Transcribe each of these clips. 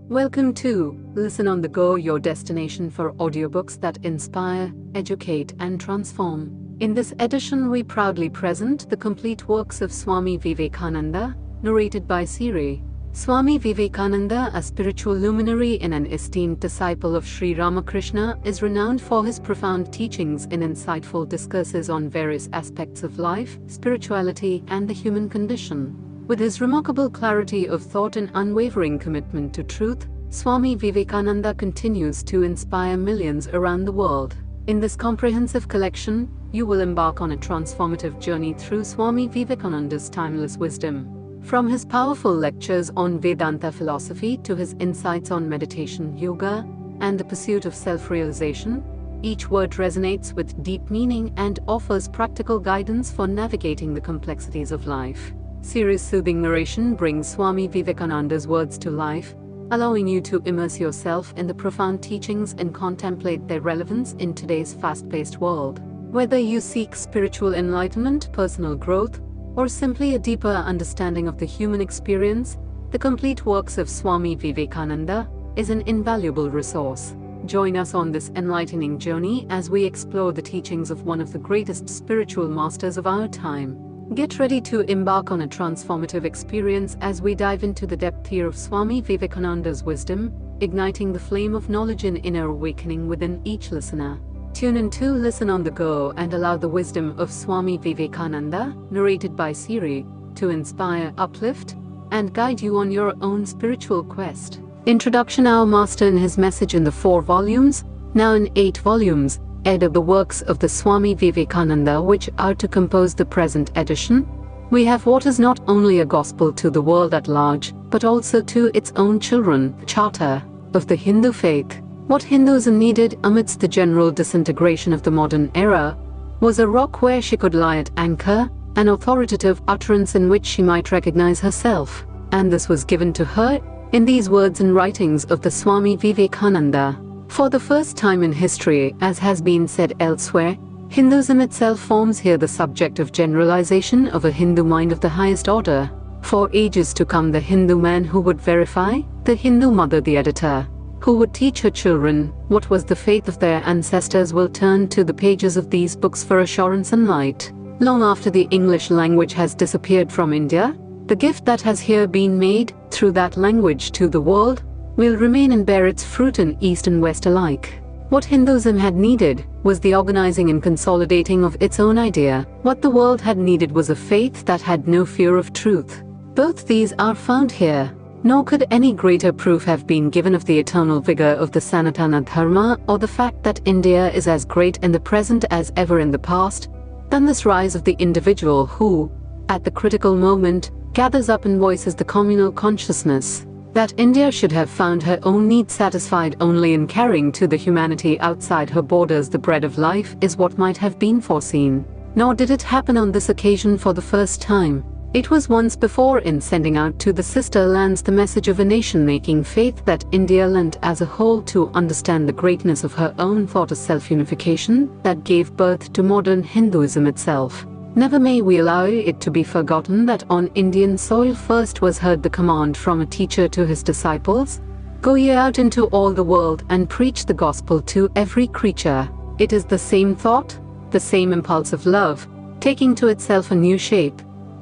Welcome to Listen on the Go, your destination for audiobooks that inspire, educate, and transform. In this edition, we proudly present the complete works of Swami Vivekananda, narrated by Siri. Swami Vivekananda, a spiritual luminary and an esteemed disciple of Sri Ramakrishna, is renowned for his profound teachings and insightful discourses on various aspects of life, spirituality, and the human condition. With his remarkable clarity of thought and unwavering commitment to truth, Swami Vivekananda continues to inspire millions around the world. In this comprehensive collection, you will embark on a transformative journey through Swami Vivekananda's timeless wisdom. From his powerful lectures on Vedanta philosophy to his insights on meditation, yoga, and the pursuit of self-realization, each word resonates with deep meaning and offers practical guidance for navigating the complexities of life. Siri's soothing narration brings Swami Vivekananda's words to life, allowing you to immerse yourself in the profound teachings and contemplate their relevance in today's fast-paced world. Whether you seek spiritual enlightenment, personal growth, or simply a deeper understanding of the human experience, the complete works of Swami Vivekananda is an invaluable resource. Join us on this enlightening journey as we explore the teachings of one of the greatest spiritual masters of our time. Get ready to embark on a transformative experience as we dive into the depth here of Swami Vivekananda's wisdom, igniting the flame of knowledge and inner awakening within each listener. Tune in to Listen on the Go and allow the wisdom of Swami Vivekananda, narrated by Siri, to inspire, uplift, and guide you on your own spiritual quest. Introduction. Our master in his message in the 4 volumes, now in 8 volumes, of the works of the Swami Vivekananda which are to compose the present edition, we have what is not only a gospel to the world at large, but also to its own children, the charter of the Hindu faith. What Hinduism needed amidst the general disintegration of the modern era was a rock where she could lie at anchor, an authoritative utterance in which she might recognize herself, and this was given to her in these words and writings of the Swami Vivekananda. For the first time in history, as has been said elsewhere, Hinduism itself forms here the subject of generalization of a Hindu mind of the highest order. For ages to come, the Hindu man who would verify, the Hindu mother the editor, who would teach her children what was the faith of their ancestors will turn to the pages of these books for assurance and light. Long after the English language has disappeared from India, the gift that has here been made, through that language to the world, will remain and bear its fruit in East and West alike. What Hinduism had needed was the organizing and consolidating of its own idea. What the world had needed was a faith that had no fear of truth. Both these are found here. Nor could any greater proof have been given of the eternal vigor of the Sanatana Dharma, or the fact that India is as great in the present as ever in the past, than this rise of the individual who, at the critical moment, gathers up and voices the communal consciousness that India should have found her own needs satisfied only in carrying to the humanity outside her borders the bread of life is what might have been foreseen. Nor did it happen on this occasion for the first time. It was once before in sending out to the sister lands the message of a nation-making faith that India lent as a whole to understand the greatness of her own thought of self-unification that gave birth to modern Hinduism itself. Never may we allow it to be forgotten that on Indian soil first was heard the command from a teacher to his disciples, "Go ye out into all the world and preach the gospel to every creature." It is the same thought, the same impulse of love, taking to itself a new shape,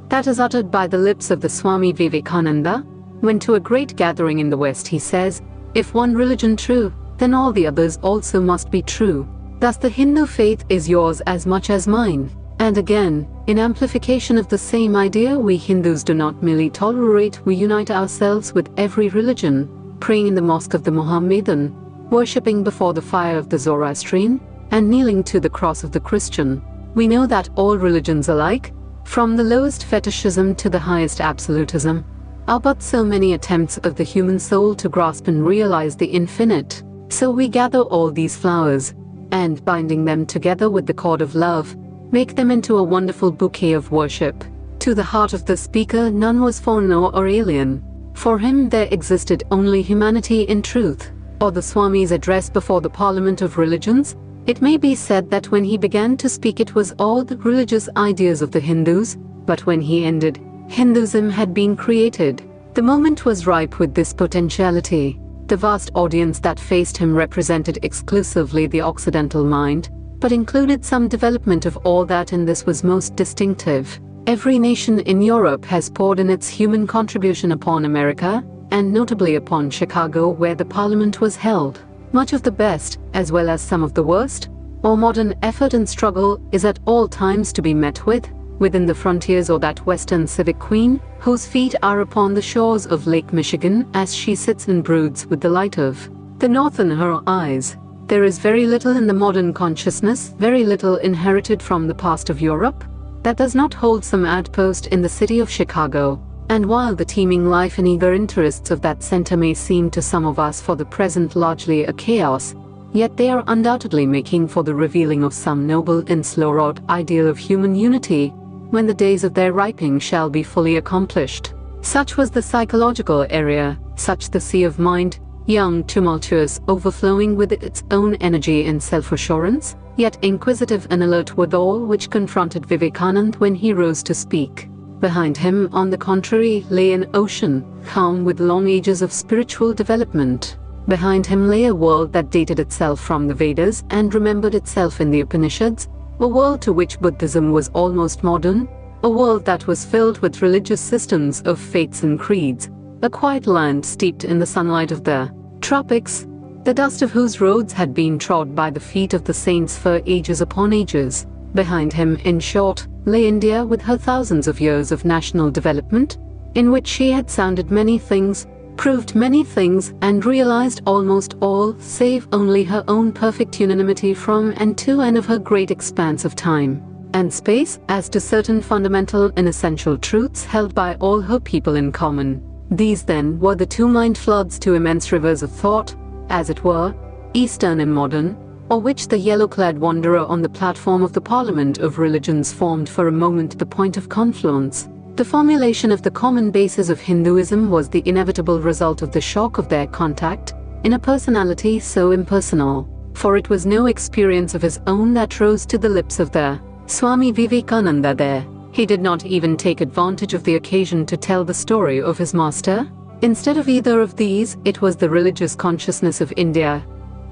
that is uttered by the lips of the Swami Vivekananda, when to a great gathering in the West he says, "If one religion true, then all the others also must be true." Thus the Hindu faith is yours as much as mine. And again, in amplification of the same idea, we Hindus do not merely tolerate, we unite ourselves with every religion, praying in the mosque of the Mohammedan, worshipping before the fire of the Zoroastrian, and kneeling to the cross of the Christian. We know that all religions alike, from the lowest fetishism to the highest absolutism, are but so many attempts of the human soul to grasp and realize the infinite. So we gather all these flowers, and binding them together with the cord of love, make them into a wonderful bouquet of worship. To the heart of the speaker none was foreign or alien. For him there existed only humanity in truth. Or the Swami's address before the Parliament of Religions, it may be said that when he began to speak it was all the religious ideas of the Hindus, but when he ended, Hinduism had been created. The moment was ripe with this potentiality. The vast audience that faced him represented exclusively the Occidental mind, but included some development of all that in this was most distinctive. Every nation in Europe has poured in its human contribution upon America, and notably upon Chicago, where the Parliament was held. Much of the best, as well as some of the worst, or modern effort and struggle is at all times to be met with, within the frontiers of that Western civic queen, whose feet are upon the shores of Lake Michigan as she sits and broods with the light of the North in her eyes. There is very little in the modern consciousness, very little inherited from the past of Europe, that does not hold some outpost in the city of Chicago. And while the teeming life and eager interests of that center may seem to some of us for the present largely a chaos, yet they are undoubtedly making for the revealing of some noble and slow-wrought ideal of human unity, when the days of their ripening shall be fully accomplished. Such was the psychological area, such the sea of mind, young, tumultuous, overflowing with its own energy and self-assurance, yet inquisitive and alert withal, which confronted Vivekananda when he rose to speak. Behind him, on the contrary, lay an ocean, calm with long ages of spiritual development. Behind him lay a world that dated itself from the Vedas and remembered itself in the Upanishads, a world to which Buddhism was almost modern, a world that was filled with religious systems of faiths and creeds, a quiet land steeped in the sunlight of the tropics, the dust of whose roads had been trod by the feet of the saints for ages upon ages. Behind him, in short, lay India with her thousands of years of national development, in which she had sounded many things, proved many things, and realized almost all, save only her own perfect unanimity from and to and of her great expanse of time and space, as to certain fundamental and essential truths held by all her people in common. These then were the two mind floods, two immense rivers of thought, as it were, Eastern and modern, or which the yellow-clad wanderer on the platform of the Parliament of Religions formed for a moment the point of confluence. The formulation of the common basis of Hinduism was the inevitable result of the shock of their contact, in a personality so impersonal, for it was no experience of his own that rose to the lips of the Swami Vivekananda there. He did not even take advantage of the occasion to tell the story of his master. Instead of either of these, it was the religious consciousness of India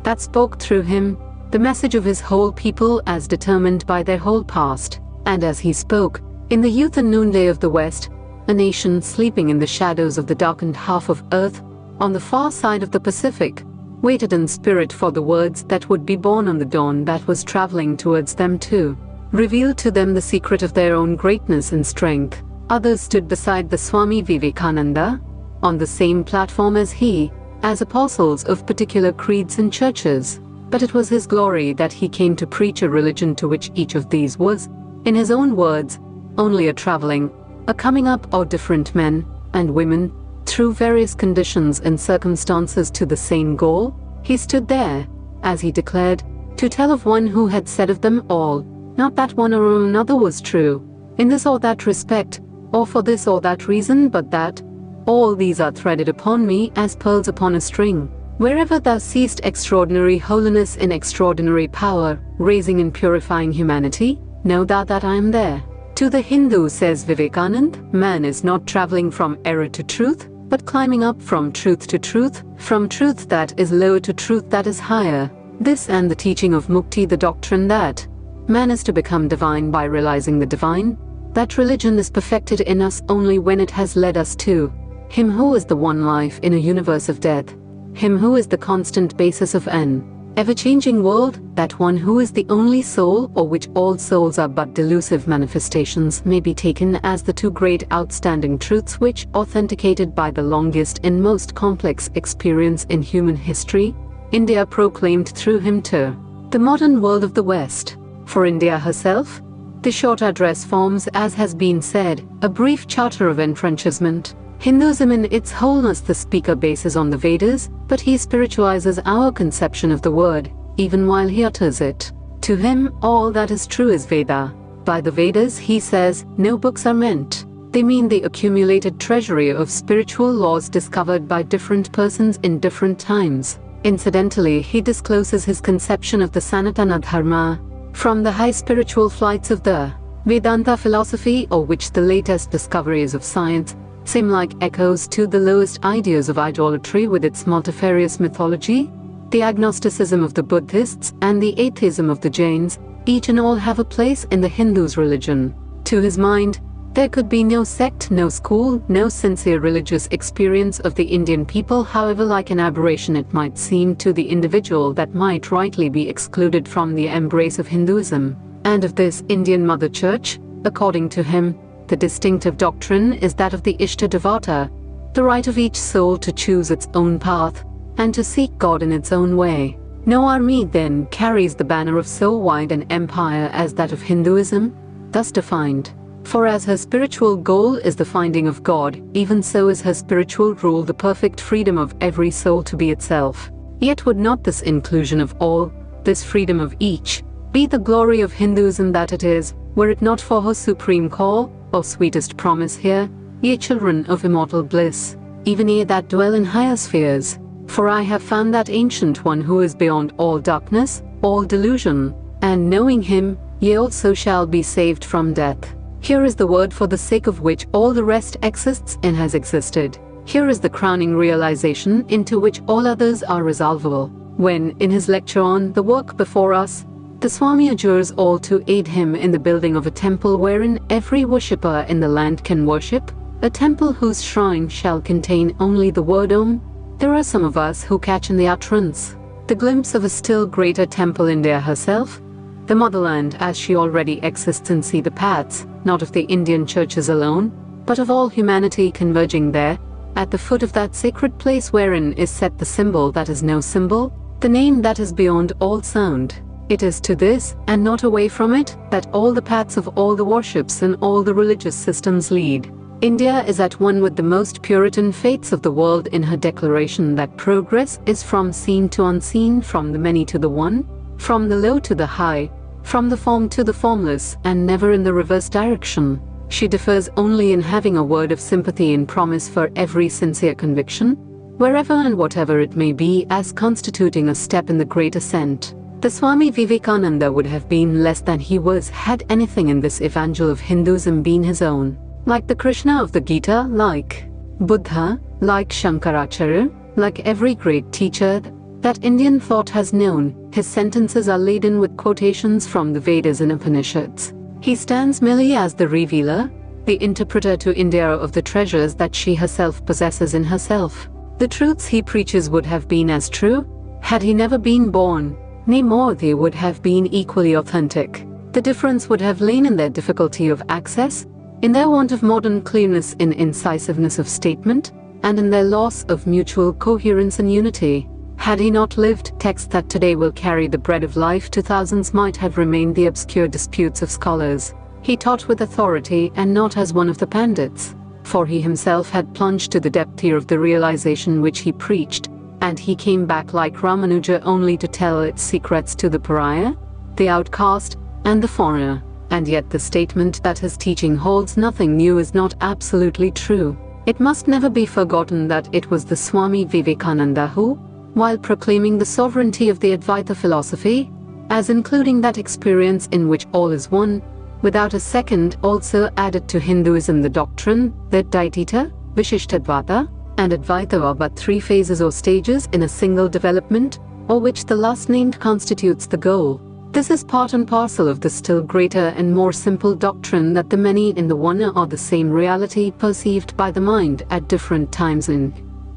that spoke through him, the message of his whole people as determined by their whole past. And as he spoke, in the youth and noonday of the West, a nation sleeping in the shadows of the darkened half of earth, on the far side of the Pacific, waited in spirit for the words that would be born on the dawn that was traveling towards them too. Revealed to them the secret of their own greatness and strength. Others stood beside the Swami Vivekananda, on the same platform as he, as apostles of particular creeds and churches. But it was his glory that he came to preach a religion to which each of these was, in his own words, only a traveling, a coming up of different men and women, through various conditions and circumstances to the same goal. He stood there, as he declared, to tell of one who had said of them all, not that one or another was true, in this or that respect, or for this or that reason, but that all these are threaded upon me as pearls upon a string. Wherever thou seest extraordinary holiness in extraordinary power, raising and purifying humanity, know thou that I am there. To the Hindu, says Vivekananda, man is not traveling from error to truth, but climbing up from truth to truth, from truth that is lower to truth that is higher. This and the teaching of Mukti, the doctrine that man is to become divine by realizing the divine, that religion is perfected in us only when it has led us to Him who is the one life in a universe of death, Him who is the constant basis of an ever-changing world, that one who is the only soul, or which all souls are but delusive manifestations, may be taken as the two great outstanding truths which, authenticated by the longest and most complex experience in human history, India proclaimed through him to the modern world of the West. For India herself, the short address forms, as has been said, a brief charter of enfranchisement. Hinduism in its wholeness, the speaker bases on the Vedas, but he spiritualizes our conception of the word, even while he utters it. To him, all that is true is Veda. By the Vedas, he says, no books are meant. They mean the accumulated treasury of spiritual laws discovered by different persons in different times. Incidentally, he discloses his conception of the Sanatana Dharma from the high spiritual flights of the Vedanta philosophy, or which the latest discoveries of science seem like echoes to the lowest ideas of idolatry with its multifarious mythology. The agnosticism of the Buddhists and the atheism of the Jains, each and all have a place in the Hindu's religion. To his mind, there could be no sect, no school, no sincere religious experience of the Indian people, however like an aberration it might seem to the individual, that might rightly be excluded from the embrace of Hinduism and of this Indian Mother Church. According to him, the distinctive doctrine is that of the Ishtadevata, the right of each soul to choose its own path and to seek God in its own way. No army then carries the banner of so wide an empire as that of Hinduism, thus defined. For as her spiritual goal is the finding of God, even so is her spiritual rule the perfect freedom of every soul to be itself. Yet would not this inclusion of all, this freedom of each, be the glory of Hinduism that it is, were it not for her supreme call, or sweetest promise here, ye children of immortal bliss, even ye that dwell in higher spheres. For I have found that ancient one who is beyond all darkness, all delusion, and knowing him, ye also shall be saved from death. Here is the word for the sake of which all the rest exists and has existed. Here is the crowning realization into which all others are resolvable. When, in his lecture on the work before us, the Swami adjures all to aid him in the building of a temple wherein every worshipper in the land can worship, a temple whose shrine shall contain only the word Om, there are some of us who catch in the utterance the glimpse of a still greater temple, India herself, the motherland as she already exists, and see the paths, not of the Indian churches alone, but of all humanity converging there, at the foot of that sacred place wherein is set the symbol that is no symbol, the name that is beyond all sound. It is to this, and not away from it, that all the paths of all the worships and all the religious systems lead. India is at one with the most Puritan faiths of the world in her declaration that progress is from seen to unseen, from the many to the one, from the low to the high, from the form to the formless, and never in the reverse direction. She differs only in having a word of sympathy and promise for every sincere conviction, wherever and whatever it may be, as constituting a step in the great ascent. The Swami Vivekananda would have been less than he was had anything in this evangel of Hinduism been his own. Like the Krishna of the Gita, like Buddha, like Shankaracharya, like every great teacher that Indian thought has known, his sentences are laden with quotations from the Vedas and Upanishads. He stands merely as the revealer, the interpreter to India of the treasures that she herself possesses in herself. The truths he preaches would have been as true had he never been born, nay more, they would have been equally authentic. The difference would have lain in their difficulty of access, in their want of modern clearness in incisiveness of statement, and in their loss of mutual coherence and unity. Had he not lived, texts that today will carry the bread of life to thousands might have remained the obscure disputes of scholars. He taught with authority and not as one of the pandits, for he himself had plunged to the depth here of the realization which he preached, and he came back like Ramanuja only to tell its secrets to the pariah, the outcast, and the foreigner. And yet the statement that his teaching holds nothing new is not absolutely true. It must never be forgotten that it was the Swami Vivekananda who, while proclaiming the sovereignty of the Advaita philosophy, as including that experience in which all is one, without a second also added to Hinduism the doctrine that Dvaita, Vishishtadvaita, and Advaita are but three phases or stages in a single development, or which the last named constitutes the goal. This is part and parcel of the still greater and more simple doctrine that the many in the one are the same reality perceived by the mind at different times in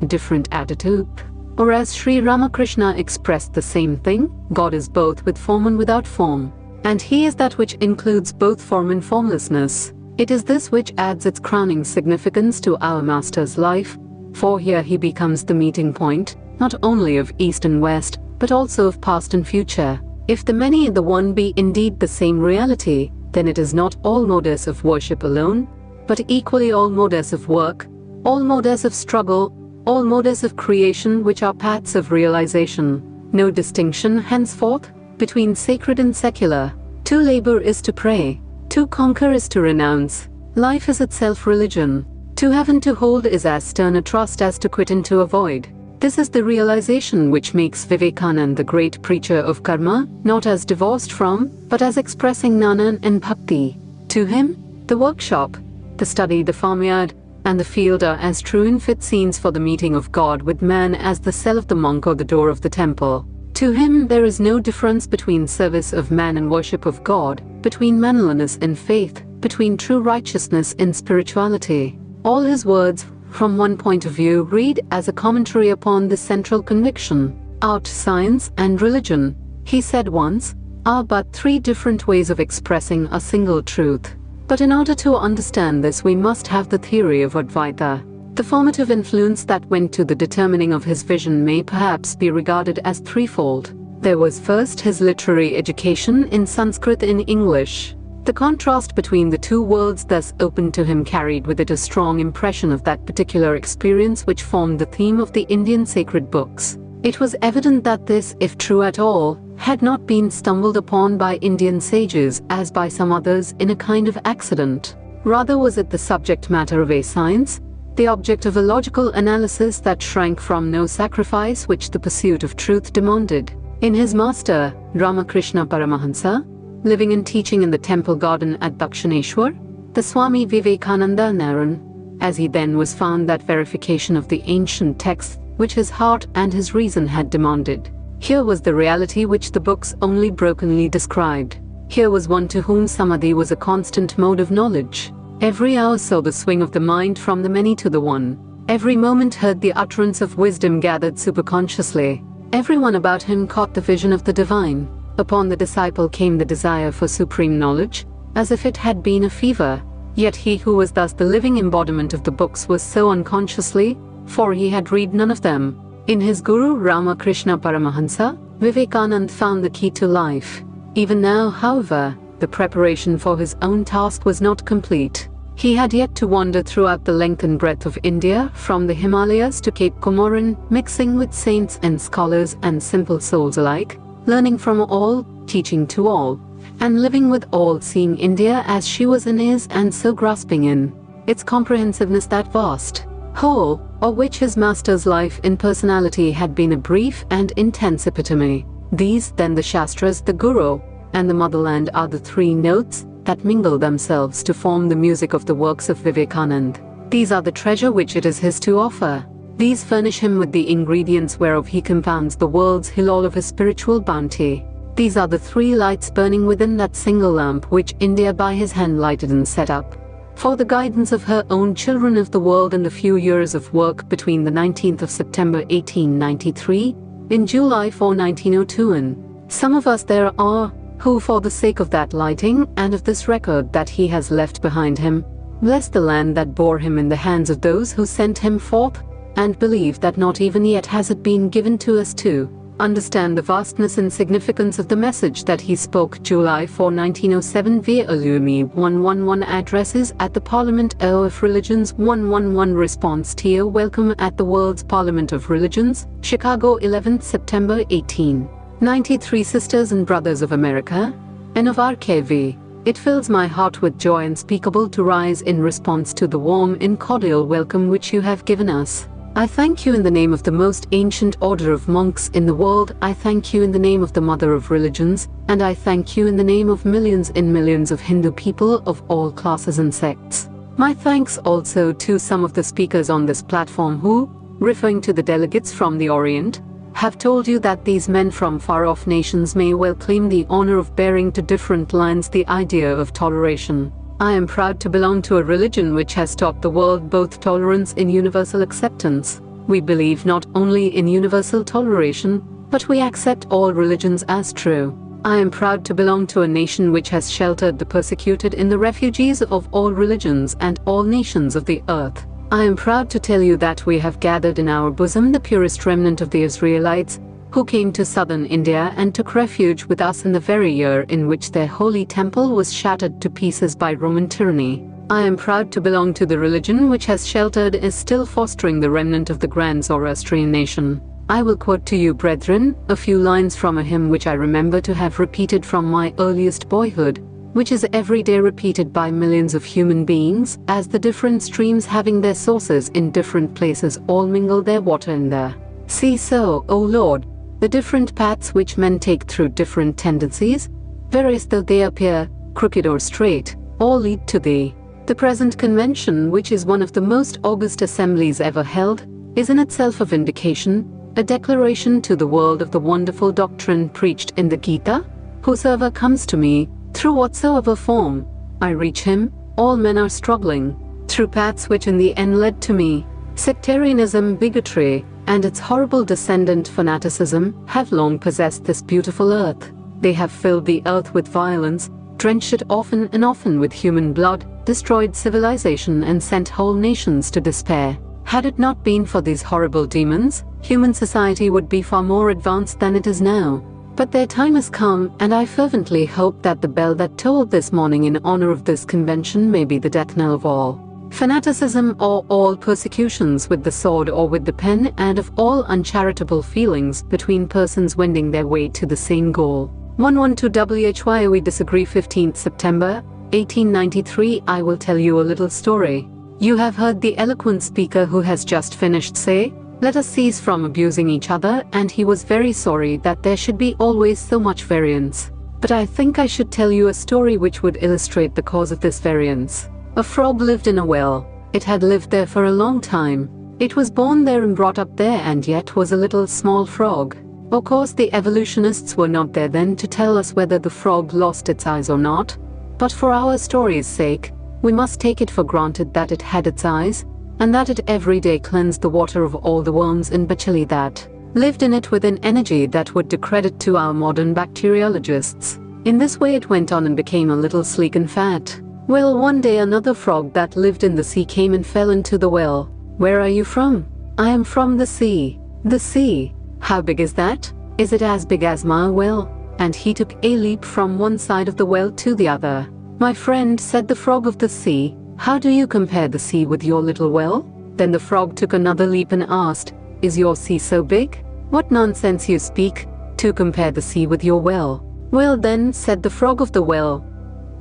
different attitude. Or as Sri Ramakrishna expressed the same thing, God is both with form and without form, and He is that which includes both form and formlessness. It is this which adds its crowning significance to our Master's life, for here He becomes the meeting point, not only of East and West, but also of past and future. If the many in the one be indeed the same reality, then it is not all modes of worship alone, but equally all modes of work, all modes of struggle, all modes of creation which are paths of realization. No distinction henceforth between sacred and secular. To labor is to pray, to conquer is to renounce. Life is itself religion. To have and to hold is as stern a trust as to quit and to avoid. This is the realization which makes Vivekananda the great preacher of karma, not as divorced from, but as expressing jnana and bhakti. To him, the workshop, the study, the farmyard, and the field are as true and fit scenes for the meeting of God with man as the cell of the monk or the door of the temple. To him there is no difference between service of man and worship of God, between manliness in faith, between true righteousness in spirituality. All his words, from one point of view, read as a commentary upon this central conviction. Art, science, and religion, he said once, are but three different ways of expressing a single truth. But in order to understand this, we must have the theory of Advaita. The formative influence that went to the determining of his vision may perhaps be regarded as threefold. There was first his literary education in Sanskrit and English. The contrast between the two worlds thus opened to him carried with it a strong impression of that particular experience which formed the theme of the Indian sacred books. It was evident that this, if true at all, had not been stumbled upon by Indian sages as by some others in a kind of accident. Rather was it the subject matter of a science, the object of a logical analysis that shrank from no sacrifice which the pursuit of truth demanded. In his master, Ramakrishna Paramahansa, living and teaching in the temple garden at Dakshineshwar, the Swami Vivekananda Naran, as he then was, found that verification of the ancient texts which his heart and his reason had demanded. Here was the reality which the books only brokenly described. Here was one to whom samadhi was a constant mode of knowledge. Every hour saw the swing of the mind from the many to the one. Every moment heard the utterance of wisdom gathered superconsciously. Everyone about him caught the vision of the divine. Upon the disciple came the desire for supreme knowledge, as if it had been a fever. Yet he who was thus the living embodiment of the books was so unconsciously, for he had read none of them. In his Guru Ramakrishna Paramahansa, Vivekananda found the key to life. Even now, however, the preparation for his own task was not complete. He had yet to wander throughout the length and breadth of India, from the Himalayas to Cape Comorin, mixing with saints and scholars and simple souls alike, learning from all, teaching to all, and living with all, seeing India as she was and is, and so grasping in its comprehensiveness that vast whole, of which his master's life in personality had been a brief and intense epitome. These, then the Shastras, the Guru, and the motherland are the three notes that mingle themselves to form the music of the works of Vivekananda. These are the treasure which it is his to offer. These furnish him with the ingredients whereof he compounds the world's hilal of his spiritual bounty. These are the three lights burning within that single lamp which India by his hand lighted and set up for the guidance of her own children of the world in the few years of work between the 19th of September 1893 in July 1902, and some of us there are who, for the sake of that lighting and of this record that he has left behind him, bless the land that bore him in the hands of those who sent him forth, and believe that not even yet has it been given to us to understand the vastness and significance of the message that he spoke July 4, 1907 via Alumni 111 addresses at the Parliament of Religions 111 response to welcome at the World's Parliament of Religions, Chicago 11th September 1893. Sisters and brothers of America and of RKV, it fills my heart with joy unspeakable to rise in response to the warm and cordial welcome which you have given us. I thank you in the name of the most ancient order of monks in the world. I thank you in the name of the mother of religions, and I thank you in the name of millions and millions of Hindu people of all classes and sects. My thanks also to some of the speakers on this platform who, referring to the delegates from the Orient, have told you that these men from far-off nations may well claim the honor of bearing to different lands the idea of toleration. I am proud to belong to a religion which has taught the world both tolerance and universal acceptance. We believe not only in universal toleration, but we accept all religions as true. I am proud to belong to a nation which has sheltered the persecuted in the refugees of all religions and all nations of the earth. I am proud to tell you that we have gathered in our bosom the purest remnant of the Israelites, who came to southern India and took refuge with us in the very year in which their holy temple was shattered to pieces by Roman tyranny. I am proud to belong to the religion which has sheltered and is still fostering the remnant of the grand Zoroastrian nation. I will quote to you, brethren, a few lines from a hymn which I remember to have repeated from my earliest boyhood, which is every day repeated by millions of human beings, as the different streams having their sources in different places all mingle their water in there. See so, O Lord, the different paths which men take through different tendencies, various though they appear, crooked or straight, all lead to Thee. The present convention, which is one of the most august assemblies ever held, is in itself a vindication, a declaration to the world of the wonderful doctrine preached in the Gita. Whosoever comes to me, through whatsoever form, I reach him. All men are struggling through paths which in the end led to me. Sectarianism, bigotry, and its horrible descendant fanaticism have long possessed this beautiful earth. They have filled the earth with violence, drenched it often and often with human blood, destroyed civilization and sent whole nations to despair. Had it not been for these horrible demons, human society would be far more advanced than it is now. But their time has come, and I fervently hope that the bell that tolled this morning in honor of this convention may be the death knell of all fanaticism or all persecutions with the sword or with the pen, and of all uncharitable feelings between persons wending their way to the same goal. 112 WHY we disagree. 15th September 1893. I will tell you a little story. You have heard the eloquent speaker who has just finished say, "Let us cease from abusing each other," and he was very sorry that there should be always so much variance. But I think I should tell you a story which would illustrate the cause of this variance. A frog lived in a well. It had lived there for a long time. It was born there and brought up there, and yet was a little small frog. Of course, the evolutionists were not there then to tell us whether the frog lost its eyes or not. But for our story's sake, we must take it for granted that it had its eyes, and that it every day cleansed the water of all the worms and bacilli that lived in it with an energy that would do credit to our modern bacteriologists. In this way it went on and became a little sleek and fat. Well, one day another frog that lived in the sea came and fell into the well. "Where are you from?" "I am from the sea." "The sea? How big is that?" "Is it as big as my well?" And he took a leap from one side of the well to the other. "My friend," said the frog of the sea, "how do you compare the sea with your little well?" Then the frog took another leap and asked, "Is your sea so big?" "What nonsense you speak, to compare the sea with your well." "Well then," said the frog of the well,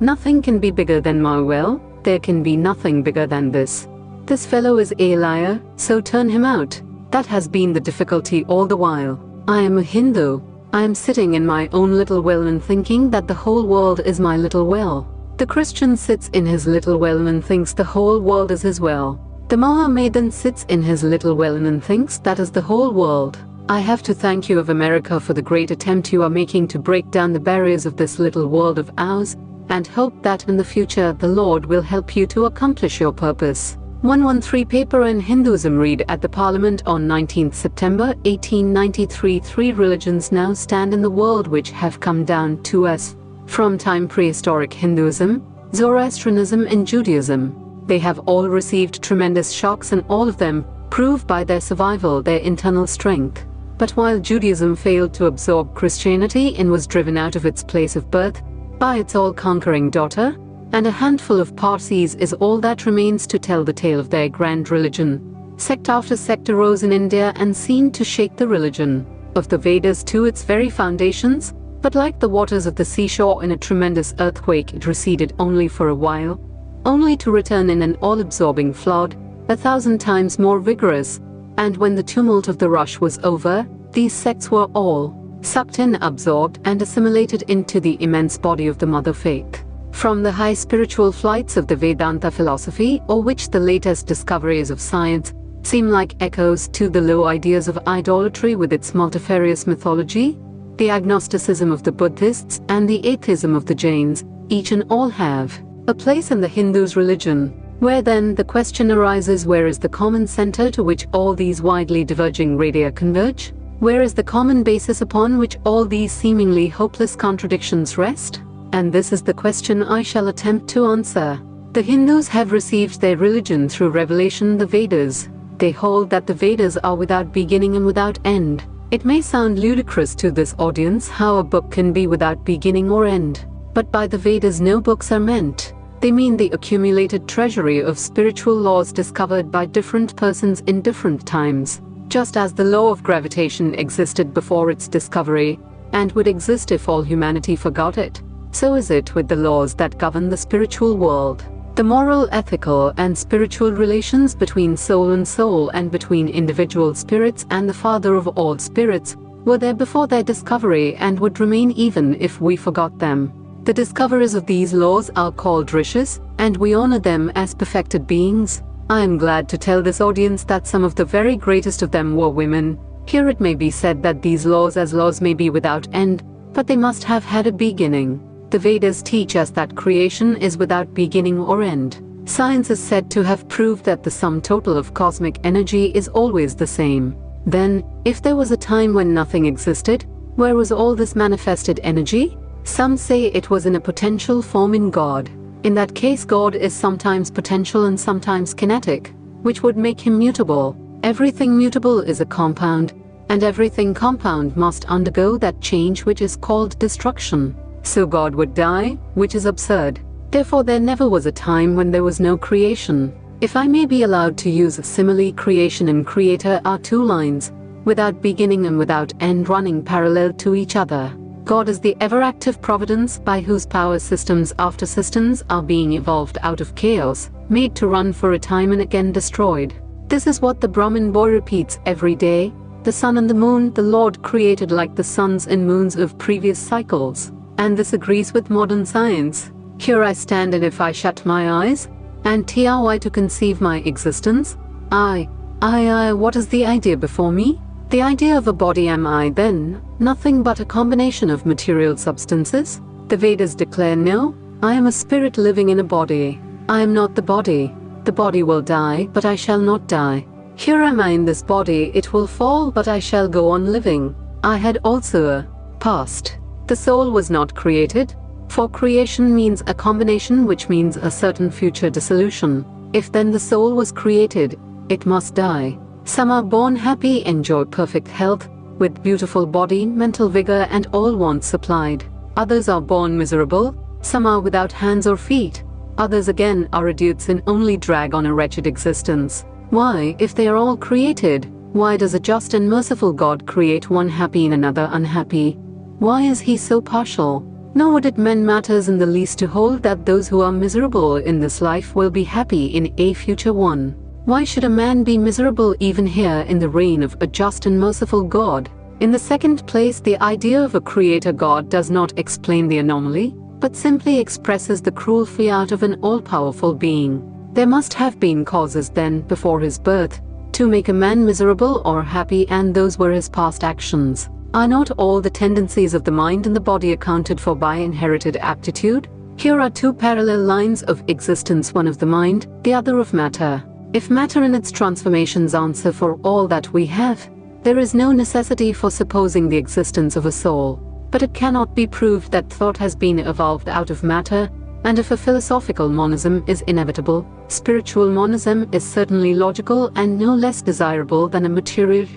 "nothing can be bigger than my well. There can be nothing bigger than this. This fellow is a liar, so turn him out." That has been the difficulty all the while. I am a Hindu. I am sitting in my own little well and thinking that the whole world is my little well. The Christian sits in his little well and thinks the whole world is his well. The Mohammedan sits in his little well and thinks that is the whole world. I have to thank you of America for the great attempt you are making to break down the barriers of this little world of ours, and hope that in the future the Lord will help you to accomplish your purpose. 113 Paper in Hinduism. Read at the Parliament on 19th September 1893. Three religions now stand in the world which have come down to us from time prehistoric: Hinduism, Zoroastrianism and Judaism. They have all received tremendous shocks, and all of them prove by their survival their internal strength. But while Judaism failed to absorb Christianity and was driven out of its place of birth by its all-conquering daughter, and a handful of Parsis is all that remains to tell the tale of their grand religion. Sect after sect arose in India and seemed to shake the religion of the Vedas to its very foundations, but like the waters of the seashore in a tremendous earthquake, it receded only for a while, only to return in an all-absorbing flood, 1,000 times more vigorous. And when the tumult of the rush was over, these sects were all sucked in, absorbed, and assimilated into the immense body of the mother faith. From the high spiritual flights of the Vedanta philosophy, or which the latest discoveries of science seem like echoes, to the low ideas of idolatry with its multifarious mythology, the agnosticism of the Buddhists and the atheism of the Jains, each and all have a place in the Hindu's religion. Where then the question arises, where is the common center to which all these widely diverging radia converge? Where is the common basis upon which all these seemingly hopeless contradictions rest? And this is the question I shall attempt to answer. The Hindus have received their religion through revelation, the Vedas. They hold that the Vedas are without beginning and without end. It may sound ludicrous to this audience how a book can be without beginning or end. But by the Vedas no books are meant. They mean the accumulated treasury of spiritual laws discovered by different persons in different times. Just as the law of gravitation existed before its discovery, and would exist if all humanity forgot it, so is it with the laws that govern the spiritual world. The moral, ethical, and spiritual relations between soul and soul, and between individual spirits and the Father of all spirits, were there before their discovery and would remain even if we forgot them. The discoverers of these laws are called rishis, and we honor them as perfected beings. I am glad to tell this audience that some of the very greatest of them were women. Here it may be said that these laws as laws may be without end, but they must have had a beginning. The Vedas teach us that creation is without beginning or end. Science is said to have proved that the sum total of cosmic energy is always the same. Then, if there was a time when nothing existed, where was all this manifested energy? Some say it was in a potential form in God. In that case, God is sometimes potential and sometimes kinetic, which would make him mutable. Everything mutable is a compound, and everything compound must undergo that change which is called destruction. So God would die, which is absurd. Therefore there never was a time when there was no creation. If I may be allowed to use a simile, creation and creator are two lines, without beginning and without end, running parallel to each other. God is the ever-active providence by whose power systems after systems are being evolved out of chaos, made to run for a time and again destroyed. This is what the Brahmin boy repeats every day. The sun and the moon the Lord created like the suns and moons of previous cycles. And this agrees with modern science. Here I stand, and if I shut my eyes and try to conceive my existence, what is the idea before me? The idea of a body. Am I then nothing but a combination of material substances? The Vedas declare no, I am a spirit living in a body. I am not the body. The body will die, but I shall not die. Here am I in this body, it will fall, but I shall go on living. I had also a past. The soul was not created, for creation means a combination, which means a certain future dissolution. If then the soul was created, it must die. Some are born happy, enjoy perfect health, with beautiful body, mental vigor and all wants supplied. Others are born miserable, some are without hands or feet. Others again are idiots and only drag on a wretched existence. Why, if they are all created, why does a just and merciful God create one happy and another unhappy? Why is he so partial? Nor would it men matters in the least to hold that those who are miserable in this life will be happy in a future one. Why should a man be miserable even here in the reign of a just and merciful God? In the second place, the idea of a creator God does not explain the anomaly, but simply expresses the cruel fiat of an all-powerful being. There must have been causes then, before his birth, to make a man miserable or happy, and those were his past actions. Are not all the tendencies of the mind and the body accounted for by inherited aptitude? Here are two parallel lines of existence, one of the mind, the other of matter. If matter and its transformations answer for all that we have, there is no necessity for supposing the existence of a soul. But it cannot be proved that thought has been evolved out of matter, and if a philosophical monism is inevitable, spiritual monism is certainly logical and no less desirable than a material.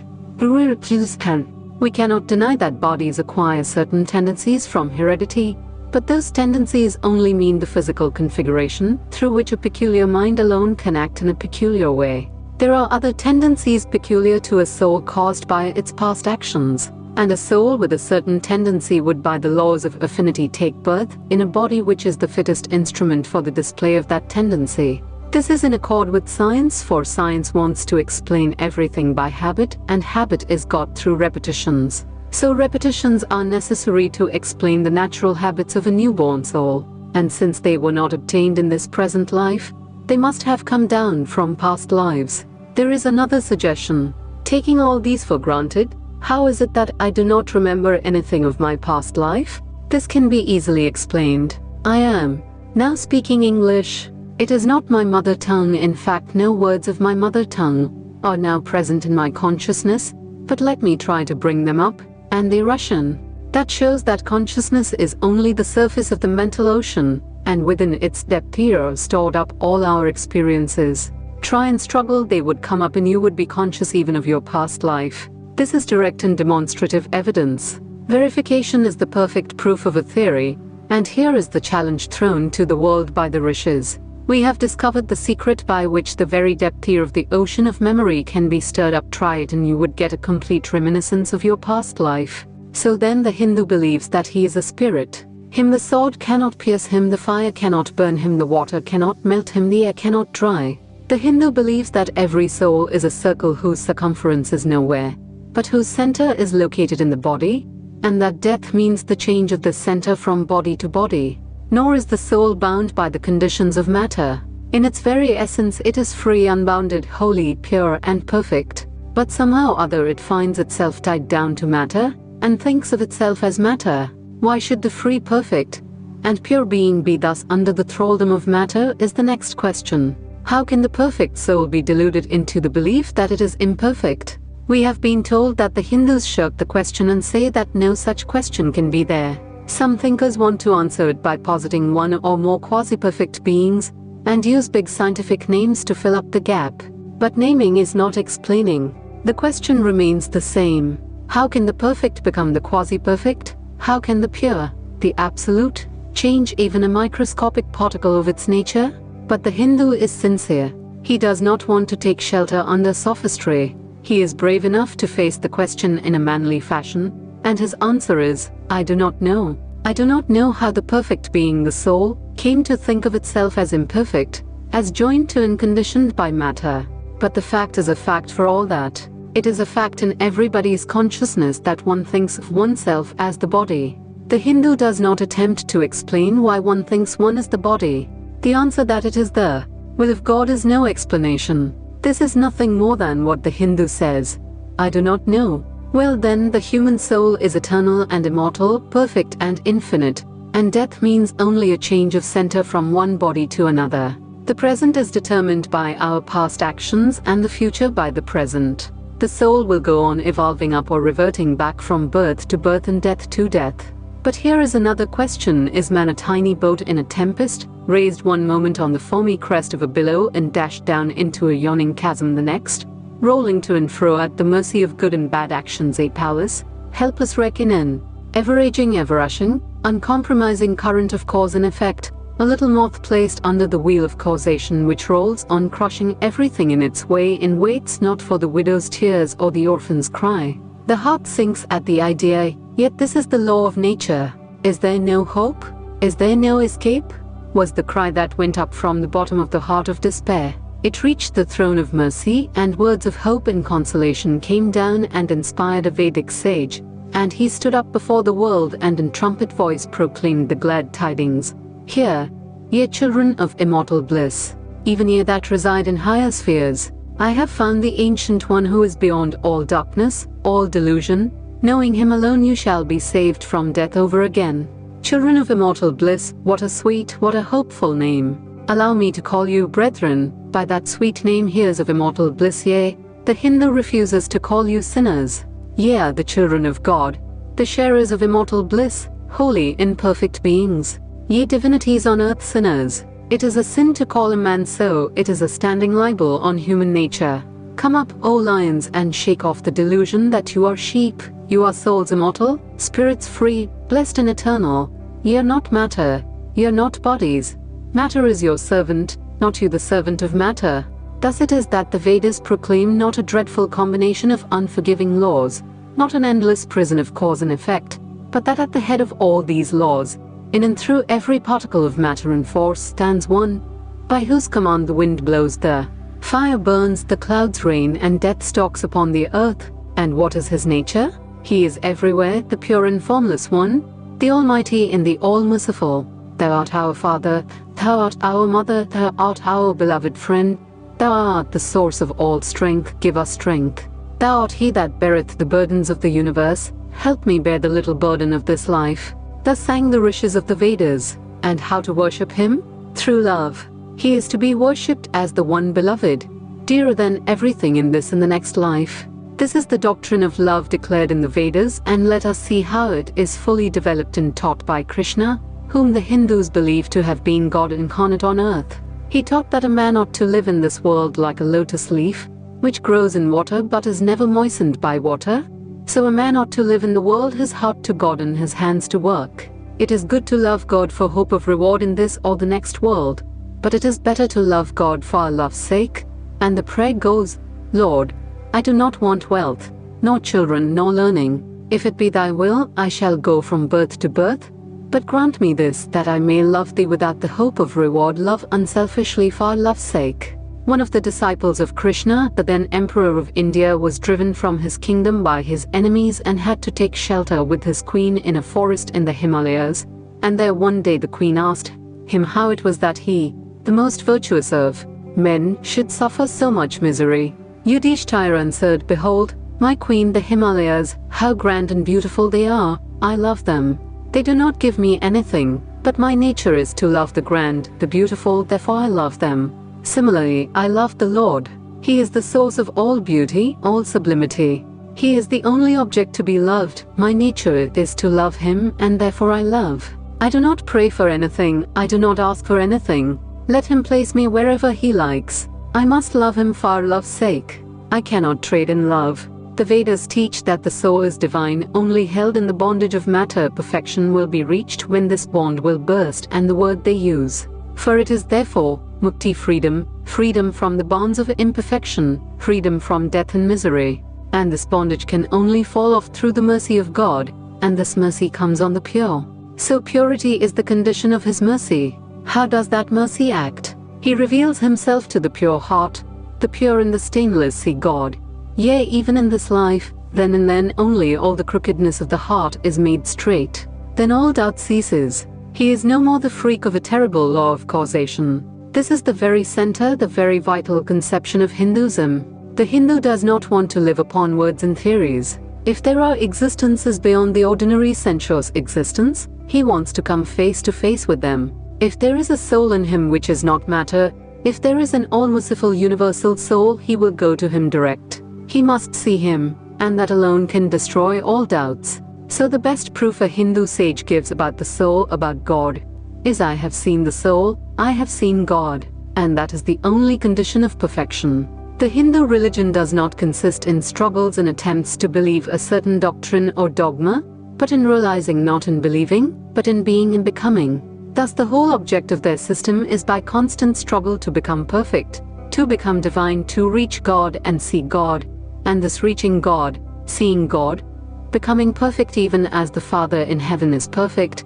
We cannot deny that bodies acquire certain tendencies from heredity, but those tendencies only mean the physical configuration through which a peculiar mind alone can act in a peculiar way. There are other tendencies peculiar to a soul caused by its past actions, and a soul with a certain tendency would by the laws of affinity take birth in a body which is the fittest instrument for the display of that tendency. This is in accord with science, for science wants to explain everything by habit, and habit is got through repetitions. So repetitions are necessary to explain the natural habits of a newborn soul, and since they were not obtained in this present life, they must have come down from past lives. There is another suggestion. Taking all these for granted, how is it that I do not remember anything of my past life? This can be easily explained. I am now speaking English. It is not my mother tongue. In fact, no words of my mother tongue are now present in my consciousness, but let me try to bring them up. And the Russian. That shows that consciousness is only the surface of the mental ocean, and within its depth here are stored up all our experiences. Try and struggle, they would come up and you would be conscious even of your past life. This is direct and demonstrative evidence. Verification is the perfect proof of a theory, and here is the challenge thrown to the world by the rishis. We have discovered the secret by which the very depth here of the ocean of memory can be stirred up. Try it and you would get a complete reminiscence of your past life. So then the Hindu believes that he is a spirit. Him the sword cannot pierce, him the fire cannot burn, him the water cannot melt, him the air cannot dry. The Hindu believes that every soul is a circle whose circumference is nowhere, but whose center is located in the body, and that death means the change of the center from body to body. Nor is the soul bound by the conditions of matter. In its very essence it is free, unbounded, holy, pure and perfect. But somehow or other it finds itself tied down to matter, and thinks of itself as matter. Why should the free, perfect, and pure being be thus under the thraldom of matter is the next question. How can the perfect soul be deluded into the belief that it is imperfect? We have been told that the Hindus shirk the question and say that no such question can be there. Some thinkers want to answer it by positing one or more quasi-perfect beings, and use big scientific names to fill up the gap. But naming is not explaining. The question remains the same. How can the perfect become the quasi-perfect? How can the pure, the absolute, change even a microscopic particle of its nature? But the Hindu is sincere. He does not want to take shelter under sophistry. He is brave enough to face the question in a manly fashion, and his answer is, I do not know. I do not know how the perfect being, the soul, came to think of itself as imperfect, as joined to and conditioned by matter. But the fact is a fact for all that. It is a fact in everybody's consciousness that one thinks of oneself as the body. The Hindu does not attempt to explain why one thinks one is the body. The answer that it is the will of God is no explanation. This is nothing more than what the Hindu says. I do not know. Well then, the human soul is eternal and immortal, perfect and infinite, and death means only a change of center from one body to another. The present is determined by our past actions and the future by the present. The soul will go on evolving up or reverting back from birth to birth and death to death. But here is another question. Is man a tiny boat in a tempest, raised one moment on the foamy crest of a billow and dashed down into a yawning chasm the next, rolling to and fro at the mercy of good and bad actions, a powerless, helpless wreck in an ever-aging, ever-rushing, uncompromising current of cause and effect, a little moth placed under the wheel of causation which rolls on, crushing everything in its way, and waits not for the widow's tears or the orphan's cry. The heart sinks at the idea, yet this is the law of nature. Is there no hope? Is there no escape? Was the cry that went up from the bottom of the heart of despair. It reached the throne of mercy, and words of hope and consolation came down and inspired a Vedic sage, and he stood up before the world and in trumpet voice proclaimed the glad tidings. Hear, ye children of immortal bliss, even ye that reside in higher spheres. I have found the Ancient One who is beyond all darkness, all delusion. Knowing him alone you shall be saved from death over again. Children of immortal bliss, what a sweet, what a hopeful name. Allow me to call you brethren, by that sweet name heirs of immortal bliss. Yea, the Hindu refuses to call you sinners. Ye are the children of God, the sharers of immortal bliss, holy, imperfect beings. Ye divinities on earth, sinners. It is a sin to call a man so, it is a standing libel on human nature. Come up, O lions, and shake off the delusion that you are sheep. You are souls immortal, spirits free, blessed and eternal. Ye are not matter, ye are not bodies. Matter is your servant, not you the servant of matter. Thus it is that the Vedas proclaim not a dreadful combination of unforgiving laws, not an endless prison of cause and effect, but that at the head of all these laws, in and through every particle of matter and force, stands one, by whose command the wind blows, the fire burns, the clouds rain, and death stalks upon the earth. And what is his nature? He is everywhere, the pure and formless one, the Almighty and the All-Merciful. Thou art our Father, Thou art our Mother, Thou art our beloved friend. Thou art the source of all strength, give us strength. Thou art he that beareth the burdens of the universe, help me bear the little burden of this life. Thus sang the rishis of the Vedas. And how to worship him? Through love. He is to be worshipped as the one beloved, dearer than everything in this and the next life. This is the doctrine of love declared in the Vedas, and let us see how it is fully developed and taught by Krishna, whom the Hindus believe to have been God incarnate on earth. He taught that a man ought to live in this world like a lotus leaf, which grows in water but is never moistened by water. So a man ought to live in the world, his heart to God and his hands to work. It is good to love God for hope of reward in this or the next world, but it is better to love God for love's sake. And the prayer goes, Lord, I do not want wealth, nor children, nor learning. If it be thy will, I shall go from birth to birth. But grant me this, that I may love thee without the hope of reward, love unselfishly for love's sake. One of the disciples of Krishna, the then Emperor of India, was driven from his kingdom by his enemies and had to take shelter with his queen in a forest in the Himalayas. And there one day the queen asked him how it was that he, the most virtuous of men, should suffer so much misery. Yudhishthira answered, "Behold, my queen, the Himalayas, how grand and beautiful they are. I love them. They do not give me anything, but my nature is to love the grand, the beautiful, therefore I love them. Similarly, I love the Lord. He is the source of all beauty, all sublimity. He is the only object to be loved. My nature is to love him, and therefore I love. I do not pray for anything, I do not ask for anything. Let him place me wherever he likes. I must love him for love's sake. I cannot trade in love. The Vedas teach that the soul is divine, only held in the bondage of matter. Perfection will be reached when this bond will burst, and the word they use. For it is therefore mukti, freedom, freedom from the bonds of imperfection, freedom from death and misery. And this bondage can only fall off through the mercy of God, and this mercy comes on the pure. So purity is the condition of his mercy. How does that mercy act? He reveals himself to the pure heart. The pure and the stainless see God. Yea, even in this life, then and then only all the crookedness of the heart is made straight. Then all doubt ceases. He is no more the freak of a terrible law of causation. This is the very center, the very vital conception of Hinduism. The Hindu does not want to live upon words and theories. If there are existences beyond the ordinary sensuous existence, he wants to come face to face with them. If there is a soul in him which is not matter, if there is an all-merciful universal soul, he will go to him direct. He must see him, and that alone can destroy all doubts. So the best proof a Hindu sage gives about the soul, about God, is I have seen the soul, I have seen God, and that is the only condition of perfection. The Hindu religion does not consist in struggles and attempts to believe a certain doctrine or dogma, but in realizing, not in believing, but in being and becoming. Thus the whole object of their system is by constant struggle to become perfect, to become divine, to reach God and see God, and this reaching God, seeing God, becoming perfect even as the Father in heaven is perfect,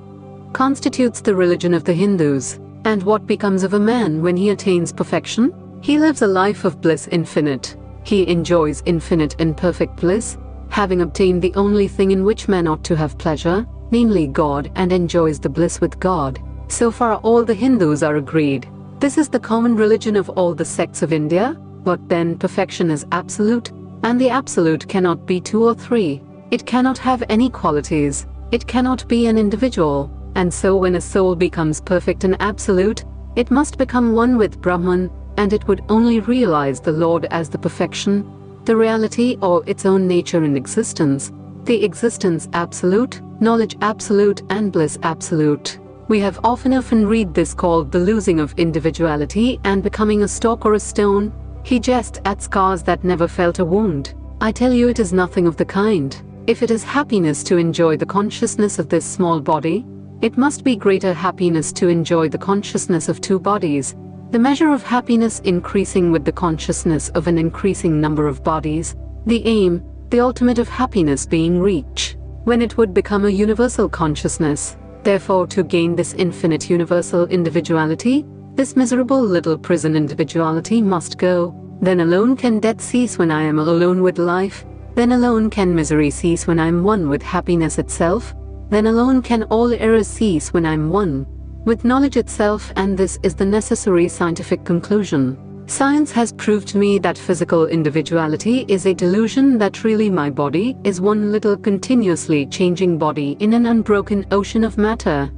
constitutes the religion of the Hindus. And what becomes of a man when he attains perfection? He lives a life of bliss infinite. He enjoys infinite and perfect bliss, having obtained the only thing in which man ought to have pleasure, namely God, and enjoys the bliss with God. So far all the Hindus are agreed. This is the common religion of all the sects of India. But then perfection is absolute, and the absolute cannot be two or three. It cannot have any qualities. It cannot be an individual. And so when a soul becomes perfect and absolute, it must become one with Brahman, and it would only realize the Lord as the perfection, the reality or its own nature and existence, the existence absolute, knowledge absolute, and bliss absolute. We have often read this called the losing of individuality and becoming a stalk or a stone. He jests at scars that never felt a wound. I tell you, it is nothing of the kind. If it is happiness to enjoy the consciousness of this small body, it must be greater happiness to enjoy the consciousness of two bodies, the measure of happiness increasing with the consciousness of an increasing number of bodies, the aim, the ultimate of happiness being reached, when it would become a universal consciousness. Therefore, to gain this infinite universal individuality, this miserable little prison individuality must go. Then alone can death cease when I am alone with life. Then alone can misery cease when I am one with happiness itself. Then alone can all errors cease when I am one with knowledge itself, and this is the necessary scientific conclusion. Science has proved to me that physical individuality is a delusion, that really my body is one little continuously changing body in an unbroken ocean of matter.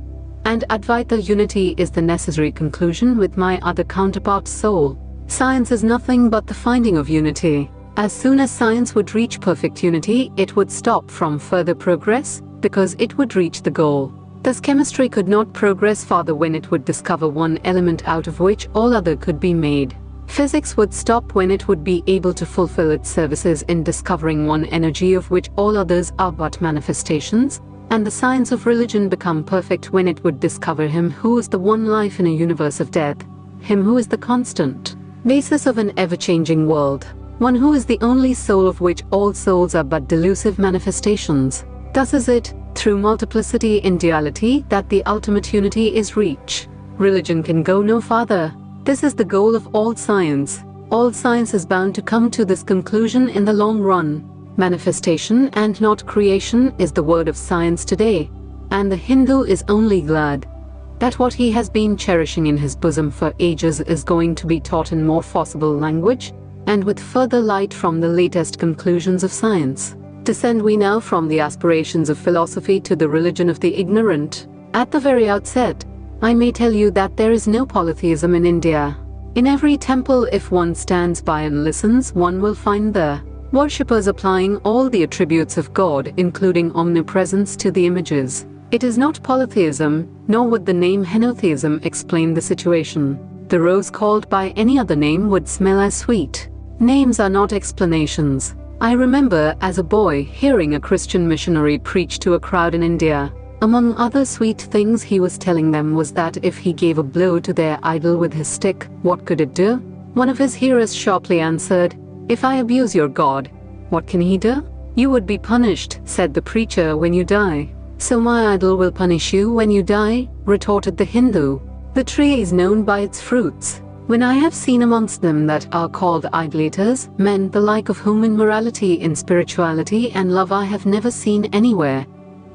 And Advaita unity is the necessary conclusion with my other counterpart soul. Science is nothing but the finding of unity. As soon as science would reach perfect unity, it would stop from further progress, because it would reach the goal. Thus chemistry could not progress farther when it would discover one element out of which all other could be made. Physics would stop when it would be able to fulfill its services in discovering one energy of which all others are but manifestations, and the science of religion become perfect when it would discover him who is the one life in a universe of death, him who is the constant basis of an ever-changing world, one who is the only soul of which all souls are but delusive manifestations. Thus is it, through multiplicity in duality, that the ultimate unity is reached. Religion can go no farther. This is the goal of all science. All science is bound to come to this conclusion in the long run. Manifestation and not creation is the word of science today, and the Hindu is only glad that what he has been cherishing in his bosom for ages is going to be taught in more forcible language, and with further light from the latest conclusions of science. Descend we now from the aspirations of philosophy to the religion of the ignorant. At the very outset, I may tell you that there is no polytheism in India. In every temple, if one stands by and listens, one will find the worshippers applying all the attributes of God, including omnipresence, to the images. It is not polytheism, nor would the name henotheism explain the situation. The rose called by any other name would smell as sweet. Names are not explanations. I remember as a boy hearing a Christian missionary preach to a crowd in India. Among other sweet things he was telling them was that if he gave a blow to their idol with his stick, what could it do? One of his hearers sharply answered, "If I abuse your God, what can he do?" "You would be punished," said the preacher, "when you die." "So my idol will punish you when you die?" retorted the Hindu. "The tree is known by its fruits. When I have seen amongst them that are called idolaters, men the like of whom in morality, in spirituality and love I have never seen anywhere,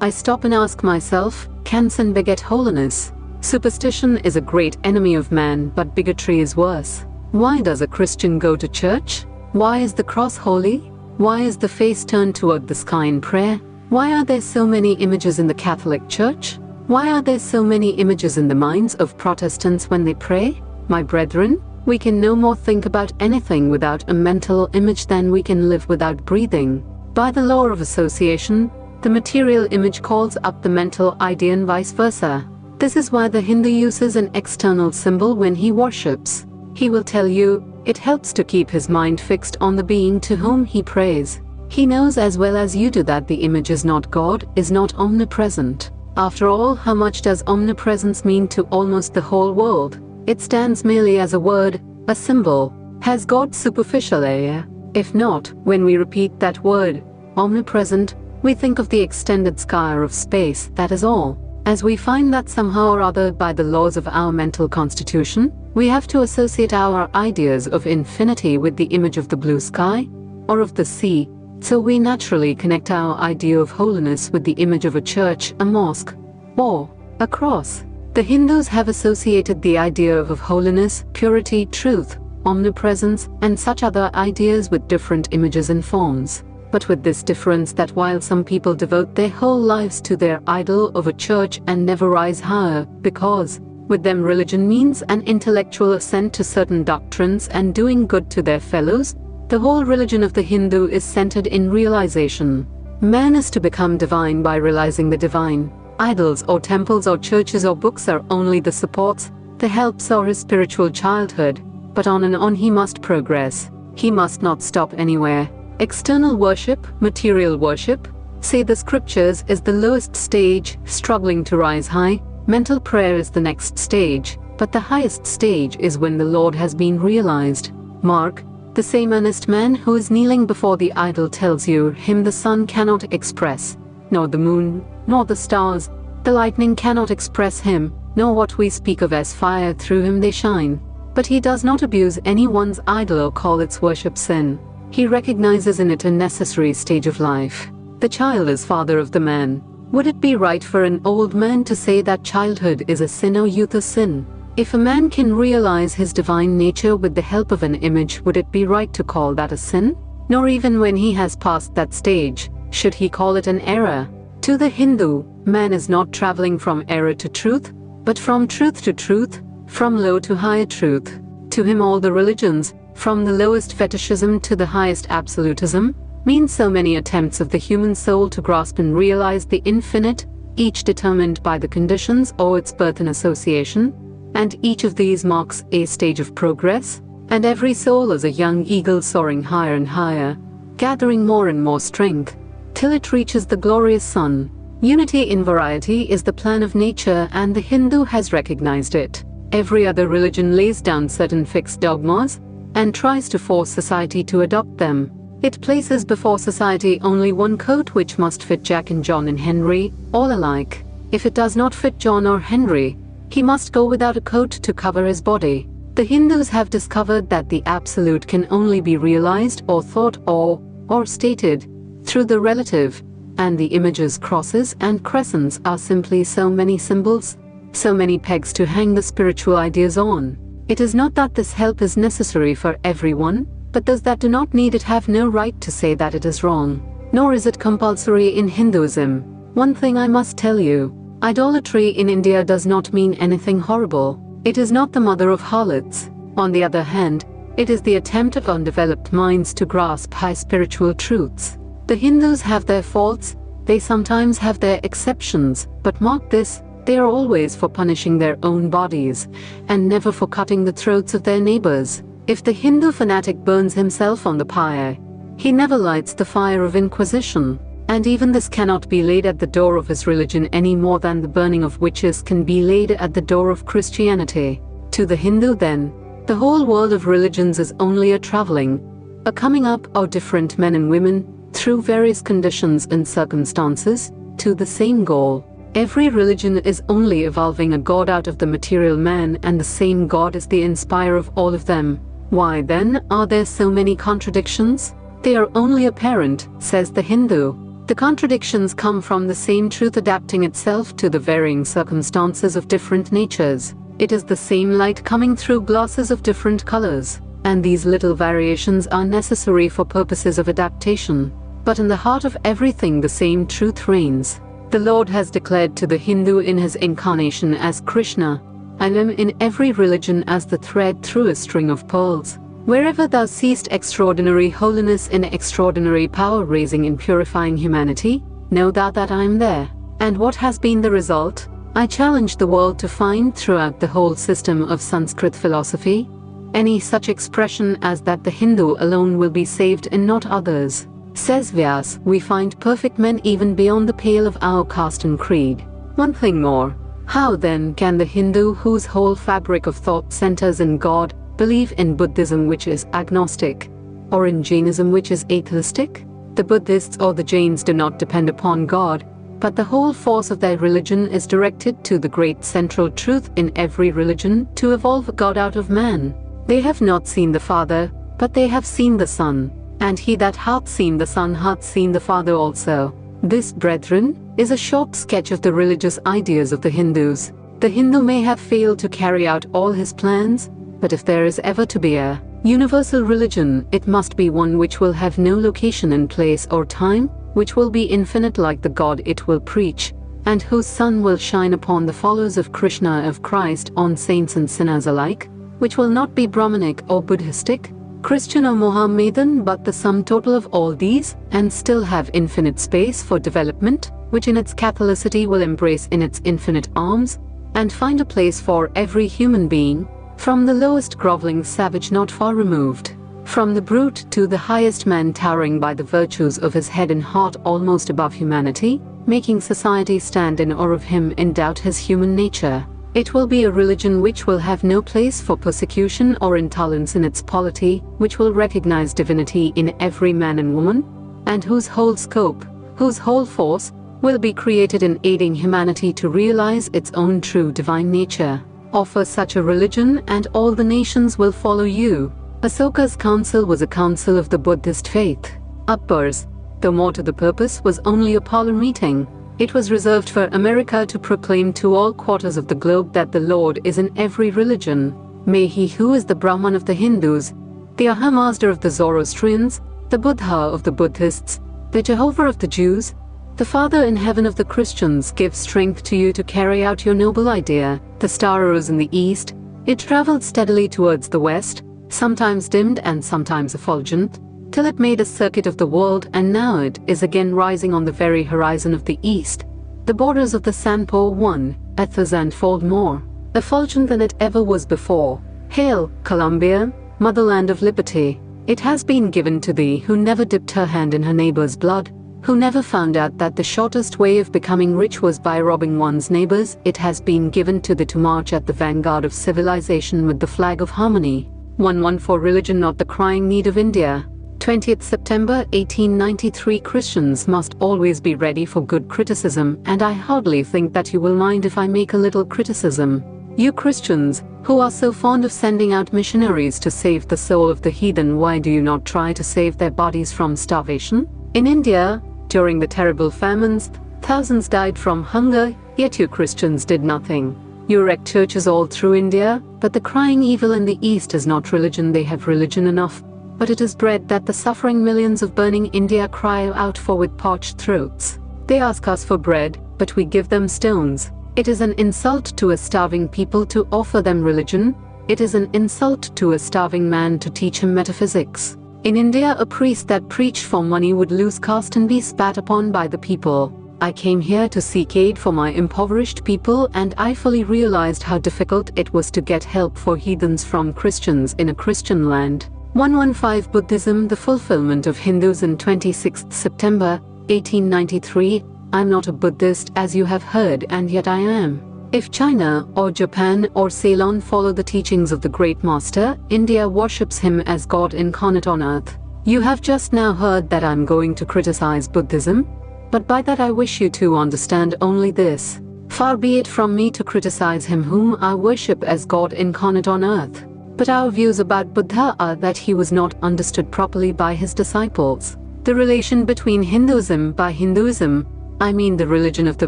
I stop and ask myself, can sin beget holiness? Superstition is a great enemy of man, but bigotry is worse. Why does a Christian go to church? Why is the cross holy? Why is the face turned toward the sky in prayer? Why are there so many images in the Catholic Church? Why are there so many images in the minds of Protestants when they pray? My brethren, we can no more think about anything without a mental image than we can live without breathing. By the law of association, the material image calls up the mental idea and vice versa. This is why the Hindu uses an external symbol when he worships. He will tell you, it helps to keep his mind fixed on the being to whom he prays. He knows as well as you do that the image is not God, is not omnipresent. After all, how much does omnipresence mean to almost the whole world? It stands merely as a word, a symbol. Has God superficial area? If not, when we repeat that word, omnipresent, we think of the extended sky of space, that is all. As we find that somehow or other by the laws of our mental constitution, we have to associate our ideas of infinity with the image of the blue sky, or of the sea, so we naturally connect our idea of holiness with the image of a church, a mosque, or a cross. The Hindus have associated the idea of holiness, purity, truth, omnipresence, and such other ideas with different images and forms. But with this difference that while some people devote their whole lives to their idol of a church and never rise higher, because with them religion means an intellectual assent to certain doctrines and doing good to their fellows, the whole religion of the Hindu is centered in realization. Man is to become divine by realizing the divine. Idols or temples or churches or books are only the supports, the helps or his spiritual childhood, but on and on he must progress. He must not stop anywhere. External worship, material worship, say the scriptures, is the lowest stage, struggling to rise high. Mental prayer is the next stage, but the highest stage is when the Lord has been realized. Mark, the same earnest man who is kneeling before the idol tells you, him the sun cannot express, nor the moon, nor the stars, the lightning cannot express him, nor what we speak of as fire, through him they shine. But he does not abuse anyone's idol or call its worship sin. He recognizes in it a necessary stage of life. The child is father of the man. Would it be right for an old man to say that childhood is a sin or youth a sin? If a man can realize his divine nature with the help of an image, would it be right to call that a sin? Nor even when he has passed that stage, should he call it an error. To the Hindu, man is not traveling from error to truth, but from truth to truth, from low to higher truth. To him all the religions, from the lowest fetishism to the highest absolutism, mean so many attempts of the human soul to grasp and realize the infinite, each determined by the conditions or its birth and association, and each of these marks a stage of progress, and every soul is a young eagle soaring higher and higher, gathering more and more strength, till it reaches the glorious sun. Unity in variety is the plan of nature, and the Hindu has recognized it. Every other religion lays down certain fixed dogmas, and tries to force society to adopt them. It places before society only one coat which must fit Jack and John and Henry, all alike. If it does not fit John or Henry, he must go without a coat to cover his body. The Hindus have discovered that the absolute can only be realized or thought or stated through the relative, and the images crosses and crescents are simply so many symbols, so many pegs to hang the spiritual ideas on. It is not that this help is necessary for everyone, but those that do not need it have no right to say that it is wrong. Nor is it compulsory in Hinduism. One thing I must tell you, idolatry in India does not mean anything horrible. It is not the mother of harlots. On the other hand, it is the attempt of undeveloped minds to grasp high spiritual truths. The Hindus have their faults, they sometimes have their exceptions, but mark this, they are always for punishing their own bodies, and never for cutting the throats of their neighbors. If the Hindu fanatic burns himself on the pyre, he never lights the fire of inquisition, and even this cannot be laid at the door of his religion any more than the burning of witches can be laid at the door of Christianity. To the Hindu then, the whole world of religions is only a traveling, a coming up of different men and women, through various conditions and circumstances, to the same goal. Every religion is only evolving a god out of the material man, and the same God is the inspirer of all of them. Why then are there so many contradictions? They are only apparent, says the Hindu. The contradictions come from the same truth adapting itself to the varying circumstances of different natures. It is the same light coming through glasses of different colors, and these little variations are necessary for purposes of adaptation. But in the heart of everything the same truth reigns. The Lord has declared to the Hindu in his incarnation as Krishna, I am in every religion as the thread through a string of pearls. Wherever thou seest extraordinary holiness and extraordinary power raising and purifying humanity, know thou that I am there. And what has been the result? I challenge the world to find throughout the whole system of Sanskrit philosophy any such expression as that the Hindu alone will be saved and not others. Says Vyas, we find perfect men even beyond the pale of our caste and creed. One thing more, how then can the Hindu, whose whole fabric of thought centers in God, believe in Buddhism, which is agnostic, or in Jainism, which is atheistic? The Buddhists or the Jains do not depend upon God, but the whole force of their religion is directed to the great central truth in every religion, to evolve God out of man. They have not seen the Father, but they have seen the Son, and he that hath seen the Son hath seen the Father also. This, brethren, is a short sketch of the religious ideas of the Hindus. The Hindu may have failed to carry out all his plans, but if there is ever to be a universal religion, it must be one which will have no location in place or time, which will be infinite like the God it will preach, and whose sun will shine upon the followers of Krishna, of Christ, on saints and sinners alike, which will not be Brahmanic or Buddhistic, Christian or Mohammedan, but the sum total of all these, and still have infinite space for development, which in its Catholicity will embrace in its infinite arms, and find a place for every human being, from the lowest groveling savage not far removed, from the brute to the highest man towering by the virtues of his head and heart almost above humanity, making society stand in awe of him and doubt his human nature. It will be a religion which will have no place for persecution or intolerance in its polity, which will recognize divinity in every man and woman, and whose whole scope, whose whole force, will be created in aiding humanity to realize its own true divine nature. Offer such a religion and all the nations will follow you. Asoka's council was a council of the Buddhist faith. Akbar's, though more to the purpose, was only a parlor meeting. It was reserved for America to proclaim to all quarters of the globe that the Lord is in every religion. May he who is the Brahman of the Hindus, the Ahimsa of the Zoroastrians, the Buddha of the Buddhists, the Jehovah of the Jews, the Father in heaven of the Christians, give strength to you to carry out your noble idea. The star arose in the east. It traveled steadily towards the west, sometimes dimmed and sometimes effulgent, till it made a circuit of the world, and now it is again rising on the very horizon of the east. The borders of the Sanpo one, a thousandfold more effulgent than it ever was before. Hail, Columbia, motherland of liberty! It has been given to thee who never dipped her hand in her neighbor's blood, who never found out that the shortest way of becoming rich was by robbing one's neighbors. It has been given to thee to march at the vanguard of civilization with the flag of harmony. 1-1 for religion, not the crying need of India. 20th September 1893. Christians must always be ready for good criticism, and I hardly think that you will mind if I make a little criticism. You Christians, who are so fond of sending out missionaries to save the soul of the heathen, why do you not try to save their bodies from starvation? In India, during the terrible famines, thousands died from hunger, yet you Christians did nothing. You erect churches all through India, but the crying evil in the East is not religion. They have religion enough, but it is bread that the suffering millions of burning India cry out for with parched throats. They ask us for bread, but we give them stones. It is an insult to a starving people to offer them religion. It is an insult to a starving man to teach him metaphysics. In India, a priest that preached for money would lose caste and be spat upon by the people. I came here to seek aid for my impoverished people, and I fully realized how difficult it was to get help for heathens from Christians in a Christian land. 115 Buddhism, the fulfillment of Hinduism. 26th September, 1893. I'm not a Buddhist, as you have heard, and yet I am. If China or Japan or Ceylon follow the teachings of the great master, India worships him as God incarnate on earth. You have just now heard that I'm going to criticize Buddhism, but by that I wish you to understand only this. Far be it from me to criticize him whom I worship as God incarnate on earth. But our views about Buddha are that he was not understood properly by his disciples. The relation between Hinduism, by Hinduism, I mean the religion of the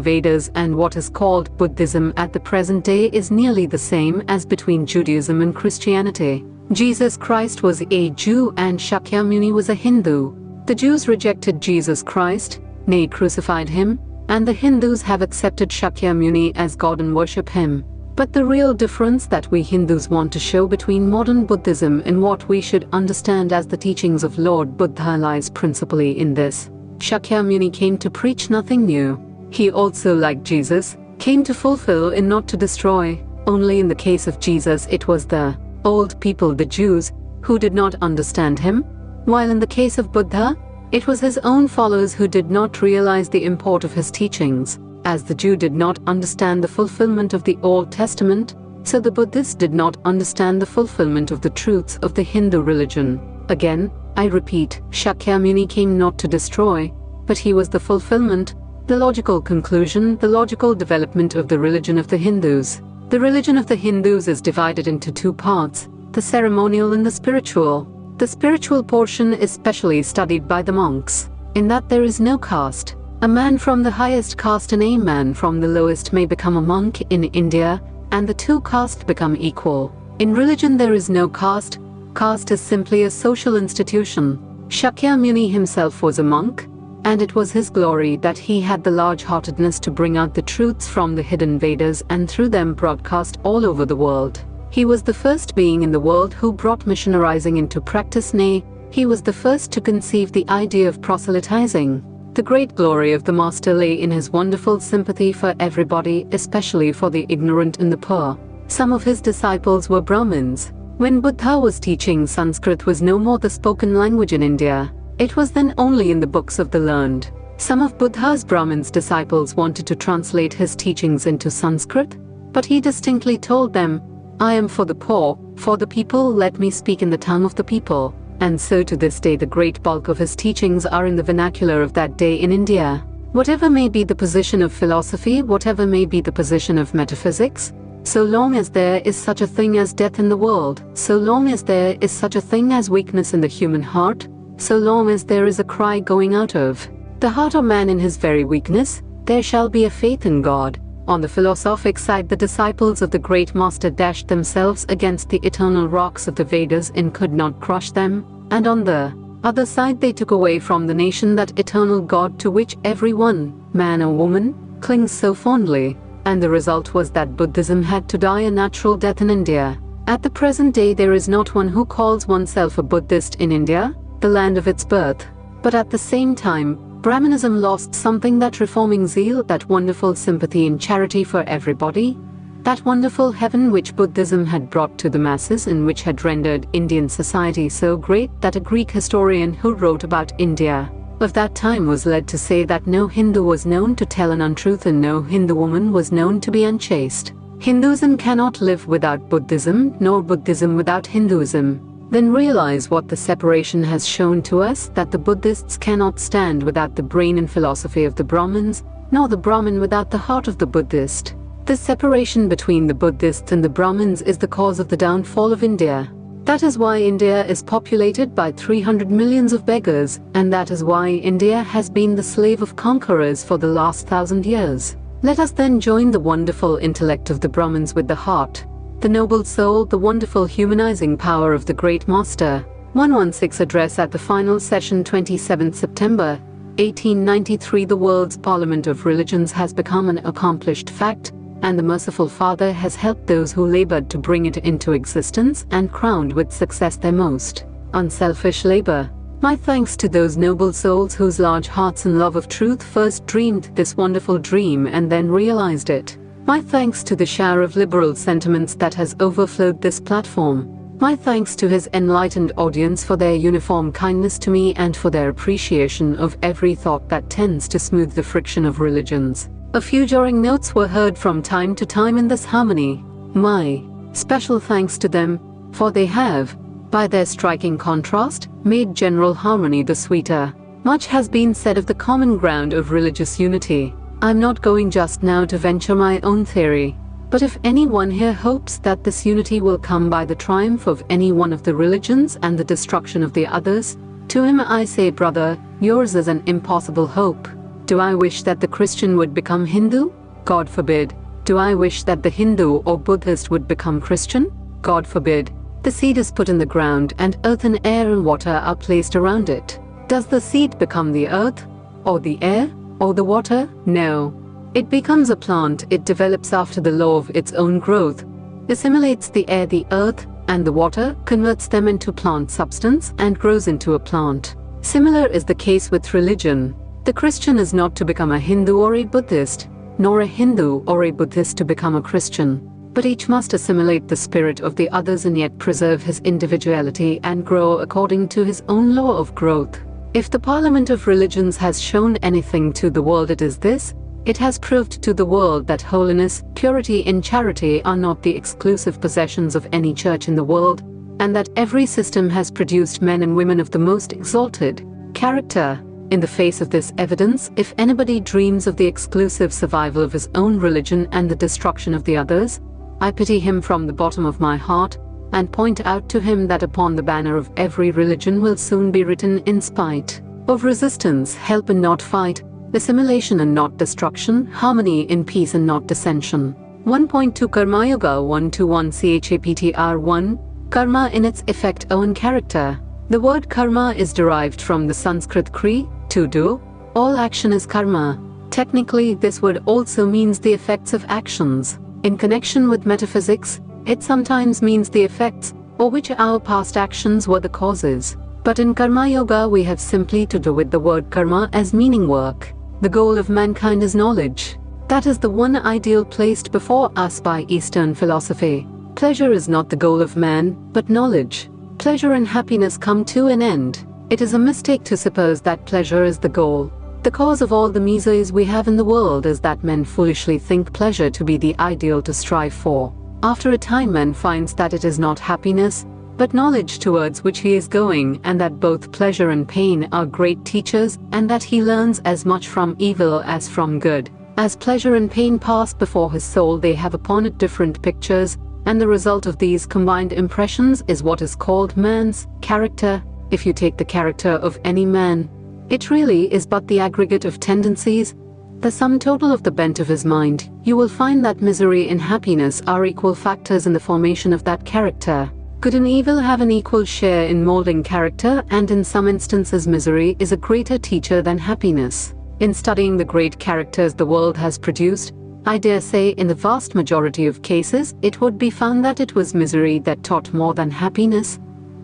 Vedas, and what is called Buddhism at the present day is nearly the same as between Judaism and Christianity. Jesus Christ was a Jew and Shakyamuni was a Hindu. The Jews rejected Jesus Christ, nay crucified him, and the Hindus have accepted Shakyamuni as God and worship him. But the real difference that we Hindus want to show between modern Buddhism and what we should understand as the teachings of Lord Buddha lies principally in this. Shakyamuni came to preach nothing new. He also, like Jesus, came to fulfill and not to destroy. Only in the case of Jesus it was the old people, the Jews, who did not understand him, while in the case of Buddha, it was his own followers who did not realize the import of his teachings. As the Jew did not understand the fulfillment of the Old Testament, so the Buddhist did not understand the fulfillment of the truths of the Hindu religion. Again, I repeat, Shakyamuni came not to destroy, but he was the fulfillment, the logical conclusion, the logical development of the religion of the Hindus. The religion of the Hindus is divided into two parts, the ceremonial and the spiritual. The spiritual portion is specially studied by the monks, in that there is no caste. A man from the highest caste and a man from the lowest may become a monk in India, and the two castes become equal. In religion there is no caste. Caste is simply a social institution. Shakyamuni himself was a monk, and it was his glory that he had the large-heartedness to bring out the truths from the hidden Vedas and through them broadcast all over the world. He was the first being in the world who brought missionarizing into practice, nay, he was the first to conceive the idea of proselytizing. The great glory of the master lay in his wonderful sympathy for everybody, especially for the ignorant and the poor. Some of his disciples were Brahmins. When Buddha was teaching, Sanskrit was no more the spoken language in India. It was then only in the books of the learned. Some of Buddha's Brahmins' disciples wanted to translate his teachings into Sanskrit, but he distinctly told them, I am for the poor, for the people, let me speak in the tongue of the people. And so to this day the great bulk of his teachings are in the vernacular of that day in India. Whatever may be the position of philosophy, whatever may be the position of metaphysics, so long as there is such a thing as death in the world, so long as there is such a thing as weakness in the human heart, so long as there is a cry going out of the heart of man in his very weakness, there shall be a faith in God. On the philosophic side, the disciples of the great master dashed themselves against the eternal rocks of the Vedas and could not crush them, and on the other side they took away from the nation that eternal God to which every one, man or woman, clings so fondly. And the result was that Buddhism had to die a natural death in India. At the present day there is not one who calls oneself a Buddhist in India, the land of its birth. But at the same time, Brahmanism lost something, that reforming zeal, that wonderful sympathy and charity for everybody, that wonderful heaven which Buddhism had brought to the masses and which had rendered Indian society so great that a Greek historian who wrote about India of that time was led to say that no Hindu was known to tell an untruth and no Hindu woman was known to be unchaste. Hinduism cannot live without Buddhism, nor Buddhism without Hinduism. Then realize what the separation has shown to us, that the Buddhists cannot stand without the brain and philosophy of the Brahmins, nor the Brahmin without the heart of the Buddhist. This separation between the Buddhists and the Brahmins is the cause of the downfall of India. That is why India is populated by 300 millions of beggars, and that is why India has been the slave of conquerors for the last 1,000 years. Let us then join the wonderful intellect of the Brahmins with the heart, the noble soul, the wonderful humanizing power of the great master. 116 Address at the final session, 27 September 1893. The world's parliament of religions has become an accomplished fact, and the merciful Father has helped those who labored to bring it into existence and crowned with success their most unselfish labor. My thanks to those noble souls whose large hearts and love of truth first dreamed this wonderful dream and then realized it. My thanks to the shower of liberal sentiments that has overflowed this platform. My thanks to his enlightened audience for their uniform kindness to me and for their appreciation of every thought that tends to smooth the friction of religions. A few jarring notes were heard from time to time in this harmony. My special thanks to them, for they have, by their striking contrast, made general harmony the sweeter. Much has been said of the common ground of religious unity. I'm not going just now to venture my own theory, but if anyone here hopes that this unity will come by the triumph of any one of the religions and the destruction of the others, to him I say, brother, yours is an impossible hope. Do I wish that the Christian would become Hindu? God forbid. Do I wish that the Hindu or Buddhist would become Christian? God forbid. The seed is put in the ground, and earth and air and water are placed around it. Does the seed become the earth, or the air, or the water? No. It becomes a plant. It develops after the law of its own growth, assimilates the air, the earth, and the water, converts them into plant substance, and grows into a plant. Similar is the case with religion. The Christian is not to become a Hindu or a Buddhist, nor a Hindu or a Buddhist to become a Christian, but each must assimilate the spirit of the others and yet preserve his individuality and grow according to his own law of growth. If the Parliament of Religions has shown anything to the world, it is this: it has proved to the world that holiness, purity, and charity are not the exclusive possessions of any church in the world, and that every system has produced men and women of the most exalted character. In the face of this evidence, if anybody dreams of the exclusive survival of his own religion and the destruction of the others, I pity him from the bottom of my heart, and point out to him that upon the banner of every religion will soon be written, in spite of resistance, help and not fight, assimilation and not destruction, harmony in peace and not dissension. 1.2 Karma Yoga 121 Chapter 1 Karma in its effect and character. The word karma is derived from the Sanskrit kri, to do. All action is karma. Technically, this word also means the effects of actions. In connection with metaphysics, it sometimes means the effects, or which our past actions were the causes. But in Karma Yoga, we have simply to do with the word karma as meaning work. The goal of mankind is knowledge. That is the one ideal placed before us by Eastern philosophy. Pleasure is not the goal of man, but knowledge. Pleasure and happiness come to an end. It is a mistake to suppose that pleasure is the goal. The cause of all the miseries we have in the world is that men foolishly think pleasure to be the ideal to strive for. After a time, man finds that it is not happiness, but knowledge towards which he is going, and that both pleasure and pain are great teachers, and that he learns as much from evil as from good. As pleasure and pain pass before his soul, they have upon it different pictures, and the result of these combined impressions is what is called man's character. If you take the character of any man, it really is but the aggregate of tendencies, the sum total of the bent of his mind. You will find that misery and happiness are equal factors in the formation of that character. Good and evil have an equal share in molding character, and in some instances misery is a greater teacher than happiness. In studying the great characters the world has produced, I dare say in the vast majority of cases it would be found that it was misery that taught more than happiness.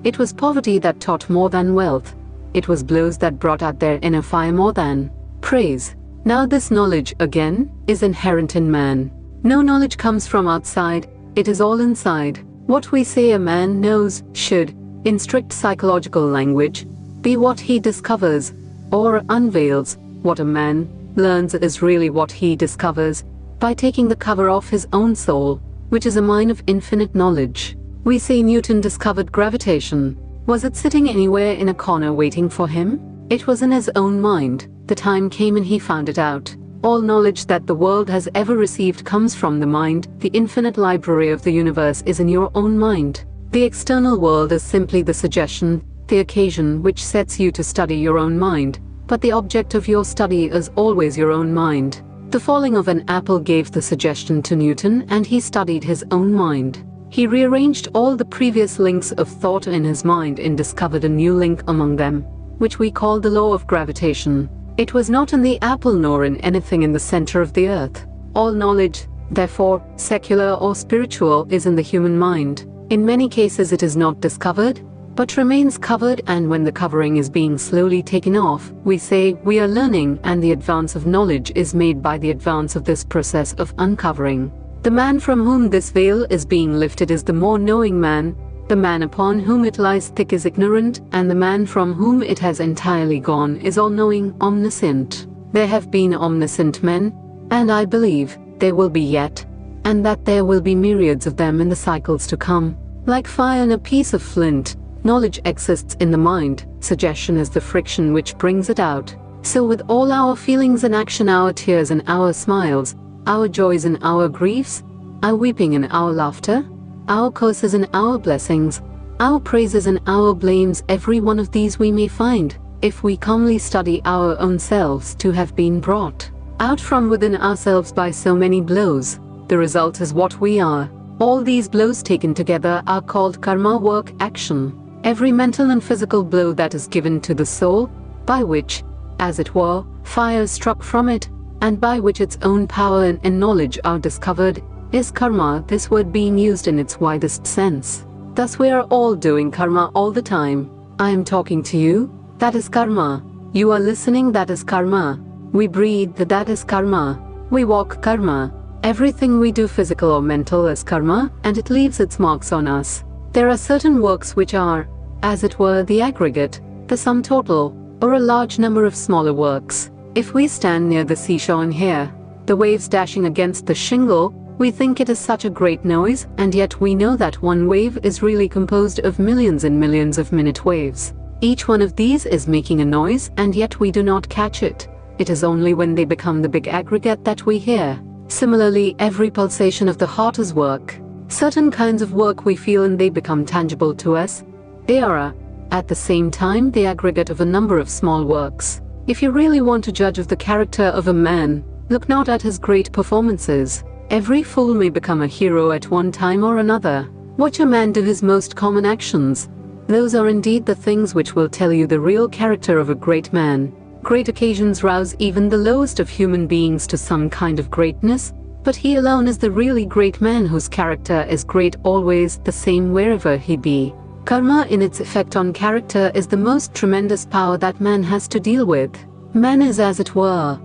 It was poverty that taught more than wealth. It was blows that brought out their inner fire more than praise. Now this knowledge, again, is inherent in man. No knowledge comes from outside, it is all inside. What we say a man knows should, in strict psychological language, be what he discovers, or unveils. What a man learns is really what he discovers, by taking the cover off his own soul, which is a mine of infinite knowledge. We say Newton discovered gravitation. Was it sitting anywhere in a corner waiting for him? It was in his own mind. The time came and he found it out. All knowledge that the world has ever received comes from the mind. The infinite library of the universe is in your own mind. The external world is simply the suggestion, the occasion which sets you to study your own mind, but the object of your study is always your own mind. The falling of an apple gave the suggestion to Newton, and he studied his own mind. He rearranged all the previous links of thought in his mind and discovered a new link among them, which we call the law of gravitation. It was not in the apple nor in anything in the center of the earth. All knowledge, therefore, secular or spiritual, is in the human mind. In many cases it is not discovered, but remains covered, and when the covering is being slowly taken off, we say we are learning, and the advance of knowledge is made by the advance of this process of uncovering. The man from whom this veil is being lifted is the more knowing man. The man upon whom it lies thick is ignorant, and the man from whom it has entirely gone is all-knowing, omniscient. There have been omniscient men, and I believe there will be yet, and that there will be myriads of them in the cycles to come. Like fire in a piece of flint, knowledge exists in the mind. Suggestion is the friction which brings it out. So with all our feelings and action, our tears and our smiles, our joys and our griefs, our weeping and our laughter, our curses and our blessings, our praises and our blames, every one of these we may find, if we calmly study our own selves, to have been brought out from within ourselves by so many blows. The result is what we are. All these blows taken together are called karma, work, action. Every mental and physical blow that is given to the soul, by which, as it were, fire is struck from it, and by which its own power and knowledge are discovered, is karma, this word being used in its widest sense. Thus we are all doing karma all the time. I am talking to you, that is karma. You are listening, that is karma. We breathe, that is karma. We walk, karma. Everything we do, physical or mental, is karma, and it leaves its marks on us. There are certain works which are, as it were, the aggregate, the sum total, or a large number of smaller works. If we stand near the seashore and hear the waves dashing against the shingle, we think it is such a great noise, and yet we know that one wave is really composed of millions and millions of minute waves. Each one of these is making a noise, and yet we do not catch it. It is only when they become the big aggregate that we hear. Similarly, every pulsation of the heart is work. Certain kinds of work we feel, and they become tangible to us. They are, at the same time, the aggregate of a number of small works. If you really want to judge of the character of a man, look not at his great performances. Every fool may become a hero at one time or another. Watch a man do his most common actions. Those are indeed the things which will tell you the real character of a great man. Great occasions rouse even the lowest of human beings to some kind of greatness, but he alone is the really great man whose character is great, always the same wherever he be. Karma in its effect on character is the most tremendous power that man has to deal with. Man is, as it were,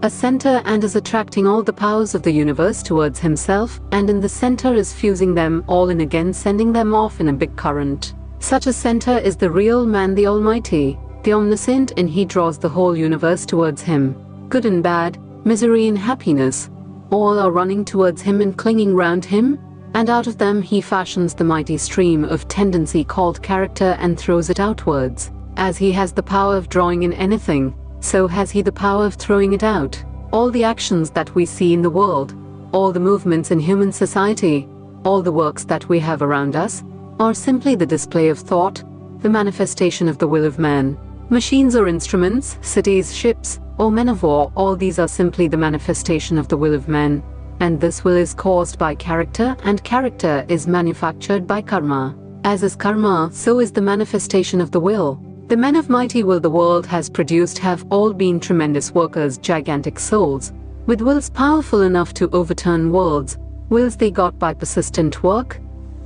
a center, and is attracting all the powers of the universe towards himself, and in the center is fusing them all in again, sending them off in a big current. Such a center is the real man, the Almighty, the Omniscient, and he draws the whole universe towards him. Good and bad, misery and happiness, all are running towards him and clinging round him, and out of them he fashions the mighty stream of tendency called character and throws it outwards. As he has the power of drawing in anything, so has he the power of throwing it out. All the actions that we see in the world, all the movements in human society, all the works that we have around us, are simply the display of thought, the manifestation of the will of man. Machines or instruments, cities, ships, or men of war, all these are simply the manifestation of the will of man. And this will is caused by character, and character is manufactured by karma. As is karma, so is the manifestation of the will. The men of mighty will the world has produced have all been tremendous workers, gigantic souls, with wills powerful enough to overturn worlds, wills they got by persistent work,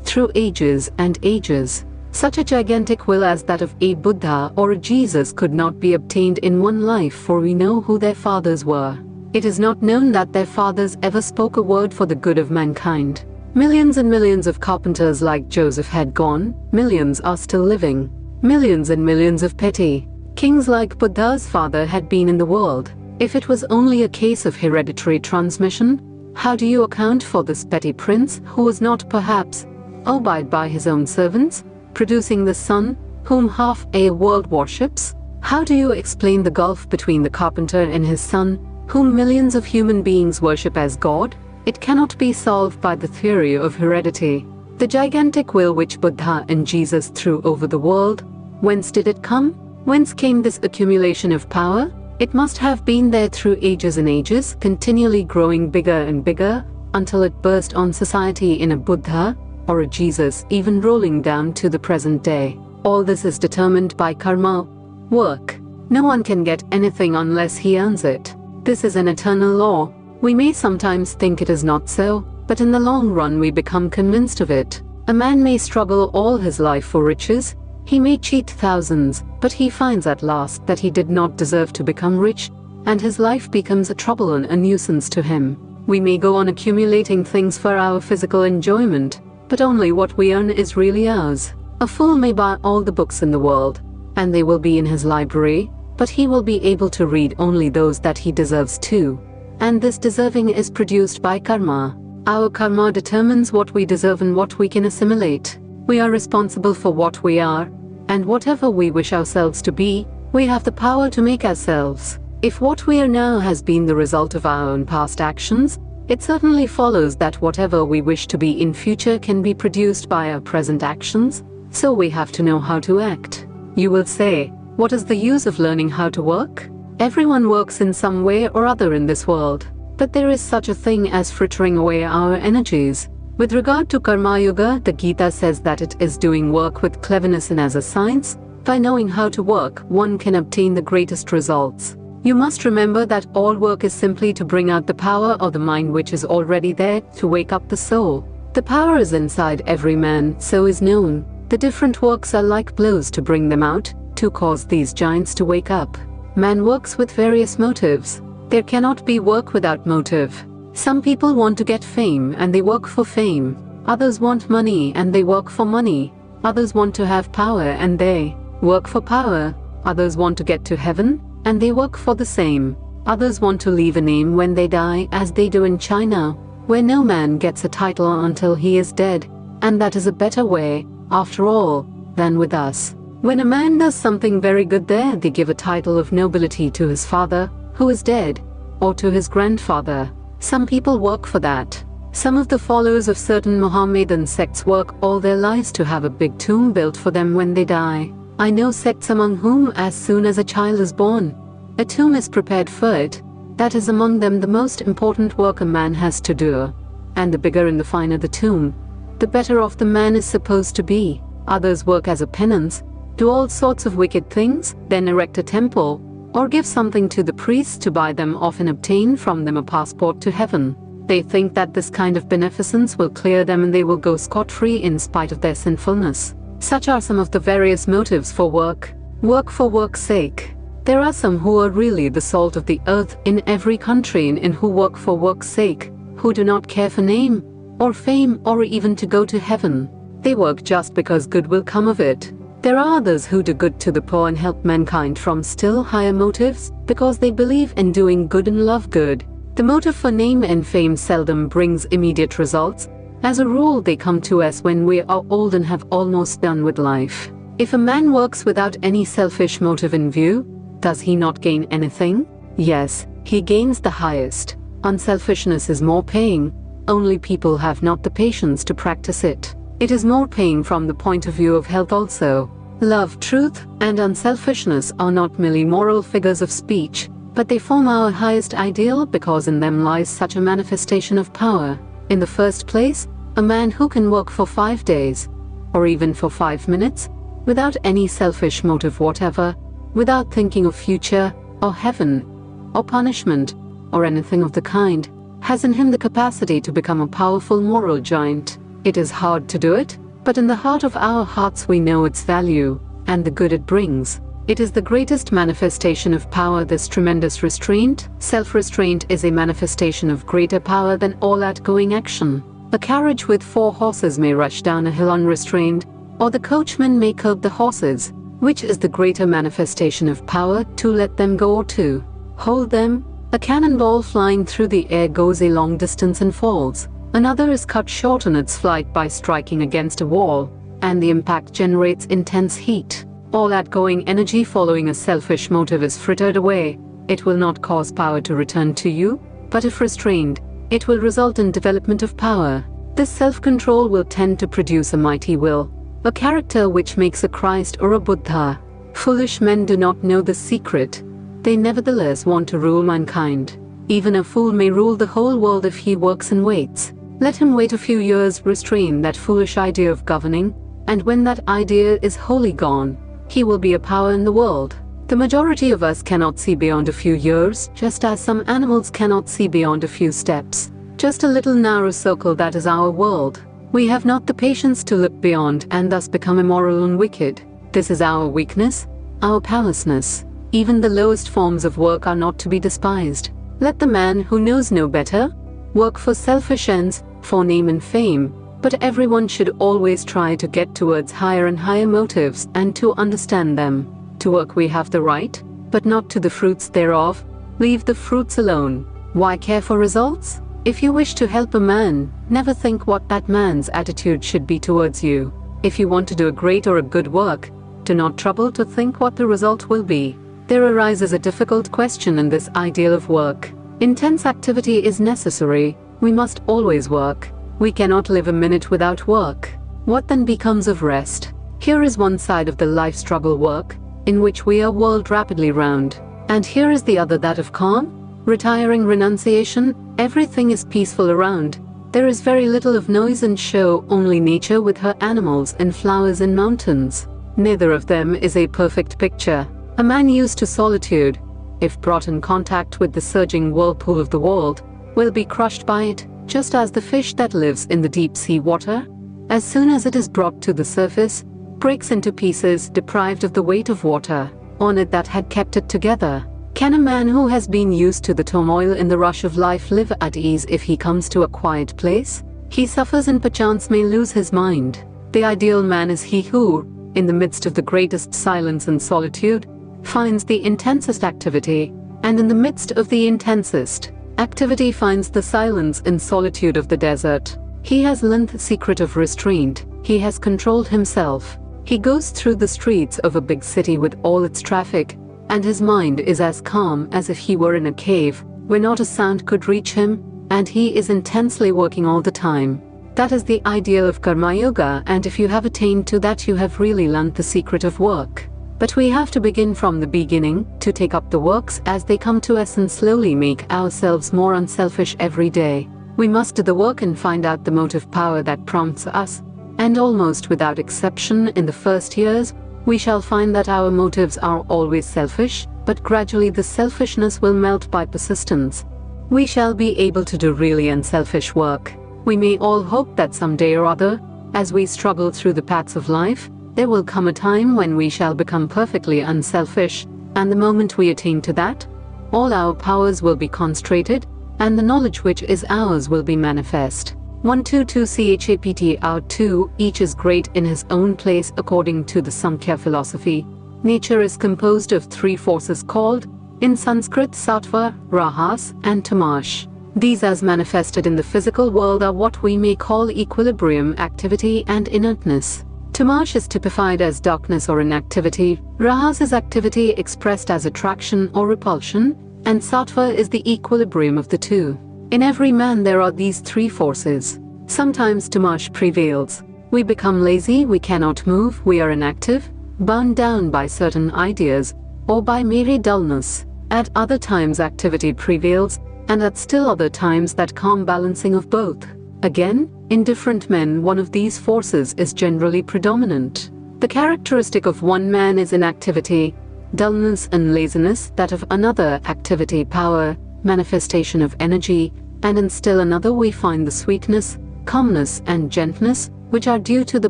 through ages and ages. Such a gigantic will as that of a Buddha or a Jesus could not be obtained in one life, for we know who their fathers were. It is not known that their fathers ever spoke a word for the good of mankind. Millions and millions of carpenters like Joseph had gone, millions are still living. Millions and millions of petty kings like Buddha's father had been in the world. If it was only a case of hereditary transmission, how do you account for this petty prince, who was not perhaps obeyed by his own servants, producing the son, whom half a world worships? How do you explain the gulf between the carpenter and his son, whom millions of human beings worship as God, it cannot be solved by the theory of heredity. The gigantic will which Buddha and Jesus threw over the world, whence did it come? Whence came this accumulation of power? It must have been there through ages and ages, continually growing bigger and bigger, until it burst on society in a Buddha or a Jesus, even rolling down to the present day. All this is determined by karma, work. No one can get anything unless he earns it. This is an eternal law. We may sometimes think it is not so, but in the long run we become convinced of it. A man may struggle all his life for riches, he may cheat thousands, but he finds at last that he did not deserve to become rich, and his life becomes a trouble and a nuisance to him. We may go on accumulating things for our physical enjoyment, but only what we earn is really ours. A fool may buy all the books in the world, and they will be in his library, but he will be able to read only those that he deserves to. And this deserving is produced by karma. Our karma determines what we deserve and what we can assimilate. We are responsible for what we are, and whatever we wish ourselves to be, we have the power to make ourselves. If what we are now has been the result of our own past actions, it certainly follows that whatever we wish to be in future can be produced by our present actions, so we have to know how to act. You will say, what is the use of learning how to work? Everyone works in some way or other in this world, but there is such a thing as frittering away our energies. With regard to Karma Yoga, the Gita says that it is doing work with cleverness and as a science. By knowing how to work, one can obtain the greatest results. You must remember that all work is simply to bring out the power of the mind which is already there, to wake up the soul. The power is inside every man, so is known. The different works are like blows to bring them out, to cause these giants to wake up. Man works with various motives. There cannot be work without motive. Some people want to get fame and they work for fame. Others want money and they work for money. Others want to have power and they work for power. Others want to get to heaven and they work for the same. Others want to leave a name when they die, as they do in China, where no man gets a title until he is dead, and that is a better way, after all, than with us. When a man does something very good there, they give a title of nobility to his father, who is dead, or to his grandfather. Some people work for that. Some of the followers of certain Mohammedan sects work all their lives to have a big tomb built for them when they die. I know sects among whom, as soon as a child is born, a tomb is prepared for it. That is among them the most important work a man has to do. And the bigger and the finer the tomb, the better off the man is supposed to be. Others work as a penance, do all sorts of wicked things, then erect a temple, or give something to the priests to buy them off and obtain from them a passport to heaven. They think that this kind of beneficence will clear them and they will go scot-free in spite of their sinfulness. Such are some of the various motives for work. Work for work's sake. There are some who are really the salt of the earth in every country and who work for work's sake, who do not care for name, or fame, or even to go to heaven. They work just because good will come of it. There are others who do good to the poor and help mankind from still higher motives, because they believe in doing good and love good. The motive for name and fame seldom brings immediate results. As a rule, they come to us when we are old and have almost done with life. If a man works without any selfish motive in view, does he not gain anything? Yes, he gains the highest. Unselfishness is more paying, only people have not the patience to practice it. It is more paying from the point of view of health also. Love, truth, and unselfishness are not merely moral figures of speech, but they form our highest ideal because in them lies such a manifestation of power. In the first place, a man who can work for 5 days, or even for 5 minutes, without any selfish motive whatever, without thinking of future, or heaven, or punishment, or anything of the kind, has in him the capacity to become a powerful moral giant. It is hard to do it, but in the heart of our hearts we know its value, and the good it brings. It is the greatest manifestation of power, this tremendous restraint. Self-restraint is a manifestation of greater power than all outgoing action. A carriage with 4 horses may rush down a hill unrestrained, or the coachman may curb the horses. Which is the greater manifestation of power, to let them go or to hold them? A cannonball flying through the air goes a long distance and falls. Another is cut short in its flight by striking against a wall, and the impact generates intense heat. All outgoing energy following a selfish motive is frittered away, it will not cause power to return to you, but if restrained, it will result in development of power. This self-control will tend to produce a mighty will, a character which makes a Christ or a Buddha. Foolish men do not know the secret. They nevertheless want to rule mankind. Even a fool may rule the whole world if he works and waits. Let him wait a few years, restrain that foolish idea of governing, and when that idea is wholly gone, he will be a power in the world. The majority of us cannot see beyond a few years, just as some animals cannot see beyond a few steps. Just a little narrow circle, that is our world. We have not the patience to look beyond and thus become immoral and wicked. This is our weakness, our powerlessness. Even the lowest forms of work are not to be despised. Let the man who knows no better work for selfish ends, for name and fame, but everyone should always try to get towards higher and higher motives and to understand them. To work we have the right, but not to the fruits thereof. Leave the fruits alone. Why care for results? If you wish to help a man, never think what that man's attitude should be towards you. If you want to do a great or a good work, do not trouble to think what the result will be. There arises a difficult question in this ideal of work. Intense activity is necessary. We must always work. We cannot live a minute without work. What then becomes of rest? Here is one side of the life struggle, work, in which we are whirled rapidly round. And here is the other, that of calm, retiring renunciation. Everything is peaceful around. There is very little of noise and show, only nature with her animals and flowers and mountains. Neither of them is a perfect picture. A man used to solitude, if brought in contact with the surging whirlpool of the world, will be crushed by it, just as the fish that lives in the deep sea water, as soon as it is brought to the surface, breaks into pieces, deprived of the weight of water on it that had kept it together. Can a man who has been used to the turmoil in the rush of life live at ease if he comes to a quiet place? He suffers and perchance may lose his mind. The ideal man is he who, in the midst of the greatest silence and solitude, finds the intensest activity, and in the midst of the intensest activity finds the silence and solitude of the desert. He has learned the secret of restraint. He has controlled himself. He goes through the streets of a big city with all its traffic, and his mind is as calm as if he were in a cave, where not a sound could reach him, and he is intensely working all the time. That is the ideal of Karma Yoga, and if you have attained to that, you have really learned the secret of work. But we have to begin from the beginning, to take up the works as they come to us and slowly make ourselves more unselfish every day. We must do the work and find out the motive power that prompts us, and almost without exception in the first years, we shall find that our motives are always selfish, but gradually the selfishness will melt by persistence. We shall be able to do really unselfish work. We may all hope that some day or other, as we struggle through the paths of life, there will come a time when we shall become perfectly unselfish, and the moment we attain to that, all our powers will be concentrated, and the knowledge which is ours will be manifest. 122 Chapt out 2, each is great in his own place according to the Samkhya philosophy. Nature is composed of three forces called, in Sanskrit, Sattva, Rajas, and Tamas. These as manifested in the physical world are what we may call equilibrium, activity, and inertness. Tamas is typified as darkness or inactivity, Rajas is activity expressed as attraction or repulsion, and Sattva is the equilibrium of the two. In every man there are these three forces. Sometimes Tamas prevails. We become lazy, we cannot move, we are inactive, bound down by certain ideas, or by mere dullness. At other times activity prevails, and at still other times that calm balancing of both. Again, in different men one of these forces is generally predominant. The characteristic of one man is inactivity, dullness and laziness, that of another activity, power, manifestation of energy, and in still another we find the sweetness, calmness and gentleness, which are due to the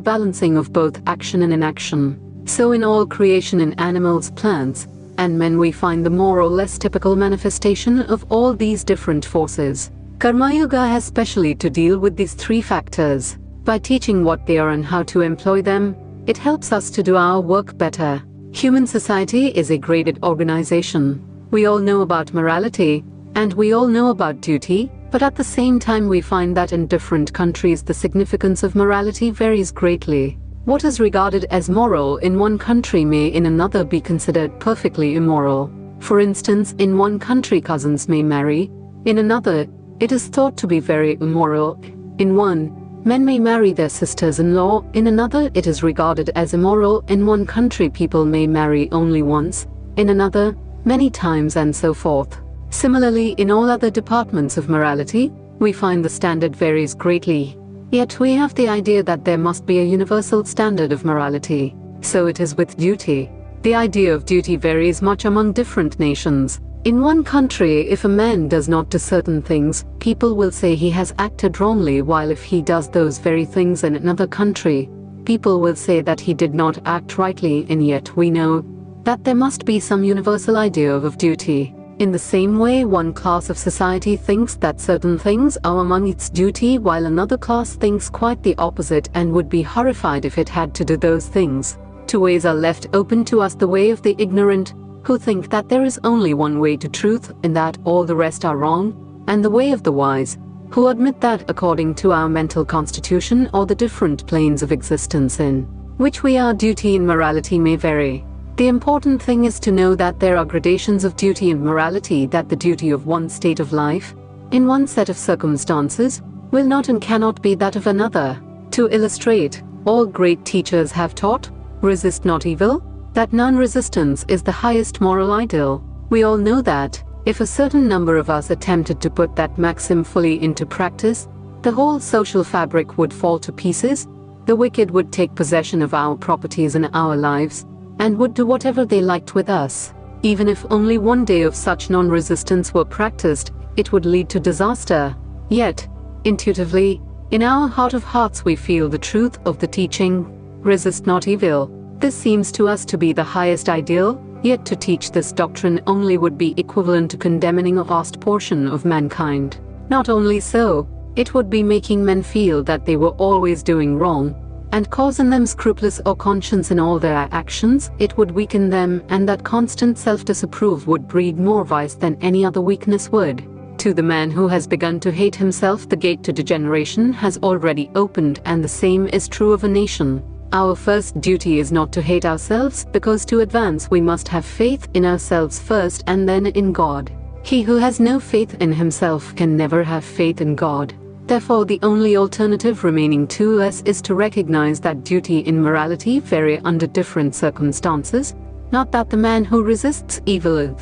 balancing of both action and inaction. So in all creation, in animals, plants, and men, we find the more or less typical manifestation of all these different forces. Karma Yoga has specially to deal with these three factors. By teaching what they are and how to employ them, it helps us to do our work better. Human society is a graded organization. We all know about morality, and we all know about duty, but at the same time we find that in different countries the significance of morality varies greatly. What is regarded as moral in one country may in another be considered perfectly immoral. For instance, in one country cousins may marry, in another, it is thought to be very immoral. In one, men may marry their sisters-in-law, in another it is regarded as immoral. In one country people may marry only once, in another, many times, and so forth. Similarly, in all other departments of morality, we find the standard varies greatly. Yet we have the idea that there must be a universal standard of morality. So it is with duty. The idea of duty varies much among different nations. In one country, if a man does not do certain things, people will say he has acted wrongly, while if he does those very things in another country, people will say that he did not act rightly. And yet we know that there must be some universal idea of duty. In the same way, one class of society thinks that certain things are among its duty, while another class thinks quite the opposite and would be horrified if it had to do those things. Two ways are left open to us: the way of the ignorant, who think that there is only one way to truth and that all the rest are wrong, and the way of the wise, who admit that according to our mental constitution or the different planes of existence in which we are, duty and morality may vary. The important thing is to know that there are gradations of duty and morality, that the duty of one state of life, in one set of circumstances, will not and cannot be that of another. To illustrate, all great teachers have taught, resist not evil, that non-resistance is the highest moral ideal. We all know that, if a certain number of us attempted to put that maxim fully into practice, the whole social fabric would fall to pieces, the wicked would take possession of our properties and our lives, and would do whatever they liked with us. Even if only one day of such non-resistance were practiced, it would lead to disaster. Yet, intuitively, in our heart of hearts we feel the truth of the teaching, resist not evil. This seems to us to be the highest ideal, yet to teach this doctrine only would be equivalent to condemning a vast portion of mankind. Not only so, it would be making men feel that they were always doing wrong, and causing them scrupulous or conscience in all their actions. It would weaken them, and that constant self-disapprove would breed more vice than any other weakness would. To the man who has begun to hate himself, the gate to degeneration has already opened, and the same is true of a nation. Our first duty is not to hate ourselves, because to advance we must have faith in ourselves first and then in God. He who has no faith in himself can never have faith in God. Therefore, the only alternative remaining to us is to recognize that duty and morality vary under different circumstances, not that the man who resists evil,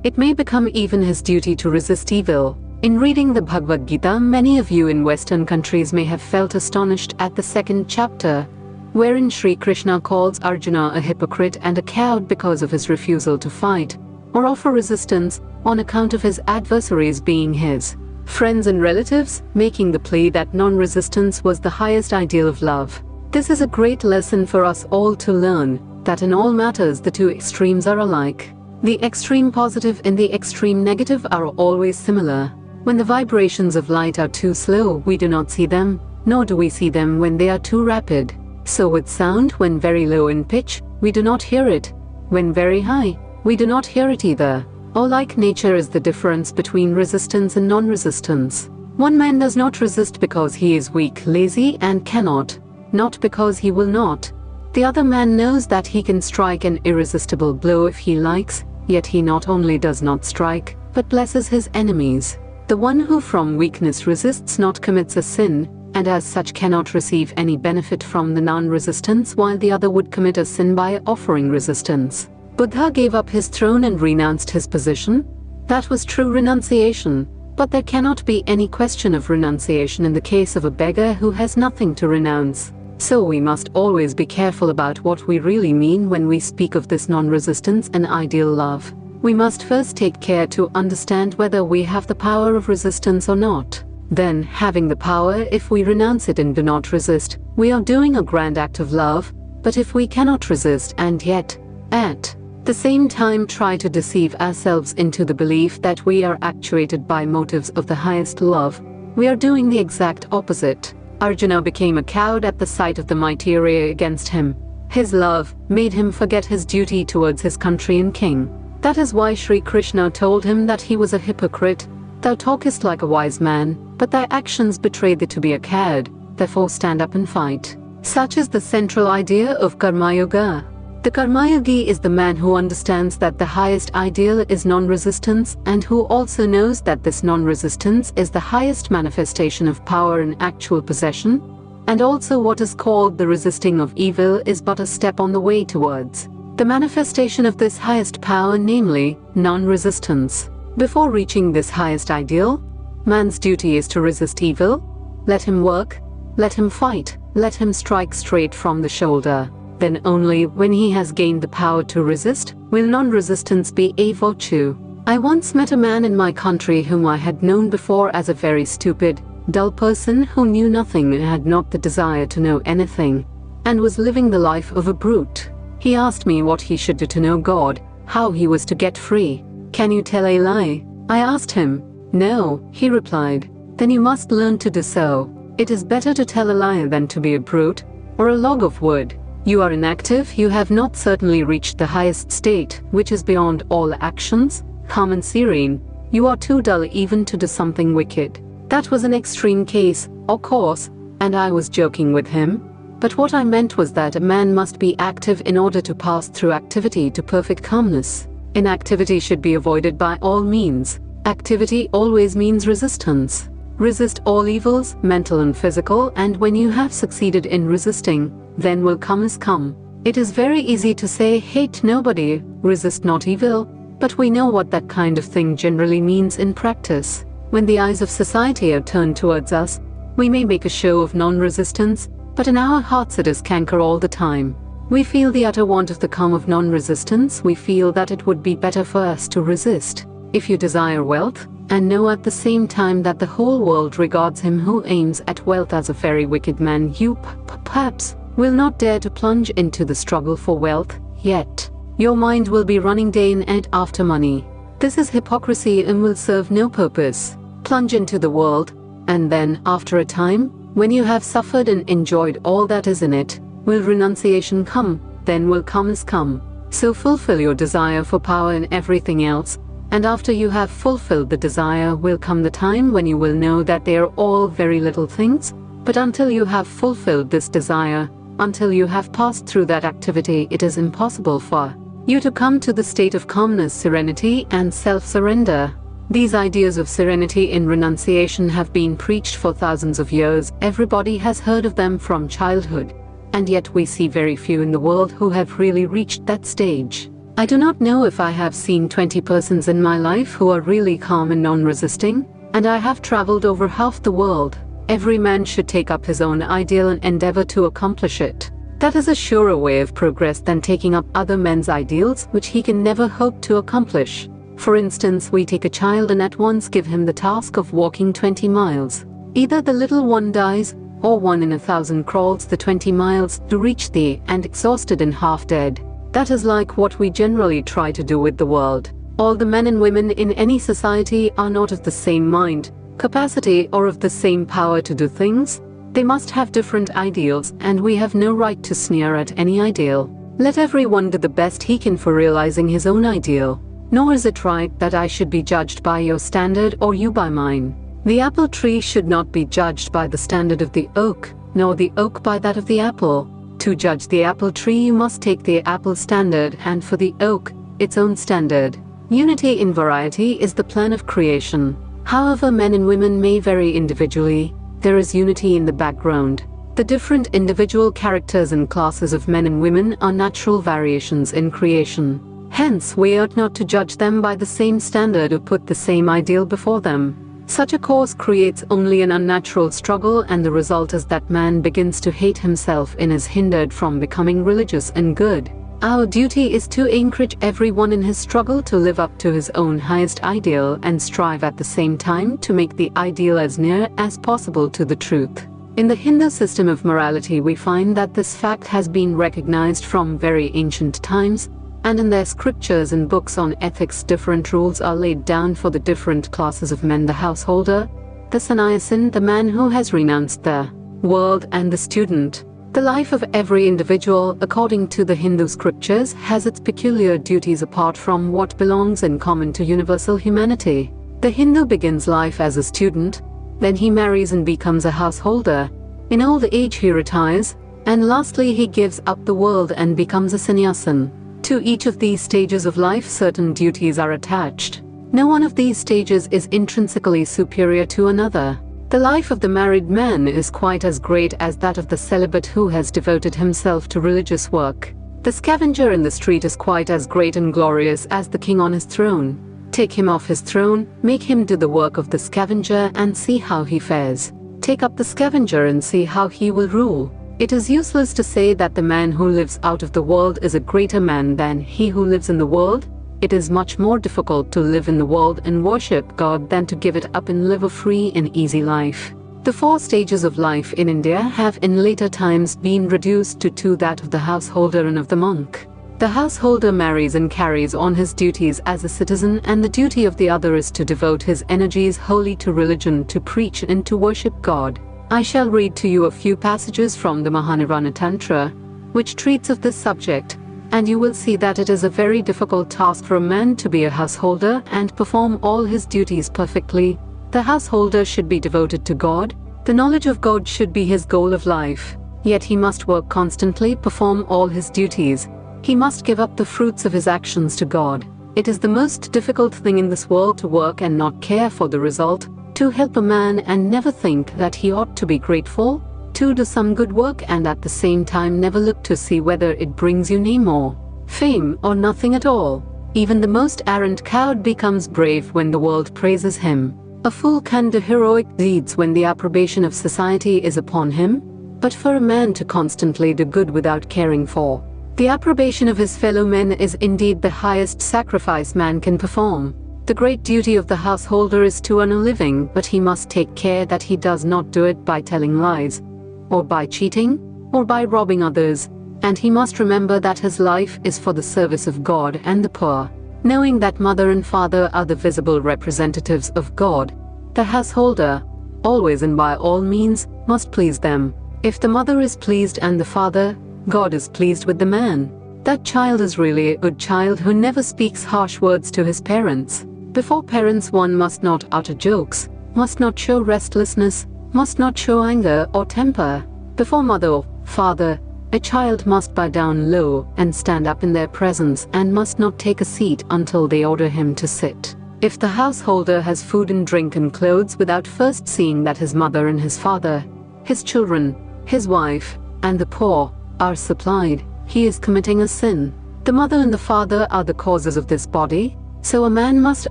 it may become even his duty to resist evil. In reading the Bhagavad Gita, many of you in Western countries may have felt astonished at the second chapter, wherein Sri Krishna calls Arjuna a hypocrite and a coward because of his refusal to fight or offer resistance on account of his adversaries being his friends and relatives, making the plea that non-resistance was the highest ideal of love. This is a great lesson for us all to learn, that in all matters the two extremes are alike. The extreme positive and the extreme negative are always similar. When the vibrations of light are too slow, we do not see them, nor do we see them when they are too rapid. So with sound, when very low in pitch, we do not hear it. When very high, we do not hear it either. Or like nature is the difference between resistance and non-resistance. One man does not resist because he is weak, lazy, and cannot, not because he will not. The other man knows that he can strike an irresistible blow if he likes, yet he not only does not strike, but blesses his enemies. The one who from weakness resists not commits a sin, and as such cannot receive any benefit from the non-resistance, while the other would commit a sin by offering resistance. Buddha gave up his throne and renounced his position. That was true renunciation, but there cannot be any question of renunciation in the case of a beggar who has nothing to renounce. So we must always be careful about what we really mean when we speak of this non-resistance and ideal love. We must first take care to understand whether we have the power of resistance or not. Then, having the power, if we renounce it and do not resist, we are doing a grand act of love. But if we cannot resist and yet, at the same time, try to deceive ourselves into the belief that we are actuated by motives of the highest love, we are doing the exact opposite. Arjuna became a coward at the sight of the mighty array against him. His love made him forget his duty towards his country and king. That is why Sri Krishna told him that he was a hypocrite. Thou talkest like a wise man, but thy actions betray thee to be a coward. Therefore stand up and fight. Such is the central idea of Karma Yoga. The karmayogi is the man who understands that the highest ideal is non-resistance and who also knows that this non-resistance is the highest manifestation of power in actual possession, and also what is called the resisting of evil is but a step on the way towards the manifestation of this highest power, namely, non-resistance. Before reaching this highest ideal, man's duty is to resist evil. Let him work, let him fight, let him strike straight from the shoulder. Then only when he has gained the power to resist, will non-resistance be a virtue. I once met a man in my country whom I had known before as a very stupid, dull person who knew nothing and had not the desire to know anything, and was living the life of a brute. He asked me what he should do to know God, how he was to get free. "Can you tell a lie?" I asked him. "No," he replied. "Then you must learn to do so. It is better to tell a lie than to be a brute, or a log of wood. You are inactive, you have not certainly reached the highest state, which is beyond all actions, calm and serene. You are too dull even to do something wicked." That was an extreme case, of course, and I was joking with him. But what I meant was that a man must be active in order to pass through activity to perfect calmness. Inactivity should be avoided by all means. Activity always means resistance. Resist all evils, mental and physical, and when you have succeeded in resisting, then will come is come. It is very easy to say, hate nobody, resist not evil, but we know what that kind of thing generally means in practice. When the eyes of society are turned towards us, we may make a show of non-resistance, but in our hearts it is canker all the time. We feel the utter want of the calm of non-resistance. We feel that it would be better for us to resist. If you desire wealth, and know at the same time that the whole world regards him who aims at wealth as a very wicked man, you perhaps will not dare to plunge into the struggle for wealth, yet your mind will be running day in and after money. This is hypocrisy and will serve no purpose. Plunge into the world, and then, after a time, when you have suffered and enjoyed all that is in it, will renunciation come, then will come is come. So fulfill your desire for power in everything else, and after you have fulfilled the desire will come the time when you will know that they are all very little things, but until you have fulfilled this desire, until you have passed through that activity, it is impossible for you to come to the state of calmness, serenity, and self-surrender. These ideas of serenity in renunciation have been preached for thousands of years. Everybody has heard of them from childhood, and yet we see very few in the world who have really reached that stage. I do not know if I have seen 20 persons in my life who are really calm and non-resisting, and I have traveled over half the world. Every man should take up his own ideal and endeavor to accomplish it. That is a surer way of progress than taking up other men's ideals which he can never hope to accomplish. For instance, we take a child and at once give him the task of walking 20 miles. Either the little one dies, or 1 in 1,000 crawls the 20 miles to reach the end exhausted and half dead. That is like what we generally try to do with the world. All the men and women in any society are not of the same mind, capacity, or of the same power to do things. They must have different ideals, and we have no right to sneer at any ideal. Let everyone do the best he can for realizing his own ideal. Nor is it right that I should be judged by your standard or you by mine. The apple tree should not be judged by the standard of the oak, nor the oak by that of the apple. To judge the apple tree you must take the apple standard, and for the oak, its own standard. Unity in variety is the plan of creation. However men and women may vary individually, there is unity in the background. The different individual characters and classes of men and women are natural variations in creation. Hence, we ought not to judge them by the same standard or put the same ideal before them. Such a course creates only an unnatural struggle, and the result is that man begins to hate himself and is hindered from becoming religious and good. Our duty is to encourage everyone in his struggle to live up to his own highest ideal and strive at the same time to make the ideal as near as possible to the truth. In the Hindu system of morality we find that this fact has been recognized from very ancient times, and in their scriptures and books on ethics different rules are laid down for the different classes of men: the householder, the sannyasin, the man who has renounced the world, and the student. The life of every individual, according to the Hindu scriptures, has its peculiar duties apart from what belongs in common to universal humanity. The Hindu begins life as a student, then he marries and becomes a householder. In old age he retires, And lastly, he gives up the world and becomes a sannyasin. To each of these stages of life, certain duties are attached. No one of these stages is intrinsically superior to another. The life of the married man is quite as great as that of the celibate who has devoted himself to religious work. The scavenger in the street is quite as great and glorious as the king on his throne. Take him off his throne, make him do the work of the scavenger, and see how he fares. Take up the scavenger and see how he will rule. It is useless to say that the man who lives out of the world is a greater man than he who lives in the world. It is much more difficult to live in the world and worship God than to give it up and live a free and easy life. The 4 stages of life in India have in later times been reduced to 2, that of the householder and of the monk. The householder marries and carries on his duties as a citizen, and the duty of the other is to devote his energies wholly to religion, to preach and to worship God. I shall read to you a few passages from the Mahanirvana Tantra, which treats of this subject, and you will see that it is a very difficult task for a man to be a householder and perform all his duties perfectly. The householder should be devoted to God. The knowledge of God should be his goal of life. Yet he must work constantly, perform all his duties. He must give up the fruits of his actions to God. It is the most difficult thing in this world to work and not care for the result, to help a man and never think that he ought to be grateful, to do some good work and at the same time never look to see whether it brings you name or fame or nothing at all. Even the most arrant coward becomes brave when the world praises him. A fool can do heroic deeds when the approbation of society is upon him, but for a man to constantly do good without caring for the approbation of his fellow men is indeed the highest sacrifice man can perform. The great duty of the householder is to earn a living, but he must take care that he does not do it by telling lies, or by cheating, or by robbing others, and he must remember that his life is for the service of God and the poor. Knowing that mother and father are the visible representatives of God, the householder, always and by all means, must please them. If the mother is pleased and the father, God is pleased with the man. That child is really a good child who never speaks harsh words to his parents. Before parents one must not utter jokes, must not show restlessness, must not show anger or temper. Before mother or father, a child must bow down low and stand up in their presence and must not take a seat until they order him to sit. If the householder has food and drink and clothes without first seeing that his mother and his father, his children, his wife, and the poor are supplied, he is committing a sin. The mother and the father are the causes of this body, so a man must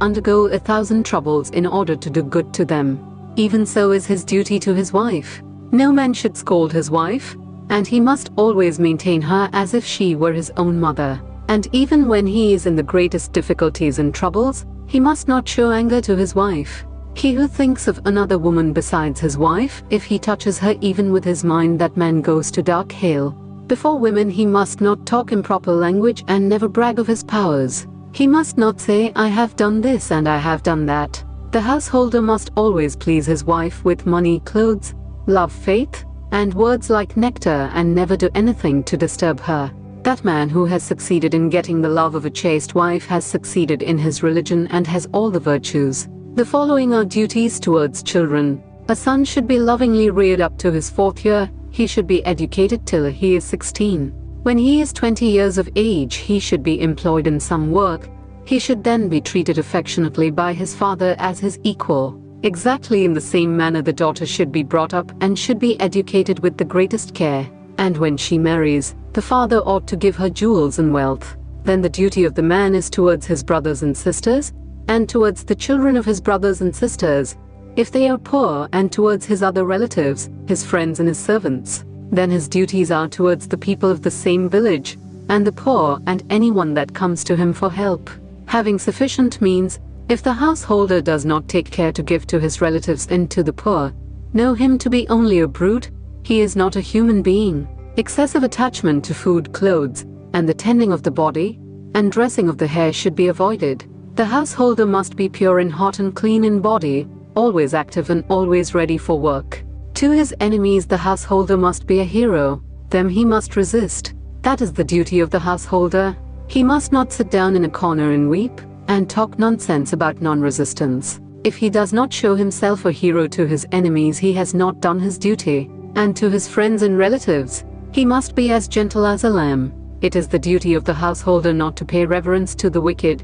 undergo 1,000 troubles in order to do good to them. Even so is his duty to his wife. No man should scold his wife, and he must always maintain her as if she were his own mother. And even when he is in the greatest difficulties and troubles, he must not show anger to his wife. He who thinks of another woman besides his wife, if he touches her even with his mind, that man goes to dark hell. Before women he must not talk improper language and never brag of his powers. He must not say, I have done this and I have done that. The householder must always please his wife with money, clothes, love, faith, and words like nectar, and never do anything to disturb her. That man who has succeeded in getting the love of a chaste wife has succeeded in his religion and has all the virtues. The following are duties towards children. A son should be lovingly reared up to his 4th year. He should be educated till he is 16. When he is 20 years of age, he should be employed in some work. He should then be treated affectionately by his father as his equal. Exactly in the same manner the daughter should be brought up and should be educated with the greatest care. And when she marries, the father ought to give her jewels and wealth. Then the duty of the man is towards his brothers and sisters, and towards the children of his brothers and sisters, if they are poor, and towards his other relatives, his friends and his servants. Then his duties are towards the people of the same village, and the poor, and anyone that comes to him for help. Having sufficient means, if the householder does not take care to give to his relatives and to the poor, know him to be only a brute. He is not a human being. Excessive attachment to food, clothes, and the tending of the body, and dressing of the hair should be avoided. The householder must be pure in heart and clean in body, always active and always ready for work. To his enemies the householder must be a hero. Them he must resist. That is the duty of the householder. He must not sit down in a corner and weep, and talk nonsense about non-resistance. If he does not show himself a hero to his enemies, he has not done his duty. And to his friends and relatives, He must be as gentle as a lamb. It is the duty of the householder not to pay reverence to the wicked,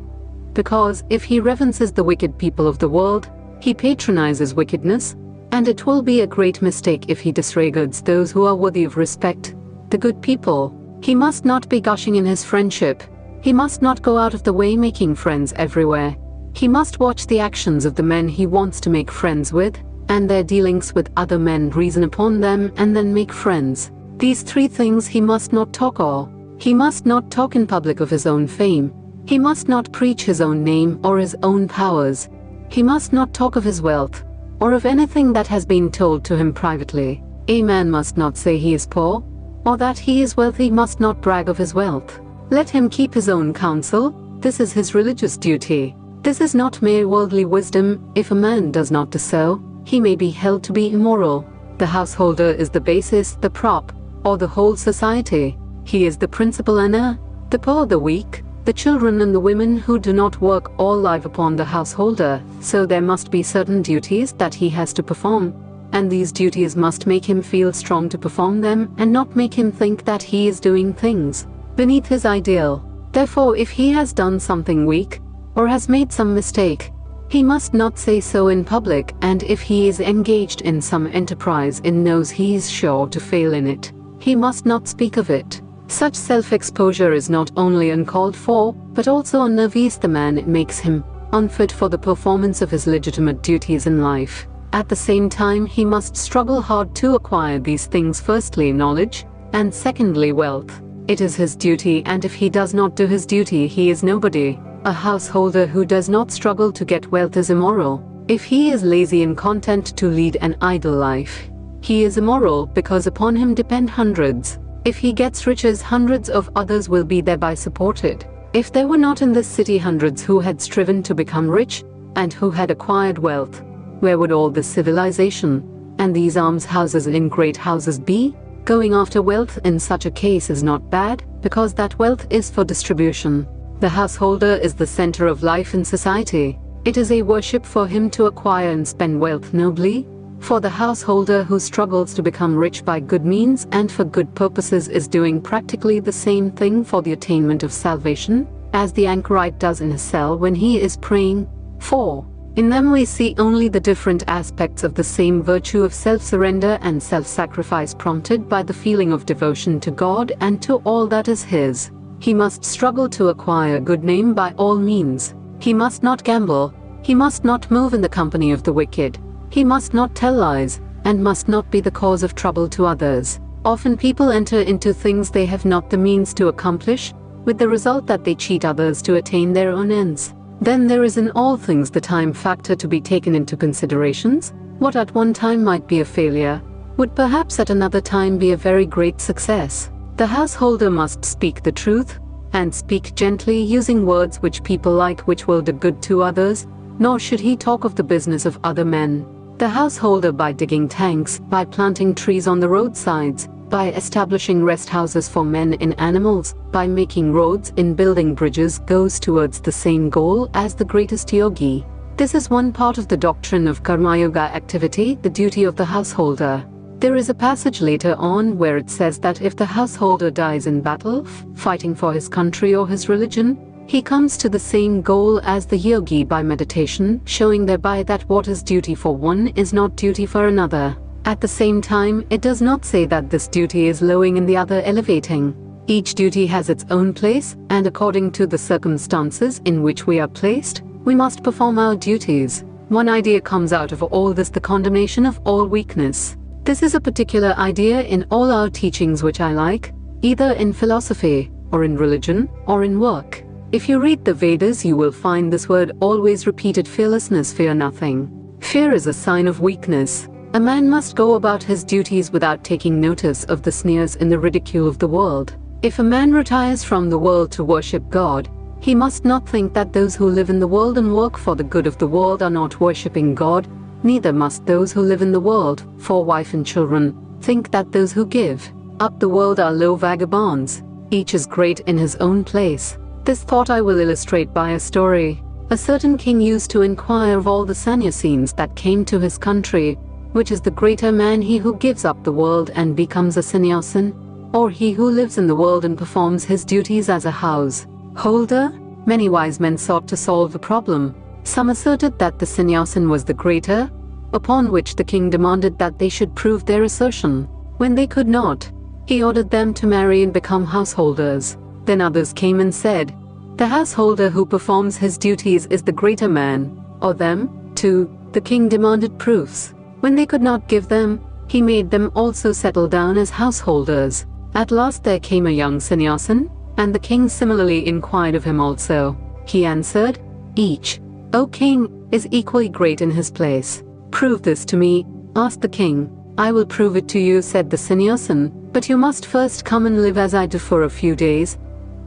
because if he reverences the wicked people of the world, he patronizes wickedness, and it will be a great mistake if he disregards those who are worthy of respect, the good people. He must not be gushing in his friendship. He must not go out of the way making friends everywhere. He must watch the actions of the men he wants to make friends with, and their dealings with other men, reason upon them, and then make friends. These three things he must not talk of. He must not talk in public of his own fame. He must not preach his own name or his own powers. He must not talk of his wealth, or of anything that has been told to him privately. A man must not say he is poor, or that he is wealthy, must not brag of his wealth. Let him keep his own counsel. This is his religious duty. This is not mere worldly wisdom. If a man does not do so, he may be held to be immoral. The householder is the basis, the prop, or the whole society. He is the principal earner. The poor, the weak, the children and the women who do not work all live upon the householder, so there must be certain duties that he has to perform, and these duties must make him feel strong to perform them and not make him think that he is doing things beneath his ideal. Therefore, if he has done something weak, or has made some mistake, he must not say so in public, and if he is engaged in some enterprise and knows he is sure to fail in it, he must not speak of it. Such self-exposure is not only uncalled for, but also unnerves the man. It makes him unfit for the performance of his legitimate duties in life. At the same time, he must struggle hard to acquire these things: firstly, knowledge, and secondly, wealth. It is his duty, and if he does not do his duty, he is nobody. A householder who does not struggle to get wealth is immoral. If he is lazy and content to lead an idle life, he is immoral, because upon him depend hundreds. If he gets riches, hundreds of others will be thereby supported. If there were not in this city hundreds who had striven to become rich, and who had acquired wealth, where would all this civilization, and these almshouses in great houses be? Going after wealth in such a case is not bad, because that wealth is for distribution. The householder is the center of life in society. It is a worship for him to acquire and spend wealth nobly. For the householder who struggles to become rich by good means and for good purposes is doing practically the same thing for the attainment of salvation, as the anchorite does in his cell when he is praying. For in them we see only the different aspects of the same virtue of self-surrender and self-sacrifice, prompted by the feeling of devotion to God and to all that is his. He must struggle to acquire a good name by all means. He must not gamble. He must not move in the company of the wicked. He must not tell lies, and must not be the cause of trouble to others. Often people enter into things they have not the means to accomplish, with the result that they cheat others to attain their own ends. Then there is in all things the time factor to be taken into considerations. What at one time might be a failure, would perhaps at another time be a very great success. The householder must speak the truth, and speak gently, using words which people like, which will do good to others, nor should he talk of the business of other men. The householder, by digging tanks, by planting trees on the roadsides, by establishing rest houses for men and animals, by making roads, in building bridges, goes towards the same goal as the greatest yogi. This is one part of the doctrine of karma yoga activity, the duty of the householder. There is a passage later on where it says that if the householder dies in battle, fighting for his country or his religion, he comes to the same goal as the yogi by meditation, showing thereby that what is duty for one is not duty for another. At the same time, it does not say that this duty is lowering and the other elevating. Each duty has its own place, and according to the circumstances in which we are placed, we must perform our duties. One idea comes out of all this: the condemnation of all weakness. This is a particular idea in all our teachings which I like, either in philosophy, or in religion, or in work. If you read the Vedas, you will find this word always repeated: fearlessness, fear nothing. Fear is a sign of weakness. A man must go about his duties without taking notice of the sneers and the ridicule of the world. If a man retires from the world to worship God, he must not think that those who live in the world and work for the good of the world are not worshipping God. Neither must those who live in the world, for wife and children, think that those who give up the world are low vagabonds. Each is great in his own place. This thought I will illustrate by a story. A certain king used to inquire of all the sannyasins that came to his country, which is the greater man, he who gives up the world and becomes a sannyasin, or he who lives in the world and performs his duties as a householder? Many wise men sought to solve the problem. Some asserted that the sannyasin was the greater, upon which the king demanded that they should prove their assertion. When they could not, he ordered them to marry and become householders. Then others came and said, "The householder who performs his duties is the greater man, or them, too." The king demanded proofs. When they could not give them, he made them also settle down as householders. At last there came a young sannyasin, and the king similarly inquired of him also. He answered, "Each, O king, is equally great in his place." "Prove this to me," asked the king. "I will prove it to you," said the sannyasin, "but you must first come and live as I do for a few days,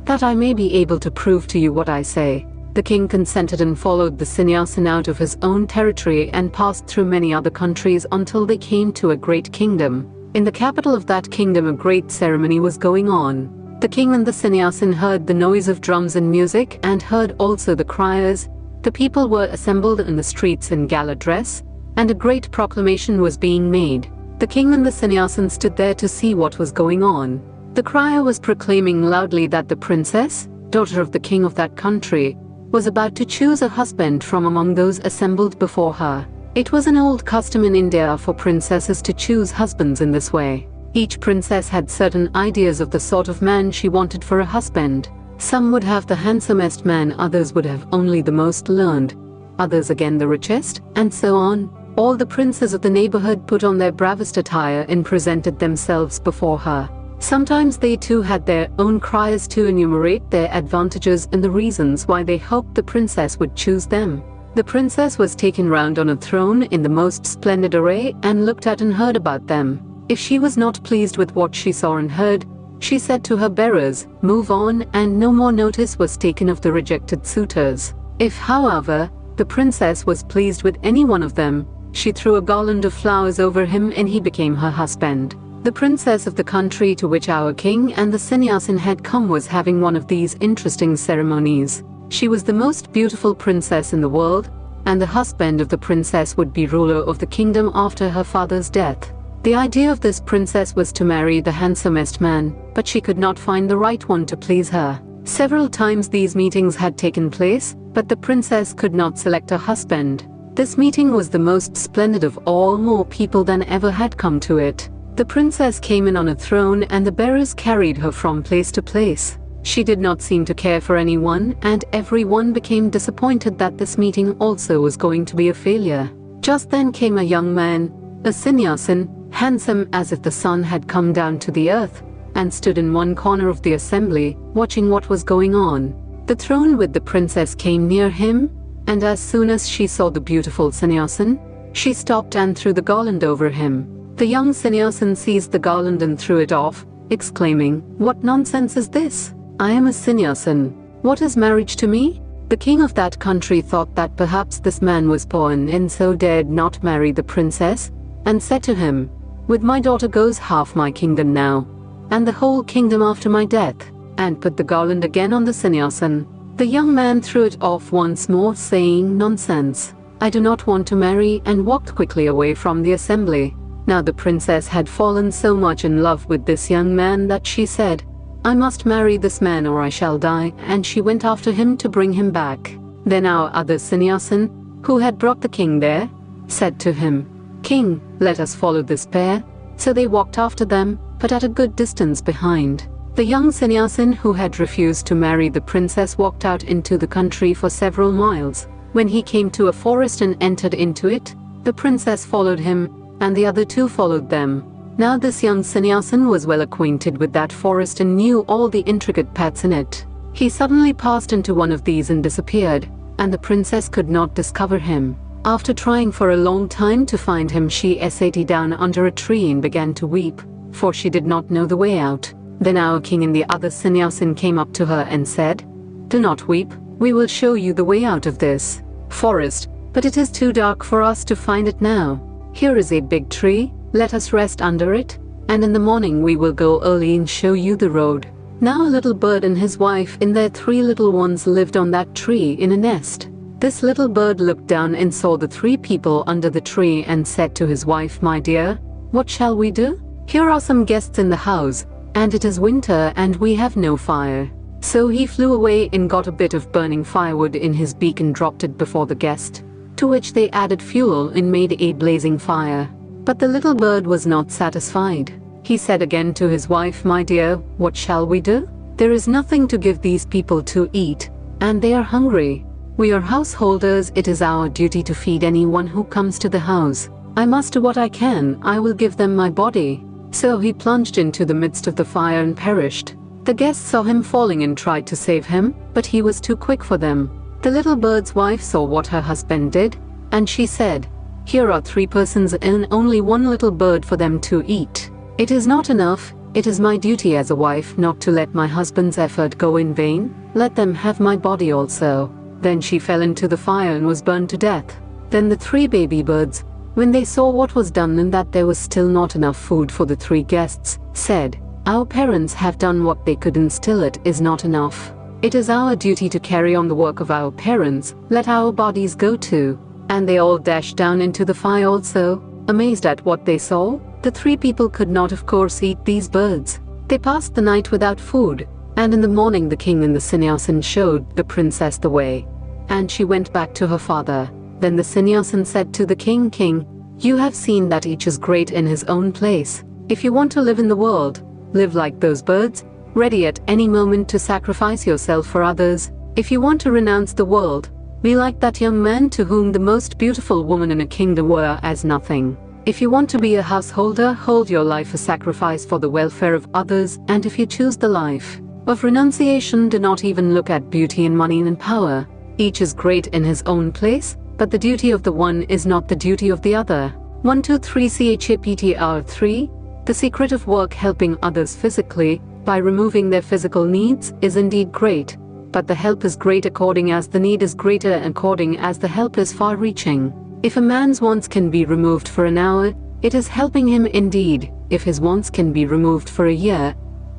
that I may be able to prove to you what I say." The king consented and followed the sannyasin out of his own territory and passed through many other countries until they came to a great kingdom. In the capital of that kingdom a great ceremony was going on. The king and the sannyasin heard the noise of drums and music and heard also the criers. The people were assembled in the streets in gala dress, and a great proclamation was being made. The king and the sannyasin stood there to see what was going on. The crier was proclaiming loudly that the princess, daughter of the king of that country, was about to choose a husband from among those assembled before her. It was an old custom in India for princesses to choose husbands in this way. Each princess had certain ideas of the sort of man she wanted for a husband. Some would have the handsomest man, others would have only the most learned, others again the richest, and so on. All the princes of the neighborhood put on their bravest attire and presented themselves before her. Sometimes they too had their own criers to enumerate their advantages and the reasons why they hoped the princess would choose them. The princess was taken round on a throne in the most splendid array and looked at and heard about them. If she was not pleased with what she saw and heard, she said to her bearers, "Move on," and no more notice was taken of the rejected suitors. If, however, the princess was pleased with any one of them, she threw a garland of flowers over him and he became her husband. The princess of the country to which our king and the sannyasin had come was having one of these interesting ceremonies. She was the most beautiful princess in the world, and the husband of the princess would be ruler of the kingdom after her father's death. The idea of this princess was to marry the handsomest man, but she could not find the right one to please her. Several times these meetings had taken place, but the princess could not select a husband. This meeting was the most splendid of all, more people than ever had come to it. The princess came in on a throne and the bearers carried her from place to place. She did not seem to care for anyone, and everyone became disappointed that this meeting also was going to be a failure. Just then came a young man, a sannyasin, handsome as if the sun had come down to the earth, and stood in one corner of the assembly, watching what was going on. The throne with the princess came near him, and as soon as she saw the beautiful sannyasin, she stopped and threw the garland over him. The young sannyasin seized the garland and threw it off, exclaiming, "What nonsense is this? I am a sannyasin. What is marriage to me?" The king of that country thought that perhaps this man was poor and so dared not marry the princess, and said to him, "With my daughter goes half my kingdom now, and the whole kingdom after my death," and put the garland again on the sannyasin. The young man threw it off once more, saying, "Nonsense. I do not want to marry," and walked quickly away from the assembly. Now the princess had fallen so much in love with this young man that she said, "I must marry this man or I shall die," and she went after him to bring him back. Then our other sannyasin, who had brought the king there, said to him, "King, let us follow this pair." So they walked after them, but at a good distance behind. The young sannyasin who had refused to marry the princess walked out into the country for several miles. When he came to a forest and entered into it, the princess followed him, and the other two followed them. Now this young sannyasin was well acquainted with that forest and knew all the intricate paths in it. He suddenly passed into one of these and disappeared, and the princess could not discover him. After trying for a long time to find him, she sat down under a tree and began to weep, for she did not know the way out. Then our king and the other sannyasin came up to her and said, "Do not weep, we will show you the way out of this forest, but it is too dark for us to find it now. Here is a big tree, let us rest under it, and in the morning we will go early and show you the road." Now a little bird and his wife and their 3 little ones lived on that tree in a nest. This little bird looked down and saw the 3 people under the tree and said to his wife, "My dear, what shall we do? Here are some guests in the house, and it is winter and we have no fire." So he flew away and got a bit of burning firewood in his beak and dropped it before the guest, to which they added fuel and made a blazing fire. But the little bird was not satisfied. He said again to his wife, "My dear, what shall we do? There is nothing to give these people to eat, and they are hungry. We are householders, it is our duty to feed anyone who comes to the house. I must do what I can, I will give them my body." So he plunged into the midst of the fire and perished. The guests saw him falling and tried to save him, but he was too quick for them. The little bird's wife saw what her husband did, and she said, "Here are 3 persons and only 1 little bird for them to eat. It is not enough. It is my duty as a wife not to let my husband's effort go in vain. Let them have my body also." Then she fell into the fire and was burned to death. Then the 3 baby birds, when they saw what was done and that there was still not enough food for the 3 guests, said, "Our parents have done what they could and still it is not enough. It is our duty to carry on the work of our parents. Let our bodies go too." And they all dashed down into the fire also. Amazed at what they saw, the 3 people could not of course eat these birds. They passed the night without food, and in the morning the king and the sannyasin showed the princess the way, and she went back to her father. Then the sannyasin said to the king, "King, you have seen that each is great in his own place. If you want to live in the world, live like those birds, ready at any moment to sacrifice yourself for others. If you want to renounce the world, be like that young man to whom the most beautiful woman in a kingdom were as nothing. If you want to be a householder, hold your life a sacrifice for the welfare of others, and if you choose the life of renunciation, do not even look at beauty and money and power. Each is great in his own place, but the duty of the one is not the duty of the other." 1, 2, 3 Chapter 3. The secret of work helping others physically, by removing their physical needs, is indeed great, but the help is great according as the need is greater according as the help is far-reaching. If a man's wants can be removed for an hour, it is helping him indeed. If his wants can be removed for a year,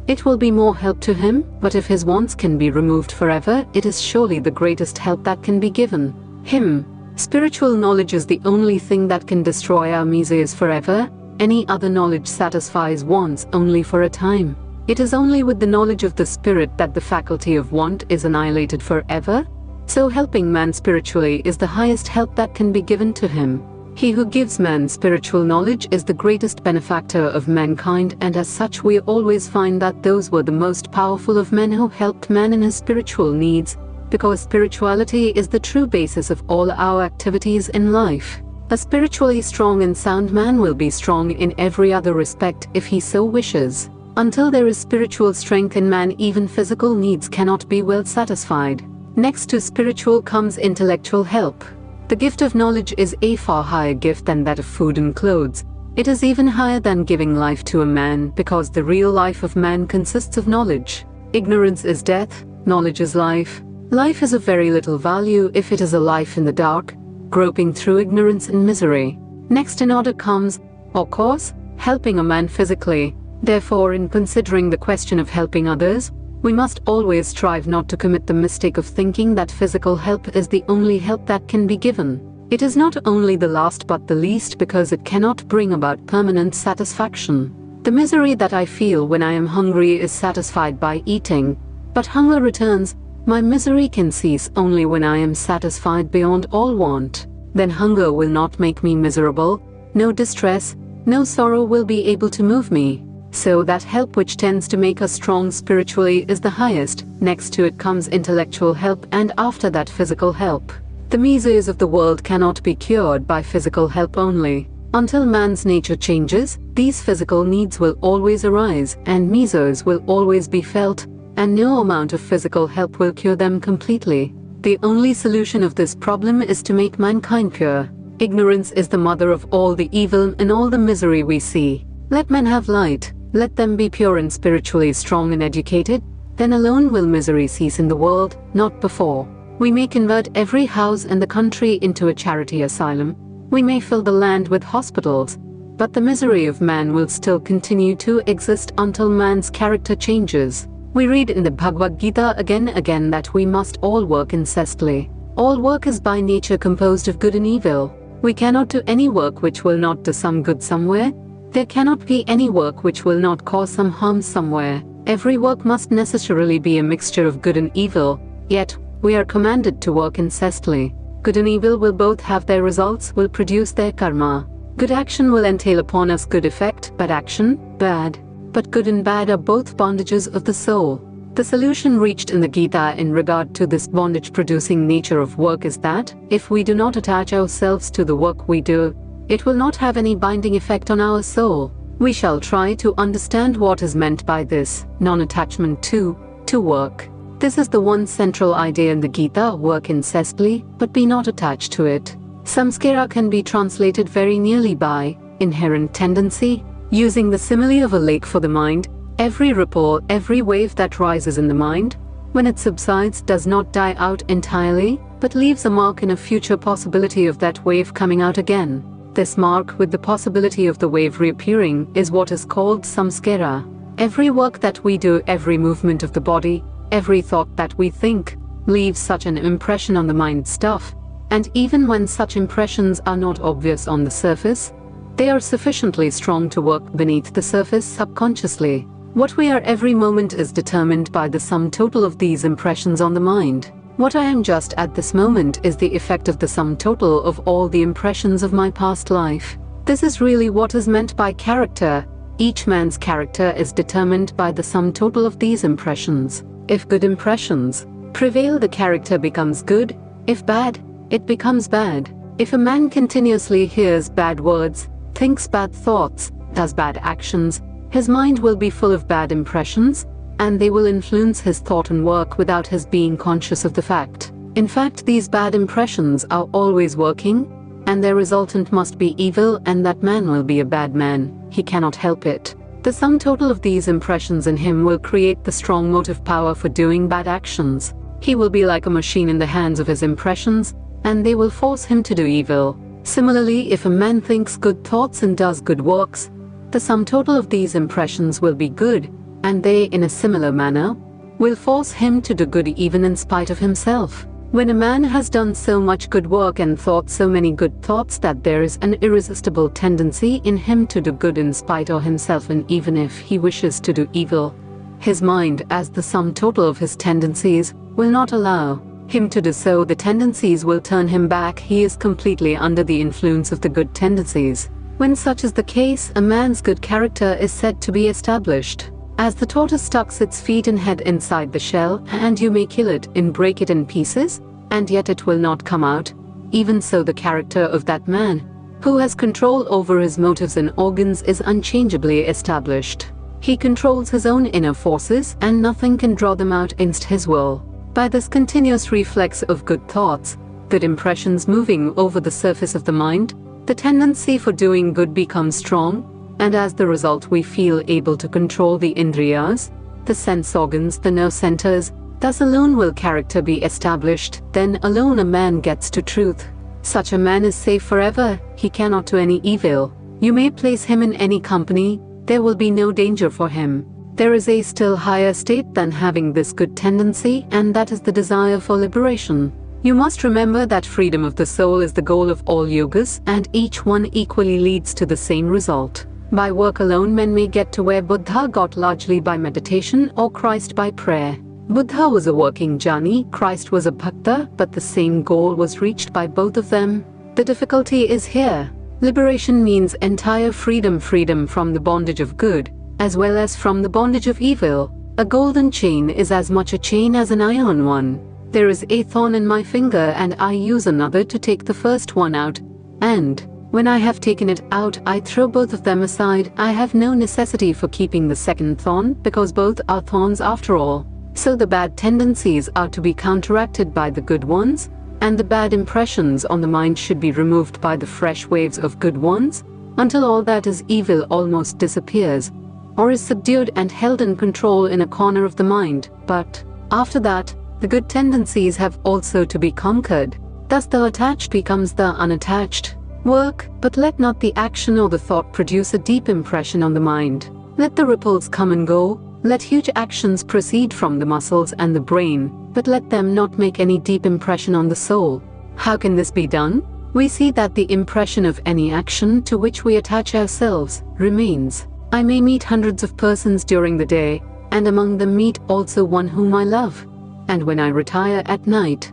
it will be more help to him, but if his wants can be removed forever, it is surely the greatest help that can be given him. Spiritual knowledge is the only thing that can destroy our misers forever. Any other knowledge satisfies wants only for a time. It is only with the knowledge of the spirit that the faculty of want is annihilated forever. So helping man spiritually is the highest help that can be given to him. He who gives man spiritual knowledge is the greatest benefactor of mankind, and as such we always find that those were the most powerful of men who helped man in his spiritual needs, because spirituality is the true basis of all our activities in life. A spiritually strong and sound man will be strong in every other respect if he so wishes. Until there is spiritual strength in man, even physical needs cannot be well satisfied. Next to spiritual comes intellectual help. The gift of knowledge is a far higher gift than that of food and clothes. It is even higher than giving life to a man, because the real life of man consists of knowledge. Ignorance is death, knowledge is life. Life is of very little value if it is a life in the dark, groping through ignorance and misery. Next in order comes, of course, helping a man physically. Therefore, in considering the question of helping others, we must always strive not to commit the mistake of thinking that physical help is the only help that can be given. It is not only the last but the least, because it cannot bring about permanent satisfaction. The misery that I feel when I am hungry is satisfied by eating, but hunger returns. My misery can cease only when I am satisfied beyond all want. Then hunger will not make me miserable. No distress, no sorrow will be able to move me. So that help which tends to make us strong spiritually is the highest. Next to it comes intellectual help, and after that physical help. The misers of the world cannot be cured by physical help only. Until man's nature changes, these physical needs will always arise, and misers will always be felt, and no amount of physical help will cure them completely. The only solution of this problem is to make mankind pure. Ignorance is the mother of all the evil and all the misery we see. Let men have light. Let them be pure and spiritually strong and educated, then alone will misery cease in the world, not before. We may convert every house in the country into a charity asylum. We may fill the land with hospitals, but the misery of man will still continue to exist until man's character changes. We read in the Bhagavad Gita again and again that we must all work incessantly. All work is by nature composed of good and evil. We cannot do any work which will not do some good somewhere. There cannot be any work which will not cause some harm somewhere. Every work must necessarily be a mixture of good and evil, yet we are commanded to work incessantly. Good and evil will both have their results, will produce their karma. Good action will entail upon us good effect, bad action, bad. But good and bad are both bondages of the soul. The solution reached in the Gita in regard to this bondage-producing nature of work is that, if we do not attach ourselves to the work we do, it will not have any binding effect on our soul. We shall try to understand what is meant by this non-attachment to work. This is the one central idea in the Gita: work incessantly, but be not attached to it. Samskara can be translated very nearly by inherent tendency. Using the simile of a lake for the mind, every ripple, every wave that rises in the mind, when it subsides, does not die out entirely, but leaves a mark in a future possibility of that wave coming out again. This mark, with the possibility of the wave reappearing, is what is called samskara. Every work that we do, every movement of the body, every thought that we think, leaves such an impression on the mind stuff, and even when such impressions are not obvious on the surface, they are sufficiently strong to work beneath the surface subconsciously. What we are every moment is determined by the sum total of these impressions on the mind. What I am just at this moment is the effect of the sum total of all the impressions of my past life. This is really what is meant by character. Each man's character is determined by the sum total of these impressions. If good impressions prevail, the character becomes good. If bad, it becomes bad. If a man continuously hears bad words, thinks bad thoughts, does bad actions, his mind will be full of bad impressions, and they will influence his thought and work without his being conscious of the fact. In fact, these bad impressions are always working, and their resultant must be evil, and that man will be a bad man. He cannot help it. The sum total of these impressions in him will create the strong motive power for doing bad actions. He will be like a machine in the hands of his impressions, and they will force him to do evil. Similarly, if a man thinks good thoughts and does good works, the sum total of these impressions will be good, and they, in a similar manner, will force him to do good even in spite of himself. When a man has done so much good work and thought so many good thoughts that there is an irresistible tendency in him to do good in spite of himself, and even if he wishes to do evil, his mind, as the sum total of his tendencies, will not allow him to do so. The tendencies will turn him back. He is completely under the influence of the good tendencies. When such is the case, a man's good character is said to be established. As the tortoise tucks its feet and head inside the shell, and you may kill it and break it in pieces, and yet it will not come out, even so the character of that man, who has control over his motives and organs, is unchangeably established. He controls his own inner forces, and nothing can draw them out against his will. By this continuous reflex of good thoughts, good impressions moving over the surface of the mind, the tendency for doing good becomes strong, and as the result we feel able to control the indriyas, the sense organs, the nerve centers. Thus alone will character be established, then alone a man gets to truth. Such a man is safe forever. He cannot do any evil. You may place him in any company, there will be no danger for him. There is a still higher state than having this good tendency, and that is the desire for liberation. You must remember that freedom of the soul is the goal of all yogas, and each one equally leads to the same result. By work alone men may get to where Buddha got, largely by meditation, or Christ by prayer. Buddha was a working jnani, Christ was a bhakta, but the same goal was reached by both of them. The difficulty is here. Liberation means entire freedom, freedom from the bondage of good, as well as from the bondage of evil. A golden chain is as much a chain as an iron one. There is a thorn in my finger, and I use another to take the first one out, and when I have taken it out, I throw both of them aside. I have no necessity for keeping the second thorn, because both are thorns after all. So the bad tendencies are to be counteracted by the good ones, and the bad impressions on the mind should be removed by the fresh waves of good ones, until all that is evil almost disappears, or is subdued and held in control in a corner of the mind. But after that, the good tendencies have also to be conquered. Thus the attached becomes the unattached. Work, but let not the action or the thought produce a deep impression on the mind. Let the ripples come and go, let huge actions proceed from the muscles and the brain, but let them not make any deep impression on the soul. How can this be done? we see that the impression of any action to which we attach ourselves remains. I may meet hundreds of persons during the day, and among them meet also one whom I love. And when I retire at night,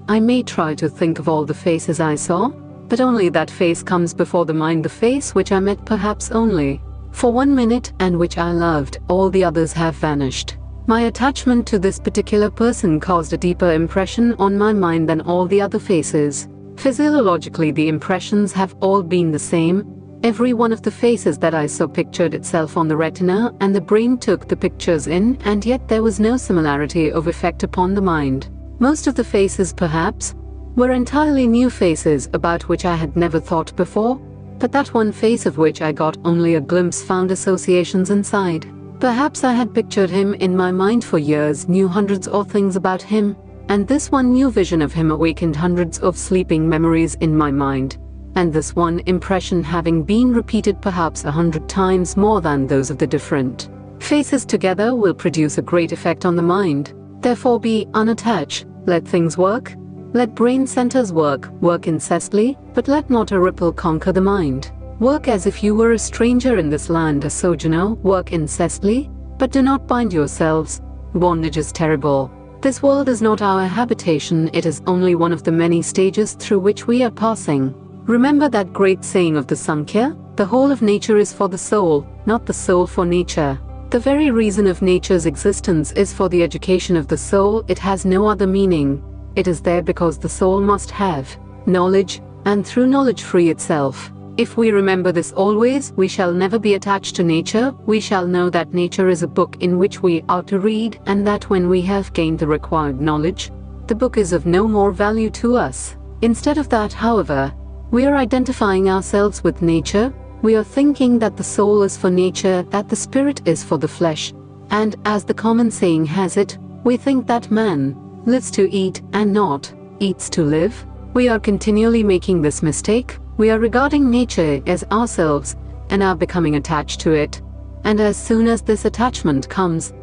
I may try to think of all the faces I saw, but only that face comes before the mind, the face which I met perhaps only for 1 minute and which I loved. All the others have vanished. My attachment to this particular person caused a deeper impression on my mind than all the other faces. Physiologically, the impressions have all been the same. Every one of the faces that I saw pictured itself on the retina, and the brain took the pictures in, and yet there was no similarity of effect upon the mind. Most of the faces, perhaps, were entirely new faces about which I had never thought before, but that one face of which I got only a glimpse found associations inside. Perhaps I had pictured him in my mind for years, knew hundreds of things about him, and this one new vision of him awakened hundreds of sleeping memories in my mind. And this one impression having been repeated perhaps 100 times more than those of the different faces together will produce a great effect on the mind. Therefore be unattached, let things work, let brain centers work incessantly, but let not a ripple conquer the mind. Work as if you were a stranger in this land, a sojourner, work incessantly, but do not bind yourselves. Bondage is terrible. This world is not our habitation, it is only one of the many stages through which we are passing. Remember that great saying of the Sankhya, the whole of nature is for the soul, not the soul for nature. The very reason of nature's existence is for the education of the soul, it has no other meaning. It is there because the soul must have knowledge, and through knowledge free itself. If we remember this always, we shall never be attached to nature. We shall know that nature is a book in which we are to read, and that when we have gained the required knowledge, the book is of no more value to us. Instead of that, however, we are identifying ourselves with nature. We are thinking that the soul is for nature, that the spirit is for the flesh, and as the common saying has it, we think that man lives to eat and not eats to live. We are continually making this mistake. We are regarding nature as ourselves and are becoming attached to it. And as soon as this attachment comes,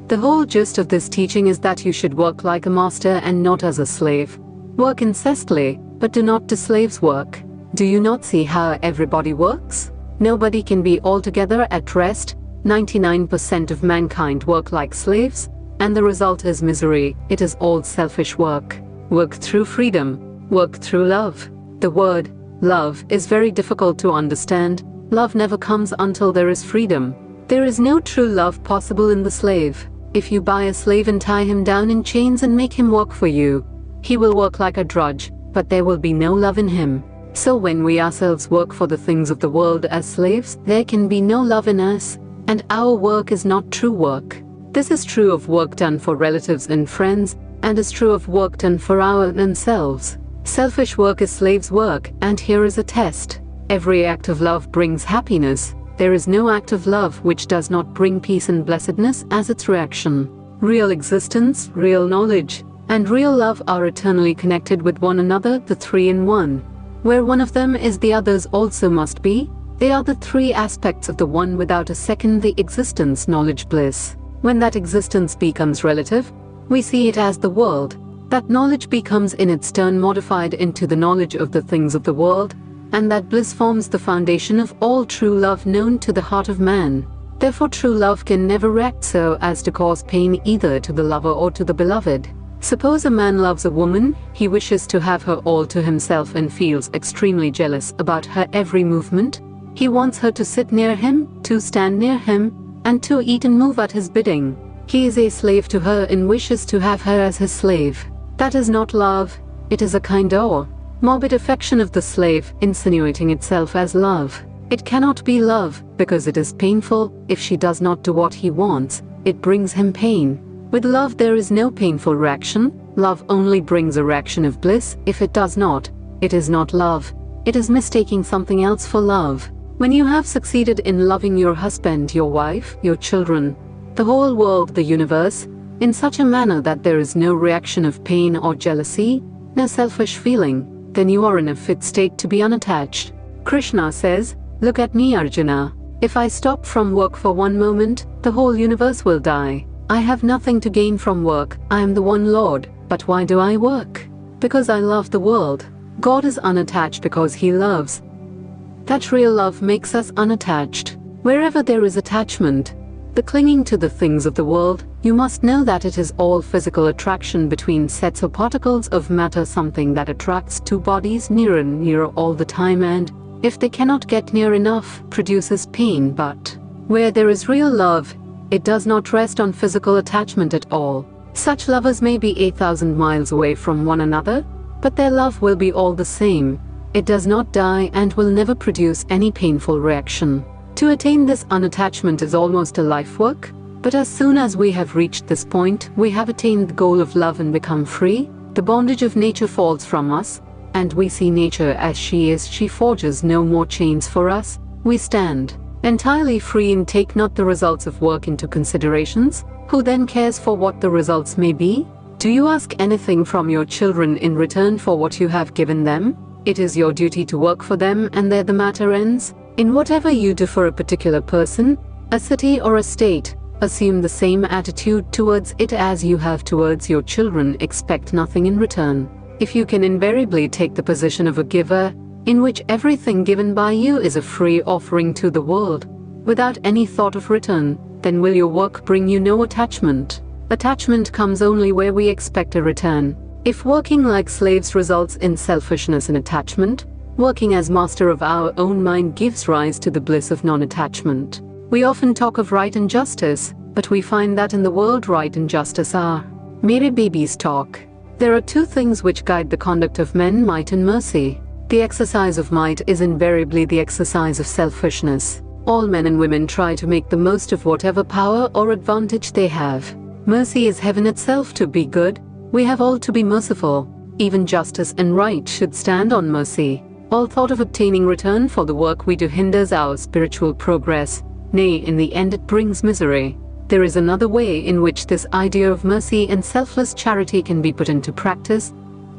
the whole gist of this teaching is that you should work like a master and not as a slave. Work incessantly, but do not do slaves' work. Do you not see how everybody works? Nobody can be altogether at rest. 99% of mankind work like slaves, and the result is misery. It is all selfish work. Work through freedom. Work through love. The word love is very difficult to understand. Love never comes until there is freedom. There is no true love possible in the slave. If you buy a slave and tie him down in chains and make him work for you, he will work like a drudge, but there will be no love in him. So when we ourselves work for the things of the world as slaves, there can be no love in us, and our work is not true work. This is true of work done for relatives and friends, and is true of work done for our own selves. Selfish work is slave's work, and here is a test. Every act of love brings happiness. There is no act of love which does not bring peace and blessedness as its reaction. Real existence, real knowledge, and real love are eternally connected with one another, the three in one. Where one of them is, the others also must be. They are the three aspects of the one without a second, the existence, knowledge, bliss. When that existence becomes relative, we see it as the world. That knowledge becomes in its turn modified into the knowledge of the things of the world, and that bliss forms the foundation of all true love known to the heart of man. Therefore true love can never act so as to cause pain either to the lover or to the beloved. Suppose a man loves a woman, he wishes to have her all to himself and feels extremely jealous about her every movement. He wants her to sit near him, to stand near him, and to eat and move at his bidding. He is a slave to her and wishes to have her as his slave. That is not love, it is a kind of morbid affection of the slave, insinuating itself as love. It cannot be love, because it is painful. If she does not do what he wants, it brings him pain. With love there is no painful reaction. Love only brings a reaction of bliss. If it does not, it is not love. It is mistaking something else for love. When you have succeeded in loving your husband, your wife, your children, the whole world, the universe, in such a manner that there is no reaction of pain or jealousy, no selfish feeling, then you are in a fit state to be unattached. Krishna says, "Look at me, Arjuna. If I stop from work for one moment, the whole universe will die. I have nothing to gain from work. I am the one Lord. But why do I work? Because I love the world. God is unattached because He loves. That real love makes us unattached. Wherever there is attachment, the clinging to the things of the world, you must know that it is all physical attraction between sets or particles of matter, something that attracts two bodies nearer and nearer all the time, and, if they cannot get near enough, produces pain. But where there is real love, it does not rest on physical attachment at all. Such lovers may be 8,000 miles away from one another, but their love will be all the same. It does not die and will never produce any painful reaction. To attain this unattachment is almost a life work, but as soon as we have reached this point, we have attained the goal of love and become free. The bondage of nature falls from us, and we see nature as she is. She forges no more chains for us. We stand entirely free and take not the results of work into considerations. Who then cares for what the results may be? Do you ask anything from your children in return for what you have given them? It is your duty to work for them, and there the matter ends. In whatever you do for a particular person, a city or a state, assume the same attitude towards it as you have towards your children. Expect nothing in return. If you can invariably take the position of a giver, in which everything given by you is a free offering to the world, without any thought of return, then will your work bring you no attachment. Attachment comes only where we expect a return. If working like slaves results in selfishness and attachment, working as master of our own mind gives rise to the bliss of non-attachment. We often talk of right and justice, but we find that in the world right and justice are mere babies' talk. There are two things which guide the conduct of men: might and mercy. The exercise of might is invariably the exercise of selfishness. All men and women try to make the most of whatever power or advantage they have. Mercy is heaven itself. To be good, we have all to be merciful. Even justice and right should stand on mercy. All thought of obtaining return for the work we do hinders our spiritual progress. Nay, in the end it brings misery. There is another way in which this idea of mercy and selfless charity can be put into practice.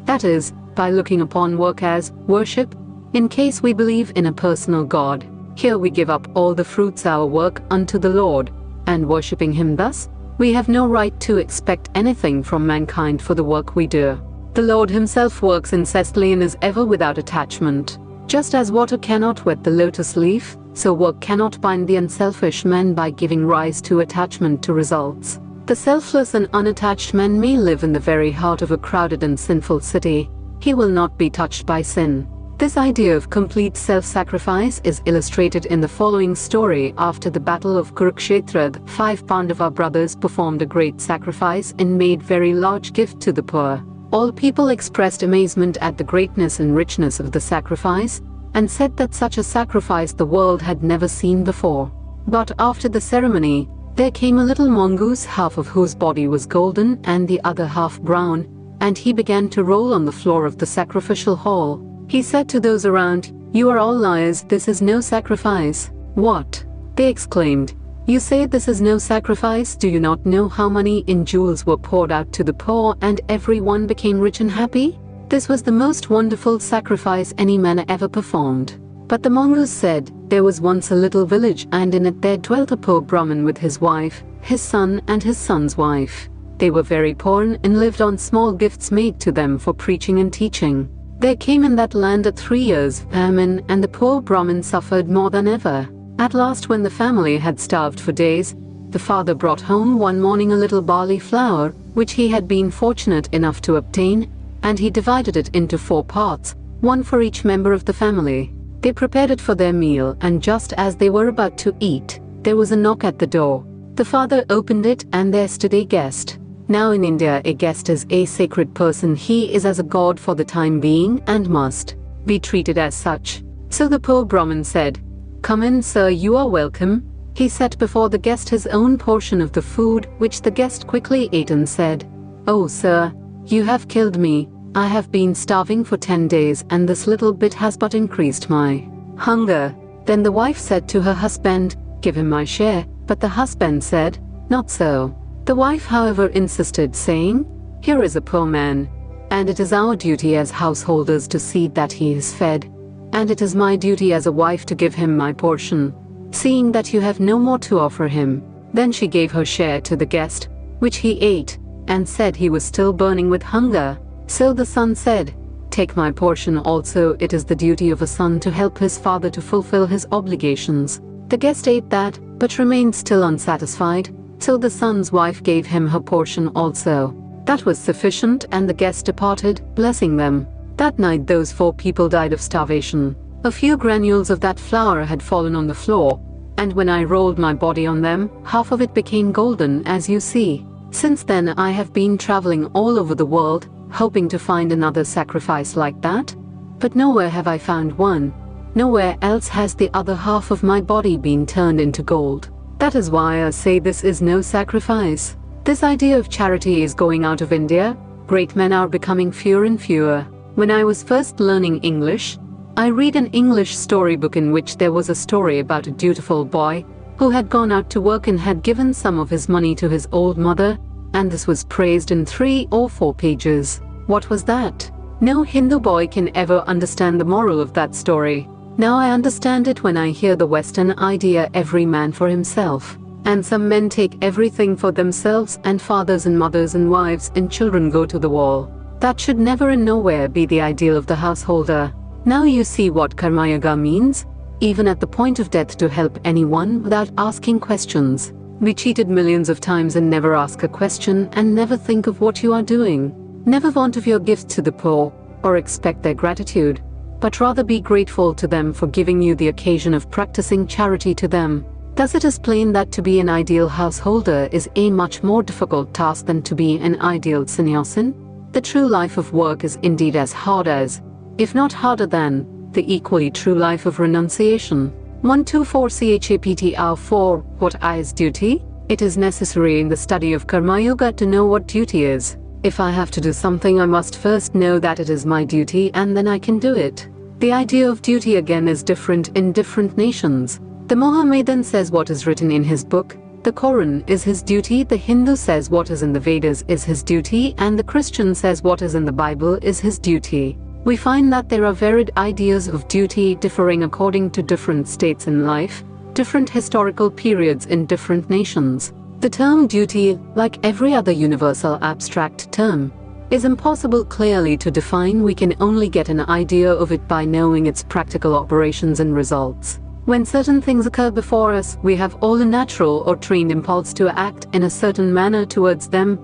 That is, by looking upon work as worship, in case we believe in a personal God. Here we give up all the fruits our work unto the Lord, and worshipping Him thus, we have no right to expect anything from mankind for the work we do. The Lord Himself works incessantly and is ever without attachment. Just as water cannot wet the lotus leaf, so work cannot bind the unselfish man by giving rise to attachment to results. The selfless and unattached man may live in the very heart of a crowded and sinful city. He will not be touched by sin. This idea of complete self-sacrifice is illustrated in the following story. After the battle of Kurukshetra, the 5 Pandava brothers performed a great sacrifice and made very large gift to the poor. All people expressed amazement at the greatness and richness of the sacrifice, and said that such a sacrifice the world had never seen before. But after the ceremony, there came a little mongoose, half of whose body was golden and the other half brown, and he began to roll on the floor of the sacrificial hall. He said to those around, "You are all liars, this is no sacrifice." "What?" they exclaimed. "You say this is no sacrifice? Do you not know how money in jewels were poured out to the poor, and everyone became rich and happy? This was the most wonderful sacrifice any man ever performed." But the mongoose said, "There was once a little village, and in it there dwelt a poor Brahmin with his wife, his son, and his son's wife. They were very poor and lived on small gifts made to them for preaching and teaching. There came in that land a 3 years' famine, and the poor Brahmin suffered more than ever. At last, when the family had starved for days, the father brought home one morning a little barley flour, which he had been fortunate enough to obtain, and he divided it into 4 parts, one for each member of the family. They prepared it for their meal, and just as they were about to eat, there was a knock at the door. The father opened it, and there stood a guest. Now in India, a guest is a sacred person. He is as a god for the time being, and must be treated as such. So the poor Brahmin said, "Come in, sir, you are welcome." He set before the guest his own portion of the food, which the guest quickly ate, and said, "Oh, sir, you have killed me. I have been starving for 10 days, and this little bit has but increased my hunger." Then the wife said to her husband, "Give him my share." But the husband said, "Not so." The wife, however, insisted, saying, "Here is a poor man, and it is our duty as householders to see that he is fed, and it is my duty as a wife to give him my portion, seeing that you have no more to offer him." Then she gave her share to the guest, which he ate, and said he was still burning with hunger. So the son said, Take my portion also. It is the duty of a son to help his father to fulfill his obligations. The guest ate that, but remained still unsatisfied, so the son's wife gave him her portion also. That was sufficient, and the guest departed, blessing them. That night those 4 people died of starvation. A few granules of that flour had fallen on the floor, and when I rolled my body on them, half of it became golden, as you see. Since then I have been traveling all over the world, hoping to find another sacrifice like that, but nowhere have I found one. Nowhere else has the other half of my body been turned into gold. That is why I say this is no sacrifice. This idea of charity is going out of India. Great men are becoming fewer and fewer. When I was first learning English, I read an English storybook in which there was a story about a dutiful boy who had gone out to work and had given some of his money to his old mother, and this was praised in 3 or 4 pages. What was that? No Hindu boy can ever understand the moral of that story. Now I understand it when I hear the Western idea, every man for himself. And some men take everything for themselves, and fathers and mothers and wives and children go to the wall. That should never and nowhere be the ideal of the householder. Now you see what Karma Yoga means, even at the point of death, to help anyone without asking questions. We cheated millions of times and never ask a question, and never think of what you are doing. Never want of your gifts to the poor, or expect their gratitude, but rather be grateful to them for giving you the occasion of practicing charity to them. Thus it is plain that to be an ideal householder is a much more difficult task than to be an ideal sannyasin. The true life of work is indeed as hard as, if not harder than, the equally true life of renunciation. 124 Chapter 4. What is duty? It is necessary in the study of Karma Yoga to know what duty is. If I have to do something, I must first know that it is my duty, and then I can do it. The idea of duty again is different in different nations. The Mohammedan says what is written in his book, the Quran, is his duty. The Hindu says what is in the Vedas is his duty, and the Christian says what is in the Bible is his duty. We find that there are varied ideas of duty differing according to different states in life, different historical periods in different nations. The term duty, like every other universal abstract term, is impossible clearly to define. We can only get an idea of it by knowing its practical operations and results. When certain things occur before us, we have all a natural or trained impulse to act in a certain manner towards them.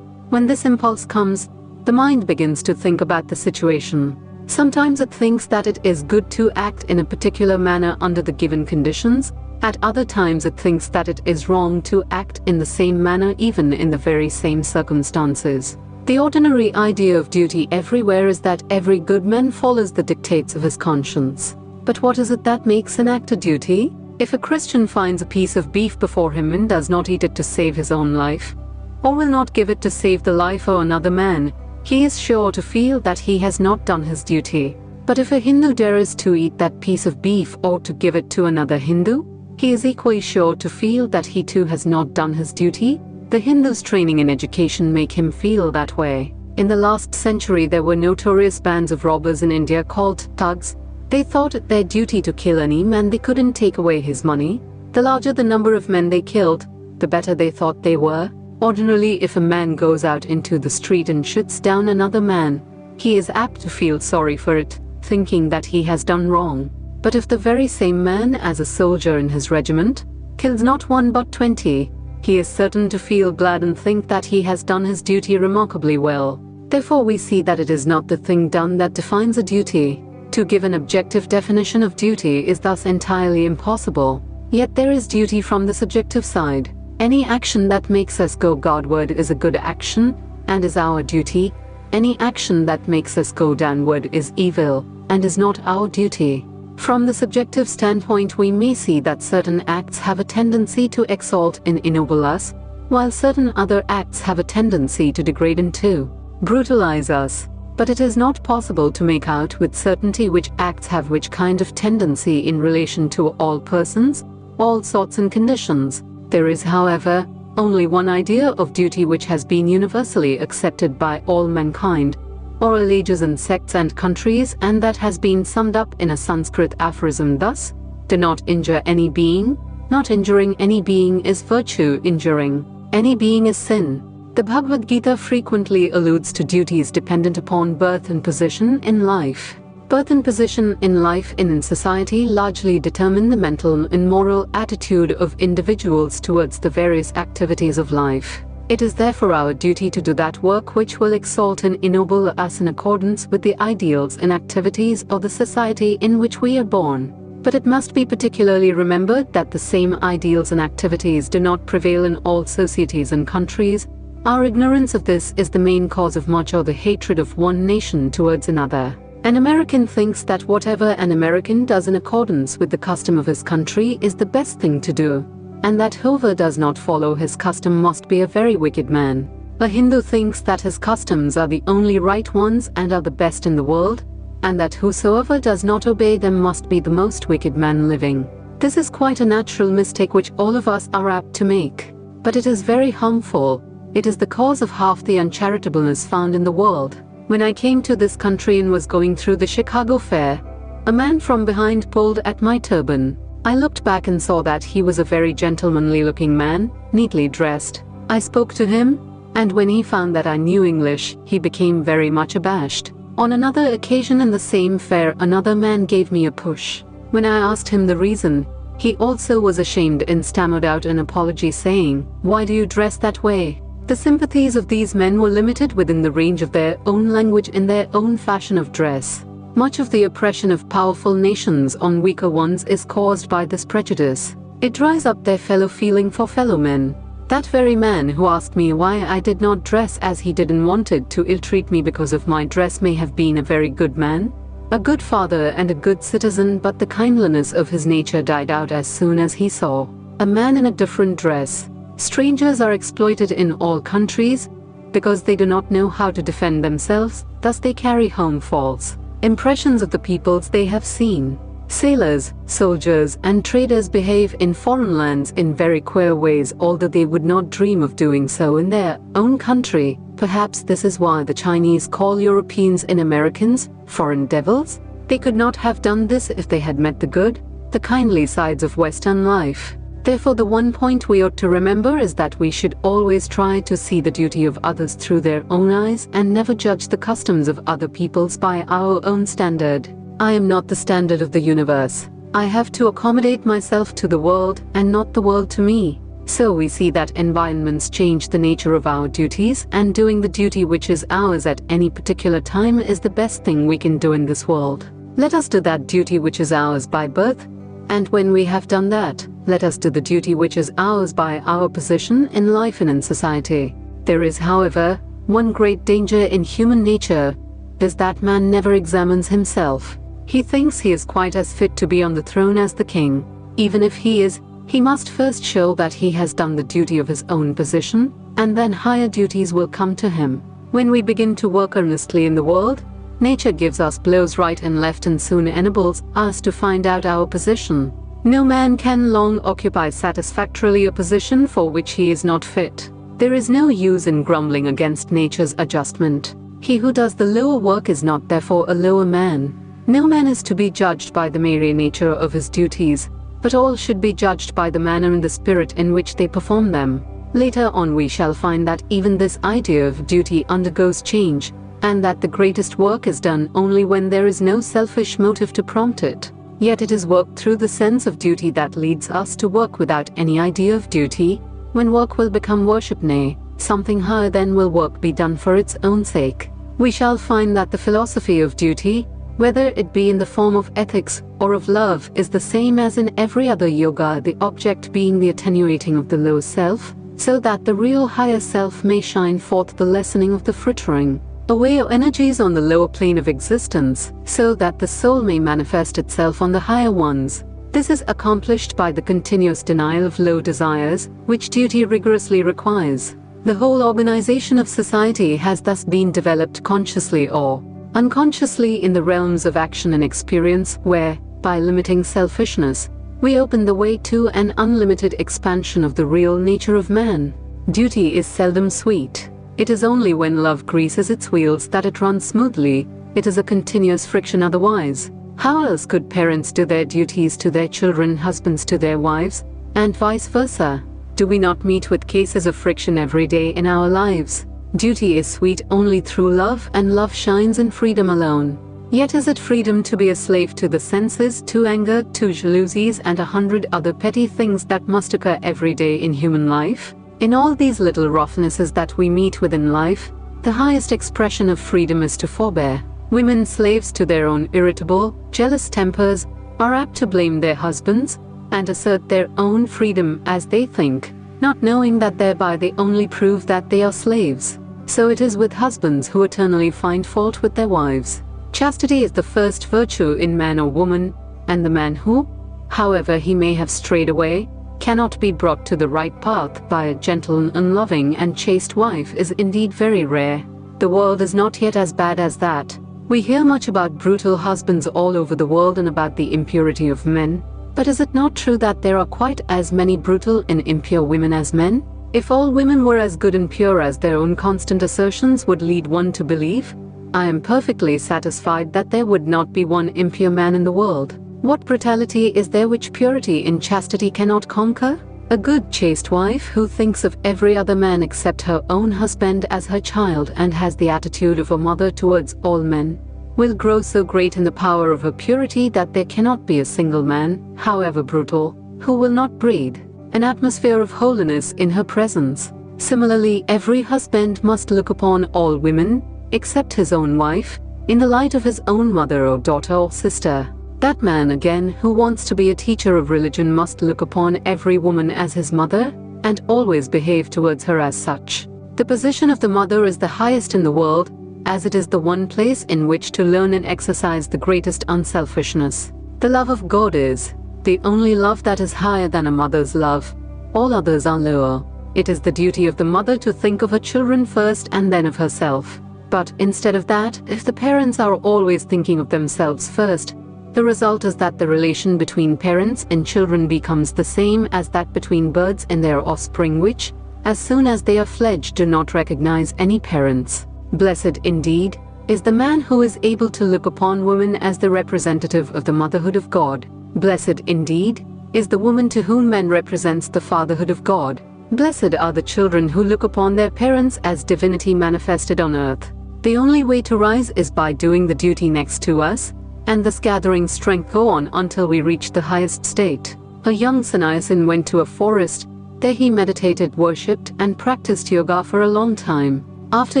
When this impulse comes, the mind begins to think about the situation. Sometimes it thinks that it is good to act in a particular manner under the given conditions. At other times it thinks that it is wrong to act in the same manner even in the very same circumstances. The ordinary idea of duty everywhere is that every good man follows the dictates of his conscience. But what is it that makes an act a duty? If a Christian finds a piece of beef before him and does not eat it to save his own life, or will not give it to save the life of another man, he is sure to feel that he has not done his duty. But if a Hindu dares to eat that piece of beef or to give it to another Hindu, he is equally sure to feel that he too has not done his duty. The Hindu's training and education make him feel that way. In the last century there were notorious bands of robbers in India called thugs. They thought it their duty to kill any man they couldn't take away his money. The larger the number of men they killed, the better they thought they were. Ordinarily, if a man goes out into the street and shoots down another man, he is apt to feel sorry for it, thinking that he has done wrong. But if the very same man, as a soldier in his regiment, kills not 1 but 20, he is certain to feel glad and think that he has done his duty remarkably well. Therefore we see that it is not the thing done that defines a duty. To give an objective definition of duty is thus entirely impossible. Yet there is duty from the subjective side. Any action that makes us go Godward is a good action, and is our duty. Any action that makes us go downward is evil, and is not our duty. From the subjective standpoint we may see that certain acts have a tendency to exalt and ennoble us, while certain other acts have a tendency to degrade and to brutalize us. But it is not possible to make out with certainty which acts have which kind of tendency in relation to all persons, all sorts and conditions. There is, however, only one idea of duty which has been universally accepted by all mankind, all ages and sects and countries, and that has been summed up in a Sanskrit aphorism thus: do not injure any being. Not injuring any being is virtue, injuring any being is sin. The Bhagavad Gita frequently alludes to duties dependent upon birth and position in life. Birth and position in life and in society largely determine the mental and moral attitude of individuals towards the various activities of life. It is therefore our duty to do that work which will exalt and ennoble us in accordance with the ideals and activities of the society in which we are born. But it must be particularly remembered that the same ideals and activities do not prevail in all societies and countries. Our ignorance of this is the main cause of much of the hatred of one nation towards another. An American thinks that whatever an American does in accordance with the custom of his country is the best thing to do, and that whoever does not follow his custom must be a very wicked man. A Hindu thinks that his customs are the only right ones and are the best in the world, and that whosoever does not obey them must be the most wicked man living. This is quite a natural mistake which all of us are apt to make. But it is very harmful. It is the cause of half the uncharitableness found in the world. When I came to this country and was going through the Chicago Fair, a man from behind pulled at my turban. I looked back and saw that he was a very gentlemanly-looking man, neatly dressed. I spoke to him, and when he found that I knew English, he became very much abashed. On another occasion in the same fair, another man gave me a push. When I asked him the reason, he also was ashamed and stammered out an apology saying, "Why do you dress that way?" The sympathies of these men were limited within the range of their own language and their own fashion of dress. Much of the oppression of powerful nations on weaker ones is caused by this prejudice. It dries up their fellow feeling for fellow men. That very man who asked me why I did not dress as he did and wanted to ill-treat me because of my dress may have been a very good man, a good father and a good citizen, but the kindliness of his nature died out as soon as he saw a man in a different dress. Strangers are exploited in all countries because they do not know how to defend themselves, thus they carry home false impressions of the peoples they have seen. Sailors, soldiers, and traders behave in foreign lands in very queer ways, although they would not dream of doing so in their own country. Perhaps this is why the Chinese call Europeans and Americans foreign devils. They could not have done this if they had met the good, the kindly sides of Western life. Therefore, the one point we ought to remember is that we should always try to see the duty of others through their own eyes and never judge the customs of other peoples by our own standard. I am not the standard of the universe. I have to accommodate myself to the world and not the world to me. So we see that environments change the nature of our duties, and doing the duty which is ours at any particular time is the best thing we can do in this world. Let us do that duty which is ours by birth, and when we have done that, let us do the duty which is ours by our position in life and in society. There is, however, one great danger in human nature, is that man never examines himself. He thinks he is quite as fit to be on the throne as the king. Even if he is, he must first show that he has done the duty of his own position, and then higher duties will come to him. When we begin to work earnestly in the world, nature gives us blows right and left and soon enables us to find out our position. No man can long occupy satisfactorily a position for which he is not fit. There is no use in grumbling against nature's adjustment. He who does the lower work is not therefore a lower man. No man is to be judged by the mere nature of his duties, but all should be judged by the manner and the spirit in which they perform them. Later on we shall find that even this idea of duty undergoes change, and that the greatest work is done only when there is no selfish motive to prompt it. Yet it is work through the sense of duty that leads us to work without any idea of duty. When work will become worship, nay, something higher than will work be done for its own sake. We shall find that the philosophy of duty, whether it be in the form of ethics or of love, is the same as in every other yoga, the object being the attenuating of the low self, so that the real higher self may shine forth, the lessening of the frittering away of energies on the lower plane of existence, so that the soul may manifest itself on the higher ones. This is accomplished by the continuous denial of low desires, which duty rigorously requires. The whole organization of society has thus been developed consciously or unconsciously in the realms of action and experience, where, by limiting selfishness, we open the way to an unlimited expansion of the real nature of man. Duty is seldom sweet. It is only when love greases its wheels that it runs smoothly. It is a continuous friction otherwise. How else could parents do their duties to their children, husbands to their wives, and vice versa? Do we not meet with cases of friction every day in our lives? Duty is sweet only through love, and love shines in freedom alone. Yet is it freedom to be a slave to the senses, to anger, to jealousies, and 100 other petty things that must occur every day in human life? In all these little roughnesses that we meet with in life, the highest expression of freedom is to forbear. Women slaves to their own irritable, jealous tempers are apt to blame their husbands and assert their own freedom as they think, not knowing that thereby they only prove that they are slaves. So it is with husbands who eternally find fault with their wives. Chastity is the first virtue in man or woman, and the man who, however he may have strayed away, cannot be brought to the right path by a gentle and loving and chaste wife is indeed very rare. The world is not yet as bad as that. We hear much about brutal husbands all over the world and about the impurity of men. But is it not true that there are quite as many brutal and impure women as men? If all women were as good and pure as their own constant assertions would lead one to believe, I am perfectly satisfied that there would not be one impure man in the world. What brutality is there which purity in chastity cannot conquer? A good chaste wife who thinks of every other man except her own husband as her child and has the attitude of a mother towards all men, will grow so great in the power of her purity that there cannot be a single man, however brutal, who will not breathe an atmosphere of holiness in her presence. Similarly, every husband must look upon all women, except his own wife, in the light of his own mother or daughter or sister. That man again who wants to be a teacher of religion must look upon every woman as his mother, and always behave towards her as such. The position of the mother is the highest in the world, as it is the one place in which to learn and exercise the greatest unselfishness. The love of God is the only love that is higher than a mother's love. All others are lower. It is the duty of the mother to think of her children first and then of herself. But instead of that, if the parents are always thinking of themselves first, the result is that the relation between parents and children becomes the same as that between birds and their offspring, which, as soon as they are fledged, do not recognize any parents. Blessed, indeed, is the man who is able to look upon woman as the representative of the motherhood of God. Blessed, indeed, is the woman to whom man represents the fatherhood of God. Blessed are the children who look upon their parents as divinity manifested on earth. The only way to rise is by doing the duty next to us, and thus gathering strength go on until we reach the highest state. A young sannyasin went to a forest. There he meditated, worshipped, and practiced yoga for a long time. After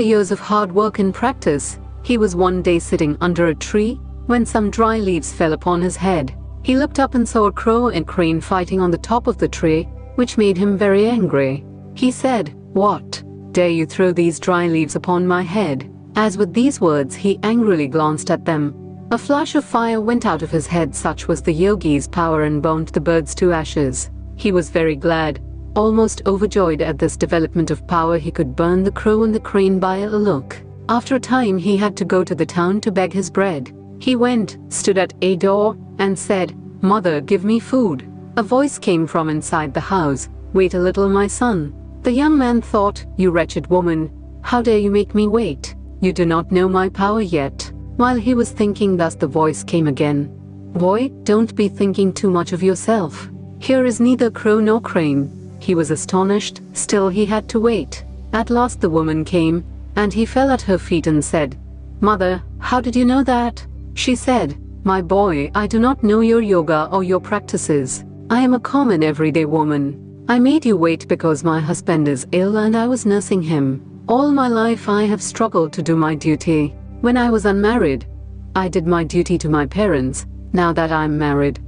years of hard work and practice, he was one day sitting under a tree when some dry leaves fell upon his head. He looked up and saw a crow and crane fighting on the top of the tree, which made him very angry. He said, "What? Dare you throw these dry leaves upon my head?" As with these words he angrily glanced at them, a flash of fire went out of his head. Such was the yogi's power, and burnt the birds to ashes. He was very glad, almost overjoyed at this development of power. He could burn the crow and the crane by a look. After a time he had to go to the town to beg his bread. He went, stood at a door, and said, "Mother, give me food." A voice came from inside the house, "Wait a little, my son." The young man thought, "You wretched woman, how dare you make me wait? You do not know my power yet." While he was thinking thus, the voice came again, "Boy, don't be thinking too much of yourself. Here is neither crow nor crane." He was astonished, still he had to wait. At last the woman came, and he fell at her feet and said, "Mother, how did you know that?" She said, "My boy, I do not know your yoga or your practices. I am a common everyday woman. I made you wait because my husband is ill and I was nursing him. All my life I have struggled to do my duty. When I was unmarried, I did my duty to my parents. Now that I'm married,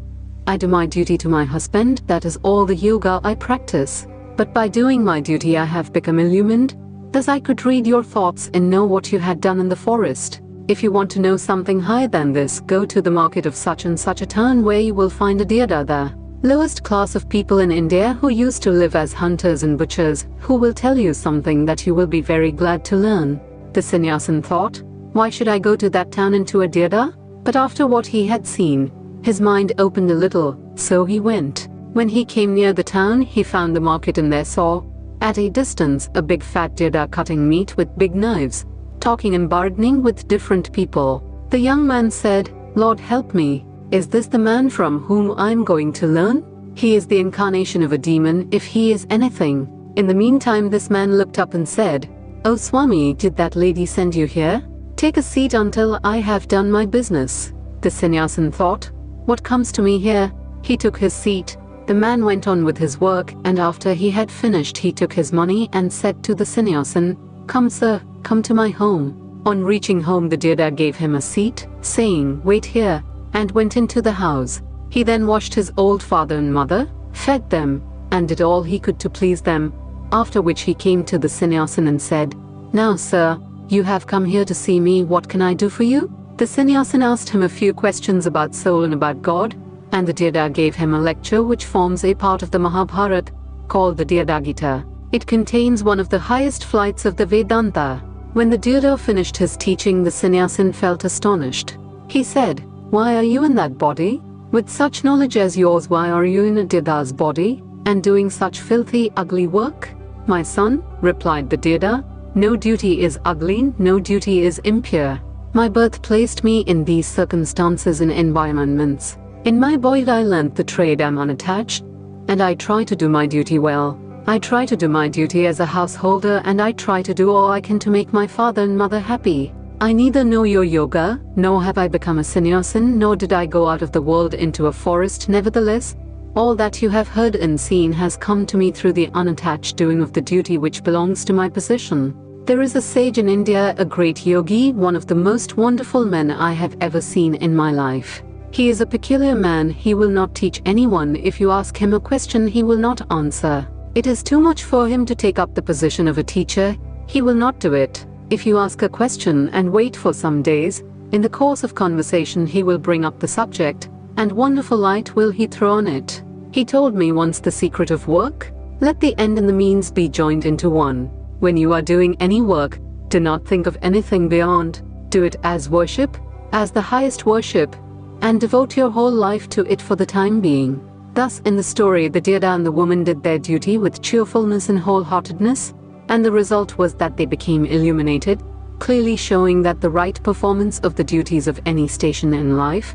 I do my duty to my husband. That is all the yoga I practice. But by doing my duty I have become illumined. Thus I could read your thoughts and know what you had done in the forest. If you want to know something higher than this, go to the market of such and such a town where you will find a Dada, lowest class of people in India who used to live as hunters and butchers, who will tell you something that you will be very glad to learn." The sannyasin thought, "Why should I go to that town and to a Dada?" But after what he had seen, his mind opened a little, so he went. When he came near the town, he found the market, and there saw, at a distance, a big fat Dada cutting meat with big knives, talking and bargaining with different people. The young man said, "Lord, help me. Is this the man from whom I'm going to learn?" He is the incarnation of a demon if he is anything. In the meantime, this man looked up and said, "Oh Swami, did that lady send you here? Take a seat until I have done my business." The sannyasin thought, "What comes to me here?" He took his seat. The man went on with his work, and after he had finished he took his money and said to the sannyasin, "Come sir, come to my home." On reaching home, the Deda gave him a seat, saying, "Wait here," and went into the house. He then washed his old father and mother, fed them, and did all he could to please them, after which he came to the sannyasin and said, "Now sir, you have come here to see me, what can I do for you?" The sannyasin asked him a few questions about soul and about God, and the Deda gave him a lecture which forms a part of the Mahabharata, called the Deda Gita. It contains one of the highest flights of the Vedanta. When the Deda finished his teaching, the sannyasin felt astonished. He said, "Why are you in that body? With such knowledge as yours, why are you in a Deda's body, and doing such filthy, ugly work?" "My son," replied the Deda, "no duty is ugly, no duty is impure. My birth placed me in these circumstances and environments. In my boyhood I learnt the trade I'm unattached, and I try to do my duty well. I try to do my duty as a householder, and I try to do all I can to make my father and mother happy. I neither know your yoga, nor have I become a sannyasin, nor did I go out of the world into a forest. Nevertheless, all that you have heard and seen has come to me through the unattached doing of the duty which belongs to my position. There is a sage in India, a great yogi, one of the most wonderful men I have ever seen in my life. He is a peculiar man. He will not teach anyone. If you ask him a question, he will not answer. It is too much for him to take up the position of a teacher. He will not do it. If you ask a question and wait for some days, in the course of conversation he will bring up the subject, and wonderful light will he throw on it. He told me once the secret of work: let the end and the means be joined into one. When you are doing any work, do not think of anything beyond. Do it as worship, as the highest worship, and devote your whole life to it for the time being. Thus, in the story, the Deda and the woman did their duty with cheerfulness and wholeheartedness, and the result was that they became illuminated, clearly showing that the right performance of the duties of any station in life,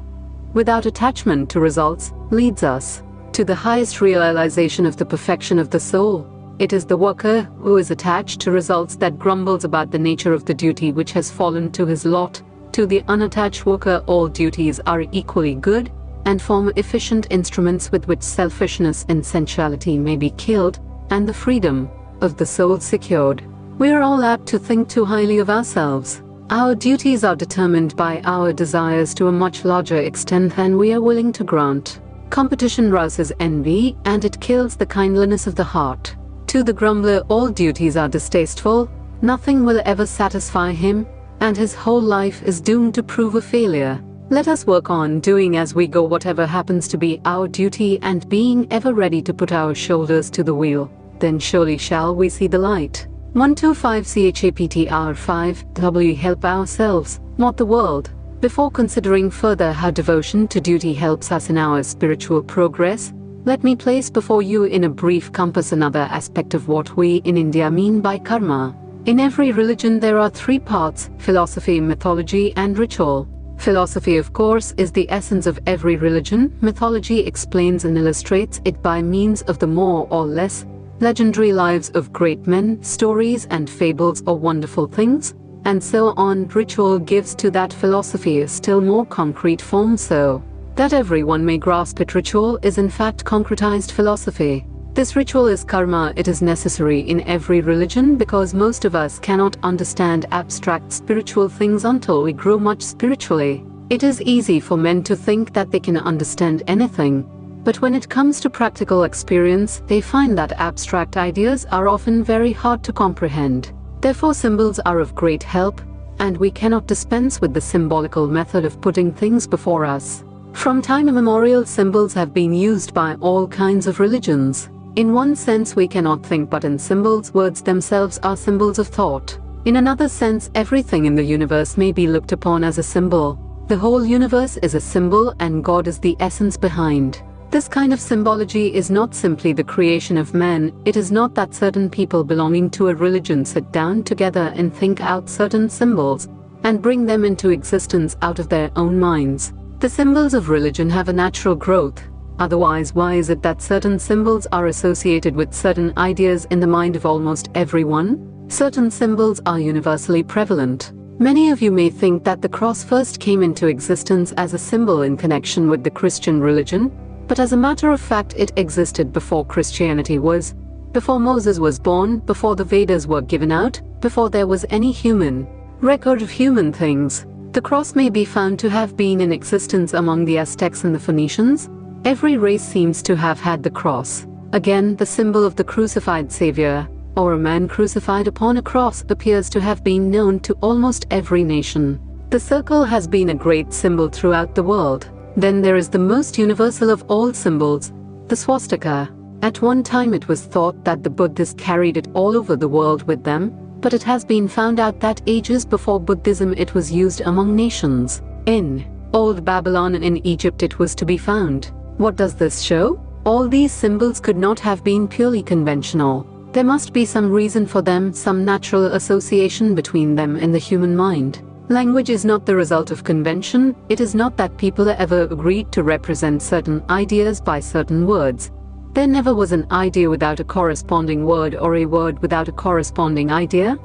without attachment to results, leads us to the highest realization of the perfection of the soul. It is the worker who is attached to results that grumbles about the nature of the duty which has fallen to his lot. To the unattached worker, all duties are equally good and form efficient instruments with which selfishness and sensuality may be killed and the freedom of the soul secured. We are all apt to think too highly of ourselves. Our duties are determined by our desires to a much larger extent than we are willing to grant. Competition rouses envy, and it kills the kindliness of the heart. To the grumbler, all duties are distasteful. Nothing will ever satisfy him, and his whole life is doomed to prove a failure. Let us work on doing as we go whatever happens to be our duty, and being ever ready to put our shoulders to the wheel. Then surely shall we see the light. 125 CHAPTR 5 W. Help ourselves, not the world. Before considering further how devotion to duty helps us in our spiritual progress, let me place before you in a brief compass another aspect of what we in India mean by karma. In every religion there are three parts: philosophy, mythology, and ritual. Philosophy, of course, is the essence of every religion. Mythology explains and illustrates it by means of the more or less legendary lives of great men, stories and fables or wonderful things, and so on. Ritual gives to that philosophy a still more concrete form so that everyone may grasp it. Ritual is in fact concretized philosophy. This ritual is karma. It is necessary in every religion because most of us cannot understand abstract spiritual things until we grow much spiritually. It is easy for men to think that they can understand anything, but when it comes to practical experience, they find that abstract ideas are often very hard to comprehend. Therefore, symbols are of great help, and we cannot dispense with the symbolical method of putting things before us. From time immemorial, symbols have been used by all kinds of religions. In one sense, we cannot think but in symbols. Words themselves are symbols of thought. In another sense, everything in the universe may be looked upon as a symbol. The whole universe is a symbol, and God is the essence behind. This kind of symbology is not simply the creation of man. It is not that certain people belonging to a religion sit down together and think out certain symbols and bring them into existence out of their own minds. The symbols of religion have a natural growth. Otherwise, why is it that certain symbols are associated with certain ideas in the mind of almost everyone? Certain symbols are universally prevalent. Many of you may think that the cross first came into existence as a symbol in connection with the Christian religion, but as a matter of fact it existed before Christianity was, before Moses was born, before the Vedas were given out, before there was any human record of human things. The cross may be found to have been in existence among the Aztecs and the Phoenicians. Every race seems to have had the cross. Again, the symbol of the crucified Savior, or a man crucified upon a cross, appears to have been known to almost every nation. The circle has been a great symbol throughout the world. Then there is the most universal of all symbols, the swastika. At one time it was thought that the Buddhists carried it all over the world with them, but it has been found out that ages before Buddhism it was used among nations. In Old Babylon and in Egypt it was to be found. What does this show? All these symbols could not have been purely conventional. There must be some reason for them, some natural association between them in the human mind. Language is not the result of convention. It is not that people ever agreed to represent certain ideas by certain words. There never was an idea without a corresponding word or a word without a corresponding idea.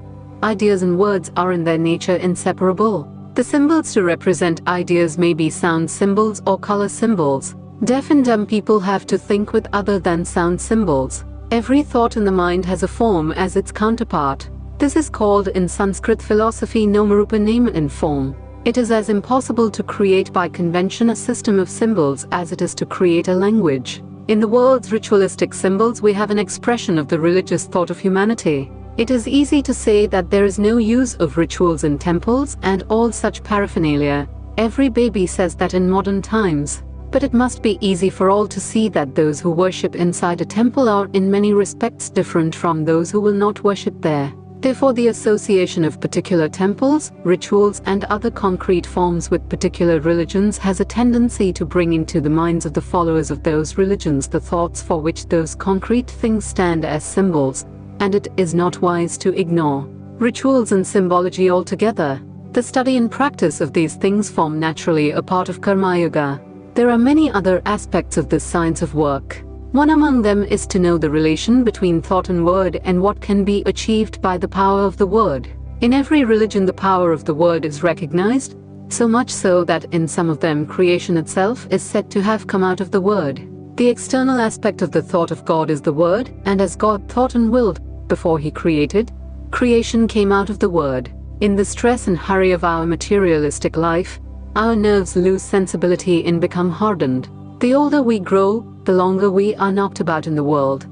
Ideas and words are in their nature inseparable. The symbols to represent ideas may be sound symbols or color symbols. Deaf and dumb people have to think with other than sound symbols. Every thought in the mind has a form as its counterpart. This is called in Sanskrit philosophy Namarupa, name and form. It is as impossible to create by convention a system of symbols as it is to create a language. In the world's ritualistic symbols we have an expression of the religious thought of humanity. It is easy to say that there is no use of rituals in temples and all such paraphernalia. Every baby says that in modern times. But it must be easy for all to see that those who worship inside a temple are in many respects different from those who will not worship there. Therefore, the association of particular temples, rituals, and other concrete forms with particular religions has a tendency to bring into the minds of the followers of those religions the thoughts for which those concrete things stand as symbols, and it is not wise to ignore rituals and symbology altogether. The study and practice of these things form naturally a part of Karma Yoga. There are many other aspects of this science of work. One among them is to know the relation between thought and word and what can be achieved by the power of the word. In every religion the power of the word is recognized, so much so that in some of them creation itself is said to have come out of the word. The external aspect of the thought of God is the word, and as God thought and willed before he created, creation came out of the word. In the stress and hurry of our materialistic life, our nerves lose sensibility and become hardened. The older we grow, the longer we are knocked about in the world.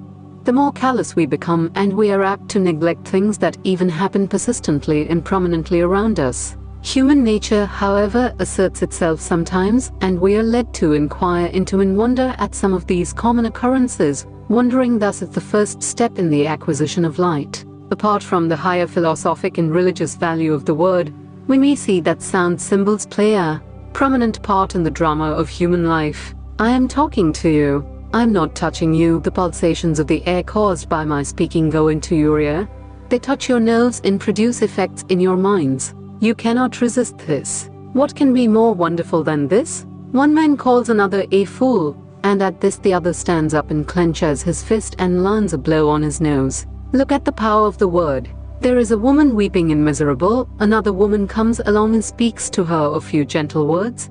The more callous we become, and we are apt to neglect things that even happen persistently and prominently around us. Human nature, however, asserts itself sometimes, and we are led to inquire into and wonder at some of these common occurrences, wondering thus at the first step in the acquisition of light. Apart from the higher philosophic and religious value of the word, we may see that sound symbols play a prominent part in the drama of human life. I am talking to you. I'm not touching you. The pulsations of the air caused by my speaking go into your ear. They touch your nerves and produce effects in your minds. You cannot resist this. What can be more wonderful than this? One man calls another a fool, and at this the other stands up and clenches his fist and lands a blow on his nose. Look at the power of the word. There is a woman weeping and miserable, another woman comes along and speaks to her a few gentle words.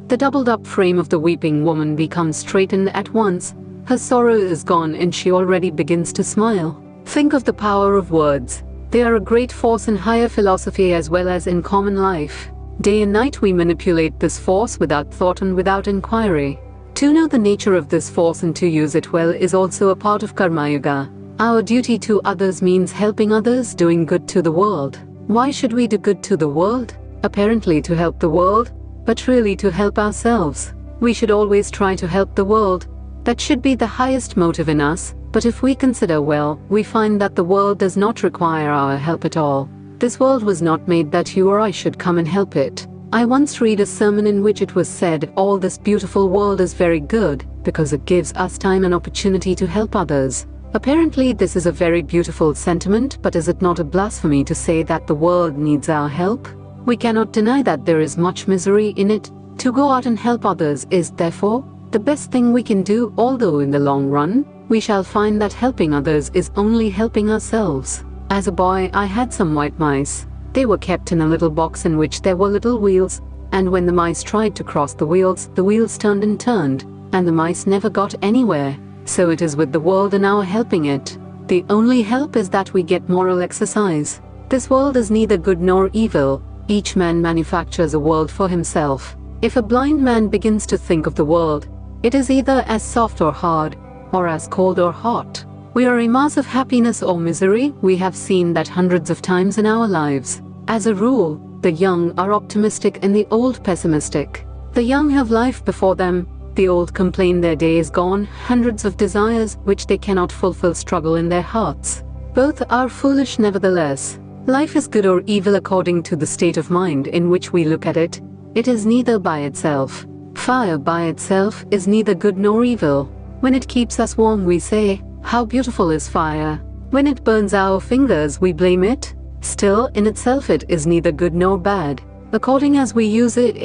The doubled up frame of the weeping woman becomes straightened at once, her sorrow is gone and she already begins to smile. Think of the power of words. They are a great force in higher philosophy as well as in common life. Day and night we manipulate this force without thought and without inquiry. To know the nature of this force and to use it well is also a part of Karma Yoga. Our duty to others means helping others, doing good to the world. Why should we do good to the world? Apparently to help the world, but really to help ourselves. We should always try to help the world. That should be the highest motive in us, but if we consider well, we find that the world does not require our help at all. This world was not made that you or I should come and help it. I once read a sermon in which it was said, all this beautiful world is very good, because it gives us time and opportunity to help others. Apparently this is a very beautiful sentiment, but is it not a blasphemy to say that the world needs our help? We cannot deny that there is much misery in it. To go out and help others is, therefore, the best thing we can do, although in the long run, we shall find that helping others is only helping ourselves. As a boy, I had some white mice. They were kept in a little box in which there were little wheels, and when the mice tried to cross the wheels turned and turned, and the mice never got anywhere. So it is with the world and our helping it. The only help is that we get moral exercise. This world is neither good nor evil. Each man manufactures a world for himself. If a blind man begins to think of the world, it is either as soft or hard, or as cold or hot. We are a mass of happiness or misery. We have seen that hundreds of times in our lives. As a rule, the young are optimistic and the old pessimistic. The young have life before them. The old complain their day is gone. Hundreds of desires which they cannot fulfill struggle in their hearts. Both are foolish nevertheless. Life is good or evil according to the state of mind in which we look at it. It is neither by itself. Fire by itself is neither good nor evil. When it keeps us warm, we say, "How beautiful is fire." When it burns our fingers, we blame it. Still, in itself it is neither good nor bad. According as we use it,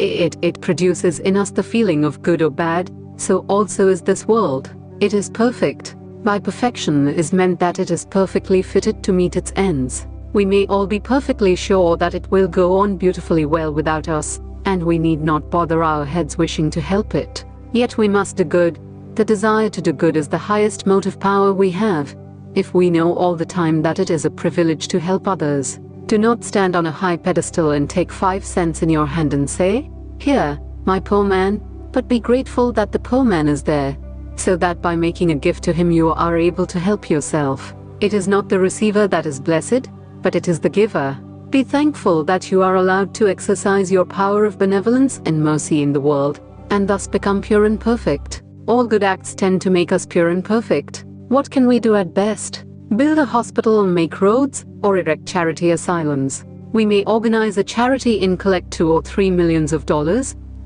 it produces in us the feeling of good or bad. So also is this world. It is perfect. By perfection is meant that it is perfectly fitted to meet its ends. We may all be perfectly sure that it will go on beautifully well without us, and we need not bother our heads wishing to help it. Yet we must do good. The desire to do good is the highest motive power we have. If we know all the time that it is a privilege to help others, do not stand on a high pedestal and take 5 cents in your hand and say, "Here, my poor man," but be grateful that the poor man is there, so that by making a gift to him you are able to help yourself. It is not the receiver that is blessed, but it is the giver. Be thankful that you are allowed to exercise your power of benevolence and mercy in the world, and thus become pure and perfect. All good acts tend to make us pure and perfect. What can we do at best? Build a hospital, make roads, or erect charity asylums. We may organize a charity and collect $2 or $3 million,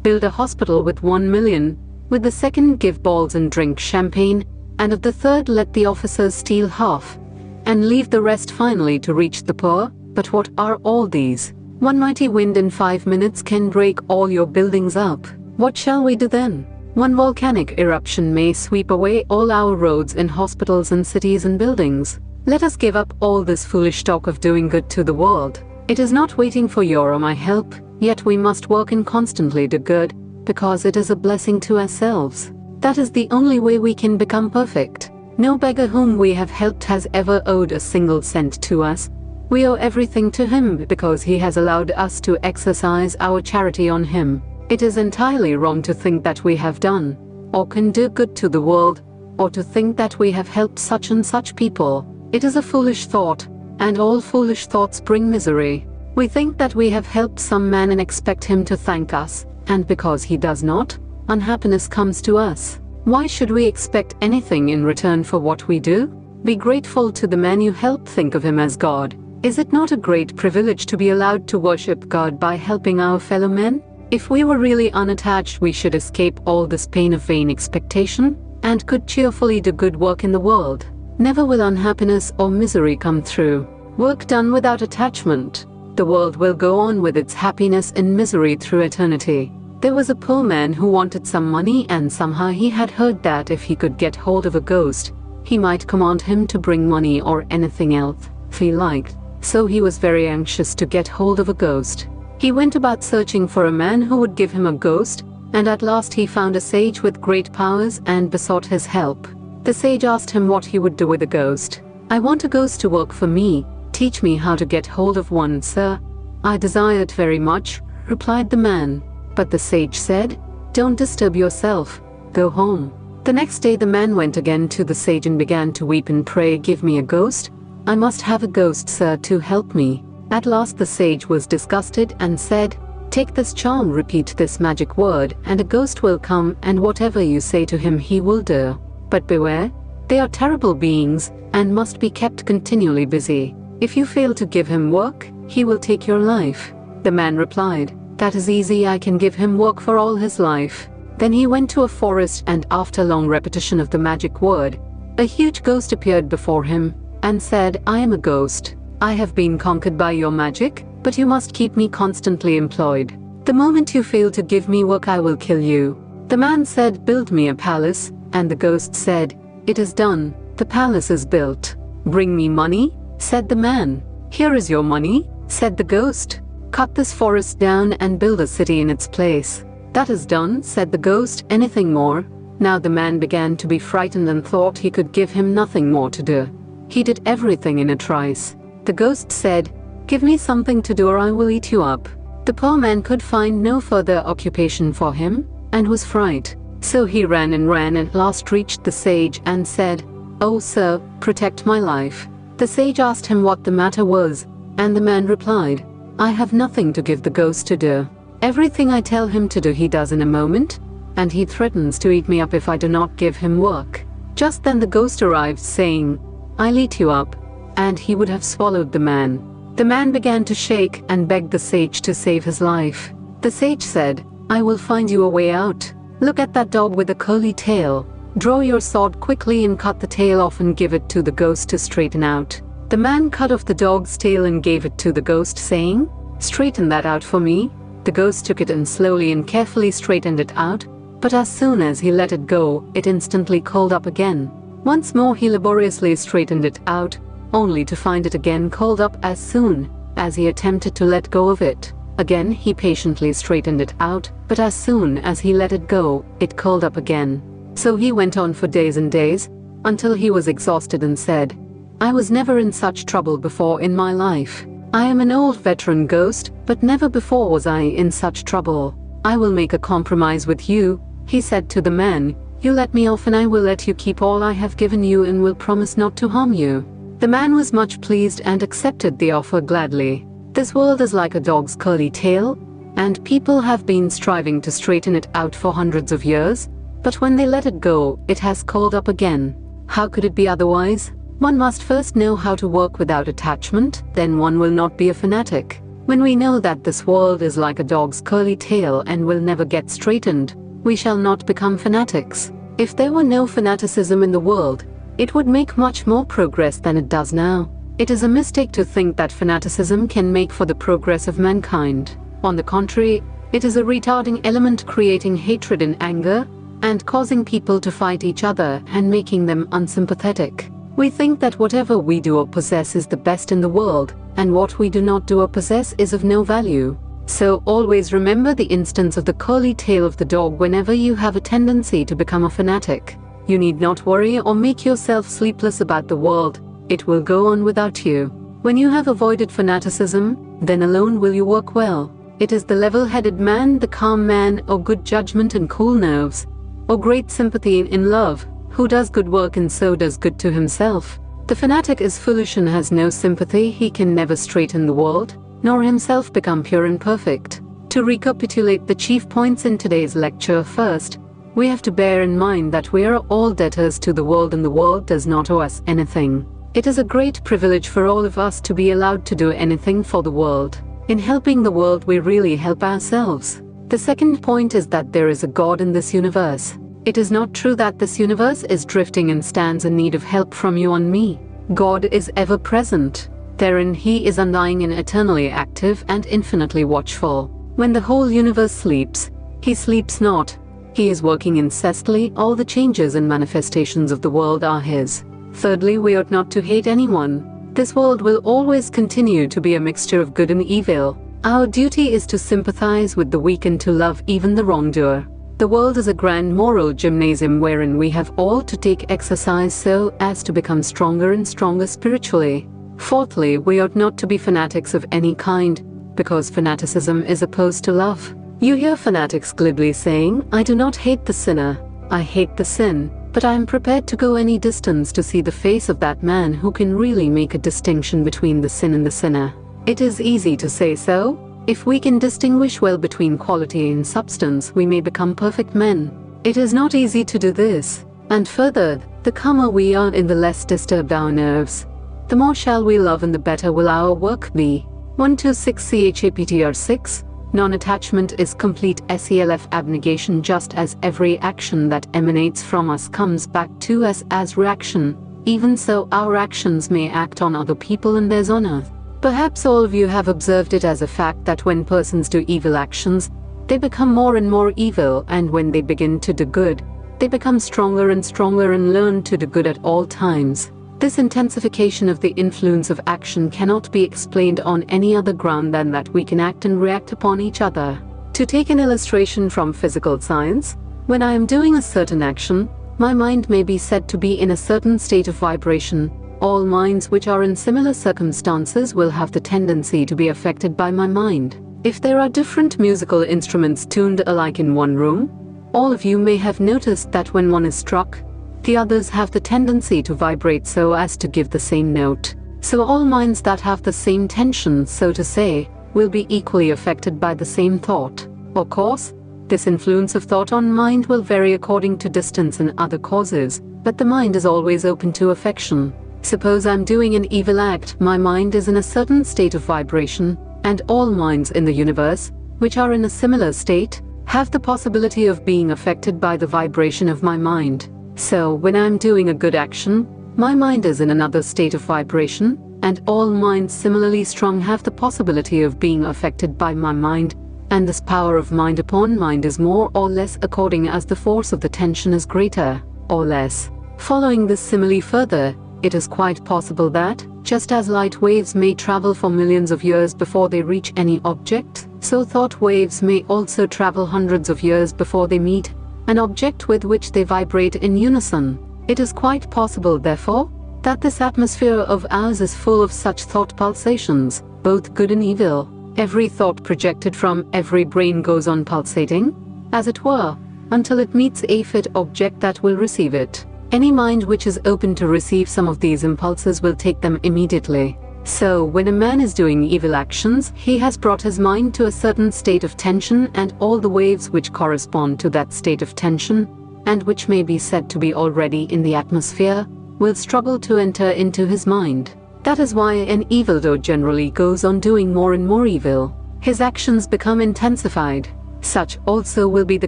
build a hospital with 1 million, with the second give balls and drink champagne, and of the third let the officers steal half, and leave the rest finally to reach the poor. But what are all these? One mighty wind in 5 minutes can break all your buildings up. What shall we do then? One volcanic eruption may sweep away all our roads and hospitals and cities and buildings. Let us give up all this foolish talk of doing good to the world. It is not waiting for your or my help, yet we must work and constantly do good, because it is a blessing to ourselves. That is the only way we can become perfect. No beggar whom we have helped has ever owed a single cent to us. We owe everything to him because he has allowed us to exercise our charity on him. It is entirely wrong to think that we have done, or can do good to the world, or to think that we have helped such and such people. It is a foolish thought, and all foolish thoughts bring misery. We think that we have helped some man and expect him to thank us, and because he does not, unhappiness comes to us. Why should we expect anything in return for what we do? Be grateful to the man you help. Think of him as God. Is it not a great privilege to be allowed to worship God by helping our fellow men? If we were really unattached, we should escape all this pain of vain expectation, and could cheerfully do good work in the world. Never will unhappiness or misery come through work done without attachment. The world will go on with its happiness and misery through eternity. There was a poor man who wanted some money, and somehow he had heard that if he could get hold of a ghost, he might command him to bring money or anything else he liked. So he was very anxious to get hold of a ghost. He went about searching for a man who would give him a ghost, and at last he found a sage with great powers and besought his help. The sage asked him what he would do with a ghost. "I want a ghost to work for me. Teach me how to get hold of one, sir." "I desire it very much," replied the man. But the sage said, "Don't disturb yourself. Go home." The next day the man went again to the sage and began to weep and pray, "Give me a ghost. I must have a ghost, sir, to help me." At last the sage was disgusted and said, "Take this charm, repeat this magic word, and a ghost will come, and whatever you say to him he will do. But beware, they are terrible beings, and must be kept continually busy. If you fail to give him work, he will take your life." The man replied, "That is easy, I can give him work for all his life." Then he went to a forest, and after long repetition of the magic word, a huge ghost appeared before him, and said, "I am a ghost. I have been conquered by your magic, but you must keep me constantly employed. The moment you fail to give me work, I will kill you." The man said, "Build me a palace," and the ghost said, "It is done, the palace is built." "Bring me money," said the man. "Here is your money," said the ghost. "Cut this forest down and build a city in its place." "That is done," said the ghost. "Anything more?" Now the man began to be frightened and thought he could give him nothing more to do. He did everything in a trice. The ghost said, "Give me something to do or I will eat you up." The poor man could find no further occupation for him, and was frightened. So he ran and at last reached the sage and said, "Oh sir, protect my life." The sage asked him what the matter was, and the man replied, "I have nothing to give the ghost to do. Everything I tell him to do he does in a moment, and he threatens to eat me up if I do not give him work." Just then the ghost arrived, saying, "I'll eat you up," and he would have swallowed the man. The man began to shake and begged the sage to save his life. The sage said, "I will find you a way out. Look at that dog with a curly tail. Draw your sword quickly and cut the tail off and give it to the ghost to straighten out." The man cut off the dog's tail and gave it to the ghost, saying, "Straighten that out for me." The ghost took it and slowly and carefully straightened it out, but as soon as he let it go, it instantly curled up again. Once more he laboriously straightened it out, only to find it again curled up as soon as he attempted to let go of it. Again he patiently straightened it out, but as soon as he let it go, it curled up again. So he went on for days and days, until he was exhausted and said, "I was never in such trouble before in my life. I am an old veteran ghost, but never before was I in such trouble. I will make a compromise with you," he said to the man. "You let me off and I will let you keep all I have given you and will promise not to harm you." The man was much pleased and accepted the offer gladly. This world is like a dog's curly tail, and people have been striving to straighten it out for hundreds of years, but when they let it go, it has curled up again. How could it be otherwise? One must first know how to work without attachment, then one will not be a fanatic. When we know that this world is like a dog's curly tail and will never get straightened, we shall not become fanatics. If there were no fanaticism in the world, it would make much more progress than it does now. It is a mistake to think that fanaticism can make for the progress of mankind. On the contrary, it is a retarding element, creating hatred and anger, and causing people to fight each other and making them unsympathetic. We think that whatever we do or possess is the best in the world, and what we do not do or possess is of no value. So always remember the instance of the curly tail of the dog whenever you have a tendency to become a fanatic. You need not worry or make yourself sleepless about the world. It will go on without you. When you have avoided fanaticism, then alone will you work well. It is the level-headed man, the calm man, or good judgment and cool nerves, or great sympathy in love, who does good work and so does good to himself. The fanatic is foolish and has no sympathy. He can never straighten the world, nor himself become pure and perfect. To recapitulate the chief points in today's lecture, first, we have to bear in mind that we are all debtors to the world and the world does not owe us anything. It is a great privilege for all of us to be allowed to do anything for the world. In helping the world, we really help ourselves. The second point is that there is a God in this universe. It is not true that this universe is drifting and stands in need of help from you and me. God is ever present. Therein he is undying and eternally active and infinitely watchful. When the whole universe sleeps, he sleeps not. He is working incessantly. All the changes and manifestations of the world are his. Thirdly, we ought not to hate anyone. This world will always continue to be a mixture of good and evil. Our duty is to sympathize with the weak and to love even the wrongdoer. The world is a grand moral gymnasium wherein we have all to take exercise so as to become stronger and stronger spiritually. Fourthly, we ought not to be fanatics of any kind, because fanaticism is opposed to love. You hear fanatics glibly saying, "I do not hate the sinner, I hate the sin, but I am prepared to go any distance to see the face of that man who can really make a distinction between the sin and the sinner." It is easy to say so. If we can distinguish well between quality and substance, we may become perfect men. It is not easy to do this. And further, the calmer we are and the less disturbed our nerves, the more shall we love and the better will our work be. 126 CHAPTR 6. Non-attachment is complete SELF abnegation. Just as every action that emanates from us comes back to us as reaction, even so our actions may act on other people and theirs on earth. Perhaps all of you have observed it as a fact that when persons do evil actions, they become more and more evil, and when they begin to do good, they become stronger and stronger and learn to do good at all times. This intensification of the influence of action cannot be explained on any other ground than that we can act and react upon each other. To take an illustration from physical science, when I am doing a certain action, my mind may be said to be in a certain state of vibration. All minds which are in similar circumstances will have the tendency to be affected by my mind. If there are different musical instruments tuned alike in one room, all of you may have noticed that when one is struck, the others have the tendency to vibrate so as to give the same note. So all minds that have the same tension, so to say, will be equally affected by the same thought. Of course, this influence of thought on mind will vary according to distance and other causes, but the mind is always open to affection. Suppose I'm doing an evil act, my mind is in a certain state of vibration, and all minds in the universe, which are in a similar state, have the possibility of being affected by the vibration of my mind. So when I'm doing a good action, my mind is in another state of vibration, and all minds similarly strong have the possibility of being affected by my mind, and this power of mind upon mind is more or less according as the force of the tension is greater or less. Following this simile further, it is quite possible that, just as light waves may travel for millions of years before they reach any object, so thought waves may also travel hundreds of years before they meet an object with which they vibrate in unison. It is quite possible, therefore, that this atmosphere of ours is full of such thought pulsations, both good and evil. Every thought projected from every brain goes on pulsating, as it were, until it meets a fit object that will receive it. Any mind which is open to receive some of these impulses will take them immediately. So, when a man is doing evil actions, he has brought his mind to a certain state of tension, and all the waves which correspond to that state of tension, and which may be said to be already in the atmosphere, will struggle to enter into his mind. That is why an evildoer generally goes on doing more and more evil. His actions become intensified. Such also will be the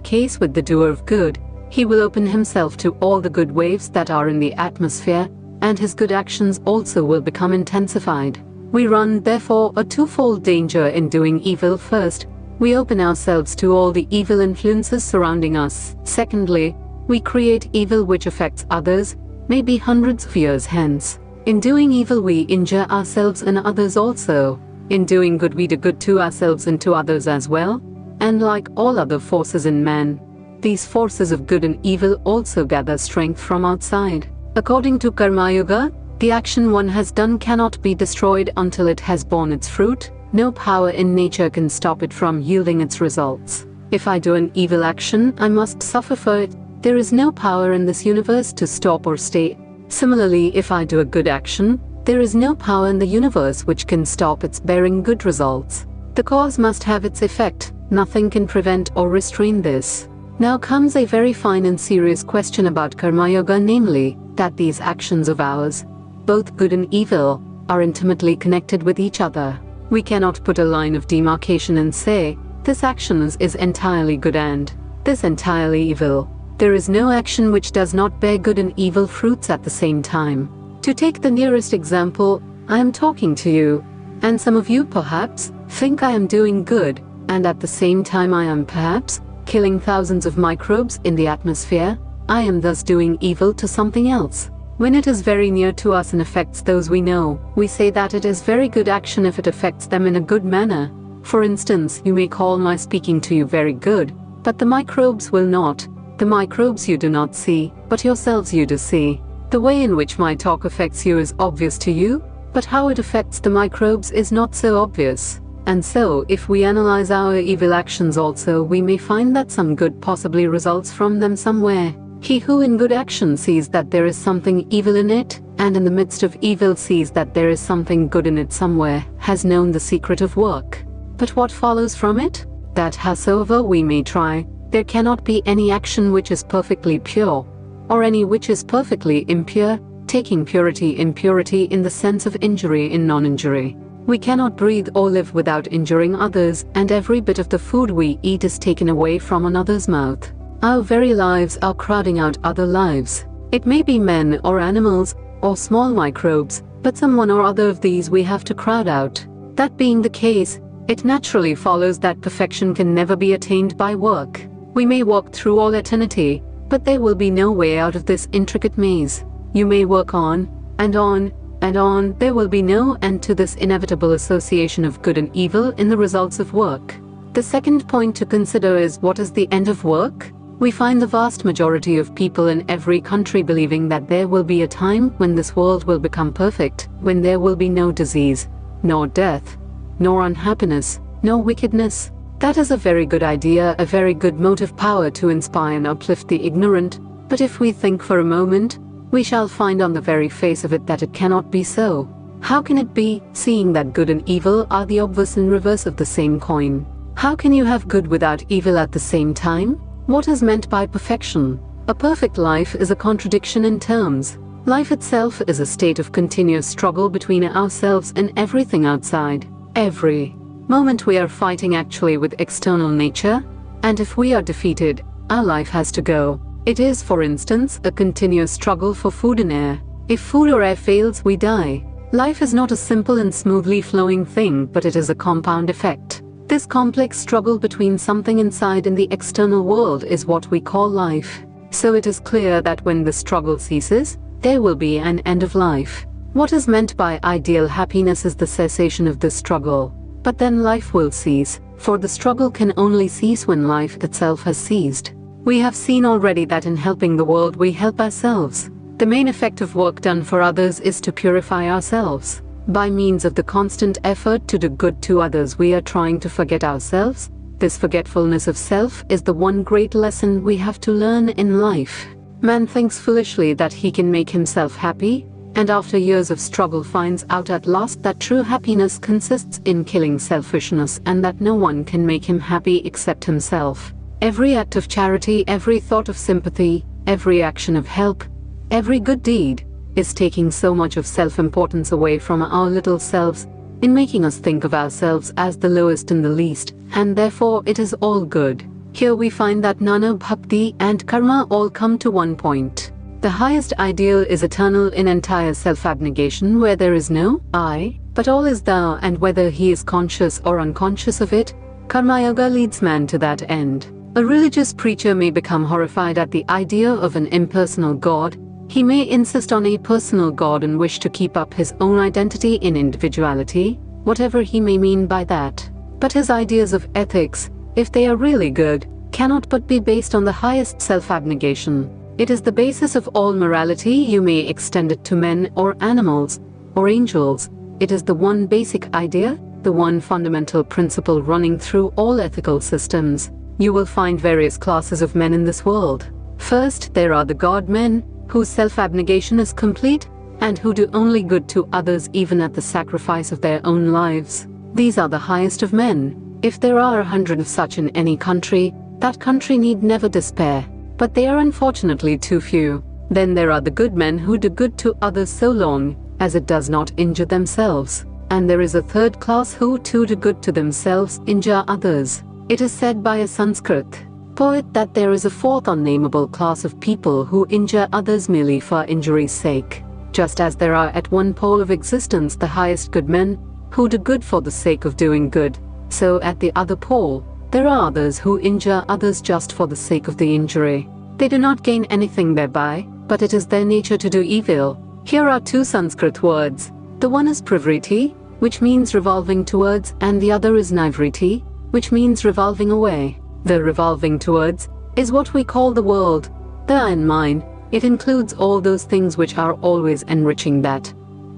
case with the doer of good. He will open himself to all the good waves that are in the atmosphere, and his good actions also will become intensified. We run, therefore, a twofold danger in doing evil. First, we open ourselves to all the evil influences surrounding us. Secondly, we create evil which affects others, maybe hundreds of years hence. In doing evil we injure ourselves and others also. In doing good we do good to ourselves and to others as well. And like all other forces in man, these forces of good and evil also gather strength from outside. According to Karma Yoga, the action one has done cannot be destroyed until it has borne its fruit. No power in nature can stop it from yielding its results. If I do an evil action, I must suffer for it. There is no power in this universe to stop or stay. Similarly, if I do a good action, there is no power in the universe which can stop its bearing good results. The cause must have its effect. Nothing can prevent or restrain this. Now comes a very fine and serious question about Karma Yoga, namely, that these actions of ours, both good and evil, are intimately connected with each other. We cannot put a line of demarcation and say, this action is entirely good and this entirely evil. There is no action which does not bear good and evil fruits at the same time. To take the nearest example, I am talking to you, and some of you perhaps think I am doing good, and at the same time I am perhaps killing thousands of microbes in the atmosphere. I am thus doing evil to something else. When it is very near to us and affects those we know, we say that it is very good action if it affects them in a good manner. For instance, you may call my speaking to you very good, but the microbes will not. The microbes you do not see, but yourselves you do see. The way in which my talk affects you is obvious to you, but how it affects the microbes is not so obvious. And so, if we analyze our evil actions also, we may find that some good possibly results from them somewhere. He who in good action sees that there is something evil in it, and in the midst of evil sees that there is something good in it somewhere, has known the secret of work. But what follows from it? That howsoever we may try, there cannot be any action which is perfectly pure, or any which is perfectly impure, taking purity impurity in the sense of injury in non-injury. We cannot breathe or live without injuring others, and every bit of the food we eat is taken away from another's mouth. Our very lives are crowding out other lives. It may be men or animals, or small microbes, but someone or other of these we have to crowd out. That being the case, It naturally follows that perfection can never be attained by work. We may walk through all eternity, but there will be no way out of this intricate maze. You may work on, and on, and on, there will be no end to this inevitable association of good and evil in the results of work. The second point to consider is, what is the end of work? We find the vast majority of people in every country believing that there will be a time when this world will become perfect, when there will be no disease, nor death, nor unhappiness, no wickedness. That is a very good idea, a very good motive power to inspire and uplift the ignorant, but if we think for a moment, we shall find on the very face of it that it cannot be so. How can it be, seeing that good and evil are the obverse and reverse of the same coin? How can you have good without evil at the same time? What is meant by perfection? A perfect life is a contradiction in terms. Life itself is a state of continuous struggle between ourselves and everything outside. Every moment we are fighting actually with external nature, and if we are defeated, our life has to go. It is, for instance, a continuous struggle for food and air. If food or air fails, we die. Life is not a simple and smoothly flowing thing, but it is a compound effect. This complex struggle between something inside and the external world is what we call life. So it is clear that when the struggle ceases, there will be an end of life. What is meant by ideal happiness is the cessation of this struggle. But then life will cease, for the struggle can only cease when life itself has ceased. We have seen already that in helping the world we help ourselves. The main effect of work done for others is to purify ourselves. By means of the constant effort to do good to others, we are trying to forget ourselves. This forgetfulness of self is the one great lesson we have to learn in life. Man thinks foolishly that he can make himself happy, and after years of struggle finds out at last that true happiness consists in killing selfishness and that no one can make him happy except himself. Every act of charity, every thought of sympathy, every action of help, every good deed is taking so much of self-importance away from our little selves, in making us think of ourselves as the lowest and the least, and therefore it is all good. Here we find that Jnana, Bhakti and Karma all come to one point. The highest ideal is eternal in entire self-abnegation, where there is no I, but all is thou, and whether he is conscious or unconscious of it, Karma Yoga leads man to that end. A religious preacher may become horrified at the idea of an impersonal God. He may insist on a personal God and wish to keep up his own identity in individuality, whatever he may mean by that. But his ideas of ethics, if they are really good, cannot but be based on the highest self-abnegation. It is the basis of all morality. You may extend it to men or animals or angels. It is the one basic idea, the one fundamental principle running through all ethical systems. You will find various classes of men in this world. First, there are the God-men, whose self-abnegation is complete, and who do only good to others even at the sacrifice of their own lives. These are the highest of men. If there are 100 of such in any country, that country need never despair. But they are unfortunately too few. Then there are the good men who do good to others so long as it does not injure themselves. And there is a third class who too do good to themselves, injure others. It is said by a Sanskrit poet that there is a fourth unnameable class of people who injure others merely for injury's sake. Just as there are at one pole of existence the highest good men who do good for the sake of doing good, so at the other pole, there are others who injure others just for the sake of the injury. They do not gain anything thereby, but it is their nature to do evil. Here are two Sanskrit words. The one is pravriti, which means revolving towards, and the other is naivriti, which means revolving away. The revolving towards is what we call the world. The and mine, it includes all those things which are always enriching that.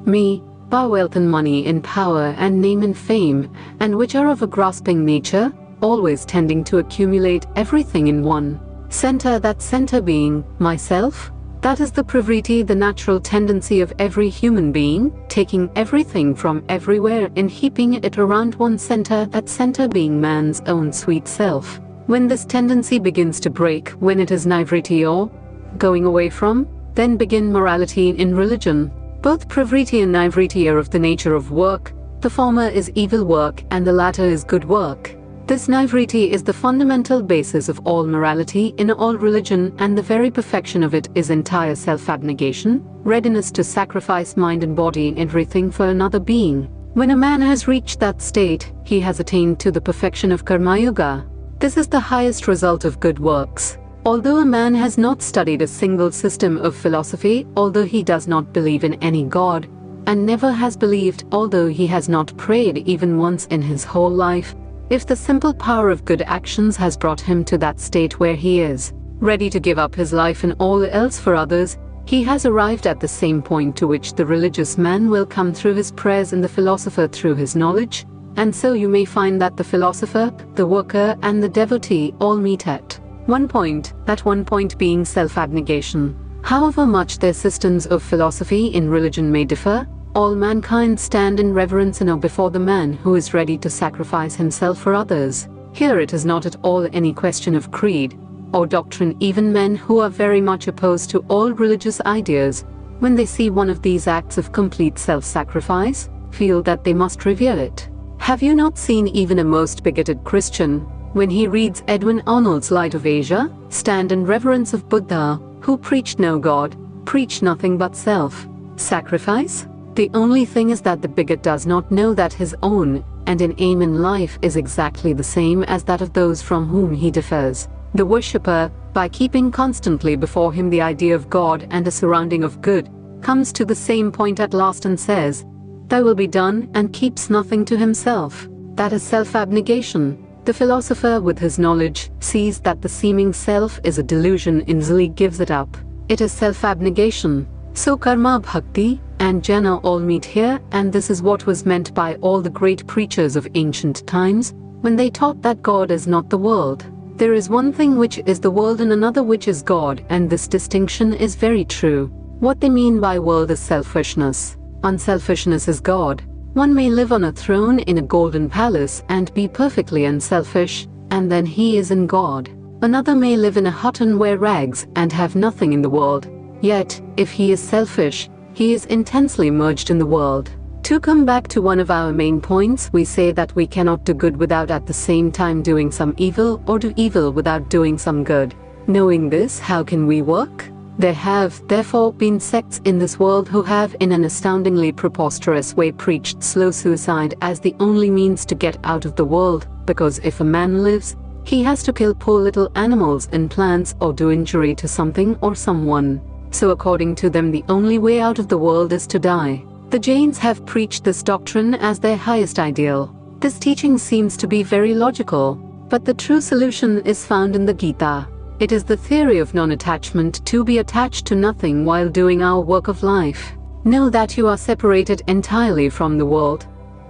Me, by wealth and money and power and name and fame, and which are of a grasping nature, always tending to accumulate everything in one center, that center being myself. That is the pravriti, the natural tendency of every human being, taking everything from everywhere and heaping it around one center, that center being man's own sweet self. When this tendency begins to break, when it is naivriti or going away from, then begin morality in religion. Both pravriti and naivriti are of the nature of work. The former is evil work and the latter is good work. This naivriti is the fundamental basis of all morality in all religion, and the very perfection of it is entire self-abnegation, readiness to sacrifice mind and body and everything for another being. When a man has reached that state, he has attained to the perfection of Karma Yoga. This is the highest result of good works. Although a man has not studied a single system of philosophy, although he does not believe in any God, and never has believed, although he has not prayed even once in his whole life, if the simple power of good actions has brought him to that state where he is ready to give up his life and all else for others, he has arrived at the same point to which the religious man will come through his prayers and the philosopher through his knowledge, and so you may find that the philosopher, the worker, and the devotee all meet at one point, that one point being self-abnegation. However much their systems of philosophy in religion may differ, all mankind stand in reverence and awe before the man who is ready to sacrifice himself for others. Here it is not at all any question of creed or doctrine. Even men who are very much opposed to all religious ideas, when they see one of these acts of complete self-sacrifice, feel that they must revere it. Have you not seen even a most bigoted Christian, when he reads Edwin Arnold's Light of Asia, stand in reverence of Buddha, who preached no God, preached nothing but self-sacrifice? The only thing is that the bigot does not know that his own and an aim in life is exactly the same as that of those from whom he differs. The worshipper, by keeping constantly before him the idea of God and a surrounding of good, comes to the same point at last and says, "Thy will be done," and keeps nothing to himself. That is self-abnegation. The philosopher with his knowledge sees that the seeming self is a delusion and easily gives it up. It is self-abnegation. So karma, bhakti, and jnana all meet here, and this is what was meant by all the great preachers of ancient times when they taught that God is not the world. There is one thing which is the world and another which is God, and this distinction is very true. What they mean by world is selfishness. Unselfishness is God. One may live on a throne in a golden palace and be perfectly unselfish, and then he is in God. Another may live in a hut and wear rags and have nothing in the world. Yet, if he is selfish, he is intensely merged in the world. To come back to one of our main points, we say that we cannot do good without at the same time doing some evil, or do evil without doing some good. Knowing this, how can we work? There have, therefore, been sects in this world who have in an astoundingly preposterous way preached slow suicide as the only means to get out of the world, because if a man lives, he has to kill poor little animals and plants or do injury to something or someone. So according to them the only way out of the world is to die. The Jains have preached this doctrine as their highest ideal. This teaching seems to be very logical, but the true solution is found in the Gita. It is the theory of non-attachment, to be attached to nothing while doing our work of life. Know that you are separated entirely from the world,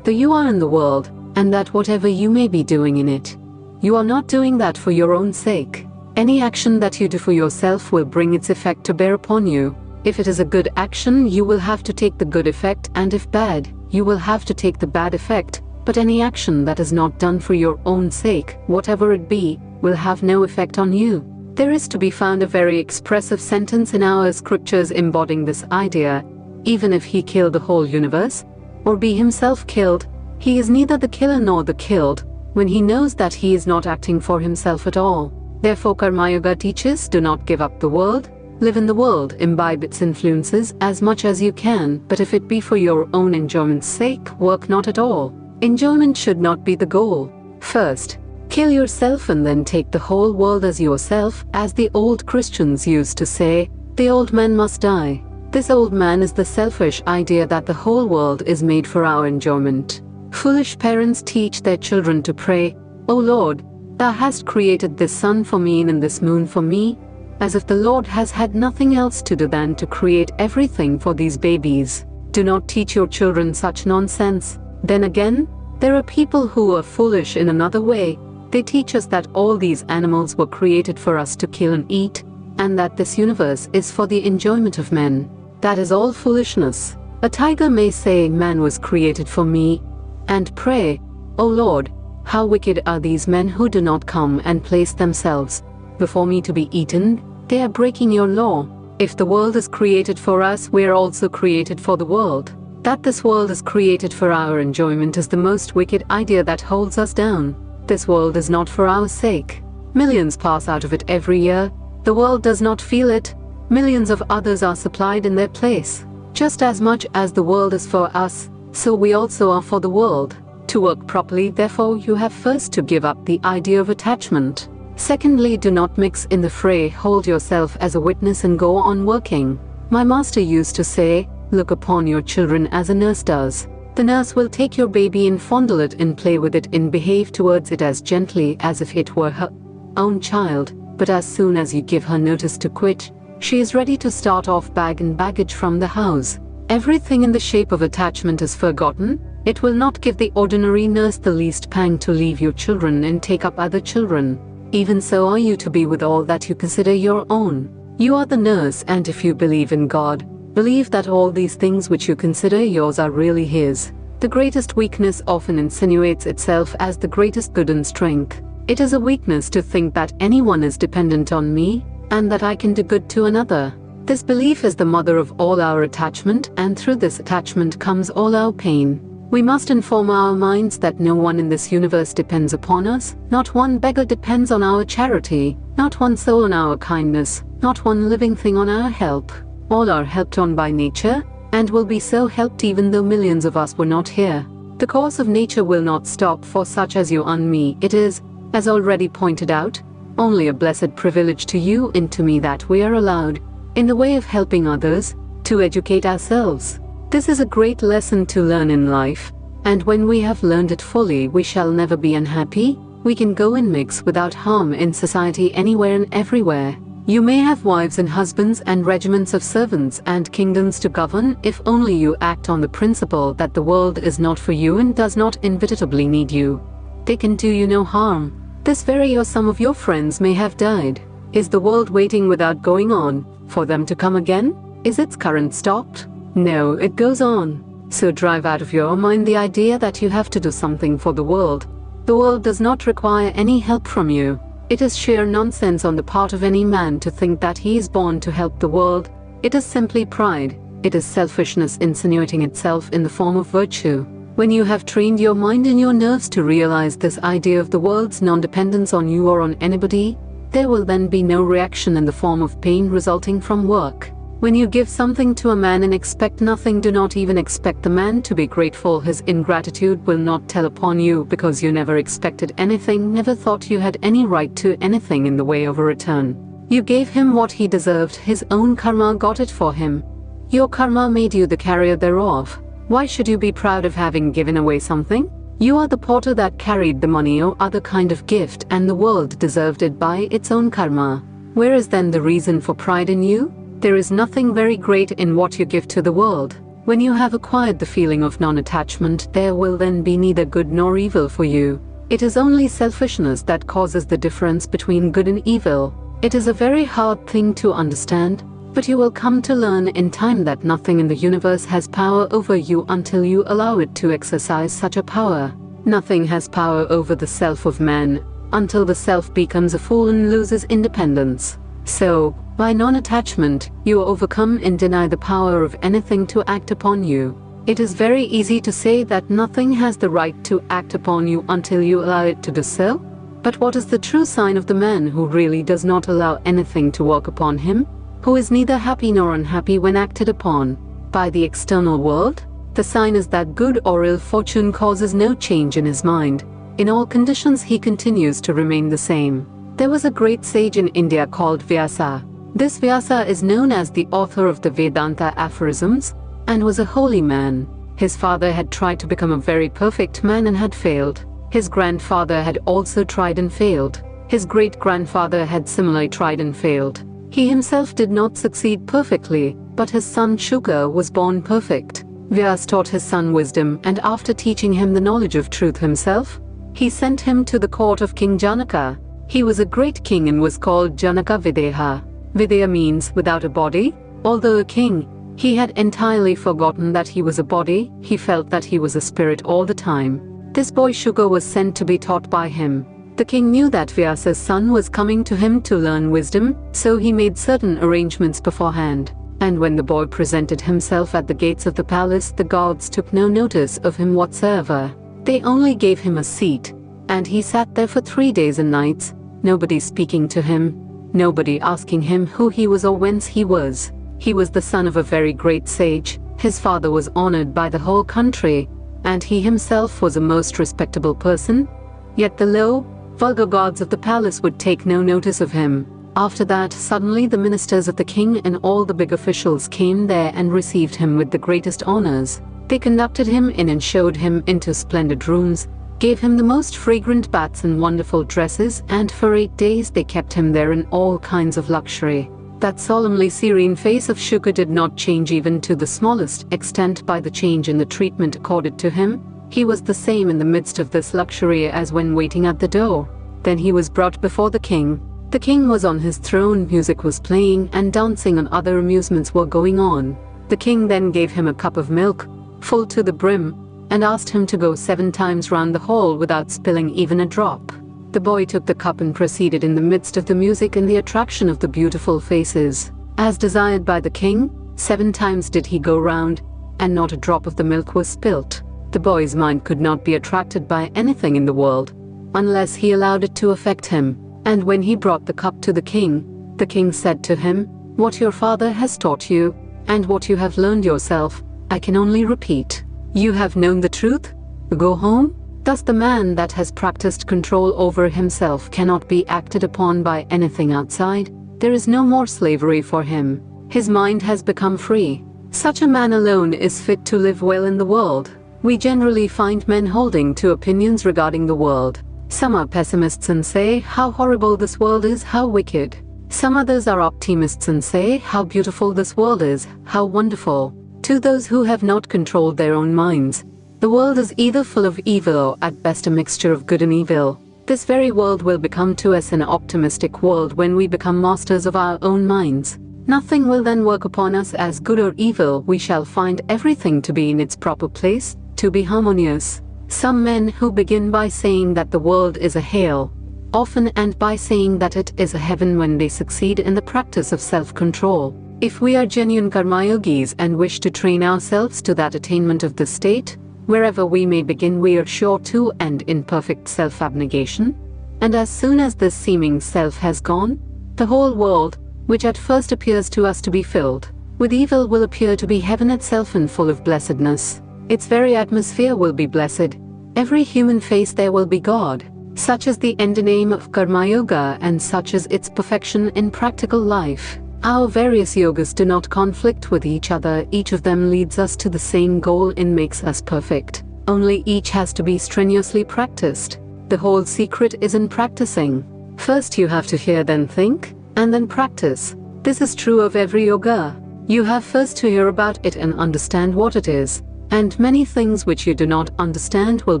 though you are in the world, and that whatever you may be doing in it, you are not doing that for your own sake. Any action that you do for yourself will bring its effect to bear upon you. If it is a good action, you will have to take the good effect, and if bad, you will have to take the bad effect. But any action that is not done for your own sake, whatever it be, will have no effect on you. There is to be found a very expressive sentence in our scriptures embodying this idea. Even if he kill the whole universe, or be himself killed, he is neither the killer nor the killed, when he knows that he is not acting for himself at all. Therefore Karma Yoga teaches, do not give up the world, live in the world, imbibe its influences as much as you can, but if it be for your own enjoyment's sake, work not at all. Enjoyment should not be the goal. First, kill yourself and then take the whole world as yourself, as the old Christians used to say, the old man must die. This old man is the selfish idea that the whole world is made for our enjoyment. Foolish parents teach their children to pray, "O Lord, Thou hast created this sun for me and this moon for me," as if the Lord has had nothing else to do than to create everything for these babies. Do not teach your children such nonsense. Then again, there are people who are foolish in another way. They teach us that all these animals were created for us to kill and eat, and that this universe is for the enjoyment of men. That is all foolishness. A tiger may say, "Man was created for me," and pray, "O Lord, how wicked are these men who do not come and place themselves before me to be eaten? They are breaking your law." If the world is created for us, we are also created for the world. That this world is created for our enjoyment is the most wicked idea that holds us down. This world is not for our sake. Millions pass out of it every year. The world does not feel it. Millions of others are supplied in their place. Just as much as the world is for us, so we also are for the world. To work properly, therefore, you have first to give up the idea of attachment. Secondly, do not mix in the fray, hold yourself as a witness and go on working. My master used to say, look upon your children as a nurse does. The nurse will take your baby and fondle it and play with it and behave towards it as gently as if it were her own child, but as soon as you give her notice to quit, she is ready to start off bag and baggage from the house. Everything in the shape of attachment is forgotten. It will not give the ordinary nurse the least pang to leave your children and take up other children. Even so are you to be with all that you consider your own. You are the nurse, and if you believe in God, believe that all these things which you consider yours are really His. The greatest weakness often insinuates itself as the greatest good and strength. It is a weakness to think that anyone is dependent on me, and that I can do good to another. This belief is the mother of all our attachment, and through this attachment comes all our pain. We must inform our minds that no one in this universe depends upon us, not one beggar depends on our charity, not one soul on our kindness, not one living thing on our help. All are helped on by nature, and will be so helped even though millions of us were not here. The course of nature will not stop for such as you and me. It is, as already pointed out, only a blessed privilege to you and to me that we are allowed, in the way of helping others, to educate ourselves. This is a great lesson to learn in life, and when we have learned it fully, we shall never be unhappy. We can go and mix without harm in society anywhere and everywhere. You may have wives and husbands and regiments of servants and kingdoms to govern if only you act on the principle that the world is not for you and does not inevitably need you. They can do you no harm. This very year some of your friends may have died. Is the world waiting without going on for them to come again? Is its current stopped? No, it goes on. So drive out of your mind the idea that you have to do something for the world. The world does not require any help from you. It is sheer nonsense on the part of any man to think that he is born to help the world. It is simply pride. It is selfishness insinuating itself in the form of virtue. When you have trained your mind and your nerves to realize this idea of the world's non-dependence on you or on anybody, there will then be no reaction in the form of pain resulting from work. When you give something to a man and expect nothing, do not even expect the man to be grateful. His ingratitude will not tell upon you because you never expected anything, never thought you had any right to anything in the way of a return. You gave him what he deserved. His own karma got it for him. Your karma made you the carrier thereof. Why should you be proud of having given away something? You are the porter that carried the money or other kind of gift, and the world deserved it by its own karma. Where is then the reason for pride in you? There is nothing very great in what you give to the world. When you have acquired the feeling of non-attachment, there will then be neither good nor evil for you. It is only selfishness that causes the difference between good and evil. It is a very hard thing to understand, but you will come to learn in time that nothing in the universe has power over you until you allow it to exercise such a power. Nothing has power over the self of man until the self becomes a fool and loses independence. So, by non-attachment, you overcome and deny the power of anything to act upon you. It is very easy to say that nothing has the right to act upon you until you allow it to do so. But what is the true sign of the man who really does not allow anything to work upon him? Who is neither happy nor unhappy when acted upon by the external world? The sign is that good or ill fortune causes no change in his mind. In all conditions he continues to remain the same. There was a great sage in India called Vyasa. This Vyasa is known as the author of the Vedanta aphorisms, and was a holy man. His father had tried to become a very perfect man and had failed. His grandfather had also tried and failed. His great-grandfather had similarly tried and failed. He himself did not succeed perfectly, but his son Shuka was born perfect. Vyas taught his son wisdom, and after teaching him the knowledge of truth himself, he sent him to the court of King Janaka. He was a great king and was called Janaka Videha. Videha means without a body. Although a king, he had entirely forgotten that he was a body. He felt that he was a spirit all the time. This boy Shuka was sent to be taught by him. The king knew that Vyasa's son was coming to him to learn wisdom, so he made certain arrangements beforehand. And when the boy presented himself at the gates of the palace, the guards took no notice of him whatsoever. They only gave him a seat, and he sat there for 3 days and nights, nobody speaking to him, nobody asking him who he was or whence he was. He was the son of a very great sage. His father was honored by the whole country, and he himself was a most respectable person. Yet the low, vulgar gods of the palace would take no notice of him. After that, suddenly the ministers of the king and all the big officials came there and received him with the greatest honors. They conducted him in and showed him into splendid rooms, gave him the most fragrant baths and wonderful dresses, and for 8 days they kept him there in all kinds of luxury. That solemnly serene face of Shuka did not change even to the smallest extent by the change in the treatment accorded to him. He was the same in the midst of this luxury as when waiting at the door. Then he was brought before the king. The king was on his throne, music was playing, and dancing and other amusements were going on. The king then gave him a cup of milk, full to the brim, and asked him to go 7 times round the hall without spilling even a drop. The boy took the cup and proceeded in the midst of the music and the attraction of the beautiful faces. As desired by the king, 7 times did he go round, and not a drop of the milk was spilt. The boy's mind could not be attracted by anything in the world, unless he allowed it to affect him. And when he brought the cup to the king said to him, "What your father has taught you, and what you have learned yourself, I can only repeat. You have known the truth? Go home." Thus the man that has practiced control over himself cannot be acted upon by anything outside. There is no more slavery for him. His mind has become free. Such a man alone is fit to live well in the world. We generally find men holding to opinions regarding the world. Some are pessimists and say, "How horrible this world is, how wicked." Some others are optimists and say, "How beautiful this world is, how wonderful." To those who have not controlled their own minds, the world is either full of evil or at best a mixture of good and evil. This very world will become to us an optimistic world when we become masters of our own minds. Nothing will then work upon us as good or evil. We shall find everything to be in its proper place, to be harmonious. Some men who begin by saying that the world is a hell, often end by saying that it is a heaven when they succeed in the practice of self-control. If we are genuine karma yogis and wish to train ourselves to that attainment of the state, wherever we may begin we are sure to end in perfect self-abnegation. And as soon as this seeming self has gone, the whole world, which at first appears to us to be filled with evil, will appear to be heaven itself and full of blessedness. Its very atmosphere will be blessed. Every human face there will be God. Such is the end aim of Karma Yoga, and such is its perfection in practical life. Our various yogas do not conflict with each other. Each of them leads us to the same goal and makes us perfect. Only each has to be strenuously practiced. The whole secret is in practicing. First you have to hear, then think, and then practice. This is true of every yoga. You have first to hear about it and understand what it is. And many things which you do not understand will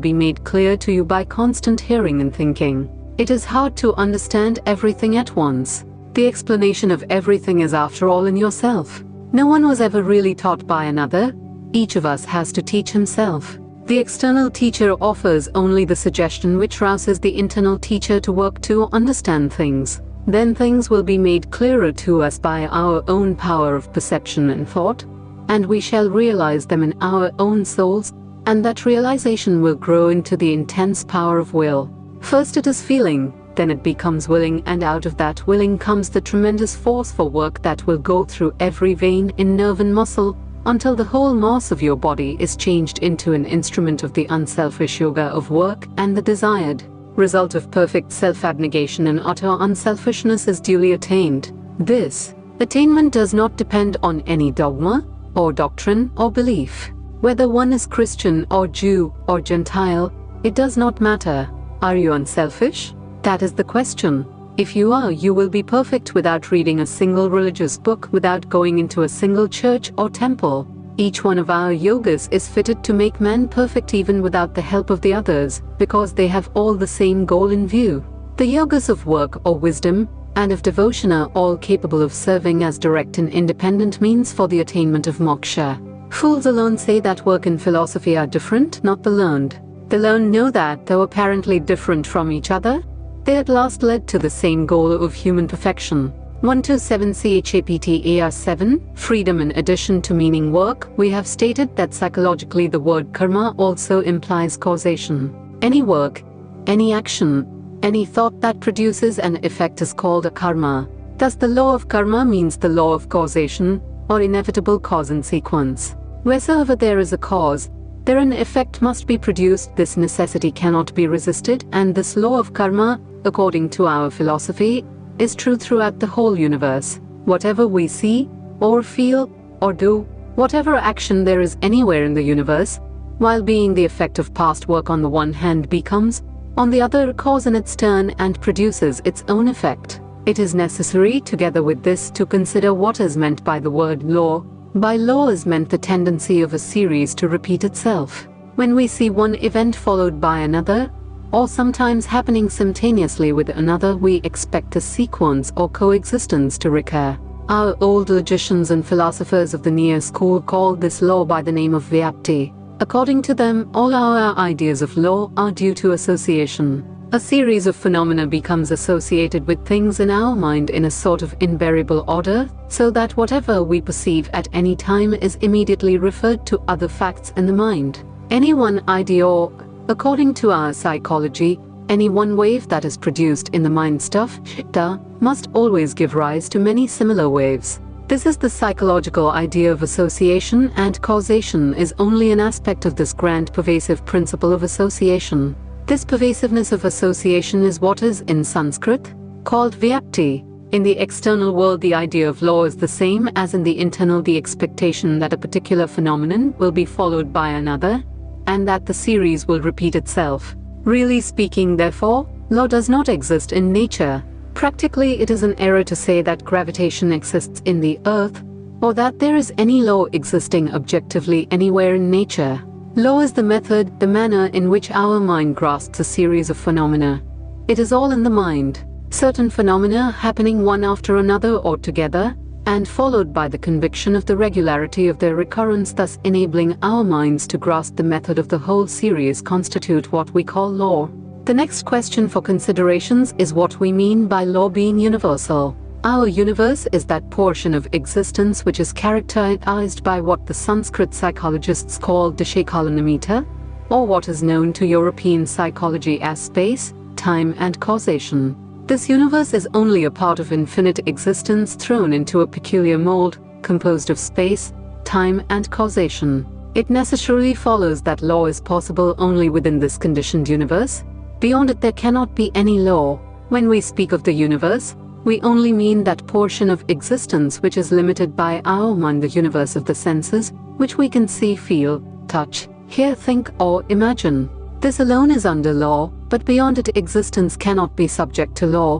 be made clear to you by constant hearing and thinking. It is hard to understand everything at once. The explanation of everything is after all in yourself. No one was ever really taught by another. Each of us has to teach himself. The external teacher offers only the suggestion which rouses the internal teacher to work to understand things. Then things will be made clearer to us by our own power of perception and thought, and we shall realize them in our own souls, and that realization will grow into the intense power of will. First it is feeling, then it becomes willing, and out of that willing comes the tremendous force for work that will go through every vein in nerve and muscle, until the whole mass of your body is changed into an instrument of the unselfish yoga of work, and the desired result of perfect self-abnegation and utter unselfishness is duly attained. This attainment does not depend on any dogma, or doctrine, or belief. Whether one is Christian or Jew or Gentile, it does not matter. Are you unselfish? That is the question. If you are, you will be perfect without reading a single religious book, without going into a single church or temple. Each one of our yogas is fitted to make men perfect even without the help of the others, because they have all the same goal in view. The yogas of work or wisdom and of devotion are all capable of serving as direct and independent means for the attainment of moksha. Fools alone say that work and philosophy are different, not the learned. The learned know that, though apparently different from each other, they at last led to the same goal of human perfection. 127 CHAPTER 7, Freedom. In addition to meaning work, we have stated that psychologically the word karma also implies causation. Any work, any action, any thought that produces an effect is called a karma. Thus the law of karma means the law of causation, or inevitable cause and sequence. Wheresoever there is a cause, there an effect must be produced. This necessity cannot be resisted, and this law of karma, according to our philosophy, is true throughout the whole universe. Whatever we see, or feel, or do, whatever action there is anywhere in the universe, while being the effect of past work on the one hand, becomes, on the other, a cause in its turn and produces its own effect. It is necessary, together with this, to consider what is meant by the word law. By law is meant the tendency of a series to repeat itself. When we see one event followed by another, or sometimes happening simultaneously with another, we expect a sequence or coexistence to recur. Our old logicians and philosophers of the Near School called this law by the name of Vyapti. According to them, all our ideas of law are due to association. A series of phenomena becomes associated with things in our mind in a sort of invariable order, so that whatever we perceive at any time is immediately referred to other facts in the mind. Any one idea, or, according to our psychology, any one wave that is produced in the mind stuff, chitta, must always give rise to many similar waves. This is the psychological idea of association, and causation is only an aspect of this grand pervasive principle of association. This pervasiveness of association is what is, in Sanskrit, called vyapti. In the external world, the idea of law is the same as in the internal, the expectation that a particular phenomenon will be followed by another, and that the series will repeat itself. Really speaking, therefore, law does not exist in nature. Practically, it is an error to say that gravitation exists in the earth, or that there is any law existing objectively anywhere in nature. Law is the method, the manner in which our mind grasps a series of phenomena. It is all in the mind. Certain phenomena happening one after another or together, and followed by the conviction of the regularity of their recurrence, thus enabling our minds to grasp the method of the whole series, constitute what we call law. The next question for considerations is what we mean by law being universal. Our universe is that portion of existence which is characterized by what the Sanskrit psychologists call Deshakalanamita, or what is known to European psychology as space, time and causation. This universe is only a part of infinite existence thrown into a peculiar mold, composed of space, time and causation. It necessarily follows that law is possible only within this conditioned universe. Beyond it there cannot be any law. When we speak of the universe, we only mean that portion of existence which is limited by our mind, the universe of the senses, which we can see, feel, touch, hear, think or imagine. This alone is under law, but beyond it existence cannot be subject to law,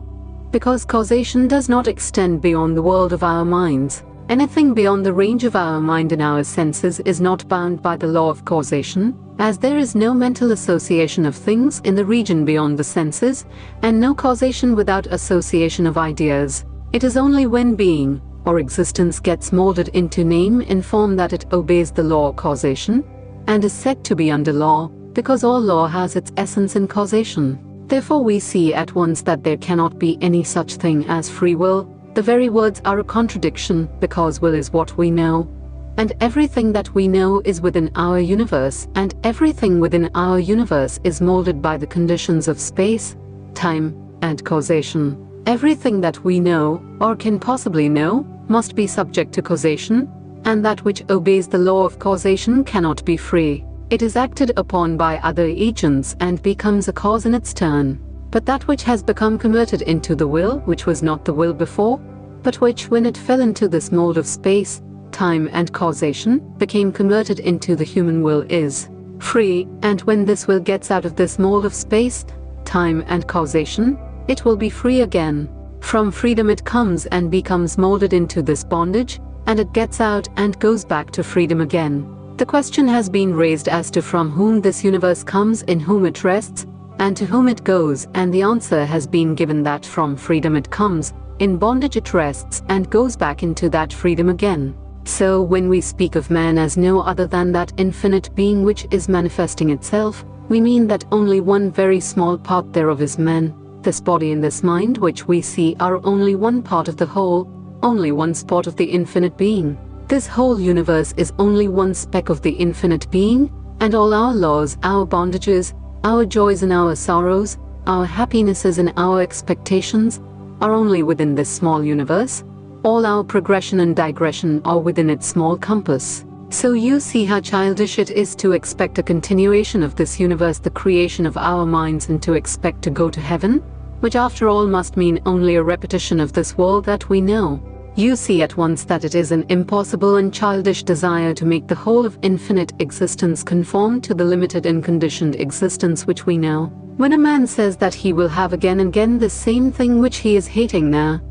because causation does not extend beyond the world of our minds. Anything beyond the range of our mind and our senses is not bound by the law of causation, as there is no mental association of things in the region beyond the senses, and no causation without association of ideas. It is only when being, or existence, gets molded into name in form that it obeys the law of causation, and is said to be under law, because all law has its essence in causation. Therefore we see at once that there cannot be any such thing as free will. The very words are a contradiction, because will is what we know, and everything that we know is within our universe, and everything within our universe is molded by the conditions of space, time, and causation. Everything that we know, or can possibly know, must be subject to causation, and that which obeys the law of causation cannot be free. It is acted upon by other agents and becomes a cause in its turn. But that which has become converted into the will, which was not the will before, but which, when it fell into this mold of space, time and causation, became converted into the human will, is free, and when this will gets out of this mold of space, time and causation, it will be free again. From freedom it comes and becomes molded into this bondage, and it gets out and goes back to freedom again. The question has been raised as to from whom this universe comes, in whom it rests, and to whom it goes, and the answer has been given that from freedom it comes, in bondage it rests, and goes back into that freedom again. So when we speak of man as no other than that infinite being which is manifesting itself, we mean that only one very small part thereof is man. This body and this mind which we see are only one part of the whole, only one spot of the infinite being. This whole universe is only one speck of the infinite being, and all our laws, our bondages, our joys and our sorrows, our happinesses and our expectations, are only within this small universe. All our progression and digression are within its small compass. So you see how childish it is to expect a continuation of this universe, the creation of our minds, and to expect to go to heaven, which after all must mean only a repetition of this world that we know. You see at once that it is an impossible and childish desire to make the whole of infinite existence conform to the limited and conditioned existence which we know. When a man says that he will have again and again the same thing which he is hating now,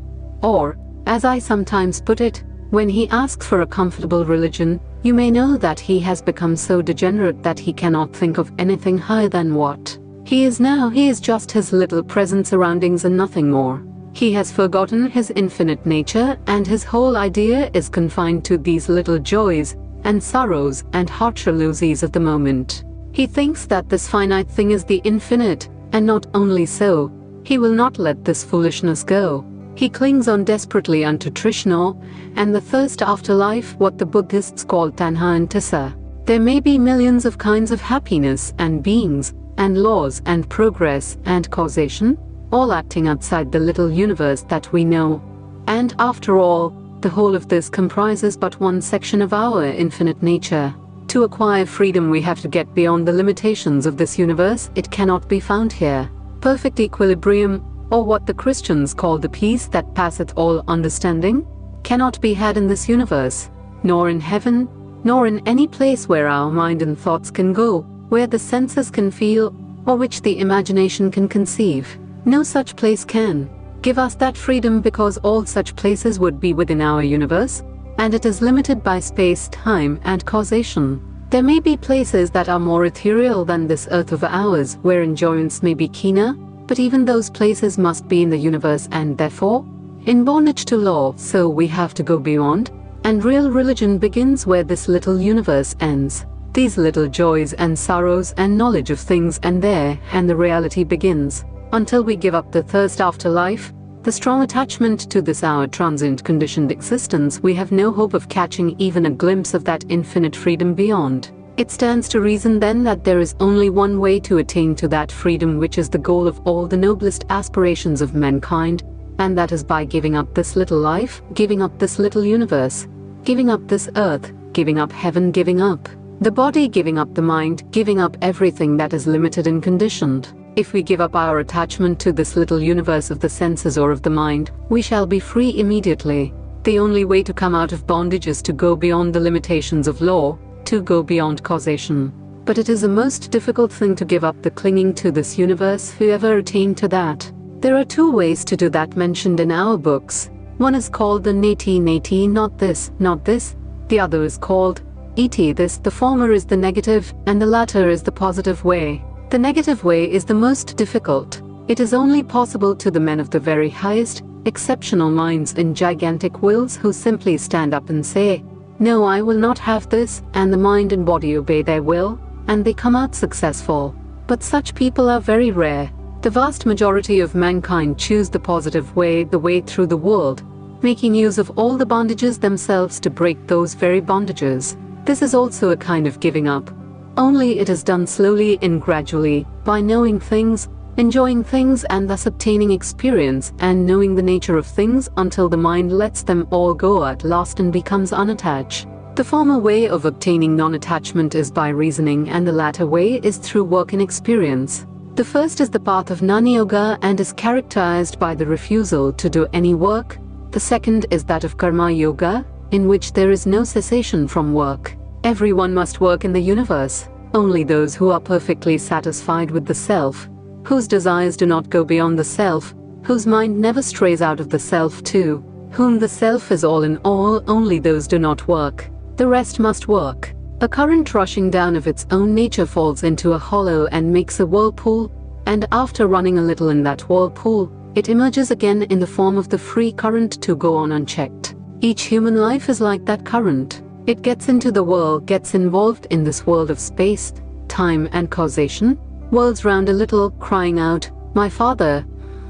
or, as I sometimes put it, when he asks for a comfortable religion, you may know that he has become so degenerate that he cannot think of anything higher than what he is now. He is just his little present surroundings and nothing more. He has forgotten his infinite nature, and his whole idea is confined to these little joys and sorrows and heart-jalousies of the moment. He thinks that this finite thing is the infinite, and not only so, he will not let this foolishness go. He clings on desperately unto Trishna, and the thirst after life, what the Buddhists call tanha and tissa. There may be millions of kinds of happiness and beings, and laws and progress and causation, all acting outside the little universe that we know. And after all, the whole of this comprises but one section of our infinite nature. To acquire freedom we have to get beyond the limitations of this universe. It cannot be found here. Perfect equilibrium, or what the Christians call the peace that passeth all understanding, cannot be had in this universe, nor in heaven, nor in any place where our mind and thoughts can go, where the senses can feel, or which the imagination can conceive. No such place can give us that freedom, because all such places would be within our universe, and it is limited by space, time, and causation. There may be places that are more ethereal than this earth of ours, where enjoyments may be keener, but even those places must be in the universe and therefore in bondage to law. So we have to go beyond, and real religion begins where this little universe ends. These little joys and sorrows and knowledge of things, and there, and the reality begins. Until we give up the thirst after life, the strong attachment to this our transient conditioned existence, we have no hope of catching even a glimpse of that infinite freedom beyond. It stands to reason then that there is only one way to attain to that freedom, which is the goal of all the noblest aspirations of mankind, and that is by giving up this little life, giving up this little universe, giving up this earth, giving up heaven, giving up the body, giving up the mind, giving up everything that is limited and conditioned. If we give up our attachment to this little universe of the senses or of the mind, we shall be free immediately. The only way to come out of bondage is to go beyond the limitations of law, to go beyond causation. But it is a most difficult thing to give up the clinging to this universe. Whoever attained to that? There are two ways to do that mentioned in our books. One is called the neti, not this, not this. The other is called iti, this. The former is the negative, and the latter is the positive way. The negative way is the most difficult. It is only possible to the men of the very highest, exceptional minds and gigantic wills, who simply stand up and say, "No, I will not have this," and the mind and body obey their will, and they come out successful. But such people are very rare. The vast majority of mankind choose the positive way, the way through the world, making use of all the bondages themselves to break those very bondages. This is also a kind of giving up. Only it is done slowly and gradually, by knowing things, enjoying things, and thus obtaining experience and knowing the nature of things, until the mind lets them all go at last and becomes unattached. The former way of obtaining non-attachment is by reasoning, and the latter way is through work and experience. The first is the path of Jnana-yoga and is characterized by the refusal to do any work. The second is that of karma-yoga, in which there is no cessation from work. Everyone must work in the universe. Only those who are perfectly satisfied with the self, whose desires do not go beyond the self, whose mind never strays out of the self to whom the self is all in all, only those do not work. The rest must work. A current rushing down of its own nature falls into a hollow and makes a whirlpool, and after running a little in that whirlpool, it emerges again in the form of the free current to go on unchecked. Each human life is like that current. It gets into the world, gets involved in this world of space, time, and causation, whirls round a little, crying out, "My father,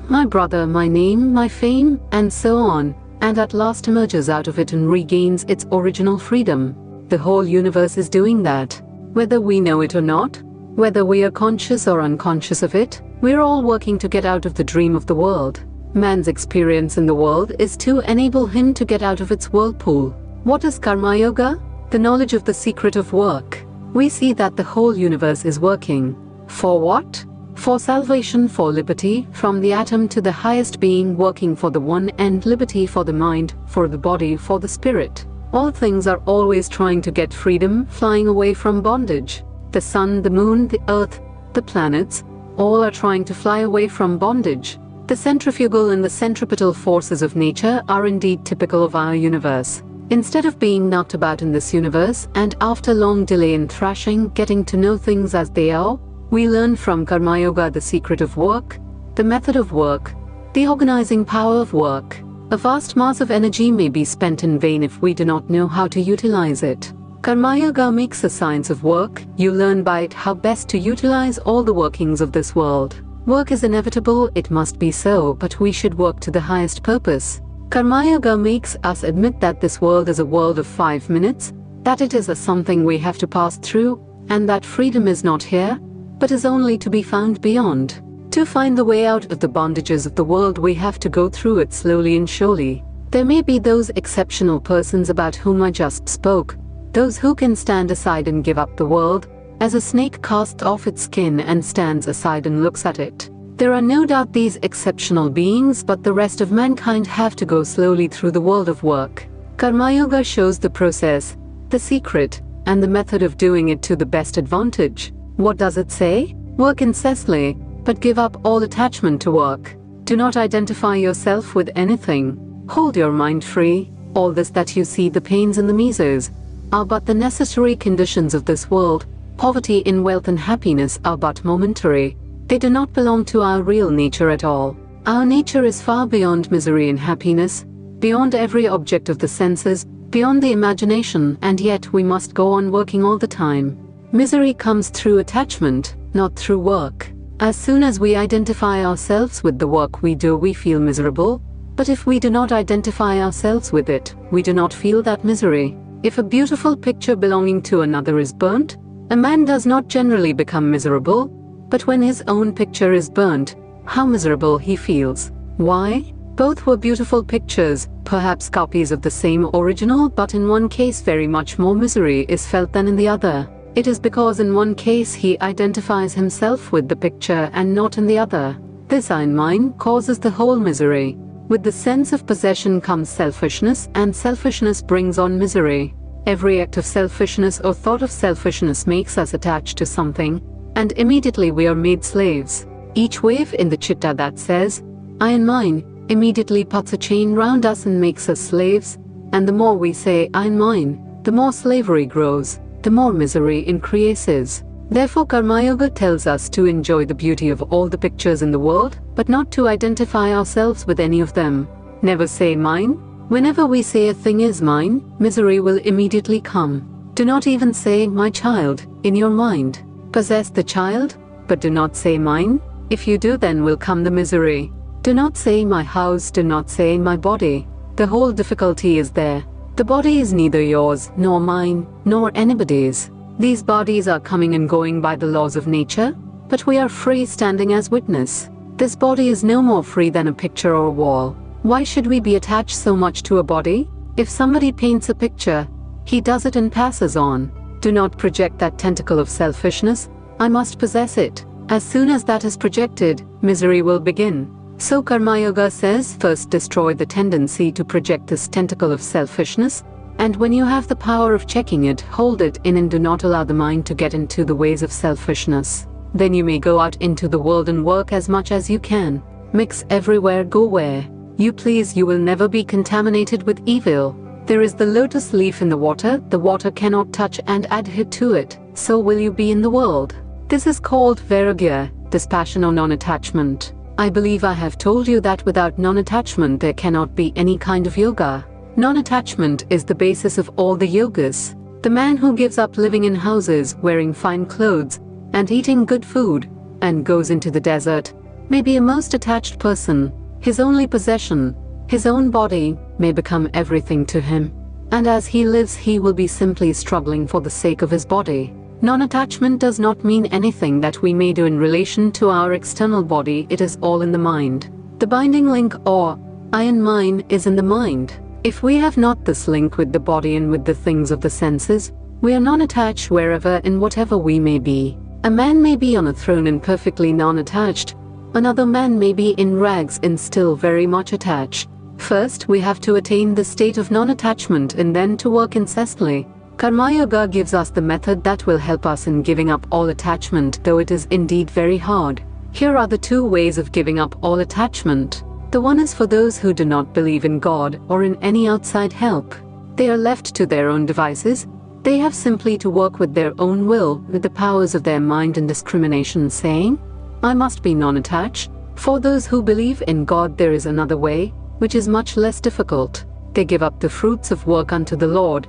my brother, my name, my fame," and so on, and at last emerges out of it and regains its original freedom. The whole universe is doing that. Whether we know it or not, whether we are conscious or unconscious of it, we're all working to get out of the dream of the world. Man's experience in the world is to enable him to get out of its whirlpool. What is karma yoga? the knowledge of the secret of work. We see that the whole universe is working. For what? For salvation, for liberty, from the atom to the highest being, working for the one end, liberty for the mind, for the body, for the spirit. All things are always trying to get freedom, flying away from bondage. The sun, the moon, the earth, the planets, all are trying to fly away from bondage. The centrifugal and the centripetal forces of nature are indeed typical of our universe. Instead of being knocked about in this universe, and after long delay in thrashing, getting to know things as they are, we learn from Karma Yoga the secret of work, the method of work, the organizing power of work. A vast mass of energy may be spent in vain if we do not know how to utilize it. Karma Yoga makes a science of work. You learn by it how best to utilize all the workings of this world. Work is inevitable, it must be so, but we should work to the highest purpose. Karma Yoga makes us admit that this world is a world of 5 minutes, that it is a something we have to pass through, and that freedom is not here, but is only to be found beyond. To find the way out of the bondages of the world, we have to go through it slowly and surely. There may be those exceptional persons about whom I just spoke, those who can stand aside and give up the world, as a snake casts off its skin and stands aside and looks at it. There are no doubt these exceptional beings, but the rest of mankind have to go slowly through the world of work. Karma Yoga shows the process, the secret, and the method of doing it to the best advantage. What does it say? Work incessantly, but give up all attachment to work. Do not identify yourself with anything. Hold your mind free. All this that you see, the pains and the misers, are but the necessary conditions of this world. Poverty in wealth and happiness are but momentary. They do not belong to our real nature at all. Our nature is far beyond misery and happiness, beyond every object of the senses, beyond the imagination, and yet we must go on working all the time. Misery comes through attachment, not through work. As soon as we identify ourselves with the work we do, we feel miserable. But if we do not identify ourselves with it, we do not feel that misery. If a beautiful picture belonging to another is burnt, a man does not generally become miserable. But when his own picture is burnt, how miserable he feels. Why? Both were beautiful pictures, perhaps copies of the same original, but in one case very much more misery is felt than in the other. It is because in one case he identifies himself with the picture and not in the other. This I and mine causes the whole misery. With the sense of possession comes selfishness, and selfishness brings on misery. Every act of selfishness or thought of selfishness makes us attached to something, and immediately we are made slaves. Each wave in the chitta that says, I and mine, immediately puts a chain round us and makes us slaves, and the more we say, I and mine, the more slavery grows, the more misery increases. Therefore Karma Yoga tells us to enjoy the beauty of all the pictures in the world, but not to identify ourselves with any of them. Never say mine. Whenever we say a thing is mine, misery will immediately come. Do not even say my child in your mind. Possess the child, but do not say mine. If you do, then will come the misery. Do not say my house, do not say my body. The whole difficulty is there. The body is neither yours, nor mine, nor anybody's. These bodies are coming and going by the laws of nature, but we are free standing as witness. This body is no more free than a picture or a wall. Why should we be attached so much to a body? If somebody paints a picture, he does it and passes on. Do not project that tentacle of selfishness, I must possess it. As soon as that is projected, misery will begin. So Karma Yoga says, first destroy the tendency to project this tentacle of selfishness, and when you have the power of checking it, hold it in and do not allow the mind to get into the ways of selfishness. Then you may go out into the world and work as much as you can. Mix everywhere, go where you please, you will never be contaminated with evil. There is the lotus leaf in the water cannot touch and adhere to it, so will you be in the world. This is called vairagya, dispassion or non-attachment. I believe I have told you that without non-attachment there cannot be any kind of yoga. Non-attachment is the basis of all the yogas. The man who gives up living in houses, wearing fine clothes, and eating good food, and goes into the desert, may be a most attached person. His only possession, his own body, may become everything to him. And as he lives, he will be simply struggling for the sake of his body. Non-attachment does not mean anything that we may do in relation to our external body. It is all in the mind. The binding link, or I and mine, is in the mind. If we have not this link with the body and with the things of the senses, we are non-attached wherever and whatever we may be. A man may be on a throne and perfectly non-attached. Another man may be in rags and still very much attached. First, we have to attain the state of non-attachment and then to work incessantly. Karma Yoga gives us the method that will help us in giving up all attachment, though it is indeed very hard. Here are the two ways of giving up all attachment. The one is for those who do not believe in God or in any outside help. They are left to their own devices. They have simply to work with their own will, with the powers of their mind and discrimination, saying, I must be non-attached. For those who believe in God, there is another way, which is much less difficult. They give up the fruits of work unto the Lord.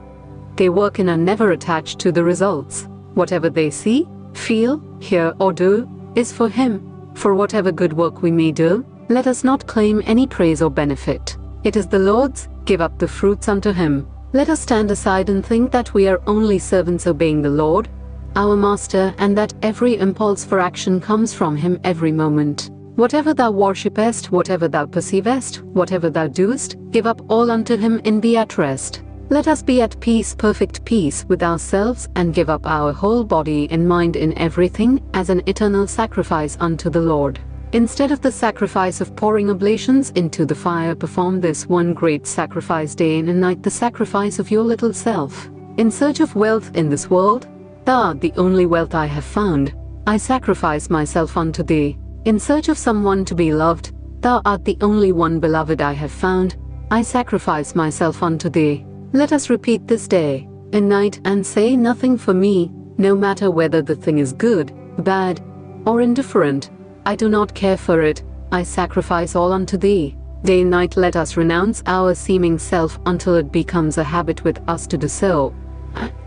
They work and are never attached to the results. Whatever they see, feel, hear or do, is for Him. For whatever good work we may do, let us not claim any praise or benefit. It is the Lord's, give up the fruits unto Him. Let us stand aside and think that we are only servants obeying the Lord, our Master, and that every impulse for action comes from Him every moment. Whatever thou worshipest, whatever thou perceivest, whatever thou doest, give up all unto Him and be at rest. Let us be at peace, perfect peace with ourselves, and give up our whole body and mind in everything as an eternal sacrifice unto the Lord. Instead of the sacrifice of pouring oblations into the fire, perform this one great sacrifice day and night, the sacrifice of your little self. In search of wealth in this world, thou art the only wealth I have found. I sacrifice myself unto thee. In search of someone to be loved, thou art the only one beloved I have found. I sacrifice myself unto thee. Let us repeat this day and night and say, nothing for me, no matter whether the thing is good, bad, or indifferent. I do not care for it. I sacrifice all unto thee. Day and night let us renounce our seeming self until it becomes a habit with us to do so,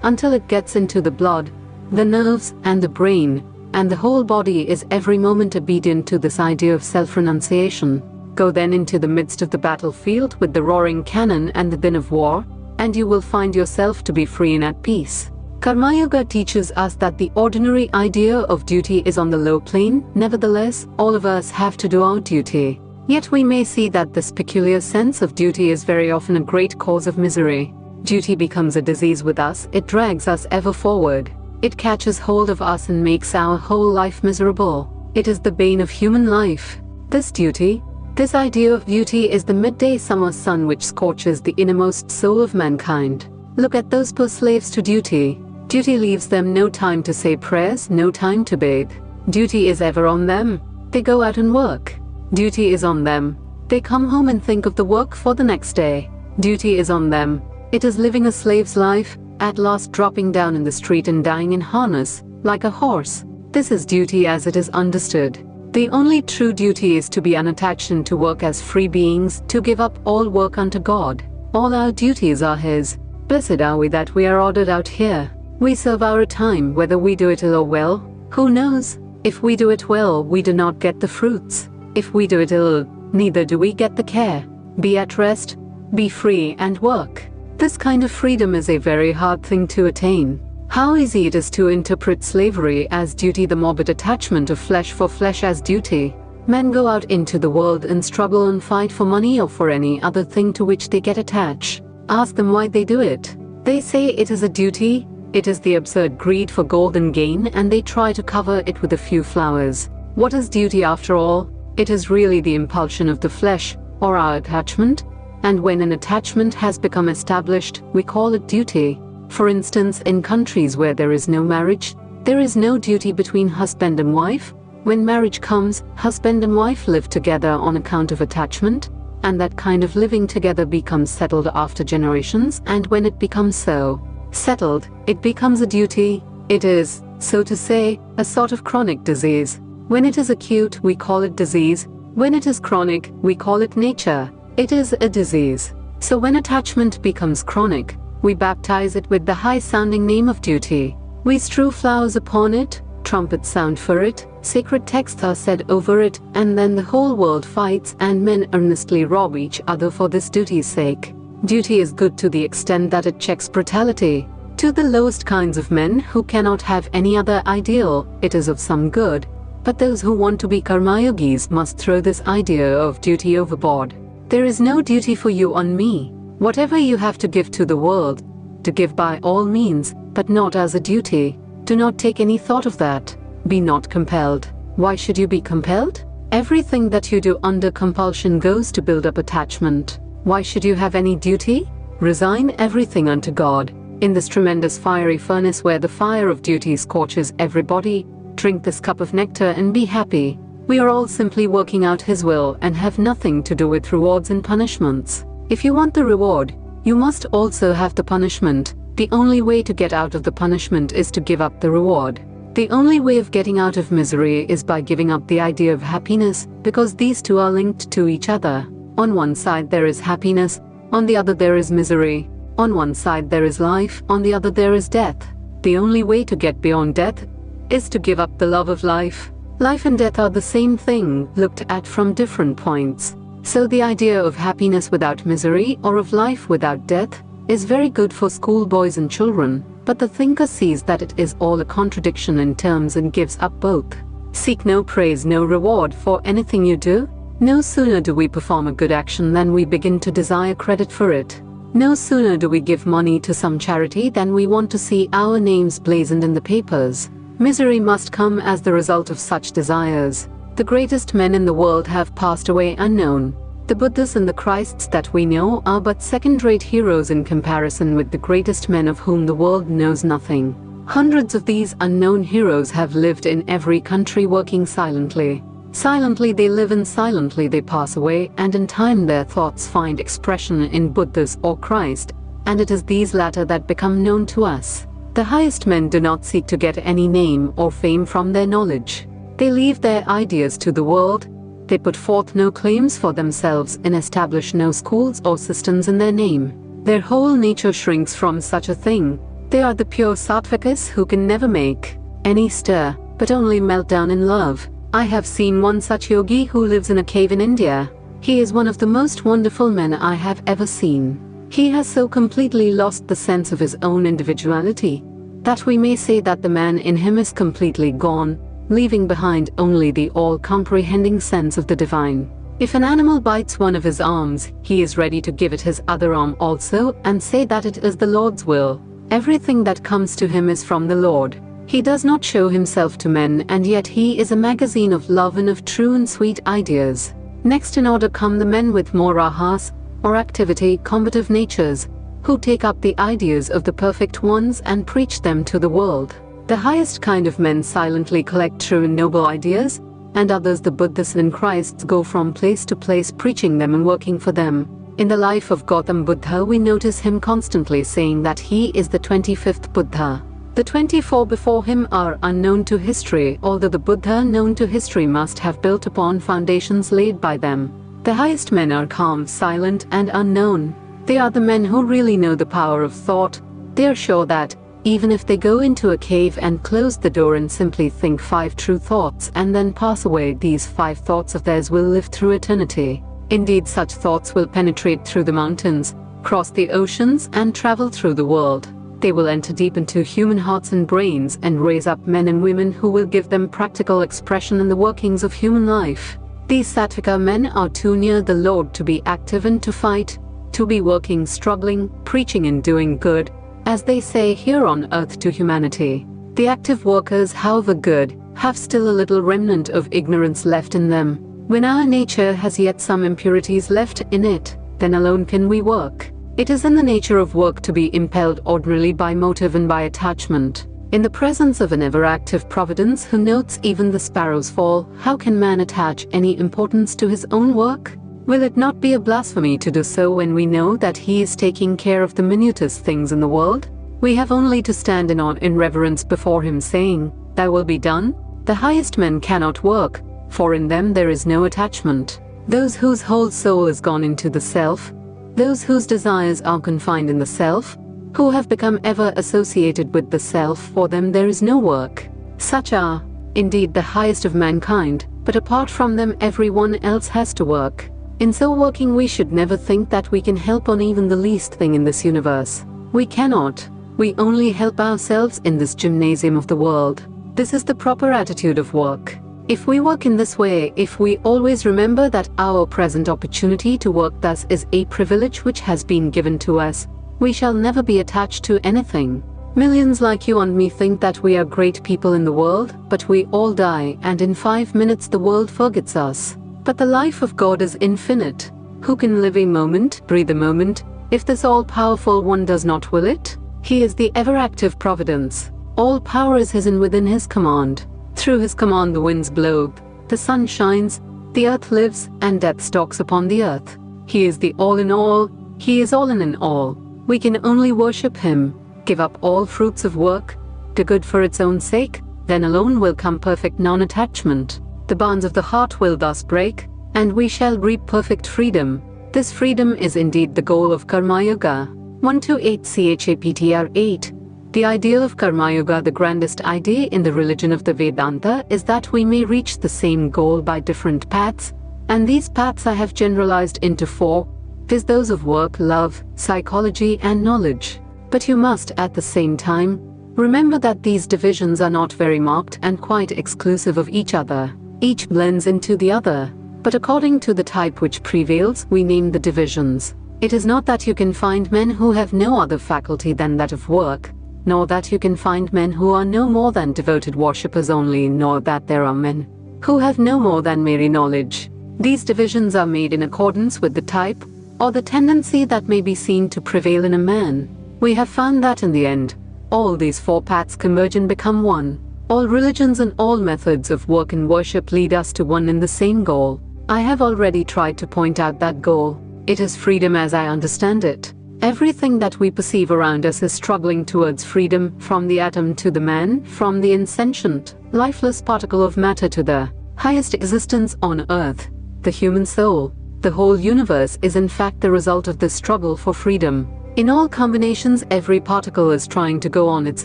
until it gets into the blood, the nerves and the brain, and the whole body is every moment obedient to this idea of self-renunciation. Go then into the midst of the battlefield with the roaring cannon and the din of war, and you will find yourself to be free and at peace. Karma Yoga teaches us that the ordinary idea of duty is on the low plane. Nevertheless, all of us have to do our duty. Yet we may see that this peculiar sense of duty is very often a great cause of misery. Duty becomes a disease with us. It drags us ever forward. It catches hold of us and makes our whole life miserable. It is the bane of human life. This duty, this idea of duty, is the midday summer sun which scorches the innermost soul of mankind. Look at those poor slaves to duty. Duty leaves them no time to say prayers, no time to bathe. Duty is ever on them. They go out and work. Duty is on them. They come home and think of the work for the next day. Duty is on them. It is living a slave's life, at last dropping down in the street and dying in harness, like a horse. This is duty as it is understood. The only true duty is to be unattached and to work as free beings, to give up all work unto God. All our duties are His. Blessed are we that we are ordered out here. We serve our time, whether we do it ill or well. Who knows? If we do it well, we do not get the fruits. If we do it ill, neither do we get the care. Be at rest, be free and work. This kind of freedom is a very hard thing to attain. How easy it is to interpret slavery as duty, the morbid attachment of flesh for flesh as duty. Men go out into the world and struggle and fight for money or for any other thing to which they get attached. Ask them why they do it. They say it is a duty. It is the absurd greed for gold and gain, and they try to cover it with a few flowers. What is duty after all? It is really the impulsion of the flesh, or our attachment, and when an attachment has become established, we call it duty. For instance, in countries where there is no marriage, there is no duty between husband and wife. When marriage comes, husband and wife live together on account of attachment, and that kind of living together becomes settled after generations, and when it becomes so settled, it becomes a duty. It is, so to say, a sort of chronic disease. When it is acute, we call it disease. When it is chronic, we call it nature. It is a disease. So when attachment becomes chronic, we baptize it with the high-sounding name of duty. We strew flowers upon it, trumpets sound for it, sacred texts are said over it, and then the whole world fights and men earnestly rob each other for this duty's sake. Duty is good to the extent that it checks brutality. To the lowest kinds of men who cannot have any other ideal, it is of some good. But those who want to be karmayogis must throw this idea of duty overboard. There is no duty for you on me. Whatever you have to give to the world, to give by all means, but not as a duty. Do not take any thought of that. Be not compelled. Why should you be compelled? Everything that you do under compulsion goes to build up attachment. Why should you have any duty? Resign everything unto God. In this tremendous fiery furnace where the fire of duty scorches everybody, drink this cup of nectar and be happy. We are all simply working out His will and have nothing to do with rewards and punishments. If you want the reward, you must also have the punishment. The only way to get out of the punishment is to give up the reward. The only way of getting out of misery is by giving up the idea of happiness, because these two are linked to each other. On one side there is happiness, on the other there is misery. On one side there is life, on the other there is death. The only way to get beyond death is to give up the love of life. Life and death are the same thing, looked at from different points. So the idea of happiness without misery or of life without death is very good for schoolboys and children, but the thinker sees that it is all a contradiction in terms and gives up both. Seek no praise, no reward for anything you do. No sooner do we perform a good action than we begin to desire credit for it. No sooner do we give money to some charity than we want to see our names blazoned in the papers. Misery must come as the result of such desires. The greatest men in the world have passed away unknown. The Buddhas and the Christs that we know are but second-rate heroes in comparison with the greatest men of whom the world knows nothing. Hundreds of these unknown heroes have lived in every country working silently. Silently they live and silently they pass away, and in time their thoughts find expression in Buddhas or Christ, and it is these latter that become known to us. The highest men do not seek to get any name or fame from their knowledge. They leave their ideas to the world. They put forth no claims for themselves and establish no schools or systems in their name. Their whole nature shrinks from such a thing. They are the pure sattvikas who can never make any stir, but only melt down in love. I have seen one such yogi who lives in a cave in India. He is one of the most wonderful men I have ever seen. He has so completely lost the sense of his own individuality that we may say that the man in him is completely gone, leaving behind only the all-comprehending sense of the divine. If an animal bites one of his arms, he is ready to give it his other arm also and say that it is the Lord's will. Everything that comes to him is from the Lord. He does not show himself to men, and yet he is a magazine of love and of true and sweet ideas. Next in order come the men with more rahas, or activity, combative natures, who take up the ideas of the perfect ones and preach them to the world. The highest kind of men silently collect true and noble ideas, and others, the Buddhas and Christs, go from place to place preaching them and working for them. In the life of Gautam Buddha we notice him constantly saying that he is the 25th Buddha. The 24 before him are unknown to history, although the Buddha known to history must have built upon foundations laid by them. The highest men are calm, silent, and unknown. They are the men who really know the power of thought. They are sure that, even if they go into a cave and close the door and simply think 5 true thoughts and then pass away, these 5 thoughts of theirs will live through eternity. Indeed, such thoughts will penetrate through the mountains, cross the oceans, and travel through the world. They will enter deep into human hearts and brains and raise up men and women who will give them practical expression in the workings of human life. These sattvika men are too near the Lord to be active and to fight, to be working, struggling, preaching and doing good, as they say here on earth to humanity. The active workers, however good, have still a little remnant of ignorance left in them. When our nature has yet some impurities left in it, then alone can we work. It is in the nature of work to be impelled ordinarily by motive and by attachment. In the presence of an ever-active providence who notes even the sparrow's fall, how can man attach any importance to his own work? Will it not be a blasphemy to do so when we know that he is taking care of the minutest things in the world? We have only to stand in awe in reverence before him, saying, "Thy will be done." The highest men cannot work, for in them there is no attachment. Those whose whole soul is gone into the self, those whose desires are confined in the self, who have become ever associated with the self, for them there is no work. Such are, indeed, the highest of mankind, but apart from them everyone else has to work. In so working we should never think that we can help on even the least thing in this universe. We cannot. We only help ourselves in this gymnasium of the world. This is the proper attitude of work. If we work in this way, if we always remember that our present opportunity to work thus is a privilege which has been given to us, we shall never be attached to anything. Millions like you and me think that we are great people in the world, but we all die, and in 5 minutes the world forgets us. But the life of God is infinite. Who can live a moment, breathe a moment, if this all-powerful one does not will it? He is the ever-active providence. All power is his and within his command. Through his command the winds blow, the sun shines, the earth lives, and death stalks upon the earth. He is the all in all, he is all in all. We can only worship him, give up all fruits of work, do good for its own sake, then alone will come perfect non-attachment. The bonds of the heart will thus break, and we shall reap perfect freedom. This freedom is indeed the goal of Karma Yoga. 128 Chapter 8. The ideal of Karma Yoga, the grandest idea in the religion of the Vedanta, is that we may reach the same goal by different paths, and these paths I have generalized into 4, viz. Those of work, love, psychology, and knowledge. But you must, at the same time, remember that these divisions are not very marked and quite exclusive of each other. Each blends into the other, but according to the type which prevails, we name the divisions. It is not that you can find men who have no other faculty than that of work, nor that you can find men who are no more than devoted worshippers only, nor that there are men who have no more than merely knowledge. These divisions are made in accordance with the type, or the tendency that may be seen to prevail in a man. We have found that in the end, all these 4 paths converge and become one. All religions and all methods of work and worship lead us to one and the same goal. I have already tried to point out that goal. It is freedom as I understand it. Everything that we perceive around us is struggling towards freedom, from the atom to the man, from the insentient, lifeless particle of matter to the highest existence on earth, the human soul. The whole universe is in fact the result of this struggle for freedom. In all combinations, every particle is trying to go on its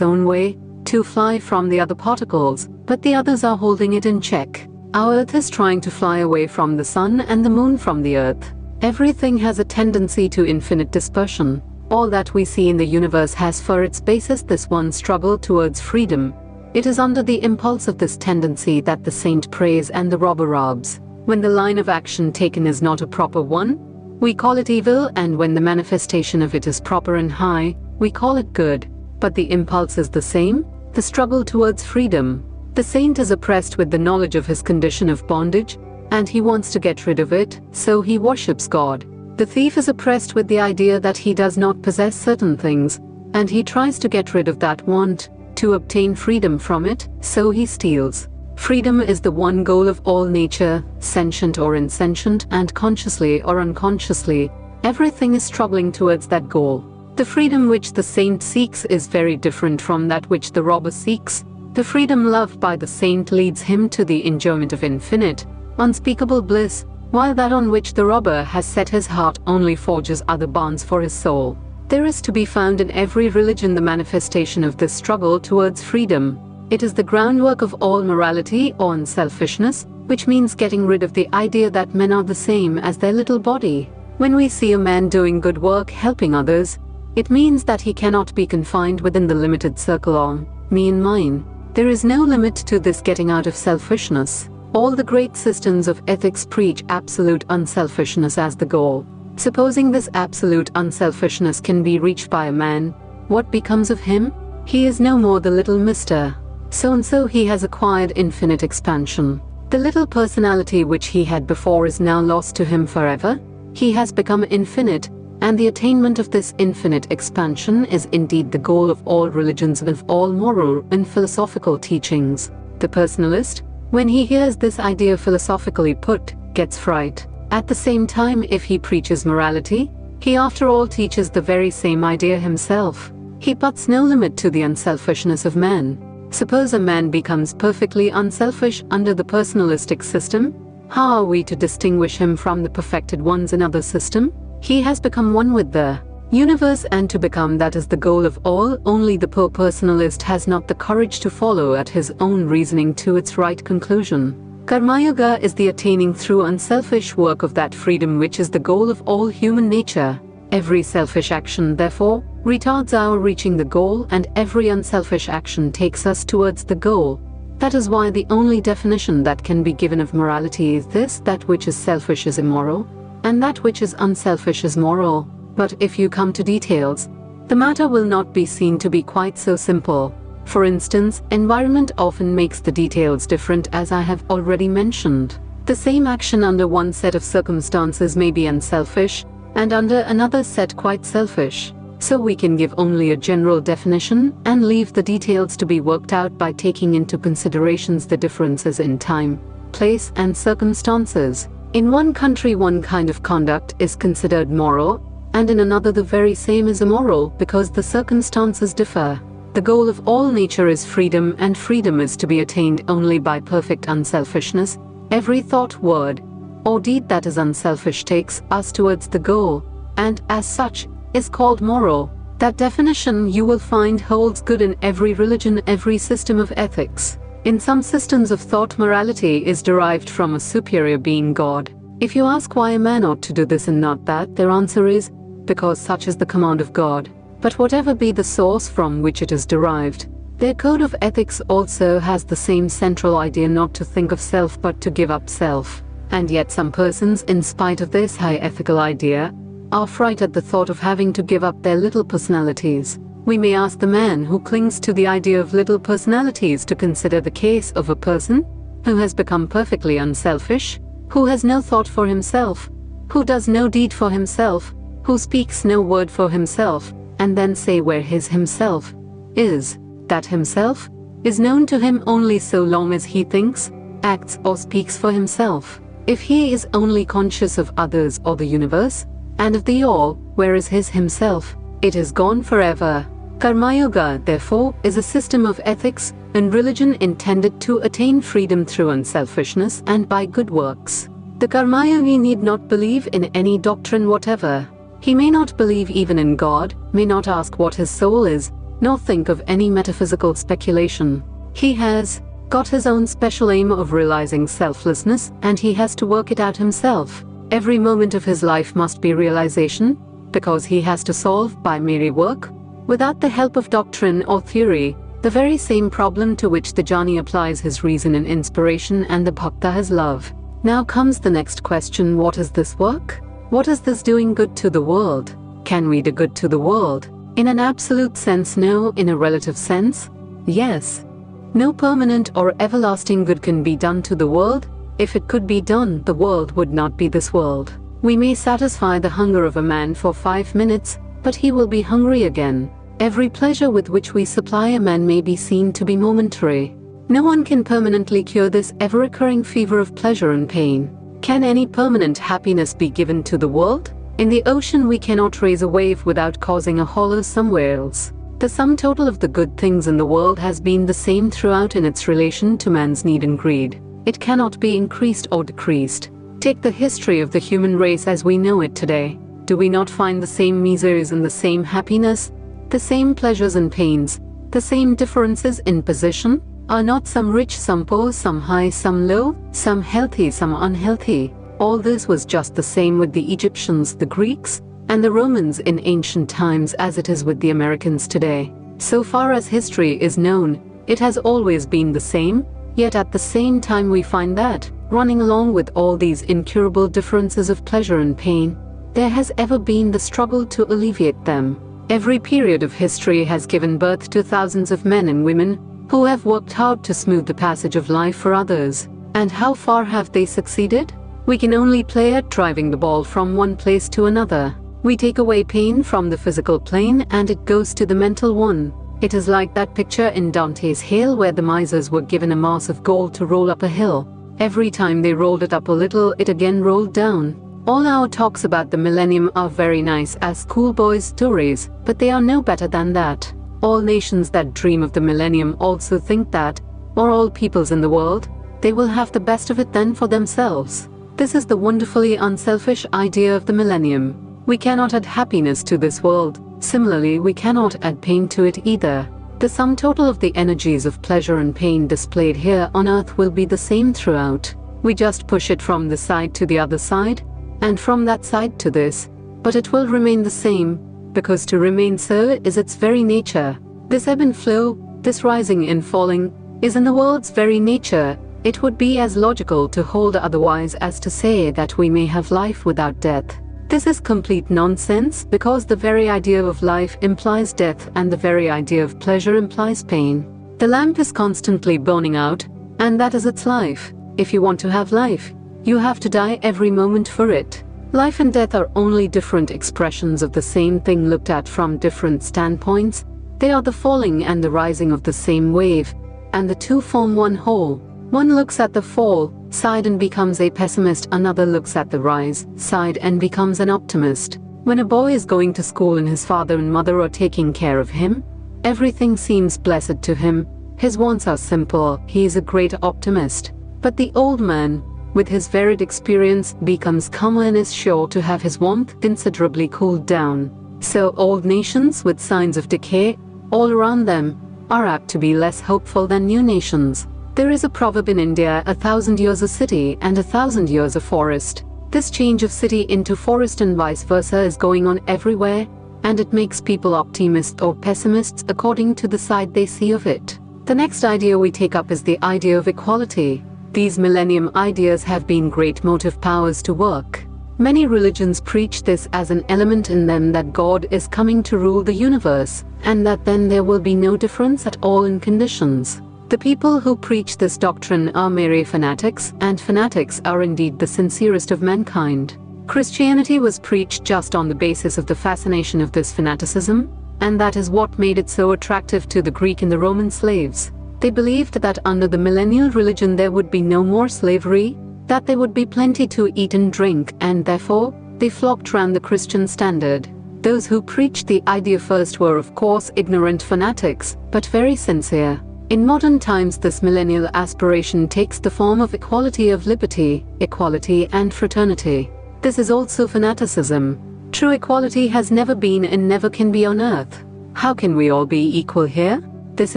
own way, to fly from the other particles, but the others are holding it in check. Our earth is trying to fly away from the sun and the moon from the earth. Everything has a tendency to infinite dispersion. All that we see in the universe has for its basis this one struggle towards freedom. It is under the impulse of this tendency that the saint prays and the robber robs. When the line of action taken is not a proper one, we call it evil, and when the manifestation of it is proper and high, we call it good. But the impulse is the same, the struggle towards freedom. The saint is oppressed with the knowledge of his condition of bondage, and he wants to get rid of it, so he worships God. The thief is oppressed with the idea that he does not possess certain things, and he tries to get rid of that want, to obtain freedom from it, so he steals. Freedom is the one goal of all nature, sentient or insentient, and consciously or unconsciously, everything is struggling towards that goal. The freedom which the saint seeks is very different from that which the robber seeks. The freedom loved by the saint leads him to the enjoyment of infinite, unspeakable bliss, while that on which the robber has set his heart only forges other bonds for his soul. There is to be found in every religion the manifestation of this struggle towards freedom. It is the groundwork of all morality or unselfishness, which means getting rid of the idea that men are the same as their little body. When we see a man doing good work, helping others, it means that he cannot be confined within the limited circle of me and mine. There is no limit to this getting out of selfishness. All the great systems of ethics preach absolute unselfishness as the goal. Supposing this absolute unselfishness can be reached by a man, what becomes of him? He is no more the little Mr. So-and-so. He has acquired infinite expansion. The little personality which he had before is now lost to him forever. He has become infinite, and the attainment of this infinite expansion is indeed the goal of all religions and of all moral and philosophical teachings. The personalist, when he hears this idea philosophically put, gets fright. At the same time, if he preaches morality, he after all teaches the very same idea himself. He puts no limit to the unselfishness of man. Suppose a man becomes perfectly unselfish under the personalistic system, how are we to distinguish him from the perfected ones in other system? He has become one with the universe, and to become that is the goal of all. Only the poor personalist has not the courage to follow at his own reasoning to its right conclusion. Karma Yoga is the attaining through unselfish work of that freedom which is the goal of all human nature. Every selfish action, therefore, retards our reaching the goal, and every unselfish action takes us towards the goal. That is why the only definition that can be given of morality is this: that which is selfish is immoral, and that which is unselfish is moral. But if you come to details, the matter will not be seen to be quite so simple. For instance, environment often makes the details different, as I have already mentioned. The same action under one set of circumstances may be unselfish, and under another set quite selfish. So we can give only a general definition and leave the details to be worked out by taking into considerations the differences in time, place, and circumstances. In one country one kind of conduct is considered moral, and in another the very same is immoral, because the circumstances differ. The goal of all nature is freedom, and freedom is to be attained only by perfect unselfishness. Every thought, word, or deed that is unselfish takes us towards the goal, and, as such, is called moral. That definition, you will find, holds good in every religion, every system of ethics. In some systems of thought, morality is derived from a superior being, God. If you ask why a man ought to do this and not that, their answer is, because such is the command of God. But whatever be the source from which it is derived, their code of ethics also has the same central idea: not to think of self but to give up self. And yet some persons, in spite of this high ethical idea, are frightened at the thought of having to give up their little personalities. We may ask the man who clings to the idea of little personalities to consider the case of a person who has become perfectly unselfish, who has no thought for himself, who does no deed for himself, who speaks no word for himself, and then say where his himself is. That himself is known to him only so long as he thinks, acts, or speaks for himself. If he is only conscious of others or the universe, and of the all, where is his himself? It is gone forever. Karma Yoga, therefore, is a system of ethics and religion intended to attain freedom through unselfishness and by good works. The Karma Yogi need not believe in any doctrine whatever. He may not believe even in God, may not ask what his soul is, nor think of any metaphysical speculation. He has got his own special aim of realizing selflessness, and he has to work it out himself. Every moment of his life must be realization, because he has to solve by mere work, without the help of doctrine or theory, the very same problem to which the jnani applies his reason and inspiration, and the bhakta his love. Now comes the next question: what is this work? What is this doing good to the world? Can we do good to the world? In an absolute sense, no. In a relative sense, yes. No permanent or everlasting good can be done to the world. If it could be done, the world would not be this world. We may satisfy the hunger of a man for 5 minutes, but he will be hungry again. Every pleasure with which we supply a man may be seen to be momentary. No one can permanently cure this ever-recurring fever of pleasure and pain. Can any permanent happiness be given to the world? In the ocean we cannot raise a wave without causing a hollow somewhere else. The sum total of the good things in the world has been the same throughout in its relation to man's need and greed. It cannot be increased or decreased. Take the history of the human race as we know it today. Do we not find the same miseries and the same happiness, the same pleasures and pains, the same differences in position? Are not some rich, some poor, some high, some low, some healthy, some unhealthy? All this was just the same with the Egyptians, the Greeks, and the Romans in ancient times as it is with the Americans today. So far as history is known, it has always been the same, yet at the same time we find that, running along with all these incurable differences of pleasure and pain, there has ever been the struggle to alleviate them. Every period of history has given birth to thousands of men and women who have worked hard to smooth the passage of life for others. And how far have they succeeded? We can only play at driving the ball from one place to another. We take away pain from the physical plane and it goes to the mental one. It is like that picture in Dante's Hell where the misers were given a mass of gold to roll up a hill. Every time they rolled it up a little, it again rolled down. All our talks about the millennium are very nice as schoolboys' stories, but they are no better than that. All nations that dream of the millennium also think that, or all peoples in the world, they will have the best of it then for themselves. This is the wonderfully unselfish idea of the millennium. We cannot add happiness to this world. Similarly, we cannot add pain to it either. The sum total of the energies of pleasure and pain displayed here on earth will be the same throughout. We just push it from this side to the other side, and from that side to this, but it will remain the same, because to remain so is its very nature. This ebb and flow, this rising and falling, is in the world's very nature, it would be as logical to hold otherwise as to say that we may have life without death. This is complete nonsense, because the very idea of life implies death and the very idea of pleasure implies pain. The lamp is constantly burning out, and that is its life. If you want to have life, you have to die every moment for it. Life and death are only different expressions of the same thing looked at from different standpoints. They are the falling and the rising of the same wave, and the two form one whole. One looks at the fall side and becomes a pessimist, another looks at the rise side and becomes an optimist. When a boy is going to school and his father and mother are taking care of him, everything seems blessed to him. His wants are simple, he is a great optimist. But the old man, with his varied experience, becomes calmer and is sure to have his warmth considerably cooled down. So old nations with signs of decay all around them are apt to be less hopeful than new nations. There is a proverb in India, 1,000 years a city and 1,000 years a forest. This change of city into forest and vice versa is going on everywhere, and it makes people optimists or pessimists according to the side they see of it. The next idea we take up is the idea of equality. These millennium ideas have been great motive powers to work. Many religions preach this as an element in them, that God is coming to rule the universe, and that then there will be no difference at all in conditions. The people who preach this doctrine are mere fanatics, and fanatics are indeed the sincerest of mankind. Christianity was preached just on the basis of the fascination of this fanaticism, and that is what made it so attractive to the Greek and the Roman slaves. They believed that under the millennial religion there would be no more slavery, that there would be plenty to eat and drink, and therefore they flocked round the Christian standard. Those who preached the idea first were of course ignorant fanatics, but very sincere. In modern times, this millennial aspiration takes the form of equality of liberty, equality and fraternity. This is also fanaticism. True equality has never been and never can be on earth. How can we all be equal here? This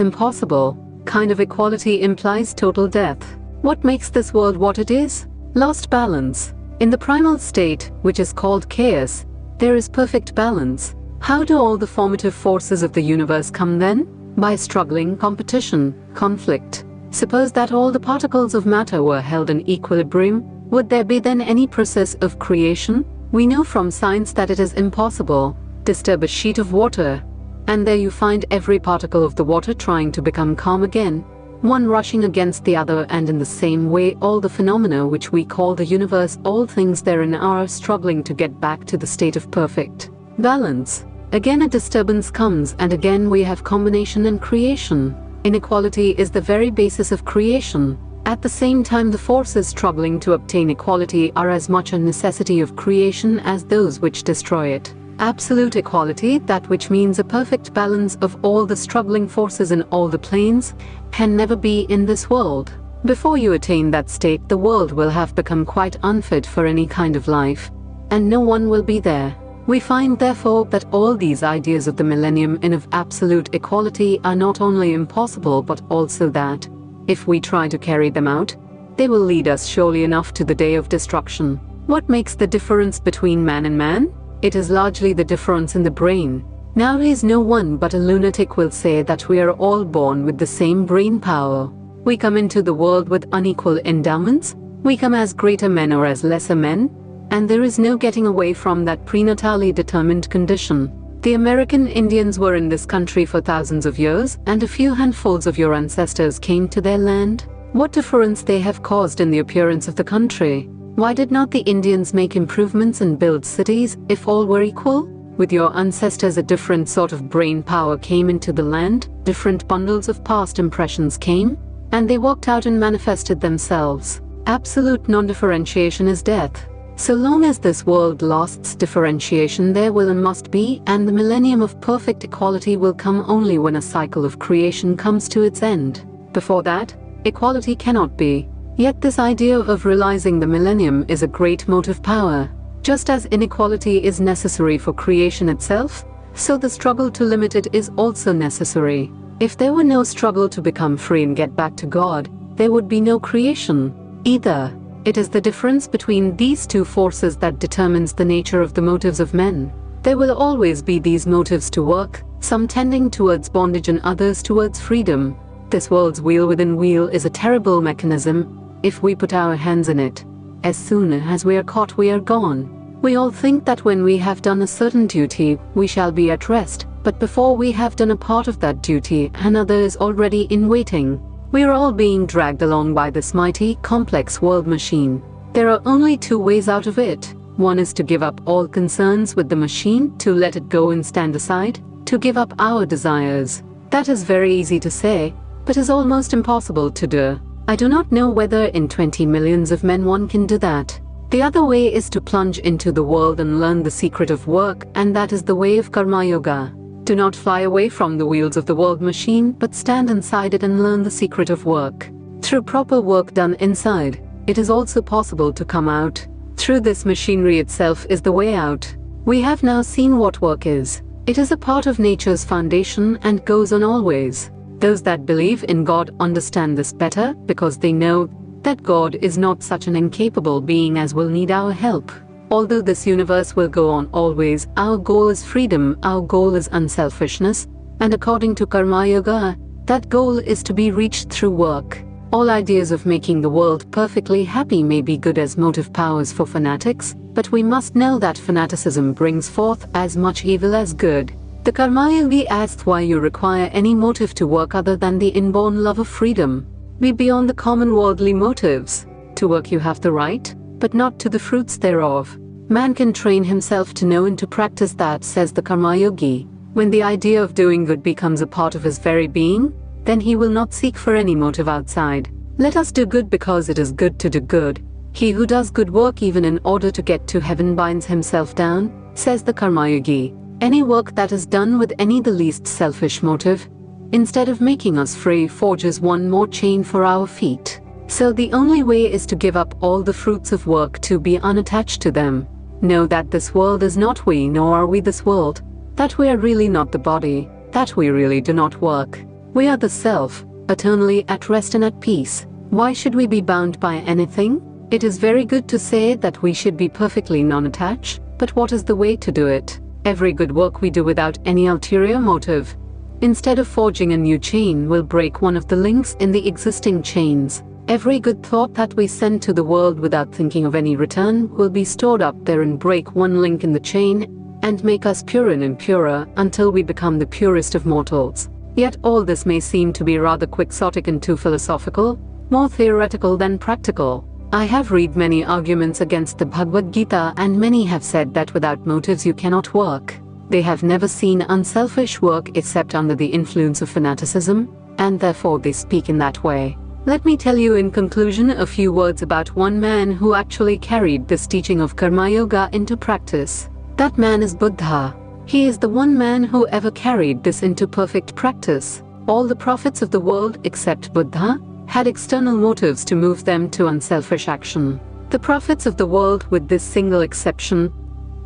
impossible kind of equality implies total death. What makes this world what it is? Lost balance. In the primal state, which is called chaos, there is perfect balance. How do all the formative forces of the universe come then? By struggling, competition, conflict. Suppose that all the particles of matter were held in equilibrium, would there be then any process of creation? We know from science that it is impossible. Disturb a sheet of water, and there you find every particle of the water trying to become calm again, one rushing against the other, and in the same way all the phenomena which we call the universe, all things therein are struggling to get back to the state of perfect balance. Again a disturbance comes, and again we have combination and creation. Inequality is the very basis of creation. At the same time, the forces struggling to obtain equality are as much a necessity of creation as those which destroy it. Absolute equality, that which means a perfect balance of all the struggling forces in all the planes, can never be in this world. Before you attain that state, the world will have become quite unfit for any kind of life, and no one will be there. We find therefore that all these ideas of the millennium and of absolute equality are not only impossible, but also that, if we try to carry them out, they will lead us surely enough to the day of destruction. What makes the difference between man and man? It is largely the difference in the brain. Nowadays no one but a lunatic will say that we are all born with the same brain power. We come into the world with unequal endowments, we come as greater men or as lesser men, and there is no getting away from that prenatally determined condition. The American Indians were in this country for thousands of years, and a few handfuls of your ancestors came to their land. What difference they have caused in the appearance of the country? Why did not the Indians make improvements and build cities if all were equal? With your ancestors a different sort of brain power came into the land, different bundles of past impressions came, and they worked out and manifested themselves. Absolute non-differentiation is death. So long as this world lasts differentiation, there will and must be, and the millennium of perfect equality will come only when a cycle of creation comes to its end. Before that, equality cannot be. Yet this idea of realizing the millennium is a great motive power. Just as inequality is necessary for creation itself, so the struggle to limit it is also necessary. If there were no struggle to become free and get back to God, there would be no creation either. It is the difference between these two forces that determines the nature of the motives of men. There will always be these motives to work, some tending towards bondage and others towards freedom. This world's wheel within wheel is a terrible mechanism. If we put our hands in it, as soon as we are caught, we are gone. We all think that when we have done a certain duty, we shall be at rest, but before we have done a part of that duty, another is already in waiting. We are all being dragged along by this mighty, complex world machine. There are only two ways out of it. One is to give up all concerns with the machine, to let it go and stand aside, to give up our desires. That is very easy to say, but is almost impossible to do. I do not know whether in 20 millions of men one can do that. The other way is to plunge into the world and learn the secret of work, and that is the way of Karma Yoga. Do not fly away from the wheels of the world machine, but stand inside it and learn the secret of work. Through proper work done inside, it is also possible to come out. Through this machinery itself is the way out. We have now seen what work is. It is a part of nature's foundation and goes on always. Those that believe in God understand this better because they know that God is not such an incapable being as will need our help. Although this universe will go on always, our goal is freedom, our goal is unselfishness, and according to Karma Yoga, that goal is to be reached through work. All ideas of making the world perfectly happy may be good as motive powers for fanatics, but we must know that fanaticism brings forth as much evil as good. The Karma Yogi asks why you require any motive to work other than the inborn love of freedom. Be beyond the common worldly motives. To work you have the right, but not to the fruits thereof. Man can train himself to know and to practice that, says the Karma Yogi. When the idea of doing good becomes a part of his very being, then he will not seek for any motive outside. Let us do good because it is good to do good. He who does good work even in order to get to heaven binds himself down, says the Karma Yogi. Any work that is done with any the least selfish motive, instead of making us free, forges one more chain for our feet. So the only way is to give up all the fruits of work, to be unattached to them. Know that this world is not we, nor are we this world, that we are really not the body, that we really do not work. We are the self, eternally at rest and at peace. Why should we be bound by anything? It is very good to say that we should be perfectly non-attached, but what is the way to do it? Every good work we do without any ulterior motive, instead of forging a new chain, will break one of the links in the existing chains. Every good thought that we send to the world without thinking of any return will be stored up there and break one link in the chain and make us purer and purer until we become the purest of mortals. Yet all this may seem to be rather quixotic and too philosophical, more theoretical than practical. I have read many arguments against the Bhagavad Gita, and many have said that without motives you cannot work. They have never seen unselfish work except under the influence of fanaticism, and therefore they speak in that way. Let me tell you in conclusion a few words about one man who actually carried this teaching of Karma Yoga into practice. That man is Buddha. He is the one man who ever carried this into perfect practice. All the prophets of the world except Buddha had external motives to move them to unselfish action. The prophets of the world, with this single exception,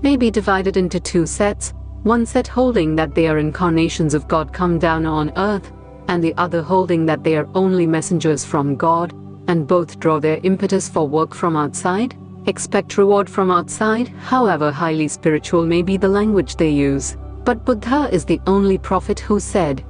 may be divided into two sets, one set holding that they are incarnations of God come down on earth, and the other holding that they are only messengers from God, and both draw their impetus for work from outside, expect reward from outside, however highly spiritual may be the language they use. But Buddha is the only prophet who said,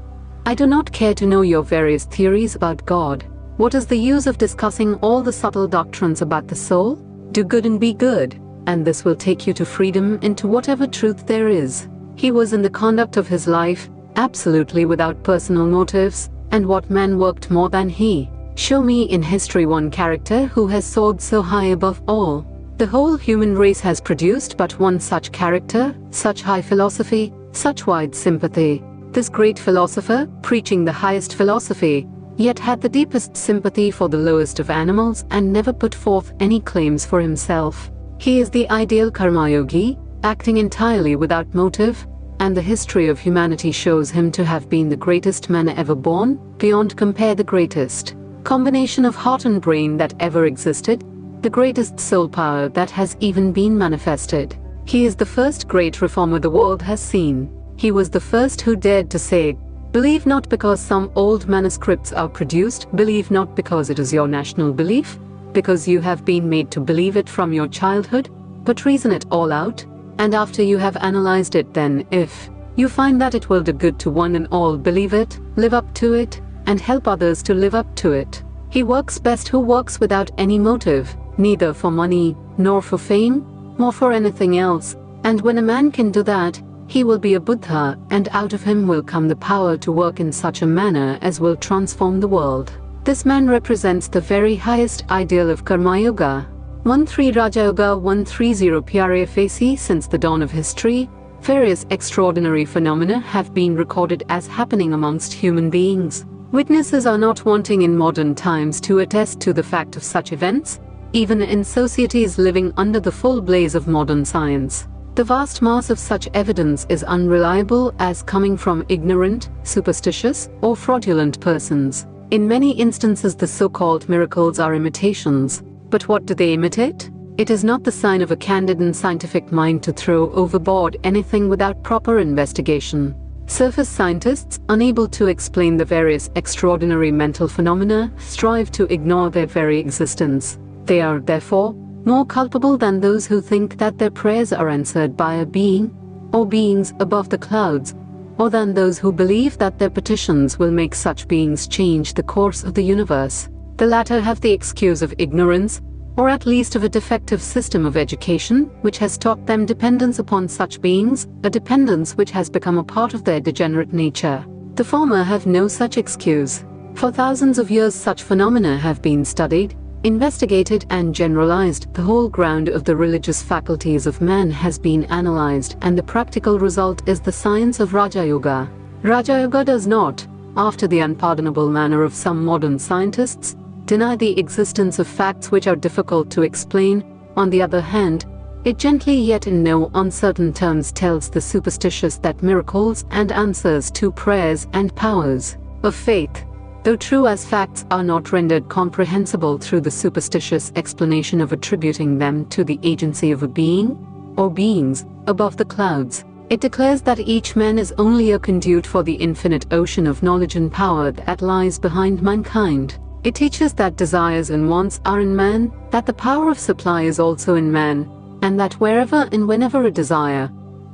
"I do not care to know your various theories about God. What is the use of discussing all the subtle doctrines about the soul? Do good and be good, and this will take you to freedom, into whatever truth there is." He was in the conduct of his life absolutely without personal motives, and what man worked more than he? Show me in history one character who has soared so high above all. The whole human race has produced but one such character, such high philosophy, such wide sympathy. This great philosopher, preaching the highest philosophy, yet had the deepest sympathy for the lowest of animals and never put forth any claims for himself. He is the ideal Karma Yogi, acting entirely without motive, and the history of humanity shows him to have been the greatest man ever born, beyond compare the greatest combination of heart and brain that ever existed, the greatest soul power that has even been manifested. He is the first great reformer the world has seen. He was the first who dared to say, "Believe not because some old manuscripts are produced, believe not because it is your national belief, because you have been made to believe it from your childhood, but reason it all out, and after you have analyzed it, then, if you find that it will do good to one and all, believe it, live up to it, and help others to live up to it. He works best who works without any motive, neither for money, nor for fame, nor for anything else, and when a man can do that, he will be a Buddha, and out of him will come the power to work in such a manner as will transform the world. This man represents the very highest ideal of Karma Yoga. 13 Raja Yoga 130 PRAFAC. Since the dawn of history, various extraordinary phenomena have been recorded as happening amongst human beings. Witnesses are not wanting in modern times to attest to the fact of such events, even in societies living under the full blaze of modern science. The vast mass of such evidence is unreliable as coming from ignorant, superstitious, or fraudulent persons. In many instances the so-called miracles are imitations. But what do they imitate? It is not the sign of a candid and scientific mind to throw overboard anything without proper investigation. Surface scientists, unable to explain the various extraordinary mental phenomena, strive to ignore their very existence. They are, therefore, more culpable than those who think that their prayers are answered by a being, or beings above the clouds, or than those who believe that their petitions will make such beings change the course of the universe. The latter have the excuse of ignorance, or at least of a defective system of education, which has taught them dependence upon such beings, a dependence which has become a part of their degenerate nature. The former have no such excuse. For thousands of years such phenomena have been studied, investigated and generalized. The whole ground of the religious faculties of man has been analyzed, and the practical result is the science of Raja Yoga. Raja Yoga does not, after the unpardonable manner of some modern scientists, deny the existence of facts which are difficult to explain. On the other hand, it gently yet in no uncertain terms tells the superstitious that miracles and answers to prayers and powers of faith, though true as facts, are not rendered comprehensible through the superstitious explanation of attributing them to the agency of a being, or beings, above the clouds. It declares that each man is only a conduit for the infinite ocean of knowledge and power that lies behind mankind. It teaches that desires and wants are in man, that the power of supply is also in man, and that wherever and whenever a desire,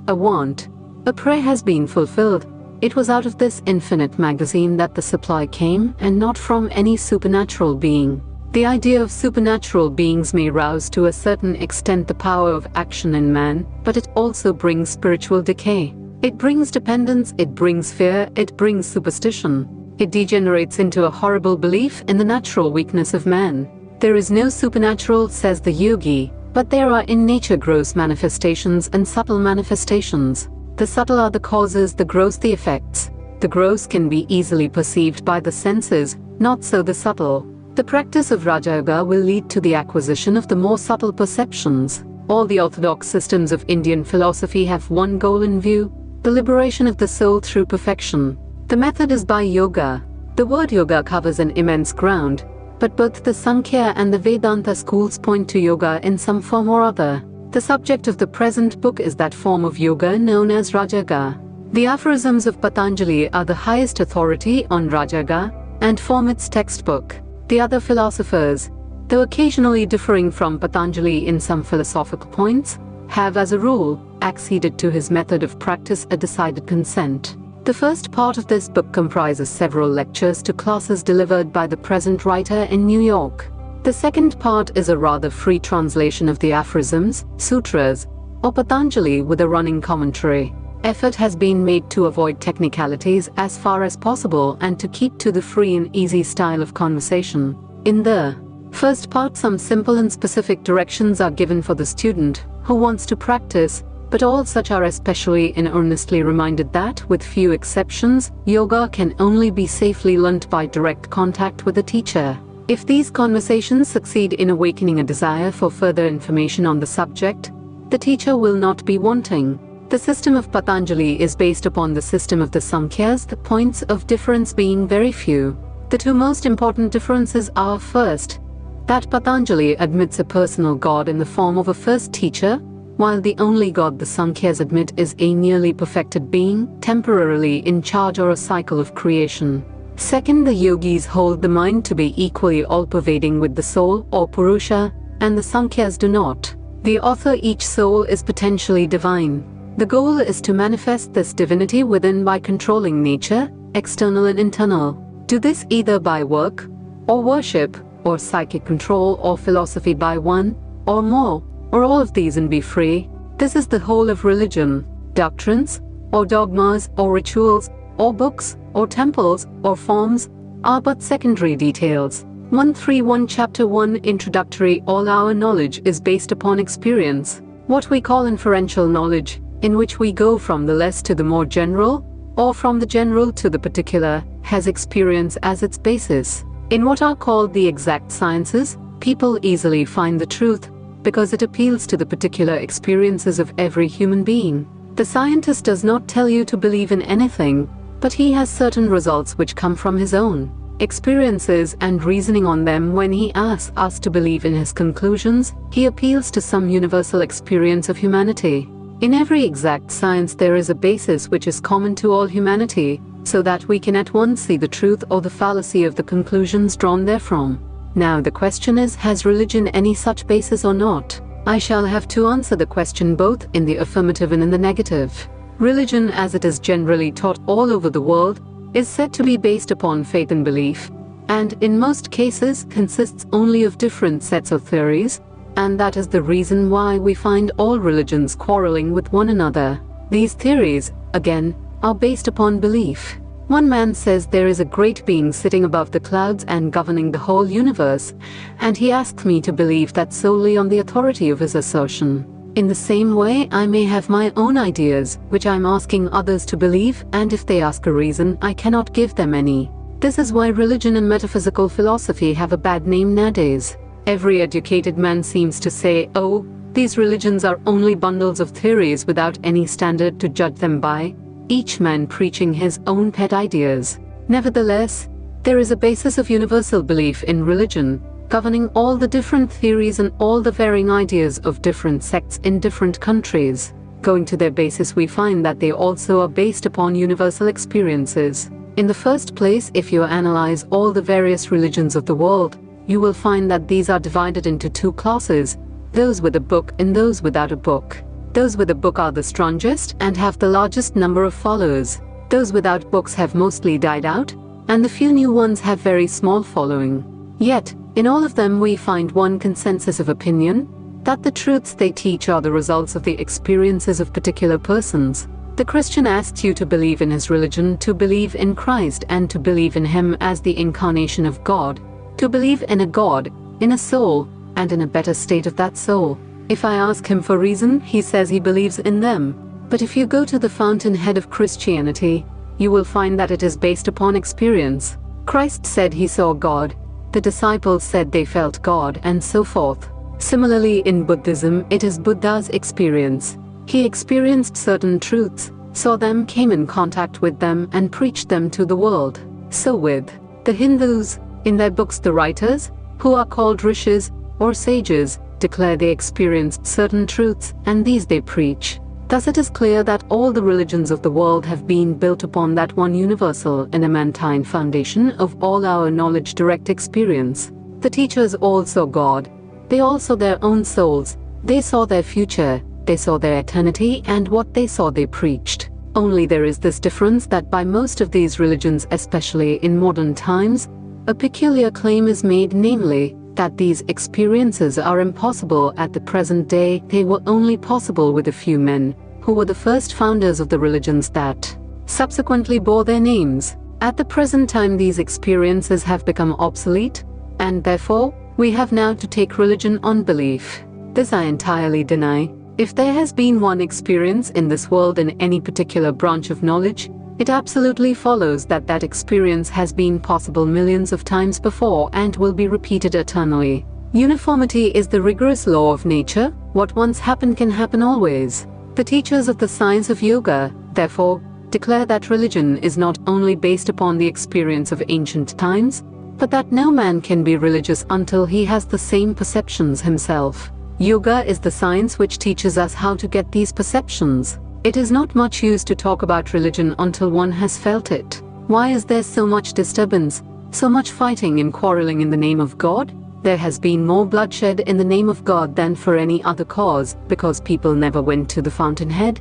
a want, a prayer has been fulfilled, it was out of this infinite magazine that the supply came, and not from any supernatural being. The idea of supernatural beings may rouse to a certain extent the power of action in man, but it also brings spiritual decay. It brings dependence, it brings fear, it brings superstition. It degenerates into a horrible belief in the natural weakness of man. There is no supernatural, says the yogi, but there are in nature gross manifestations and subtle manifestations. The subtle are the causes, the gross the effects. The gross can be easily perceived by the senses, not so the subtle. The practice of Raja Yoga will lead to the acquisition of the more subtle perceptions. All the orthodox systems of Indian philosophy have one goal in view: the liberation of the soul through perfection. The method is by yoga. The word yoga covers an immense ground, but both the Sankhya and the Vedanta schools point to yoga in some form or other. The subject of the present book is that form of yoga known as Raja Yoga. The aphorisms of Patanjali are the highest authority on Raja Yoga and form its textbook. The other philosophers, though occasionally differing from Patanjali in some philosophical points, have as a rule acceded to his method of practice a decided consent. The first part of this book comprises several lectures to classes delivered by the present writer in New York. The second part is a rather free translation of the aphorisms, sutras, or Patanjali with a running commentary. Effort has been made to avoid technicalities as far as possible and to keep to the free and easy style of conversation. In the first part, some simple and specific directions are given for the student who wants to practice, but all such are especially and earnestly reminded that, with few exceptions, yoga can only be safely learnt by direct contact with a teacher. If these conversations succeed in awakening a desire for further information on the subject, the teacher will not be wanting. The system of Patanjali is based upon the system of the Sankhyas, the points of difference being very few. The two most important differences are, first, that Patanjali admits a personal God in the form of a first teacher, while the only God the Sankhyas admit is a nearly perfected being, temporarily in charge or a cycle of creation. Second, the yogis hold the mind to be equally all-pervading with the soul, or Purusha, and the Sankhyas do not. The author, each soul is potentially divine. The goal is to manifest this divinity within by controlling nature, external and internal. Do this either by work, or worship, or psychic control, or philosophy by one, or more, or all of these and be free. This is the whole of religion. Doctrines, or dogmas, or rituals, or books, or temples, or forms, are but secondary details. 131 Chapter 1 Introductory. All our knowledge is based upon experience. What we call inferential knowledge, in which we go from the less to the more general, or from the general to the particular, has experience as its basis. In what are called the exact sciences, people easily find the truth, because it appeals to the particular experiences of every human being. The scientist does not tell you to believe in anything, but he has certain results which come from his own experiences and reasoning on them. When he asks us to believe in his conclusions, he appeals to some universal experience of humanity. In every exact science there is a basis which is common to all humanity, so that we can at once see the truth or the fallacy of the conclusions drawn therefrom. Now the question is, has religion any such basis or not? I shall have to answer the question both in the affirmative and in the negative. Religion, as it is generally taught all over the world, is said to be based upon faith and belief, and in most cases consists only of different sets of theories, and that is the reason why we find all religions quarreling with one another. These theories, again, are based upon belief. One man says there is a great being sitting above the clouds and governing the whole universe, and he asks me to believe that solely on the authority of his assertion. In the same way, I may have my own ideas, which I am asking others to believe, and if they ask a reason, I cannot give them any. This is why religion and metaphysical philosophy have a bad name nowadays. Every educated man seems to say, oh, these religions are only bundles of theories without any standard to judge them by, each man preaching his own pet ideas. Nevertheless, there is a basis of universal belief in religion, governing all the different theories and all the varying ideas of different sects in different countries. Going to their basis, we find that they also are based upon universal experiences. In the first place, if you analyze all the various religions of the world, you will find that these are divided into two classes, those with a book and those without a book. Those with a book are the strongest and have the largest number of followers. Those without books have mostly died out, and the few new ones have very small following. Yet, in all of them we find one consensus of opinion, that the truths they teach are the results of the experiences of particular persons. The Christian asks you to believe in his religion, to believe in Christ, and to believe in him as the incarnation of God, to believe in a God, in a soul, and in a better state of that soul. If I ask him for reason, he says he believes in them. But if you go to the fountainhead of Christianity, you will find that it is based upon experience. Christ said he saw God, the disciples said they felt God, and so forth. Similarly, in Buddhism, it is Buddha's experience. He experienced certain truths, saw them, came in contact with them, and preached them to the world. So with the Hindus, in their books the writers, who are called rishis or sages, declare they experienced certain truths, and these they preach. Thus it is clear that all the religions of the world have been built upon that one universal and adamantine foundation of all our knowledge, direct experience. The teachers all saw God. They all saw their own souls. They saw their future. They saw their eternity, and what they saw they preached. Only there is this difference, that by most of these religions, especially in modern times, a peculiar claim is made, namely, that these experiences are impossible at the present day. They were only possible with a few men, who were the first founders of the religions that subsequently bore their names. At the present time these experiences have become obsolete, and therefore, we have now to take religion on belief. This I entirely deny. If there has been one experience in this world in any particular branch of knowledge, it absolutely follows that that experience has been possible millions of times before and will be repeated eternally. Uniformity is the rigorous law of nature. What once happened can happen always. The teachers of the science of yoga, therefore, declare that religion is not only based upon the experience of ancient times, but that no man can be religious until he has the same perceptions himself. Yoga is the science which teaches us how to get these perceptions. It is not much use to talk about religion until one has felt it. Why is there so much disturbance, so much fighting and quarreling in the name of God? There has been more bloodshed in the name of God than for any other cause, because people never went to the fountainhead.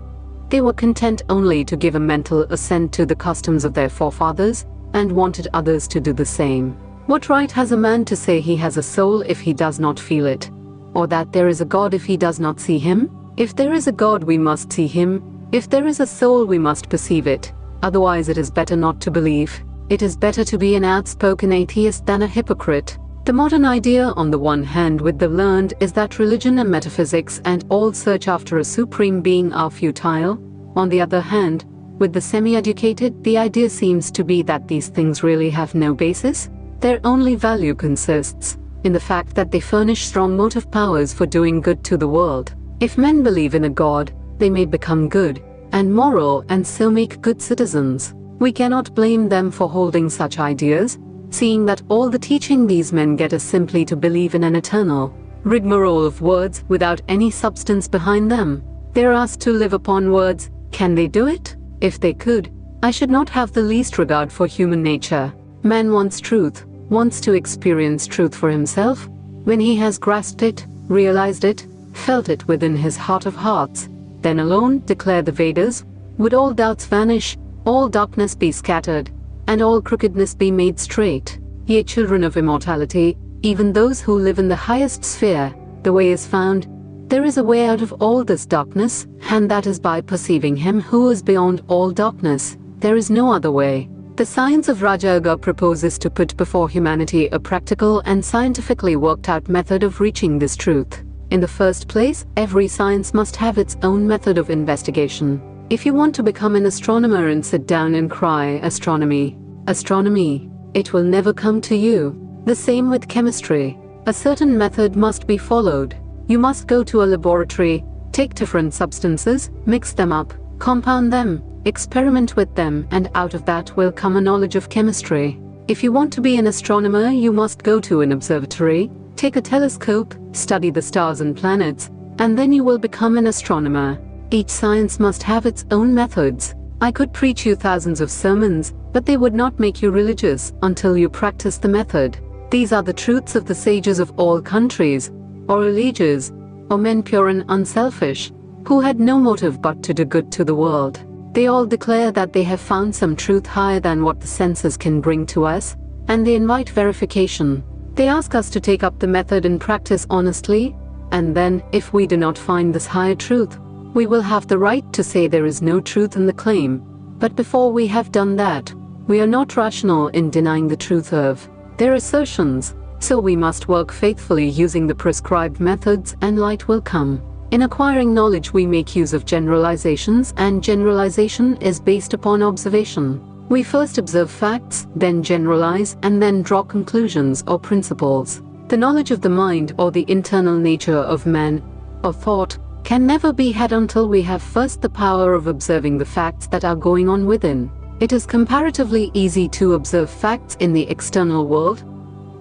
They were content only to give a mental assent to the customs of their forefathers, and wanted others to do the same. What right has a man to say he has a soul if he does not feel it? Or that there is a God if he does not see him? If there is a God, we must see him. If there is a soul, we must perceive it. Otherwise, it is better not to believe. It is better to be an outspoken atheist than a hypocrite. The modern idea, on the one hand, with the learned, is that religion and metaphysics and all search after a supreme being are futile. On the other hand, with the semi-educated, the idea seems to be that these things really have no basis. Their only value consists in the fact that they furnish strong motive powers for doing good to the world. If men believe in a God, they may become good and moral and so make good citizens. We cannot blame them for holding such ideas, seeing that all the teaching these men get is simply to believe in an eternal rigmarole of words without any substance behind them. They are asked to live upon words. Can they do it? If they could, I should not have the least regard for human nature. Man wants truth, wants to experience truth for himself. When he has grasped it, realized it, felt it within his heart of hearts, then alone, declare the Vedas, would all doubts vanish, all darkness be scattered, and all crookedness be made straight. Ye children of immortality, even those who live in the highest sphere, the way is found. There is a way out of all this darkness, and that is by perceiving him who is beyond all darkness. There is no other way. The science of Raja Yoga proposes to put before humanity a practical and scientifically worked out method of reaching this truth. In the first place, every science must have its own method of investigation. If you want to become an astronomer and sit down and cry, astronomy, astronomy, it will never come to you. The same with chemistry. A certain method must be followed. You must go to a laboratory, take different substances, mix them up, compound them, experiment with them, and out of that will come a knowledge of chemistry. If you want to be an astronomer, you must go to an observatory, take a telescope, study the stars and planets, and then you will become an astronomer. Each science must have its own methods. I could preach you thousands of sermons, but they would not make you religious until you practice the method. These are the truths of the sages of all countries, or ages, or men pure and unselfish, who had no motive but to do good to the world. They all declare that they have found some truth higher than what the senses can bring to us, and they invite verification. They ask us to take up the method and practice honestly, and then, if we do not find this higher truth, we will have the right to say there is no truth in the claim. But before we have done that, we are not rational in denying the truth of their assertions. So we must work faithfully using the prescribed methods, and light will come. In acquiring knowledge, we make use of generalizations, and generalization is based upon observation. We first observe facts, then generalize, and then draw conclusions or principles. The knowledge of the mind, or the internal nature of man, or thought, can never be had until we have first the power of observing the facts that are going on within. It is comparatively easy to observe facts in the external world,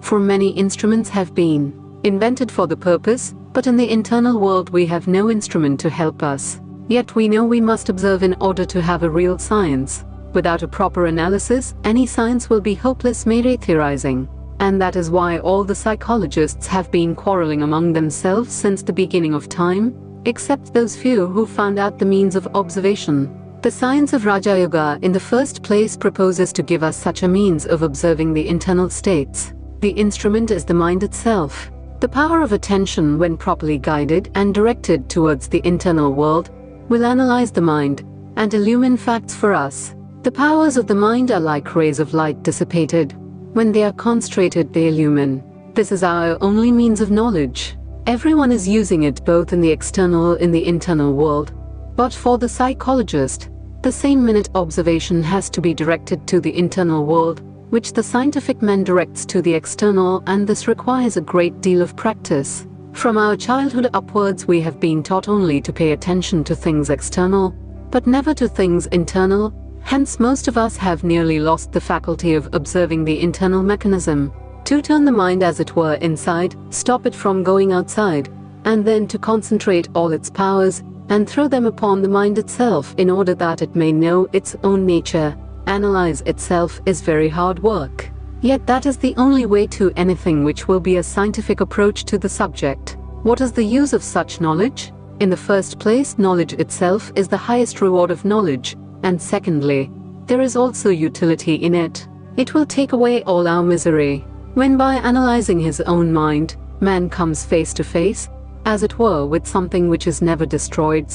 for many instruments have been invented for the purpose, but in the internal world we have no instrument to help us. Yet we know we must observe in order to have a real science. Without a proper analysis, any science will be hopeless mere theorizing. And that is why all the psychologists have been quarreling among themselves since the beginning of time, except those few who found out the means of observation. The science of Raja Yoga in the first place proposes to give us such a means of observing the internal states. The instrument is the mind itself. The power of attention, when properly guided and directed towards the internal world, will analyze the mind and illumine facts for us. The powers of the mind are like rays of light dissipated. When they are concentrated, they illumine. This is our only means of knowledge. Everyone is using it both in the external and the internal world. But for the psychologist, the same minute observation has to be directed to the internal world, which the scientific man directs to the external, and this requires a great deal of practice. From our childhood upwards we have been taught only to pay attention to things external, but never to things internal. Hence most of us have nearly lost the faculty of observing the internal mechanism. To turn the mind as it were inside, stop it from going outside, and then to concentrate all its powers, and throw them upon the mind itself in order that it may know its own nature, analyze itself, is very hard work. Yet that is the only way to anything which will be a scientific approach to the subject. What is the use of such knowledge? In the first place, knowledge itself is the highest reward of knowledge, and secondly, there is also utility in it. It will take away all our misery. When by analyzing his own mind, man comes face to face, as it were, with something which is never destroyed,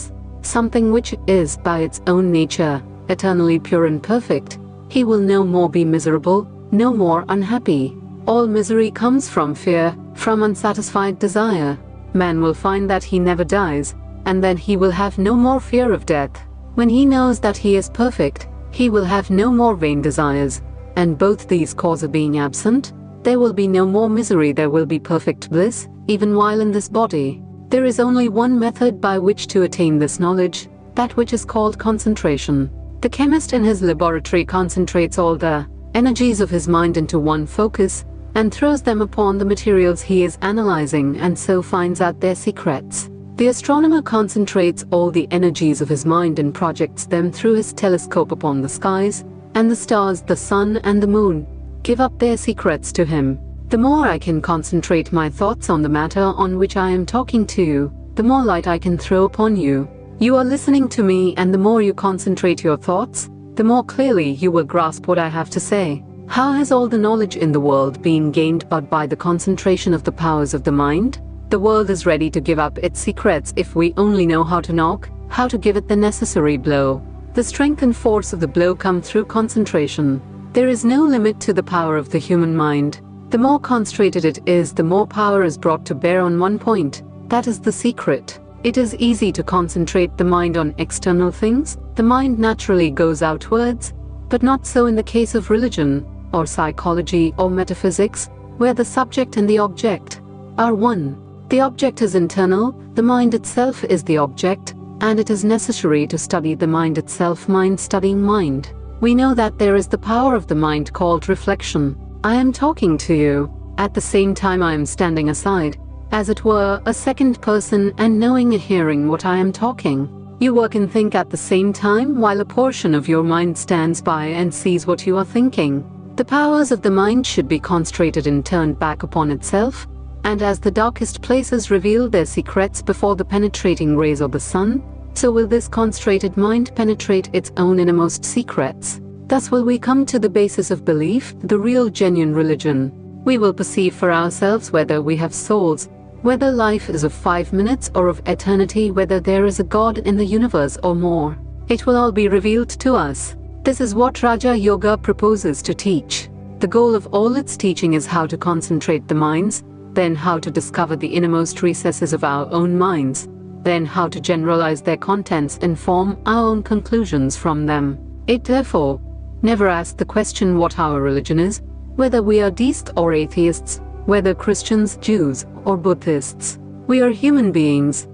something which is by its own nature eternally pure and perfect, he will no more be miserable, no more unhappy. All misery comes from fear, from unsatisfied desire. Man will find that he never dies, and then he will have no more fear of death. When he knows that he is perfect, he will have no more vain desires, and both these causes being absent, there will be no more misery, there will be perfect bliss, even while in this body. There is only one method by which to attain this knowledge, that which is called concentration. The chemist in his laboratory concentrates all the energies of his mind into one focus, and throws them upon the materials he is analyzing, and so finds out their secrets. The astronomer concentrates all the energies of his mind and projects them through his telescope upon the skies, and the stars, the sun and the moon, give up their secrets to him. The more I can concentrate my thoughts on the matter on which I am talking to you, the more light I can throw upon you. You are listening to me, and the more you concentrate your thoughts, the more clearly you will grasp what I have to say. How has all the knowledge in the world been gained but by the concentration of the powers of the mind? The world is ready to give up its secrets if we only know how to knock, how to give it the necessary blow. The strength and force of the blow come through concentration. There is no limit to the power of the human mind. The more concentrated it is, the more power is brought to bear on one point. That is the secret. It is easy to concentrate the mind on external things. The mind naturally goes outwards, but not so in the case of religion, or psychology, or metaphysics, where the subject and the object are one. The object is internal, the mind itself is the object, and it is necessary to study the mind itself, mind studying mind. We know that there is the power of the mind called reflection. I am talking to you. At the same time I am standing aside, as it were, a second person, and knowing and hearing what I am talking. You work and think at the same time, while a portion of your mind stands by and sees what you are thinking. The powers of the mind should be concentrated and turned back upon itself, and as the darkest places reveal their secrets before the penetrating rays of the sun, so will this concentrated mind penetrate its own innermost secrets. Thus will we come to the basis of belief, the real genuine religion. We will perceive for ourselves whether we have souls, whether life is of 5 minutes or of eternity, whether there is a God in the universe or more. It will all be revealed to us. This is what Raja Yoga proposes to teach. The goal of all its teaching is how to concentrate the minds, then how to discover the innermost recesses of our own minds, then how to generalize their contents and form our own conclusions from them. It therefore never asks the question what our religion is, whether we are deists or atheists, whether Christians, Jews, or Buddhists. We are human beings.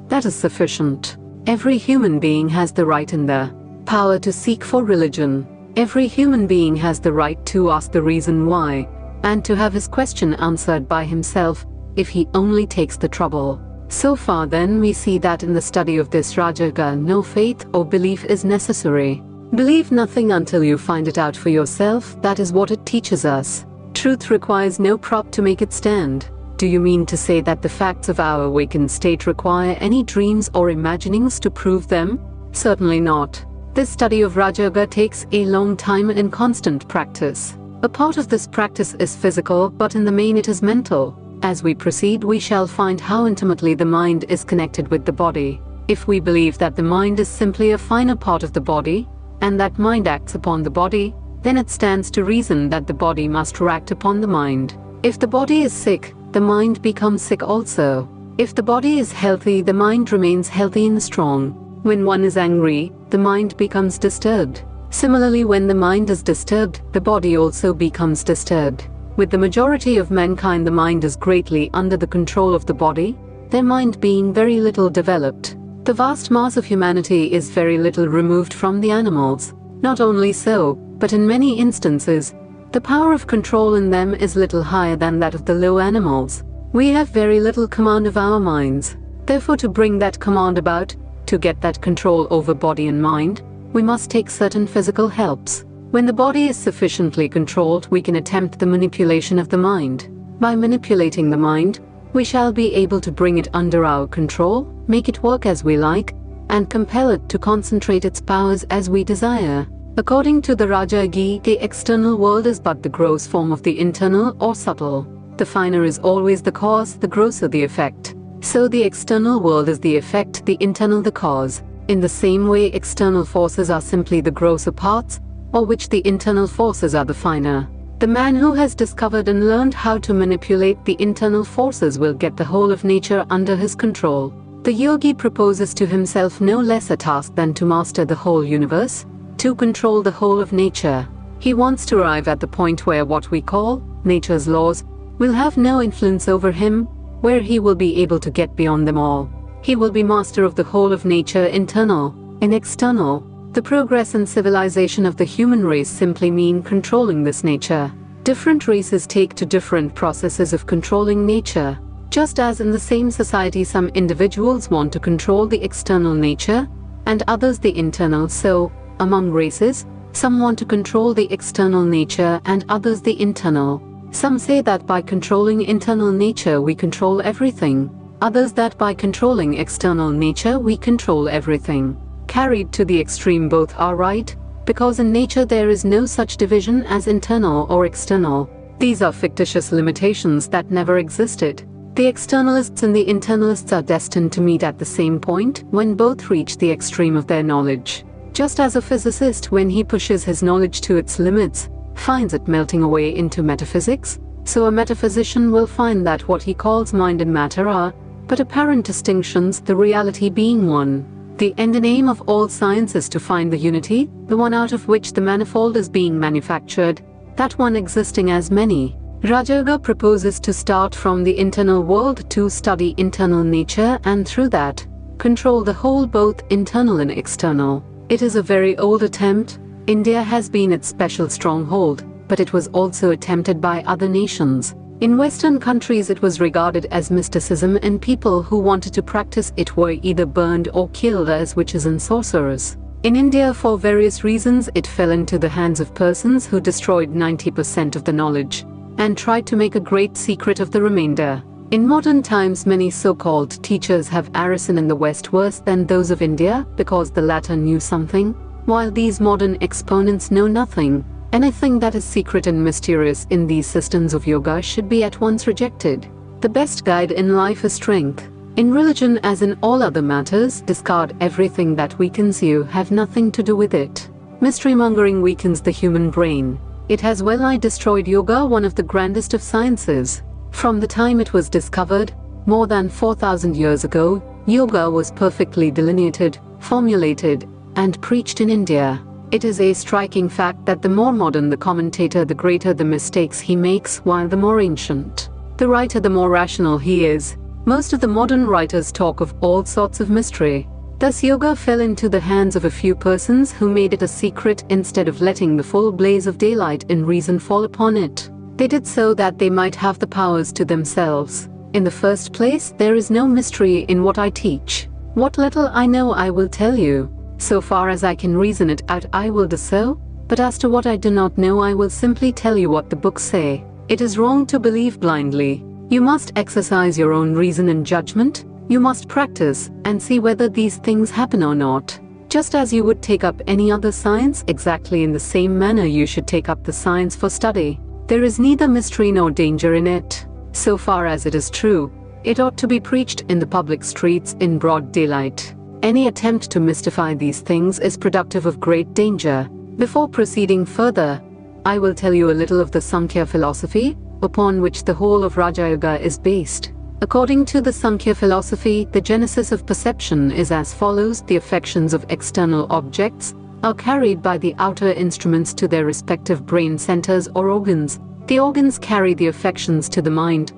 That is sufficient. Every human being has the right and the power to seek for religion. Every human being has the right to ask the reason why, and to have his question answered by himself, if he only takes the trouble. So far then we see that in the study of this Raja Yoga no faith or belief is necessary. Believe nothing until you find it out for yourself, that is what it teaches us. Truth requires no prop to make it stand. Do you mean to say that the facts of our awakened state require any dreams or imaginings to prove them? Certainly not. This study of Raja Yoga takes a long time and constant practice. A part of this practice is physical, but in the main it is mental. As we proceed, we shall find how intimately the mind is connected with the body. If we believe that the mind is simply a finer part of the body, and that mind acts upon the body, then it stands to reason that the body must act upon the mind. If the body is sick, the mind becomes sick also. If the body is healthy, the mind remains healthy and strong. When one is angry, the mind becomes disturbed. Similarly, when the mind is disturbed, the body also becomes disturbed. With the majority of mankind, the mind is greatly under the control of the body, their mind being very little developed. The vast mass of humanity is very little removed from the animals. Not only so, but in many instances, the power of control in them is little higher than that of the low animals. We have very little command of our minds. Therefore, to bring that command about, to get that control over body and mind, we must take certain physical helps. When the body is sufficiently controlled, we can attempt the manipulation of the mind. By manipulating the mind, we shall be able to bring it under our control, make it work as we like, and compel it to concentrate its powers as we desire. According to the Rajyogi, the external world is but the gross form of the internal or subtle. The finer is always the cause, the grosser the effect. So the external world is the effect, the internal the cause. In the same way, external forces are simply the grosser parts, or which the internal forces are the finer. The man who has discovered and learned how to manipulate the internal forces will get the whole of nature under his control. The yogi proposes to himself no less a task than to master the whole universe, to control the whole of nature. He wants to arrive at the point where what we call nature's laws will have no influence over him, where he will be able to get beyond them all. He will be master of the whole of nature, internal and external. The progress and civilization of the human race simply mean controlling this nature. Different races take to different processes of controlling nature. Just as in the same society some individuals want to control the external nature, and others the internal, so, among races, some want to control the external nature and others the internal. Some say that by controlling internal nature we control everything, others that by controlling external nature we control everything. Carried to the extreme, both are right, because in nature there is no such division as internal or external. These are fictitious limitations that never existed. The externalists and the internalists are destined to meet at the same point when both reach the extreme of their knowledge. Just as a physicist, when he pushes his knowledge to its limits, finds it melting away into metaphysics, so a metaphysician will find that what he calls mind and matter are but apparent distinctions, the reality being one. The end and aim of all science is to find the unity, the one out of which the manifold is being manufactured, that one existing as many. Raja Yoga proposes to start from the internal world to study internal nature and through that, control the whole, both internal and external. It is a very old attempt. India has been its special stronghold, but it was also attempted by other nations. In Western countries it was regarded as mysticism, and people who wanted to practice it were either burned or killed as witches and sorcerers. In India, for various reasons, it fell into the hands of persons who destroyed 90% of the knowledge and tried to make a great secret of the remainder. In modern times, many so-called teachers have arisen in the West worse than those of India, because the latter knew something, while these modern exponents know nothing. Anything that is secret and mysterious in these systems of yoga should be at once rejected. The best guide in life is strength. In religion, as in all other matters, discard everything that weakens you, have nothing to do with it. Mystery-mongering weakens the human brain. It has well-nigh destroyed yoga, one of the grandest of sciences. From the time it was discovered, more than 4,000 years ago, yoga was perfectly delineated, formulated, and preached in India. It is a striking fact that the more modern the commentator, the greater the mistakes he makes, while the more ancient the writer, the more rational he is. Most of the modern writers talk of all sorts of mystery. Thus yoga fell into the hands of a few persons who made it a secret instead of letting the full blaze of daylight and reason fall upon it. They did so that they might have the powers to themselves. In the first place, there is no mystery in what I teach. What little I know I will tell you. So far as I can reason it out, I will do so, but as to what I do not know, I will simply tell you what the books say. It is wrong to believe blindly. You must exercise your own reason and judgment. You must practice and see whether these things happen or not. Just as you would take up any other science, exactly in the same manner you should take up the science for study. There is neither mystery nor danger in it. So far as it is true, it ought to be preached in the public streets in broad daylight. Any attempt to mystify these things is productive of great danger. Before proceeding further, I will tell you a little of the Samkhya philosophy, upon which the whole of Raja Yoga is based. According to the Samkhya philosophy, the genesis of perception is as follows: the affections of external objects are carried by the outer instruments to their respective brain centers or organs. The organs carry the affections to the mind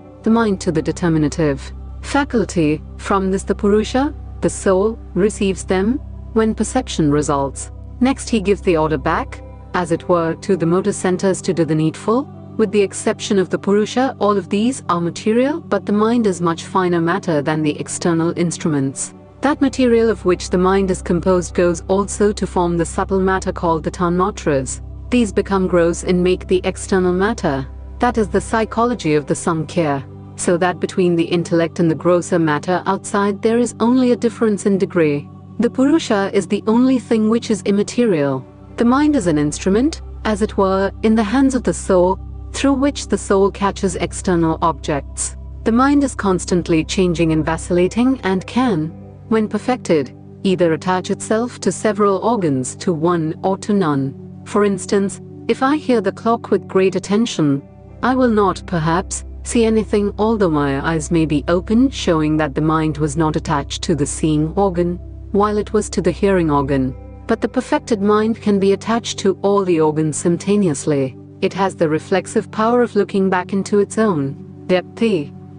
to the determinative faculty. From this the Purusha, the soul, receives them when perception results. Next he gives the order back, as it were, to the motor centers to do the needful. With the exception of the Purusha, all of these are material, but the mind is much finer matter than the external instruments. That material of which the mind is composed goes also to form the subtle matter called the tanmatras. These become gross and make the external matter. That is the psychology of the Samkhya. So that between the intellect and the grosser matter outside there is only a difference in degree. The Purusha is the only thing which is immaterial. The mind is an instrument, as it were, in the hands of the soul, through which the soul catches external objects. The mind is constantly changing and vacillating and can, when perfected, either attach itself to several organs, to one or to none. For instance, if I hear the clock with great attention, I will not, perhaps, see anything although my eyes may be open, showing that the mind was not attached to the seeing organ, while it was to the hearing organ. But the perfected mind can be attached to all the organs simultaneously. It has the reflexive power of looking back into its own depth.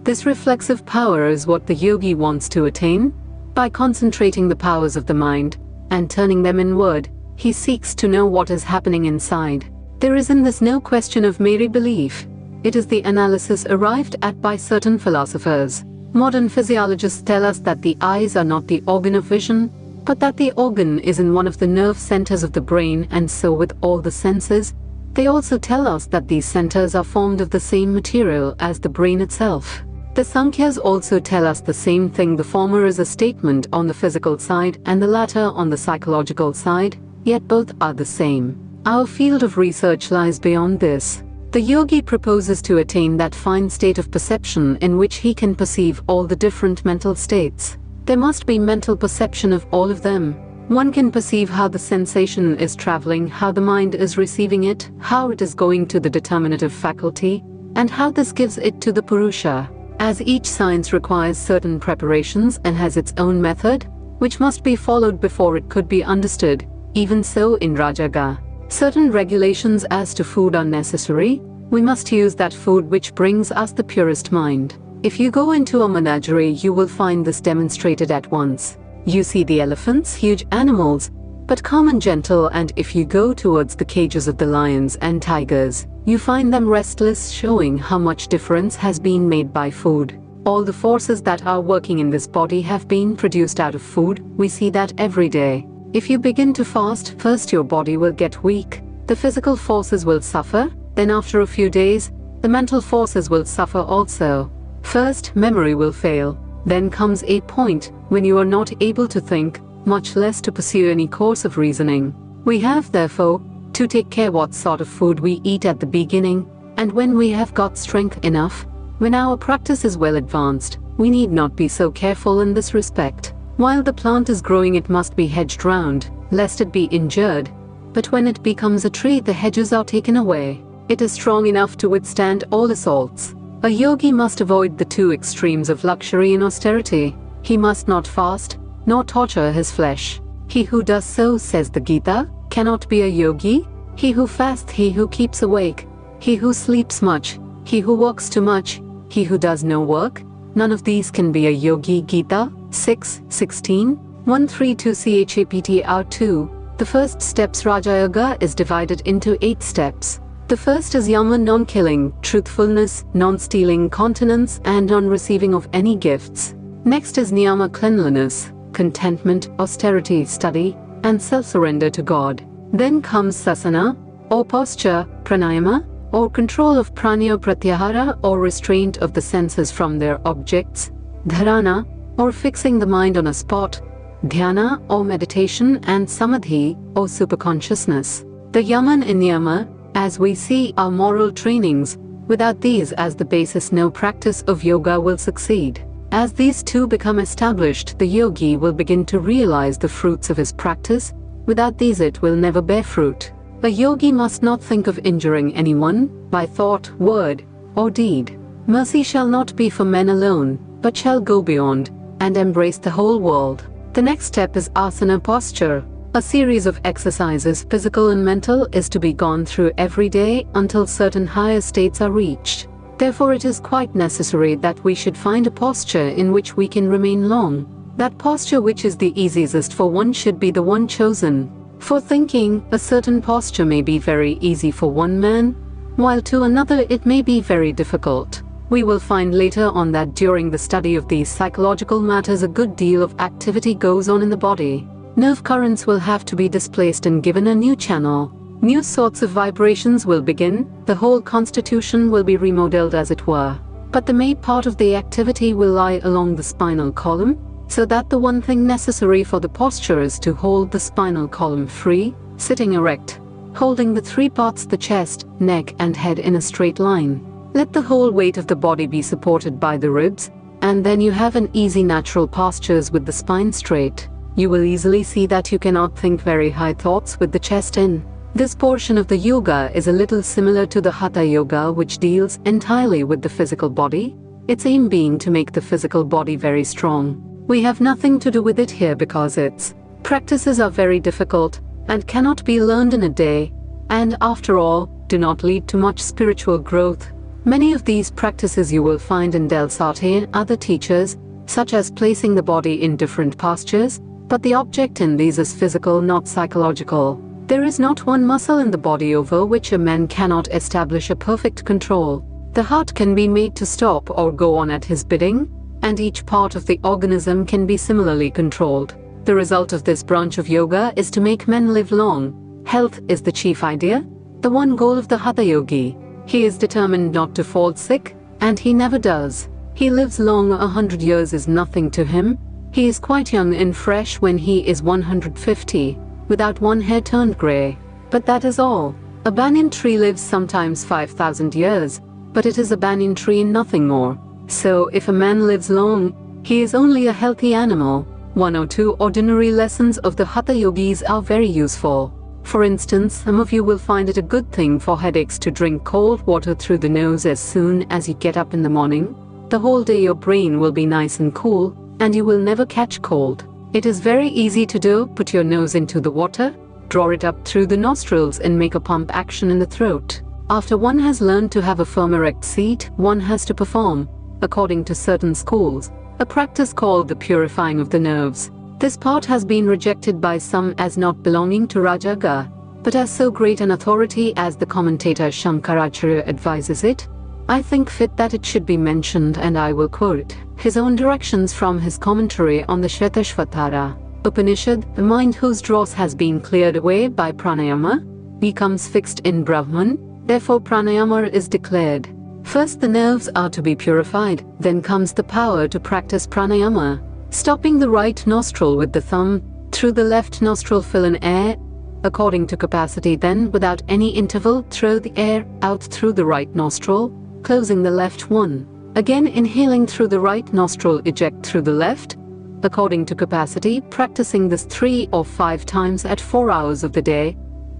This reflexive power is what the yogi wants to attain. By concentrating the powers of the mind and turning them inward, he seeks to know what is happening inside. There is in this no question of mere belief. It is the analysis arrived at by certain philosophers. Modern physiologists tell us that the eyes are not the organ of vision, but that the organ is in one of the nerve centers of the brain, and so with all the senses. They also tell us that these centers are formed of the same material as the brain itself. The Sankhyas also tell us the same thing. The former is a statement on the physical side and the latter on the psychological side, yet both are the same. Our field of research lies beyond this. The yogi proposes to attain that fine state of perception in which he can perceive all the different mental states. There must be mental perception of all of them. One can perceive how the sensation is traveling, how the mind is receiving it, how it is going to the determinative faculty, and how this gives it to the Purusha. As each science requires certain preparations and has its own method, which must be followed before it could be understood, even so in Rajaga, certain regulations as to food are necessary. We must use that food which brings us the purest mind. If you go into a menagerie, you will find this demonstrated at once. You see the elephants, huge animals, but calm and gentle, and if you go towards the cages of the lions and tigers, you find them restless, showing how much difference has been made by food. All the forces that are working in this body have been produced out of food. We see that every day. If you begin to fast, first your body will get weak, the physical forces will suffer, then after a few days, the mental forces will suffer also. First, memory will fail. Then comes a point when you are not able to think, much less to pursue any course of reasoning. We have, therefore, to take care what sort of food we eat at the beginning, and when we have got strength enough, when our practice is well advanced, we need not be so careful in this respect. While the plant is growing, it must be hedged round, lest it be injured. But when it becomes a tree, the hedges are taken away. It is strong enough to withstand all assaults. A yogi must avoid the two extremes of luxury and austerity. He must not fast, nor torture his flesh. He who does so, says the Gita, cannot be a yogi. He who fasts, he who keeps awake, he who sleeps much, he who works too much, he who does no work, none of these can be a yogi. Gita 6:16, 132 Chapter 2. The first steps Raja Yoga is divided into 8 steps. The first is yama, non-killing, truthfulness, non-stealing, continence, and non-receiving of any gifts. Next is niyama, cleanliness, contentment, austerity, study, and self-surrender to God. Then comes sasana, or posture, pranayama, or control of prana, pratyahara, or restraint of the senses from their objects, dharana, or fixing the mind on a spot, dhyana, or meditation, and samadhi, or superconsciousness. The yaman and niyama, as we see, are moral trainings. Without these as the basis, no practice of yoga will succeed. As these two become established, the yogi will begin to realize the fruits of his practice. Without these it will never bear fruit. A yogi must not think of injuring anyone, by thought, word, or deed. Mercy shall not be for men alone, but shall go beyond, and embrace the whole world. The next step is asana, posture. A series of exercises, physical and mental, is to be gone through every day until certain higher states are reached. Therefore it is quite necessary that we should find a posture in which we can remain long. That posture which is the easiest for one should be the one chosen. For thinking, a certain posture may be very easy for one man, while to another it may be very difficult. We will find later on that during the study of these psychological matters a good deal of activity goes on in the body. Nerve currents will have to be displaced and given a new channel. New sorts of vibrations will begin, the whole constitution will be remodeled as it were. But the main part of the activity will lie along the spinal column, so that the one thing necessary for the posture is to hold the spinal column free, Sitting erect, holding the three parts, the chest, neck and head, in a straight line. Let the whole weight of the body be supported by the ribs, and then you have an easy natural postures with the spine straight. You will easily see that you cannot think very high thoughts with the chest in. This portion of the yoga is a little similar to the Hatha yoga, which deals entirely with the physical body, its aim being to make the physical body very strong. We have nothing to do with it here because its practices are very difficult and cannot be learned in a day, and after all, do not lead to much spiritual growth. Many of these practices you will find in Del Sartre and other teachers, such as placing the body in different postures, but the object in these is physical, not psychological. There is not one muscle in the body over which a man cannot establish a perfect control. The heart can be made to stop or go on at his bidding, and each part of the organism can be similarly controlled. The result of this branch of yoga is to make men live long. Health is the chief idea, the one goal of the Hatha yogi. He is determined not to fall sick, and he never does. He lives long. 100 years is nothing to him. He is quite young and fresh when he is 150, without one hair turned grey. But that is all. A banyan tree lives sometimes 5,000 years, but it is a banyan tree and nothing more. So if a man lives long, he is only a healthy animal. 1 or 2 ordinary lessons of the Hatha yogis are very useful. For instance, some of you will find it a good thing for headaches to drink cold water through the nose as soon as you get up in the morning. The whole day your brain will be nice and cool, and you will never catch cold. It is very easy to do. Put your nose into the water, draw it up through the nostrils and make a pump action in the throat. After one has learned to have a firm erect seat, one has to perform, according to certain schools, a practice called the purifying of the nerves. This part has been rejected by some as not belonging to Rajaga, but as so great an authority as the commentator Shankaracharya advises it, I think fit that it should be mentioned, and I will quote his own directions from his commentary on the Shvetashvatara Upanishad. The mind whose dross has been cleared away by pranayama becomes fixed in Brahman, therefore pranayama is declared. First the nerves are to be purified, then comes the power to practice pranayama. Stopping the right nostril with the thumb, through the left nostril fill in air according to capacity, then without any interval throw the air out through the right nostril, closing the left one. Again inhaling through the right nostril, eject through the left according to capacity, practicing this 3 or 5 times at 4 hours of the day,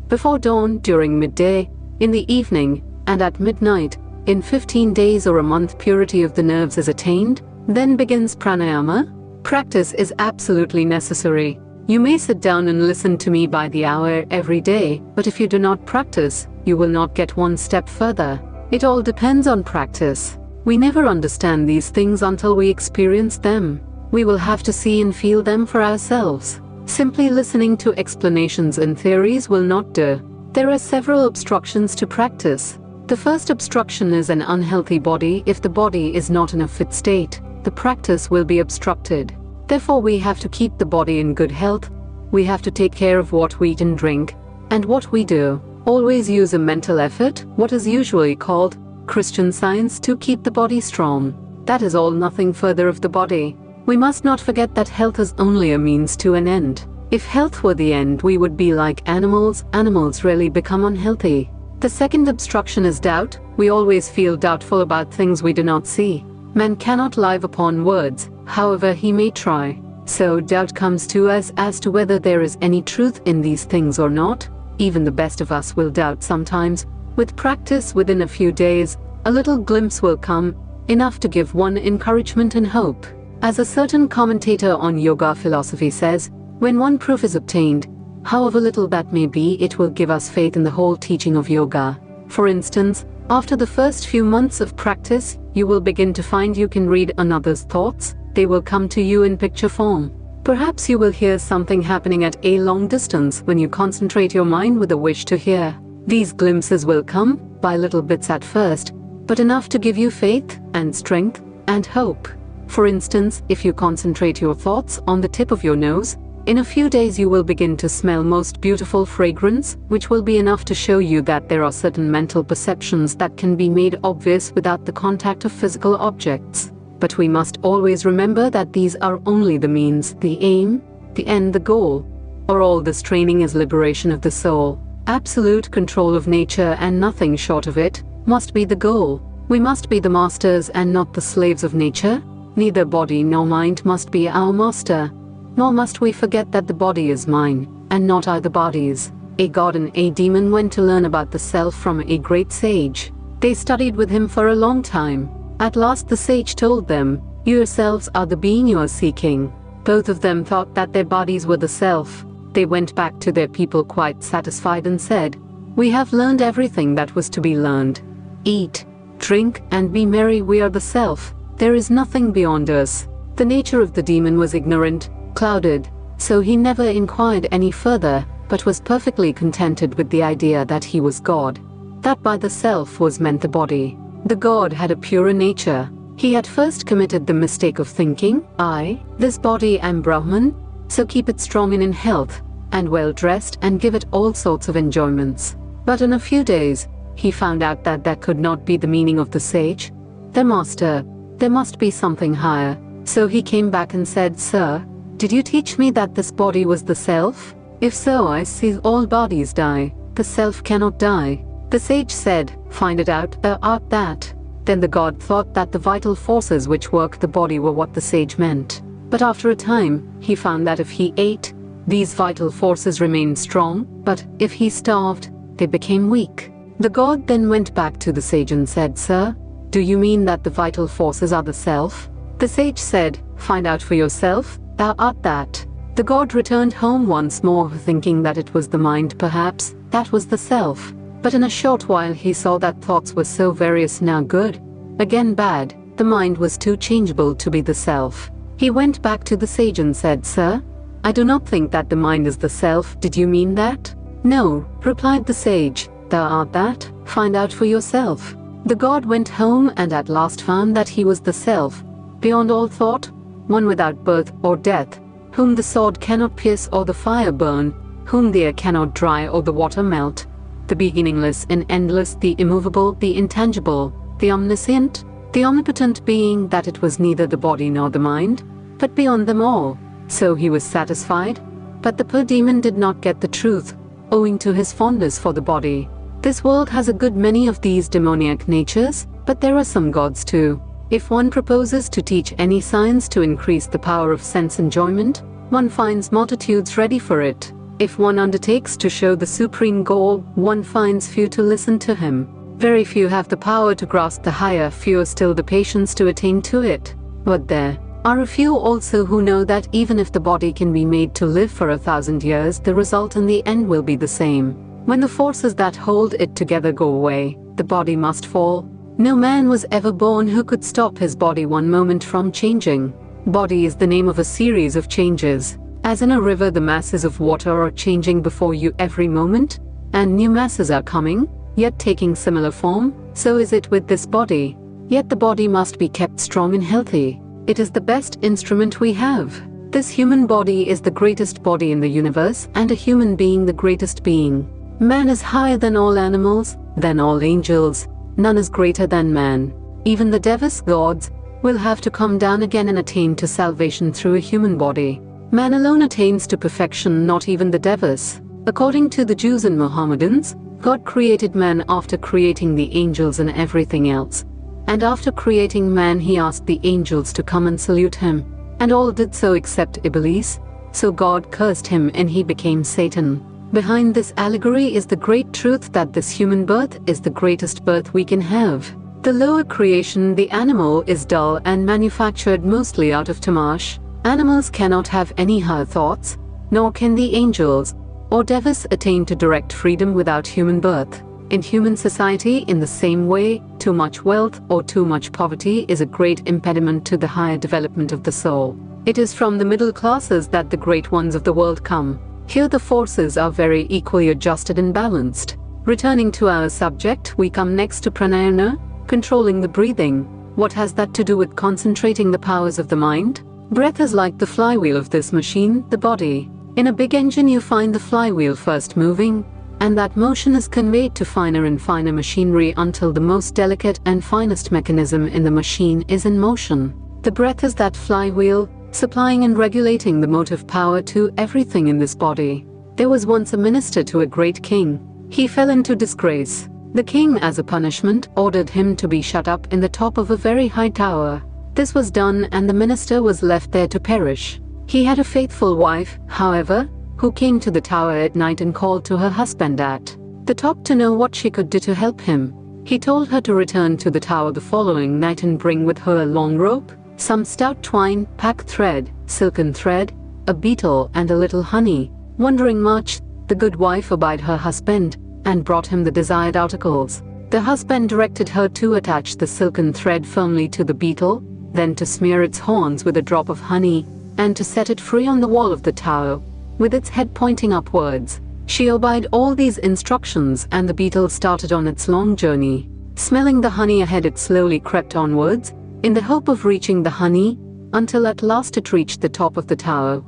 before dawn, during midday, in the evening, and at midnight. In 15 days or a month purity of the nerves is attained, then begins pranayama. Practice is absolutely necessary. You may sit down and listen to me by the hour every day, but if you do not practice, you will not get one step further. It all depends on practice. We never understand these things until we experience them. We will have to see and feel them for ourselves. Simply listening to explanations and theories will not do. There are several obstructions to practice. The first obstruction is an unhealthy body. If the body is not in a fit state, the practice will be obstructed. Therefore, we have to keep the body in good health. We have to take care of what we eat and drink, and what we do. Always use a mental effort, what is usually called Christian Science, to keep the body strong. That is all, nothing further of the body. We must not forget that health is only a means to an end. If health were the end, we would be like animals. Animals really become unhealthy. The second obstruction is doubt. We always feel doubtful about things we do not see. Man cannot live upon words, however he may try. So doubt comes to us as to whether there is any truth in these things or not. Even the best of us will doubt sometimes. With practice, within a few days, a little glimpse will come, enough to give one encouragement and hope. As a certain commentator on yoga philosophy says, when one proof is obtained, however little that may be, it will give us faith in the whole teaching of yoga. For instance, after the first few months of practice, you will begin to find you can read another's thoughts. They will come to you in picture form. Perhaps you will hear something happening at a long distance when you concentrate your mind with a wish to hear. These glimpses will come by little bits at first, but enough to give you faith and strength and hope. For instance, if you concentrate your thoughts on the tip of your nose, in a few days you will begin to smell most beautiful fragrance, which will be enough to show you that there are certain mental perceptions that can be made obvious without the contact of physical objects. But we must always remember that these are only the means, the aim, the end, the goal. or all this training is liberation of the soul. Absolute control of nature and nothing short of it must be the goal. We must be the masters and not the slaves of nature. Neither body nor mind must be our master, nor must we forget that the body is mine, and not I the body's. A god and a demon went to learn about the self from a great sage. They studied with him for a long time. At last the sage told them, "You yourselves are the being you are seeking." Both of them thought that their bodies were the self. They went back to their people quite satisfied and said, "We have learned everything that was to be learned. Eat, drink, and be merry, we are the self. There is nothing beyond us." The nature of the demon was ignorant, clouded, so he never inquired any further, but was perfectly contented with the idea that he was God. That by the self was meant the body. The god had a purer nature. He had first committed the mistake of thinking, "I, this body, am Brahman, so keep it strong and in health, and well dressed, and give it all sorts of enjoyments." But in a few days, he found out that that could not be the meaning of the sage, their master. There must be something higher. So he came back and said, "Sir, did you teach me that this body was the self? If so, I see all bodies die. The self cannot die." The sage said, "Find it out, thou art that." Then the god thought that the vital forces which work the body were what the sage meant. But after a time, he found that if he ate, these vital forces remained strong, but if he starved, they became weak. The god then went back to the sage and said, "Sir, do you mean that the vital forces are the self?" The sage said, "Find out for yourself, thou art that." The god returned home once more, thinking that it was the mind, perhaps, that was the self. But in a short while he saw that thoughts were so various, now good, again bad. The mind was too changeable to be the self. He went back to the sage and said, "Sir, I do not think that the mind is the self. Did you mean that?" "No," replied the sage, "thou art that. Find out for yourself." The god went home and at last found that he was the self, beyond all thought, one without birth or death, whom the sword cannot pierce or the fire burn, whom the air cannot dry or the water melt, the beginningless and endless, the immovable, the intangible, the omniscient, the omnipotent being, that it was neither the body nor the mind, but beyond them all. So he was satisfied. But the poor demon did not get the truth, owing to his fondness for the body. This world has a good many of these demoniac natures, but there are some gods too. If one proposes to teach any science to increase the power of sense enjoyment, one finds multitudes ready for it. If one undertakes to show the supreme goal, one finds few to listen to him. Very few have the power to grasp the higher, fewer still the patience to attain to it. But there are a few also who know that even if the body can be made to live for 1,000 years, the result in the end will be the same. When the forces that hold it together go away, the body must fall. No man was ever born who could stop his body one moment from changing. Body is the name of a series of changes. As in a river, the masses of water are changing before you every moment, and new masses are coming, yet taking similar form. So is it with this body. Yet the body must be kept strong and healthy. It is the best instrument we have. This human body is the greatest body in the universe, and a human being the greatest being. Man is higher than all animals, than all angels. None is greater than man. Even the devas, gods, will have to come down again and attain to salvation through a human body. Man alone attains to perfection, not even the devas. According to the Jews and Mohammedans, God created man after creating the angels and everything else. And after creating man, he asked the angels to come and salute him. And all did so except Iblis. So God cursed him and he became Satan. Behind this allegory is the great truth that this human birth is the greatest birth we can have. The lower creation, the animal, is dull and manufactured mostly out of tamash. Animals cannot have any higher thoughts, nor can the angels or devas attain to direct freedom without human birth. In human society, in the same way, too much wealth or too much poverty is a great impediment to the higher development of the soul. It is from the middle classes that the great ones of the world come. Here the forces are very equally adjusted and balanced. Returning to our subject, we come next to pranayama, controlling the breathing. What has that to do with concentrating the powers of the mind? Breath is like the flywheel of this machine, the body. In a big engine you find the flywheel first moving, and that motion is conveyed to finer and finer machinery until the most delicate and finest mechanism in the machine is in motion. The breath is that flywheel, supplying and regulating the motive power to everything in this body. There was once a minister to a great king. He fell into disgrace. The king, as a punishment, ordered him to be shut up in the top of a very high tower. This was done, and the minister was left there to perish. He had a faithful wife, however, who came to the tower at night and called to her husband at the top to know what she could do to help him. He told her to return to the tower the following night and bring with her a long rope, some stout twine, pack thread, silken thread, a beetle, and a little honey. Wondering much, the good wife obeyed her husband and brought him the desired articles. The husband directed her to attach the silken thread firmly to the beetle, then to smear its horns with a drop of honey, and to set it free on the wall of the tower, with its head pointing upwards. She obeyed all these instructions, and the beetle started on its long journey. Smelling the honey ahead, it slowly crept onwards, in the hope of reaching the honey, until at last it reached the top of the tower.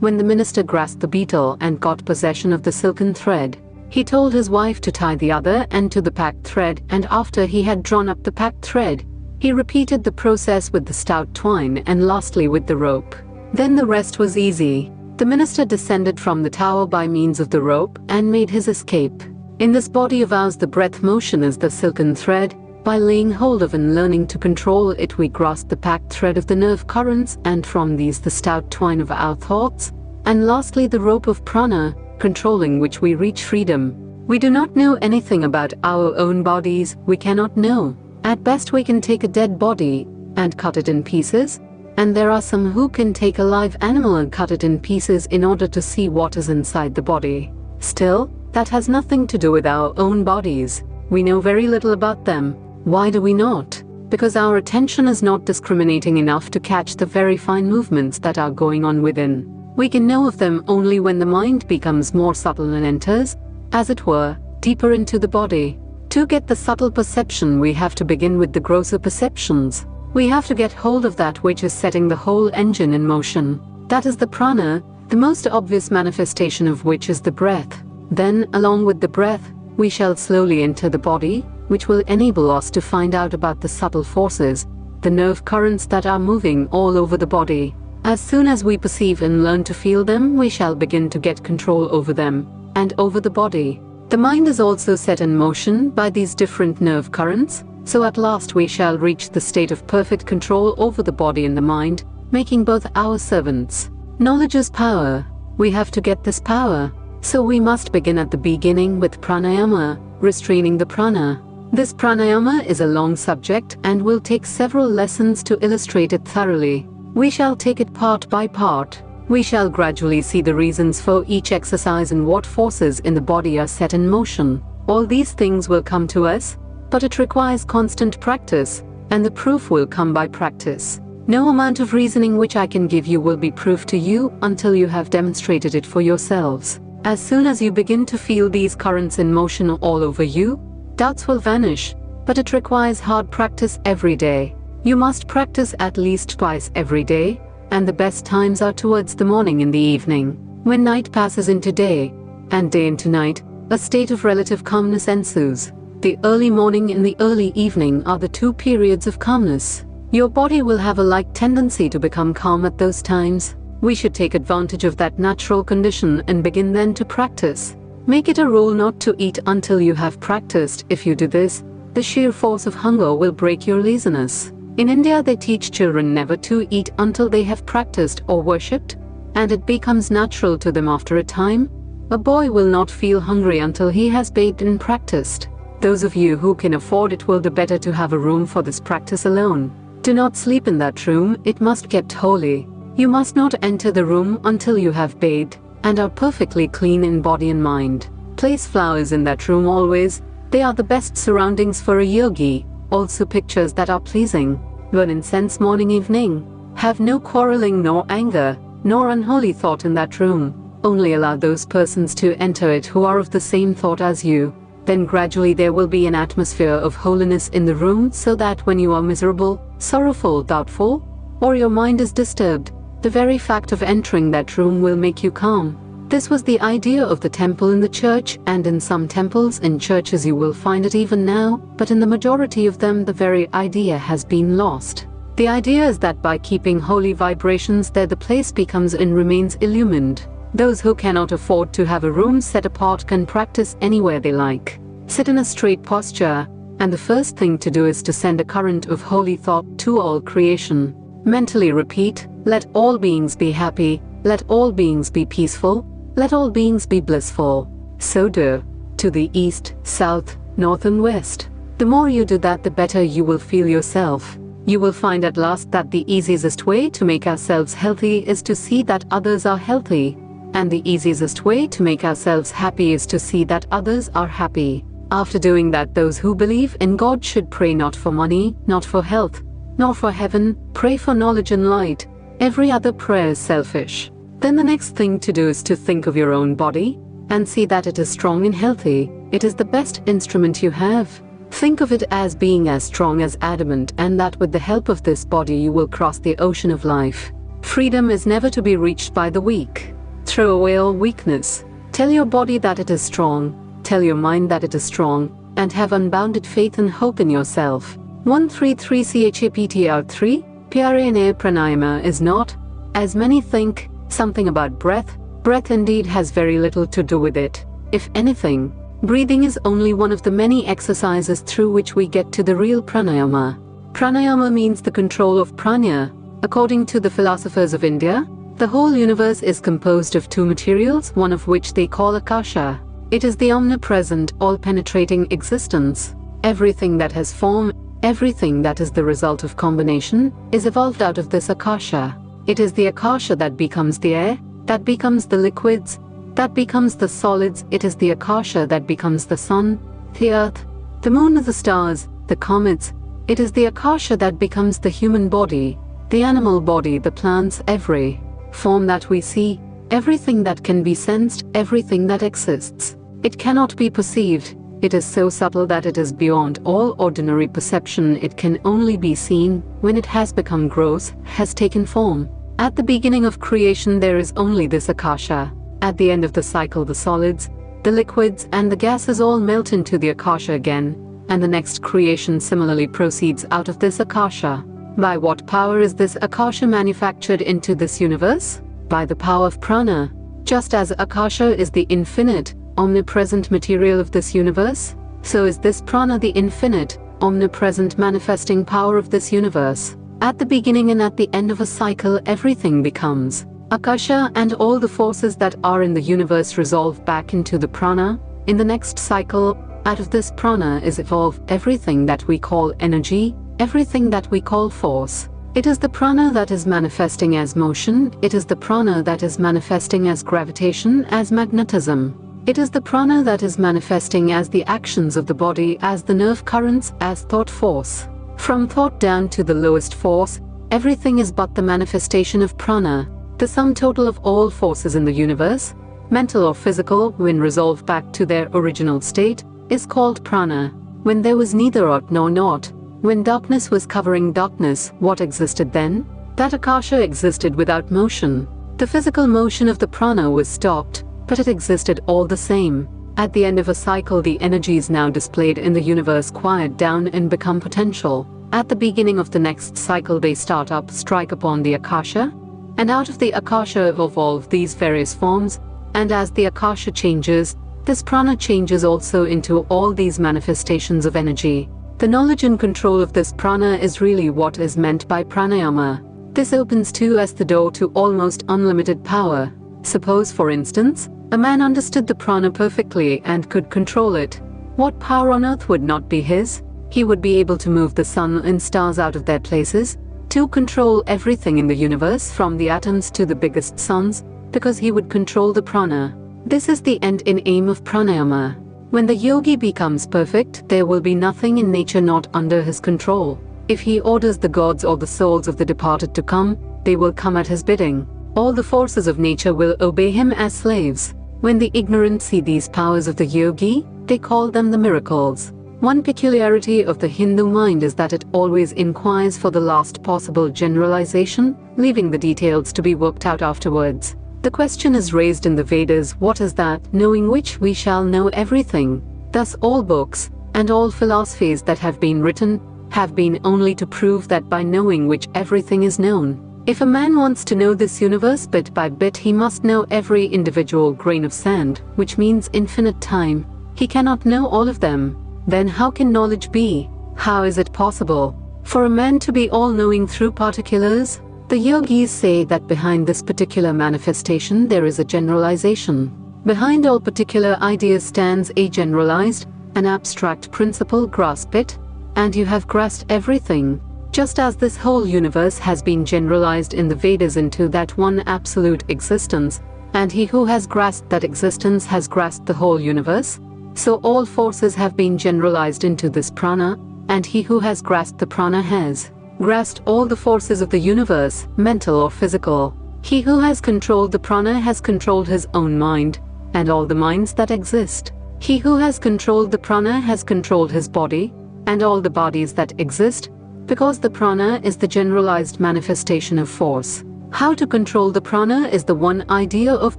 When the minister grasped the beetle and got possession of the silken thread, he told his wife to tie the other end to the packed thread, and after he had drawn up the packed thread, he repeated the process with the stout twine and lastly with the rope. Then the rest was easy. The minister descended from the tower by means of the rope and made his escape. In this body of ours the breath motion is the silken thread. By laying hold of and learning to control it, we grasp the packed thread of the nerve currents, and from these the stout twine of our thoughts, and lastly the rope of prana, controlling which we reach freedom. We do not know anything about our own bodies. We cannot know. At best we can take a dead body and cut it in pieces, and there are some who can take a live animal and cut it in pieces in order to see what is inside the body. Still, that has nothing to do with our own bodies. We know very little about them. Why do we not? Because our attention is not discriminating enough to catch the very fine movements that are going on within. We can know of them only when the mind becomes more subtle and enters, as it were, deeper into the body. To get the subtle perception, we have to begin with the grosser perceptions. We have to get hold of that which is setting the whole engine in motion. That is the prana, the most obvious manifestation of which is the breath. Then, along with the breath, we shall slowly enter the body, which will enable us to find out about the subtle forces, the nerve currents that are moving all over the body. As soon as we perceive and learn to feel them, we shall begin to get control over them, and over the body. The mind is also set in motion by these different nerve currents, so at last we shall reach the state of perfect control over the body and the mind, making both our servants. Knowledge is power. We have to get this power. So we must begin at the beginning with pranayama, restraining the prana. This pranayama is a long subject and will take several lessons to illustrate it thoroughly. We shall take it part by part. We shall gradually see the reasons for each exercise and what forces in the body are set in motion. All these things will come to us, but it requires constant practice, and the proof will come by practice. No amount of reasoning which I can give you will be proof to you until you have demonstrated it for yourselves. As soon as you begin to feel these currents in motion all over you, doubts will vanish, but it requires hard practice every day. You must practice at least twice every day, and the best times are towards the morning and the evening. When night passes into day, and day into night, a state of relative calmness ensues. The early morning and the early evening are the two periods of calmness. Your body will have a like tendency to become calm at those times. We should take advantage of that natural condition and begin then to practice. Make it a rule not to eat until you have practiced. If you do this, the sheer force of hunger will break your laziness. In India they teach children never to eat until they have practiced or worshipped, and it becomes natural to them after a time. A boy will not feel hungry until he has bathed and practiced. Those of you who can afford it will do better to have a room for this practice alone. Do not sleep in that room, it must be kept holy. You must not enter the room until you have bathed and are perfectly clean in body and mind. Place flowers in that room always. They are the best surroundings for a yogi. Also pictures that are pleasing. Burn incense morning evening. Have no quarreling nor anger, nor unholy thought in that room. Only allow those persons to enter it who are of the same thought as you. Then gradually there will be an atmosphere of holiness in the room, so that when you are miserable, sorrowful, doubtful, or your mind is disturbed, the very fact of entering that room will make you calm. This was the idea of the temple in the church, and in some temples and churches you will find it even now, but in the majority of them the very idea has been lost. The idea is that by keeping holy vibrations there, the place becomes and remains illumined. Those who cannot afford to have a room set apart can practice anywhere they like. Sit in a straight posture, and the first thing to do is to send a current of holy thought to all creation. Mentally repeat, let all beings be happy, let all beings be peaceful, let all beings be blissful. So do, to the east, south, north and west. The more you do that, the better you will feel yourself. You will find at last that the easiest way to make ourselves healthy is to see that others are healthy. And the easiest way to make ourselves happy is to see that others are happy. After doing that, those who believe in God should pray not for money, not for health, nor for heaven, pray for knowledge and light. Every other prayer is selfish. Then the next thing to do is to think of your own body, and see that it is strong and healthy. It is the best instrument you have. Think of it as being as strong as adamant, and that with the help of this body you will cross the ocean of life. Freedom is never to be reached by the weak. Throw away all weakness. Tell your body that it is strong. Tell your mind that it is strong, and have unbounded faith and hope in yourself. 133 Chapter 3 Pyarana Pranayama is not, as many think, something about breath. Breath indeed has very little to do with it. If anything, breathing is only one of the many exercises through which we get to the real pranayama. Pranayama means the control of prana. According to the philosophers of India, the whole universe is composed of two materials, one of which they call akasha. It is the omnipresent, all-penetrating existence. Everything that has form, everything that is the result of combination, is evolved out of this akasha. It is the akasha that becomes the air, that becomes the liquids, that becomes the solids. It is the akasha that becomes the sun, the earth, the moon and the stars, the comets. It is the akasha that becomes the human body, the animal body, the plants, every form that we see, everything that can be sensed, everything that exists. It cannot be perceived. It is so subtle that it is beyond all ordinary perception. It can only be seen when it has become gross, has taken form. At the beginning of creation there is only this akasha. At the end of the cycle the solids, the liquids and the gases all melt into the akasha again, and the next creation similarly proceeds out of this akasha. By what power is this akasha manufactured into this universe? By the power of prana. Just as akasha is the infinite, omnipresent material of this universe, so is this prana the infinite, omnipresent manifesting power of this universe. At the beginning and at the end of a cycle everything becomes akasha, and all the forces that are in the universe resolve back into the prana. In the next cycle, out of this prana is evolved everything that we call energy, everything that we call force. It is the prana that is manifesting as motion, it is the prana that is manifesting as gravitation, as magnetism. It is the prana that is manifesting as the actions of the body, as the nerve currents, as thought force. From thought down to the lowest force, everything is but the manifestation of prana. The sum total of all forces in the universe, mental or physical, when resolved back to their original state, is called prana. When there was neither ought nor not, when darkness was covering darkness, what existed then? That akasha existed without motion. The physical motion of the prana was stopped, but it existed all the same. At the end of a cycle the energies now displayed in the universe quiet down and become potential. At the beginning of the next cycle they start up, strike upon the akasha, and out of the akasha evolve these various forms, and as the akasha changes, this prana changes also into all these manifestations of energy. The knowledge and control of this prana is really what is meant by pranayama. This opens to us the door to almost unlimited power. Suppose, for instance, a man understood the prana perfectly and could control it. What power on earth would not be his? He would be able to move the sun and stars out of their places, to control everything in the universe from the atoms to the biggest suns, because he would control the prana. This is the end in aim of pranayama. When the yogi becomes perfect, there will be nothing in nature not under his control. If he orders the gods or the souls of the departed to come, they will come at his bidding. All the forces of nature will obey him as slaves. When the ignorant see these powers of the yogi, they call them the miracles. One peculiarity of the Hindu mind is that it always inquires for the last possible generalization, leaving the details to be worked out afterwards. The question is raised in the Vedas, what is that, knowing which we shall know everything? Thus all books, and all philosophies that have been written, have been only to prove that by knowing which everything is known. If a man wants to know this universe bit by bit, he must know every individual grain of sand, which means infinite time. He cannot know all of them. Then how can knowledge be? How is it possible for a man to be all-knowing through particulars? The yogis say that behind this particular manifestation there is a generalization. Behind all particular ideas stands a generalized, an abstract principle. Grasp it, and you have grasped everything. Just as this whole universe has been generalized in the Vedas into that one absolute existence, and he who has grasped that existence has grasped the whole universe, so all forces have been generalized into this prana, and he who has grasped the prana has grasped all the forces of the universe, mental or physical. He who has controlled the prana has controlled his own mind, and all the minds that exist. He who has controlled the prana has controlled his body, and all the bodies that exist, because the prana is the generalized manifestation of force. How to control the prana is the one idea of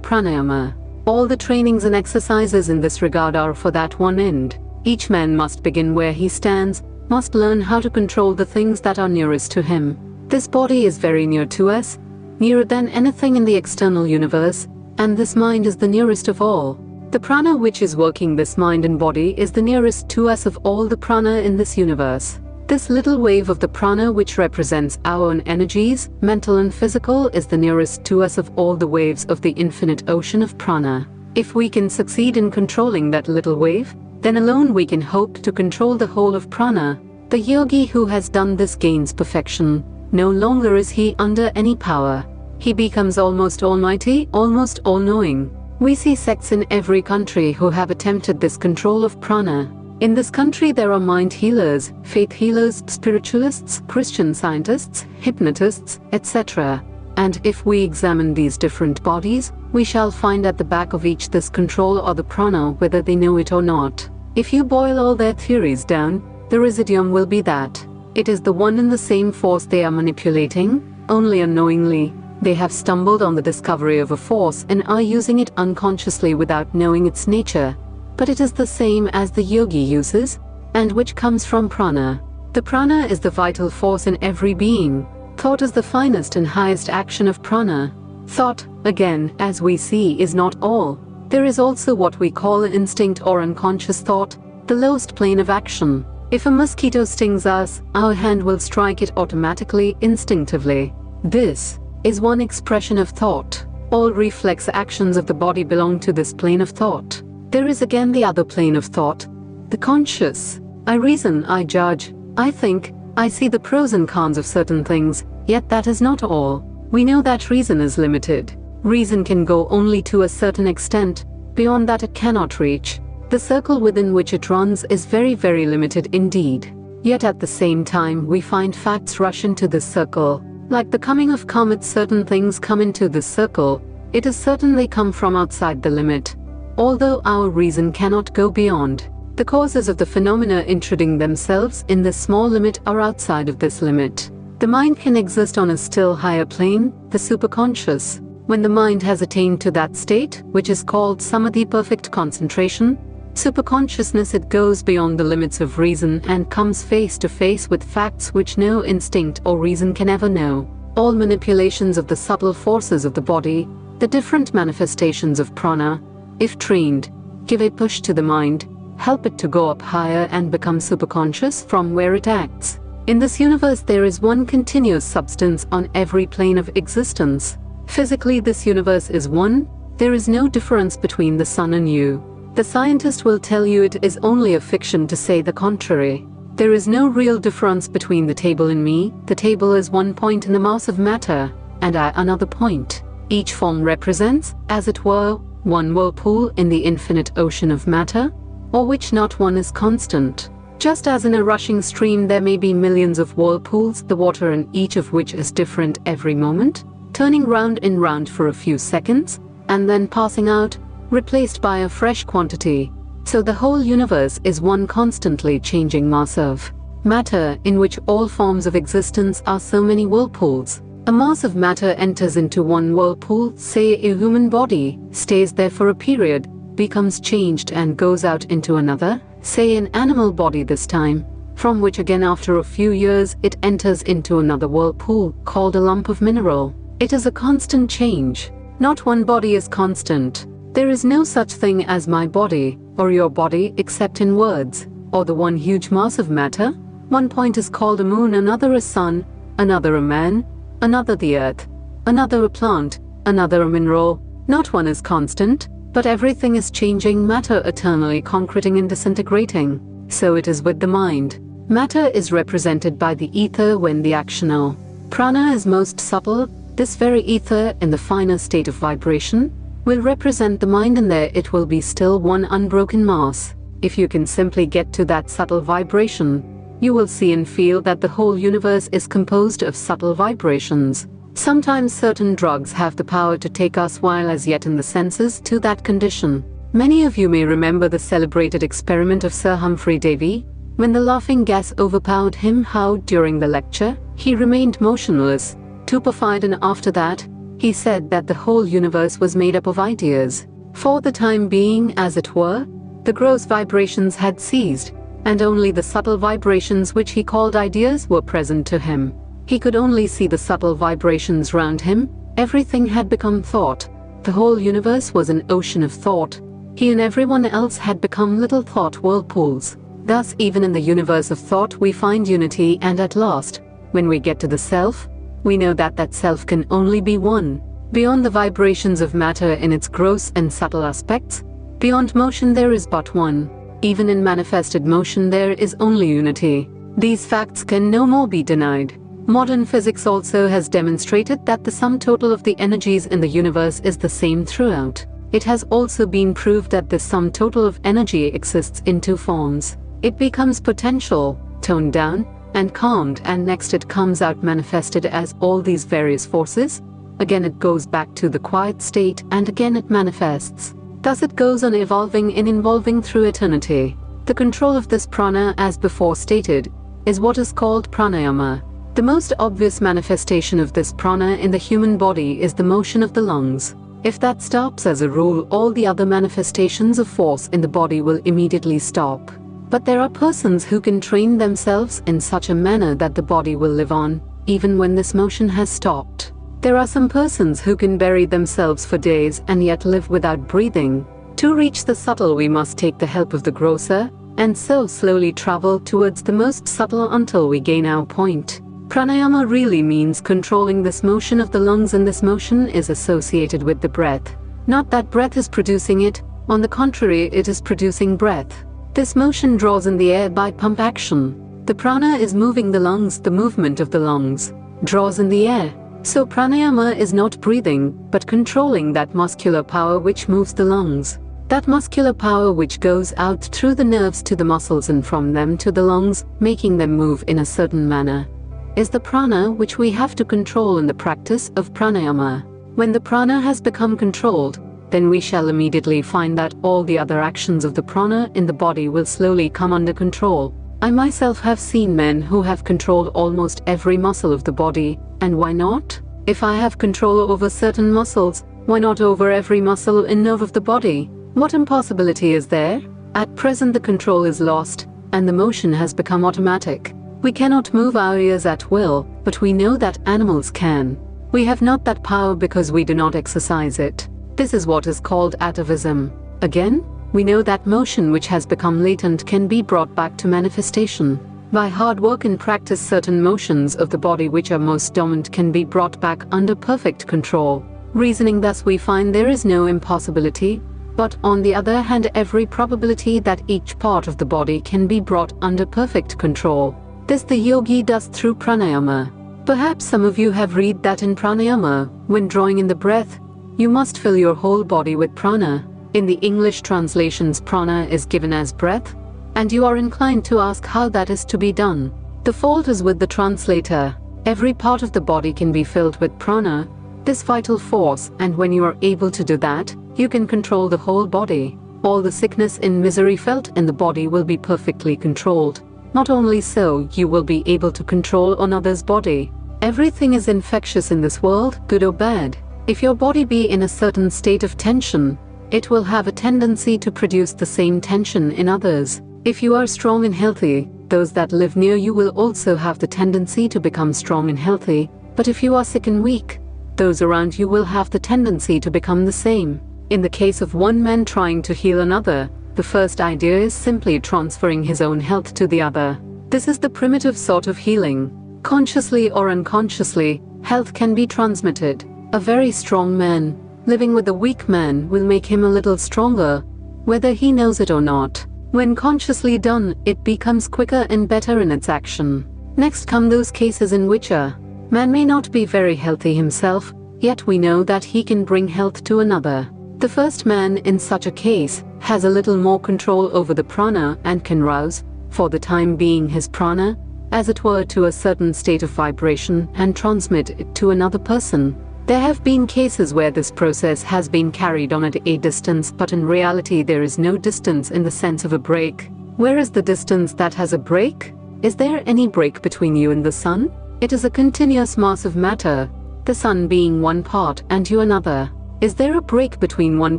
pranayama. All the trainings and exercises in this regard are for that one end. Each man must begin where he stands, must learn how to control the things that are nearest to him. This body is very near to us, nearer than anything in the external universe, and this mind is the nearest of all. The prana which is working this mind and body is the nearest to us of all the prana in this universe. This little wave of the prana which represents our own energies, mental and physical, is the nearest to us of all the waves of the infinite ocean of prana. If we can succeed in controlling that little wave, then alone we can hope to control the whole of prana. The yogi who has done this gains perfection. No longer is he under any power. He becomes almost almighty, almost all-knowing. We see sects in every country who have attempted this control of prana. In this country there are mind healers, faith healers, spiritualists, Christian scientists, hypnotists, etc. And if we examine these different bodies, we shall find at the back of each this control or the prana, whether they know it or not. If you boil all their theories down, the residuum will be that it is the one and the same force they are manipulating, only unknowingly. They have stumbled on the discovery of a force and are using it unconsciously without knowing its nature. But it is the same as the yogi uses, and which comes from prana. The prana is the vital force in every being. Thought is the finest and highest action of prana. Thought, again, as we see, is not all. There is also what we call instinct or unconscious thought, the lowest plane of action. If a mosquito stings us, our hand will strike it automatically, instinctively. This is one expression of thought. All reflex actions of the body belong to this plane of thought. There is again the other plane of thought, the conscious. I reason, I judge, I think, I see the pros and cons of certain things, yet that is not all. We know that reason is limited. Reason can go only to a certain extent, beyond that it cannot reach. The circle within which it runs is very, very limited indeed. Yet at the same time we find facts rush into this circle. Like the coming of comets, certain things come into this circle. It is certain they come from outside the limit. Although our reason cannot go beyond, the causes of the phenomena intruding themselves in this small limit are outside of this limit. The mind can exist on a still higher plane, the superconscious. When the mind has attained to that state, which is called samadhi, perfect concentration, superconsciousness, it goes beyond the limits of reason and comes face to face with facts which no instinct or reason can ever know. All manipulations of the subtle forces of the body, the different manifestations of prana, if trained, give a push to the mind, help it to go up higher and become superconscious from where it acts. In this universe there is one continuous substance on every plane of existence. Physically this universe is one, there is no difference between the sun and you. The scientist will tell you it is only a fiction to say the contrary. There is no real difference between the table and me. The table is one point in the mass of matter, and I another point. Each form represents, as it were, one whirlpool in the infinite ocean of matter, or which not one is constant. Just as in a rushing stream there may be millions of whirlpools, the water in each of which is different every moment, turning round and round for a few seconds, and then passing out, replaced by a fresh quantity. So the whole universe is one constantly changing mass of matter in which all forms of existence are so many whirlpools. A mass of matter enters into one whirlpool, say a human body, stays there for a period, becomes changed and goes out into another, say an animal body this time. from which again after a few years it enters into another whirlpool called a lump of mineral. It is a constant change. Not one body is constant. There is no such thing as my body, or your body, except in words, or the one huge mass of matter. One point is called a moon, another a sun, another a man, another the earth, another a plant, another a mineral. Not one is constant, but everything is changing, matter eternally concreting and disintegrating. So it is with the mind. Matter is represented by the ether when the actional prana is most subtle. This very ether, in the finer state of vibration, will represent the mind, and there it will be still one unbroken mass. If you can simply get to that subtle vibration, you will see and feel that the whole universe is composed of subtle vibrations. Sometimes certain drugs have the power to take us while as yet in the senses to that condition. Many of you may remember the celebrated experiment of Sir Humphrey Davy, when the laughing gas overpowered him, how during the lecture he remained motionless, stupefied, and after that he said that the whole universe was made up of ideas. For the time being, as it were, the gross vibrations had ceased, and only the subtle vibrations which he called ideas were present to him. He could only see the subtle vibrations round him. Everything had become thought. The whole universe was an ocean of thought. He and everyone else had become little thought whirlpools. Thus, even in the universe of thought we find unity, and at last, when we get to the self, we know that that self can only be one. Beyond the vibrations of matter in its gross and subtle aspects, beyond motion there is but one. Even in manifested motion there is only unity. These facts can no more be denied. Modern physics also has demonstrated that the sum total of the energies in the universe is the same throughout. It has also been proved that the sum total of energy exists in two forms. It becomes potential, toned down, and calmed, and next it comes out manifested as all these various forces. Again it goes back to the quiet state, and again it manifests. Thus it goes on evolving and involving through eternity. The control of this prana, as before stated, is what is called pranayama. The most obvious manifestation of this prana in the human body is the motion of the lungs. If that stops, as a rule, all the other manifestations of force in the body will immediately stop. But there are persons who can train themselves in such a manner that the body will live on, even when this motion has stopped. There are some persons who can bury themselves for days and yet live without breathing. To reach the subtle we must take the help of the grosser, and so slowly travel towards the most subtle until we gain our point. Pranayama really means controlling this motion of the lungs, and this motion is associated with the breath. Not that breath is producing it, on the contrary, it is producing breath. This motion draws in the air by pump action. The prana is moving the lungs, the movement of the lungs draws in the air. So pranayama is not breathing, but controlling that muscular power which moves the lungs. That muscular power which goes out through the nerves to the muscles and from them to the lungs, making them move in a certain manner, is the prana which we have to control in the practice of pranayama. When the prana has become controlled, then we shall immediately find that all the other actions of the prana in the body will slowly come under control. I myself have seen men who have controlled almost every muscle of the body, and why not? If I have control over certain muscles, why not over every muscle and nerve of the body? What impossibility is there? At present the control is lost, and the motion has become automatic. We cannot move our ears at will, but we know that animals can. We have not that power because we do not exercise it. This is what is called atavism. Again, we know that motion which has become latent can be brought back to manifestation. By hard work and practice, certain motions of the body which are most dominant can be brought back under perfect control. Reasoning thus, we find there is no impossibility, but on the other hand every probability that each part of the body can be brought under perfect control. This the yogi does through pranayama. Perhaps some of you have read that in pranayama, when drawing in the breath, you must fill your whole body with prana. In the English translations, prana is given as breath, and you are inclined to ask how that is to be done. The fault is with the translator. Every part of the body can be filled with prana, this vital force, and when you are able to do that, you can control the whole body. All the sickness and misery felt in the body will be perfectly controlled. Not only so, you will be able to control another's body. Everything is infectious in this world, good or bad. If your body be in a certain state of tension, it will have a tendency to produce the same tension in others. If you are strong and healthy, those that live near you will also have the tendency to become strong and healthy, but if you are sick and weak, those around you will have the tendency to become the same. In the case of one man trying to heal another, the first idea is simply transferring his own health to the other. This is the primitive sort of healing. Consciously or unconsciously, health can be transmitted. A very strong man living with a weak man will make him a little stronger, whether he knows it or not. When consciously done, it becomes quicker and better in its action. Next come those cases in which a man may not be very healthy himself, yet we know that he can bring health to another. The first man in such a case has a little more control over the prana and can rouse, for the time being, his prana, as it were, to a certain state of vibration and transmit it to another person. There have been cases where this process has been carried on at a distance, but in reality there is no distance in the sense of a break. Where is the distance that has a break? Is there any break between you and the sun? It is a continuous mass of matter, the sun being one part and you another. Is there a break between one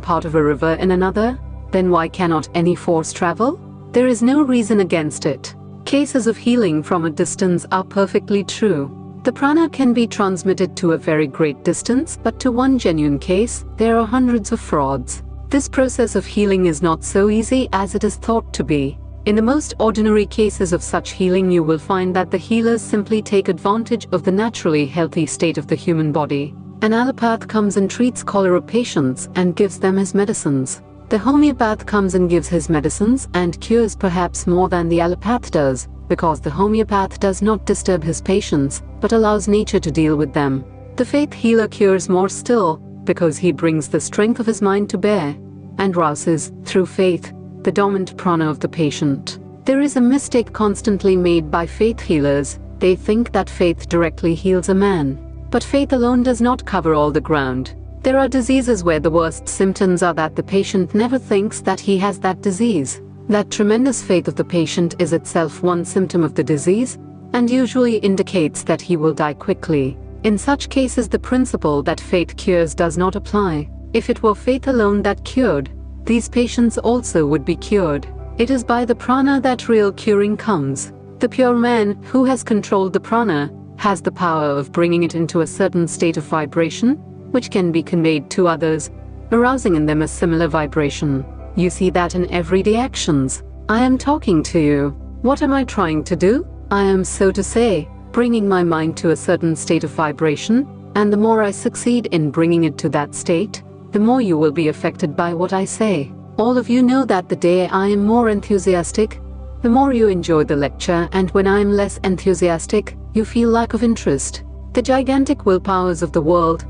part of a river and another? Then why cannot any force travel? There is no reason against it. Cases of healing from a distance are perfectly true. The prana can be transmitted to a very great distance, but to one genuine case, there are hundreds of frauds. This process of healing is not so easy as it is thought to be. In the most ordinary cases of such healing, you will find that the healers simply take advantage of the naturally healthy state of the human body. An allopath comes and treats cholera patients and gives them his medicines. The homeopath comes and gives his medicines and cures perhaps more than the allopath does, because the homeopath does not disturb his patients, but allows nature to deal with them. The faith healer cures more still, because he brings the strength of his mind to bear, and rouses, through faith, the dormant prana of the patient. There is a mistake constantly made by faith healers. They think that faith directly heals a man. But faith alone does not cover all the ground. There are diseases where the worst symptoms are that the patient never thinks that he has that disease. That tremendous faith of the patient is itself one symptom of the disease, and usually indicates that he will die quickly. In such cases, the principle that faith cures does not apply. If it were faith alone that cured, these patients also would be cured. It is by the prana that real curing comes. The pure man, who has controlled the prana, has the power of bringing it into a certain state of vibration, which can be conveyed to others, arousing in them a similar vibration. You see that in everyday actions. I am talking to you. What am I trying to do? I am, so to say, bringing my mind to a certain state of vibration, and the more I succeed in bringing it to that state, the more you will be affected by what I say. All of you know that the day I am more enthusiastic, the more you enjoy the lecture, and when I am less enthusiastic, you feel lack of interest. The gigantic willpowers of the world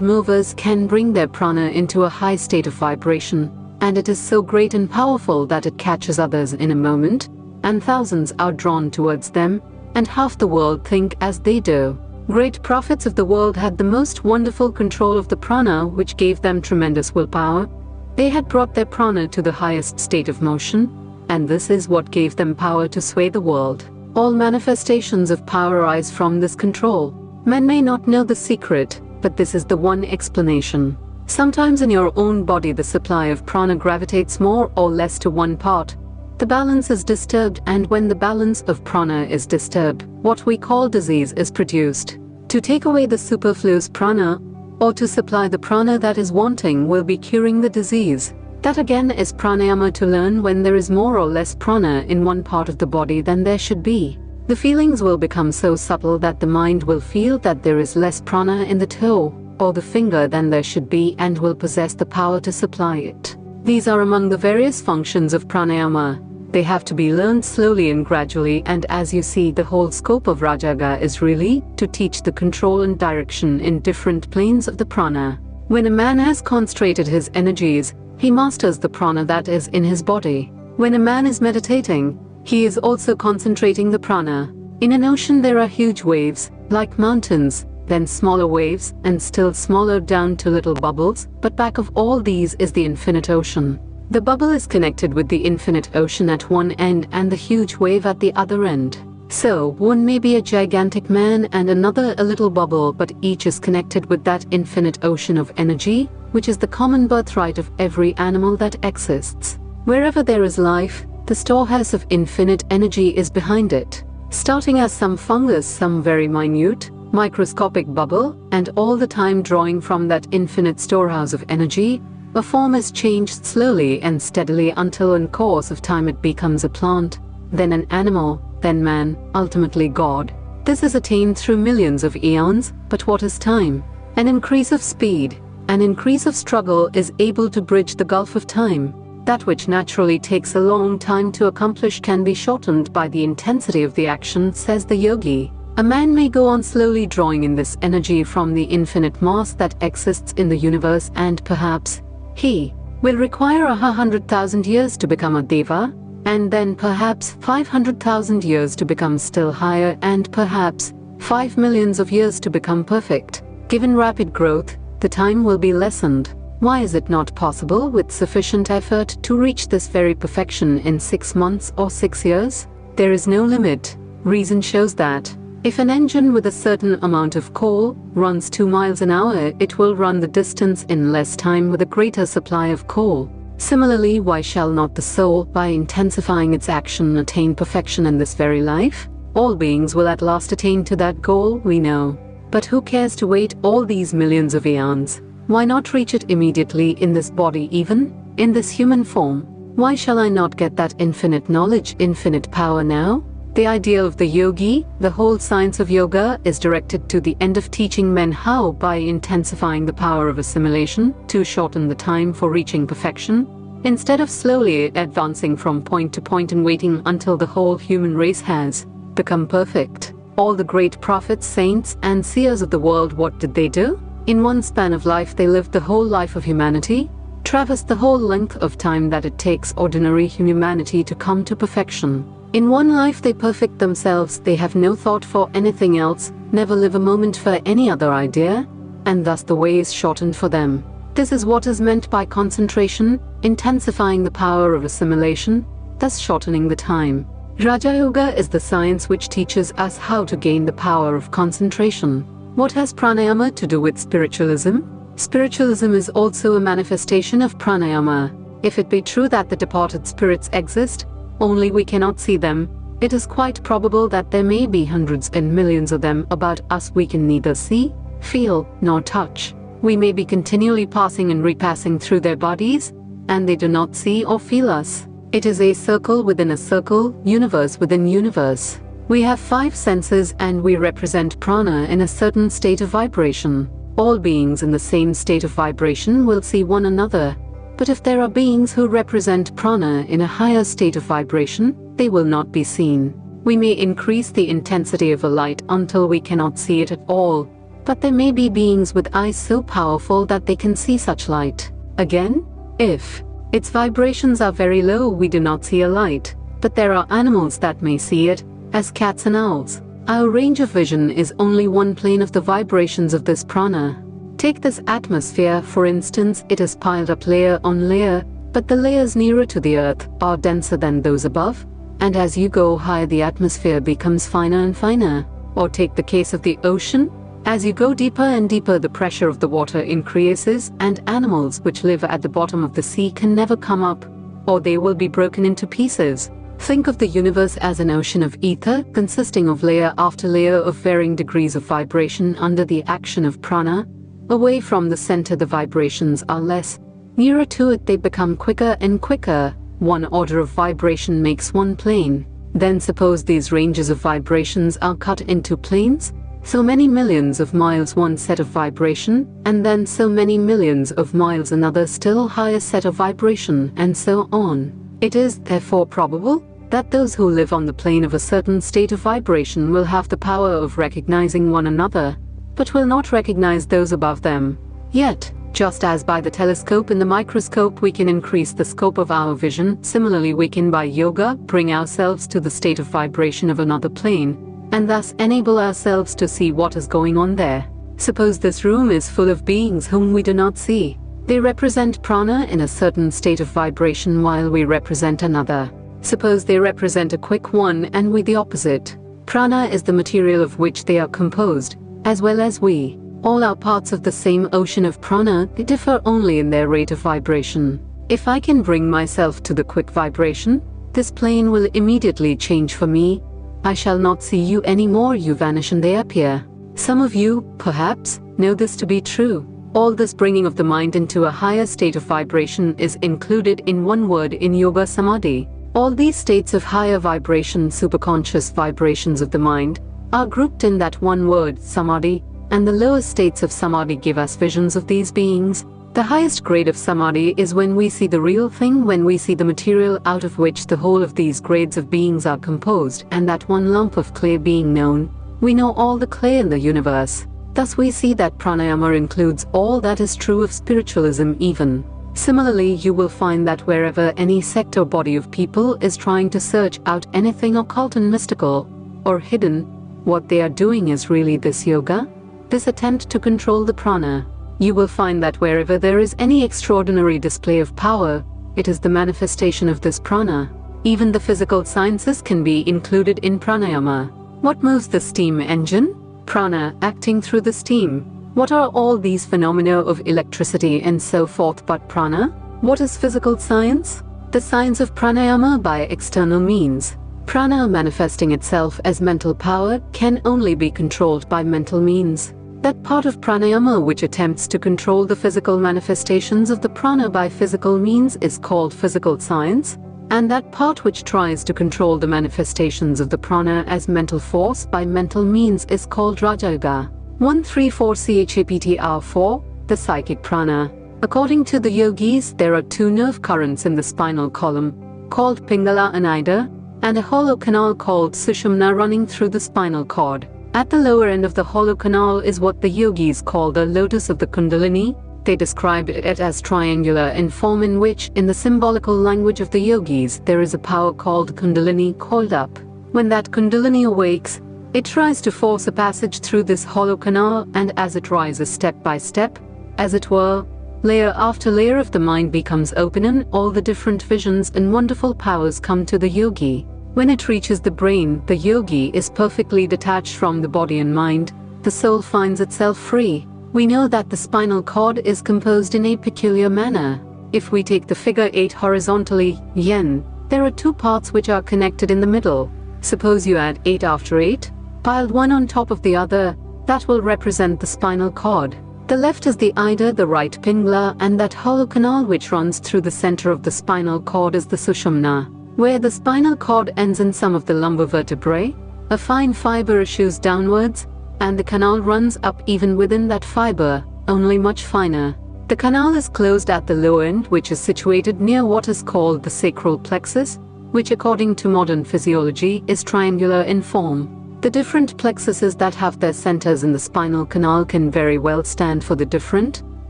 movers, can bring their prana into a high state of vibration, and it is so great and powerful that it catches others in a moment, and thousands are drawn towards them, and half the world think as they do. Great prophets of the world had the most wonderful control of the prana, which gave them tremendous willpower. They had brought their prana to the highest state of motion, and this is what gave them power to sway the world. All manifestations of power arise from this control. Men may not know the secret, but this is the one explanation. Sometimes in your own body the supply of prana gravitates more or less to one part. The balance is disturbed, and when the balance of prana is disturbed, what we call disease is produced. To take away the superfluous prana, or to supply the prana that is wanting, will be curing the disease. That again is pranayama, to learn when there is more or less prana in one part of the body than there should be. The feelings will become so subtle that the mind will feel that there is less prana in the toe or the finger than there should be, and will possess the power to supply it. These are among the various functions of pranayama. They have to be learned slowly and gradually, and as you see, the whole scope of Rajaga is really to teach the control and direction in different planes of the prana. When a man has concentrated his energies, he masters the prana that is in his body. When a man is meditating, he is also concentrating the prana. In an ocean there are huge waves, like mountains, then smaller waves, and still smaller down to little bubbles, but back of all these is the infinite ocean. The bubble is connected with the infinite ocean at one end and the huge wave at the other end. So, one may be a gigantic man and another a little bubble, but each is connected with that infinite ocean of energy, which is the common birthright of every animal that exists. Wherever there is life, The storehouse of infinite energy is behind it. Starting as some fungus, some very minute, microscopic bubble, and all the time drawing from that infinite storehouse of energy, a form is changed slowly and steadily until in course of time it becomes a plant, then an animal, then man, ultimately God. This is attained through millions of eons, but what is time? An increase of speed, an increase of struggle is able to bridge the gulf of time. That which naturally takes a long time to accomplish can be shortened by the intensity of the action, says the yogi. A man may go on slowly drawing in this energy from the infinite mass that exists in the universe, and perhaps he will require 100,000 years to become a deva, and then perhaps 500,000 years to become still higher, and perhaps 5 million of years to become perfect. Given rapid growth, the time will be lessened. Why is it not possible with sufficient effort to reach this very perfection in 6 months or 6 years? There is no limit. Reason shows that if an engine with a certain amount of coal runs 2 miles an hour, it will run the distance in less time with a greater supply of coal. Similarly, why shall not the soul, by intensifying its action, attain perfection in this very life? All beings will at last attain to that goal, we know. But who cares to wait all these millions of eons? Why not reach it immediately in this body, even in this human form? Why shall I not get that infinite knowledge, infinite power now? The ideal of the yogi, the whole science of yoga, is directed to the end of teaching men how, by intensifying the power of assimilation, to shorten the time for reaching perfection, instead of slowly advancing from point to point and waiting until the whole human race has become perfect. All the great prophets, saints, and seers of the world, what did they do? In one span of life they lived the whole life of humanity, traversed the whole length of time that it takes ordinary humanity to come to perfection. In one life they perfect themselves, they have no thought for anything else, never live a moment for any other idea, and thus the way is shortened for them. This is what is meant by concentration, intensifying the power of assimilation, thus shortening the time. Raja Yoga is the science which teaches us how to gain the power of concentration. What has pranayama to do with spiritualism? Spiritualism is also a manifestation of pranayama. If it be true that the departed spirits exist, only we cannot see them, it is quite probable that there may be hundreds and millions of them about us we can neither see, feel, nor touch. We may be continually passing and repassing through their bodies, and they do not see or feel us. It is a circle within a circle, universe within universe. We have 5 senses and we represent prana in a certain state of vibration. All beings in the same state of vibration will see one another. But if there are beings who represent prana in a higher state of vibration, they will not be seen. We may increase the intensity of a light until we cannot see it at all, but there may be beings with eyes so powerful that they can see such light. Again, if its vibrations are very low, we do not see a light, but there are animals that may see it, as cats and owls. Our range of vision is only one plane of the vibrations of this prana. Take this atmosphere, for instance. It is piled up layer on layer, but the layers nearer to the earth are denser than those above, and as you go higher the atmosphere becomes finer and finer. Or take the case of the ocean. As you go deeper and deeper, the pressure of the water increases, and animals which live at the bottom of the sea can never come up, or they will be broken into pieces. Think of the universe as an ocean of ether, consisting of layer after layer of varying degrees of vibration under the action of prana. Away from the center the vibrations are less, nearer to it they become quicker and quicker. One order of vibration makes one plane. Then suppose these ranges of vibrations are cut into planes, so many millions of miles one set of vibration, and then so many millions of miles another still higher set of vibration, and so on. It is therefore probable that those who live on the plane of a certain state of vibration will have the power of recognizing one another, but will not recognize those above them. Yet, just as by the telescope and the microscope we can increase the scope of our vision, similarly we can by yoga bring ourselves to the state of vibration of another plane, and thus enable ourselves to see what is going on there. Suppose this room is full of beings whom we do not see. They represent prana in a certain state of vibration while we represent another. Suppose they represent a quick one and we the opposite. Prana is the material of which they are composed, as well as we. All are parts of the same ocean of prana, they differ only in their rate of vibration. If I can bring myself to the quick vibration, this plane will immediately change for me. I shall not see you anymore, you vanish and they appear. Some of you, perhaps, know this to be true. All this bringing of the mind into a higher state of vibration is included in one word in Yoga Samadhi. All these states of higher vibration, superconscious vibrations of the mind, are grouped in that one word, Samadhi, and the lower states of Samadhi give us visions of these beings. The highest grade of Samadhi is when we see the real thing, when we see the material out of which the whole of these grades of beings are composed, and that one lump of clay being known. We know all the clay in the universe. Thus we see that pranayama includes all that is true of spiritualism even. Similarly, you will find that wherever any sect or body of people is trying to search out anything occult and mystical, or hidden, what they are doing is really this yoga, this attempt to control the prana. You will find that wherever there is any extraordinary display of power, it is the manifestation of this prana. Even the physical sciences can be included in pranayama. What moves the steam engine? Prana acting through the steam. What are all these phenomena of electricity and so forth but prana? What is physical science? The science of pranayama by external means. Prana manifesting itself as mental power can only be controlled by mental means. That part of pranayama which attempts to control the physical manifestations of the prana by physical means is called physical science, and that part which tries to control the manifestations of the prana as mental force by mental means is called Raja Yoga. 134 Chapter 4, the psychic prana. According to the yogis, there are two nerve currents in the spinal column, called Pingala and Ida, and a hollow canal called Sushumna running through the spinal cord. At the lower end of the hollow canal is what the yogis call the lotus of the Kundalini. They describe it as triangular in form, in which, in the symbolical language of the yogis, there is a power called Kundalini coiled up. When that Kundalini awakes, it tries to force a passage through this hollow canal, and as it rises step by step, as it were, layer after layer of the mind becomes open and all the different visions and wonderful powers come to the yogi. When it reaches the brain, the yogi is perfectly detached from the body and mind. The soul finds itself free. We know that the spinal cord is composed in a peculiar manner. If we take the figure 8 horizontally, yen, there are two parts which are connected in the middle. Suppose you add 8 after 8, piled one on top of the other, that will represent the spinal cord. The left is the Ida, the right Pingala, and that hollow canal which runs through the center of the spinal cord is the Sushumna. Where the spinal cord ends in some of the lumbar vertebrae, a fine fiber issues downwards, and the canal runs up even within that fiber, only much finer. The canal is closed at the lower end, which is situated near what is called the sacral plexus, which according to modern physiology is triangular in form. The different plexuses that have their centers in the spinal canal can very well stand for the different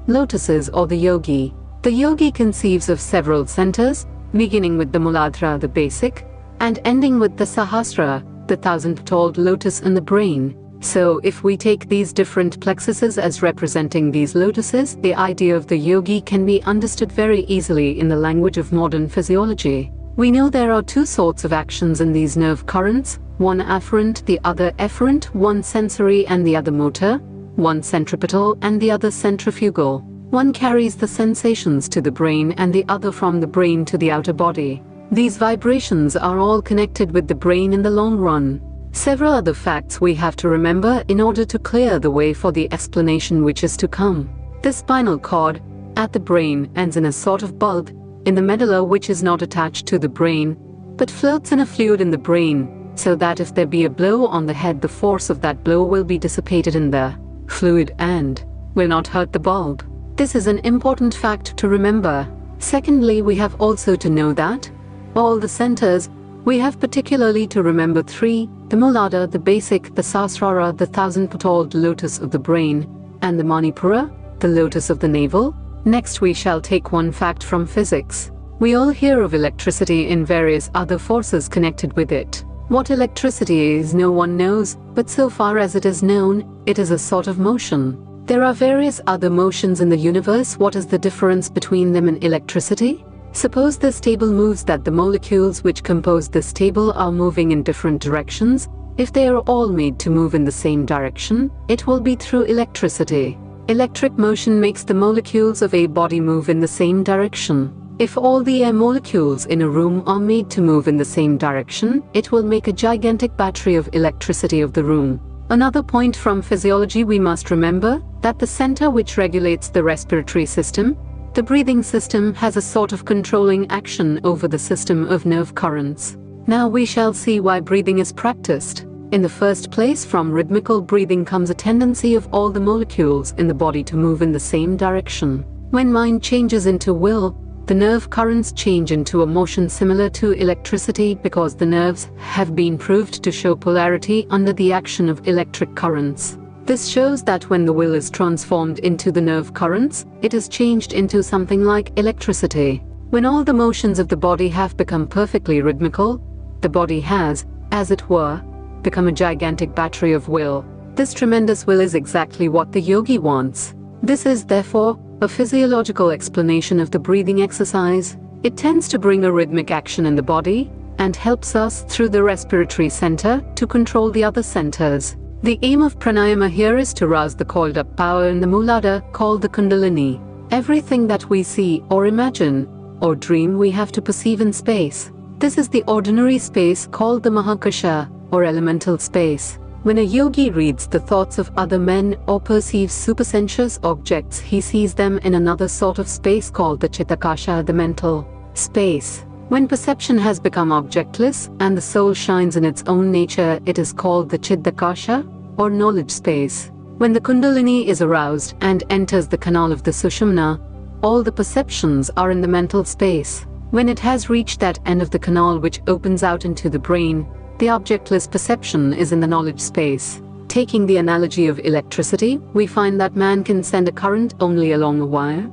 lotuses or the yogi. The yogi conceives of several centers, beginning with the Muladhara, the basic, and ending with the Sahasrara, the thousand-petaled lotus in the brain. So if we take these different plexuses as representing these lotuses, the idea of the yogi can be understood very easily in the language of modern physiology. We know there are two sorts of actions in these nerve currents, one afferent, the other efferent, one sensory and the other motor, one centripetal and the other centrifugal. One carries the sensations to the brain and the other from the brain to the outer body. These vibrations are all connected with the brain in the long run. Several other facts we have to remember in order to clear the way for the explanation which is to come. The spinal cord, at the brain, ends in a sort of bulb, in the medulla, which is not attached to the brain, but floats in a fluid in the brain, so that if there be a blow on the head, the force of that blow will be dissipated in the fluid and will not hurt the bulb. This is an important fact to remember. Secondly, we have also to know that all the centers, we have particularly to remember three: the Muladhara, the basic, the Sahasrara, the thousand-petaled lotus of the brain, and the Manipura, the lotus of the navel. Next we shall take one fact from physics. We all hear of electricity and various other forces connected with it. What electricity is no one knows, but so far as it is known, it is a sort of motion. There are various other motions in the universe. What is the difference between them and electricity? Suppose this table moves, that the molecules which compose this table are moving in different directions. If they are all made to move in the same direction, it will be through electricity. Electric motion makes the molecules of a body move in the same direction. If all the air molecules in a room are made to move in the same direction, it will make a gigantic battery of electricity of the room. Another point from physiology we must remember, that the center which regulates the respiratory system, the breathing system, has a sort of controlling action over the system of nerve currents. Now we shall see why breathing is practiced. In the first place, from rhythmical breathing comes a tendency of all the molecules in the body to move in the same direction. When mind changes into will, the nerve currents change into a motion similar to electricity, because the nerves have been proved to show polarity under the action of electric currents. This shows that when the will is transformed into the nerve currents, it is changed into something like electricity. When all the motions of the body have become perfectly rhythmical, the body has, as it were, become a gigantic battery of will. This tremendous will is exactly what the yogi wants. This is, therefore, a physiological explanation of the breathing exercise. It tends to bring a rhythmic action in the body and helps us through the respiratory center to control the other centers. The aim of pranayama here is to rouse the coiled up power in the Mooladhara, called the Kundalini. Everything that we see or imagine or dream we have to perceive in space. This is the ordinary space called the Mahakasha, or elemental space. When a yogi reads the thoughts of other men or perceives supersensuous objects, he sees them in another sort of space called the Chitakasha, the mental space. When perception has become objectless and the soul shines in its own nature, it is called the Chiddakasha, or knowledge space. When the Kundalini is aroused and enters the canal of the Sushumna, all the perceptions are in the mental space. When it has reached that end of the canal which opens out into the brain, the objectless perception is in the knowledge space. Taking the analogy of electricity, we find that man can send a current only along a wire.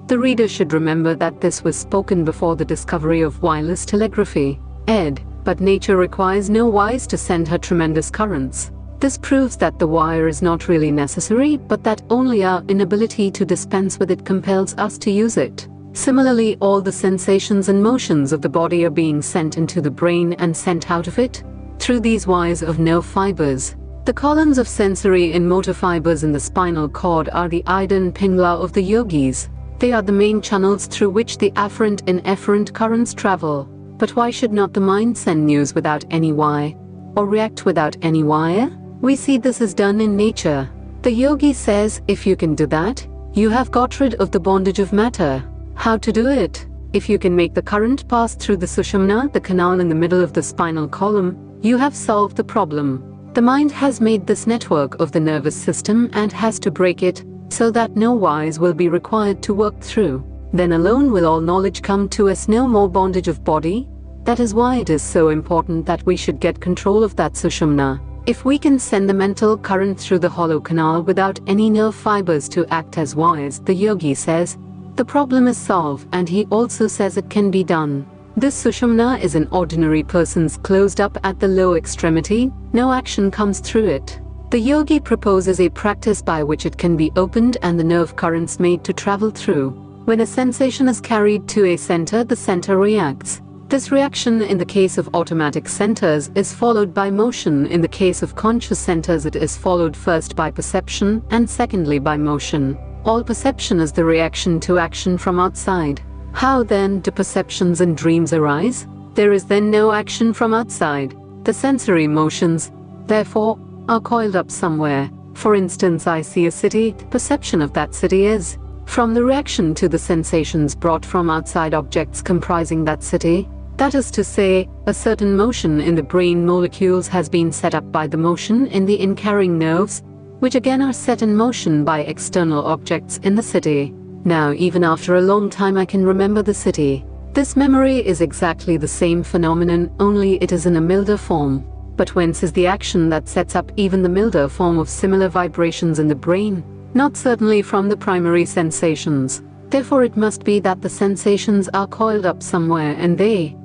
The reader should remember that this was spoken before the discovery of wireless telegraphy. But nature requires no wires to send her tremendous currents. This proves that the wire is not really necessary, but that only our inability to dispense with it compels us to use it. Similarly, all the sensations and motions of the body are being sent into the brain and sent out of it through these wires of nerve fibers. The columns of sensory and motor fibers in the spinal cord are the Ida and Pingala of the yogis. They are the main channels through which the afferent and efferent currents travel. But why should not the mind send news without any wire, or react without any wire? We see this is done in nature. The yogi says, if you can do that, you have got rid of the bondage of matter. How to do it? If you can make the current pass through the Sushumna, the canal in the middle of the spinal column, you have solved the problem. The mind has made this network of the nervous system and has to break it so that no wires will be required to work through. Then alone will all knowledge come to us, no more bondage of body. That is why it is so important that we should get control of that Sushumna. If we can send the mental current through the hollow canal without any nerve fibers to act as wires, the yogi says, the problem is solved, and he also says it can be done. This Sushumna is an ordinary person's closed up at the low extremity, no action comes through it. The yogi proposes a practice by which it can be opened and the nerve currents made to travel through. When a sensation is carried to a center, the center reacts. This reaction in the case of automatic centers is followed by motion. In the case of conscious centers, it is followed first by perception and secondly by motion. All perception is the reaction to action from outside. How then do perceptions and dreams arise? There is then no action from outside. The sensory motions, therefore, are coiled up somewhere. For instance, I see a city, the perception of that city is from the reaction to the sensations brought from outside objects comprising that city. That is to say, a certain motion in the brain molecules has been set up by the motion in the in-carrying nerves, which again are set in motion by external objects in the city. Now, even after a long time, I can remember the city. This memory is exactly the same phenomenon, only it is in a milder form. But whence is the action that sets up even the milder form of similar vibrations in the brain? Not certainly from the primary sensations. Therefore it must be that the sensations are coiled up somewhere, and they,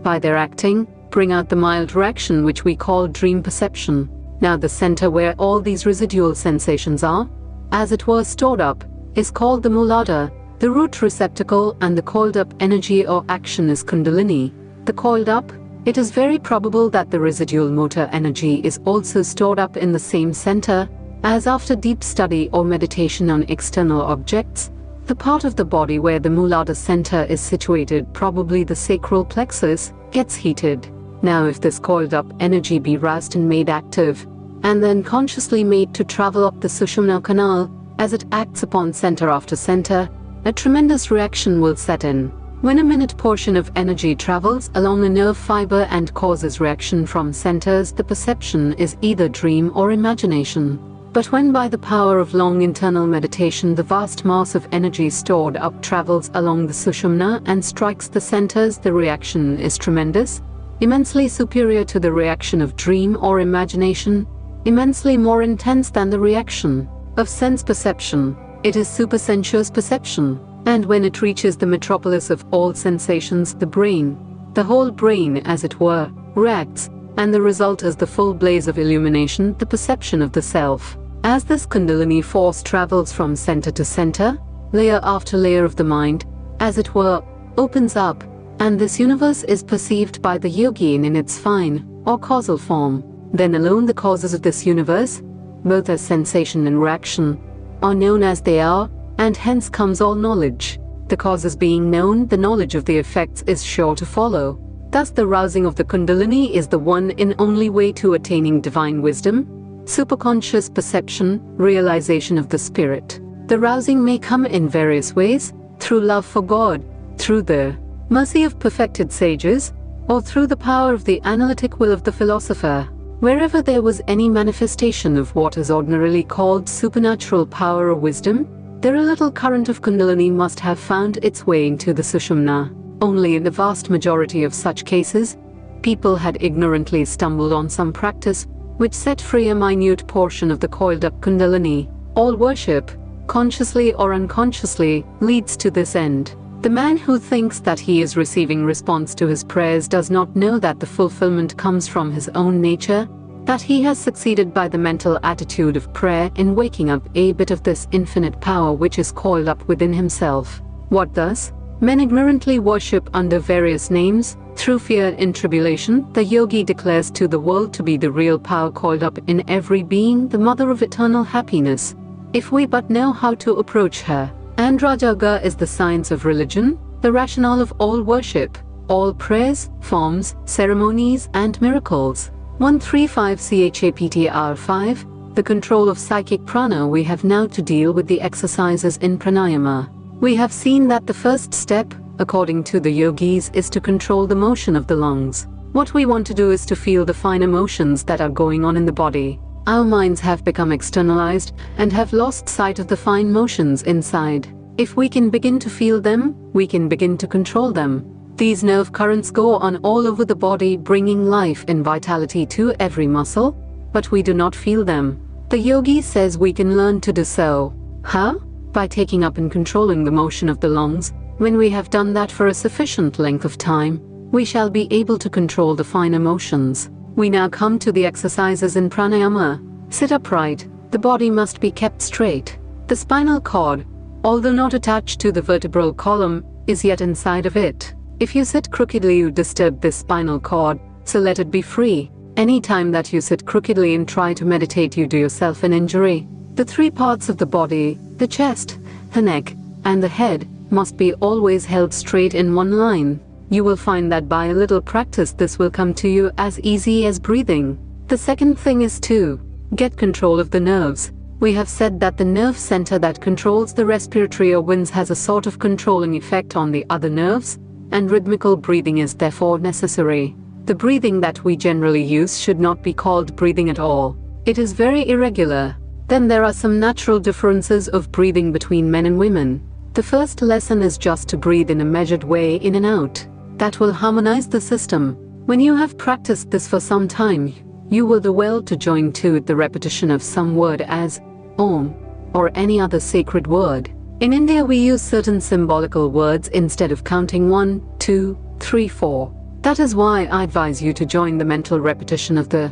by their acting, bring out the mild reaction which we call dream perception. Now the center where all these residual sensations are, as it were, stored up, is called the Mooladhara. The root receptacle and the coiled up energy or action is Kundalini. The coiled up, it is very probable that the residual motor energy is also stored up in the same center, as after deep study or meditation on external objects, the part of the body where the Muladhara center is situated, probably the sacral plexus, gets heated. Now if this coiled up energy be roused and made active, and then consciously made to travel up the Sushumna canal, as it acts upon center after center, a tremendous reaction will set in. When a minute portion of energy travels along a nerve fiber and causes reaction from centers, the perception is either dream or imagination. But when by the power of long internal meditation the vast mass of energy stored up travels along the Sushumna and strikes the centers, the reaction is tremendous, immensely superior to the reaction of dream or imagination, immensely more intense than the reaction of sense perception. It is supersensuous perception, and when it reaches the metropolis of all sensations, the brain, the whole brain as it were, reacts, and the result is the full blaze of illumination, the perception of the self. As this Kundalini force travels from center to center, layer after layer of the mind, as it were, opens up, and this universe is perceived by the yogin in its fine, or causal form. Then alone the causes of this universe, both as sensation and reaction, are known as they are, and hence comes all knowledge. The causes being known, the knowledge of the effects is sure to follow. Thus the rousing of the Kundalini is the one and only way to attaining divine wisdom, superconscious perception, realization of the spirit. The rousing may come in various ways, through love for God, through the mercy of perfected sages, or through the power of the analytic will of the philosopher. Wherever there was any manifestation of what is ordinarily called supernatural power or wisdom, there a little current of Kundalini must have found its way into the Sushumna. Only in the vast majority of such cases, people had ignorantly stumbled on some practice which set free a minute portion of the coiled-up Kundalini. All worship, consciously or unconsciously, leads to this end. The man who thinks that he is receiving response to his prayers does not know that the fulfillment comes from his own nature, that he has succeeded by the mental attitude of prayer in waking up a bit of this infinite power which is coiled up within himself. What thus? Men ignorantly worship under various names. Through fear and tribulation, the yogi declares to the world to be the real power coiled up in every being, the mother of eternal happiness, if we but know how to approach her. And Rajayoga is the science of religion, the rationale of all worship, all prayers, forms, ceremonies and miracles. 135 Chapter 5, the control of psychic prana. We have now to deal with the exercises in pranayama. We have seen that the first step, according to the yogis, is to control the motion of the lungs. What we want to do is to feel the fine emotions that are going on in the body. Our minds have become externalized and have lost sight of the fine motions inside. If we can begin to feel them, we can begin to control them. These nerve currents go on all over the body, bringing life and vitality to every muscle, but we do not feel them. The yogi says we can learn to do so. How? By taking up and controlling the motion of the lungs. When we have done that for a sufficient length of time, we shall be able to control the fine emotions. We now come to the exercises in pranayama. Sit upright. The body must be kept straight. The spinal cord, although not attached to the vertebral column, is yet inside of it. If you sit crookedly, you disturb this spinal cord, so let it be free. Any time that you sit crookedly and try to meditate, you do yourself an injury. The three parts of the body, the chest, the neck, and the head, must be always held straight in one line. You will find that by a little practice this will come to you as easy as breathing. The second thing is to get control of the nerves. We have said that the nerve center that controls the respiratory organs has a sort of controlling effect on the other nerves, and rhythmical breathing is therefore necessary. The breathing that we generally use should not be called breathing at all. It is very irregular. Then there are some natural differences of breathing between men and women. The first lesson is just to breathe in a measured way in and out. That will harmonize the system. When you have practiced this for some time, you will do well to join to it the repetition of some word as Om or any other sacred word. In India we use certain symbolical words instead of counting 1, 2, 3, 4. That is why I advise you to join the mental repetition of the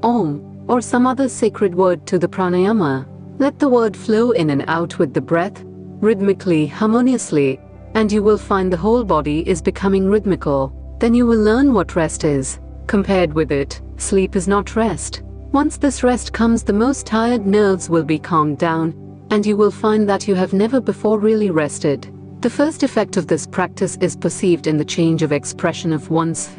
Om or some other sacred word to the pranayama. Let the word flow in and out with the breath, rhythmically, harmoniously, and you will find the whole body is becoming rhythmical. Then you will learn what rest is. Compared with it, sleep is not rest. Once this rest comes, the most tired nerves will be calmed down, and you will find that you have never before really rested. The first effect of this practice is perceived in the change of expression of one's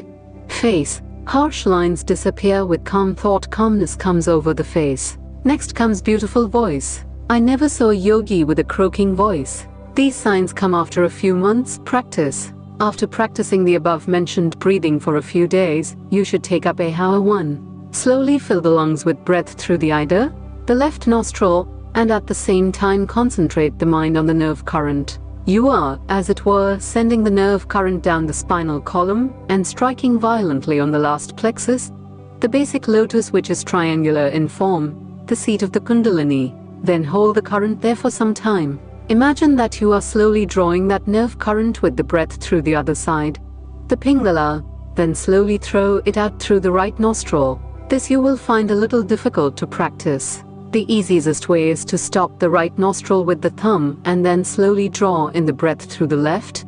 face. Harsh lines disappear with calm thought. Calmness comes over the face. Next comes beautiful voice. I never saw a yogi with a croaking voice. These signs come after a few months' practice. After practicing the above-mentioned breathing for a few days, you should take up a how 1. Slowly fill the lungs with breath through the either, the left nostril, and at the same time concentrate the mind on the nerve current. You are, as it were, sending the nerve current down the spinal column and striking violently on the last plexus, the basic lotus, which is triangular in form, the seat of the Kundalini. Then hold the current there for some time. Imagine that you are slowly drawing that nerve current with the breath through the other side, the Pingala, then slowly throw it out through the right nostril. This you will find a little difficult to practice. The easiest way is to stop the right nostril with the thumb and then slowly draw in the breath through the left.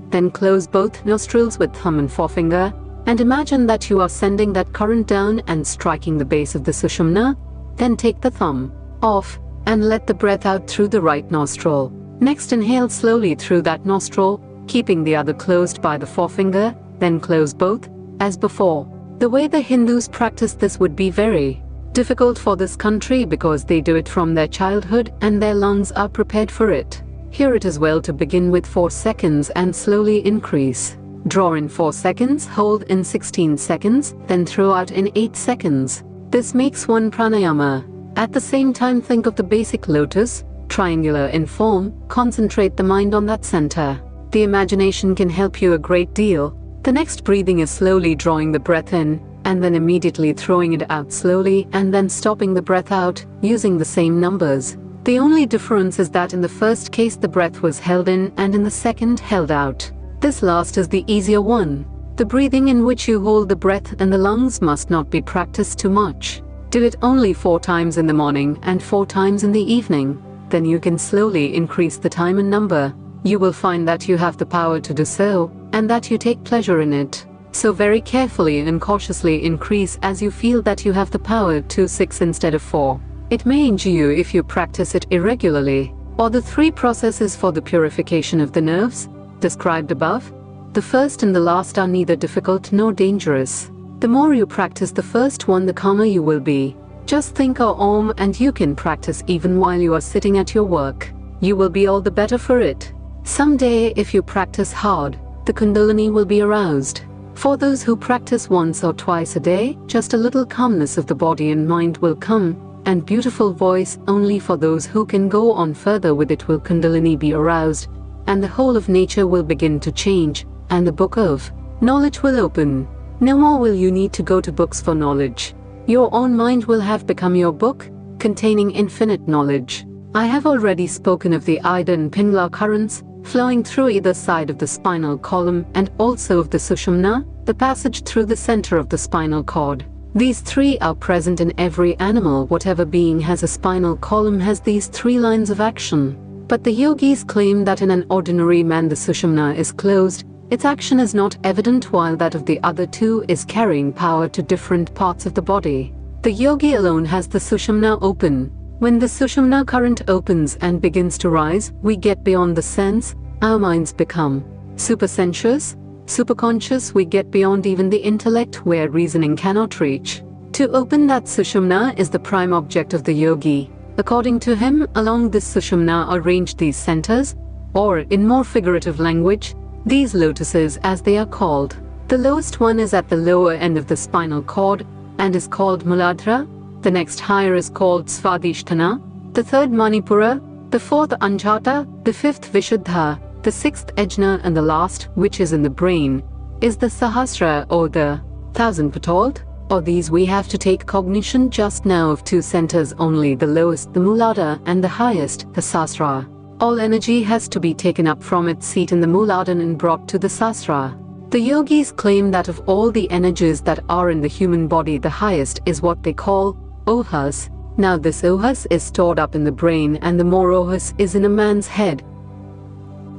Then close both nostrils with thumb and forefinger, and imagine that you are sending that current down and striking the base of the Sushumna. Then take the thumb off and let the breath out through the right nostril. Next, inhale slowly through that nostril, keeping the other closed by the forefinger, then close both, as before. The way the Hindus practice this would be very difficult for this country because they do it from their childhood and their lungs are prepared for it. Here it is well to begin with 4 seconds and slowly increase. Draw in 4 seconds, hold in 16 seconds, then throw out in 8 seconds. This makes 1 pranayama. At the same time, think of the basic lotus, triangular in form. Concentrate the mind on that center. The imagination can help you a great deal. The next breathing is slowly drawing the breath in, and then immediately throwing it out slowly, and then stopping the breath out, using the same numbers. The only difference is that in the first case the breath was held in and in the second held out. This last is the easier one. The breathing in which you hold the breath in the lungs must not be practiced too much. Do it only 4 times in the morning and 4 times in the evening. Then you can slowly increase the time and number. You will find that you have the power to do so, and that you take pleasure in it. So very carefully and cautiously increase as you feel that you have the power to 6 instead of 4. It may injure you if you practice it irregularly. Or the 3 processes for the purification of the nerves, described above. The first and the last are neither difficult nor dangerous. The more you practice the first one, the calmer you will be. Just think of Om and you can practice even while you are sitting at your work. You will be all the better for it. Someday, if you practice hard, the Kundalini will be aroused. For those who practice once or twice a day, just a little calmness of the body and mind will come, and beautiful voice. Only for those who can go on further with it will Kundalini be aroused, and the whole of nature will begin to change, and the book of knowledge will open. No more will you need to go to books for knowledge. Your own mind will have become your book, containing infinite knowledge. I have already spoken of the Ida and Pingala currents, flowing through either side of the spinal column, and also of the Sushumna, the passage through the center of the spinal cord. These 3 are present in every animal. Whatever being has a spinal column has these 3 lines of action. But the yogis claim that in an ordinary man the Sushumna is closed. Its action is not evident, while that of the other 2 is carrying power to different parts of the body. The yogi alone has the Sushumna open. When the Sushumna current opens and begins to rise, we get beyond the sense. Our minds become supersensuous, superconscious. We get beyond even the intellect, where reasoning cannot reach. To open that Sushumna is the prime object of the yogi. According to him, along this Sushumna are ranged these centers, or in more figurative language, these lotuses as they are called. The lowest one is at the lower end of the spinal cord and is called Muladhara. The next higher is called Svadhisthana, the third Manipura, the fourth Anjata, the fifth Vishuddha, the sixth Ajna, and the last, which is in the brain, is the Sahasra, or the 1000-petalled. Of these we have to take cognition just now of 2 centers only, the lowest, the Muladhara, and the highest, the Sahasra. All energy has to be taken up from its seat in the Muladhara and brought to the Sahasra. The yogis claim that of all the energies that are in the human body, the highest is what they call Ohas. Now this Ohas is stored up in the brain, and the more Ohas is in a man's head.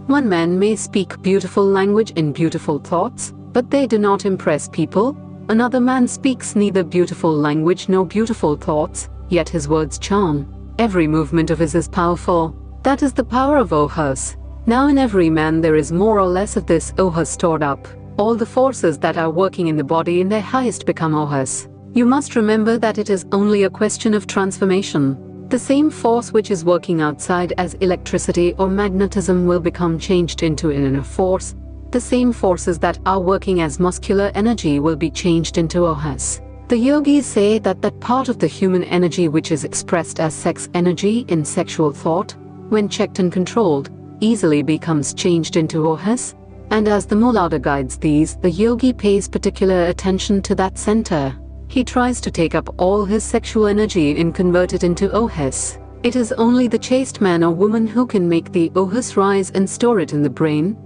One man may speak beautiful language in beautiful thoughts, but they do not impress people. Another man speaks neither beautiful language nor beautiful thoughts, yet his words charm. Every movement of his is powerful. That is the power of Ohas. Now in every man there is more or less of this Ohas stored up. All the forces that are working in the body in their highest become Ohas. You must remember that it is only a question of transformation. The same force which is working outside as electricity or magnetism will become changed into an inner force. The same forces that are working as muscular energy will be changed into Ohas. The yogis say that that part of the human energy which is expressed as sex energy in sexual thought, when checked and controlled, easily becomes changed into Ohas. And as the Mulada guides these, the yogi pays particular attention to that center. He tries to take up all his sexual energy and convert it into Ohas. It is only the chaste man or woman who can make the Ohas rise and store it in the brain.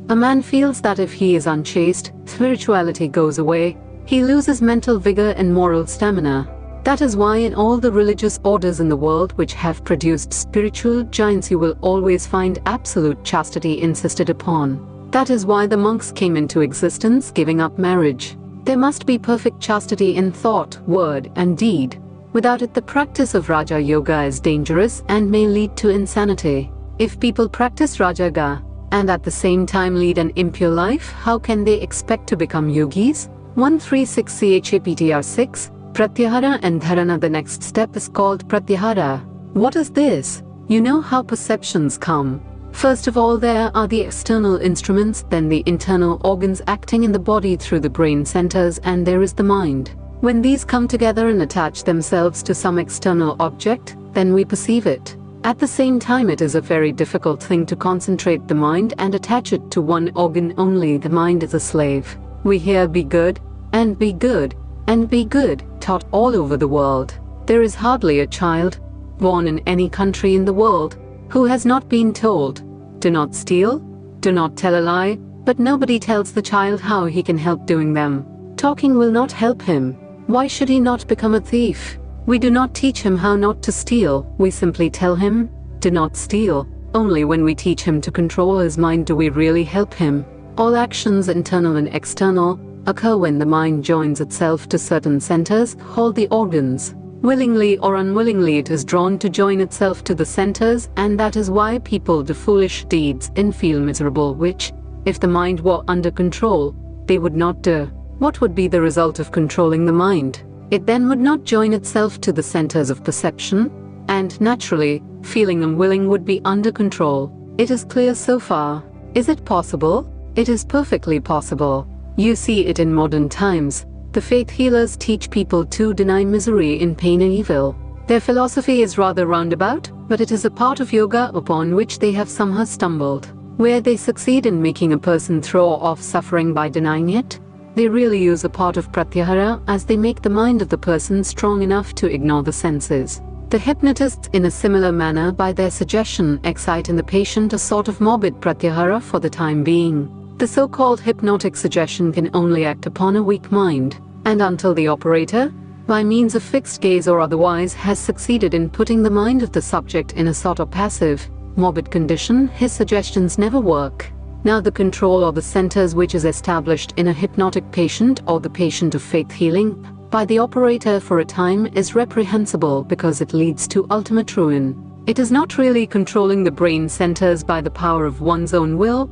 A man feels that if he is unchaste, spirituality goes away. He loses mental vigor and moral stamina. That is why in all the religious orders in the world which have produced spiritual giants you will always find absolute chastity insisted upon. That is why the monks came into existence, giving up marriage. There must be perfect chastity in thought, word, and deed. Without it the practice of Raja Yoga is dangerous and may lead to insanity. If people practice Raja Yoga and at the same time lead an impure life, how can they expect to become yogis? 136 Chapter 6, Pratyahara and Dharana. The next step is called Pratyahara. What is this? You know how perceptions come. First of all there are the external instruments, then the internal organs acting in the body through the brain centers, and there is the mind. When these come together and attach themselves to some external object, then we perceive it. At the same time it is a very difficult thing to concentrate the mind and attach it to one organ only. The mind is a slave. We hear be good, and be good, and be good, taught all over the world. There is hardly a child, born in any country in the world, who has not been told, do not steal, do not tell a lie, but nobody tells the child how he can help doing them. Talking will not help him. Why should he not become a thief? We do not teach him how not to steal, we simply tell him, do not steal. Only when we teach him to control his mind do we really help him. All actions, internal and external, occur when the mind joins itself to certain centers, called the organs. Willingly or unwillingly it is drawn to join itself to the centers, and that is why people do foolish deeds and feel miserable, which, if the mind were under control, they would not do. What would be the result of controlling the mind? It then would not join itself to the centers of perception, and naturally, feeling unwilling would be under control. It is clear so far. Is it possible? It is perfectly possible. You see it in modern times. The faith healers teach people to deny misery in pain and evil. Their philosophy is rather roundabout, but it is a part of yoga upon which they have somehow stumbled. Where they succeed in making a person throw off suffering by denying it, they really use a part of pratyahara as they make the mind of the person strong enough to ignore the senses. The hypnotists in a similar manner by their suggestion excite in the patient a sort of morbid pratyahara for the time being. The so-called hypnotic suggestion can only act upon a weak mind, and until the operator, by means of fixed gaze or otherwise, has succeeded in putting the mind of the subject in a sort of passive, morbid condition, his suggestions never work. Now the control or the centers which is established in a hypnotic patient or the patient of faith healing by the operator for a time is reprehensible because it leads to ultimate ruin. It is not really controlling the brain centers by the power of one's own will,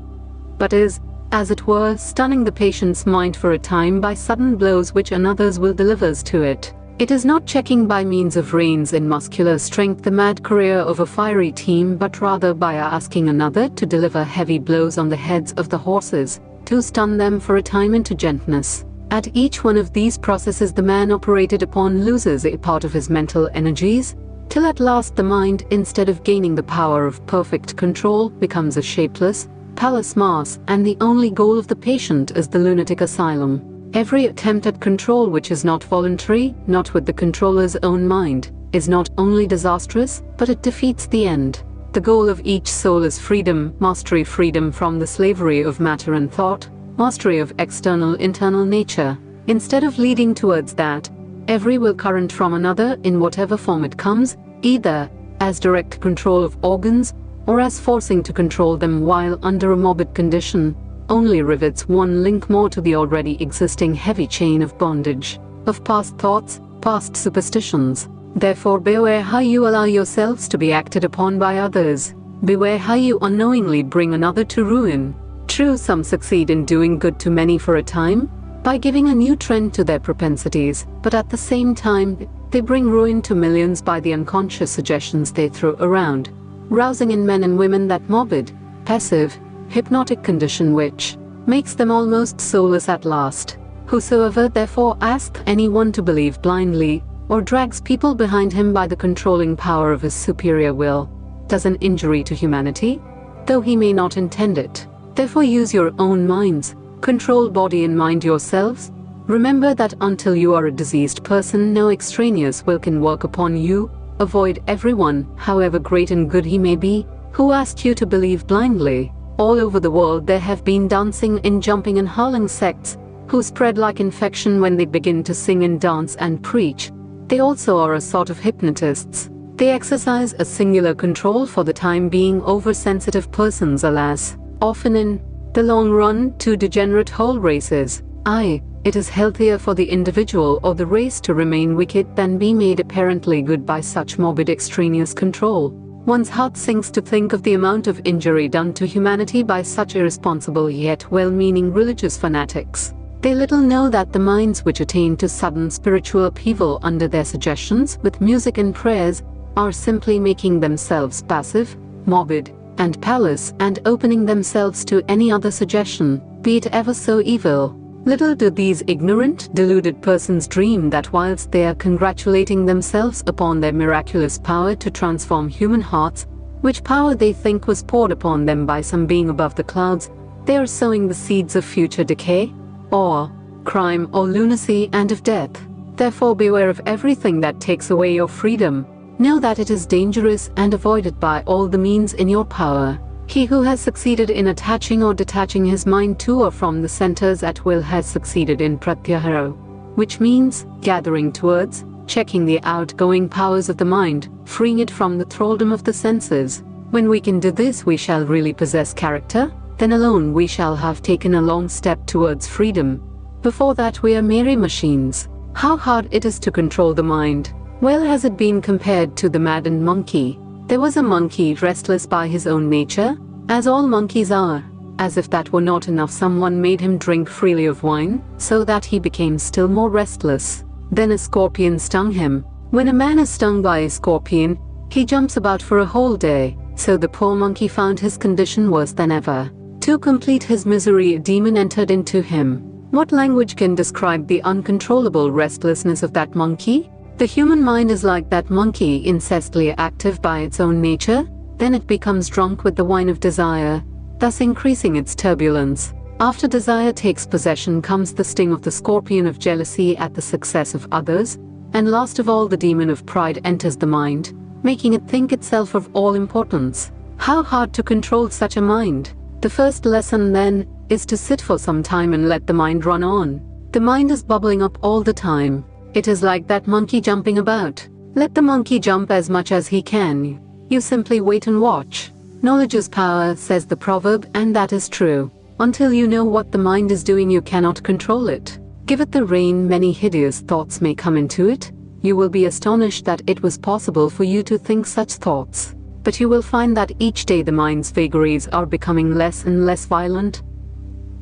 but is, as it were, stunning the patient's mind for a time by sudden blows which another's will delivers to it. It is not checking by means of reins and muscular strength the mad career of a fiery team, but rather by asking another to deliver heavy blows on the heads of the horses, to stun them for a time into gentleness. At each one of these processes the man operated upon loses a part of his mental energies, till at last the mind, instead of gaining the power of perfect control, becomes a shapeless, pallid mass, and the only goal of the patient is the lunatic asylum. Every attempt at control which is not voluntary, not with the controller's own mind, is not only disastrous, but it defeats the end. The goal of each soul is freedom, mastery, freedom from the slavery of matter and thought, mastery of external internal nature. Instead of leading towards that, every will current from another in whatever form it comes, either as direct control of organs, or as forcing to control them while under a morbid condition, only rivets one link more to the already existing heavy chain of bondage, of past thoughts, past superstitions, Therefore beware how you allow yourselves to be acted upon by others. Beware how you unknowingly bring another to ruin. True, some succeed in doing good to many for a time, by giving a new trend to their propensities, but at the same time, they bring ruin to millions by the unconscious suggestions they throw around, rousing in men and women that morbid, passive, hypnotic condition which makes them almost soulless at last. Whosoever therefore asks anyone to believe blindly, or drags people behind him by the controlling power of his superior will, does an injury to humanity, though he may not intend it. Therefore use your own minds, control body and mind yourselves. Remember that until you are a diseased person, no extraneous will can work upon you. Avoid everyone, however great and good he may be, who asked you to believe blindly. All over the world there have been dancing and jumping and howling sects, who spread like infection when they begin to sing and dance and preach. They also are a sort of hypnotists. They exercise a singular control for the time being over sensitive persons, alas, often in the long run to degenerate whole races. Aye, it is healthier for the individual or the race to remain wicked than be made apparently good by such morbid extraneous control. One's heart sinks to think of the amount of injury done to humanity by such irresponsible yet well-meaning religious fanatics. They little know that the minds which attain to sudden spiritual upheaval under their suggestions with music and prayers are simply making themselves passive, morbid, and callous, and opening themselves to any other suggestion, be it ever so evil. Little do these ignorant, deluded persons dream that whilst they are congratulating themselves upon their miraculous power to transform human hearts, which power they think was poured upon them by some being above the clouds, they are sowing the seeds of future decay, or crime, or lunacy, and of death. Therefore beware of everything that takes away your freedom. Know that it is dangerous and avoid it by all the means in your power. He who has succeeded in attaching or detaching his mind to or from the centers at will has succeeded in pratyahara, which means gathering towards, checking the outgoing powers of the mind, freeing it from the thraldom of the senses. When we can do this, we shall really possess character. Then alone we shall have taken a long step towards freedom. Before that we are merry machines. How hard it is to control the mind! Well has it been compared to the maddened monkey. There was a monkey restless by his own nature, as all monkeys are. As if that were not enough, someone made him drink freely of wine, so that he became still more restless. Then a scorpion stung him. When a man is stung by a scorpion, he jumps about for a whole day, so the poor monkey found his condition worse than ever. To complete his misery, a demon entered into him. What language can describe the uncontrollable restlessness of that monkey? The human mind is like that monkey, incessantly active by its own nature. Then it becomes drunk with the wine of desire, thus increasing its turbulence. After desire takes possession comes the sting of the scorpion of jealousy at the success of others, and last of all the demon of pride enters the mind, making it think itself of all importance. How hard to control such a mind! The first lesson, then, is to sit for some time and let the mind run on. The mind is bubbling up all the time. It is like that monkey jumping about. Let the monkey jump as much as he can. You simply wait and watch. Knowledge is power, says the proverb, and that is true. Until you know what the mind is doing, you cannot control it. Give it the rein, many hideous thoughts may come into it. You will be astonished that it was possible for you to think such thoughts. But you will find that each day the mind's vagaries are becoming less and less violent.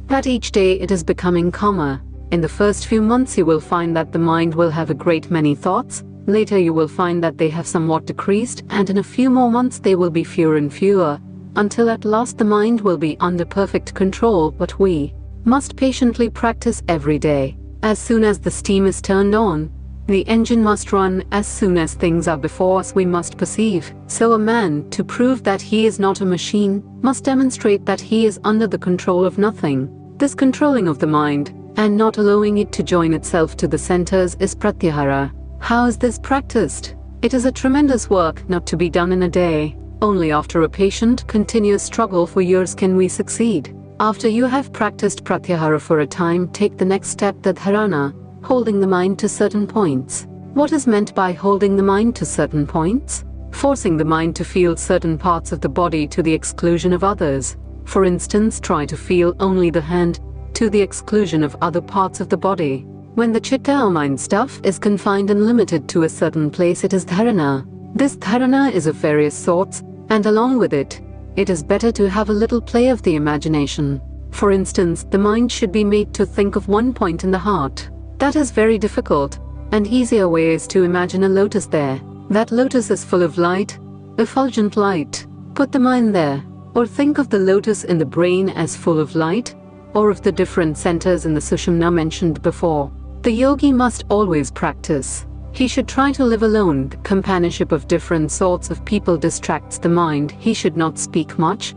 That each day it is becoming calmer. In the first few months you will find that the mind will have a great many thoughts. Later you will find that they have somewhat decreased, and in a few more months they will be fewer and fewer, until at last the mind will be under perfect control. But we must patiently practice every day. As soon as the steam is turned on, the engine must run. As soon as things are before us, we must perceive. So a man, to prove that he is not a machine, must demonstrate that he is under the control of nothing. This controlling of the mind, and not allowing it to join itself to the centers, is pratyahara. How is this practiced? It is a tremendous work, not to be done in a day. Only after a patient, continuous struggle for years can we succeed. After you have practiced pratyahara for a time, take the next step, the dharana, holding the mind to certain points. What is meant by holding the mind to certain points? Forcing the mind to feel certain parts of the body to the exclusion of others. For instance, try to feel only the hand, to the exclusion of other parts of the body. When the chitta or mind stuff is confined and limited to a certain place, it is dharana. This dharana is of various sorts, and along with it, it is better to have a little play of the imagination. For instance, the mind should be made to think of one point in the heart. That is very difficult. An easier way is to imagine a lotus there. That lotus is full of light, effulgent light. Put the mind there. Or think of the lotus in the brain as full of light, or of the different centers in the Sushumna mentioned before. The yogi must always practice. He should try to live alone. The companionship of different sorts of people distracts the mind. He should not speak much,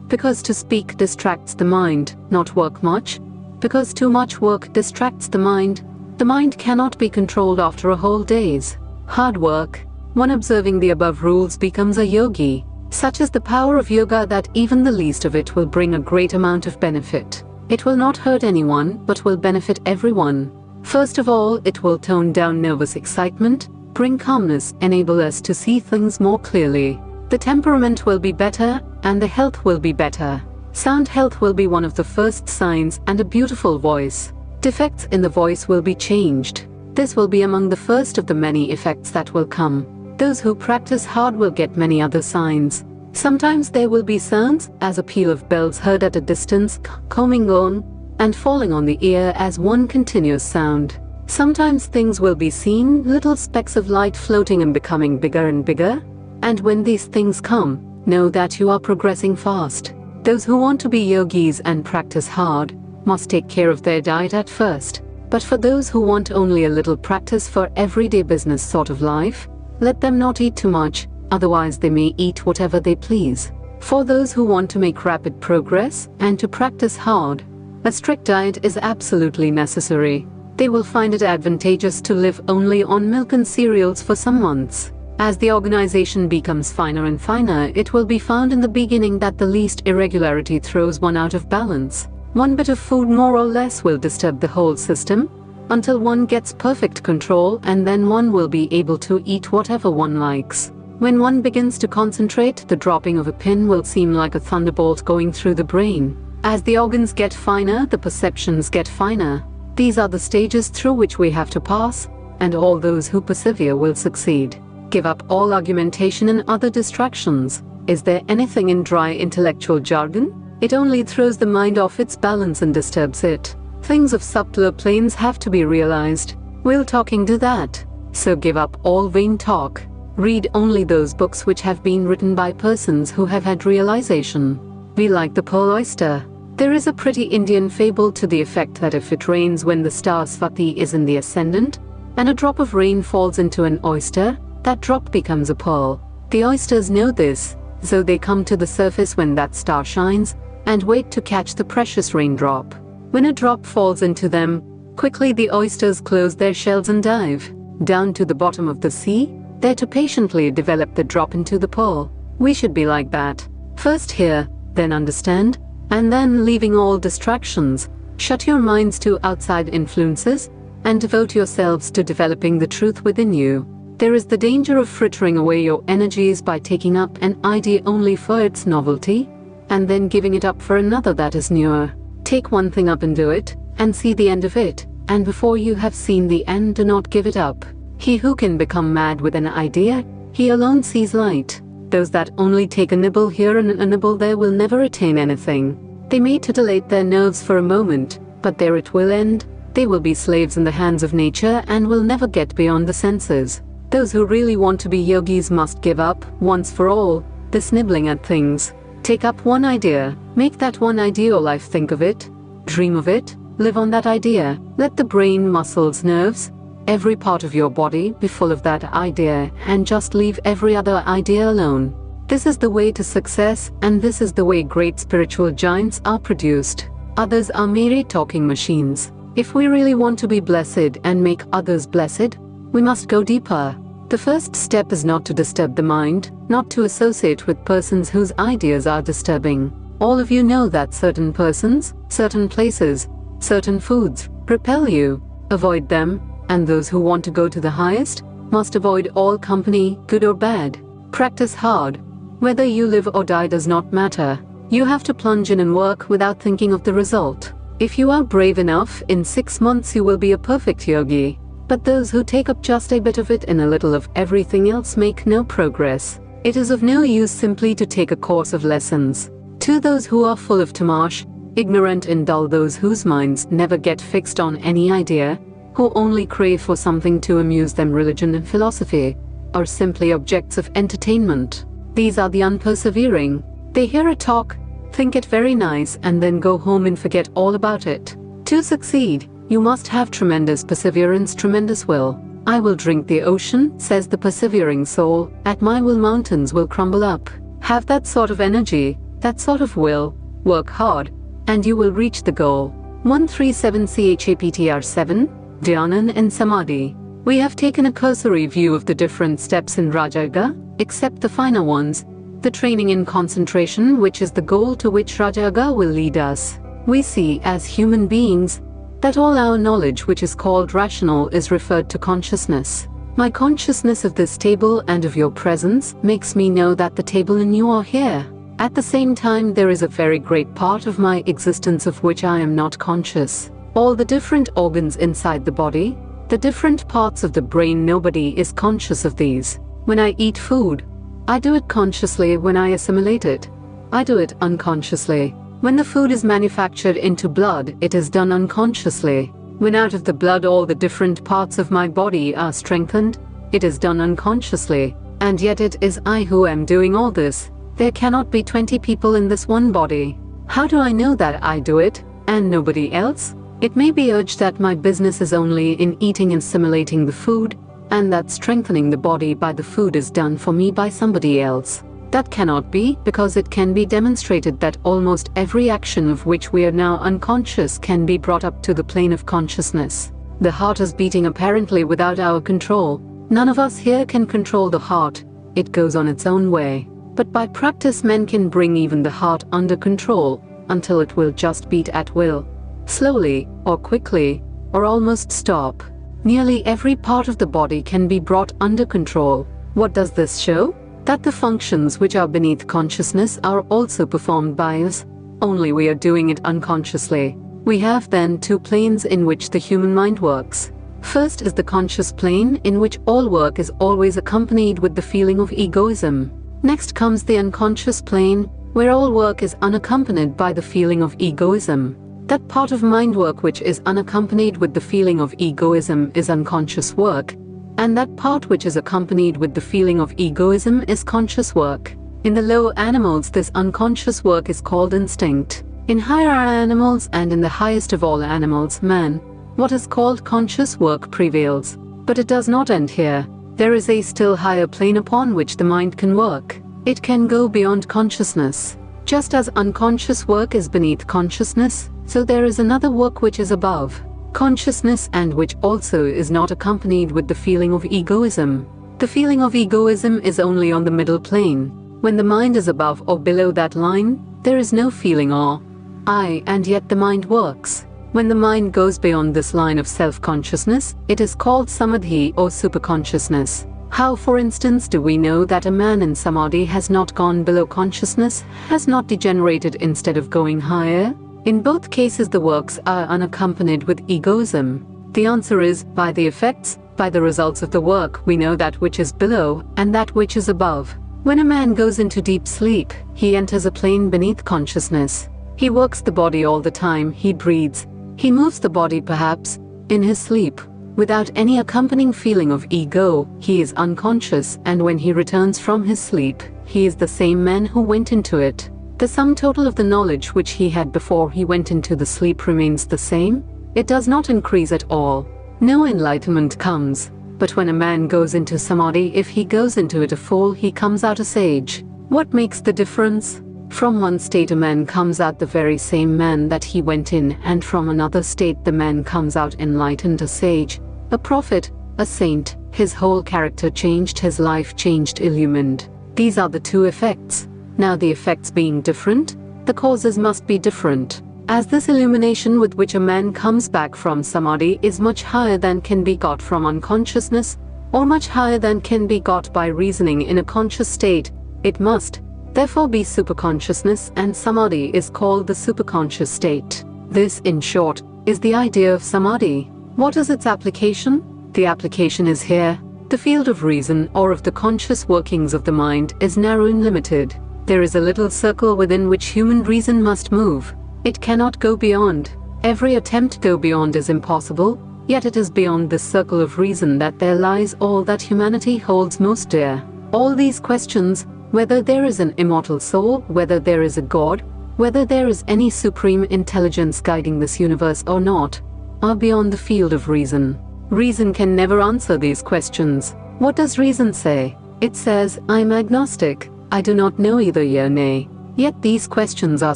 because to speak distracts the mind, not work much, because too much work distracts the mind. The mind cannot be controlled after a whole day's hard work. One observing the above rules becomes a yogi. Such is the power of yoga that even the least of it will bring a great amount of benefit. It will not hurt anyone, but will benefit everyone. First of all, it will tone down nervous excitement, bring calmness, enable us to see things more clearly. The temperament will be better, and the health will be better. Sound health will be one of the first signs, and a beautiful voice. Defects in the voice will be changed. This will be among the first of the many effects that will come. Those who practice hard will get many other signs. Sometimes there will be sounds, as a peal of bells heard at a distance, coming on and falling on the ear as one continuous sound. Sometimes things will be seen, little specks of light floating and becoming bigger and bigger. And when these things come, know that you are progressing fast. Those who want to be yogis and practice hard must take care of their diet at first. But for those who want only a little practice for everyday business sort of life, let them not eat too much, otherwise they may eat whatever they please. For those who want to make rapid progress and to practice hard, a strict diet is absolutely necessary. They will find it advantageous to live only on milk and cereals for some months. As the organization becomes finer and finer, it will be found in the beginning that the least irregularity throws one out of balance. One bit of food more or less will disturb the whole system, until one gets perfect control, and then one will be able to eat whatever one likes. When one begins to concentrate, the dropping of a pin will seem like a thunderbolt going through the brain. As the organs get finer, the perceptions get finer. These are the stages through which we have to pass, and all those who persevere will succeed. Give up all argumentation and other distractions. Is there anything in dry intellectual jargon? It only throws the mind off its balance and disturbs it. Things of subtler planes have to be realized. Will talking do that? So give up all vain talk. Read only those books which have been written by persons who have had realization. Be like the pearl oyster. There is a pretty Indian fable to the effect that if it rains when the star Swati is in the ascendant, and a drop of rain falls into an oyster, that drop becomes a pearl. The oysters know this, so they come to the surface when that star shines, and wait to catch the precious raindrop. When a drop falls into them, quickly the oysters close their shells and dive down to the bottom of the sea, there to patiently develop the drop into the pearl. We should be like that. First hear, then understand, and then, leaving all distractions, shut your minds to outside influences, and devote yourselves to developing the truth within you. There is the danger of frittering away your energies by taking up an idea only for its novelty, and then giving it up for another that is newer. Take one thing up and do it, and see the end of it, and before you have seen the end, do not give it up. He who can become mad with an idea, he alone sees light. Those that only take a nibble here and a nibble there will never attain anything. They may titillate their nerves for a moment, but there it will end. They will be slaves in the hands of nature and will never get beyond the senses. Those who really want to be yogis must give up, once for all, this nibbling at things. Take up one idea, make that one idea your life, think of it, dream of it, live on that idea. Let the brain, muscles, nerves, every part of your body be full of that idea, and just leave every other idea alone. This is the way to success, and this is the way great spiritual giants are produced. Others are mere talking machines. If we really want to be blessed and make others blessed, we must go deeper. The first step is not to disturb the mind, not to associate with persons whose ideas are disturbing. All of you know that certain persons, certain places, certain foods repel you. Avoid them, and those who want to go to the highest must avoid all company, good or bad. Practice hard. Whether you live or die does not matter. You have to plunge in and work without thinking of the result. If you are brave enough, in 6 months you will be a perfect yogi. But those who take up just a bit of it and a little of everything else make no progress. It is of no use simply to take a course of lessons. To those who are full of tamash, ignorant and dull, those whose minds never get fixed on any idea, who only crave for something to amuse them, religion and philosophy, are simply objects of entertainment. These are the unpersevering. They hear a talk, think it very nice, and then go home and forget all about it. To succeed, you must have tremendous perseverance, tremendous will. I will drink the ocean, says the persevering soul. At my will mountains will crumble up. Have that sort of energy, that sort of will, work hard, and you will reach the goal. 137 Chapter 7, Dhyanan and Samadhi. We have taken a cursory view of the different steps in Raja Yoga, except the finer ones, the training in concentration, which is the goal to which Raja Yoga will lead us. We see, as human beings, that all our knowledge which is called rational is referred to consciousness. My consciousness of this table and of your presence makes me know that the table and you are here. At the same time, there is a very great part of my existence of which I am not conscious. All the different organs inside the body, the different parts of the brain, nobody is conscious of these. When I eat food, I do it consciously. When I assimilate it, I do it unconsciously. When the food is manufactured into blood, it is done unconsciously. When out of the blood all the different parts of my body are strengthened, it is done unconsciously. And yet it is I who am doing all this. There cannot be 20 people in this one body. How do I know that I do it, and nobody else? It may be urged that my business is only in eating and assimilating the food, and that strengthening the body by the food is done for me by somebody else. That cannot be, because it can be demonstrated that almost every action of which we are now unconscious can be brought up to the plane of consciousness. The heart is beating apparently without our control. None of us here can control the heart. It goes on its own way. But by practice men can bring even the heart under control, until it will just beat at will. Slowly, or quickly, or almost stop. Nearly every part of the body can be brought under control. What does this show? That the functions which are beneath consciousness are also performed by us, only we are doing it unconsciously. We have then two planes in which the human mind works. First is the conscious plane, in which all work is always accompanied with the feeling of egoism. Next comes the unconscious plane, where all work is unaccompanied by the feeling of egoism. That part of mind work which is unaccompanied with the feeling of egoism is unconscious work, and that part which is accompanied with the feeling of egoism is conscious work. In the lower animals, this unconscious work is called instinct. In higher animals, and in the highest of all animals, man, what is called conscious work prevails. But it does not end here. There is a still higher plane upon which the mind can work. It can go beyond consciousness. Just as unconscious work is beneath consciousness, so there is another work which is above consciousness and which also is not accompanied with the feeling of egoism. The feeling of egoism is only on the middle plane. When the mind is above or below that line, there is no feeling or I, and yet the mind works. When the mind goes beyond this line of self-consciousness, it is called samadhi or superconsciousness. How, for instance, do we know that a man in samadhi has not gone below consciousness, has not degenerated instead of going higher? In both cases the works are unaccompanied with egoism. The answer is, by the effects, by the results of the work, we know that which is below and that which is above. When a man goes into deep sleep, he enters a plane beneath consciousness. He works the body all the time, he breathes. He moves the body perhaps, in his sleep, without any accompanying feeling of ego. He is unconscious, and when he returns from his sleep, he is the same man who went into it. The sum total of the knowledge which he had before he went into the sleep remains the same. It does not increase at all. No enlightenment comes. But when a man goes into samadhi, if he goes into it a fool, he comes out a sage. What makes the difference? From one state a man comes out the very same man that he went in, and from another state the man comes out enlightened, a sage, a prophet, a saint. His whole character changed, his life changed, illumined. These are the two effects. Now the effects being different, the causes must be different. As this illumination with which a man comes back from samadhi is much higher than can be got from unconsciousness, or much higher than can be got by reasoning in a conscious state, it must therefore be superconsciousness, and samadhi is called the superconscious state. This, in short, is the idea of samadhi. What is its application? The application is here. The field of reason or of the conscious workings of the mind is narrow and limited. There is a little circle within which human reason must move. It cannot go beyond. Every attempt to go beyond is impossible, yet it is beyond this circle of reason that there lies all that humanity holds most dear. All these questions, whether there is an immortal soul, whether there is a God, whether there is any supreme intelligence guiding this universe or not, are beyond the field of reason. Reason can never answer these questions. What does reason say? It says, I am agnostic. I do not know either yea or nay. Yet these questions are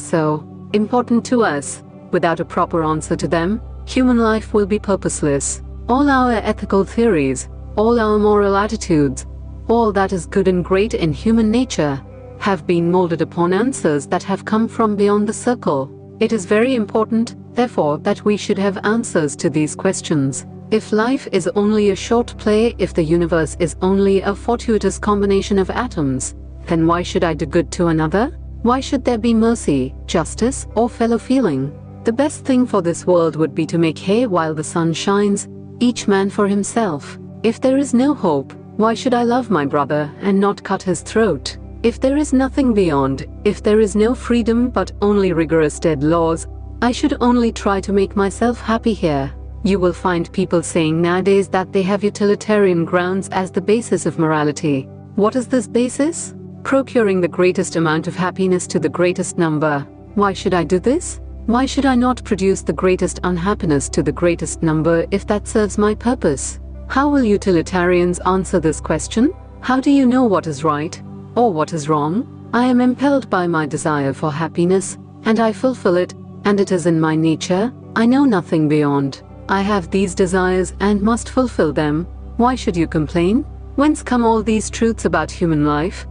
so important to us. Without a proper answer to them, human life will be purposeless. All our ethical theories, all our moral attitudes, all that is good and great in human nature, have been molded upon answers that have come from beyond the circle. It is very important, therefore, that we should have answers to these questions. If life is only a short play, if the universe is only a fortuitous combination of atoms, then why should I do good to another? Why should there be mercy, justice, or fellow feeling? The best thing for this world would be to make hay while the sun shines, each man for himself. If there is no hope, why should I love my brother and not cut his throat? If there is nothing beyond, if there is no freedom but only rigorous dead laws, I should only try to make myself happy here. You will find people saying nowadays that they have utilitarian grounds as the basis of morality. What is this basis? Procuring the greatest amount of happiness to the greatest number. Why should I do this? Why should I not produce the greatest unhappiness to the greatest number if that serves my purpose? How will utilitarians answer this question? How do you know what is right or what is wrong? I am impelled by my desire for happiness, and I fulfill it, and it is in my nature. I know nothing beyond. I have these desires and must fulfill them. Why should you complain? Whence come all these truths about human life?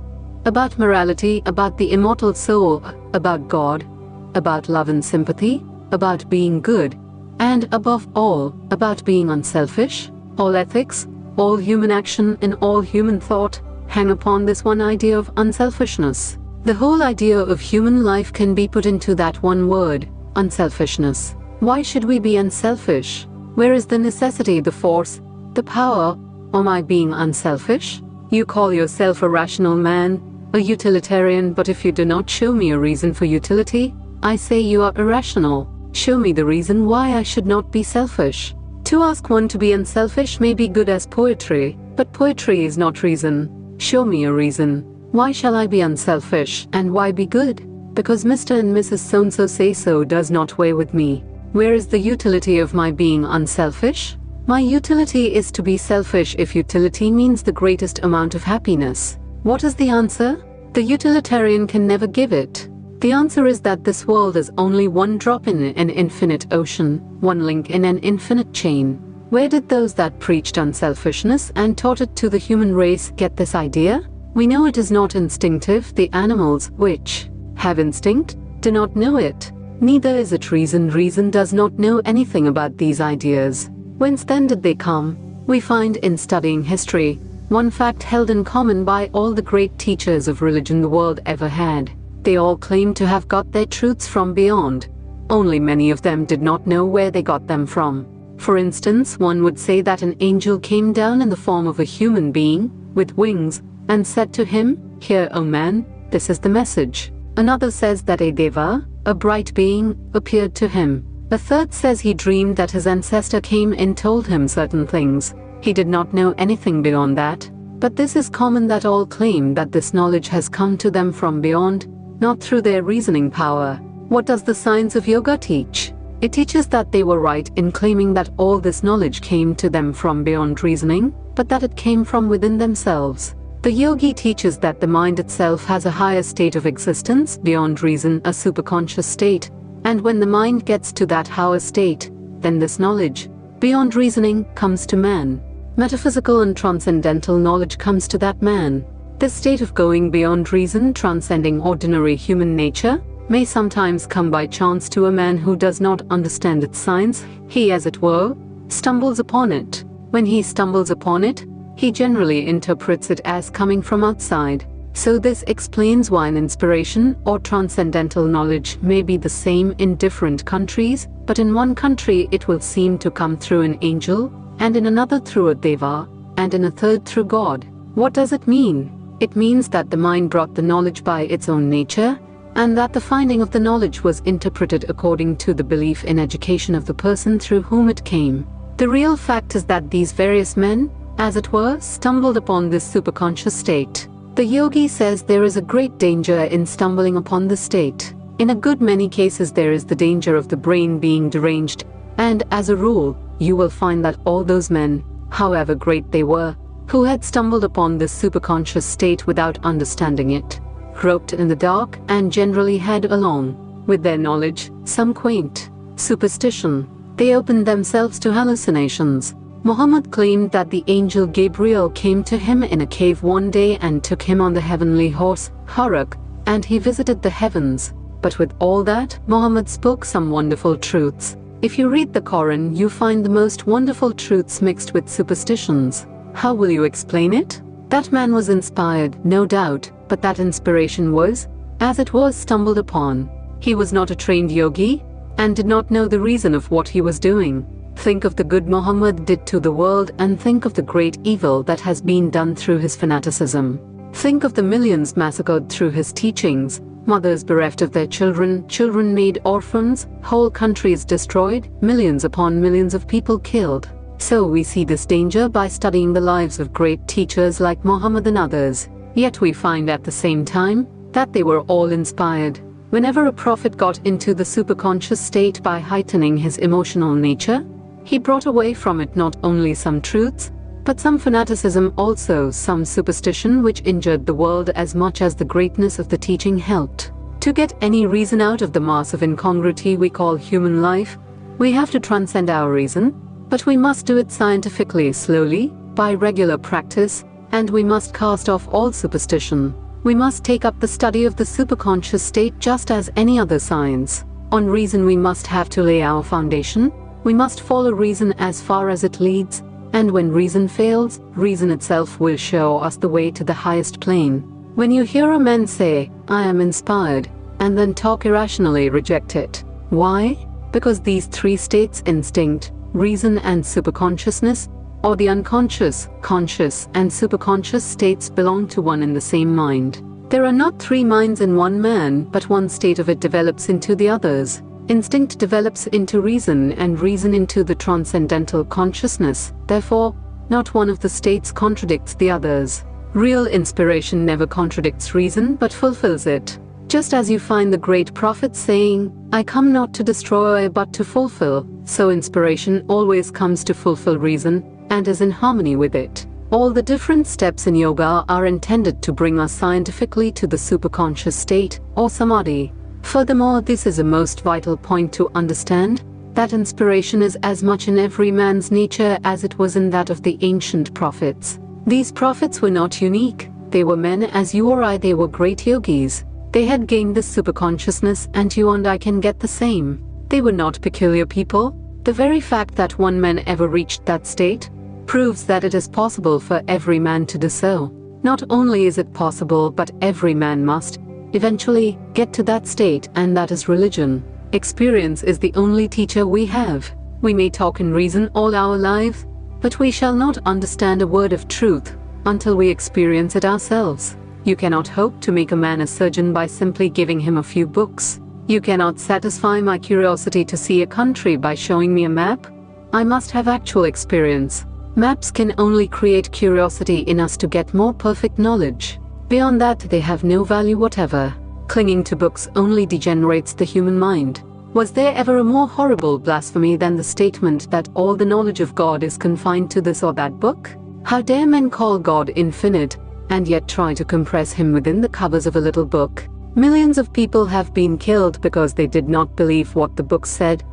About morality, about the immortal soul, about God, about love and sympathy, about being good, and above all, about being unselfish? All ethics, all human action, and all human thought hang upon this one idea of unselfishness. The whole idea of human life can be put into that one word, unselfishness. Why should we be unselfish? Where is the necessity, the force, the power, or my being unselfish? You call yourself a rational man, a utilitarian, but if you do not show me a reason for utility, I say you are irrational. Show me the reason why I should not be selfish. To ask one to be unselfish may be good as poetry, but poetry is not reason. Show me a reason. Why shall I be unselfish, and why be good? Because Mr. and Mrs. So-and-so say so does not weigh with me. Where is the utility of my being unselfish? My utility is to be selfish if utility means the greatest amount of happiness. What is the answer? The utilitarian can never give it. The answer is that this world is only one drop in an infinite ocean, one link in an infinite chain. Where did those that preached unselfishness and taught it to the human race get this idea? We know it is not instinctive. The animals, which have instinct, do not know it. Neither is it reason. Reason does not know anything about these ideas. Whence then did they come? We find in studying history one fact held in common by all the great teachers of religion the world ever had. They all claimed to have got their truths from beyond. Only many of them did not know where they got them from. For instance, one would say that an angel came down in the form of a human being, with wings, and said to him, "Here, O man, this is the message." Another says that a deva, a bright being, appeared to him. A third says he dreamed that his ancestor came and told him certain things. He did not know anything beyond that. But this is common, that all claim that this knowledge has come to them from beyond, not through their reasoning power. What does the science of yoga teach? It teaches that they were right in claiming that all this knowledge came to them from beyond reasoning, but that it came from within themselves. The yogi teaches that the mind itself has a higher state of existence, beyond reason, a superconscious state, and when the mind gets to that higher state, then this knowledge, beyond reasoning, comes to man. Metaphysical and transcendental knowledge comes to that man. This state of going beyond reason, transcending ordinary human nature, may sometimes come by chance to a man who does not understand its science. He, as it were, stumbles upon it. When he stumbles upon it, he generally interprets it as coming from outside. So this explains why an inspiration or transcendental knowledge may be the same in different countries, but in one country it will seem to come through an angel, and in another through a deva, and in a third through God. What does it mean? It means that the mind brought the knowledge by its own nature, and that the finding of the knowledge was interpreted according to the belief in education of the person through whom it came. The real fact is that these various men, as it were, stumbled upon this superconscious state. The yogi says there is a great danger in stumbling upon this state. In a good many cases there is the danger of the brain being deranged, and as a rule, you will find that all those men, however great they were, who had stumbled upon this superconscious state without understanding it, groped in the dark and generally had along with their knowledge some quaint superstition. They opened themselves to hallucinations. Muhammad claimed that the angel Gabriel came to him in a cave one day and took him on the heavenly horse, Harak, and he visited the heavens. But with all that, Muhammad spoke some wonderful truths. If you read the Quran, you find the most wonderful truths mixed with superstitions. How will you explain it? That man was inspired, no doubt, but that inspiration was, as it was, stumbled upon. He was not a trained yogi, and did not know the reason of what he was doing. Think of the good Muhammad did to the world, and think of the great evil that has been done through his fanaticism. Think of the millions massacred through his teachings, mothers bereft of their children, children made orphans, whole countries destroyed, millions upon millions of people killed. So we see this danger by studying the lives of great teachers like Muhammad and others. Yet we find at the same time that they were all inspired. Whenever a prophet got into the superconscious state by heightening his emotional nature, he brought away from it not only some truths, but some fanaticism also, some superstition which injured the world as much as the greatness of the teaching helped. To get any reason out of the mass of incongruity we call human life, we have to transcend our reason, but we must do it scientifically, slowly, by regular practice, and we must cast off all superstition. We must take up the study of the superconscious state just as any other science. On reason we must have to lay our foundation. We must follow reason as far as it leads, and when reason fails, reason itself will show us the way to the highest plane. When you hear a man say, "I am inspired," and then talk irrationally, reject it. Why? Because these three states, instinct, reason and superconsciousness, or the unconscious, conscious and superconscious states belong to one and the same mind. There are not three minds in one man, but one state of it develops into the others. Instinct develops into reason, and reason into the transcendental consciousness. Therefore, not one of the states contradicts the others. Real inspiration never contradicts reason, but fulfills it. Just as you find the great prophets saying, "I come not to destroy but to fulfill," so inspiration always comes to fulfill reason, and is in harmony with it. All the different steps in yoga are intended to bring us scientifically to the superconscious state, or samadhi. Furthermore, this is a most vital point to understand, that inspiration is as much in every man's nature as it was in that of the ancient prophets. These prophets were not unique. They were men as you or I. They were great yogis. They had gained this superconsciousness, and you and I can get the same. They were not peculiar people. The very fact that one man ever reached that state proves that it is possible for every man to do so. Not only is it possible, but every man must eventually get to that state, and that is religion. Experience is the only teacher we have. We may talk and reason all our lives, but we shall not understand a word of truth until we experience it ourselves. You cannot hope to make a man a surgeon by simply giving him a few books. You cannot satisfy my curiosity to see a country by showing me a map. I must have actual experience. Maps can only create curiosity in us to get more perfect knowledge. Beyond that, they have no value whatever. Clinging to books only degenerates the human mind. Was there ever a more horrible blasphemy than the statement that all the knowledge of God is confined to this or that book? How dare men call God infinite, and yet try to compress him within the covers of a little book? Millions of people have been killed because they did not believe what the book said,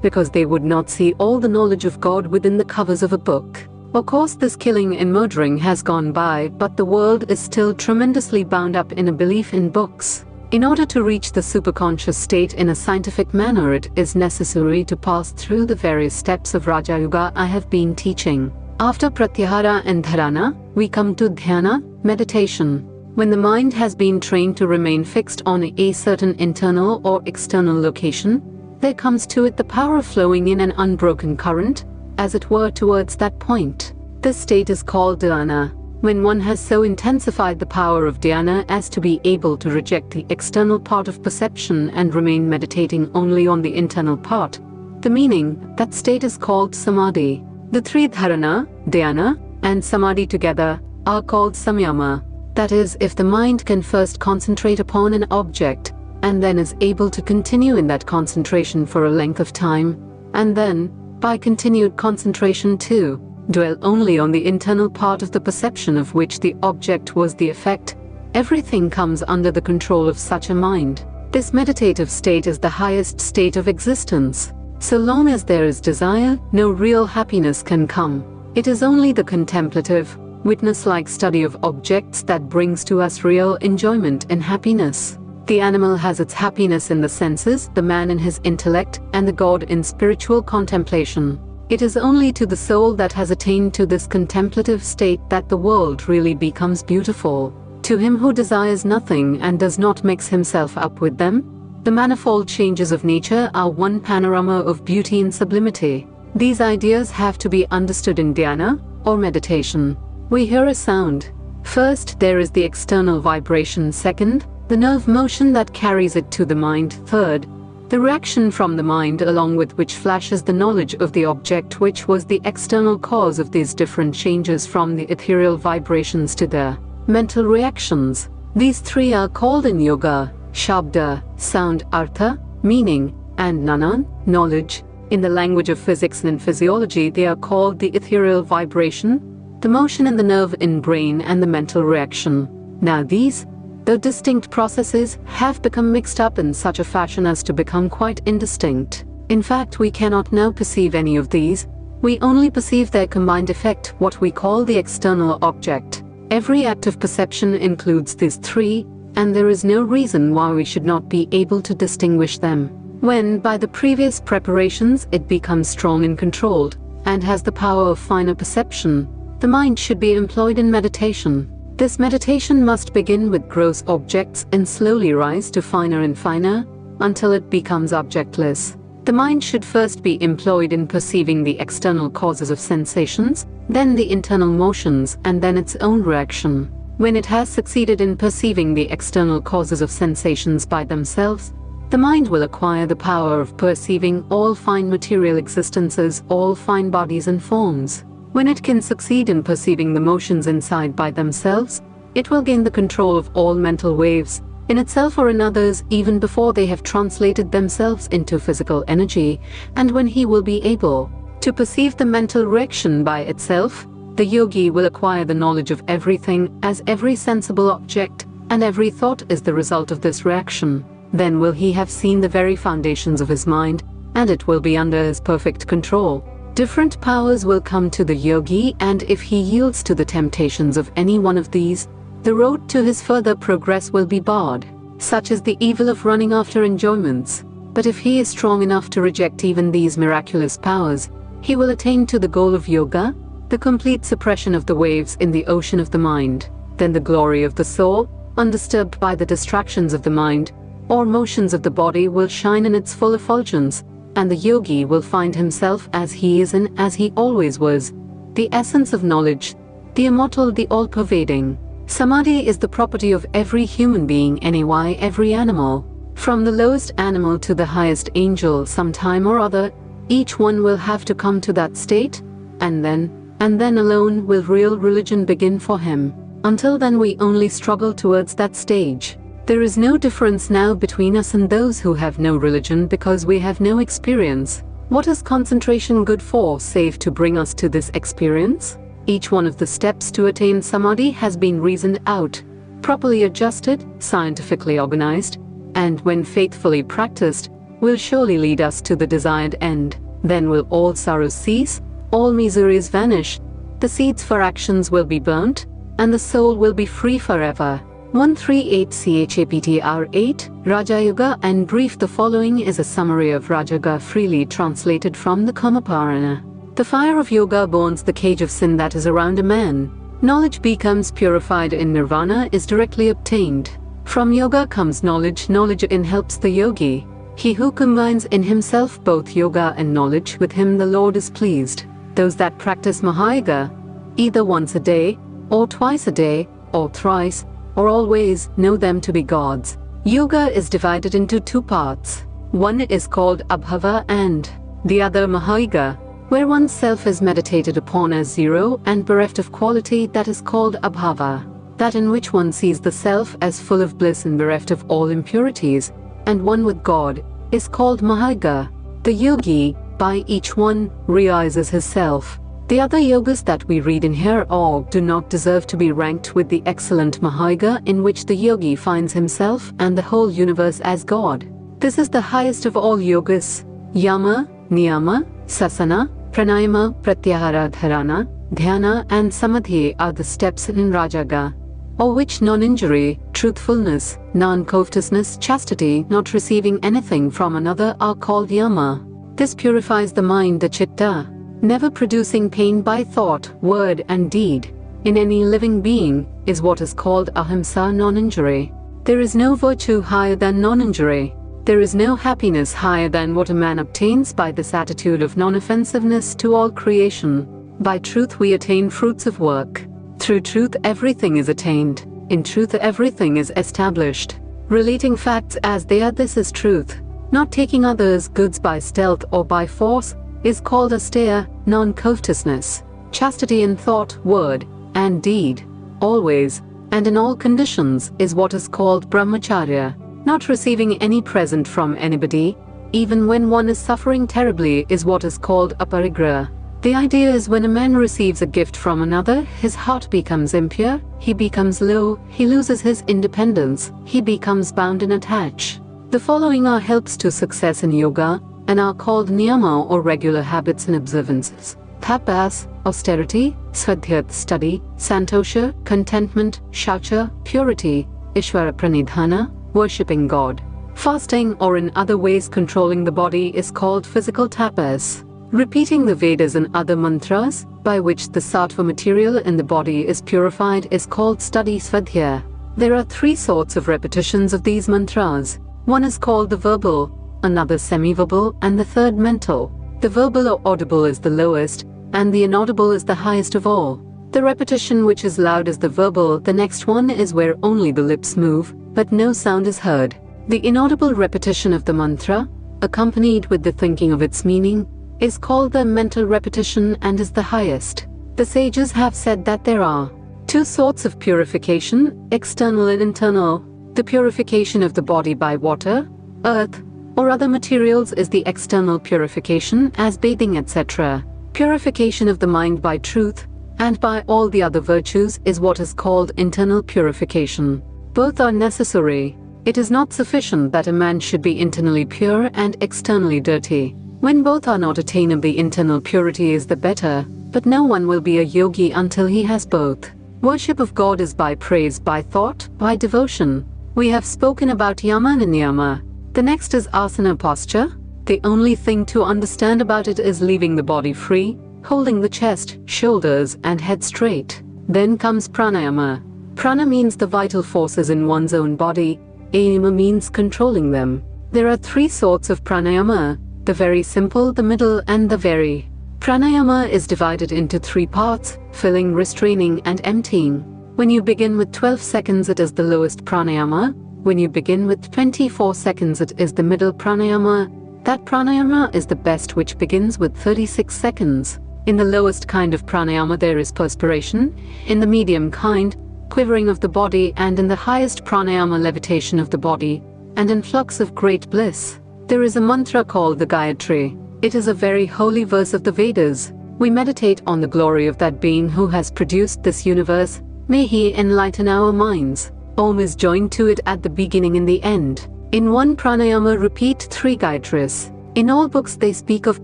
because they would not see all the knowledge of God within the covers of a book. Of course, this killing and murdering has gone by, but the world is still tremendously bound up in a belief in books. In order to reach the superconscious state in a scientific manner, it is necessary to pass through the various steps of Raja Yoga I have been teaching. After Pratyahara and Dharana, we come to Dhyana, meditation. When the mind has been trained to remain fixed on a certain internal or external location, there comes to it the power flowing in an unbroken current, as it were, towards that point. This state is called dhyana. When one has so intensified the power of dhyana as to be able to reject the external part of perception and remain meditating only on the internal part, the meaning, that state is called samadhi. The three dharana, dhyana, and samadhi together are called samyama. That is, if the mind can first concentrate upon an object, and then is able to continue in that concentration for a length of time, and then, by continued concentration too, dwell only on the internal part of the perception of which the object was the effect, everything comes under the control of such a mind. This meditative state is the highest state of existence. So long as there is desire, no real happiness can come. It is only the contemplative, witness-like study of objects that brings to us real enjoyment and happiness. The animal has its happiness in the senses, the man in his intellect, and the God in spiritual contemplation. It is only to the soul that has attained to this contemplative state that the world really becomes beautiful. To him who desires nothing and does not mix himself up with them, the manifold changes of nature are one panorama of beauty and sublimity. These ideas have to be understood in dhyana, or meditation. We hear a sound. First, there is the external vibration. Second, the nerve motion that carries it to the mind. Third, the reaction from the mind, along with which flashes the knowledge of the object which was the external cause of these different changes from the ethereal vibrations to the mental reactions. These three are called in yoga shabda, sound, artha, meaning, and nanan, knowledge. In the language of physics and physiology, they are called the ethereal vibration, the motion in the nerve in brain, and the mental reaction. Now these, though distinct processes, have become mixed up in such a fashion as to become quite indistinct. In fact, we cannot now perceive any of these. We only perceive their combined effect, what we call the external object. Every act of perception includes these three, and there is no reason why we should not be able to distinguish them. When, by the previous preparations, it becomes strong and controlled, and has the power of finer perception, the mind should be employed in meditation. This meditation must begin with gross objects and slowly rise to finer and finer, until it becomes objectless. The mind should first be employed in perceiving the external causes of sensations, then the internal motions, and then its own reaction. When it has succeeded in perceiving the external causes of sensations by themselves, the mind will acquire the power of perceiving all fine material existences, all fine bodies and forms. When it can succeed in perceiving the motions inside by themselves, it will gain the control of all mental waves, in itself or in others, even before they have translated themselves into physical energy. And when he will be able to perceive the mental reaction by itself, the yogi will acquire the knowledge of everything, as every sensible object and every thought is the result of this reaction. Then will he have seen the very foundations of his mind, and it will be under his perfect control. Different powers will come to the yogi, and if he yields to the temptations of any one of these, the road to his further progress will be barred. Such is the evil of running after enjoyments. But if he is strong enough to reject even these miraculous powers, he will attain to the goal of yoga, the complete suppression of the waves in the ocean of the mind. Then the glory of the soul, undisturbed by the distractions of the mind or motions of the body, will shine in its full effulgence, and the yogi will find himself as he is and as he always was, the essence of knowledge, the immortal, the all-pervading. Samadhi is the property of every human being, anyway, every animal. From the lowest animal to the highest angel, sometime or other, each one will have to come to that state, and then alone will real religion begin for him. Until then we only struggle towards that stage. There is no difference now between us and those who have no religion, because we have no experience. What is concentration good for, save to bring us to this experience? Each one of the steps to attain samadhi has been reasoned out, properly adjusted, scientifically organized, and when faithfully practiced, will surely lead us to the desired end. Then will all sorrows cease, all miseries vanish, the seeds for actions will be burnt, and the soul will be free forever. 138 Chapter 8, Raja Yoga and brief. The following is a summary of Raja Yoga freely translated from the Karmaparana. The fire of yoga burns the cage of sin that is around a man. Knowledge becomes purified in nirvana is directly obtained. From yoga comes knowledge. Knowledge in helps the yogi. He who combines in himself both yoga and knowledge, with him the Lord is pleased. Those that practice Mahayoga, either once a day, or twice a day, or thrice, or always, know them to be gods. Yoga is divided into two parts. One is called Abhava and the other Mahayoga, where one's self is meditated upon as zero and bereft of quality, that is called Abhava. That in which one sees the self as full of bliss and bereft of all impurities, and one with God, is called Mahayoga. The yogi, by each one, realizes his self. The other yogas that we read in here all do not deserve to be ranked with the excellent Mahayoga, in which the yogi finds himself and the whole universe as God. This is the highest of all yogas. Yama, Niyama, Sasana, Pranayama, Pratyahara, Dharana, Dhyana and Samadhi are the steps in Rajaga, or which non-injury, truthfulness, non-covetousness, chastity, not receiving anything from another are called Yama. This purifies the mind, the Chitta, never producing pain by thought, word and deed, in any living being, is what is called Ahimsa, non-injury. There is no virtue higher than non-injury. There is no happiness higher than what a man obtains by this attitude of non-offensiveness to all creation. By truth we attain fruits of work. Through truth everything is attained. In truth everything is established. Relating facts as they are, this is truth. Not taking others' goods by stealth or by force is called asteya, non-covetousness. Chastity in thought, word, and deed, always, and in all conditions, is what is called brahmacharya. Not receiving any present from anybody, even when one is suffering terribly, is what is called aparigraha. The idea is when a man receives a gift from another, his heart becomes impure, he becomes low, he loses his independence, he becomes bound and attached. The following are helps to success in yoga, and are called niyama or regular habits and observances. Tapas, austerity, svadhyat, study, santosha, contentment, shaucha, purity, ishvara pranidhana, worshipping God. Fasting, or in other ways controlling the body, is called physical tapas. Repeating the Vedas and other mantras, by which the sattva material in the body is purified, is called study svadhyaya. There are three sorts of repetitions of these mantras. One is called the verbal, another semi-verbal, and the third mental. The verbal or audible is the lowest, and the inaudible is the highest of all. The repetition which is loud is the verbal, the next one is where only the lips move, but no sound is heard. The inaudible repetition of the mantra, accompanied with the thinking of its meaning, is called the mental repetition and is the highest. The sages have said that there are two sorts of purification, external and internal. The purification of the body by water, earth, or other materials is the external purification, as bathing, etc. Purification of the mind by truth, and by all the other virtues, is what is called internal purification. Both are necessary. It is not sufficient that a man should be internally pure and externally dirty. When both are not attainable, the internal purity is the better, but no one will be a yogi until he has both. Worship of God is by praise, by thought, by devotion. We have spoken about yama and niyama. The next is asana posture. The only thing to understand about it is leaving the body free, holding the chest, shoulders, and head straight. Then comes pranayama. Prana means the vital forces in one's own body. Ayama means controlling them. There are three sorts of pranayama: the very simple, the middle, and the very. Pranayama is divided into three parts: filling, restraining, and emptying. When you begin with 12 seconds, it is the lowest pranayama. When you begin with 24 seconds, it is the middle pranayama. That pranayama is the best, which begins with 36 seconds. In the lowest kind of pranayama there is perspiration, in the medium kind, quivering of the body, and in the highest pranayama, levitation of the body, and influx of great bliss. There is a mantra called the Gayatri. It is a very holy verse of the Vedas. We meditate on the glory of that being who has produced this universe. May he enlighten our minds. Om is joined to it at the beginning and the end. In one pranayama repeat 3 Gayatris. In all books they speak of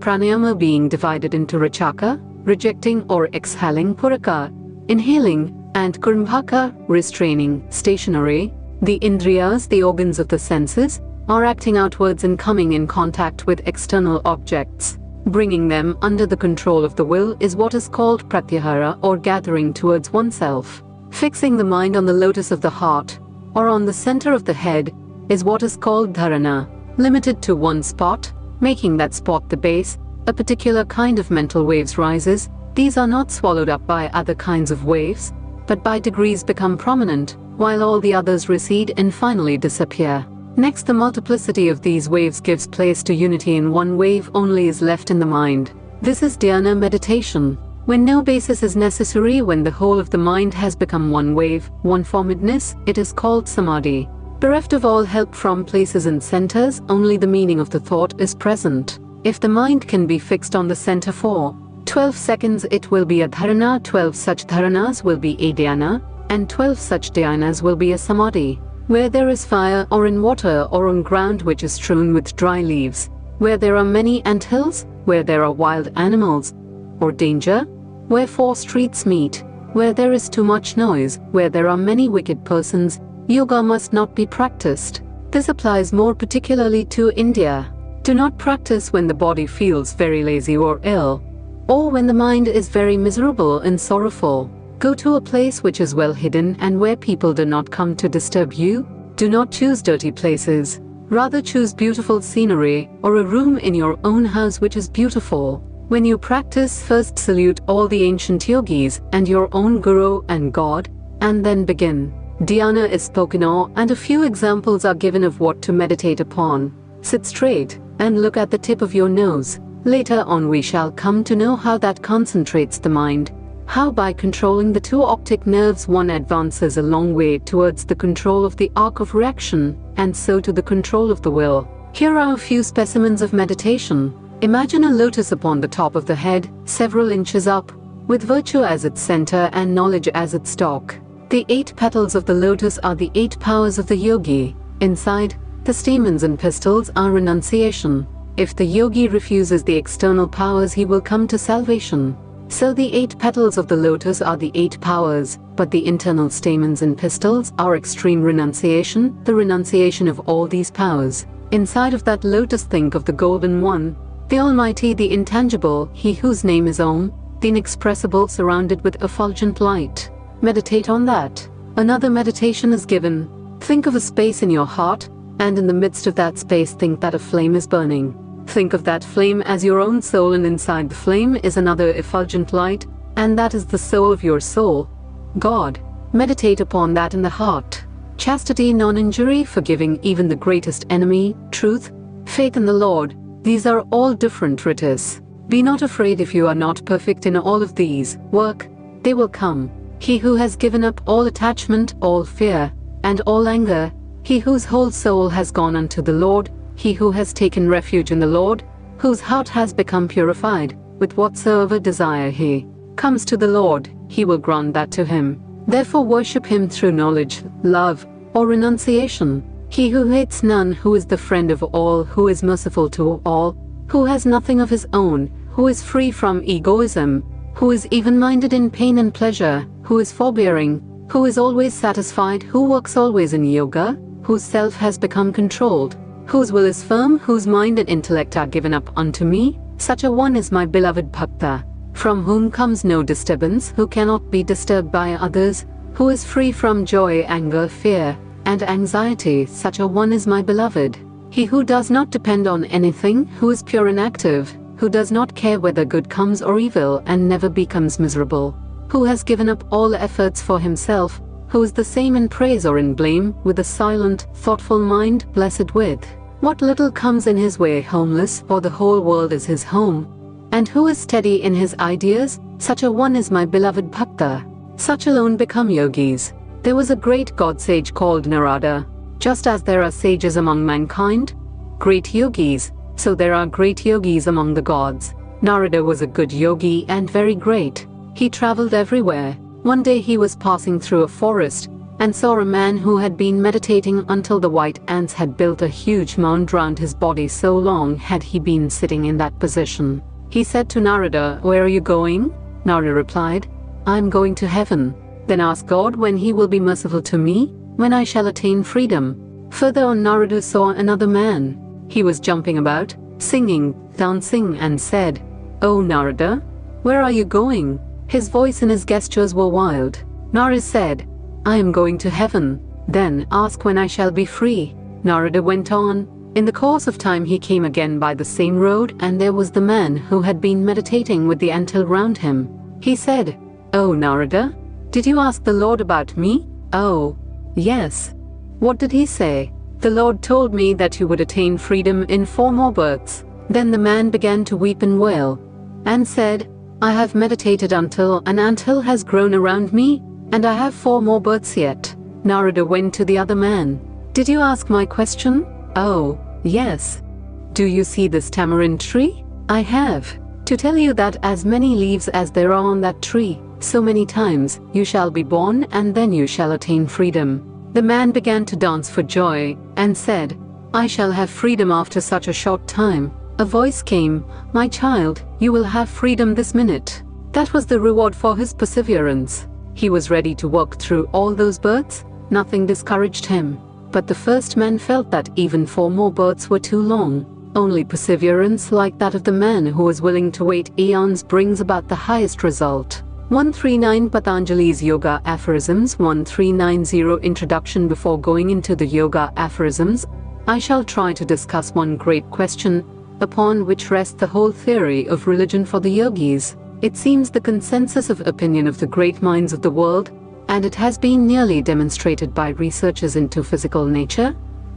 pranayama being divided into Rachaka, rejecting or exhaling, Puraka, inhaling, and Kumbhaka, restraining, stationary. The Indriyas, the organs of the senses, are acting outwards and coming in contact with external objects. Bringing them under the control of the will is what is called pratyahara, or gathering towards oneself. Fixing the mind on the lotus of the heart, or on the center of the head, is what is called dharana. Limited to one spot, making that spot the base, a particular kind of mental waves rises. These are not swallowed up by other kinds of waves, but by degrees become prominent, while all the others recede and finally disappear. Next, the multiplicity of these waves gives place to unity, and one wave only is left in the mind. This is dhyana meditation. When no basis is necessary, when the whole of the mind has become one wave, one formedness, it is called samadhi. Bereft of all help from places and centers, only the meaning of the thought is present. If the mind can be fixed on the center for 12 seconds, it will be a dharana, 12 such dharanas will be a dhyana, and 12 such dhyanas will be a samadhi. Where there is fire, or in water, or on ground which is strewn with dry leaves, where there are many anthills, where there are wild animals, or danger, where four streets meet, where there is too much noise, where there are many wicked persons, yoga must not be practiced. This applies more particularly to India. Do not practice when the body feels very lazy or ill, or when the mind is very miserable and sorrowful. Go to a place which is well hidden and where people do not come to disturb you. Do not choose dirty places. Rather choose beautiful scenery, or a room in your own house which is beautiful. When you practice, first salute all the ancient yogis and your own guru and God, and then begin. Dhyana is spoken of, and a few examples are given of what to meditate upon. Sit straight and look at the tip of your nose. Later on we shall come to know how that concentrates the mind. How by controlling the two optic nerves one advances a long way towards the control of the arc of reaction, and so to the control of the will. Here are a few specimens of meditation. Imagine a lotus upon the top of the head, several inches up, with virtue as its center and knowledge as its stalk. The 8 petals of the lotus are the 8 powers of the yogi. Inside, the stamens and pistils are renunciation. If the yogi refuses the external powers, he will come to salvation. So the 8 petals of the lotus are the 8 powers, but the internal stamens and pistils are extreme renunciation, the renunciation of all these powers. Inside of that lotus, think of the Golden One, the Almighty, the intangible, He whose name is Om, the inexpressible, surrounded with effulgent light. Meditate on that. Another meditation is given. Think of a space in your heart, and in the midst of that space think that a flame is burning. Think of that flame as your own soul, and inside the flame is another effulgent light, and that is the soul of your soul, God. Meditate upon that in the heart. Chastity, non-injury, forgiving even the greatest enemy, truth, faith in the Lord, these are all different ritas. Be not afraid if you are not perfect in all of these. Work, they will come. He who has given up all attachment, all fear, and all anger, he whose whole soul has gone unto the Lord, he who has taken refuge in the Lord, whose heart has become purified, with whatsoever desire he comes to the Lord, he will grant that to him. Therefore worship him through knowledge, love, or renunciation. He who hates none, who is the friend of all, who is merciful to all, who has nothing of his own, who is free from egoism, who is even-minded in pain and pleasure, who is forbearing, who is always satisfied, who works always in yoga, whose self has become controlled, whose will is firm, whose mind and intellect are given up unto me, such a one is my beloved bhakta, from whom comes no disturbance, who cannot be disturbed by others, who is free from joy, anger, fear, and anxiety, such a one is my beloved. He who does not depend on anything, who is pure and active, who does not care whether good comes or evil, and never becomes miserable, who has given up all efforts for himself, who is the same in praise or in blame, with a silent, thoughtful mind, blessed with what little comes in his way, homeless, for the whole world is his home, and who is steady in his ideas, such a one is my beloved bhakta. Such alone become yogis. There was a great god sage called Narada. Just as there are sages among mankind, great yogis, so there are great yogis among the gods. Narada was a good yogi and very great. He traveled everywhere. One day he was passing through a forest and saw a man who had been meditating until the white ants had built a huge mound round his body, so long had he been sitting in that position. He said to Narada, "Where are you going?" Narada replied, "I am going to heaven." Then asked God when he will be merciful to me, when I shall attain freedom. Further on, Narada saw another man. He was jumping about, singing, dancing, and said, "Oh Narada, where are you going?" His voice and his gestures were wild. Narada said, "I am going to heaven." "Then ask when I shall be free." Narada went on. In the course of time he came again by the same road, and there was the man who had been meditating with the antil round him. He said, "Oh Narada, did you ask the Lord about me?" "Oh, yes." "What did he say?" "The Lord told me that you would attain freedom in 4 more births." Then the man began to weep and wail, and said, "I have meditated until an anthill has grown around me, and I have 4 more births yet." Narada went to the other man. "Did you ask my question?" "Oh, yes." "Do you see this tamarind tree?" "I have. To tell you that as many leaves as there are on that tree, so many times you shall be born, and then you shall attain freedom." The man began to dance for joy, and said, "I shall have freedom after such a short time." A voice came, "My child, you will have freedom this minute." That was the reward for his perseverance. He was ready to walk through all those births. Nothing discouraged him. But the first man felt that even 4 more births were too long. Only perseverance like that of the man who was willing to wait eons brings about the highest result. 139 Patanjali's Yoga Aphorisms. 1390 Introduction. Before going into the Yoga Aphorisms, I shall try to discuss one great question, upon which rests the whole theory of religion for the yogis. It seems the consensus of opinion of the great minds of the world, and it has been nearly demonstrated by researchers into physical nature,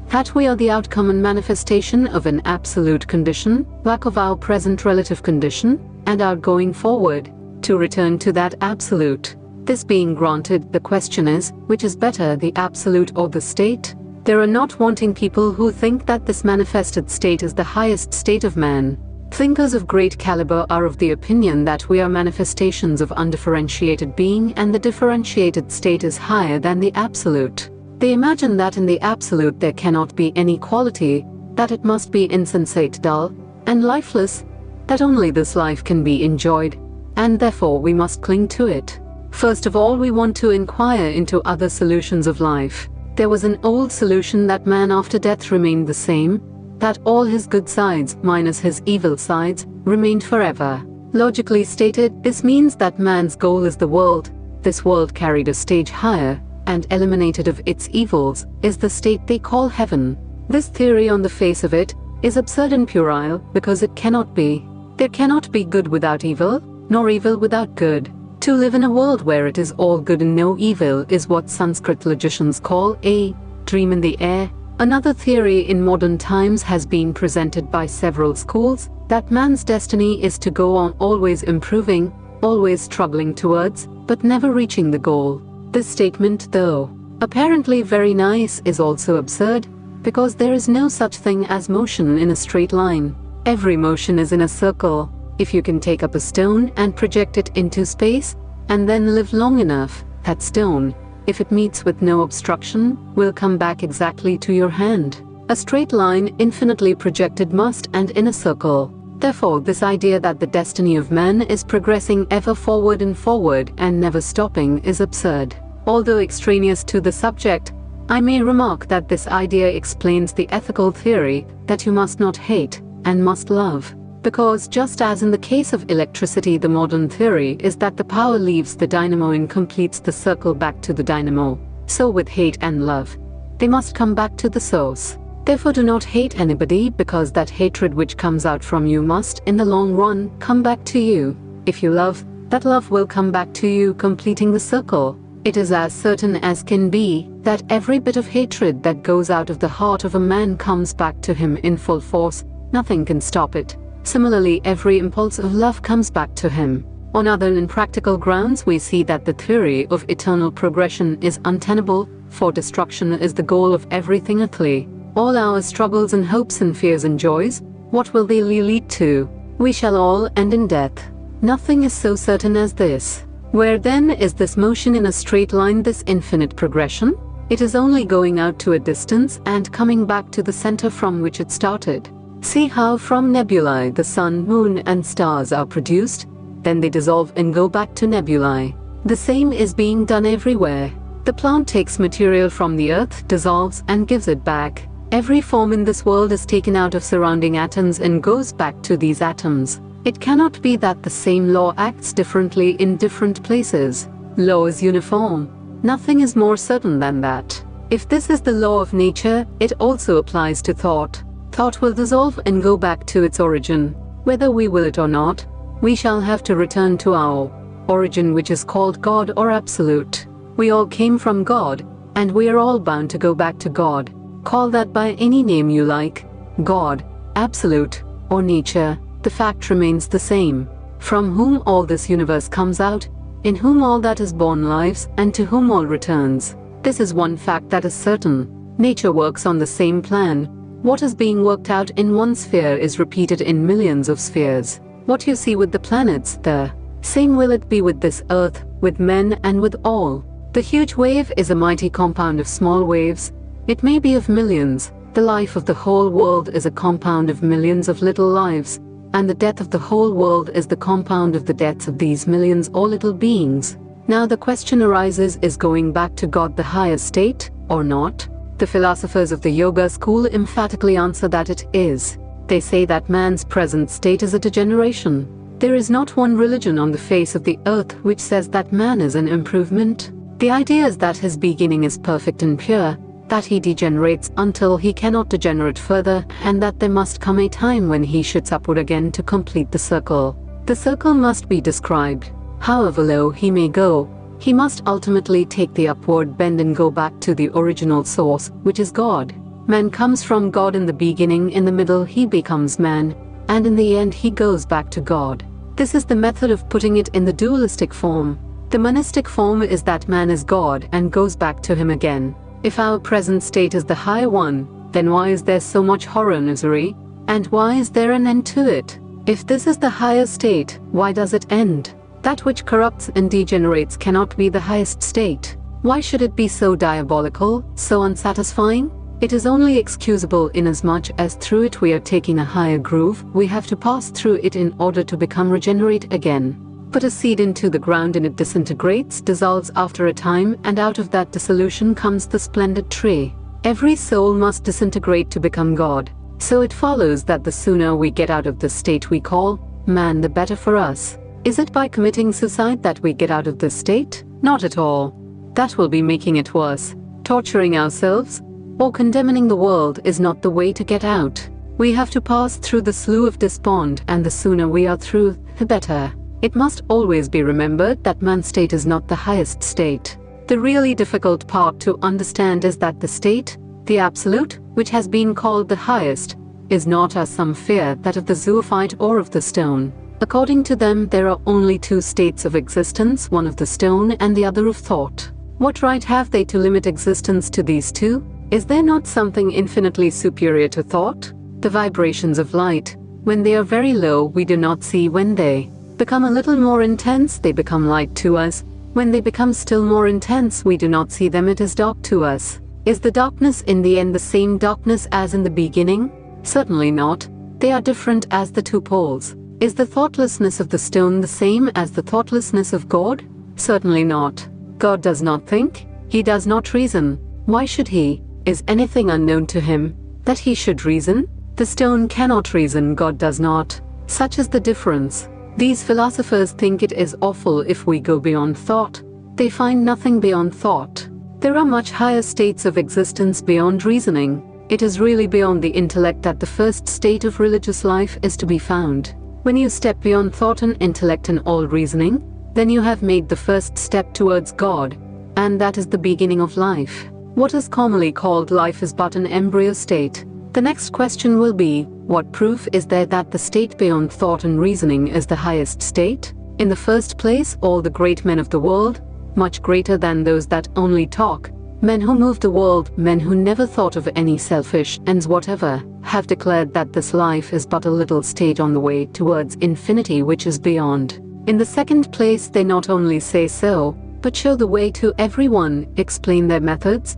that we are the outcome and manifestation of an absolute condition, lack of our present relative condition, and are going forward to return to that absolute. This being granted, the question is, which is better, the absolute or the state? There are not wanting people who think that this manifested state is the highest state of man. Thinkers of great caliber are of the opinion that we are manifestations of undifferentiated being, and the differentiated state is higher than the absolute. They imagine that in the absolute there cannot be any quality, that it must be insensate, dull, and lifeless, that only this life can be enjoyed, and therefore we must cling to it. First of all, we want to inquire into other solutions of life. There was an old solution that man after death remained the same, that all his good sides, minus his evil sides, remained forever. Logically stated, this means that man's goal is the world. This world carried a stage higher, and eliminated of its evils, is the state they call heaven. This theory on the face of it is absurd and puerile, because it cannot be. There cannot be good without evil, nor evil without good. To live in a world where it is all good and no evil is what Sanskrit logicians call a dream in the air. Another theory in modern times has been presented by several schools, that man's destiny is to go on always improving, always struggling towards, but never reaching the goal. This statement, though apparently very nice, is also absurd, because there is no such thing as motion in a straight line. Every motion is in a circle. If you can take up a stone and project it into space, and then live long enough, that stone, if it meets with no obstruction, will come back exactly to your hand. A straight line, infinitely projected, must and in a circle. Therefore, this idea that the destiny of man is progressing ever forward and never stopping is absurd. Although extraneous to the subject, I may remark that this idea explains the ethical theory that you must not hate and must love. Because just as in the case of electricity, the modern theory is that the power leaves the dynamo and completes the circle back to the dynamo, so with hate and love, they must come back to the source. Therefore, do not hate anybody, because that hatred which comes out from you must, in the long run, come back to you. If you love, that love will come back to you, completing the circle. It is as certain as can be that every bit of hatred that goes out of the heart of a man comes back to him in full force. Nothing can stop it. Similarly, every impulse of love comes back to him. On other and practical grounds, we see that the theory of eternal progression is untenable, for destruction is the goal of everything earthly. All our struggles and hopes and fears and joys, what will they lead to? We shall all end in death. Nothing is so certain as this. Where then is this motion in a straight line, this infinite progression? It is only going out to a distance and coming back to the center from which it started. See how from nebulae the sun, moon, and stars are produced, then they dissolve and go back to nebulae. The same is being done everywhere. The plant takes material from the earth, dissolves, and gives it back. Every form in this world is taken out of surrounding atoms and goes back to these atoms. It cannot be that the same law acts differently in different places. Law is uniform. Nothing is more certain than that. If this is the law of nature, it also applies to thought. Thought will dissolve and go back to its origin. Whether we will it or not, we shall have to return to our origin, which is called God or Absolute. We all came from God, and we are all bound to go back to God. Call that by any name you like, God, Absolute, or Nature, the fact remains the same. From whom all this universe comes out, in whom all that is born lives, and to whom all returns. This is one fact that is certain. Nature works on the same plan. What is being worked out in one sphere is repeated in millions of spheres. What you see with the planets, the same will it be with this earth, with men, and with all. The huge wave is a mighty compound of small waves. It may be of millions. The life of the whole world is a compound of millions of little lives, and the death of the whole world is the compound of the deaths of these millions or little beings. Now the question arises, is going back to God the highest state, or not? The philosophers of the yoga school emphatically answer that it is. They say that man's present state is a degeneration. There is not one religion on the face of the earth which says that man is an improvement. The idea is that his beginning is perfect and pure, that he degenerates until he cannot degenerate further, and that there must come a time when he shoots upward again to complete the circle. The circle must be described. However low he may go, he must ultimately take the upward bend and go back to the original source, which is God. Man comes from God in the beginning, in the middle he becomes man, and in the end he goes back to God. This is the method of putting it in the dualistic form. The monistic form is that man is God and goes back to him again. If our present state is the higher one, then why is there so much horror and misery? And why is there an end to it? If this is the higher state, why does it end? That which corrupts and degenerates cannot be the highest state. Why should it be so diabolical, so unsatisfying? It is only excusable inasmuch as through it we are taking a higher groove. We have to pass through it in order to become regenerate again. Put a seed into the ground and it disintegrates, dissolves after a time, and out of that dissolution comes the splendid tree. Every soul must disintegrate to become God. So it follows that the sooner we get out of the state we call man, the better for us. Is it by committing suicide that we get out of this state? Not at all. That will be making it worse. Torturing ourselves or condemning the world is not the way to get out. We have to pass through the slough of despond, and the sooner we are through, the better. It must always be remembered that man's state is not the highest state. The really difficult part to understand is that the state, the absolute, which has been called the highest, is not, as some fear, that of the zoophyte or of the stone. According to them, there are only two states of existence, one of the stone and the other of thought. What right have they to limit existence to these two? Is there not something infinitely superior to thought? The vibrations of light, when they are very low, we do not see. When they become a little more intense, they become light to us. When they become still more intense, we do not see them. It is dark to us. Is the darkness in the end the same darkness as in the beginning? Certainly not. They are different as the two poles. Is the thoughtlessness of the stone the same as the thoughtlessness of God? Certainly not. God does not think. He does not reason. Why should he? Is anything unknown to him that he should reason? The stone cannot reason. God does not. Such is the difference. These philosophers think it is awful if we go beyond thought. They find nothing beyond thought. There are much higher states of existence beyond reasoning. It is really beyond the intellect that the first state of religious life is to be found. When you step beyond thought and intellect and all reasoning, then you have made the first step towards God, and that is the beginning of life. What is commonly called life is but an embryo state. The next question will be, what proof is there that the state beyond thought and reasoning is the highest state? In the first place, all the great men of the world, much greater than those that only talk, men who move the world, men who never thought of any selfish ends whatever, have declared that this life is but a little state on the way towards infinity, which is beyond. In the second place, they not only say so, but show the way to everyone, explain their methods.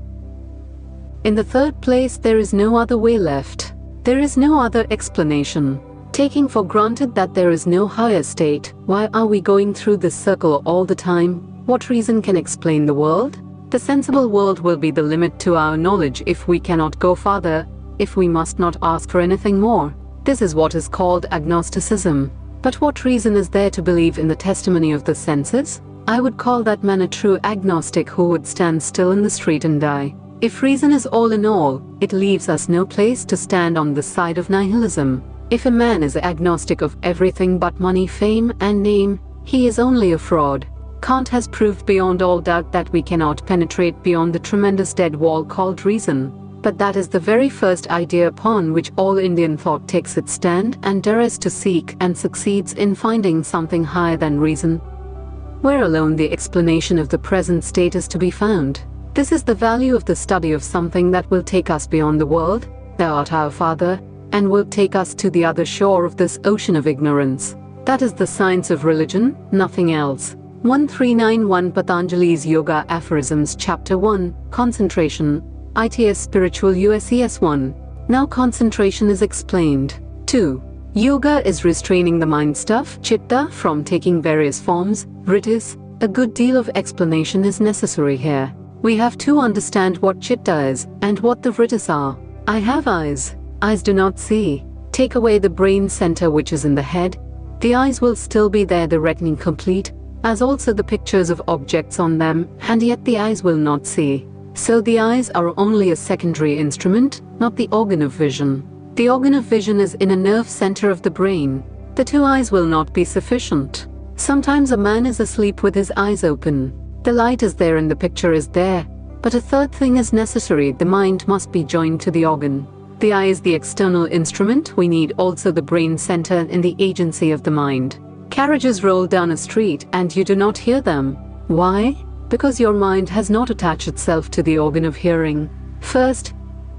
In the third place, there is no other way left. There is no other explanation. Taking for granted that there is no higher state, why are we going through this circle all the time? What reason can explain the world? The sensible world will be the limit to our knowledge if we cannot go farther. if we must not ask for anything more. This is what is called agnosticism. But what reason is there to believe in the testimony of the senses? I would call that man a true agnostic who would stand still in the street and die. If reason is all in all, it leaves us no place to stand on the side of nihilism. If a man is agnostic of everything but money, fame, and name, he is only a fraud. Kant has proved beyond all doubt that we cannot penetrate beyond the tremendous dead wall called reason. But that is the very first idea upon which all Indian thought takes its stand and dares to seek and succeeds in finding something higher than reason, where alone the explanation of the present state is to be found. This is the value of the study of something that will take us beyond the world, thou art our Father, and will take us to the other shore of this ocean of ignorance. That is the science of religion, nothing else. 1391 Patanjali's Yoga Aphorisms Chapter 1, Concentration, ITS Spiritual USES 1. Now concentration is explained. 2. Yoga is restraining the mind stuff, chitta, from taking various forms, vritis. A good deal of explanation is necessary here. We have to understand what chitta is, and what the vritis are. I have eyes. Eyes do not see. Take away the brain center which is in the head. The eyes will still be there, the reckoning complete, as also the pictures of objects on them, and yet the eyes will not see. So the eyes are only a secondary instrument, not the organ of vision. The organ of vision is in a nerve center of the brain. The two eyes will not be sufficient. Sometimes a man is asleep with his eyes open. The light is there and the picture is there. But a third thing is necessary, the mind must be joined to the organ. The eye is the external instrument, we need also the brain center in the agency of the mind. Carriages roll down a street and you do not hear them. Why? Because your mind has not attached itself to the organ of hearing. First,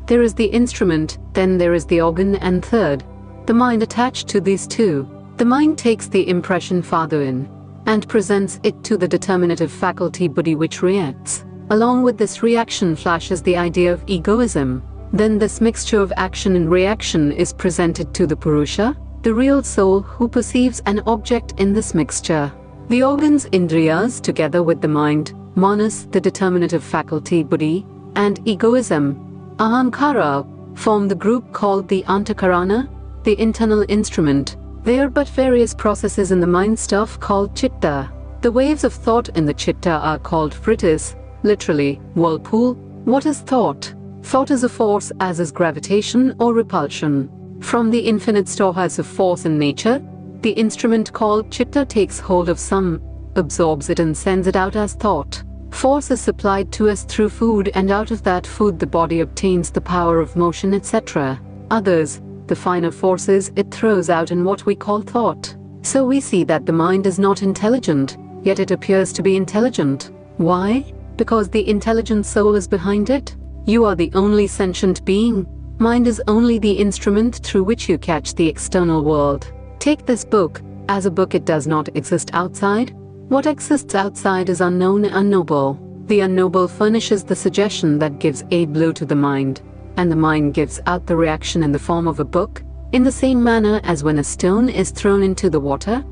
there is the instrument, then there is the organ, and third, the mind attached to these two. The mind takes the impression farther in, and presents it to the determinative faculty buddhi which reacts. Along with this reaction flashes the idea of egoism. Then this mixture of action and reaction is presented to the Purusha, the real soul, who perceives an object in this mixture. The organs indriyas together with the mind, manas, the determinative faculty buddhi, and egoism, ahankara, form the group called the antakarana, the internal instrument. They are but various processes in the mind stuff called chitta. The waves of thought in the chitta are called vritis, literally, whirlpool. What is thought? Thought is a force, as is gravitation or repulsion. From the infinite storehouse of force in nature, the instrument called chitta takes hold of some, absorbs it and sends it out as thought. Force is supplied to us through food, and out of that food the body obtains the power of motion, etc. Others, the finer forces, it throws out in what we call thought. So we see that the mind is not intelligent, yet it appears to be intelligent. Why? Because the intelligent soul is behind it. You are the only sentient being. Mind is only the instrument through which you catch the external world. Take this book. As a book, it does not exist outside. What exists outside is unknown, unknowable. The unknowable furnishes the suggestion that gives a blow to the mind, and the mind gives out the reaction in the form of a book. In the same manner as when a stone is thrown into the water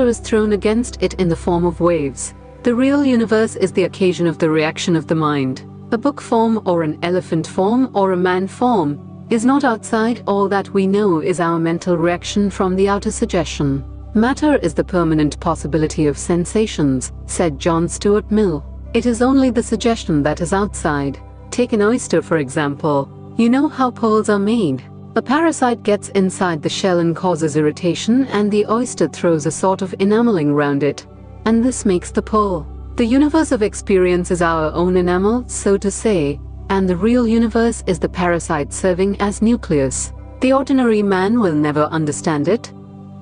is thrown against it in the form of waves. The real universe is the occasion of the reaction of the mind. A book form or an elephant form or a man form is not outside. All that we know is our mental reaction from the outer suggestion. Matter is the permanent possibility of sensations, said John Stuart Mill. It is only the suggestion that is outside. Take an oyster for example. You know how pearls are made. A parasite gets inside the shell and causes irritation, and the oyster throws a sort of enameling round it, and this makes the pearl. The universe of experience is our own enamel, so to say, and the real universe is the parasite serving as nucleus. The ordinary man will never understand it,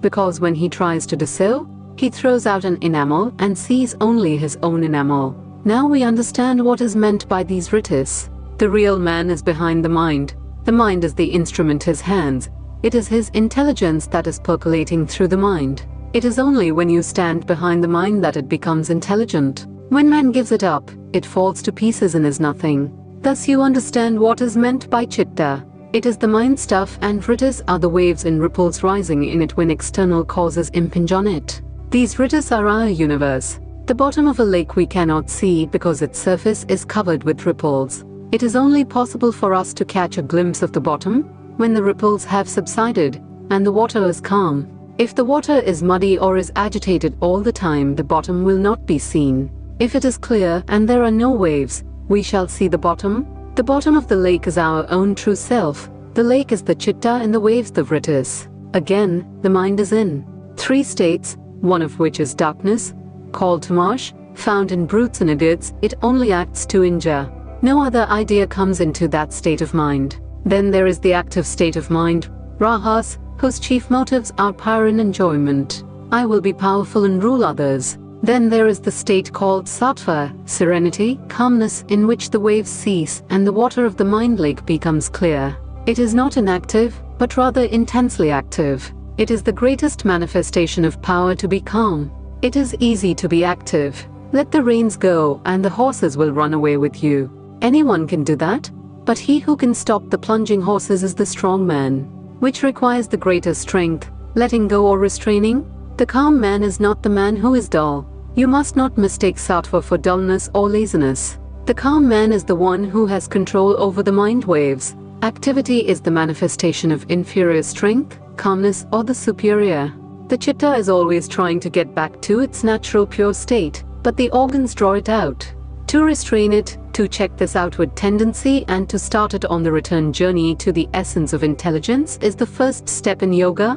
because when he tries to do so, he throws out an enamel and sees only his own enamel. Now we understand what is meant by these vritis. The real man is behind the mind. The mind is the instrument, his hands. It is his intelligence that is percolating through the mind. It is only when you stand behind the mind that it becomes intelligent. When man gives it up, it falls to pieces and is nothing. Thus you understand what is meant by chitta. It is the mind stuff, and vritis are the waves and ripples rising in it when external causes impinge on it. These vritis are our universe. The bottom of a lake we cannot see because its surface is covered with ripples. It is only possible for us to catch a glimpse of the bottom when the ripples have subsided and the water is calm. If the water is muddy or is agitated all the time, the bottom will not be seen. If it is clear and there are no waves, we shall see the bottom. The bottom of the lake is our own true self. The lake is the chitta and the waves the vrittis. Again, the mind is in 3 states, one of which is darkness, called tamash, found in brutes and idiots. It only acts to injure. No other idea comes into that state of mind. Then there is the active state of mind, rajas, whose chief motives are power and enjoyment. I will be powerful and rule others. Then there is the state called sattva, serenity, calmness, in which the waves cease and the water of the mind lake becomes clear. It is not inactive, but rather intensely active. It is the greatest manifestation of power to be calm. It is easy to be active. Let the reins go and the horses will run away with you. Anyone can do that, but he who can stop the plunging horses is the strong man, which requires the greater strength, letting go or restraining. The calm man is not the man who is dull. You must not mistake sattva for dullness or laziness. The calm man is the one who has control over the mind waves. Activity is the manifestation of inferior strength, calmness, or the superior. The chitta is always trying to get back to its natural pure state, but the organs draw it out. To restrain it, to check this outward tendency and to start it on the return journey to the essence of intelligence is the first step in yoga,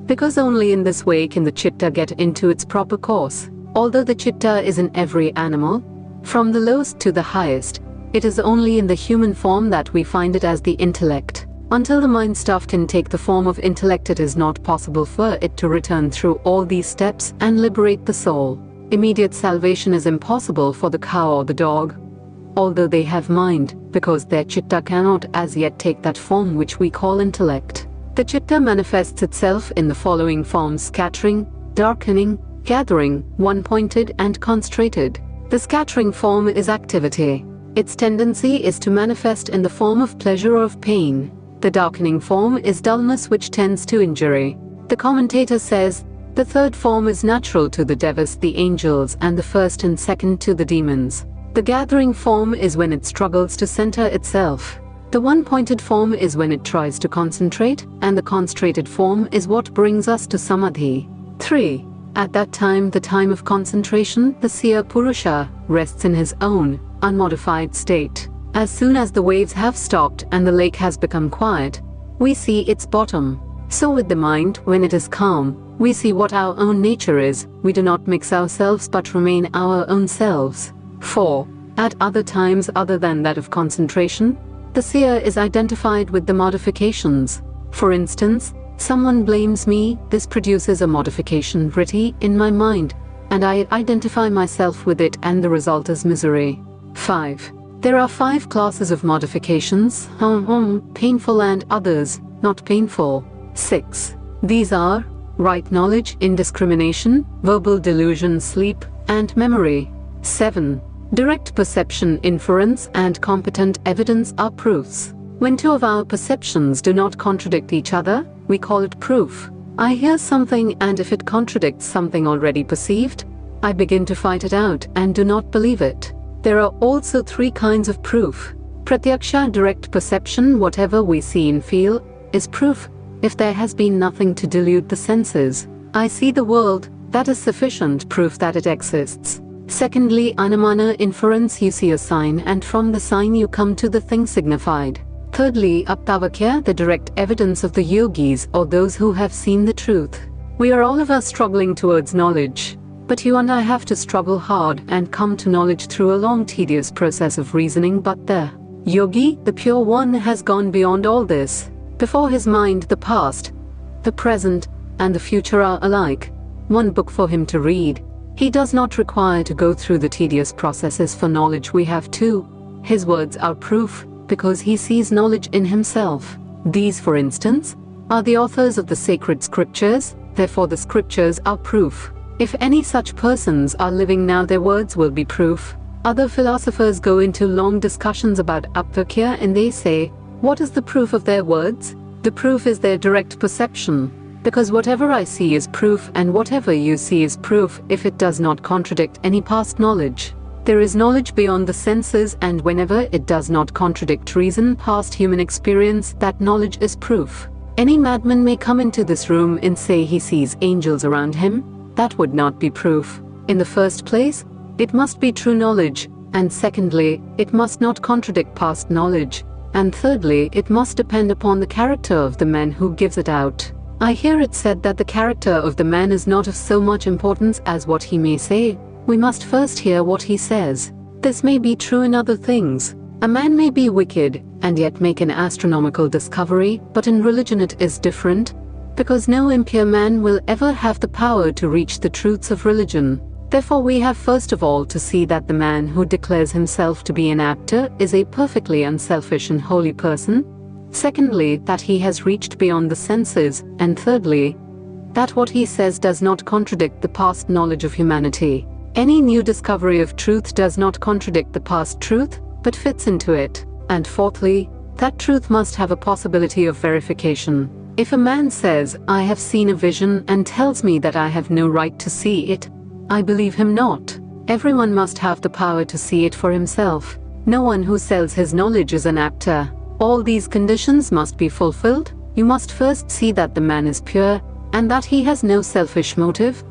because only in this way can the chitta get into its proper course. Although the chitta is in every animal, from the lowest to the highest, it is only in the human form that we find it as the intellect. Until the mind stuff can take the form of intellect, it is not possible for it to return through all these steps and liberate the soul. Immediate salvation is impossible for the cow or the dog, although they have mind, because their chitta cannot as yet take that form which we call intellect. The chitta manifests itself in the following forms: scattering, darkening, gathering, one-pointed and concentrated. The scattering form is activity. Its tendency is to manifest in the form of pleasure or of pain. The darkening form is dullness, which tends to injury. The commentator says, the third form is natural to the devas, the angels, and the first and second to the demons. The gathering form is when it struggles to center itself. The one-pointed form is when it tries to concentrate, and the concentrated form is what brings us to samadhi. 3. At that time, the time of concentration, the seer Purusha rests in his own, unmodified state. As soon as the waves have stopped and the lake has become quiet, we see its bottom. So with the mind, when it is calm, we see what our own nature is. We do not mix ourselves but remain our own selves. 4. At other times other than that of concentration, the seer is identified with the modifications. For instance, someone blames me, this produces a modification vritti in my mind, and I identify myself with it, and the result is misery. 5. There are 5 classes of modifications, painful and others, not painful. 6. These are right knowledge, indiscrimination, verbal delusion, sleep, and memory. 7. Direct perception, inference, and competent evidence are proofs. When 2 of our perceptions do not contradict each other, we call it proof. I hear something, and if it contradicts something already perceived, I begin to fight it out and do not believe it. There are also 3 kinds of proof. Pratyaksha, direct perception, whatever we see and feel, is proof. If there has been nothing to delude the senses, I see the world, that is sufficient proof that it exists. Secondly, anumana, inference, you see a sign and from the sign you come to the thing signified. Thirdly, aptavakya, the direct evidence of the yogis or those who have seen the truth. We are all of us struggling towards knowledge. But you and I have to struggle hard and come to knowledge through a long tedious process of reasoning, but the yogi, the pure one, has gone beyond all this. Before his mind, the past, the present, and the future are alike one book for him to read. He does not require to go through the tedious processes for knowledge we have to. His words are proof, because he sees knowledge in himself. These, for instance, are the authors of the sacred scriptures, therefore the scriptures are proof. If any such persons are living now, their words will be proof. Other philosophers go into long discussions about aptavakya and they say, what is the proof of their words? The proof is their direct perception. Because whatever I see is proof and whatever you see is proof if it does not contradict any past knowledge. There is knowledge beyond the senses, and whenever it does not contradict reason past human experience, that knowledge is proof. Any madman may come into this room and say he sees angels around him. That would not be proof. In the first place, it must be true knowledge, and secondly, it must not contradict past knowledge, and thirdly, it must depend upon the character of the man who gives it out. I hear it said that the character of the man is not of so much importance as what he may say. We must first hear what he says. This may be true in other things. A man may be wicked and yet make an astronomical discovery, but in religion it is different, because no impure man will ever have the power to reach the truths of religion. Therefore we have first of all to see that the man who declares himself to be an actor is a perfectly unselfish and holy person. Secondly, that he has reached beyond the senses, and thirdly, that what he says does not contradict the past knowledge of humanity. Any new discovery of truth does not contradict the past truth, but fits into it. And fourthly, that truth must have a possibility of verification. If a man says, "I have seen a vision," and tells me that I have no right to see it, I believe him not. Everyone must have the power to see it for himself. No one who sells his knowledge is an actor. All these conditions must be fulfilled. You must first see that the man is pure, and that he has no selfish motive,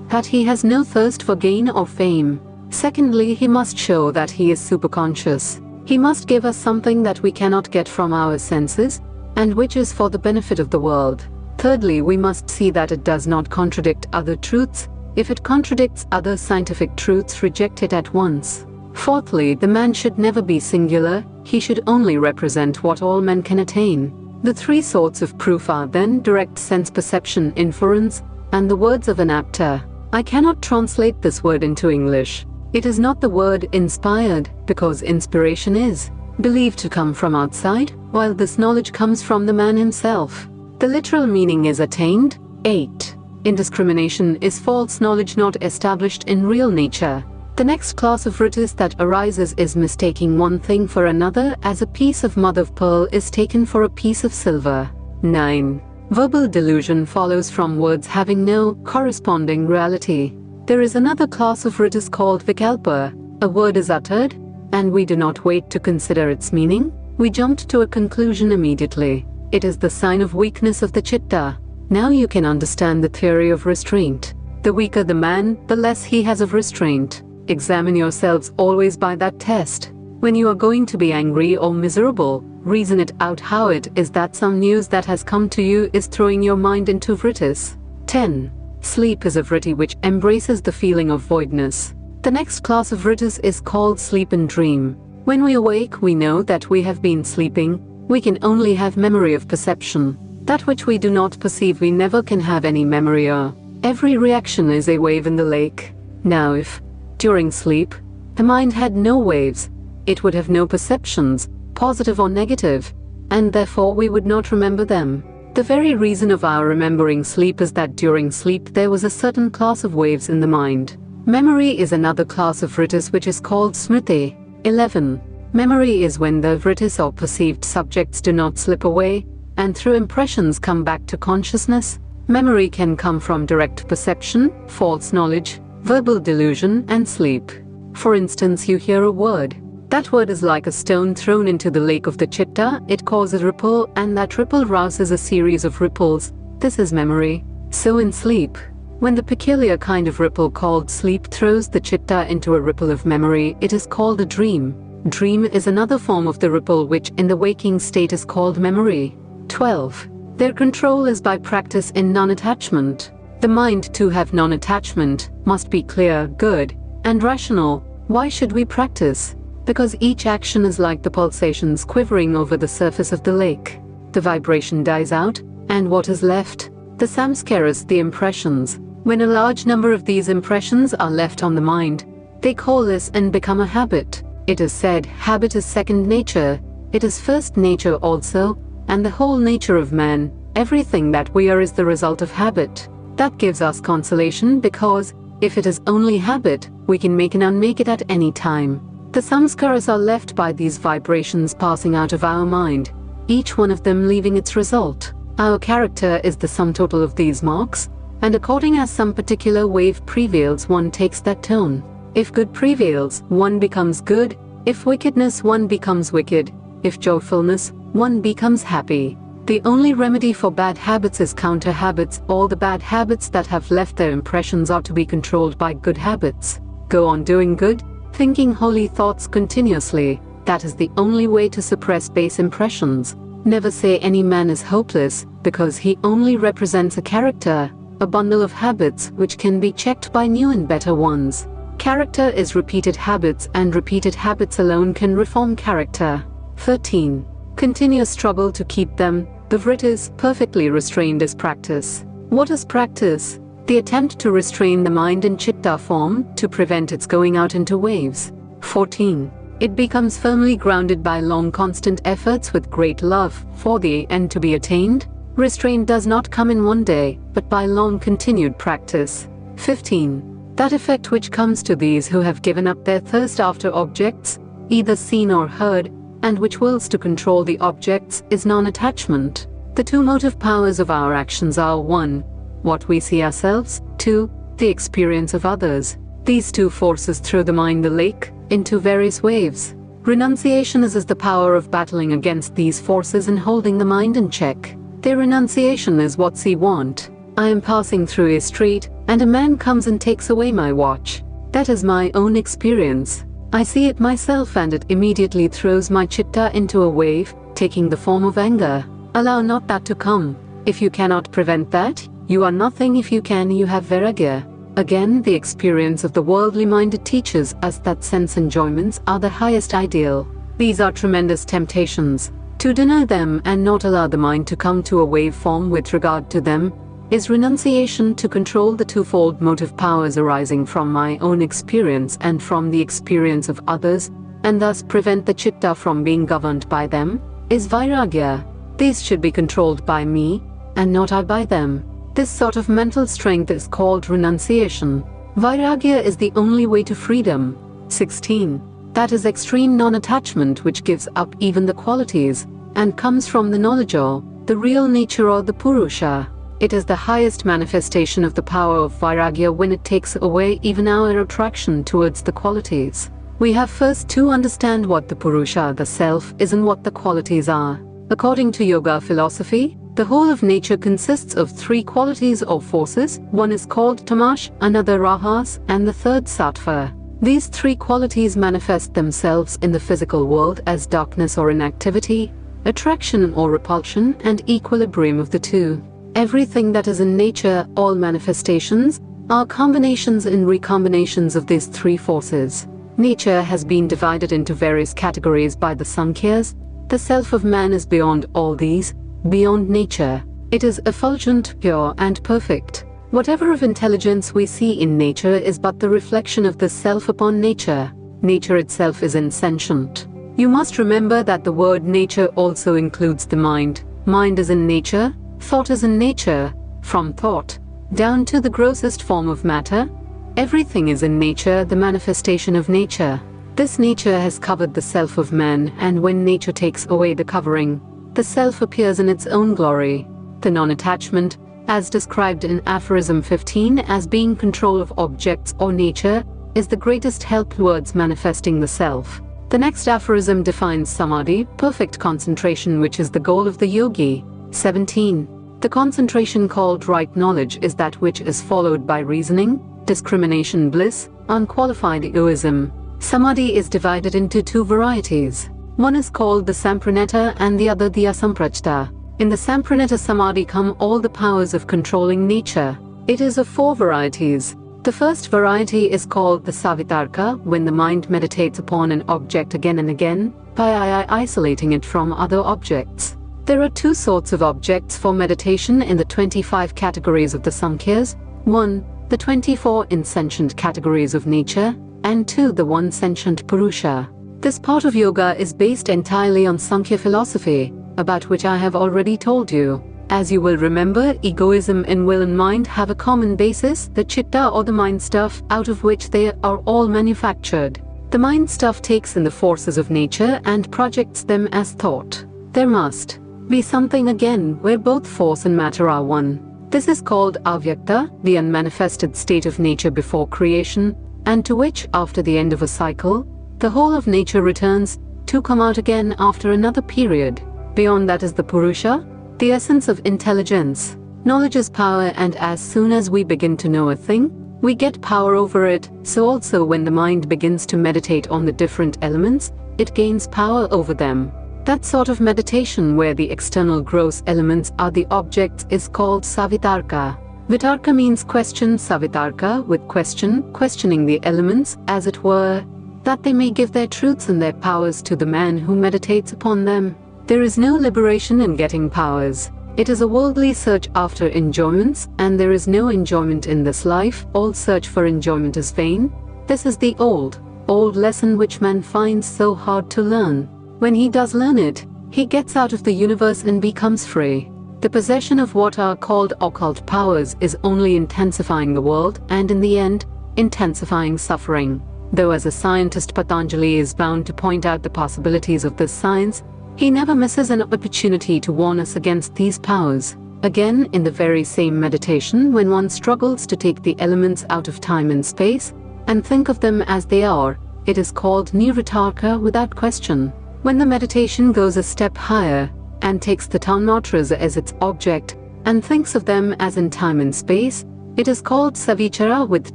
that he has no thirst for gain or fame. Secondly, he must show that he is superconscious. He must give us something that we cannot get from our senses, and which is for the benefit of the world. Thirdly, we must see that it does not contradict other truths. If it contradicts other scientific truths, reject it at once. Fourthly, the man should never be singular. He should only represent what all men can attain. The three sorts of proof are then direct sense perception, inference, and the words of an actor. I cannot translate this word into English. It is not the word inspired, because inspiration is believed to come from outside, while this knowledge comes from the man himself. The literal meaning is attained. 8. Indiscrimination is false knowledge not established in real nature. The next class of riddles that arises is mistaking one thing for another, as a piece of mother of pearl is taken for a piece of silver. 9. Verbal delusion follows from words having no corresponding reality. There is another class of riddles called vikalpa. A word is uttered, and we do not wait to consider its meaning. We jumped to a conclusion immediately. It is the sign of weakness of the chitta. Now you can understand the theory of restraint. The weaker the man, the less he has of restraint. Examine yourselves always by that test. When you are going to be angry or miserable, reason it out how it is that some news that has come to you is throwing your mind into vrittis. 10. Sleep is a vritti which embraces the feeling of voidness. The next class of vrittis is called sleep and dream. When we awake, we know that we have been sleeping. We can only have memory of perception. That which we do not perceive we never can have any memory of. Every reaction is a wave in the lake. Now if, during sleep, the mind had no waves, it would have no perceptions, positive or negative, and therefore we would not remember them. The very reason of our remembering sleep is that during sleep there was a certain class of waves in the mind. Memory is another class of vrittis which is called smriti. 11. Memory is when the vrittis or perceived subjects do not slip away, and through impressions come back to consciousness. Memory can come from direct perception, false knowledge, verbal delusion, and sleep. For instance, you hear a word. That word is like a stone thrown into the lake of the chitta. It causes a ripple, and that ripple rouses a series of ripples. This is memory. So in sleep, when the peculiar kind of ripple called sleep throws the chitta into a ripple of memory, it is called a dream. Dream is another form of the ripple which in the waking state is called memory. 12. Their control is by practice in non-attachment. The mind to have non-attachment must be clear, good, and rational. Why should we practice? Because each action is like the pulsations quivering over the surface of the lake. The vibration dies out, and what is left? The samskaras, the impressions. When a large number of these impressions are left on the mind, they coalesce and become a habit. It is said, habit is second nature. It is first nature also, and the whole nature of man, everything that we are is the result of habit. That gives us consolation because, if it is only habit, we can make and unmake it at any time. The samskaras are left by these vibrations passing out of our mind, each one of them leaving its result. Our character is the sum total of these marks, and according as some particular wave prevails, one takes that tone. If good prevails, one becomes good. If wickedness, one becomes wicked. If joyfulness, one becomes happy. The only remedy for bad habits is counter habits. All the bad habits that have left their impressions are to be controlled by good habits. Go on doing good, thinking holy thoughts continuously. That is the only way to suppress base impressions. Never say any man is hopeless, because he only represents a character, a bundle of habits which can be checked by new and better ones. Character is repeated habits, and repeated habits alone can reform character. 13. Continuous struggle to keep them. The Vritis, perfectly restrained, is practice. What is practice? The attempt to restrain the mind in chitta form, to prevent its going out into waves. 14. It becomes firmly grounded by long constant efforts with great love for the end to be attained. Restraint does not come in one day, but by long continued practice. 15. That effect which comes to these who have given up their thirst after objects, either seen or heard, and which wills to control the objects, is non-attachment. The two motive powers of our actions are 1. What we see ourselves, 2. The experience of others. These two forces throw the mind the lake into various waves. Renunciation is the power of battling against these forces and holding the mind in check. Their renunciation is what we want. I am passing through a street, and a man comes and takes away my watch. That is my own experience. I see it myself, and it immediately throws my chitta into a wave, taking the form of anger. Allow not that to come. If you cannot prevent that, you are nothing. If you can, you have vairagya. Again, the experience of the worldly-minded teaches us that sense enjoyments are the highest ideal. These are tremendous temptations. To deny them and not allow the mind to come to a wave form with regard to them is renunciation. To control the twofold motive powers arising from my own experience and from the experience of others, and thus prevent the chitta from being governed by them, is vairagya. These should be controlled by me, and not I by them. This sort of mental strength is called renunciation. Vairagya is the only way to freedom. 16. That is extreme non-attachment, which gives up even the qualities, and comes from the knowledge or the real nature or the Purusha. It is the highest manifestation of the power of vairagya when it takes away even our attraction towards the qualities. We have first to understand what the Purusha, the self, is and what the qualities are. According to yoga philosophy, the whole of nature consists of 3 qualities or forces. One is called tamas, another rajas, and the third sattva. These 3 qualities manifest themselves in the physical world as darkness or inactivity, attraction or repulsion, and equilibrium of the two. Everything that is in nature, all manifestations, are combinations and recombinations of these 3 forces. Nature has been divided into various categories by the Samkhyas. The self of man is beyond all these, beyond nature. It is effulgent, pure, and perfect. Whatever of intelligence we see in nature is but the reflection of the self upon nature. Nature itself is insentient. You must remember that the word nature also includes the mind. Mind is in nature. Thought is in nature. From thought down to the grossest form of matter, everything is in nature, the manifestation of nature. This nature has covered the self of man, and when nature takes away the covering, the self appears in its own glory. The non-attachment, as described in aphorism 15 as being control of objects or nature, is the greatest help towards manifesting the self. The next aphorism defines samadhi, perfect concentration, which is the goal of the yogi. 17. The concentration called right knowledge is that which is followed by reasoning, discrimination, bliss, unqualified egoism. Samadhi is divided into 2 varieties. One is called the sampraneta and the other the asamprajta. In the sampraneta samadhi come all the powers of controlling nature. It is of 4 varieties. The first variety is called the savitarka, when the mind meditates upon an object again and again, by isolating it from other objects. There are 2 sorts of objects for meditation in the 25 categories of the Samkhyas. 1. The 24 insentient categories of nature, and 2. The one sentient Purusha. This part of yoga is based entirely on Sankhya philosophy, about which I have already told you. As you will remember, egoism and will and mind have a common basis, the chitta or the mind stuff, out of which they are all manufactured. The mind stuff takes in the forces of nature and projects them as thought. There must be something again where both force and matter are one. This is called avyakta, the unmanifested state of nature before creation, and to which, after the end of a cycle, the whole of nature returns to come out again after another period. Beyond that is the Purusha, the essence of intelligence. Knowledge is power, and as soon as we begin to know a thing, we get power over it. So also when the mind begins to meditate on the different elements, it gains power over them. That sort of meditation where the external gross elements are the objects is called Savitarka. Vitarka means question, Savitarka with question, questioning the elements, as it were, that they may give their truths and their powers to the man who meditates upon them. There is no liberation in getting powers. It is a worldly search after enjoyments, and there is no enjoyment in this life. All search for enjoyment is vain. This is the old lesson which man finds so hard to learn. When he does learn it, he gets out of the universe and becomes free. The possession of what are called occult powers is only intensifying the world, and in the end, intensifying suffering. Though as a scientist Patanjali is bound to point out the possibilities of this science, he never misses an opportunity to warn us against these powers. Again, in the very same meditation, when one struggles to take the elements out of time and space, and think of them as they are, it is called Nirvitarka without question. When the meditation goes a step higher, and takes the tanmatras as its object, and thinks of them as in time and space, it is called Savichara with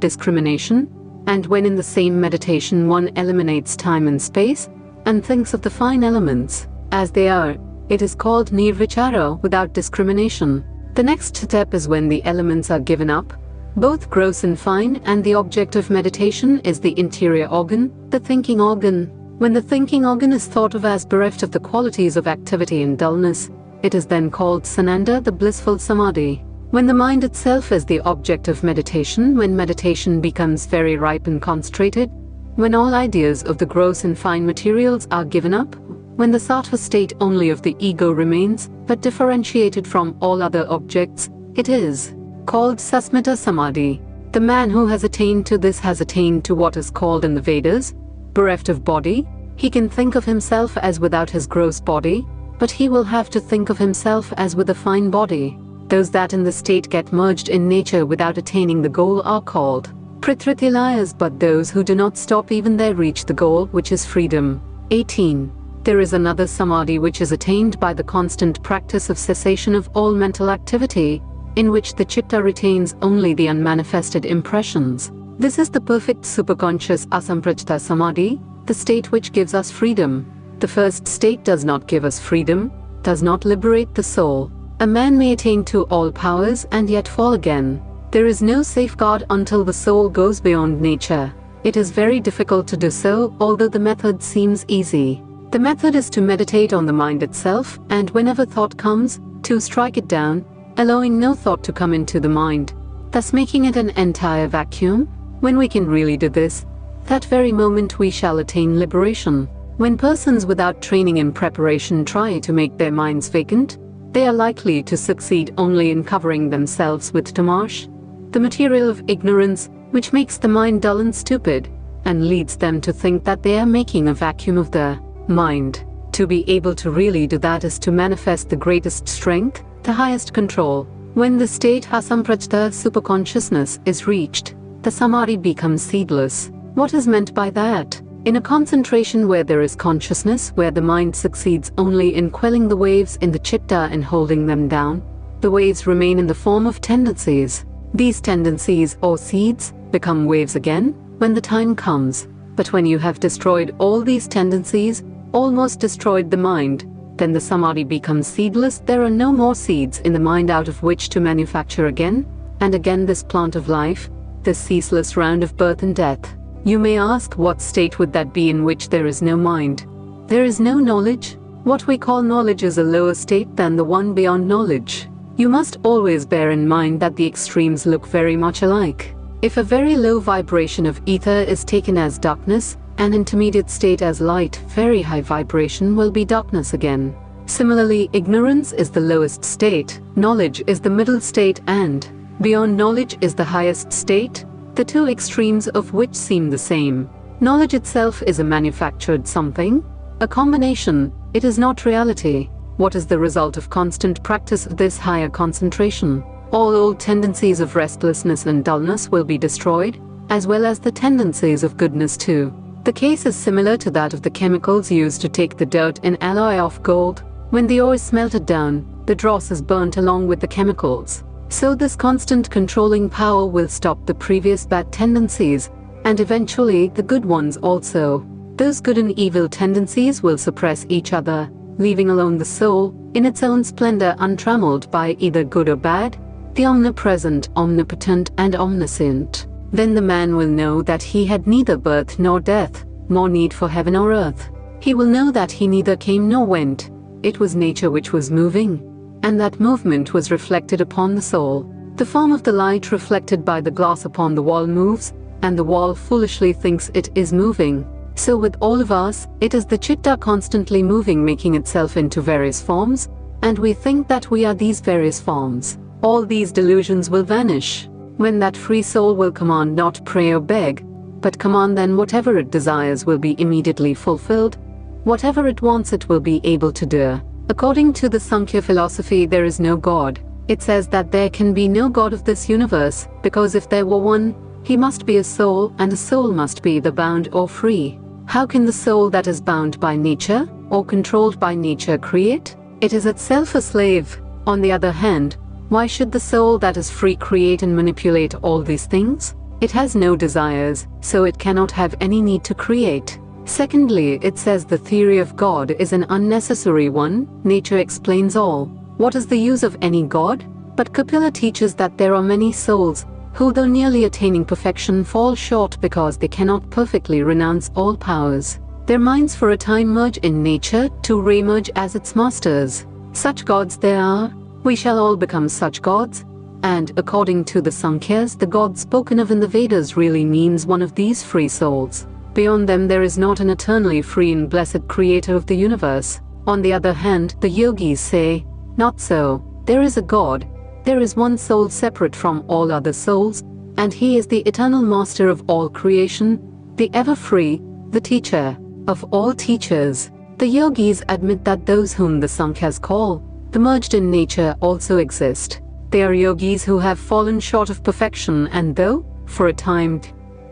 discrimination. And when in the same meditation one eliminates time and space, and thinks of the fine elements as they are, it is called Nirvichara without discrimination. The next step is when the elements are given up, both gross and fine, and the object of meditation is the interior organ, the thinking organ. When the thinking organ is thought of as bereft of the qualities of activity and dullness, it is then called Sananda, the blissful samadhi. When the mind itself is the object of meditation, when meditation becomes very ripe and concentrated, when all ideas of the gross and fine materials are given up, when the sattva state only of the ego remains, but differentiated from all other objects, it is called Susmita Samadhi. The man who has attained to this has attained to what is called in the Vedas, bereft of body. He can think of himself as without his gross body, but he will have to think of himself as with a fine body. Those that in the state get merged in nature without attaining the goal are called Prithritilayas, but those who do not stop even there reach the goal, which is freedom. 18. There is another samadhi which is attained by the constant practice of cessation of all mental activity, in which the chitta retains only the unmanifested impressions. This is the perfect superconscious asamprajta samadhi, the state which gives us freedom. The first state does not give us freedom, does not liberate the soul. A man may attain to all powers and yet fall again. There is no safeguard until the soul goes beyond nature. It is very difficult to do so, although the method seems easy. The method is to meditate on the mind itself, and whenever thought comes, to strike it down, allowing no thought to come into the mind, thus making it an entire vacuum. When we can really do this, that very moment we shall attain liberation. When persons without training and preparation try to make their minds vacant, they are likely to succeed only in covering themselves with tamash, the material of ignorance, which makes the mind dull and stupid, and leads them to think that they are making a vacuum of the mind. To be able to really do that is to manifest the greatest strength, the highest control. When the state asamprajta superconsciousness is reached, the samadhi becomes seedless. What is meant by that? In a concentration where there is consciousness, where the mind succeeds only in quelling the waves in the chitta and holding them down, the waves remain in the form of tendencies. These tendencies, or seeds, become waves again when the time comes. But when you have destroyed all these tendencies, almost destroyed the mind, then the samadhi becomes seedless. There are no more seeds in the mind out of which to manufacture again and again this plant of life, this ceaseless round of birth and death. You may ask, what state would that be in which there is no mind? There is no knowledge. What we call knowledge is a lower state than the one beyond knowledge. You must always bear in mind that the extremes look very much alike. If a very low vibration of ether is taken as darkness, an intermediate state as light, very high vibration will be darkness again. Similarly, ignorance is the lowest state, knowledge is the middle state, and beyond knowledge is the highest state, the two extremes of which seem the same. Knowledge itself is a manufactured something, a combination. It is not reality. What is the result of constant practice of this higher concentration? All old tendencies of restlessness and dullness will be destroyed, as well as the tendencies of goodness too. The case is similar to that of the chemicals used to take the dirt in alloy off gold. When the ore is smelted down, the dross is burnt along with the chemicals. So this constant controlling power will stop the previous bad tendencies, and eventually the good ones also. Those good and evil tendencies will suppress each other, leaving alone the soul, in its own splendor, untrammeled by either good or bad, the omnipresent, omnipotent, and omniscient. Then the man will know that he had neither birth nor death, nor need for heaven or earth. He will know that he neither came nor went. It was nature which was moving, and that movement was reflected upon the soul. The form of the light reflected by the glass upon the wall moves, and the wall foolishly thinks it is moving. So with all of us, it is the chitta constantly moving, making itself into various forms, and we think that we are these various forms. All these delusions will vanish when that free soul will command, not pray or beg, but command. Then whatever it desires will be immediately fulfilled. Whatever it wants it will be able to do. According to the Sankhya philosophy, there is no God. It says that there can be no God of this universe, because if there were one, he must be a soul, and a soul must be either bound or free. How can the soul that is bound by nature, or controlled by nature, create? It is itself a slave. On the other hand, why should the soul that is free create and manipulate all these things? It has no desires, so it cannot have any need to create. Secondly, it says the theory of God is an unnecessary one. Nature explains all. What is the use of any God? But Kapila teaches that there are many souls who, though nearly attaining perfection, fall short because they cannot perfectly renounce all powers. Their minds for a time merge in nature to re-emerge as its masters. Such gods there are. We shall all become such gods. And according to the Sankhyas, the God spoken of in the Vedas really means one of these free souls. Beyond them there is not an eternally free and blessed creator of the universe. On the other hand, the yogis say, not so. There is a God. There is one soul separate from all other souls, and he is the eternal master of all creation, the ever free, the teacher of all teachers. The yogis admit that those whom the Sankhyas call the merged in nature also exist. They are yogis who have fallen short of perfection, and though, for a time,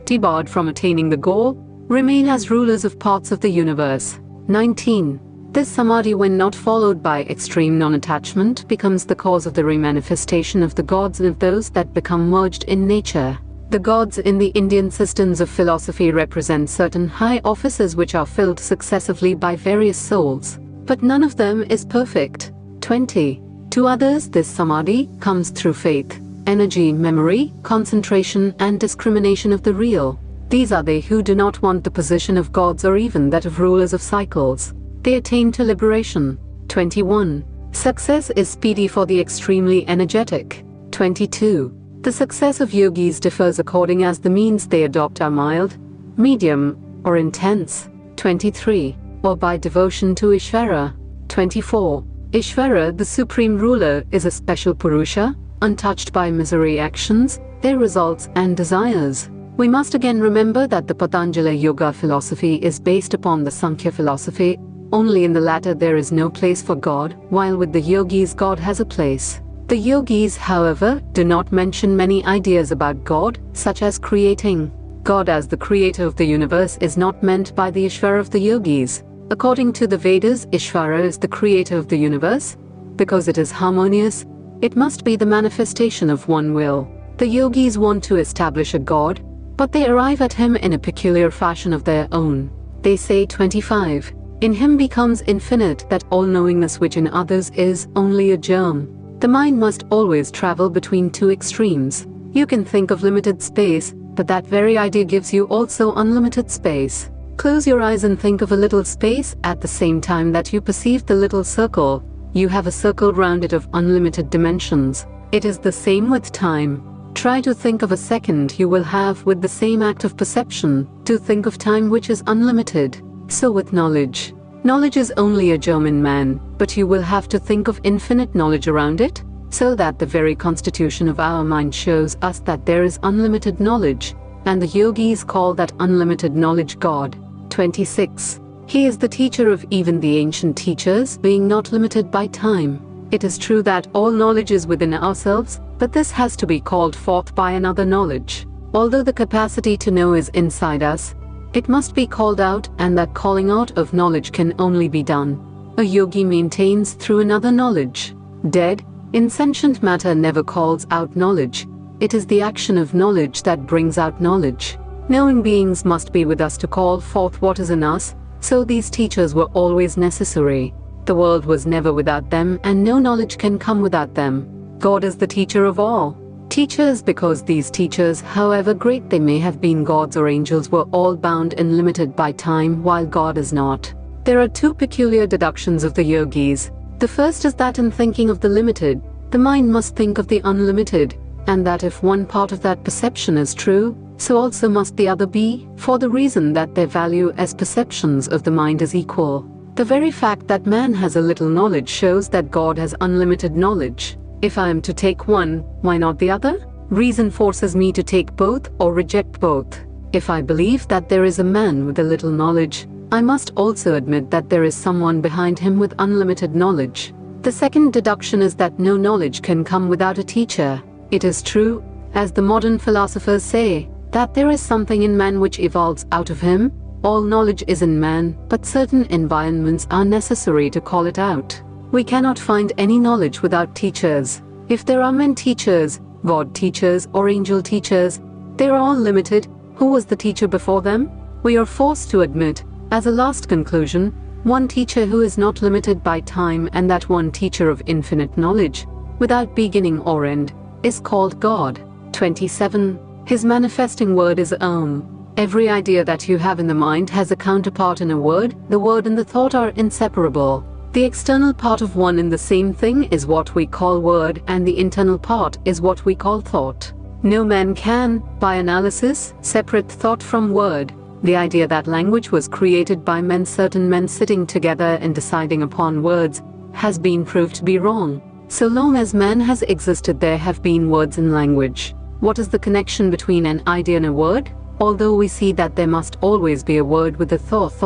debarred from attaining the goal, remain as rulers of parts of the universe. 19. This samadhi, when not followed by extreme non-attachment, becomes the cause of the remanifestation of the gods and of those that become merged in nature. The gods in the Indian systems of philosophy represent certain high offices which are filled successively by various souls, but none of them is perfect. 20. To others, this samadhi comes through faith, energy, memory, concentration, and discrimination of the real. These are they who do not want the position of gods or even that of rulers of cycles. They attain to liberation. 21. Success is speedy for the extremely energetic. 22. The success of yogis differs according as the means they adopt are mild, medium, or intense. 23. Or by devotion to Ishvara. 24. Ishvara, the supreme ruler, is a special Purusha, untouched by misery actions, their results and desires. We must again remember that the Patanjali Yoga philosophy is based upon the Sankhya philosophy. Only in the latter there is no place for God, while with the yogis God has a place. The yogis, however, do not mention many ideas about God, such as creating. God as the creator of the universe is not meant by the Ishvara of the yogis. According to the Vedas, Ishvara is the creator of the universe. Because it is harmonious, it must be the manifestation of one will. The yogis want to establish a God, but they arrive at him in a peculiar fashion of their own. They say 25. In him becomes infinite that all-knowingness which in others is only a germ. The mind must always travel between two extremes. You can think of limited space, but that very idea gives you also unlimited space. Close your eyes and think of a little space. At the same time that you perceive the little circle, you have a circle round it of unlimited dimensions. It is the same with time. Try to think of a second you will have with the same act of perception, to think of time which is unlimited. So with knowledge. Knowledge is only a germ in man, but you will have to think of infinite knowledge around it, so that the very constitution of our mind shows us that there is unlimited knowledge, and the yogis call that unlimited knowledge God. 26. He is the teacher of even the ancient teachers, being not limited by time. It is true that all knowledge is within ourselves, but this has to be called forth by another knowledge. Although the capacity to know is inside us, it must be called out, and that calling out of knowledge can only be done, a yogi maintains, through another knowledge. Dead, insentient matter never calls out knowledge. It is the action of knowledge that brings out knowledge. Knowing beings must be with us to call forth what is in us, so these teachers were always necessary. The world was never without them, and no knowledge can come without them. God is the teacher of all teachers, because these teachers, however great they may have been, gods or angels, were all bound and limited by time, while God is not. There are two peculiar deductions of the yogis. The first is that in thinking of the limited, the mind must think of the unlimited, and that if one part of that perception is true, so also must the other be, for the reason that their value as perceptions of the mind is equal. The very fact that man has a little knowledge shows that God has unlimited knowledge. If I am to take one, why not the other? Reason forces me to take both or reject both. If I believe that there is a man with a little knowledge, I must also admit that there is someone behind him with unlimited knowledge. The second deduction is that no knowledge can come without a teacher. It is true, as the modern philosophers say, that there is something in man which evolves out of him. All knowledge is in man, but certain environments are necessary to call it out. We cannot find any knowledge without teachers. If there are men teachers, God teachers, or angel teachers, they are all limited. Who was the teacher before them? We are forced to admit, as a last conclusion, one teacher who is not limited by time, and that one teacher of infinite knowledge, without beginning or end, is called God. 27. His manifesting word is Om. Every idea that you have in the mind has a counterpart in a word. The word and the thought are inseparable. The external part of one and the same thing is what we call word, and the internal part is what we call thought. No man can, by analysis, separate thought from word. The idea that language was created by men, certain men sitting together and deciding upon words, has been proved to be wrong. So long as man has existed, there have been words in language. What is the connection between an idea and a word? Although we see that there must always be a word with a thought.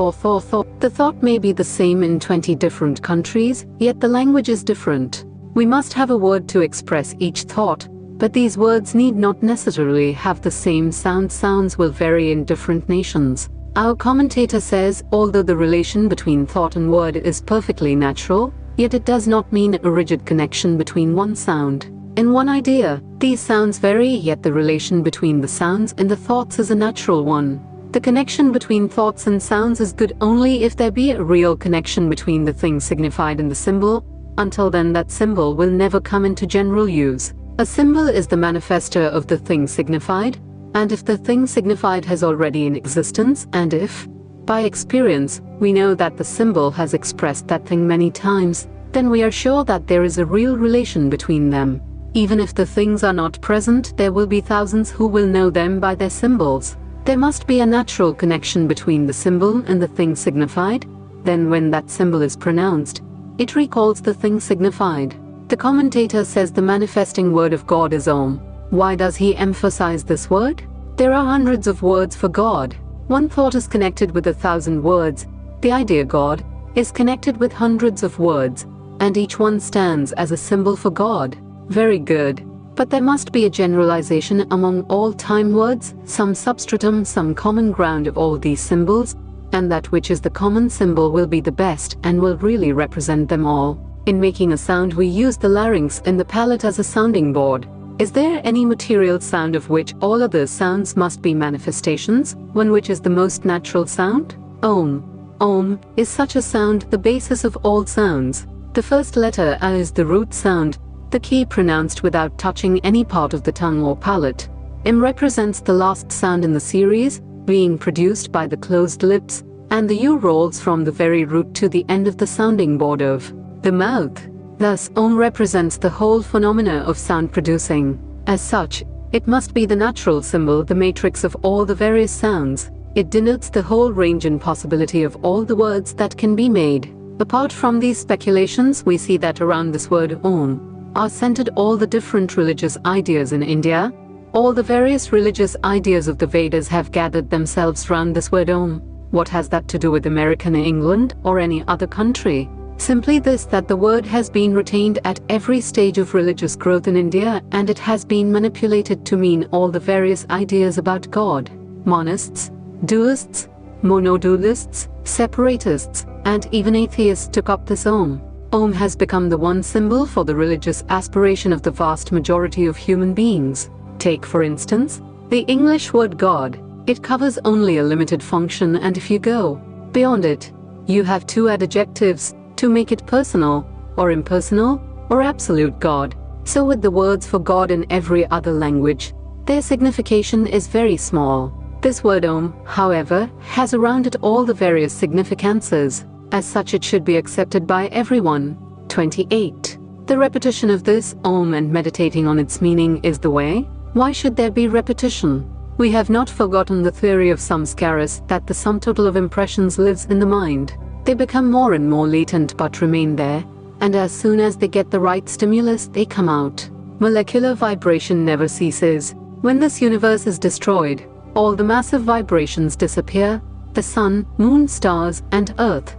The thought may be the same in 20 different countries, yet the language is different. We must have a word to express each thought, but these words need not necessarily have the same sound. Sounds will vary in different nations. Our commentator says, although the relation between thought and word is perfectly natural, yet it does not mean a rigid connection between one sound and one idea. These sounds vary, yet the relation between the sounds and the thoughts is a natural one. The connection between thoughts and sounds is good only if there be a real connection between the thing signified and the symbol. Until then, that symbol will never come into general use. A symbol is the manifester of the thing signified, and if the thing signified has already in existence, and if, by experience, we know that the symbol has expressed that thing many times, then we are sure that there is a real relation between them. Even if the things are not present, there will be thousands who will know them by their symbols. There must be a natural connection between the symbol and the thing signified. Then when that symbol is pronounced, it recalls the thing signified. The commentator says the manifesting word of God is Om. Why does he emphasize this word? There are hundreds of words for God. One thought is connected with 1,000 words. The idea God is connected with hundreds of words, and each one stands as a symbol for God. Very good. But there must be a generalization among all time words, some substratum, some common ground of all these symbols, and that which is the common symbol will be the best and will really represent them all. In making a sound, we use the larynx and the palate as a sounding board. Is there any material sound of which all other sounds must be manifestations, one which is the most natural sound? Om. Om is such a sound, the basis of all sounds. The first letter A is the root sound, the key pronounced without touching any part of the tongue or palate. M represents the last sound in the series, being produced by the closed lips, and the U rolls from the very root to the end of the sounding board of the mouth. Thus, Om represents the whole phenomena of sound producing. As such, it must be the natural symbol, the matrix of all the various sounds. It denotes the whole range and possibility of all the words that can be made. Apart from these speculations, we see that around this word Om are centered all the different religious ideas in India. All the various religious ideas of the Vedas have gathered themselves round this word Om. What has that to do with America, England, or any other country? Simply this, that the word has been retained at every stage of religious growth in India, and it has been manipulated to mean all the various ideas about God. Monists, duists, monodualists, separatists, and even atheists took up this Om. Om has become the one symbol for the religious aspiration of the vast majority of human beings. Take, for instance, the English word God. It covers only a limited function, and if you go beyond it, you have two adjectives to make it personal, or impersonal, or absolute God. So with the words for God in every other language, their signification is very small. This word Om, however, has around it all the various significances. As such, it should be accepted by everyone. 28. The repetition of this Om and meditating on its meaning is the way. Why should there be repetition? We have not forgotten the theory of samskaras, that the sum total of impressions lives in the mind. They become more and more latent but remain there, and as soon as they get the right stimulus, they come out. Molecular vibration never ceases. When this universe is destroyed, all the massive vibrations disappear. The sun, moon, stars, and earth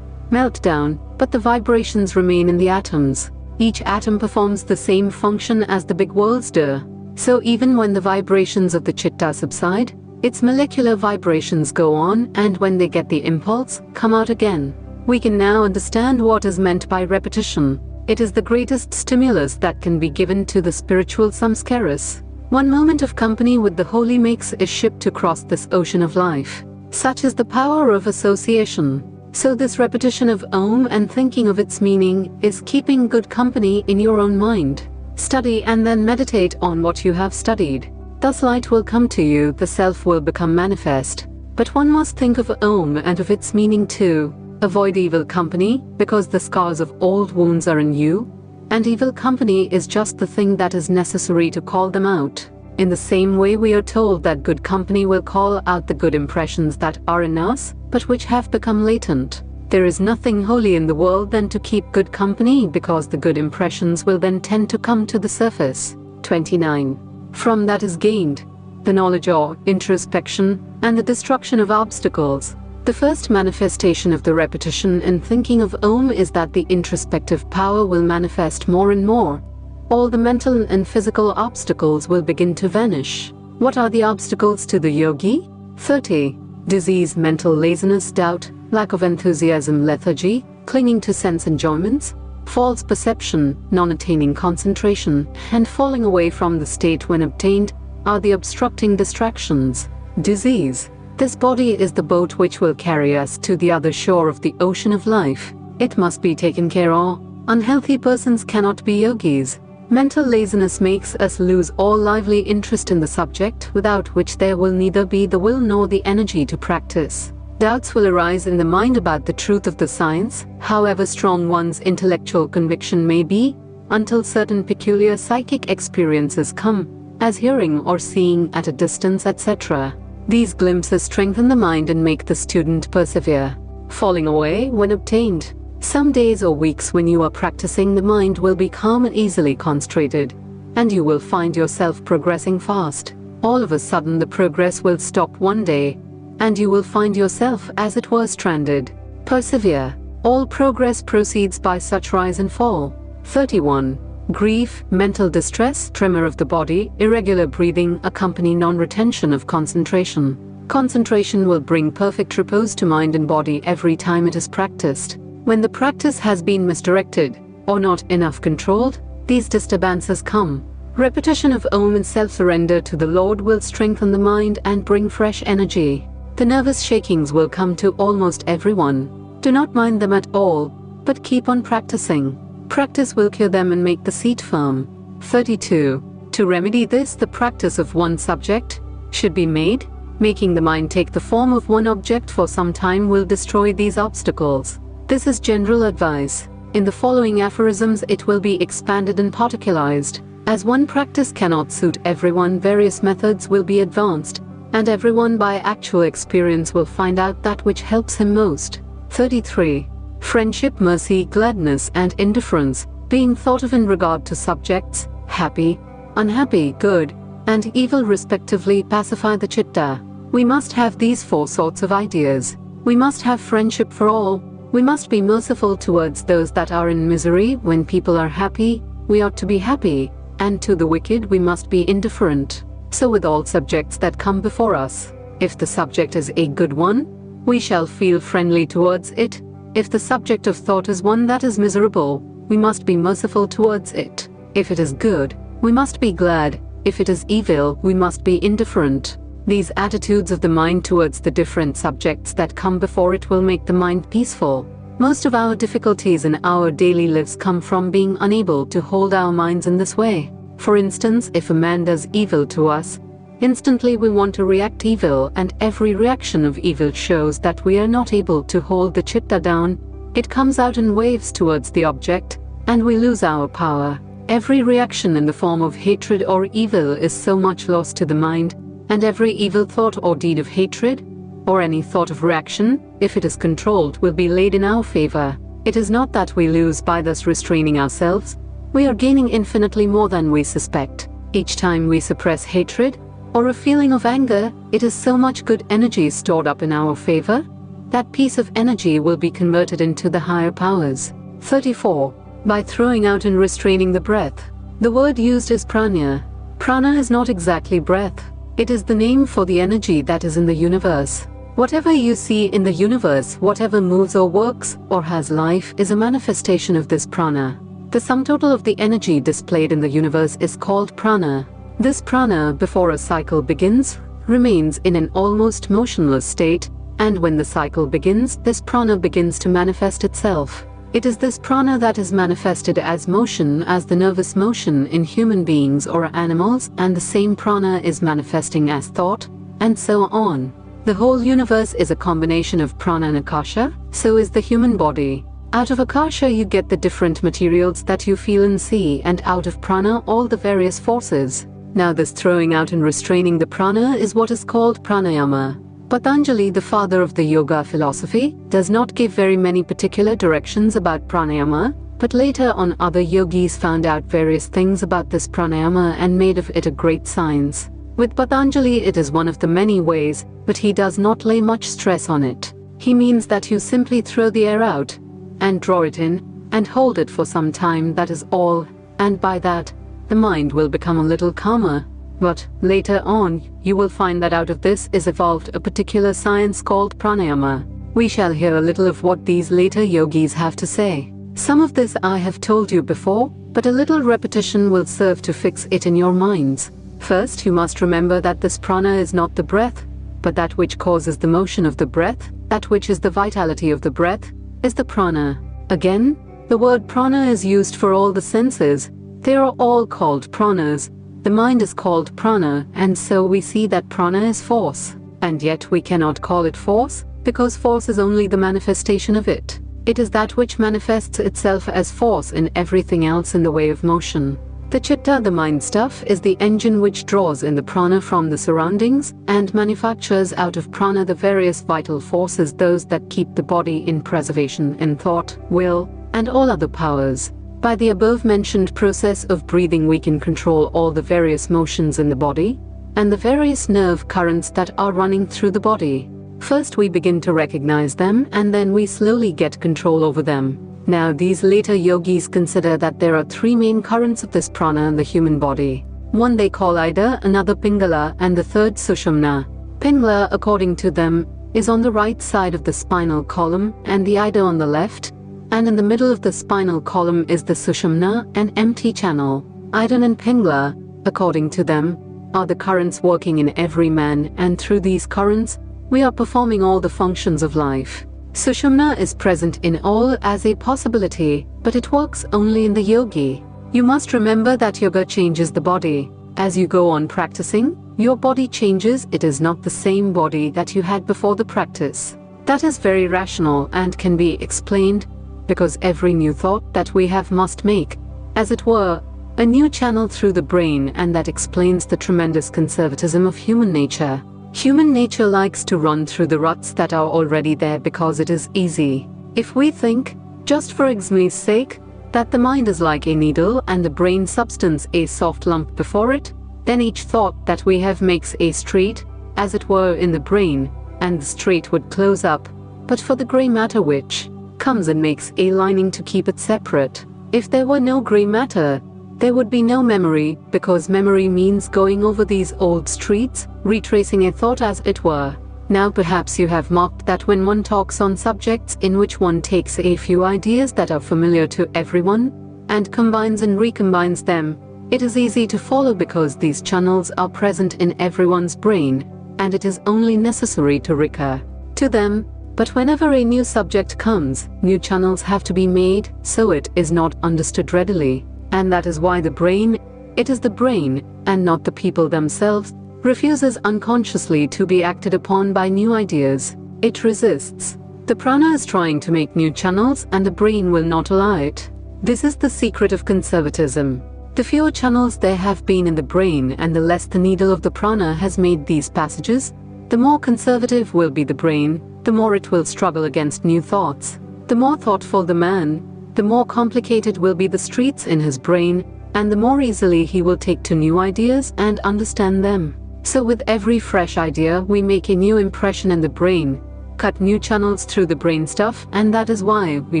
melt down, but the vibrations remain in the atoms. Each atom performs the same function as the big worlds do. So even when the vibrations of the chitta subside, its molecular vibrations go on, and when they get the impulse, come out again. We can now understand what is meant by repetition. It is the greatest stimulus that can be given to the spiritual samskaras. One moment of company with the holy makes a ship to cross this ocean of life. Such is the power of association. So this repetition of Om and thinking of its meaning is keeping good company in your own mind. Study and then meditate on what you have studied. Thus light will come to you, the self will become manifest. But one must think of Om and of its meaning too. Avoid evil company, because the scars of old wounds are in you, and evil company is just the thing that is necessary to call them out. In the same way, we are told that good company will call out the good impressions that are in us, but which have become latent. There is nothing holy in the world than to keep good company, because the good impressions will then tend to come to the surface. 29. From that is gained the knowledge or introspection and the destruction of obstacles. The first manifestation of the repetition and thinking of Om is that the introspective power will manifest more and more. All the mental and physical obstacles will begin to vanish. What are the obstacles to the yogi? 30. Disease, mental laziness, doubt, lack of enthusiasm, lethargy, clinging to sense enjoyments, false perception, non-attaining concentration, and falling away from the state when obtained are the obstructing distractions. Disease. This body is the boat which will carry us to the other shore of the ocean of life. It must be taken care of. Unhealthy persons cannot be yogis. Mental laziness makes us lose all lively interest in the subject, without which there will neither be the will nor the energy to practice. Doubts will arise in the mind about the truth of the science, however strong one's intellectual conviction may be, until certain peculiar psychic experiences come, as hearing or seeing at a distance, etc. These glimpses strengthen the mind and make the student persevere. Falling away when obtained. Some days or weeks when you are practicing, the mind will be calm and easily concentrated, and you will find yourself progressing fast. All of a sudden the progress will stop one day, and you will find yourself as it were stranded. Persevere. All progress proceeds by such rise and fall. 31. Grief, mental distress, tremor of the body, irregular breathing accompany non-retention of concentration. Concentration will bring perfect repose to mind and body every time it is practiced. When the practice has been misdirected, or not enough controlled, these disturbances come. Repetition of Om and self-surrender to the Lord will strengthen the mind and bring fresh energy. The nervous shakings will come to almost everyone. Do not mind them at all, but keep on practicing. Practice will cure them and make the seat firm. 32. To remedy this, the practice of one subject should be made. Making the mind take the form of one object for some time will destroy these obstacles. This is general advice. In the following aphorisms it will be expanded and particularized. As one practice cannot suit everyone, various methods will be advanced, and everyone by actual experience will find out that which helps him most. 33. Friendship, mercy, gladness, and indifference, being thought of in regard to subjects, happy, unhappy, good, and evil respectively, pacify the chitta. We must have these four sorts of ideas. We must have friendship for all, We must be merciful towards those that are in misery. When people are happy, we ought to be happy, and to the wicked we must be indifferent. So with all subjects that come before us, if the subject is a good one, we shall feel friendly towards it. If the subject of thought is one that is miserable, we must be merciful towards it. If it is good, we must be glad. If it is evil, we must be indifferent. These attitudes of the mind towards the different subjects that come before it will make the mind peaceful. Most of our difficulties in our daily lives come from being unable to hold our minds in this way. For instance, if a man does evil to us, instantly we want to react evil, and every reaction of evil shows that we are not able to hold the chitta down. It comes out in waves towards the object, and we lose our power. Every reaction in the form of hatred or evil is so much loss to the mind, and every evil thought or deed of hatred, or any thought of reaction, if it is controlled, will be laid in our favor. It is not that we lose by thus restraining ourselves. We are gaining infinitely more than we suspect. Each time we suppress hatred, or a feeling of anger, it is so much good energy stored up in our favor. That piece of energy will be converted into the higher powers. 34. By throwing out and restraining the breath. The word used is prana. Prana is not exactly breath. It is the name for the energy that is in the universe. Whatever you see in the universe, whatever moves or works or has life, is a manifestation of this prana. The sum total of the energy displayed in the universe is called prana. This prana, before a cycle begins, remains in an almost motionless state, and when the cycle begins, this prana begins to manifest itself. It is this prana that is manifested as motion, as the nervous motion in human beings or animals, and the same prana is manifesting as thought, and so on. The whole universe is a combination of prana and akasha, so is the human body. Out of akasha you get the different materials that you feel and see, and out of prana all the various forces. Now this throwing out and restraining the prana is what is called pranayama. Patanjali, the father of the yoga philosophy, does not give very many particular directions about pranayama, but later on other yogis found out various things about this pranayama and made of it a great science. With Patanjali it is one of the many ways, but he does not lay much stress on it. He means that you simply throw the air out, and draw it in, and hold it for some time, that is all, and by that, the mind will become a little calmer. But later on, you will find that out of this is evolved a particular science called pranayama. We shall hear a little of what these later yogis have to say. Some of this I have told you before, but a little repetition will serve to fix it in your minds. First, you must remember that this prana is not the breath, but that which causes the motion of the breath, that which is the vitality of the breath, is the prana. Again, the word prana is used for all the senses. They are all called pranas. The mind is called prana, and so we see that prana is force. And yet we cannot call it force, because force is only the manifestation of it. It is that which manifests itself as force in everything else in the way of motion. The chitta, the mind stuff, is the engine which draws in the prana from the surroundings, and manufactures out of prana the various vital forces, those that keep the body in preservation in thought, will, and all other powers. By the above-mentioned process of breathing we can control all the various motions in the body, and the various nerve currents that are running through the body. First we begin to recognize them, and then we slowly get control over them. Now these later yogis consider that there are three main currents of this prana in the human body. One they call Ida, another Pingala, and the third Sushumna. Pingala, according to them, is on the right side of the spinal column, and the Ida on the left, and in the middle of the spinal column is the Sushumna, an empty channel. Ida and Pingala, according to them, are the currents working in every man, and through these currents, we are performing all the functions of life. Sushumna is present in all as a possibility, but it works only in the yogi. You must remember that yoga changes the body. As you go on practicing, your body changes. It is not the same body that you had before the practice. That is very rational and can be explained, because every new thought that we have must make, as it were, a new channel through the brain, and that explains the tremendous conservatism of human nature. Human nature likes to run through the ruts that are already there because it is easy. If we think, just for example's sake, that the mind is like a needle and the brain substance a soft lump before it, then each thought that we have makes a street, as it were, in the brain, and the street would close up. But for the grey matter which comes and makes a lining to keep it separate. If there were no gray matter, there would be no memory, because memory means going over these old streets, retracing a thought as it were. Now perhaps you have marked that when one talks on subjects in which one takes a few ideas that are familiar to everyone, and combines and recombines them, it is easy to follow because these channels are present in everyone's brain, and it is only necessary to recur to them. But whenever a new subject comes, new channels have to be made, so it is not understood readily. And that is why the brain, it is the brain, and not the people themselves, refuses unconsciously to be acted upon by new ideas. It resists. The prana is trying to make new channels and the brain will not allow it. This is the secret of conservatism. The fewer channels there have been in the brain and the less the needle of the prana has made these passages, the more conservative will be the brain, the more it will struggle against new thoughts. The more thoughtful the man, the more complicated will be the streets in his brain, and the more easily he will take to new ideas and understand them. So with every fresh idea we make a new impression in the brain, cut new channels through the brain stuff, and that is why we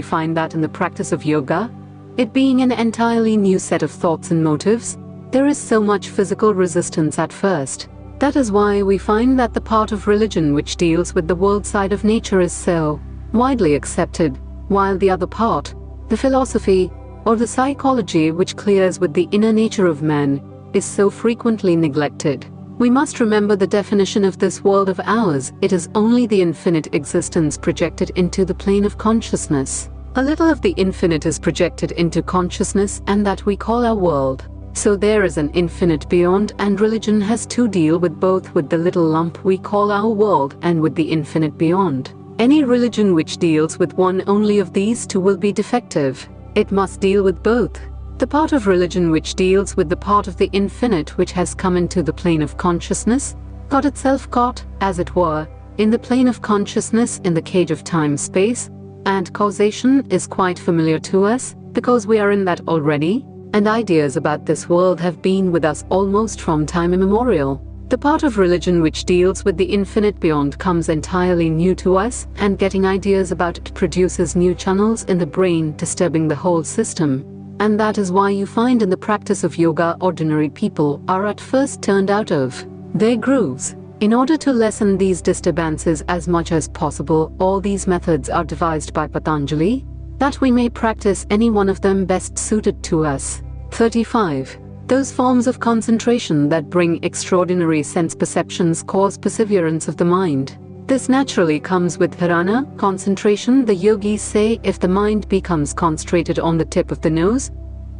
find that in the practice of yoga, it being an entirely new set of thoughts and motives, there is so much physical resistance at first. That is why we find that the part of religion which deals with the world side of nature is so widely accepted, while the other part, the philosophy, or the psychology which clears with the inner nature of man, is so frequently neglected. We must remember the definition of this world of ours. It is only the infinite existence projected into the plane of consciousness. A little of the infinite is projected into consciousness, and that we call our world. So there is an infinite beyond, and religion has to deal with both, with the little lump we call our world and with the infinite beyond. Any religion which deals with one only of these two will be defective. It must deal with both. The part of religion which deals with the part of the infinite which has come into the plane of consciousness, got itself caught, as it were, in the plane of consciousness in the cage of time, space, and causation is quite familiar to us, because we are in that already, and ideas about this world have been with us almost from time immemorial. The part of religion which deals with the infinite beyond comes entirely new to us, and getting ideas about it produces new channels in the brain, disturbing the whole system. And that is why you find in the practice of yoga ordinary people are at first turned out of their grooves. In order to lessen these disturbances as much as possible, all these methods are devised by Patanjali, that we may practice any one of them best suited to us. 35. Those forms of concentration that bring extraordinary sense perceptions cause perseverance of the mind. This naturally comes with dharana, concentration. The yogis say if the mind becomes concentrated on the tip of the nose,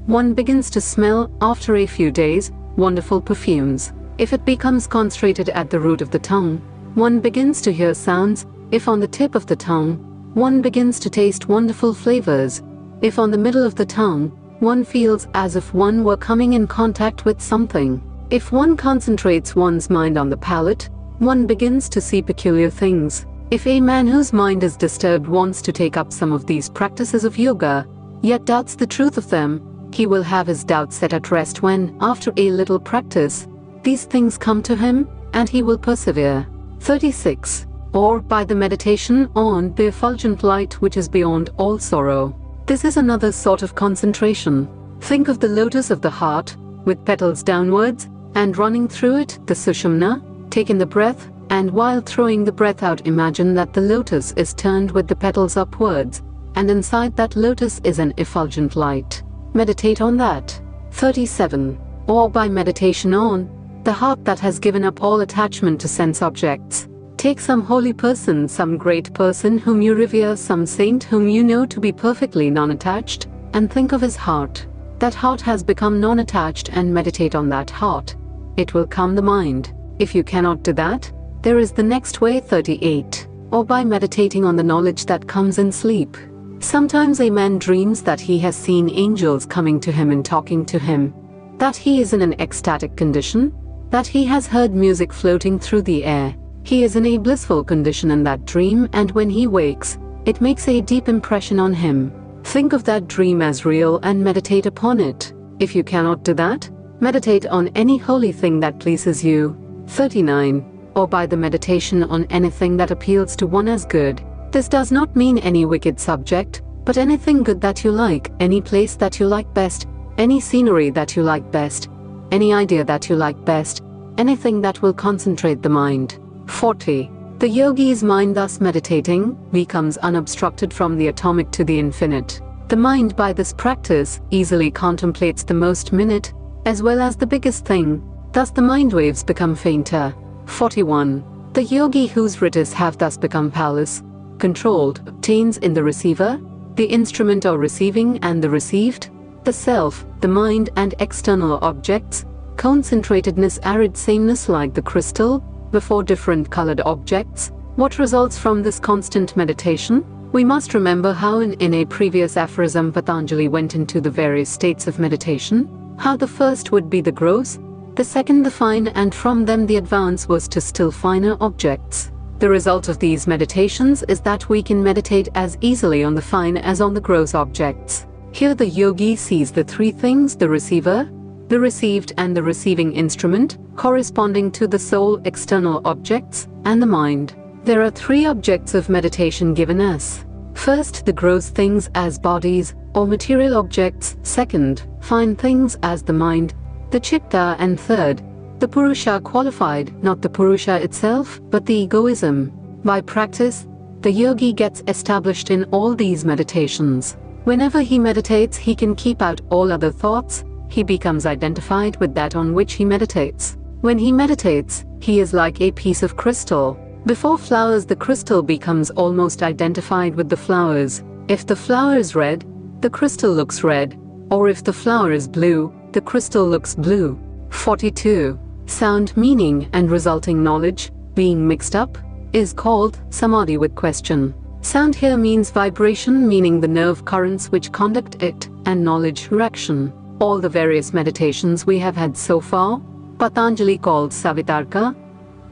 one begins to smell, after a few days, wonderful perfumes. If it becomes concentrated at the root of the tongue, one begins to hear sounds. If on the tip of the tongue, one begins to taste wonderful flavors. If on the middle of the tongue, one feels as if one were coming in contact with something. If one concentrates one's mind on the palate, one begins to see peculiar things. If a man whose mind is disturbed wants to take up some of these practices of yoga, yet doubts the truth of them, he will have his doubts set at rest when, after a little practice, these things come to him, and he will persevere. 36. Or by the meditation on the effulgent light which is beyond all sorrow. This is another sort of concentration. Think of the lotus of the heart, with petals downwards, and running through it, the sushumna. Take in the breath, and while throwing the breath out, imagine that the lotus is turned with the petals upwards, and inside that lotus is an effulgent light. Meditate on that. 37. Or by meditation on the heart that has given up all attachment to sense objects. Take some holy person, some great person whom you revere, some saint whom you know to be perfectly non-attached, and think of his heart. That heart has become non-attached, and meditate on that heart. It will calm the mind. If you cannot do that, there is the next way. 38. Or by meditating on the knowledge that comes in sleep. Sometimes a man dreams that he has seen angels coming to him and talking to him, that he is in an ecstatic condition, that he has heard music floating through the air. He is in a blissful condition in that dream, and when he wakes, it makes a deep impression on him. Think of that dream as real and meditate upon it. If you cannot do that, meditate on any holy thing that pleases you. 39. Or by the meditation on anything that appeals to one as good. This does not mean any wicked subject, but anything good that you like, any place that you like best, any scenery that you like best, any idea that you like best, anything that will concentrate the mind. 40. The yogi's mind, thus meditating, becomes unobstructed from the atomic to the infinite. The mind by this practice easily contemplates the most minute, as well as the biggest thing, thus the mind waves become fainter. 41. The yogi whose writtis have thus become powerless, controlled, obtains in the receiver, the instrument or receiving and the received, the self, the mind and external objects, concentratedness, arid sameness like the crystal, before different colored objects. What results from this constant meditation? We must remember how in a previous aphorism Patanjali went into the various states of meditation, how the first would be the gross, the second the fine, and from them the advance was to still finer objects. The result of these meditations is that we can meditate as easily on the fine as on the gross objects. Here the yogi sees the three things: the receiver, the received and the receiving instrument, corresponding to the soul, external objects, and the mind. There are three objects of meditation given us. First, the gross things as bodies or material objects. Second, fine things as the mind, the chitta, and third, the purusha qualified, not the purusha itself, but the egoism. By practice, the yogi gets established in all these meditations. Whenever he meditates, he can keep out all other thoughts. He becomes identified with that on which he meditates. When he meditates, he is like a piece of crystal. Before flowers, the crystal becomes almost identified with the flowers. If the flower is red, the crystal looks red, or if the flower is blue, the crystal looks blue. 42. Sound, meaning, and resulting knowledge, being mixed up, is called samadhi with question. Sound here means vibration, meaning the nerve currents which conduct it, and knowledge, reaction. All the various meditations we have had so far, Patanjali called savitarka,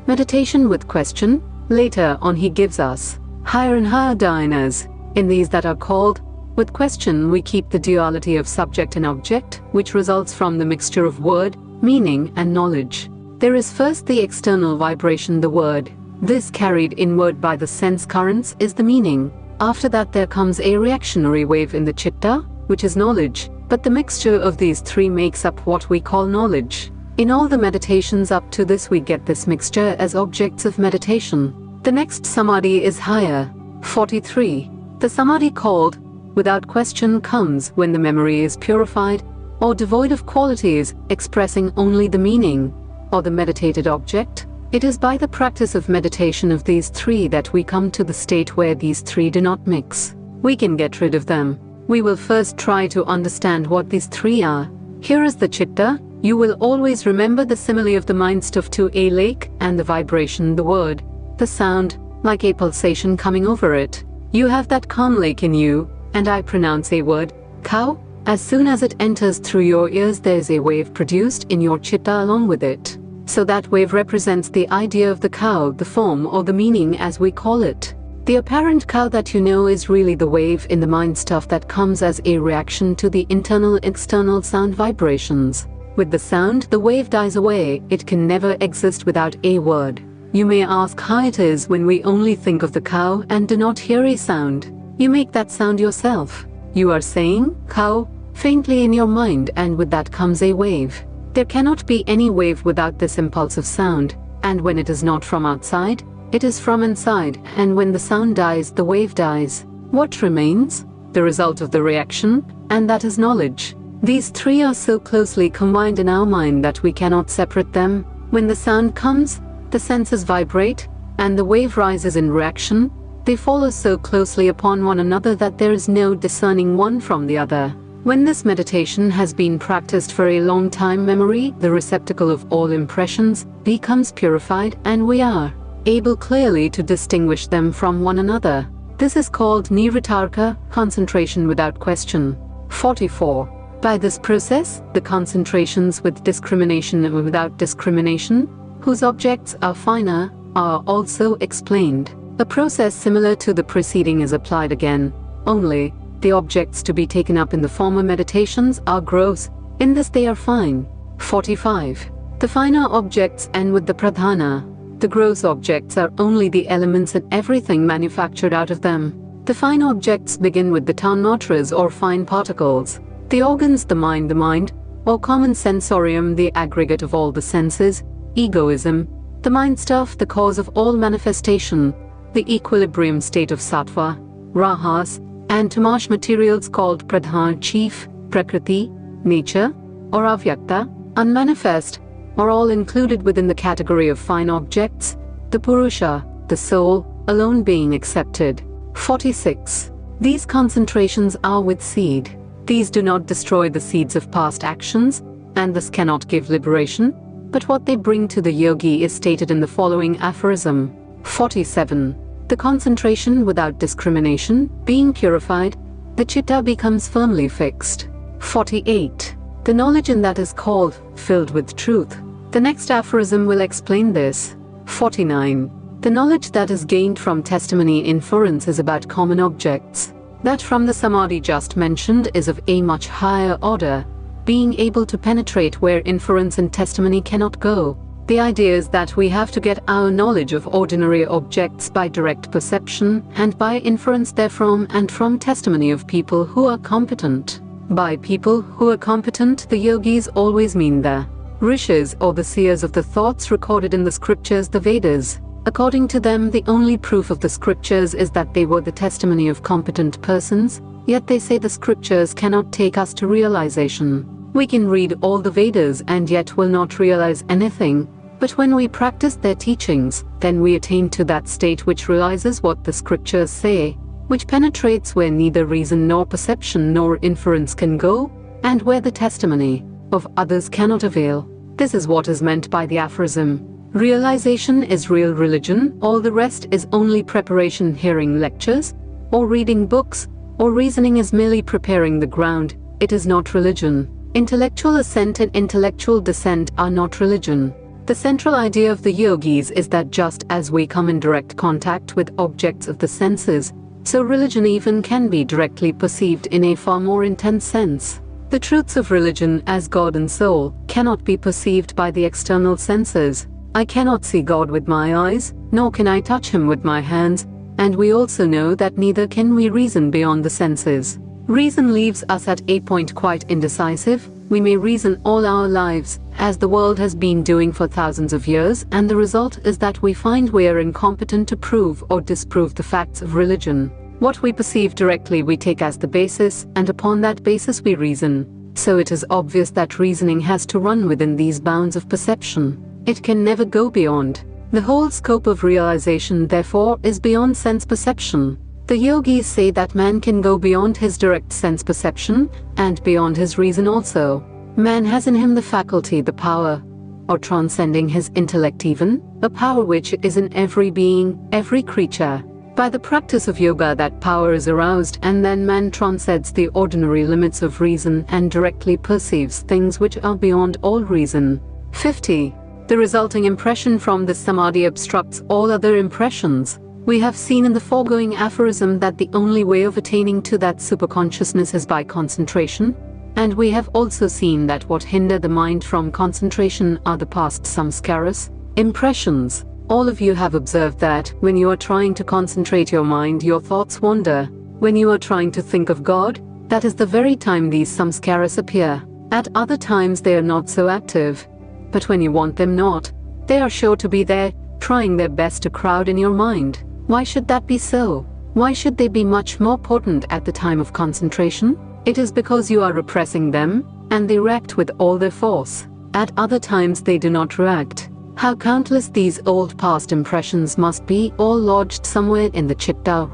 meditation with question. Later on he gives us higher and higher dhyanas. In these that are called with question, we keep the duality of subject and object, which results from the mixture of word, meaning, and knowledge. There is first the external vibration, the word. This carried inward by the sense currents is the meaning. After that there comes a reactionary wave in the chitta, which is knowledge, but the mixture of these three makes up what we call knowledge. In all the meditations up to this we get this mixture as objects of meditation. The next samadhi is higher. 43. The samadhi called without question comes when the memory is purified or devoid of qualities, expressing only the meaning or the meditated object. It is by the practice of meditation of these three that we come to the state where these three do not mix. We can get rid of them. We will first try to understand what these three are. Here is the chitta. You will always remember the simile of the mind stuff to a lake, and the vibration, the word, the sound, like a pulsation coming over it. You have that calm lake in you, and I pronounce a word, cow. As soon as it enters through your ears, there is a wave produced in your chitta along with it. So that wave represents the idea of the cow, the form or the meaning as we call it. The apparent cow that you know is really the wave in the mind stuff that comes as a reaction to the internal external sound vibrations. With the sound, the wave dies away. It can never exist without a word. You may ask how it is when we only think of the cow and do not hear a sound. You make that sound yourself. You are saying cow faintly in your mind, and with that comes a wave. There cannot be any wave without this impulsive sound, and when it is not from outside, it is from inside, and when the sound dies, the wave dies. What remains? The result of the reaction, and that is knowledge. These three are so closely combined in our mind that we cannot separate them. When the sound comes, the senses vibrate, and the wave rises in reaction. They follow so closely upon one another that there is no discerning one from the other. When this meditation has been practiced for a long time, memory, the receptacle of all impressions, becomes purified, and we are able clearly to distinguish them from one another. This is called nirvitarka, concentration without question. 44. By this process, the concentrations with discrimination and without discrimination, whose objects are finer, are also explained. A process similar to the preceding is applied again, only the objects to be taken up in the former meditations are gross, in this they are fine. 45. The finer objects end with the pradhana. The gross objects are only the elements and everything manufactured out of them. The fine objects begin with the tanmatras or fine particles. The organs, the mind, or common sensorium, the aggregate of all the senses, egoism, the mind stuff, the cause of all manifestation, the equilibrium state of sattva, rajas, and tamas materials called pradhan, chief, prakriti, nature, or avyakta, unmanifest, are all included within the category of fine objects, the purusha, the soul, alone being accepted. 46. These concentrations are with seed. These do not destroy the seeds of past actions, and thus cannot give liberation, but what they bring to the yogi is stated in the following aphorism. 47. The concentration without discrimination, being purified, the chitta becomes firmly fixed. 48. The knowledge in that is called, filled with truth. The next aphorism will explain this. 49. The knowledge that is gained from testimony inference is about common objects. That from the samadhi just mentioned is of a much higher order, being able to penetrate where inference and testimony cannot go. The idea is that we have to get our knowledge of ordinary objects by direct perception and by inference therefrom and from testimony of people who are competent. By people who are competent, the yogis always mean the rishis or the seers of the thoughts recorded in the scriptures, the Vedas. According to them, the only proof of the scriptures is that they were the testimony of competent persons, yet they say the scriptures cannot take us to realization. We can read all the Vedas and yet will not realize anything, but when we practice their teachings, then we attain to that state which realizes what the scriptures say, which penetrates where neither reason nor perception nor inference can go, and where the testimony of others cannot avail. This is what is meant by the aphorism. Realization is real religion, all the rest is only preparation. Hearing lectures, or reading books, or reasoning is merely preparing the ground, it is not religion. Intellectual ascent and intellectual descent are not religion. The central idea of the yogis is that just as we come in direct contact with objects of the senses, so religion even can be directly perceived in a far more intense sense. The truths of religion as God and soul cannot be perceived by the external senses. I cannot see God with my eyes, nor can I touch him with my hands, and we also know that neither can we reason beyond the senses. Reason leaves us at a point quite indecisive. We may reason all our lives, as the world has been doing for thousands of years, and the result is that we find we are incompetent to prove or disprove the facts of religion. What we perceive directly we take as the basis, and upon that basis we reason. So it is obvious that reasoning has to run within these bounds of perception. It can never go beyond. The whole scope of realization, therefore, is beyond sense perception. The yogis say that man can go beyond his direct sense perception, and beyond his reason also. Man has in him the faculty, the power, or transcending his intellect even, a power which is in every being, every creature. By the practice of yoga that power is aroused, and then man transcends the ordinary limits of reason and directly perceives things which are beyond all reason. 50. The resulting impression from this samadhi obstructs all other impressions. We have seen in the foregoing aphorism that the only way of attaining to that superconsciousness is by concentration, and we have also seen that what hinder the mind from concentration are the past samskaras, impressions. All of you have observed that when you are trying to concentrate your mind, your thoughts wander. When you are trying to think of God, that is the very time these samskaras appear. At other times they are not so active. But when you want them not, they are sure to be there, trying their best to crowd in your mind. Why should that be so? Why should they be much more potent at the time of concentration? It is because you are repressing them, and they react with all their force. At other times they do not react. How countless these old past impressions must be, all lodged somewhere in the chitta,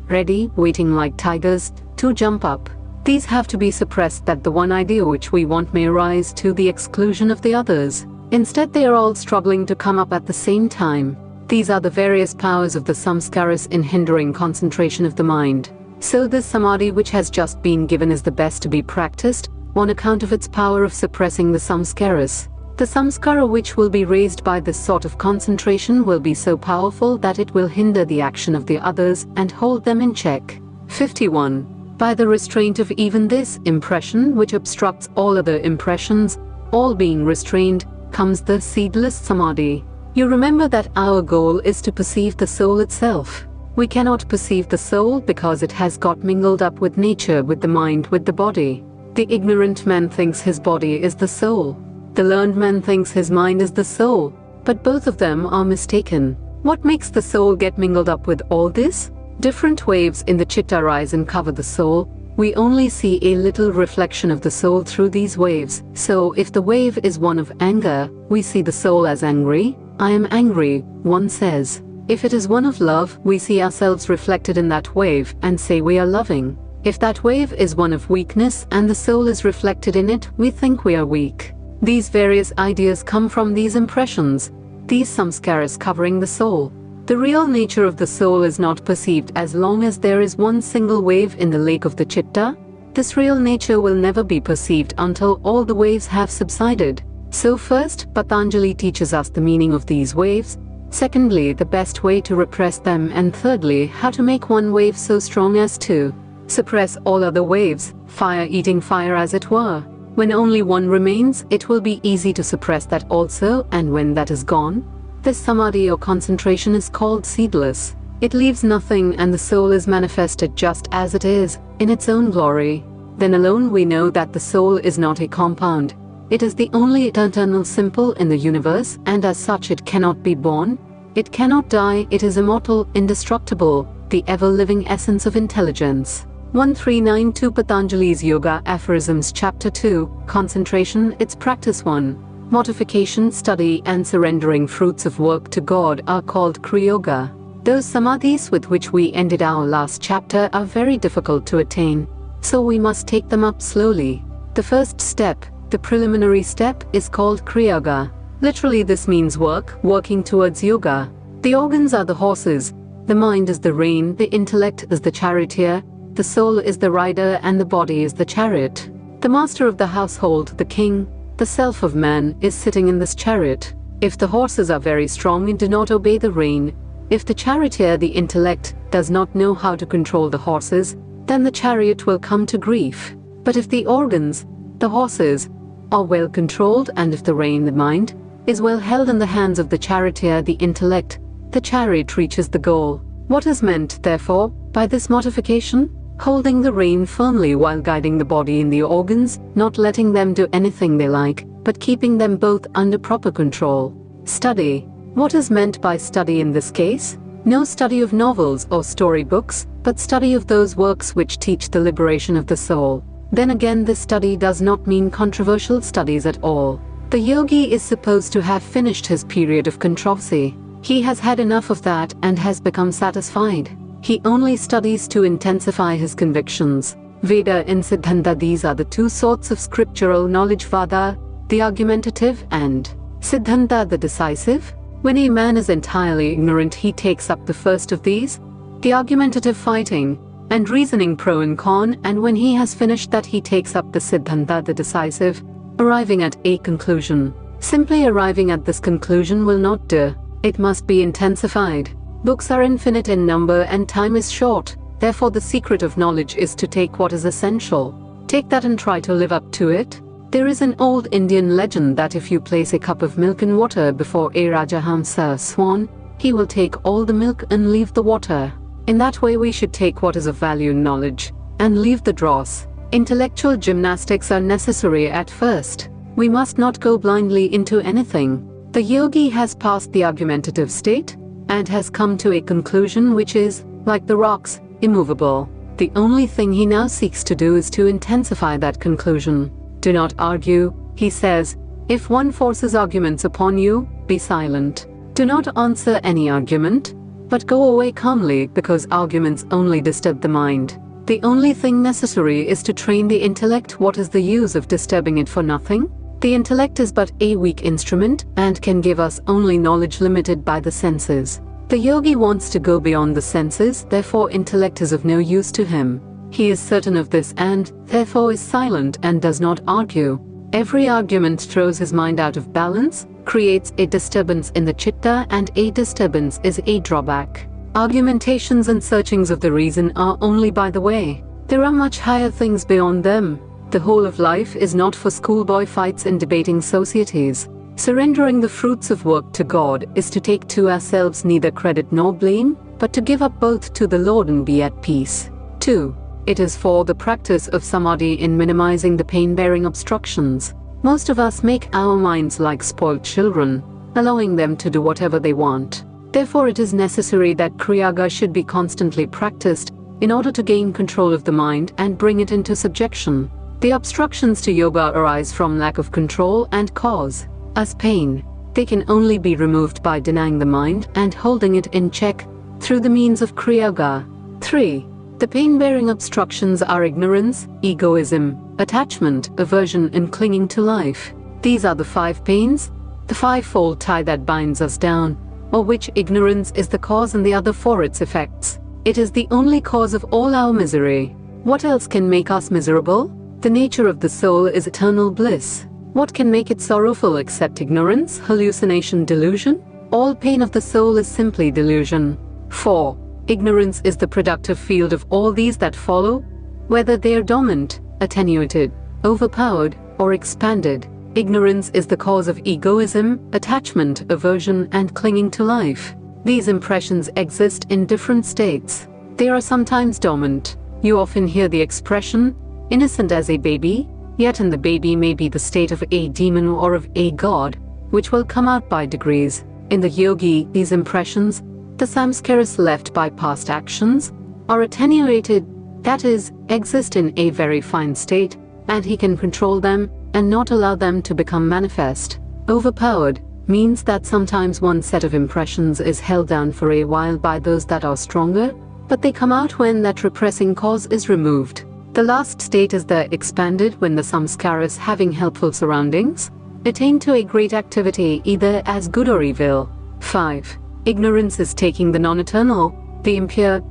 ready, waiting like tigers, to jump up. These have to be suppressed that the one idea which we want may arise to the exclusion of the others. Instead they are all struggling to come up at the same time. These are the various powers of the samskaras in hindering concentration of the mind. So this samadhi which has just been given is the best to be practiced, on account of its power of suppressing the samskaras. The samskara which will be raised by this sort of concentration will be so powerful that it will hinder the action of the others and hold them in check. 51. By the restraint of even this impression which obstructs all other impressions, all being restrained, comes the seedless samadhi. You remember that our goal is to perceive the soul itself. We cannot perceive the soul because it has got mingled up with nature, with the mind, with the body. The ignorant man thinks his body is the soul. The learned man thinks his mind is the soul. But both of them are mistaken. What makes the soul get mingled up with all this? Different waves in the chitta rise and cover the soul. We only see a little reflection of the soul through these waves. So if the wave is one of anger, we see the soul as angry. I am angry, one says. If it is one of love, we see ourselves reflected in that wave and say we are loving. If that wave is one of weakness and the soul is reflected in it, we think we are weak. These various ideas come from these impressions, these samskaras covering the soul. The real nature of the soul is not perceived as long as there is one single wave in the lake of the chitta. This real nature will never be perceived until all the waves have subsided. So first, Patanjali teaches us the meaning of these waves. Secondly, the best way to repress them, and thirdly, how to make one wave so strong as to suppress all other waves, fire eating fire as it were. When only one remains, it will be easy to suppress that also, and when that is gone, this samadhi or concentration is called seedless. It leaves nothing and the soul is manifested just as it is, in its own glory. Then alone we know that the soul is not a compound. It is the only eternal simple in the universe, and as such it cannot be born. It cannot die, it is immortal, indestructible, the ever-living essence of intelligence. 1392 Patanjali's Yoga Aphorisms Chapter 2, Concentration, its Practice 1. Mortification, study and surrendering fruits of work to God are called Kriya Yoga. Those samadhis with which we ended our last chapter are very difficult to attain, so we must take them up slowly. The first step, the preliminary step, is called Kriya Yoga. Literally this means work, working towards yoga. The organs are the horses, the mind is the rein, the intellect is the charioteer, the soul is the rider and the body is the chariot. The master of the household, the king, the self of man, is sitting in this chariot. If the horses are very strong and do not obey the rein, if the charioteer, the intellect, does not know how to control the horses, then the chariot will come to grief. But if the organs, the horses, are well controlled, and if the rein, the mind, is well held in the hands of the charioteer, the intellect, the chariot reaches the goal. What is meant, therefore, by this mortification? Holding the rein firmly while guiding the body and the organs, not letting them do anything they like, but keeping them both under proper control. Study. What is meant by study in this case? No study of novels or storybooks, but study of those works which teach the liberation of the soul. Then again, this study does not mean controversial studies at all. The yogi is supposed to have finished his period of controversy. He has had enough of that and has become satisfied. He only studies to intensify his convictions. Veda and Siddhanta, these are the two sorts of scriptural knowledge, Vada, the argumentative, and Siddhanta, the decisive. When a man is entirely ignorant, he takes up the first of these, the argumentative, fighting and reasoning pro and con, and when he has finished that, he takes up the Siddhanta, the decisive, arriving at a conclusion. Simply arriving at this conclusion will not do. It must be intensified. Books are infinite in number and time is short. Therefore the secret of knowledge is to take what is essential. Take that and try to live up to it. There is an old Indian legend that if you place a cup of milk and water before a Rajahamsa swan, he will take all the milk and leave the water. In that way we should take what is of value in knowledge, and leave the dross. Intellectual gymnastics are necessary at first. We must not go blindly into anything. The yogi has passed the argumentative state, and has come to a conclusion which is, like the rocks, immovable. The only thing he now seeks to do is to intensify that conclusion. Do not argue, he says. If one forces arguments upon you, be silent. Do not answer any argument, but go away calmly, because arguments only disturb the mind. The only thing necessary is to train the intellect. What is the use of disturbing it for nothing? The intellect is but a weak instrument, and can give us only knowledge limited by the senses. The yogi wants to go beyond the senses, therefore intellect is of no use to him. He is certain of this and, therefore, is silent and does not argue. Every argument throws his mind out of balance, creates a disturbance in the chitta, and a disturbance is a drawback. Argumentations and searchings of the reason are only by the way. There are much higher things beyond them. The whole of life is not for schoolboy fights and debating societies. Surrendering the fruits of work to God is to take to ourselves neither credit nor blame, but to give up both to the Lord and be at peace. 2. It is for the practice of samadhi in minimizing the pain-bearing obstructions. Most of us make our minds like spoiled children, allowing them to do whatever they want. Therefore, it is necessary that Kriyaga should be constantly practiced in order to gain control of the mind and bring it into subjection. The obstructions to yoga arise from lack of control and cause us pain. They can only be removed by denying the mind and holding it in check through the means of Kriyaga. 3. The pain-bearing obstructions are ignorance, egoism, attachment, aversion, and clinging to life. These are the 5 pains, the 5-fold tie that binds us down, of which ignorance is the cause and the other 4 its effects. It is the only cause of all our misery. What else can make us miserable? The nature of the soul is eternal bliss. What can make it sorrowful except ignorance, hallucination, delusion? All pain of the soul is simply delusion. 4. Ignorance is the productive field of all these that follow, whether they are dormant, attenuated, overpowered, or expanded. Ignorance is the cause of egoism, attachment, aversion, and clinging to life. These impressions exist in different states. They are sometimes dormant. You often hear the expression, innocent as a baby, yet in the baby may be the state of a demon or of a god, which will come out by degrees. In the yogi, these impressions, the samskaras left by past actions, are attenuated, that is, exist in a very fine state, and he can control them and not allow them to become manifest. Overpowered means that sometimes one set of impressions is held down for a while by those that are stronger, but they come out when that repressing cause is removed. The last state is the expanded, when the samskaras, having helpful surroundings, attain to a great activity either as good or evil. 5. Ignorance is taking the non-eternal, the impure,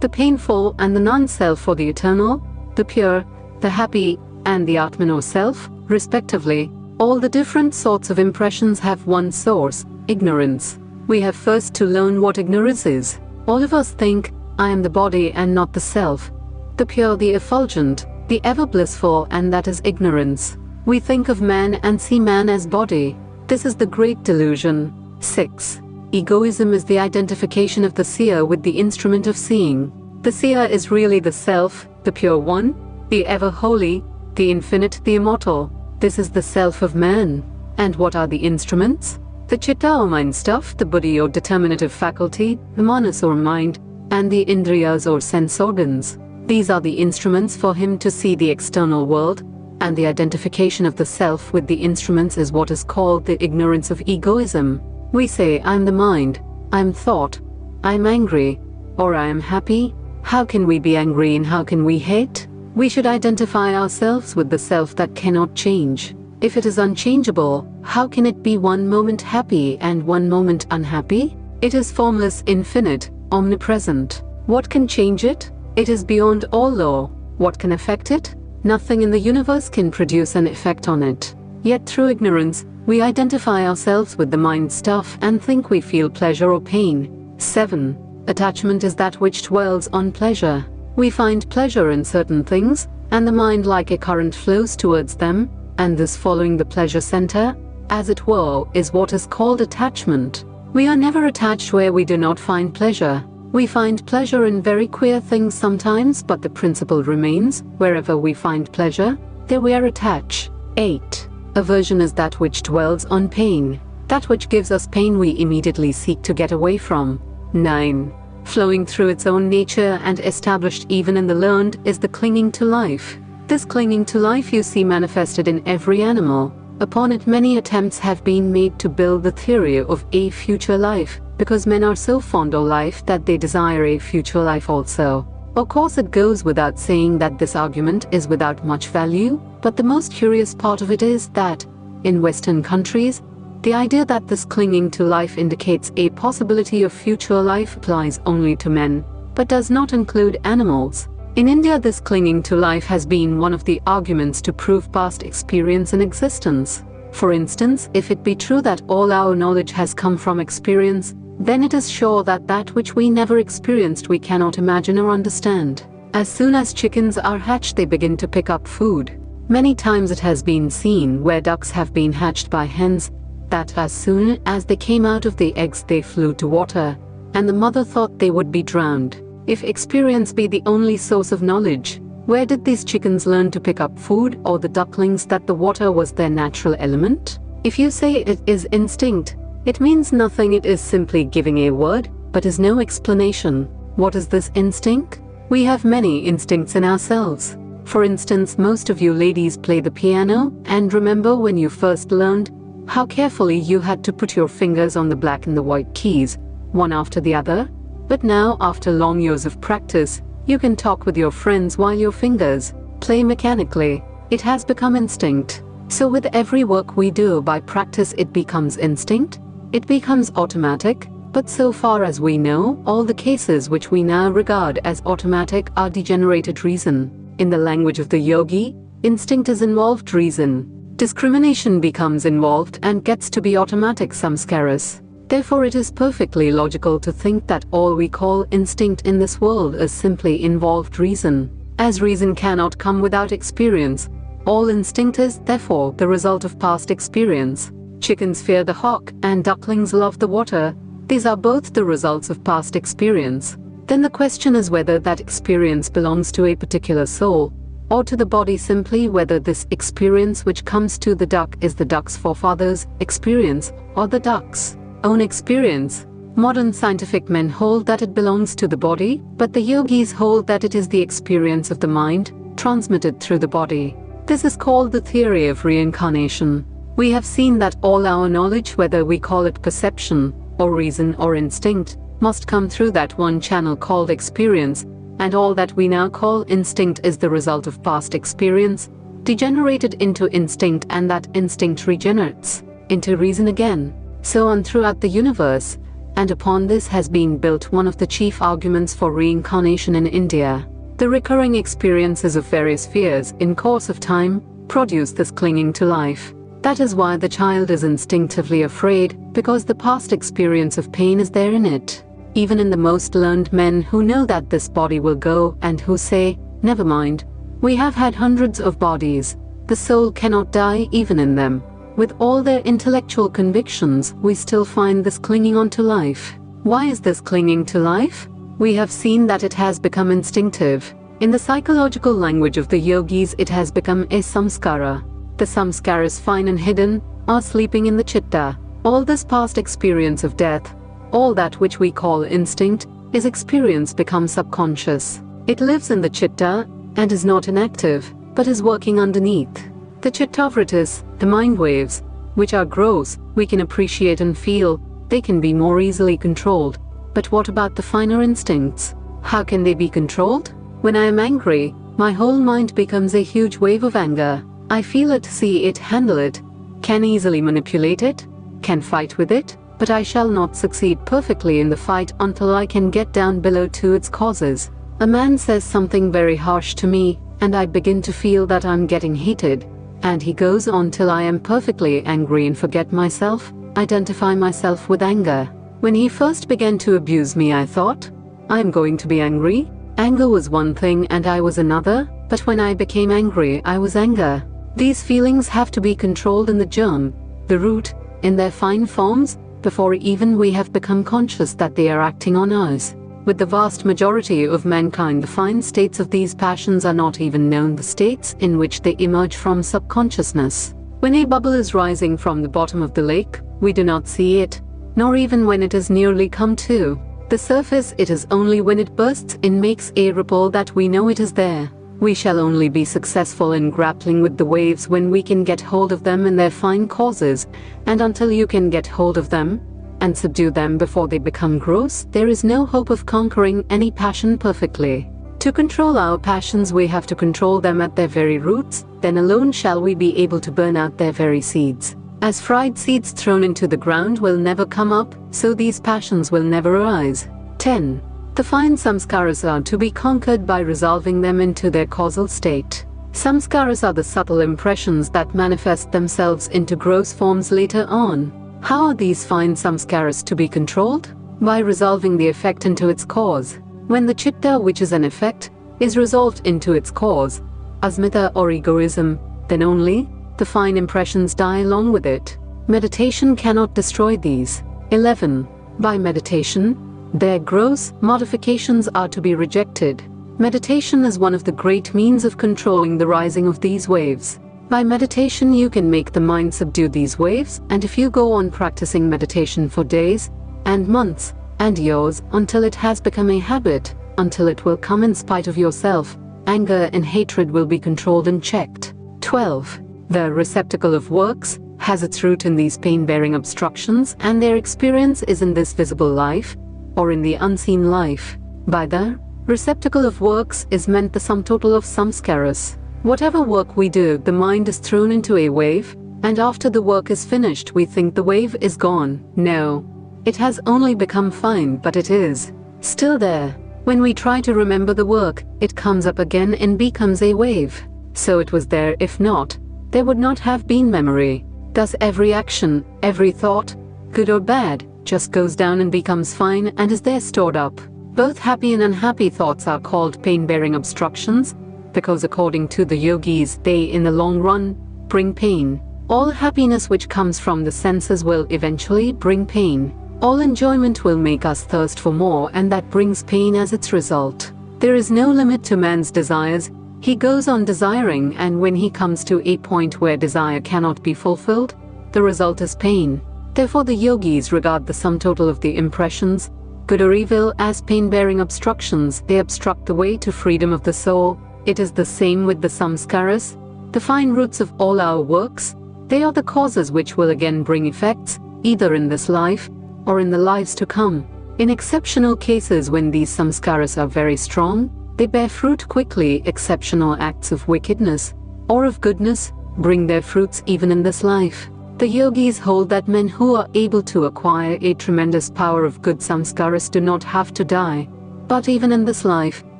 the painful, and the non-self for the eternal, the pure, the happy, and the Atman or self, respectively. All the different sorts of impressions have one source, ignorance. We have first to learn what ignorance is. All of us think, I am the body and not the self, the pure, the effulgent, the ever blissful, and that is ignorance. We think of man and see man as body. This is the great delusion. 6. Egoism is the identification of the seer with the instrument of seeing. The seer is really the self, the pure one, the ever holy, the infinite, the immortal. This is the self of man. And what are the instruments? The chitta or mind stuff, the buddhi or determinative faculty, the manas or mind, and the indriyas or sense organs. These are the instruments for him to see the external world, and the identification of the self with the instruments is what is called the ignorance of egoism. We say, I am the mind, I am thought, I am angry, or I am happy. How can we be angry and how can we hate? We should identify ourselves with the self that cannot change. If it is unchangeable, how can it be one moment happy and one moment unhappy? It is formless, infinite, omnipresent. What can change it? It is beyond all law. What can affect it? Nothing in the universe can produce an effect on it. Yet through ignorance, we identify ourselves with the mind stuff and think we feel pleasure or pain. 7. Attachment is that which dwells on pleasure. We find pleasure in certain things, and the mind like a current flows towards them, and this following the pleasure center, as it were, is what is called attachment. We are never attached where we do not find pleasure. We find pleasure in very queer things sometimes, but the principle remains, wherever we find pleasure, there we are attached. 8. Aversion is that which dwells on pain. That which gives us pain we immediately seek to get away from. 9. Flowing through its own nature and established even in the learned is the clinging to life. This clinging to life you see manifested in every animal. Upon it many attempts have been made to build the theory of a future life, because men are so fond of life that they desire a future life also. Of course, it goes without saying that this argument is without much value, but the most curious part of it is that, in Western countries, the idea that this clinging to life indicates a possibility of future life applies only to men, but does not include animals. In India, this clinging to life has been one of the arguments to prove past experience and existence. For instance, if it be true that all our knowledge has come from experience, then it is sure that that which we never experienced we cannot imagine or understand. As soon as chickens are hatched, they begin to pick up food. Many times it has been seen where ducks have been hatched by hens, that as soon as they came out of the eggs they flew to water, and the mother thought they would be drowned. If experience be the only source of knowledge, where did these chickens learn to pick up food, or the ducklings that the water was their natural element? If you say it is instinct, it means nothing. It is simply giving a word, but is no explanation. What is this instinct? We have many instincts in ourselves. For instance, most of you ladies play the piano, and remember when you first learned how carefully you had to put your fingers on the black and the white keys, one after the other? But now, after long years of practice, you can talk with your friends while your fingers play mechanically. It has become instinct. So with every work we do by practice, it becomes instinct. It becomes automatic. But so far as we know, all the cases which we now regard as automatic are degenerated reason. In the language of the yogi, instinct is involved reason. Discrimination becomes involved and gets to be automatic samskaras. Therefore it is perfectly logical to think that all we call instinct in this world is simply involved reason. As reason cannot come without experience, all instinct is therefore the result of past experience. Chickens fear the hawk and ducklings love the water. These are both the results of past experience. Then the question is whether that experience belongs to a particular soul, or to the body, simply whether this experience which comes to the duck is the duck's forefathers' experience, or the duck's own experience. Modern scientific men hold that it belongs to the body, but the yogis hold that it is the experience of the mind, transmitted through the body. This is called the theory of reincarnation. We have seen that all our knowledge, whether we call it perception, or reason, or instinct, must come through that one channel called experience, and all that we now call instinct is the result of past experience, degenerated into instinct, and that instinct regenerates into reason again. So on throughout the universe, and upon this has been built one of the chief arguments for reincarnation in India. The recurring experiences of various fears in course of time produce this clinging to life. That is why the child is instinctively afraid, because the past experience of pain is there in it. Even in the most learned men who know that this body will go and who say, never mind, we have had hundreds of bodies, the soul cannot die even in them. With all their intellectual convictions, we still find this clinging on to life. Why is this clinging to life? We have seen that it has become instinctive. In the psychological language of the yogis, it has become a samskara. The samskaras, fine and hidden, are sleeping in the chitta. All this past experience of death, all that which we call instinct, is experience become subconscious. It lives in the chitta and is not inactive, but is working underneath. The chittavritis, the mind waves, which are gross, we can appreciate and feel, they can be more easily controlled. But what about the finer instincts? How can they be controlled? When I am angry, my whole mind becomes a huge wave of anger. I feel it, see it, handle it, can easily manipulate it, can fight with it, but I shall not succeed perfectly in the fight until I can get down below to its causes. A man says something very harsh to me, and I begin to feel that I'm getting heated, and he goes on till I am perfectly angry and forget myself, identify myself with anger. When he first began to abuse me, I thought, I am going to be angry. Anger was one thing and I was another, but when I became angry, I was anger. These feelings have to be controlled in the germ, the root, in their fine forms, before even we have become conscious that they are acting on us. With the vast majority of mankind, the fine states of these passions are not even known, the states in which they emerge from subconsciousness. When a bubble is rising from the bottom of the lake, we do not see it, nor even when it is nearly come to the surface. It is only when it bursts and makes a ripple that we know it is there. We shall only be successful in grappling with the waves when we can get hold of them in their fine causes, and until you can get hold of them and subdue them before they become gross, there is no hope of conquering any passion perfectly. To control our passions, we have to control them at their very roots, then alone shall we be able to burn out their very seeds. As fried seeds thrown into the ground will never come up, so these passions will never arise. 10. The fine samskaras are to be conquered by resolving them into their causal state. Samskaras are the subtle impressions that manifest themselves into gross forms later on. How are these fine samskaras to be controlled? By resolving the effect into its cause. When the chitta, which is an effect, is resolved into its cause, asmita or egoism, then only the fine impressions die along with it. Meditation cannot destroy these. 11. By meditation, their gross modifications are to be rejected. Meditation is one of the great means of controlling the rising of these waves. By meditation you can make the mind subdue these waves, and if you go on practicing meditation for days, and months, and years, until it has become a habit, until it will come in spite of yourself, anger and hatred will be controlled and checked. 12. The receptacle of works has its root in these pain-bearing obstructions, and their experience is in this visible life, or in the unseen life. By the receptacle of works is meant the sum total of samskaras. Whatever work we do, the mind is thrown into a wave, and after the work is finished we think the wave is gone. No. It has only become fine, but it is still there. When we try to remember the work, it comes up again and becomes a wave. So it was there, if not, there would not have been memory. Thus every action, every thought, good or bad, just goes down and becomes fine and is there stored up. Both happy and unhappy thoughts are called pain-bearing obstructions, because according to the yogis, they in the long run bring pain. All happiness which comes from the senses will eventually bring pain. All enjoyment will make us thirst for more, and that brings pain as its result. There is no limit to man's desires. He goes on desiring, and when he comes to a point where desire cannot be fulfilled, the result is pain. Therefore the yogis regard the sum total of the impressions, good or evil, as pain-bearing obstructions. They obstruct the way to freedom of the soul. It is the same with the samskaras, the fine roots of all our works. They are the causes which will again bring effects, either in this life, or in the lives to come. In exceptional cases, when these samskaras are very strong, they bear fruit quickly. Exceptional acts of wickedness, or of goodness, bring their fruits even in this life. The yogis hold that men who are able to acquire a tremendous power of good samskaras do not have to die, but even in this life,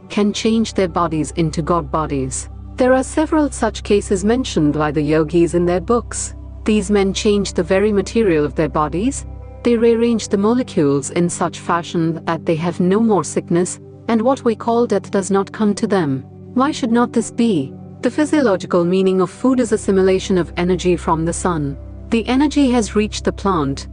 can change their bodies into God bodies. There are several such cases mentioned by the yogis in their books. These men change the very material of their bodies. They rearrange the molecules in such fashion that they have no more sickness, and what we call death does not come to them. Why should not this be? The physiological meaning of food is assimilation of energy from the sun. The energy has reached the plant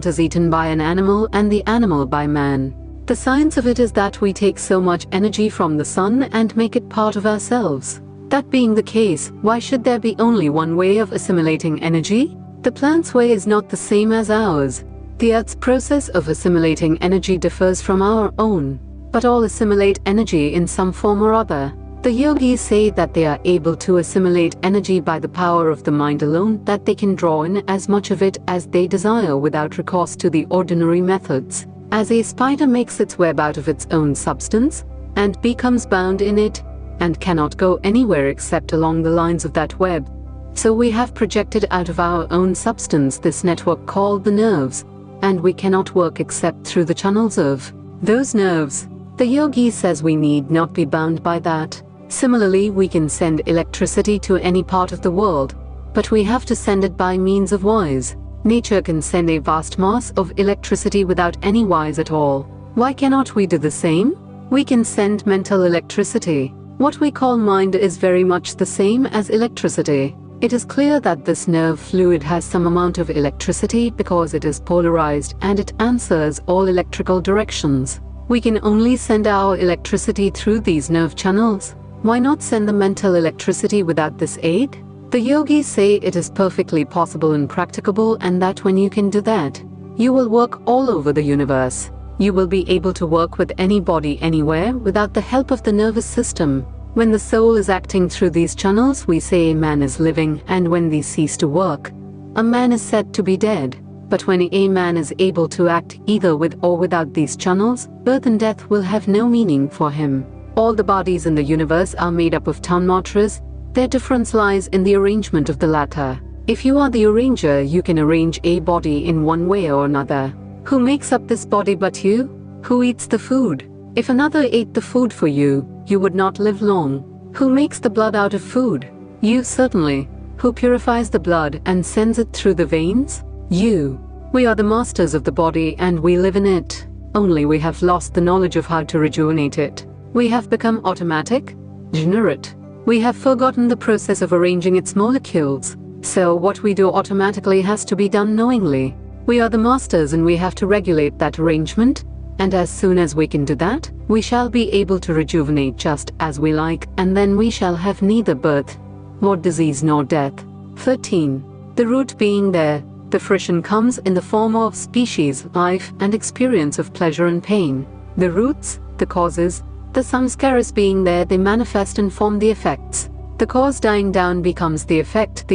is eaten by an animal, and the animal by man. The science of it is that we take so much energy from the sun and make it part of ourselves. That being the case, why should there be only one way of assimilating energy? The plant's way is not the same as ours. The earth's process of assimilating energy differs from our own, but all assimilate energy in some form or other. The yogis say that they are able to assimilate energy by the power of the mind alone, that they can draw in as much of it as they desire without recourse to the ordinary methods. As a spider makes its web out of its own substance, and becomes bound in it, and cannot go anywhere except along the lines of that web, so we have projected out of our own substance this network called the nerves, and we cannot work except through the channels of those nerves. The yogi says we need not be bound by that. Similarly, we can send electricity to any part of the world, but we have to send it by means of wires. Nature can send a vast mass of electricity without any wires at all. Why cannot we do the same? We can send mental electricity. What we call mind is very much the same as electricity. It is clear that this nerve fluid has some amount of electricity because it is polarized and it answers all electrical directions. We can only send our electricity through these nerve channels. Why not send the mental electricity without this aid? The yogis say it is perfectly possible and practicable, and that when you can do that, you will work all over the universe. You will be able to work with anybody anywhere without the help of the nervous system. When the soul is acting through these channels, we say a man is living, and when these cease to work, a man is said to be dead. But when a man is able to act either with or without these channels, birth and death will have no meaning for him. All the bodies in the universe are made up of tanmatras. Their difference lies in the arrangement of the latter. If you are the arranger, you can arrange a body in one way or another. Who makes up this body but you? Who eats the food? If another ate the food for you, you would not live long. Who makes the blood out of food? You certainly. Who purifies the blood and sends it through the veins? You. We are the masters of the body and we live in it. Only we have lost the knowledge of how to rejuvenate it. We have become automatic, degenerate. We have forgotten the process of arranging its molecules. So what we do automatically has to be done knowingly. We are the masters and we have to regulate that arrangement, and as soon as we can do that, we shall be able to rejuvenate just as we like, and then we shall have neither birth, nor disease nor death. 13. The root being there, the fruition comes in the form of species, life, and experience of pleasure and pain. The roots, the causes, the samskaras being there, they manifest and form the effects. The cause dying down becomes the effect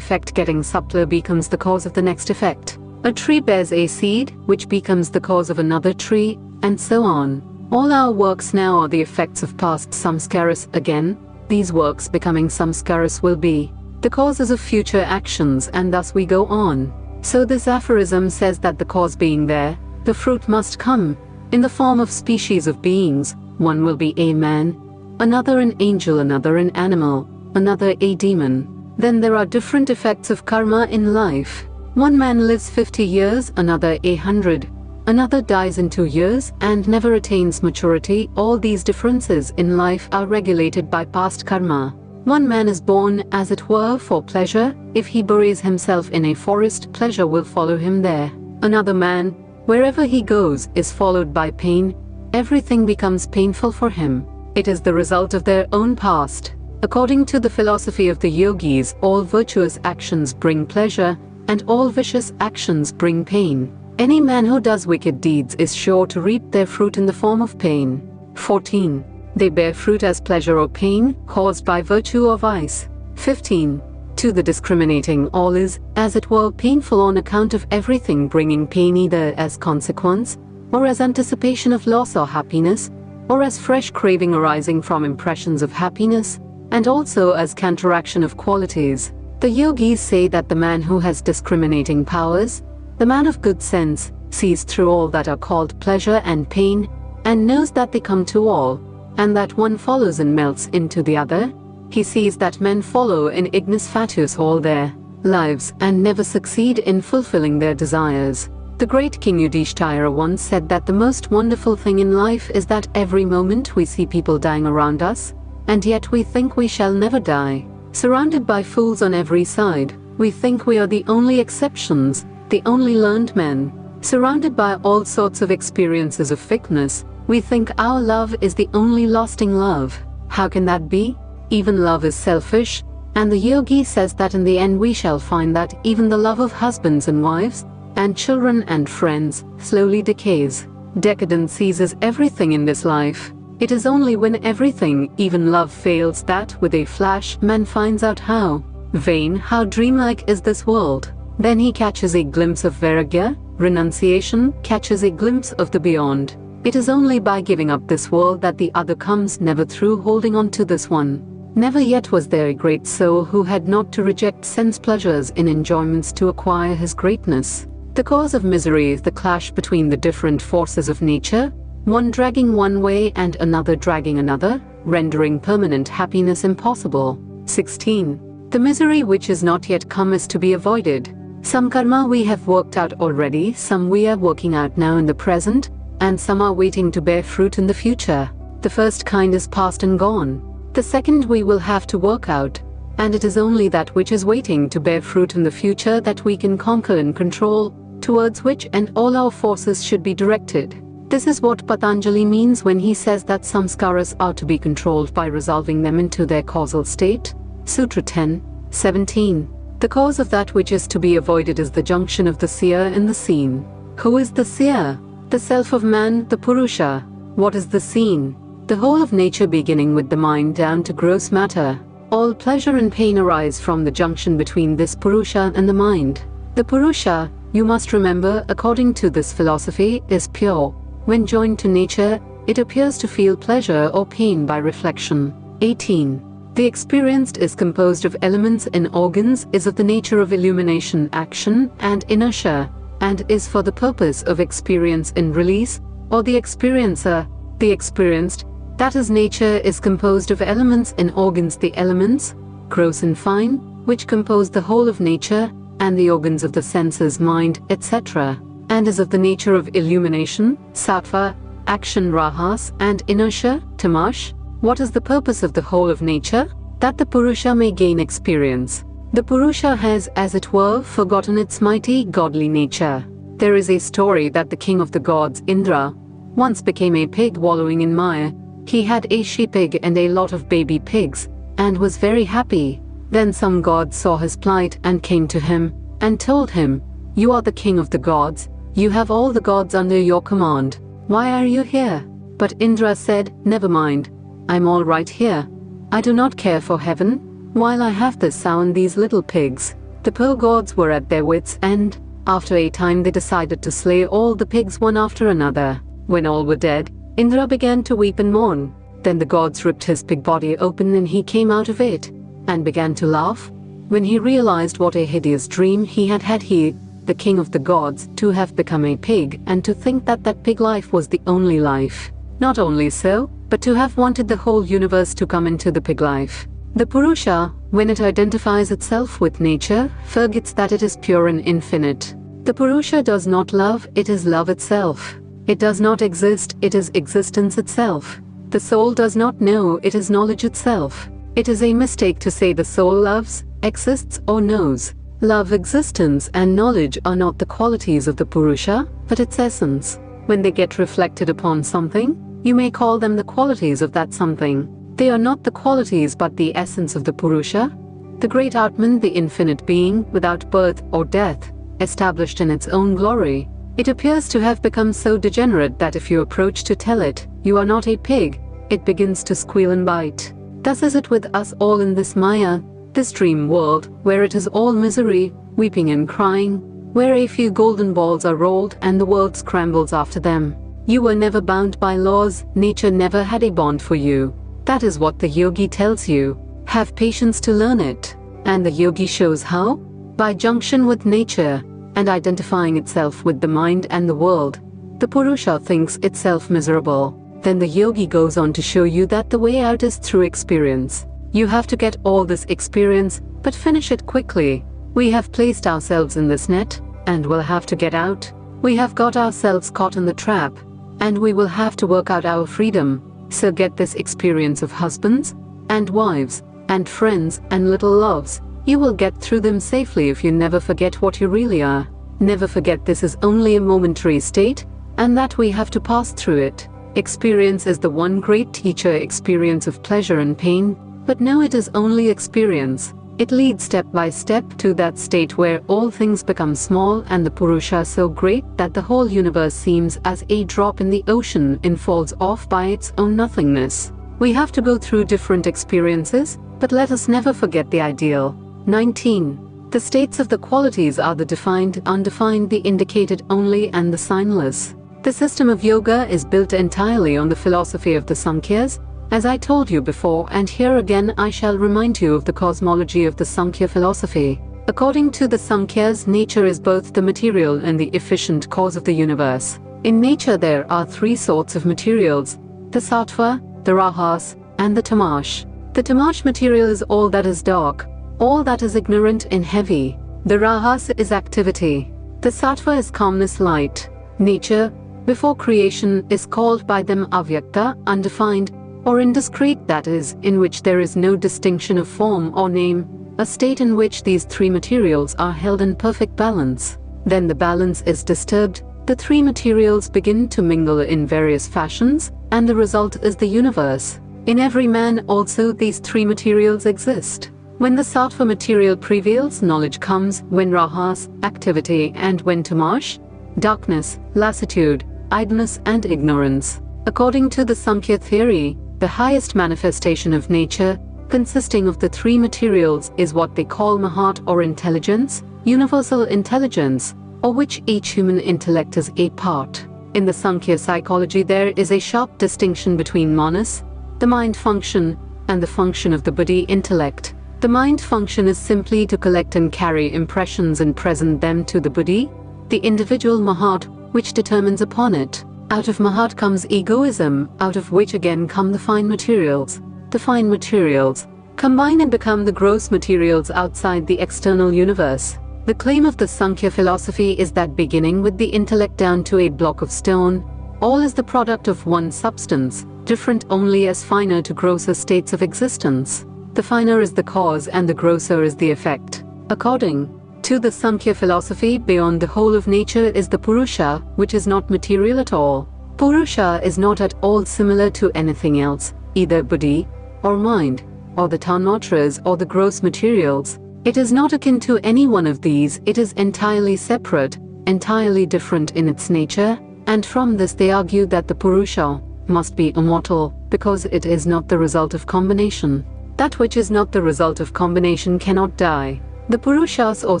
getting subtler becomes the cause of the next effect. A tree bears a seed, which becomes the cause of another tree, and so on. All our works now are the effects of past samskaras. Again, these works becoming samskaras will be the causes of future actions, and thus we go on. So this aphorism says that the cause being there, the fruit must come in the form of species of beings. One will be a man, another an angel, another an animal, another a demon. Then there are different effects of karma in life. One man lives 50 years, another 100. Another dies in 2 years and never attains maturity. All these differences in life are regulated by past karma. One man is born, as it were, for pleasure. If he buries himself in a forest, pleasure will follow him there. Another man, wherever he goes, is followed by pain. Everything becomes painful for him. It is the result of their own past. According to the philosophy of the yogis, all virtuous actions bring pleasure, and all vicious actions bring pain. Any man who does wicked deeds is sure to reap their fruit in the form of pain. 14. They bear fruit as pleasure or pain, caused by virtue or vice. 15. To the discriminating, all is, as it were, painful on account of everything bringing pain, either as consequence, or as anticipation of loss or happiness, or as fresh craving arising from impressions of happiness, and also as counteraction of qualities. The yogis say that the man who has discriminating powers, the man of good sense, sees through all that are called pleasure and pain, and knows that they come to all, and that one follows and melts into the other. He sees that men follow in ignis fatuus all their lives and never succeed in fulfilling their desires. The great King Yudhishthira once said that the most wonderful thing in life is that every moment we see people dying around us, and yet we think we shall never die. Surrounded by fools on every side, we think we are the only exceptions, the only learned men. Surrounded by all sorts of experiences of fickness, we think our love is the only lasting love. How can that be? Even love is selfish, and the yogi says that in the end we shall find that even the love of husbands and wives, and children and friends, slowly decays. Decadence seizes everything in this life. It is only when everything, even love, fails that, with a flash, man finds out how vain, how dreamlike is this world. Then he catches a glimpse of vairagya, renunciation, catches a glimpse of the beyond. It is only by giving up this world that the other comes, never through holding on to this one. Never yet was there a great soul who had not to reject sense pleasures in enjoyments to acquire his greatness. The cause of misery is the clash between the different forces of nature, one dragging one way and another dragging another, rendering permanent happiness impossible. 16. The misery which is not yet come is to be avoided. Some karma we have worked out already, some we are working out now in the present, and some are waiting to bear fruit in the future. The first kind is past and gone. The second we will have to work out, and it is only that which is waiting to bear fruit in the future that we can conquer and control, towards which and all our forces should be directed. This is what Patanjali means when he says that samskaras are to be controlled by resolving them into their causal state. Sutra 10, 17. The cause of that which is to be avoided is the junction of the seer and the seen. Who is the seer? The self of man, the Purusha. What is the seen? The whole of nature, beginning with the mind down to gross matter. All pleasure and pain arise from the junction between this Purusha and the mind. The Purusha, you must remember, according to this philosophy, is pure. When joined to nature, it appears to feel pleasure or pain by reflection. 18. The experienced is composed of elements and organs, is of the nature of illumination, action, and inertia, and is for the purpose of experience in release, or the experiencer. The experienced, that is nature, is composed of elements and organs, the elements, gross and fine, which compose the whole of nature, and the organs of the senses, mind, etc., and is of the nature of illumination, sattva, action, rajas, and inertia, tamash. What is the purpose of the whole of nature? That the Purusha may gain experience. The Purusha has, as it were, forgotten its mighty godly nature. There is a story that the king of the gods, Indra, once became a pig wallowing in mire. He had a she-pig and a lot of baby pigs, and was very happy. Then some gods saw his plight and came to him, and told him, "You are the king of the gods, you have all the gods under your command. Why are you here?" But Indra said, "Never mind, I'm all right here. I do not care for heaven, while I have this sow and these little pigs." The poor gods were at their wits' end. After a time they decided to slay all the pigs one after another. When all were dead, Indra began to weep and mourn. Then the gods ripped his pig body open and he came out of it, and began to laugh. When he realized what a hideous dream he had had, he, the king of the gods, to have become a pig and to think that that pig life was the only life. Not only so, but to have wanted the whole universe to come into the pig life. The Purusha, when it identifies itself with nature, forgets that it is pure and infinite. The Purusha does not love, it is love itself. It does not exist, it is existence itself. The soul does not know, it is knowledge itself. It is a mistake to say the soul loves, exists, or knows. Love, existence, and knowledge are not the qualities of the Purusha, but its essence. When they get reflected upon something, you may call them the qualities of that something. They are not the qualities but the essence of the Purusha, the great Atman, the infinite being, without birth or death, established in its own glory. It appears to have become so degenerate that if you approach to tell it, "You are not a pig," it begins to squeal and bite. Thus is it with us all in this Maya, this dream world, where it is all misery, weeping and crying, where a few golden balls are rolled and the world scrambles after them. You were never bound by laws, nature never had a bond for you. That is what the yogi tells you. Have patience to learn it. And the yogi shows how? By junction with nature, and identifying itself with the mind and the world. The Purusha thinks itself miserable. Then the yogi goes on to show you that the way out is through experience. You have to get all this experience, but finish it quickly. We have placed ourselves in this net, and will have to get out. We have got ourselves caught in the trap, and we will have to work out our freedom. So get this experience of husbands, and wives, and friends, and little loves. You will get through them safely if you never forget what you really are. Never forget this is only a momentary state, and that we have to pass through it. Experience is the one great teacher, experience of pleasure and pain, but no, it is only experience. It leads step by step to that state where all things become small and the Purusha so great that the whole universe seems as a drop in the ocean and falls off by its own nothingness. We have to go through different experiences, but let us never forget the ideal. 19. The states of the qualities are the defined, undefined, the indicated only, and the signless. The system of yoga is built entirely on the philosophy of the Sankhyas, as I told you before, and here again I shall remind you of the cosmology of the Sankhya philosophy. According to the Sankhyas, nature is both the material and the efficient cause of the universe. In nature there are three sorts of materials: the sattva, the rajas, and the tamash. The tamash material is all that is dark, all that is ignorant and heavy. The rajas is activity. The sattva is calmness, light. Nature, before creation, is called by them avyakta, undefined, or indiscrete, that is, in which there is no distinction of form or name, a state in which these three materials are held in perfect balance. Then the balance is disturbed, the three materials begin to mingle in various fashions, and the result is the universe. In every man also these three materials exist. When the sattva material prevails, knowledge comes; when rajas, activity; and when tamash, darkness, lassitude, idleness, and ignorance. According to the Sankhya theory, the highest manifestation of nature, consisting of the three materials, is what they call mahat, or intelligence, universal intelligence, of which each human intellect is a part. In the Sankhya psychology there is a sharp distinction between manas, the mind function, and the function of the buddhi intellect. The mind function is simply to collect and carry impressions and present them to the buddhi, the individual mahat, which determines upon it. Out of mahat comes egoism, out of which again come the fine materials. The fine materials combine and become the gross materials outside the external universe. The claim of the Sankhya philosophy is that beginning with the intellect down to a block of stone, all is the product of one substance, different only as finer to grosser states of existence. The finer is the cause and the grosser is the effect. According to the Sankhya philosophy, beyond the whole of nature is the Purusha, which is not material at all. Purusha is not at all similar to anything else, either buddhi, or mind, or the tanmatras or the gross materials. It is not akin to any one of these, it is entirely separate, entirely different in its nature, and from this they argue that the Purusha must be immortal, because it is not the result of combination. That which is not the result of combination cannot die. The Purushas or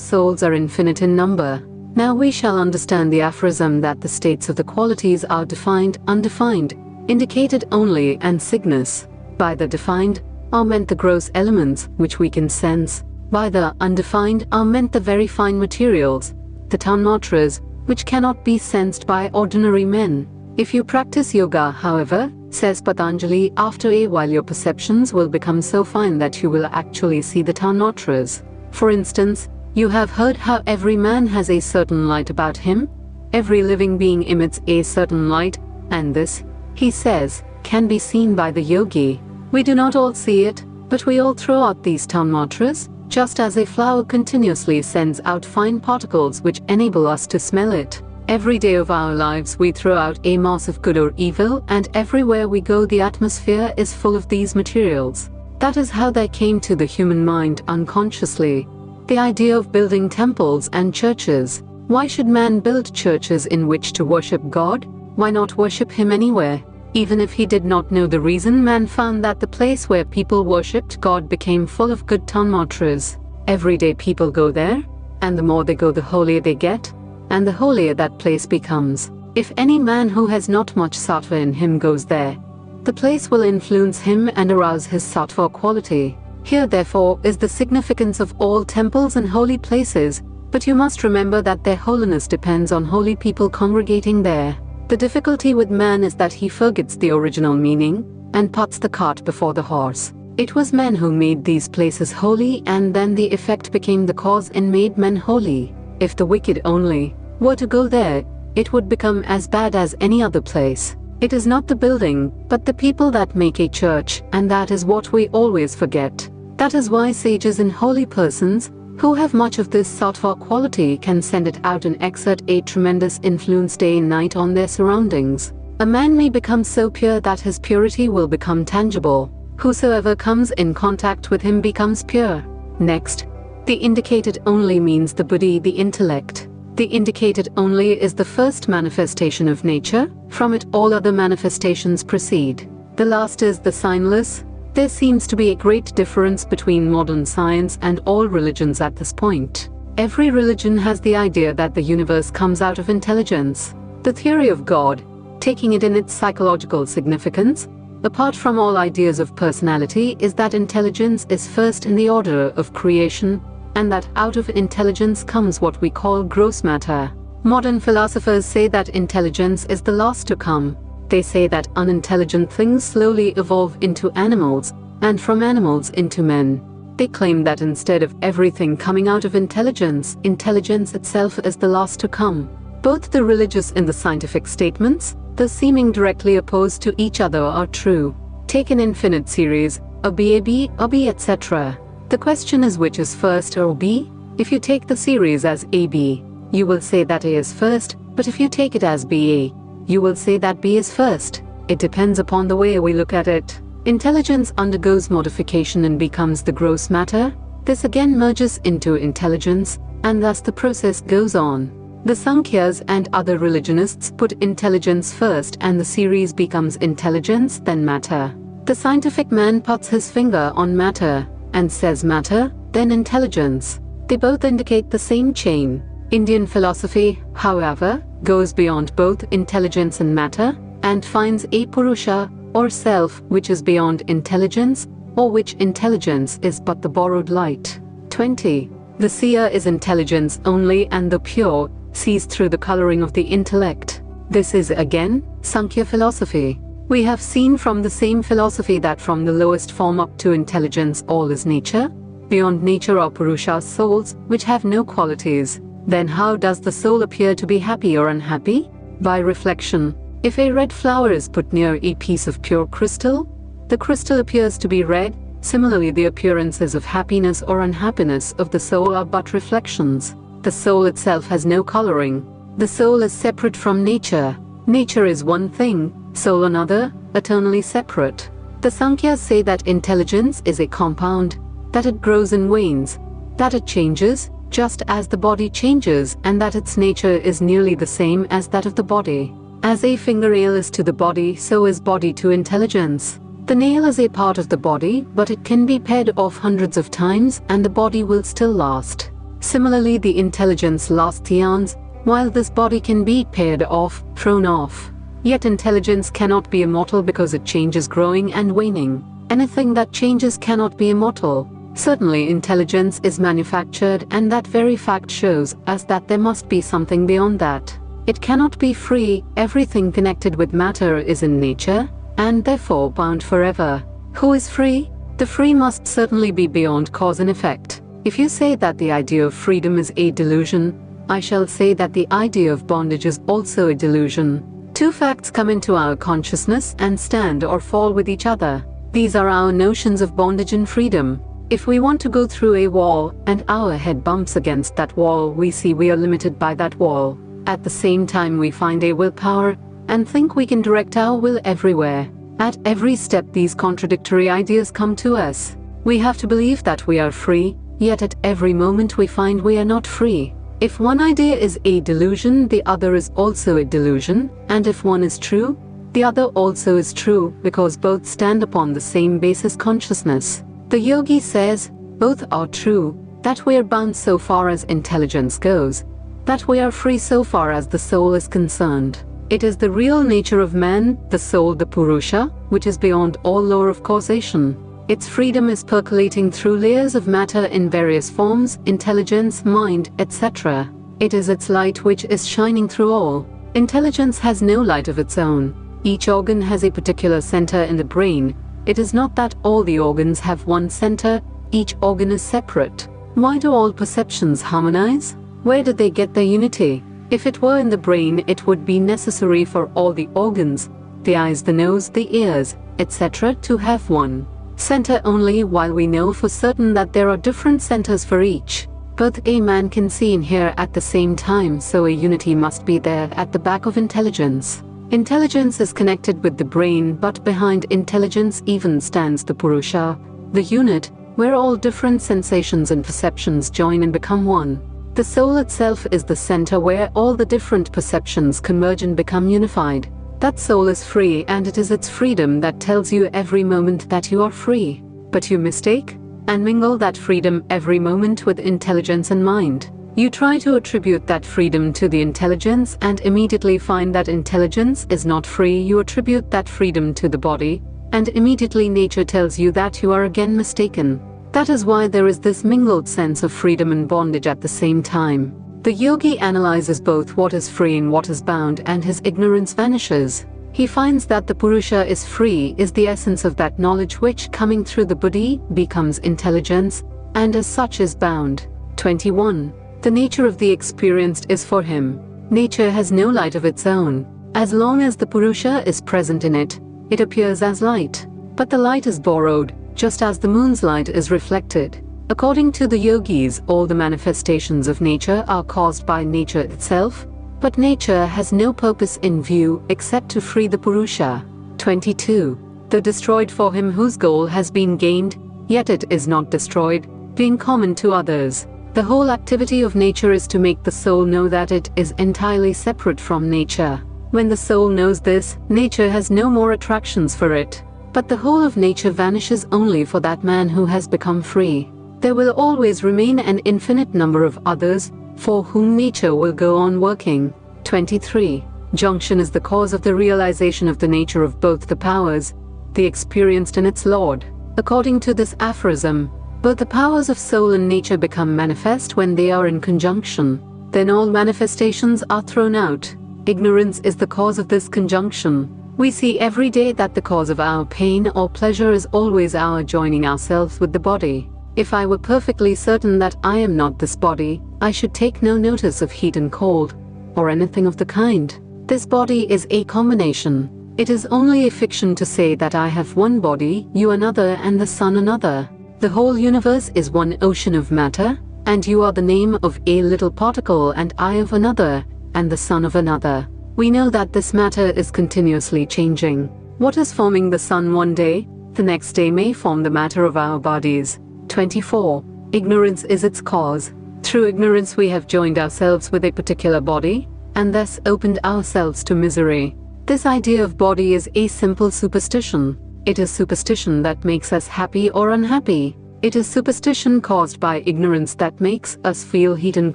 souls are infinite in number. Now we shall understand the aphorism that the states of the qualities are defined, undefined, indicated only, and signis. By the defined are meant the gross elements, which we can sense. By the undefined are meant the very fine materials, the tanmatras, which cannot be sensed by ordinary men. If you practice yoga, however, says Patanjali, after a while your perceptions will become so fine that you will actually see the tanmatras. For instance, you have heard how every man has a certain light about him. Every living being emits a certain light, and this, he says, can be seen by the yogi. We do not all see it, but we all throw out these tanmatras, just as a flower continuously sends out fine particles which enable us to smell it. Every day of our lives we throw out a mass of good or evil, and everywhere we go the atmosphere is full of these materials. That is how they came to the human mind unconsciously. The idea of building temples and churches. Why should man build churches in which to worship God? Why not worship Him anywhere? Even if he did not know the reason, man found that the place where people worshipped God became full of good tanmatras. Every day people go there, and the more they go the holier they get, and the holier that place becomes. If any man who has not much sattva in him goes there, the place will influence him and arouse his sattva quality. Here therefore is the significance of all temples and holy places, but you must remember that their holiness depends on holy people congregating there. The difficulty with man is that he forgets the original meaning, and puts the cart before the horse. It was men who made these places holy, and then the effect became the cause and made men holy. If the wicked only were to go there, it would become as bad as any other place. It is not the building, but the people that make a church, and that is what we always forget. That is why sages and holy persons, who have much of this sattva quality, can send it out and exert a tremendous influence day and night on their surroundings. A man may become so pure that his purity will become tangible. Whosoever comes in contact with him becomes pure. Next, the indicated only means the buddhi, the intellect. The indicated only is the first manifestation of nature, from it all other manifestations proceed. The last is the signless. There seems to be a great difference between modern science and all religions at this point. Every religion has the idea that the universe comes out of intelligence. The theory of God, taking it in its psychological significance, apart from all ideas of personality, is that intelligence is first in the order of creation, and that out of intelligence comes what we call gross matter. Modern philosophers say that intelligence is the last to come. They say that unintelligent things slowly evolve into animals, and from animals into men. They claim that instead of everything coming out of intelligence, intelligence itself is the last to come. Both the religious and the scientific statements, though seeming directly opposed to each other, are true. Take an infinite series, a B, etc. The question is which is first, or B? If you take the series as AB, you will say that A is first, but if you take it as BA, you will say that B is first. It depends upon the way we look at it. Intelligence undergoes modification and becomes the gross matter. This again merges into intelligence, and thus the process goes on. The Sankhyas and other religionists put intelligence first, and the series becomes intelligence, then matter. The scientific man puts his finger on matter, and says matter, then intelligence. They both indicate the same chain. Indian philosophy, however, goes beyond both intelligence and matter, and finds a Purusha, or self, which is beyond intelligence, or which intelligence is but the borrowed light. 20. The seer is intelligence only, and the pure sees through the coloring of the intellect. This is again Sankhya philosophy. We have seen from the same philosophy that from the lowest form up to intelligence all is nature. Beyond nature are Purusha's souls, which have no qualities. Then how does the soul appear to be happy or unhappy? By reflection. If a red flower is put near a piece of pure crystal, the crystal appears to be red, Similarly, the appearances of happiness or unhappiness of the soul are but reflections. The soul itself has no coloring. The soul is separate from nature. Nature is one thing, soul another, eternally separate. The Sankhya say that intelligence is a compound, that it grows and wanes, that it changes, just as the body changes, and that its nature is nearly the same as that of the body. As a fingernail is to the body, so is body to intelligence. The nail is a part of the body, but it can be pared off hundreds of times and the body will still last. Similarly, the intelligence lasts eons, while this body can be pared off, thrown off. Yet intelligence cannot be immortal because it changes, growing and waning. Anything that changes cannot be immortal. Certainly intelligence is manufactured, and that very fact shows us that there must be something beyond that. It cannot be free. Everything connected with matter is in nature, and therefore bound forever. Who is free? The free must certainly be beyond cause and effect. If you say that the idea of freedom is a delusion, I shall say that the idea of bondage is also a delusion. Two facts come into our consciousness and stand or fall with each other. These are our notions of bondage and freedom. If we want to go through a wall and our head bumps against that wall, we see we are limited by that wall. At the same time, we find a willpower and think we can direct our will everywhere. At every step, these contradictory ideas come to us. We have to believe that we are free, yet at every moment we find we are not free. If one idea is a delusion, the other is also a delusion, and if one is true, the other also is true, because both stand upon the same basis, consciousness. The yogi says, both are true, that we are bound so far as intelligence goes, that we are free so far as the soul is concerned. It is the real nature of man, the soul, the Purusha, which is beyond all law of causation. Its freedom is percolating through layers of matter in various forms, intelligence, mind, etc. It is its light which is shining through all. Intelligence has no light of its own. Each organ has a particular center in the brain. It is not that all the organs have one center, each organ is separate. Why do all perceptions harmonize? Where did they get their unity? If it were in the brain, it would be necessary for all the organs, the eyes, the nose, the ears, etc., to have one center only, while we know for certain that there are different centers for each. Both a man can see and hear at the same time, so a unity must be there at the back of intelligence. Intelligence is connected with the brain, but behind intelligence even stands the Purusha, the unit, where all different sensations and perceptions join and become one. The soul itself is the center where all the different perceptions converge and become unified. That soul is free, and it is its freedom that tells you every moment that you are free. But you mistake and mingle that freedom every moment with intelligence and mind. You try to attribute that freedom to the intelligence and immediately find that intelligence is not free. You attribute that freedom to the body, and immediately nature tells you that you are again mistaken. That is why there is this mingled sense of freedom and bondage at the same time. The yogi analyzes both what is free and what is bound, and his ignorance vanishes. He finds that the Purusha is free, is the essence of that knowledge which, coming through the buddhi, becomes intelligence, and as such is bound. 21. The nature of the experienced is for him. Nature has no light of its own. As long as the Purusha is present in it, it appears as light. But the light is borrowed, just as the moon's light is reflected. According to the yogis, all the manifestations of nature are caused by nature itself, but nature has no purpose in view except to free the Purusha. 22. The destroyed for him whose goal has been gained, yet it is not destroyed, being common to others. The whole activity of nature is to make the soul know that it is entirely separate from nature. When the soul knows this, nature has no more attractions for it. But the whole of nature vanishes only for that man who has become free. There will always remain an infinite number of others, for whom nature will go on working. 23. Junction is the cause of the realization of the nature of both the powers, the experienced and its Lord. According to this aphorism, both the powers of soul and nature become manifest when they are in conjunction. Then all manifestations are thrown out. Ignorance is the cause of this conjunction. We see every day that the cause of our pain or pleasure is always our joining ourselves with the body. If I were perfectly certain that I am not this body, I should take no notice of heat and cold, or anything of the kind. This body is a combination. It is only a fiction to say that I have one body, you another, and the sun another. The whole universe is one ocean of matter, and you are the name of a little particle, and I of another, and the sun of another. We know that this matter is continuously changing. What is forming the sun one day, the next day may form the matter of our bodies. 24. Ignorance is its cause. Through ignorance we have joined ourselves with a particular body, and thus opened ourselves to misery. This idea of body is a simple superstition. It is superstition that makes us happy or unhappy. It is superstition caused by ignorance that makes us feel heat and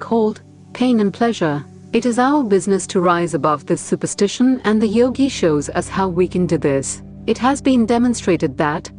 cold, pain and pleasure. It is our business to rise above this superstition, and the yogi shows us how we can do this. It has been demonstrated that,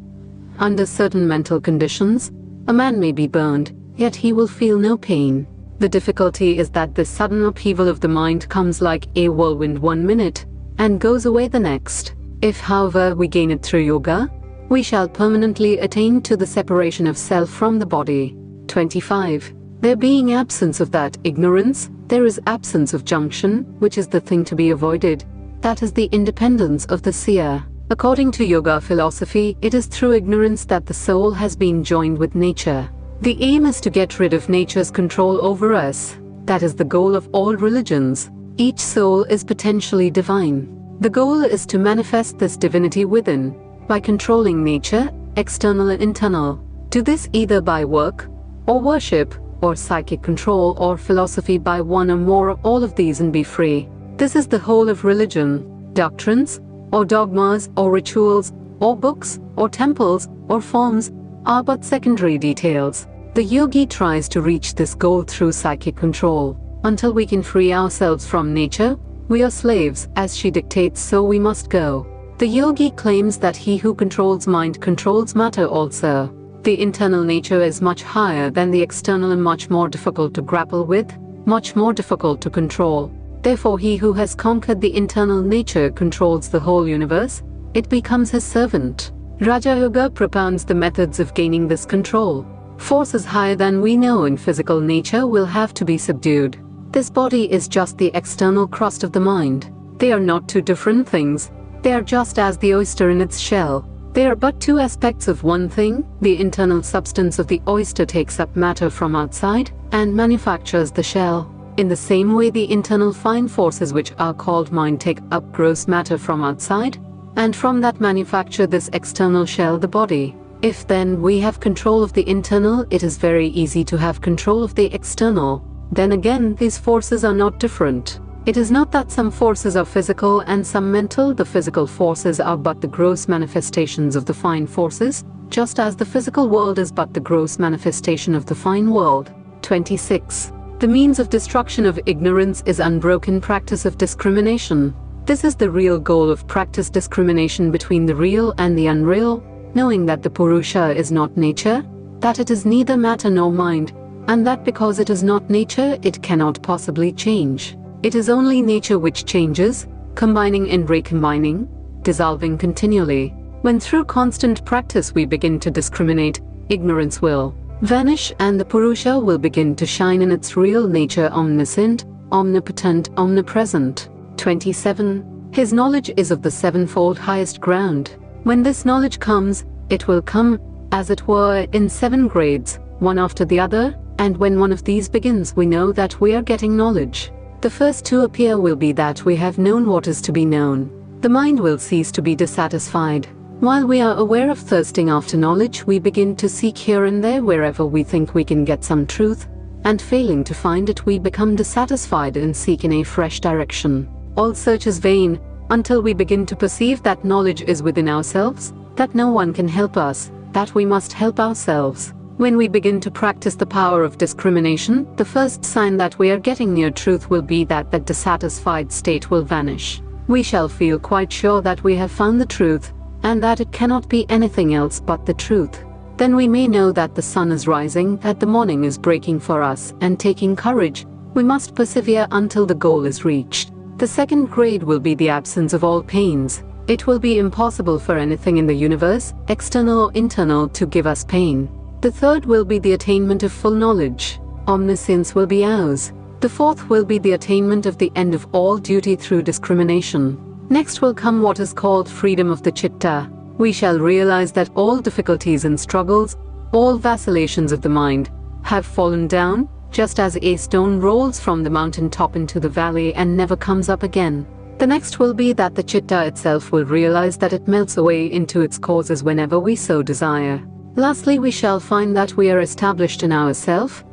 under certain mental conditions, a man may be burned, yet he will feel no pain. The difficulty is that this sudden upheaval of the mind comes like a whirlwind one minute, and goes away the next. If, however, we gain it through yoga, we shall permanently attain to the separation of self from the body. 25. There being absence of that ignorance, there is absence of junction, which is the thing to be avoided. That is the independence of the seer. According to yoga philosophy, it is through ignorance that the soul has been joined with nature. The aim is to get rid of nature's control over us. That is the goal of all religions. Each soul is potentially divine. The goal is to manifest this divinity within, by controlling nature, external and internal. Do this either by work, or worship, or psychic control, or philosophy, by one or more of all of these, and be free. This is the whole of religion. Doctrines, or dogmas, or rituals, or books, or temples, or forms, are but secondary details. The yogi tries to reach this goal through psychic control. Until we can free ourselves from nature, we are slaves. As she dictates, so we must go. The yogi claims that he who controls mind controls matter also. The internal nature is much higher than the external and much more difficult to grapple with, much more difficult to control. Therefore, he who has conquered the internal nature controls the whole universe. It becomes his servant. Raja Yoga propounds the methods of gaining this control. Forces higher than we know in physical nature will have to be subdued. This body is just the external crust of the mind. They are not two different things. They are just as the oyster in its shell. They are but two aspects of one thing. The internal substance of the oyster takes up matter from outside and manufactures the shell. In the same way, the internal fine forces which are called mind take up gross matter from outside, and from that manufacture this external shell, the body. If then we have control of the internal, it is very easy to have control of the external. Then again, these forces are not different. It is not that some forces are physical and some mental. The physical forces are but the gross manifestations of the fine forces, just as the physical world is but the gross manifestation of the fine world. 26. The means of destruction of ignorance is unbroken practice of discrimination. This is the real goal of practice: discrimination between the real and the unreal, knowing that the Purusha is not nature, that it is neither matter nor mind, and that because it is not nature, it cannot possibly change. It is only nature which changes, combining and recombining, dissolving continually. When through constant practice we begin to discriminate, ignorance will vanish and the Purusha will begin to shine in its real nature, omniscient, omnipotent, omnipresent. 27. His knowledge is of the sevenfold highest ground. When this knowledge comes, it will come, as it were, in 7 grades, one after the other, and when one of these begins, we know that we are getting knowledge. The first 2 appear will be that we have known what is to be known. The mind will cease to be dissatisfied. While we are aware of thirsting after knowledge, we begin to seek here and there wherever we think we can get some truth, and failing to find it, we become dissatisfied and seek in a fresh direction. All search is vain, until we begin to perceive that knowledge is within ourselves, that no one can help us, that we must help ourselves. When we begin to practice the power of discrimination, the first sign that we are getting near truth will be that the dissatisfied state will vanish. We shall feel quite sure that we have found the truth, and that it cannot be anything else but the truth. Then we may know that the sun is rising, that the morning is breaking for us, and taking courage, we must persevere until the goal is reached. The second grade will be the absence of all pains. It will be impossible for anything in the universe, external or internal, to give us pain. The third will be the attainment of full knowledge. Omniscience will be ours. The fourth will be the attainment of the end of all duty through discrimination. Next will come what is called freedom of the chitta. We shall realize that all difficulties and struggles, all vacillations of the mind, have fallen down, just as a stone rolls from the mountain top into the valley and never comes up again. The next will be that the chitta itself will realize that it melts away into its causes whenever we so desire. Lastly, we shall find that we are established in ourself,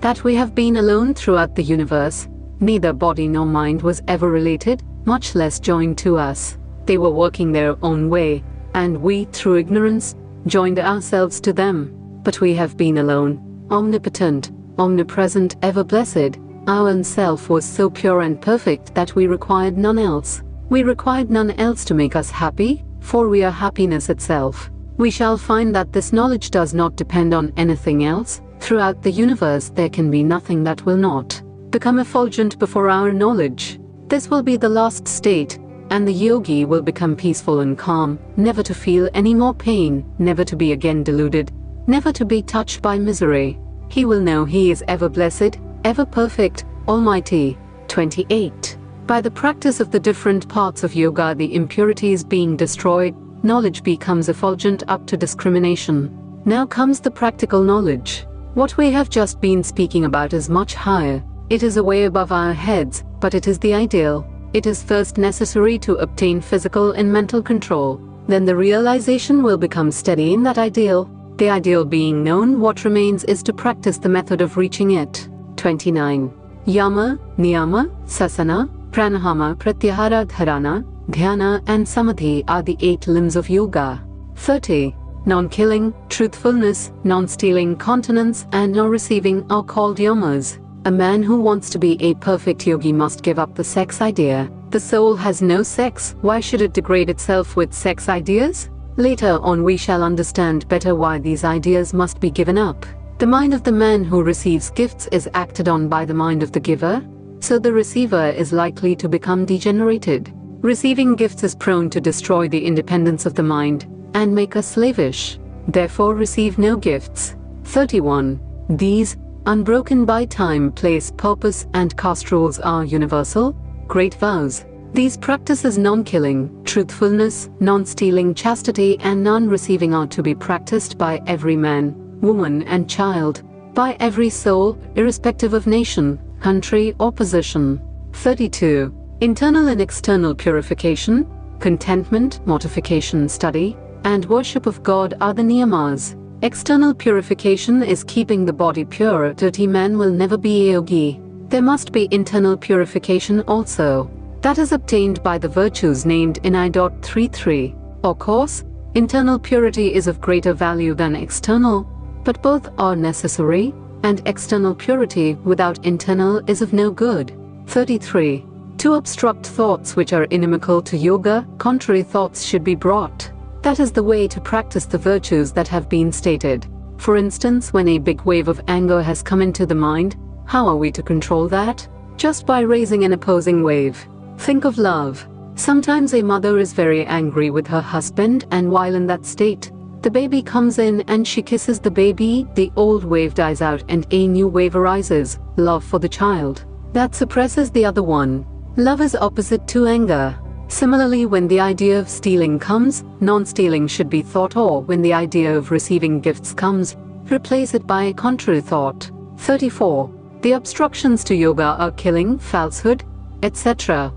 that we have been alone throughout the universe. Neither body nor mind was ever related, much less joined to us. They were working their own way, and we, through ignorance, joined ourselves to them. But we have been alone, omnipotent, omnipresent, ever blessed. Our own self was so pure and perfect that we required none else. We required none else to make us happy, for we are happiness itself. We shall find that this knowledge does not depend on anything else. Throughout the universe there can be nothing that will not become effulgent before our knowledge. This will be the last state, and the yogi will become peaceful and calm, never to feel any more pain, never to be again deluded, never to be touched by misery. He will know he is ever blessed, ever perfect, almighty. 28. By the practice of the different parts of yoga, the impurities being destroyed, knowledge becomes effulgent up to discrimination. Now comes the practical knowledge. What we have just been speaking about is much higher. It is away above our heads, but it is the ideal. It is first necessary to obtain physical and mental control. Then the realization will become steady in that ideal. The ideal being known, what remains is to practice the method of reaching it. 29. Yama, Niyama, Sasana, Pranahama, Pratyahara, Dharana, Dhyana and Samadhi are the 8 limbs of yoga. 30. Non-killing, truthfulness, non-stealing, continence and non-receiving are called yamas. A man who wants to be a perfect yogi must give up the sex idea. The soul has no sex, why should it degrade itself with sex ideas? Later on we shall understand better why these ideas must be given up. The mind of the man who receives gifts is acted on by the mind of the giver, so the receiver is likely to become degenerated. Receiving gifts is prone to destroy the independence of the mind and make us slavish. Therefore receive no gifts. 31. These, unbroken by time, place, purpose and caste rules, are universal, great vows. These practices, non-killing, truthfulness, non-stealing, chastity and non-receiving, are to be practiced by every man, woman and child, by every soul, irrespective of nation, country or position. 32. Internal and external purification, contentment, mortification, study, and worship of God are the niyamas. External purification is keeping the body pure. A dirty man will never be a yogi. There must be internal purification also. That is obtained by the virtues named in I.33. Of course, internal purity is of greater value than external, but both are necessary, and external purity without internal is of no good. 33. To obstruct thoughts which are inimical to yoga, contrary thoughts should be brought. That is the way to practice the virtues that have been stated. For instance, when a big wave of anger has come into the mind, how are we to control that? Just by raising an opposing wave. Think of love. Sometimes a mother is very angry with her husband, and while in that state, the baby comes in and she kisses the baby, the old wave dies out and a new wave arises, love for the child. That suppresses the other one. Love is opposite to anger. Similarly, when the idea of stealing comes, non-stealing should be thought, or when the idea of receiving gifts comes, replace it by a contrary thought. 34. The obstructions to yoga are killing, falsehood, etc.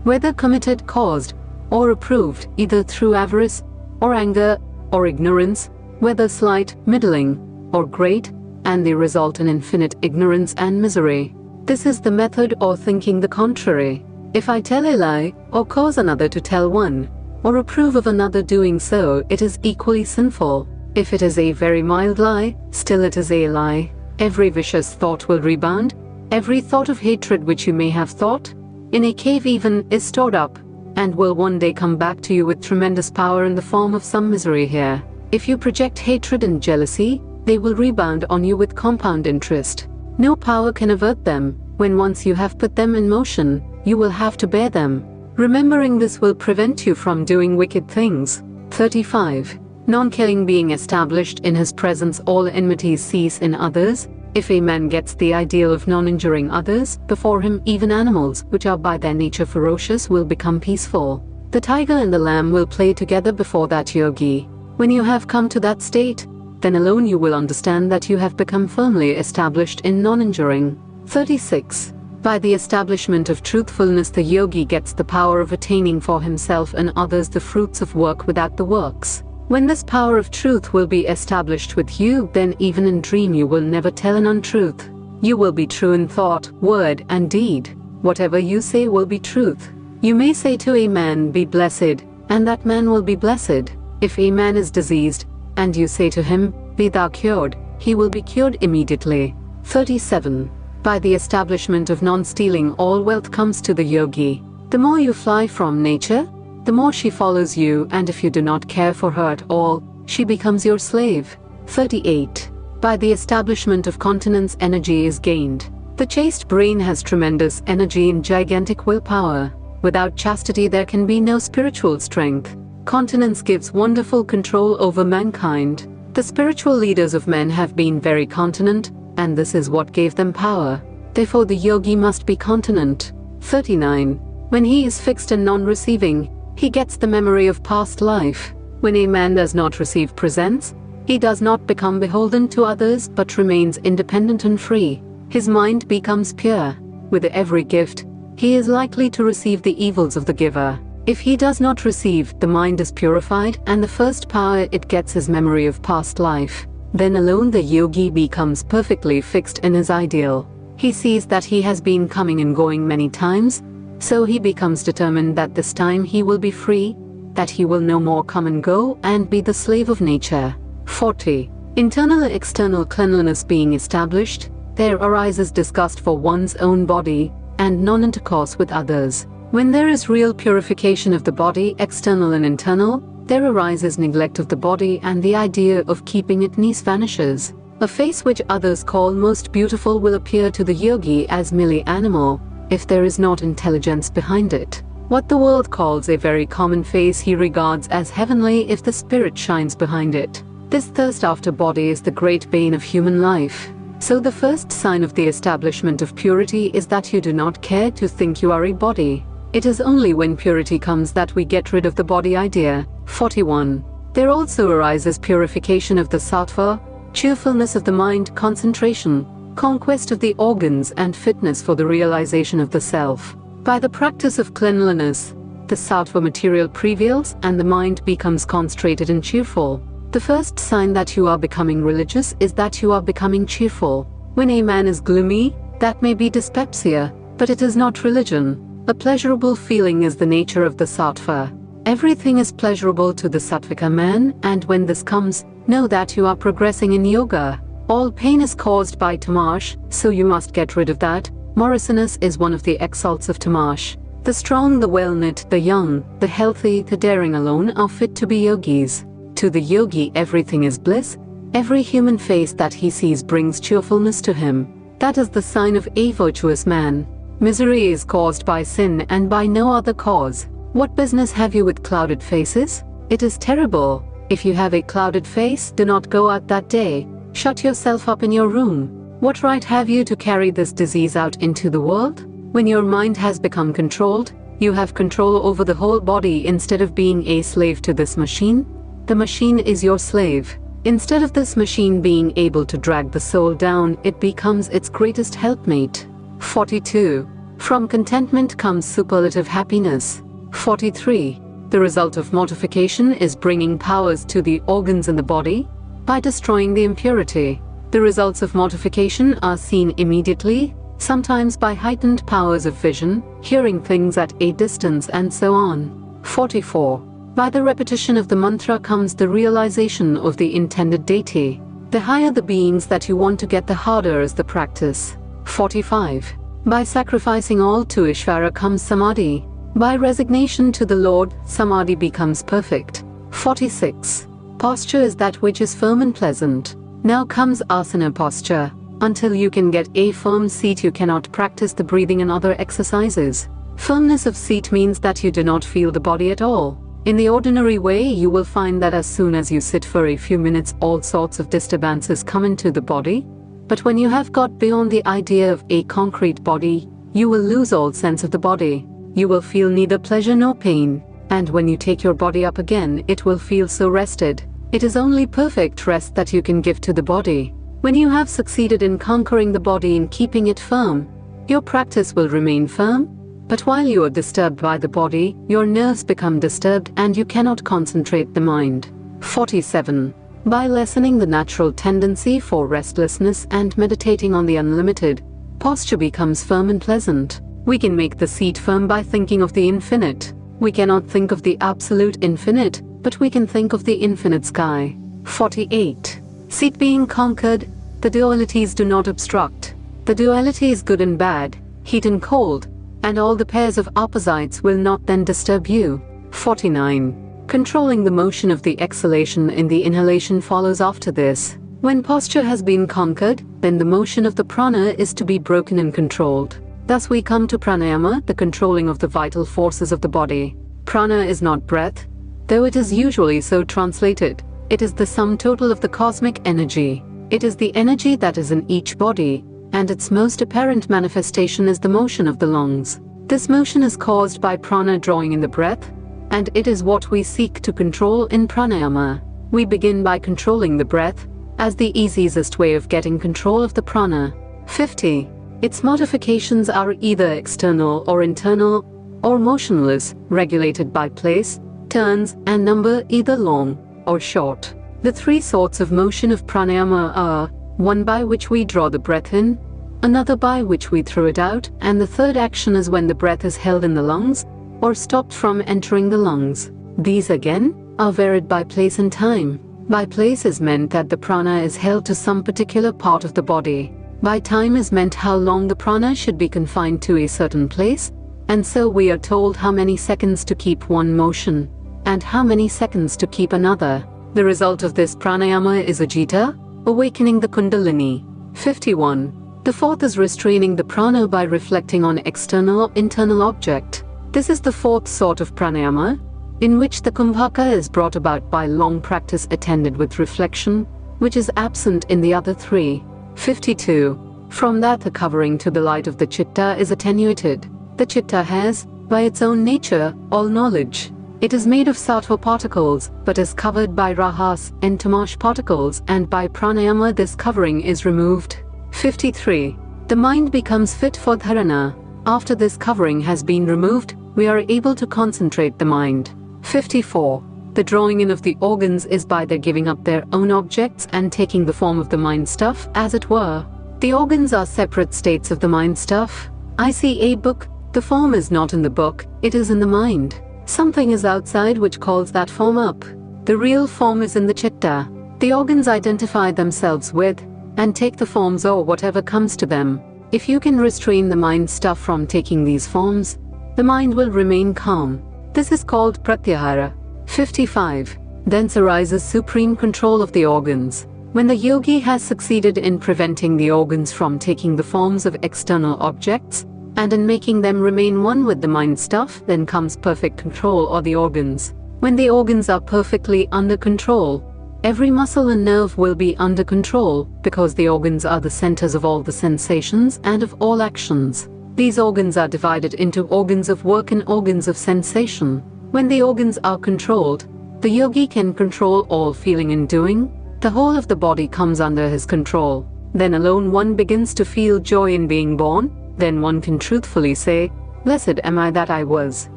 Whether committed, caused, or approved, either through avarice, or anger, or ignorance, whether slight, middling, or great, and they result in infinite ignorance and misery. This is the method or thinking the contrary. If I tell a lie, or cause another to tell one, or approve of another doing so, it is equally sinful. If it is a very mild lie, still it is a lie. Every vicious thought will rebound. Every thought of hatred which you may have thought, in a cave even, is stored up, and will one day come back to you with tremendous power in the form of some misery here. If you project hatred and jealousy, they will rebound on you with compound interest. No power can avert them. When once you have put them in motion, you will have to bear them. Remembering this will prevent you from doing wicked things. 35. Non-killing being established in his presence, all enmities cease in others. If a man gets the ideal of non-injuring others, before him even animals, which are by their nature ferocious, will become peaceful. The tiger and the lamb will play together before that yogi. When you have come to that state, then alone you will understand that you have become firmly established in non-injuring. 36. By the establishment of truthfulness, the yogi gets the power of attaining for himself and others the fruits of work without the works. When this power of truth will be established with you, then even in dream you will never tell an untruth. You will be true in thought, word, and deed. Whatever you say will be truth. You may say to a man, "Be blessed," and that man will be blessed. If a man is diseased, and you say to him, "Be thou cured," he will be cured immediately. 37. By the establishment of non-stealing, all wealth comes to the yogi. The more you fly from nature, the more she follows you, and if you do not care for her at all, she becomes your slave. 38. By the establishment of continence, energy is gained. The chaste brain has tremendous energy and gigantic willpower. Without chastity there can be no spiritual strength. Continence gives wonderful control over mankind. The spiritual leaders of men have been very continent, and this is what gave them power. Therefore the yogi must be continent. 39. When he is fixed and non-receiving, he gets the memory of past life. When a man does not receive presents, he does not become beholden to others but remains independent and free. His mind becomes pure. With every gift, he is likely to receive the evils of the giver. If he does not receive, the mind is purified, and the first power it gets is memory of past life. Then alone the yogi becomes perfectly fixed in his ideal. He sees that he has been coming and going many times, so he becomes determined that this time he will be free, that he will no more come and go and be the slave of nature. 40. Internal and external cleanliness being established, there arises disgust for one's own body, and non-intercourse with others. When there is real purification of the body, external and internal, there arises neglect of the body, and the idea of keeping it nice vanishes. A face which others call most beautiful will appear to the yogi as merely animal, if there is not intelligence behind it. What the world calls a very common face he regards as heavenly if the spirit shines behind it. This thirst after body is the great bane of human life. So the first sign of the establishment of purity is that you do not care to think you are a body. It is only when purity comes that we get rid of the body idea. 41. There also arises purification of the sattva, cheerfulness of the mind, concentration, conquest of the organs, and fitness for the realization of the self. By the practice of cleanliness, the sattva material prevails and the mind becomes concentrated and cheerful. The first sign that you are becoming religious is that you are becoming cheerful. When a man is gloomy, that may be dyspepsia, but it is not religion. A pleasurable feeling is the nature of the sattva. Everything is pleasurable to the sattvika man, and when this comes, know that you are progressing in yoga. All pain is caused by tamash, so you must get rid of that. Morosiness is one of the exalts of tamash. The strong, the well-knit, the young, the healthy, the daring alone are fit to be yogis. To the yogi everything is bliss. Every human face that he sees brings cheerfulness to him. That is the sign of a virtuous man. Misery is caused by sin and by no other cause. What business have you with clouded faces? It is terrible. If you have a clouded face, do not go out that day. Shut yourself up in your room. What right have you to carry this disease out into the world? When your mind has become controlled, you have control over the whole body instead of being a slave to this machine. The machine is your slave. Instead of this machine being able to drag the soul down, it becomes its greatest helpmate. 42. From contentment comes superlative happiness. 43. The result of mortification is bringing powers to the organs in the body by destroying the impurity. The results of mortification are seen immediately, sometimes by heightened powers of vision, hearing things at a distance, and so on. 44. By the repetition of the mantra comes the realization of the intended deity. The higher the beings that you want to get, the harder is the practice. 45. By sacrificing all to Ishvara comes samadhi. By resignation to the Lord, samadhi becomes perfect. 46. Posture is that which is firm and pleasant. Now comes asana posture. Until you can get a firm seat, you cannot practice the breathing and other exercises. Firmness of seat means that you do not feel the body at all. In the ordinary way, you will find that as soon as you sit for a few minutes, all sorts of disturbances come into the body. But when you have got beyond the idea of a concrete body, you will lose all sense of the body. You will feel neither pleasure nor pain, And when you take your body up again, it will feel so rested. It is only perfect rest that you can give to the body. When you have succeeded in conquering the body and keeping it firm, your practice will remain firm. But while you are disturbed by the body, your nerves become disturbed and you cannot concentrate the mind. 47. By lessening the natural tendency for restlessness and meditating on the unlimited, posture becomes firm and pleasant. We can make the seat firm by thinking of the infinite. We cannot think of the absolute infinite, but we can think of the infinite sky. 48. Seat being conquered, the dualities do not obstruct. The duality is good and bad, heat and cold, and all the pairs of opposites will not then disturb you. 49. Controlling the motion of the exhalation in the inhalation follows after this. When posture has been conquered, then the motion of the prana is to be broken and controlled. Thus we come to pranayama, the controlling of the vital forces of the body. Prana is not breath, though it is usually so translated. It is the sum total of the cosmic energy. It is the energy that is in each body, and its most apparent manifestation is the motion of the lungs. This motion is caused by prana drawing in the breath, and it is what we seek to control in pranayama. We begin by controlling the breath, as the easiest way of getting control of the prana. 50. Its modifications are either external or internal, or motionless, regulated by place, turns, and number, either long or short. The three sorts of motion of pranayama are, one by which we draw the breath in, another by which we throw it out, and the third action is when the breath is held in the lungs, or stopped from entering the lungs. These again, are varied by place and time. By place is meant that the prana is held to some particular part of the body. By time is meant how long the prana should be confined to a certain place, and so we are told how many seconds to keep one motion, and how many seconds to keep another. The result of this pranayama is ajita, awakening the kundalini. 51. The fourth is restraining the prana by reflecting on external or internal object. This is the fourth sort of pranayama, in which the kumbhaka is brought about by long practice attended with reflection, which is absent in the other three. 52. From that the covering to the light of the chitta is attenuated. The chitta has, by its own nature, all knowledge. It is made of sattva particles, but is covered by rajas and tamash particles, and by pranayama this covering is removed. 53. The mind becomes fit for dharana. After this covering has been removed, we are able to concentrate the mind. 54. The drawing in of the organs is by their giving up their own objects and taking the form of the mind stuff, as it were. The organs are separate states of the mind stuff. I see a book, the form is not in the book, it is in the mind. Something is outside which calls that form up. The real form is in the chitta. The organs identify themselves with, and take the forms or whatever comes to them. If you can restrain the mind stuff from taking these forms, the mind will remain calm. This is called pratyahara. 55. Thence arises supreme control of the organs. When the yogi has succeeded in preventing the organs from taking the forms of external objects, and in making them remain one with the mind stuff, then comes perfect control of the organs. When the organs are perfectly under control, every muscle and nerve will be under control, because the organs are the centers of all the sensations and of all actions. These organs are divided into organs of work and organs of sensation. When the organs are controlled, the yogi can control all feeling and doing. The whole of the body comes under his control. Then alone one begins to feel joy in being born. Then one can truthfully say, "Blessed am I that I was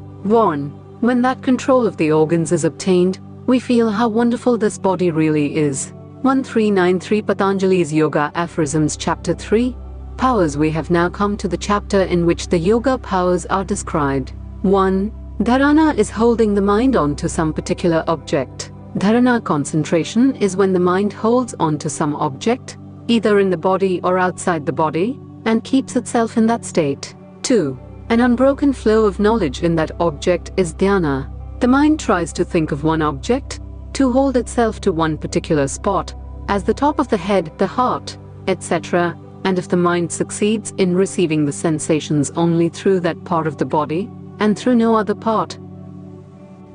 born." When that control of the organs is obtained, we feel how wonderful this body really is. 1393 Patanjali's Yoga Aphorisms Chapter 3. Powers. We have now come to the chapter in which the yoga powers are described. 1. Dharana is holding the mind on to some particular object. Dharana concentration is when the mind holds on to some object, either in the body or outside the body, and keeps itself in that state. 2. An unbroken flow of knowledge in that object is dhyana. The mind tries to think of one object, to hold itself to one particular spot, as the top of the head, the heart, etc., and if the mind succeeds in receiving the sensations only through that part of the body, and through no other part,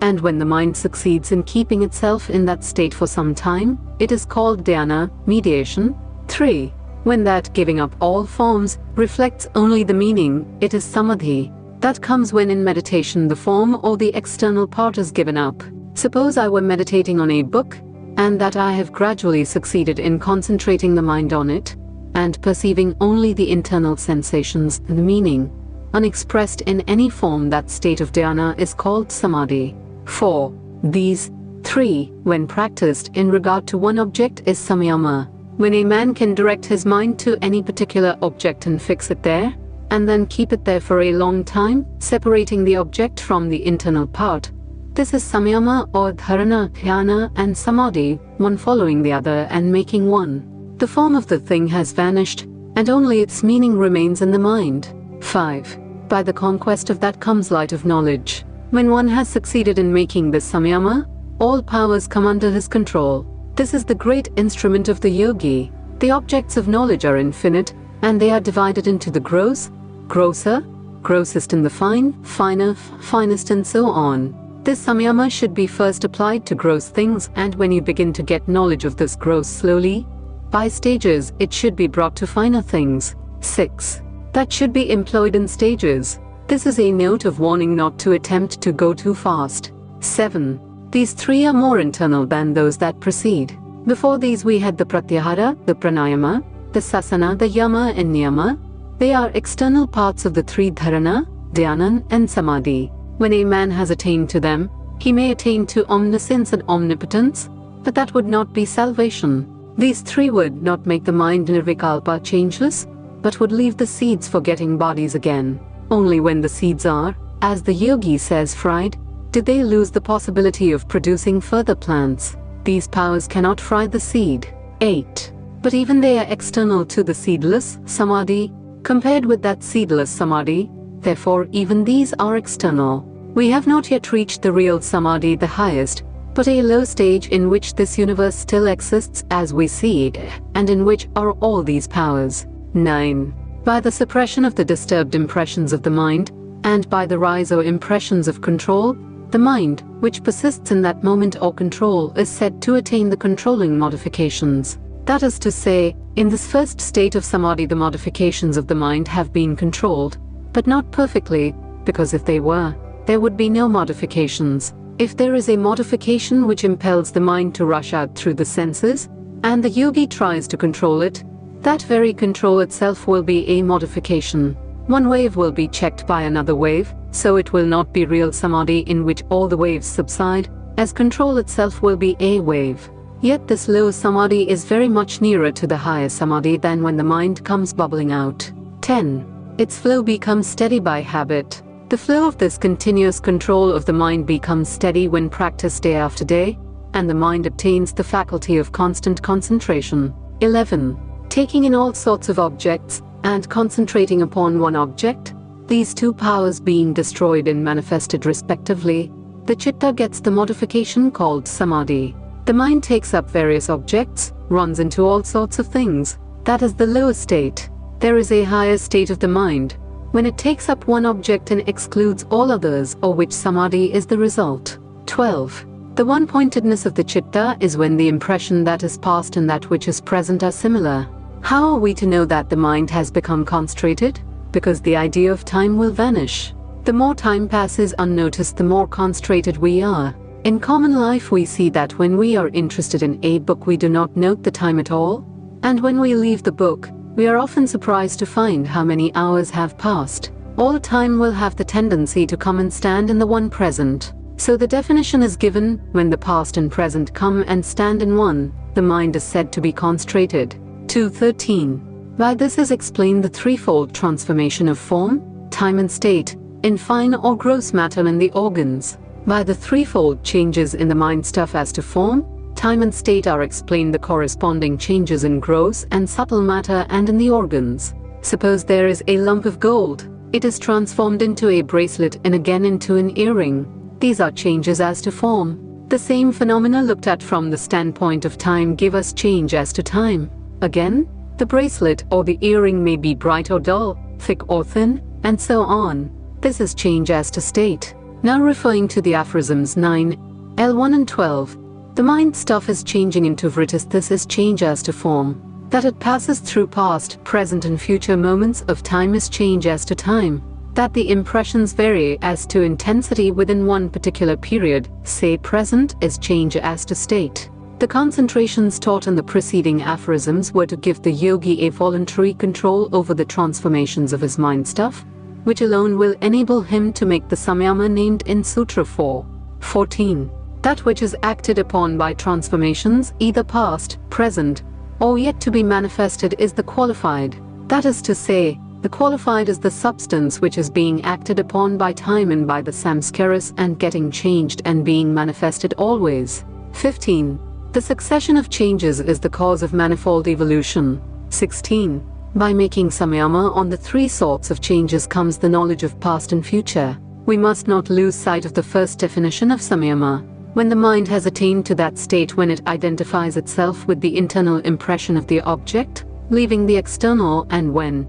and when the mind succeeds in keeping itself in that state for some time, it is called dhyana, mediation. 3. When that giving up all forms reflects only the meaning, it is samadhi. That comes when in meditation the form or the external part is given up. Suppose I were meditating on a book, and that I have gradually succeeded in concentrating the mind on it, and perceiving only the internal sensations and the meaning, unexpressed in any form. That state of dhyana is called samadhi. 4. These 3, when practiced in regard to one object, is samyama. When a man can direct his mind to any particular object and fix it there, and then keep it there for a long time, separating the object from the internal part, this is samyama or dharana, dhyana and samadhi, one following the other and making one. The form of the thing has vanished, and only its meaning remains in the mind. 5. By the conquest of that comes light of knowledge. When one has succeeded in making this samyama, all powers come under his control. This is the great instrument of the yogi. The objects of knowledge are infinite, and they are divided into the gross, grosser, grossest and the fine, finer, finest and so on. This samyama should be first applied to gross things, and when you begin to get knowledge of this gross slowly, by stages, it should be brought to finer things. 6. That should be employed in stages. This is a note of warning not to attempt to go too fast. 7. These 3 are more internal than those that precede. Before these we had the pratyahara, the pranayama, the sasana, the yama and niyama. They are external parts of the 3 dharana, dhyana and samadhi. When a man has attained to them, he may attain to omniscience and omnipotence, but that would not be salvation. These 3 would not make the mind nirvikalpa, changeless, but would leave the seeds for getting bodies again. Only when the seeds are, as the yogi says, fried, did they lose the possibility of producing further plants. These powers cannot fry the seed. 8. But even they are external to the seedless samadhi, compared with that seedless samadhi, therefore even these are external. We have not yet reached the real samadhi, the highest, but a low stage in which this universe still exists as we see it, and in which are all these powers. 9. By the suppression of the disturbed impressions of the mind, and by the rise or impressions of control, the mind, which persists in that moment or control, is said to attain the controlling modifications. That is to say, in this first state of samadhi the modifications of the mind have been controlled, but not perfectly, because if they were, there would be no modifications. If there is a modification which impels the mind to rush out through the senses, and the yogi tries to control it, that very control itself will be a modification. One wave will be checked by another wave, so it will not be real samadhi in which all the waves subside, as control itself will be a wave. Yet this low samadhi is very much nearer to the higher samadhi than when the mind comes bubbling out. 10. Its flow becomes steady by habit. The flow of this continuous control of the mind becomes steady when practiced day after day, and the mind obtains the faculty of constant concentration. 11. Taking in all sorts of objects, and concentrating upon one object, these 2 powers being destroyed and manifested respectively, the chitta gets the modification called samadhi. The mind takes up various objects, runs into all sorts of things. That is the lower state. There is a higher state of the mind, when it takes up one object and excludes all others, or which samadhi is the result. 12. The one-pointedness of the chitta is when the impression that is past and that which is present are similar. How are we to know that the mind has become concentrated? Because the idea of time will vanish. The more time passes unnoticed, the more concentrated we are. In common life we see that when we are interested in a book we do not note the time at all, and when we leave the book, we are often surprised to find how many hours have passed. All time will have the tendency to come and stand in the one present. So the definition is given, when the past and present come and stand in one, the mind is said to be concentrated. 2.13. By this is explained the threefold transformation of form, time and state, in fine or gross matter in the organs. By the threefold changes in the mind stuff as to form, time and state are explained the corresponding changes in gross and subtle matter and in the organs. Suppose there is a lump of gold. It is transformed into a bracelet and again into an earring. These are changes as to form. The same phenomena looked at from the standpoint of time give us change as to time. Again, the bracelet or the earring may be bright or dull, thick or thin, and so on. This is change as to state. Now referring to the aphorisms 9, L1 and 12, the mind stuff is changing into vritis. This is change as to form. That it passes through past, present and future moments of time is change as to time. that the impressions vary as to intensity within one particular period, say present is change as to state. The concentrations taught in the preceding aphorisms were to give the yogi a voluntary control over the transformations of his mind stuff, which alone will enable him to make the samyama named in Sutra 4.14. That which is acted upon by transformations, either past, present, or yet to be manifested, is the qualified. That is to say, the qualified is the substance which is being acted upon by time and by the samskaras and getting changed and being manifested always. 15. The succession of changes is the cause of manifold evolution. 16. By making samyama on the three sorts of changes comes the knowledge of past and future. We must not lose sight of the first definition of samyama. When the mind has attained to that state when it identifies itself with the internal impression of the object, leaving the external, and when,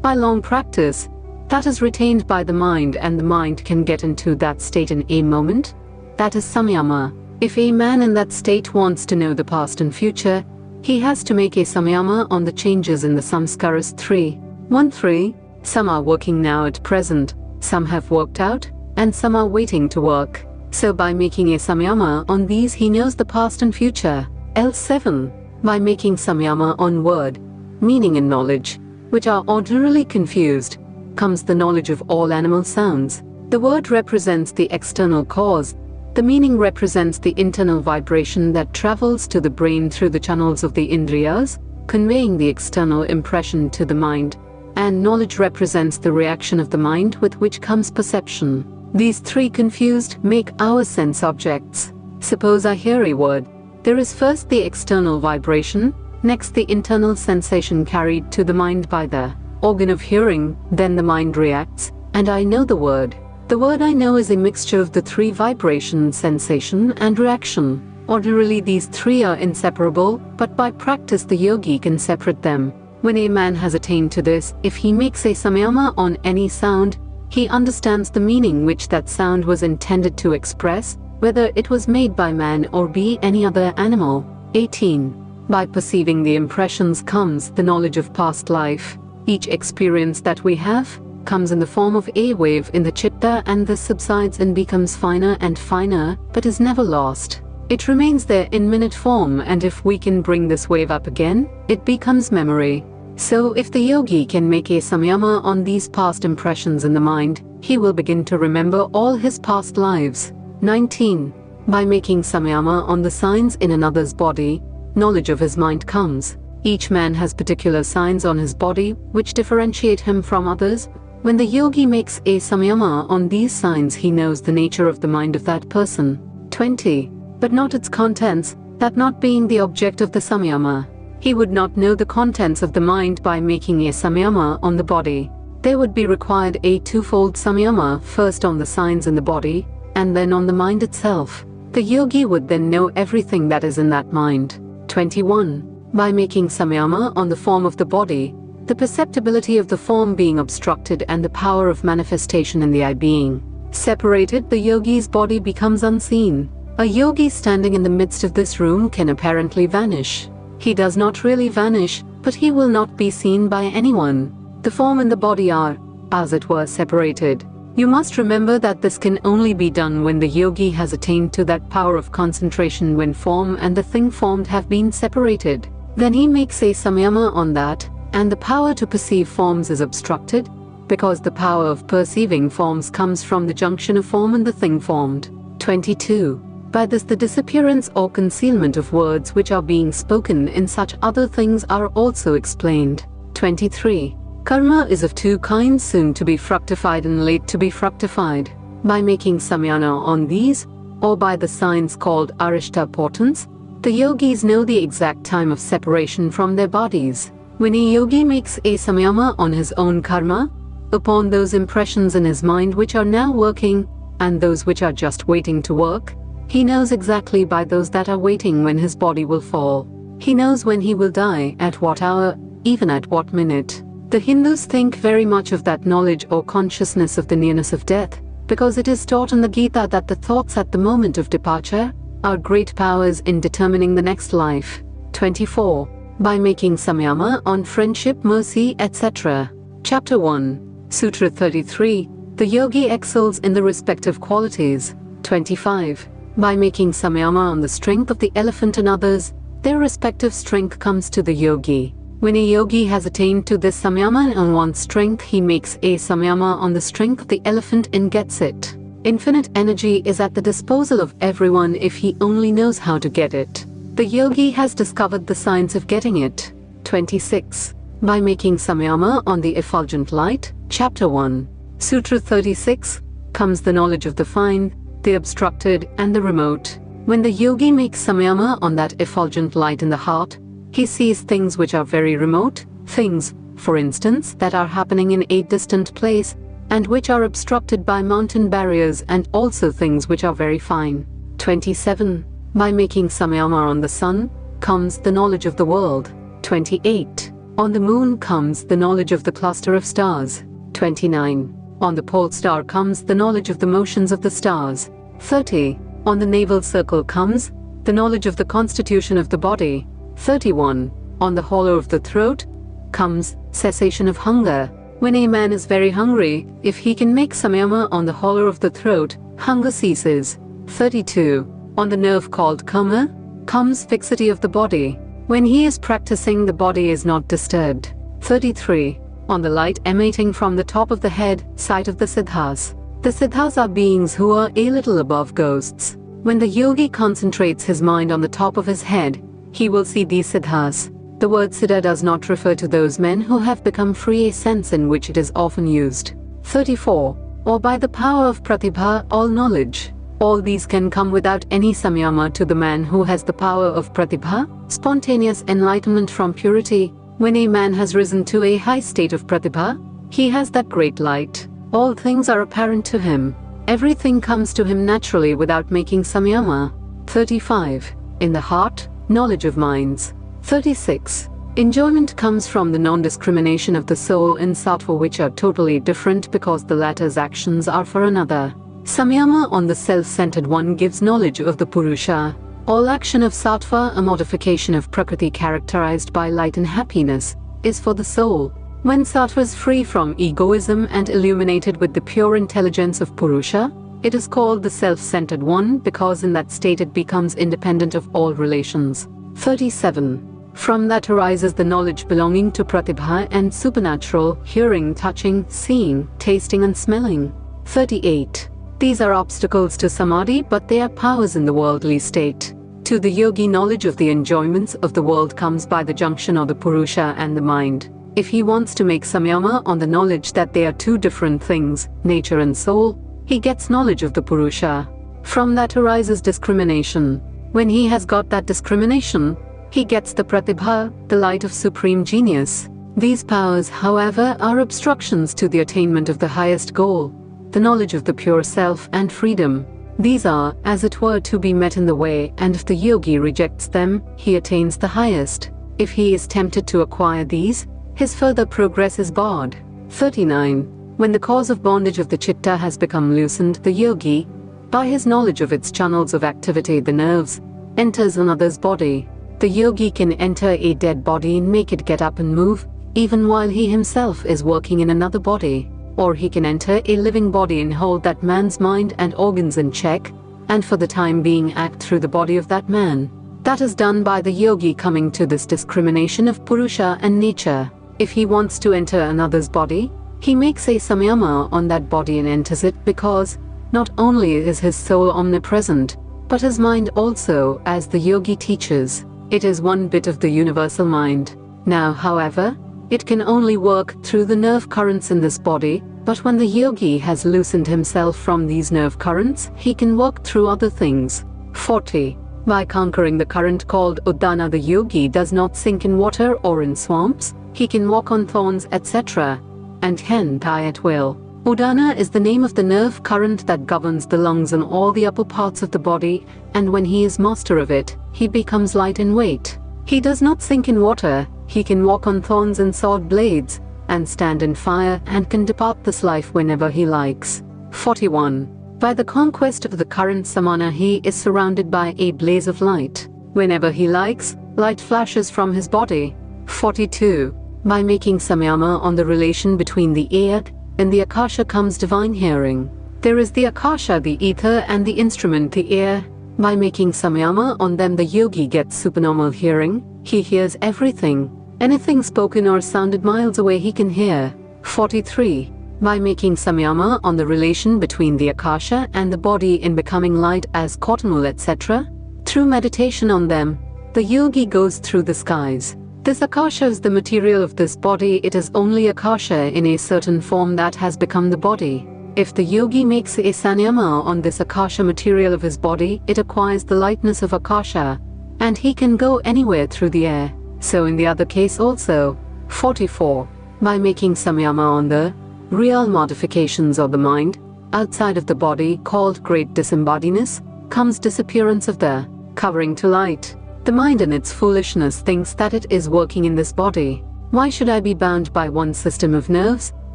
by long practice, that is retained by the mind and the mind can get into that state in a moment, that is samyama. If a man in that state wants to know the past and future, he has to make a samyama on the changes in the samskaras 3.1.3. Some are working now at present, some have worked out, and some are waiting to work. So by making a samyama on these he knows the past and future. L7. By making samyama on word, meaning and knowledge, which are ordinarily confused, comes the knowledge of all animal sounds. The word represents the external cause, the meaning represents the internal vibration that travels to the brain through the channels of the indriyas, conveying the external impression to the mind, and knowledge represents the reaction of the mind with which comes perception. These three confused make our sense objects. Suppose I hear a word. There is first the external vibration, next the internal sensation carried to the mind by the organ of hearing, then the mind reacts, and I know the word. The word I know is a mixture of the three: vibration, sensation, and reaction. Ordinarily these three are inseparable, but by practice the yogi can separate them. When a man has attained to this, if he makes a samyama on any sound, he understands the meaning which that sound was intended to express, whether it was made by man or be any other animal. 18. By perceiving the impressions comes the knowledge of past life. Each experience that we have comes in the form of a wave in the chitta, and this subsides and becomes finer and finer, but is never lost. It remains there in minute form, and if we can bring this wave up again, it becomes memory. So if the yogi can make a samyama on these past impressions in the mind, he will begin to remember all his past lives. 19. By making samyama on the signs in another's body, knowledge of his mind comes. Each man has particular signs on his body which differentiate him from others. When the yogi makes a samyama on these signs, he knows the nature of the mind of that person. 20. But not its contents, that not being the object of the samyama. He would not know the contents of the mind by making a samyama on the body. There would be required a twofold samyama, first on the signs in the body, and then on the mind itself. The yogi would then know everything that is in that mind. 21. By making samyama on the form of the body, the perceptibility of the form being obstructed and the power of manifestation in the I being separated, the yogi's body becomes unseen. A yogi standing in the midst of this room can apparently vanish. He does not really vanish, but he will not be seen by anyone. The form and the body are, as it were, separated. You must remember that this can only be done when the yogi has attained to that power of concentration when form and the thing formed have been separated. Then he makes a samyama on that, and the power to perceive forms is obstructed, because the power of perceiving forms comes from the junction of form and the thing formed. 22. By this the disappearance or concealment of words which are being spoken in such other things are also explained. 23. Karma is of two kinds, soon to be fructified and late to be fructified. By making samyama on these, or by the signs called arishta portents, the yogis know the exact time of separation from their bodies. When a yogi makes a samyama on his own karma, upon those impressions in his mind which are now working, and those which are just waiting to work, he knows exactly by those that are waiting when his body will fall. He knows when he will die, at what hour, even at what minute. The Hindus think very much of that knowledge or consciousness of the nearness of death, because it is taught in the Gita that the thoughts at the moment of departure are great powers in determining the next life. 24. By making samyama on friendship, mercy, etc. Chapter 1. Sutra 33. The yogi excels in the respective qualities. 25. By making samyama on the strength of the elephant and others, their respective strength comes to the yogi. When a yogi has attained to this samyama on one's strength, he makes a samyama on the strength of the elephant and gets it. Infinite energy is at the disposal of everyone if he only knows how to get it. The yogi has discovered the science of getting it. 26. By making samyama on the effulgent light. Chapter 1. Sutra 36. Comes the knowledge of the fine, the obstructed, and the remote. When the yogi makes samyama on that effulgent light in the heart, he sees things which are very remote, things, for instance, that are happening in a distant place, and which are obstructed by mountain barriers, and also things which are very fine. 27. By making samyama on the sun, comes the knowledge of the world. 28. On the moon comes the knowledge of the cluster of stars. 29. On the pole star comes the knowledge of the motions of the stars. 30. On the navel circle comes the knowledge of the constitution of the body. 31. On the hollow of the throat comes cessation of hunger. When a man is very hungry, if he can make samyama on the hollow of the throat, hunger ceases. 32. On the nerve called kama comes fixity of the body. When he is practicing, the body is not disturbed. 33. On the light emanating from the top of the head, sight of the siddhas. The siddhas are beings who are a little above ghosts. When the yogi concentrates his mind on the top of his head, he will see these siddhas. The word siddha does not refer to those men who have become free, a sense in which it is often used. 34. Or by the power of pratibha, all knowledge. All these can come without any samyama to the man who has the power of pratibha, spontaneous enlightenment from purity. When a man has risen to a high state of pratibha, he has that great light. All things are apparent to him. Everything comes to him naturally without making samyama. 35. In the heart, knowledge of minds. 36. Enjoyment comes from the non-discrimination of the soul in sattva, which are totally different because the latter's actions are for another. Samyama on the self-centered one gives knowledge of the Purusha. All action of sattva, a modification of prakriti characterized by light and happiness, is for the soul. When sattva is free from egoism and illuminated with the pure intelligence of Purusha, it is called the self-centered one because in that state it becomes independent of all relations. 37. From that arises the knowledge belonging to pratibha and supernatural, hearing, touching, seeing, tasting and smelling. 38. These are obstacles to samadhi, but they are powers in the worldly state. To the yogi, knowledge of the enjoyments of the world comes by the junction of the Purusha and the mind. If he wants to make samyama on the knowledge that they are two different things, nature and soul, he gets knowledge of the Purusha. From that arises discrimination. When he has got that discrimination, he gets the pratibha, the light of supreme genius. These powers, however, are obstructions to the attainment of the highest goal, the knowledge of the pure self and freedom. These are, as it were, to be met in the way, and if the yogi rejects them, he attains the highest. If he is tempted to acquire these, his further progress is barred. 39. When the cause of bondage of the chitta has become loosened, the yogi, by his knowledge of its channels of activity, the nerves, enters another's body. The yogi can enter a dead body and make it get up and move, even while he himself is working in another body. Or he can enter a living body and hold that man's mind and organs in check, and for the time being act through the body of that man. That is done by the yogi coming to this discrimination of Purusha and nature. If he wants to enter another's body, he makes a samyama on that body and enters it, because not only is his soul omnipresent, but his mind also, as the yogi teaches. It is one bit of the universal mind. Now, however, it can only work through the nerve currents in this body, but when the yogi has loosened himself from these nerve currents, he can work through other things. 40. By conquering the current called Udana, the yogi does not sink in water or in swamps. He can walk on thorns, etc., and can die at will. Udana is the name of the nerve current that governs the lungs and all the upper parts of the body, and when he is master of it, he becomes light in weight. He does not sink in water. He can walk on thorns and sword blades, and stand in fire, and can depart this life whenever he likes. 41. By the conquest of the current samana, he is surrounded by a blaze of light. Whenever he likes, light flashes from his body. 42. By making samyama on the relation between the ayat, In the Akasha comes divine hearing. There is the Akasha, the ether, and the instrument, the air. By making samyama on them, the yogi gets supernormal hearing. He hears everything. Anything spoken or sounded miles away he can hear. 43. By making samyama on the relation between the Akasha and the body in becoming light as cotton wool, etc., through meditation on them, the yogi goes through the skies. This Akasha is the material of this body. It is only Akasha in a certain form that has become the body. If the yogi makes a sanyama on this Akasha material of his body, it acquires the lightness of Akasha, and he can go anywhere through the air. So in the other case also. 44. By making samyama on the real modifications of the mind, outside of the body, called great disembodiedness, comes disappearance of the covering to light. The mind in its foolishness thinks that it is working in this body. Why should I be bound by one system of nerves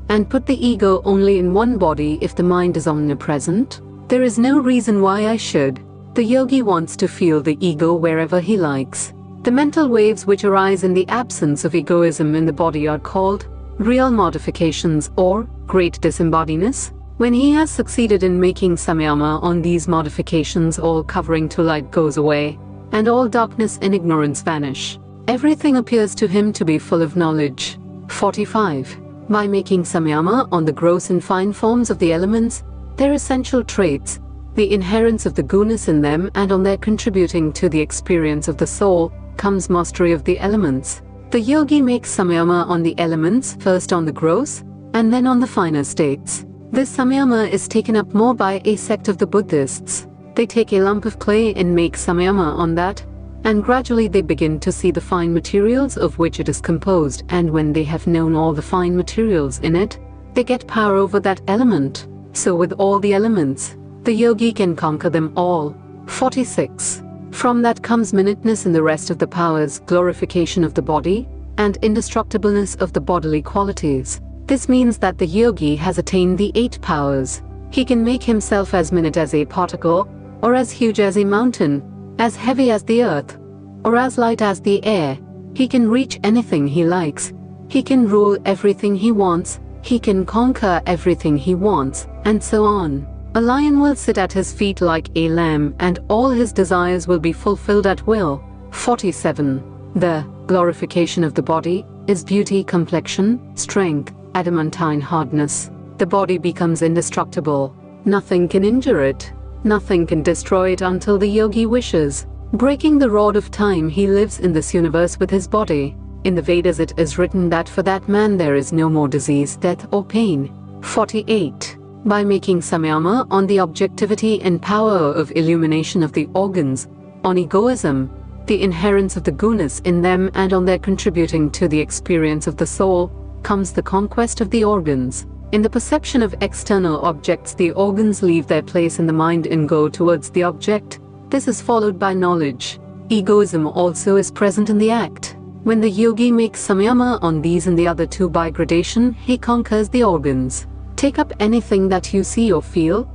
and put the ego only in one body if the mind is omnipresent? There is no reason why I should. The yogi wants to feel the ego wherever he likes. The mental waves which arise in the absence of egoism in the body are called real modifications or great disembodiedness. When he has succeeded in making samyama on these modifications, all covering to light goes away, and all darkness and ignorance vanish. Everything appears to him to be full of knowledge. 45. By making samyama on the gross and fine forms of the elements, their essential traits, the inherence of the gunas in them, and on their contributing to the experience of the soul, comes mastery of the elements. The yogi makes samyama on the elements, first on the gross, and then on the finer states. This samyama is taken up more by a sect of the Buddhists. They take a lump of clay and make samyama on that, and gradually they begin to see the fine materials of which it is composed, and when they have known all the fine materials in it, they get power over that element. So with all the elements, the yogi can conquer them all. 46. From that comes minuteness in the rest of the powers, glorification of the body, and indestructibleness of the bodily qualities. This means that the yogi has attained the 8 powers. He can make himself as minute as a particle, or as huge as a mountain, as heavy as the earth, or as light as the air. He can reach anything he likes. He can rule everything he wants. He can conquer everything he wants, and so on. A lion will sit at his feet like a lamb, and all his desires will be fulfilled at will. 47. The glorification of the body is beauty, complexion, strength, adamantine hardness. The body becomes indestructible. Nothing can injure it. Nothing can destroy it until the yogi wishes. Breaking the rod of time, he lives in this universe with his body. In the Vedas it is written that for that man there is no more disease, death or pain. 48. By making samyama on the objectivity and power of illumination of the organs, on egoism, the inherence of the gunas in them, and on their contributing to the experience of the soul, comes the conquest of the organs. In the perception of external objects, the organs leave their place in the mind and go towards the object. This is followed by knowledge. Egoism also is present in the act. When the yogi makes samyama on these and the other 2 by gradation, he conquers the organs. Take up anything that you see or feel.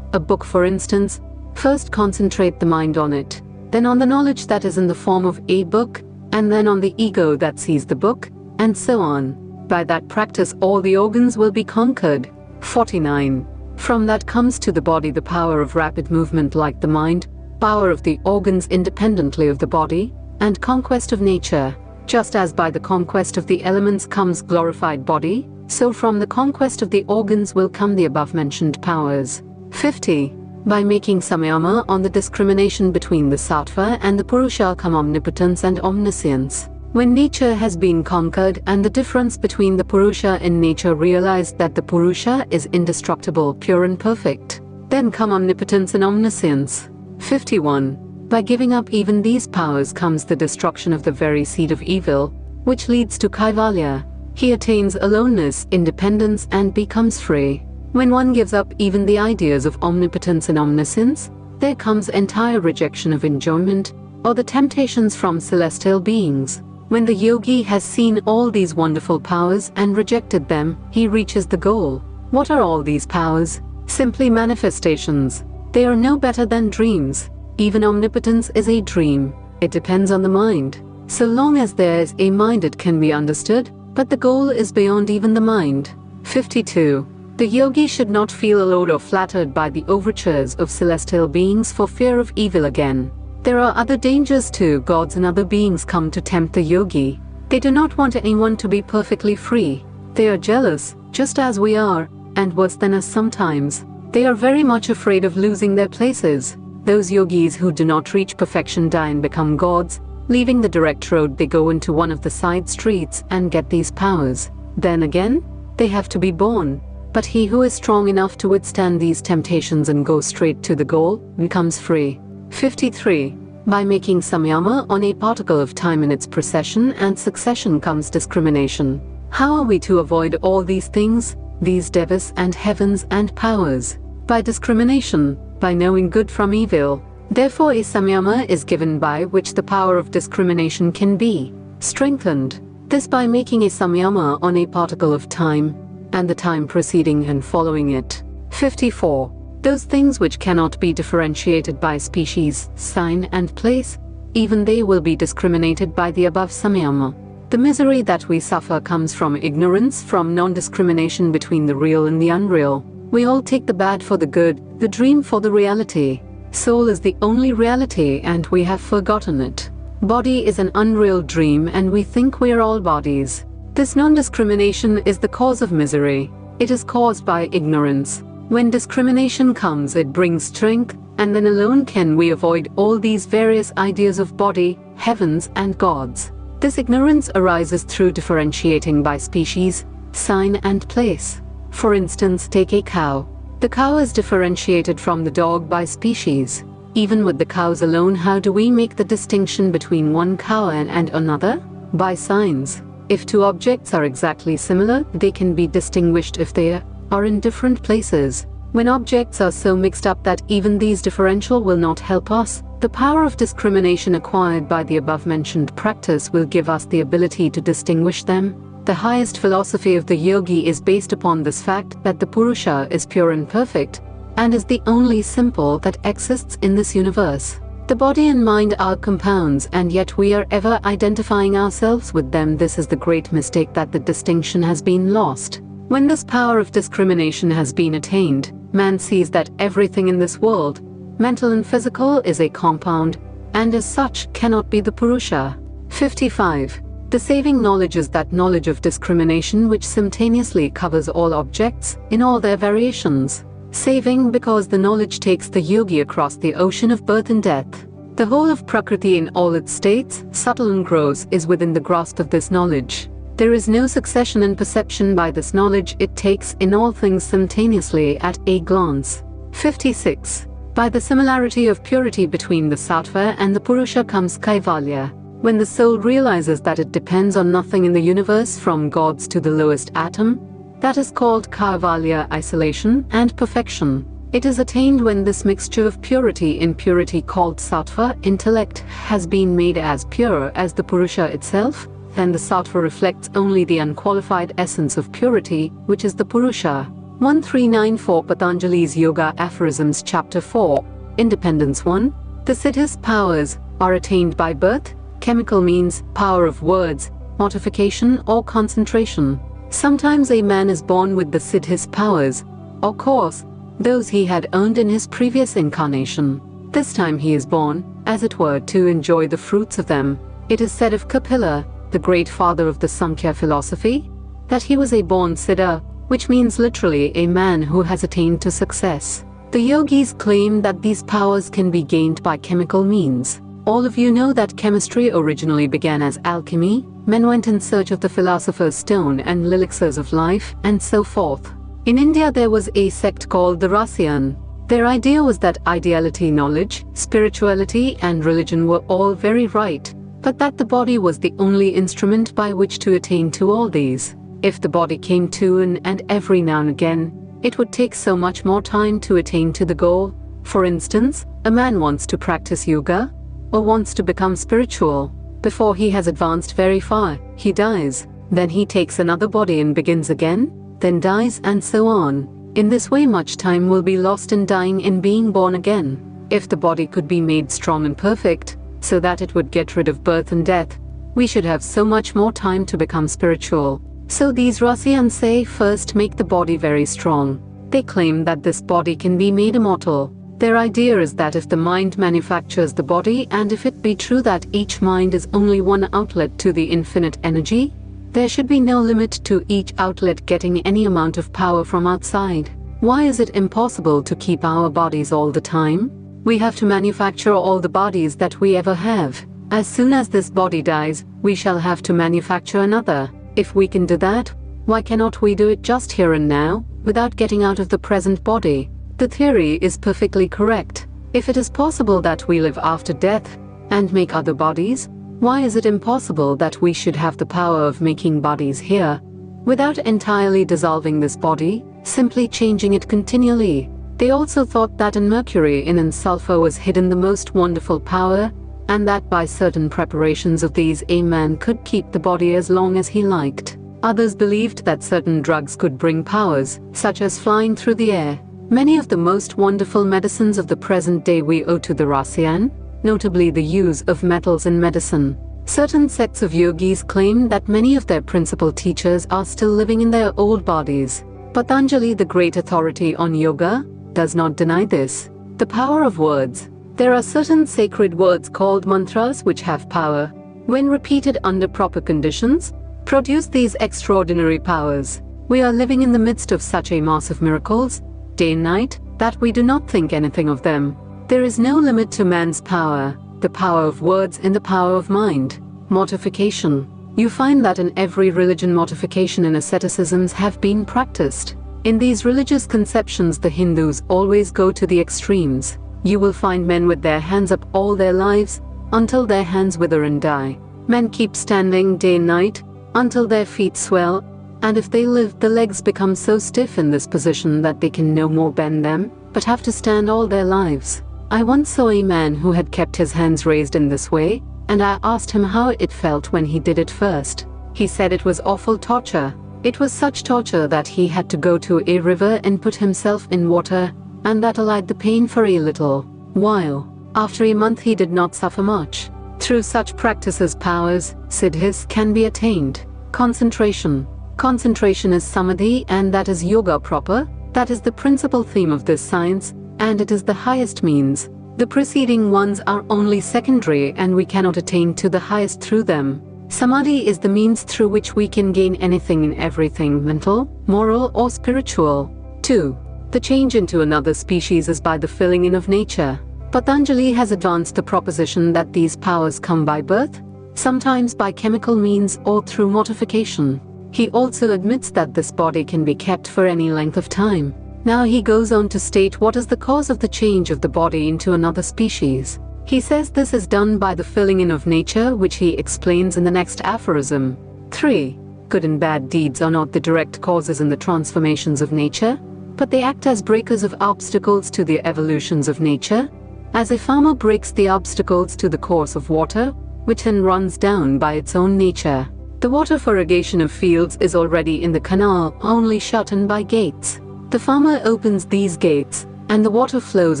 A book, for instance. First concentrate the mind on it, then on the knowledge that is in the form of a book, and then on the ego that sees the book, and so on. By that practice all the organs will be conquered. 49. From that comes to the body the power of rapid movement like the mind, power of the organs independently of the body, and conquest of nature. Just as by the conquest of the elements comes glorified body, so from the conquest of the organs will come the above-mentioned powers. 50. By making samyama on the discrimination between the sattva and the purusha come omnipotence and omniscience. When nature has been conquered and the difference between the purusha and nature realized that the purusha is indestructible, pure and perfect, then come omnipotence and omniscience. 51. By giving up even these powers comes the destruction of the very seed of evil, which leads to kaivalya. He attains aloneness, independence, and becomes free. When one gives up even the ideas of omnipotence and omniscience, there comes entire rejection of enjoyment or the temptations from celestial beings. When the yogi has seen all these wonderful powers and rejected them, he reaches the goal. What are all these powers? Simply manifestations. They are no better than dreams. Even omnipotence is a dream. It depends on the mind. So long as there is a mind it can be understood, but the goal is beyond even the mind. 52. The yogi should not feel allured or flattered by the overtures of celestial beings for fear of evil again. There are other dangers too. Gods and other beings come to tempt the yogi. They do not want anyone to be perfectly free. They are jealous, just as we are, and worse than us sometimes. They are very much afraid of losing their places. Those yogis who do not reach perfection die and become gods. Leaving the direct road, they go into one of the side streets and get these powers. Then again, they have to be born. But he who is strong enough to withstand these temptations and go straight to the goal becomes free. 53. By making samyama on a particle of time in its procession and succession comes discrimination. How are we to avoid all these things, these devas and heavens and powers? By discrimination, by knowing good from evil. Therefore a samyama is given by which the power of discrimination can be strengthened. This by making a samyama on a particle of time, and the time preceding and following it. 54. Those things which cannot be differentiated by species, sign and place, even they will be discriminated by the above samyama. The misery that we suffer comes from ignorance, from non-discrimination between the real and the unreal. We all take the bad for the good, the dream for the reality. Soul is the only reality and we have forgotten it. Body is an unreal dream and we think we are all bodies. This non-discrimination is the cause of misery. It is caused by ignorance. When discrimination comes, it brings strength, and then alone can we avoid all these various ideas of body, heavens and gods. This ignorance arises through differentiating by species, sign and place. For instance, take a cow. The cow is differentiated from the dog by species. Even with the cows alone, how do we make the distinction between one cow and another? By signs. If two objects are exactly similar, they can be distinguished if they are in different places. When objects are so mixed up that even these differential will not help us, the power of discrimination acquired by the above-mentioned practice will give us the ability to distinguish them. The highest philosophy of the yogi is based upon this fact that the Purusha is pure and perfect, and is the only simple that exists in this universe. The body and mind are compounds, and yet we are ever identifying ourselves with them. This is the great mistake, that the distinction has been lost. When this power of discrimination has been attained, man sees that everything in this world, mental and physical, is a compound, and as such cannot be the Purusha. 55. The saving knowledge is that knowledge of discrimination which simultaneously covers all objects, in all their variations. Saving because the knowledge takes the yogi across the ocean of birth and death. The whole of Prakriti in all its states, subtle and gross, is within the grasp of this knowledge. There is no succession in perception by this knowledge, it takes in all things simultaneously at a glance. 56. By the similarity of purity between the Sattva and the Purusha comes Kaivalya. When the soul realizes that it depends on nothing in the universe from gods to the lowest atom, that is called Kaivalya, isolation and perfection. It is attained when this mixture of purity in purity called Sattva intellect has been made as pure as the Purusha itself. Then the Sattva reflects only the unqualified essence of purity, which is the Purusha. 1394 Patanjali's Yoga Aphorisms Chapter 4, Independence 1. The Siddhis powers are attained by birth, chemical means, power of words, mortification or concentration. Sometimes a man is born with the Siddhis powers, of course, those he had earned in his previous incarnation. This time he is born, as it were, to enjoy the fruits of them. It is said of Kapila, the great father of the Samkhya philosophy, that he was a born Siddha, which means literally a man who has attained to success. The yogis claim that these powers can be gained by chemical means. All of you know that chemistry originally began as alchemy. Men went in search of the philosopher's stone and elixirs of life, and so forth. In India there was a sect called the Rasiyan. Their idea was that ideality, knowledge, spirituality and religion were all very right, but that the body was the only instrument by which to attain to all these. If the body came to and every now and again, it would take so much more time to attain to the goal. For instance, a man wants to practice yoga, or wants to become spiritual. Before he has advanced very far, he dies. Then he takes another body and begins again, then dies, and so on. In this way much time will be lost in dying and being born again. If the body could be made strong and perfect, so that it would get rid of birth and death, we should have so much more time to become spiritual. So these Russians say first make the body very strong. They claim that this body can be made immortal. Their idea is that if the mind manufactures the body, and if it be true that each mind is only one outlet to the infinite energy, there should be no limit to each outlet getting any amount of power from outside. Why is it impossible to keep our bodies all the time? We have to manufacture all the bodies that we ever have. As soon as this body dies, we shall have to manufacture another. If we can do that, why cannot we do it just here and now, without getting out of the present body? The theory is perfectly correct. If it is possible that we live after death and make other bodies, why is it impossible that we should have the power of making bodies here, without entirely dissolving this body, simply changing it continually? They also thought that in mercury and sulfur was hidden the most wonderful power, and that by certain preparations of these a man could keep the body as long as he liked. Others believed that certain drugs could bring powers, such as flying through the air. Many of the most wonderful medicines of the present day we owe to the Russian, notably the use of metals in medicine. Certain sects of yogis claim that many of their principal teachers are still living in their old bodies. Patanjali, the great authority on yoga, does not deny this. The power of words. There are certain sacred words called mantras which have power, when repeated under proper conditions, produce these extraordinary powers. We are living in the midst of such a mass of miracles, day and night, that we do not think anything of them. There is no limit to man's power, the power of words and the power of mind. Mortification. You find that in every religion mortification and asceticisms have been practiced. In these religious conceptions the Hindus always go to the extremes. You will find men with their hands up all their lives, until their hands wither and die. Men keep standing day and night, until their feet swell, and if they live, the legs become so stiff in this position that they can no more bend them, but have to stand all their lives. I once saw a man who had kept his hands raised in this way, and I asked him how it felt when he did it first. He said it was awful torture. It was such torture that he had to go to a river and put himself in water, and that allayed the pain for a little while. After a month he did not suffer much. Through such practices powers, siddhis, can be attained. Concentration. Concentration is samadhi, and that is yoga proper. That is the principal theme of this science, and it is the highest means. The preceding ones are only secondary, and we cannot attain to the highest through them. Samadhi is the means through which we can gain anything and everything, mental, moral or spiritual. 2. The change into another species is by the filling in of nature. Patanjali has advanced the proposition that these powers come by birth, sometimes by chemical means or through mortification. He also admits that this body can be kept for any length of time. Now he goes on to state what is the cause of the change of the body into another species. He says this is done by the filling in of nature, which he explains in the next aphorism. 3. Good and bad deeds are not the direct causes in the transformations of nature, but they act as breakers of obstacles to the evolutions of nature, as a farmer breaks the obstacles to the course of water, which then runs down by its own nature. The water for irrigation of fields is already in the canal, only shut in by gates. The farmer opens these gates, and the water flows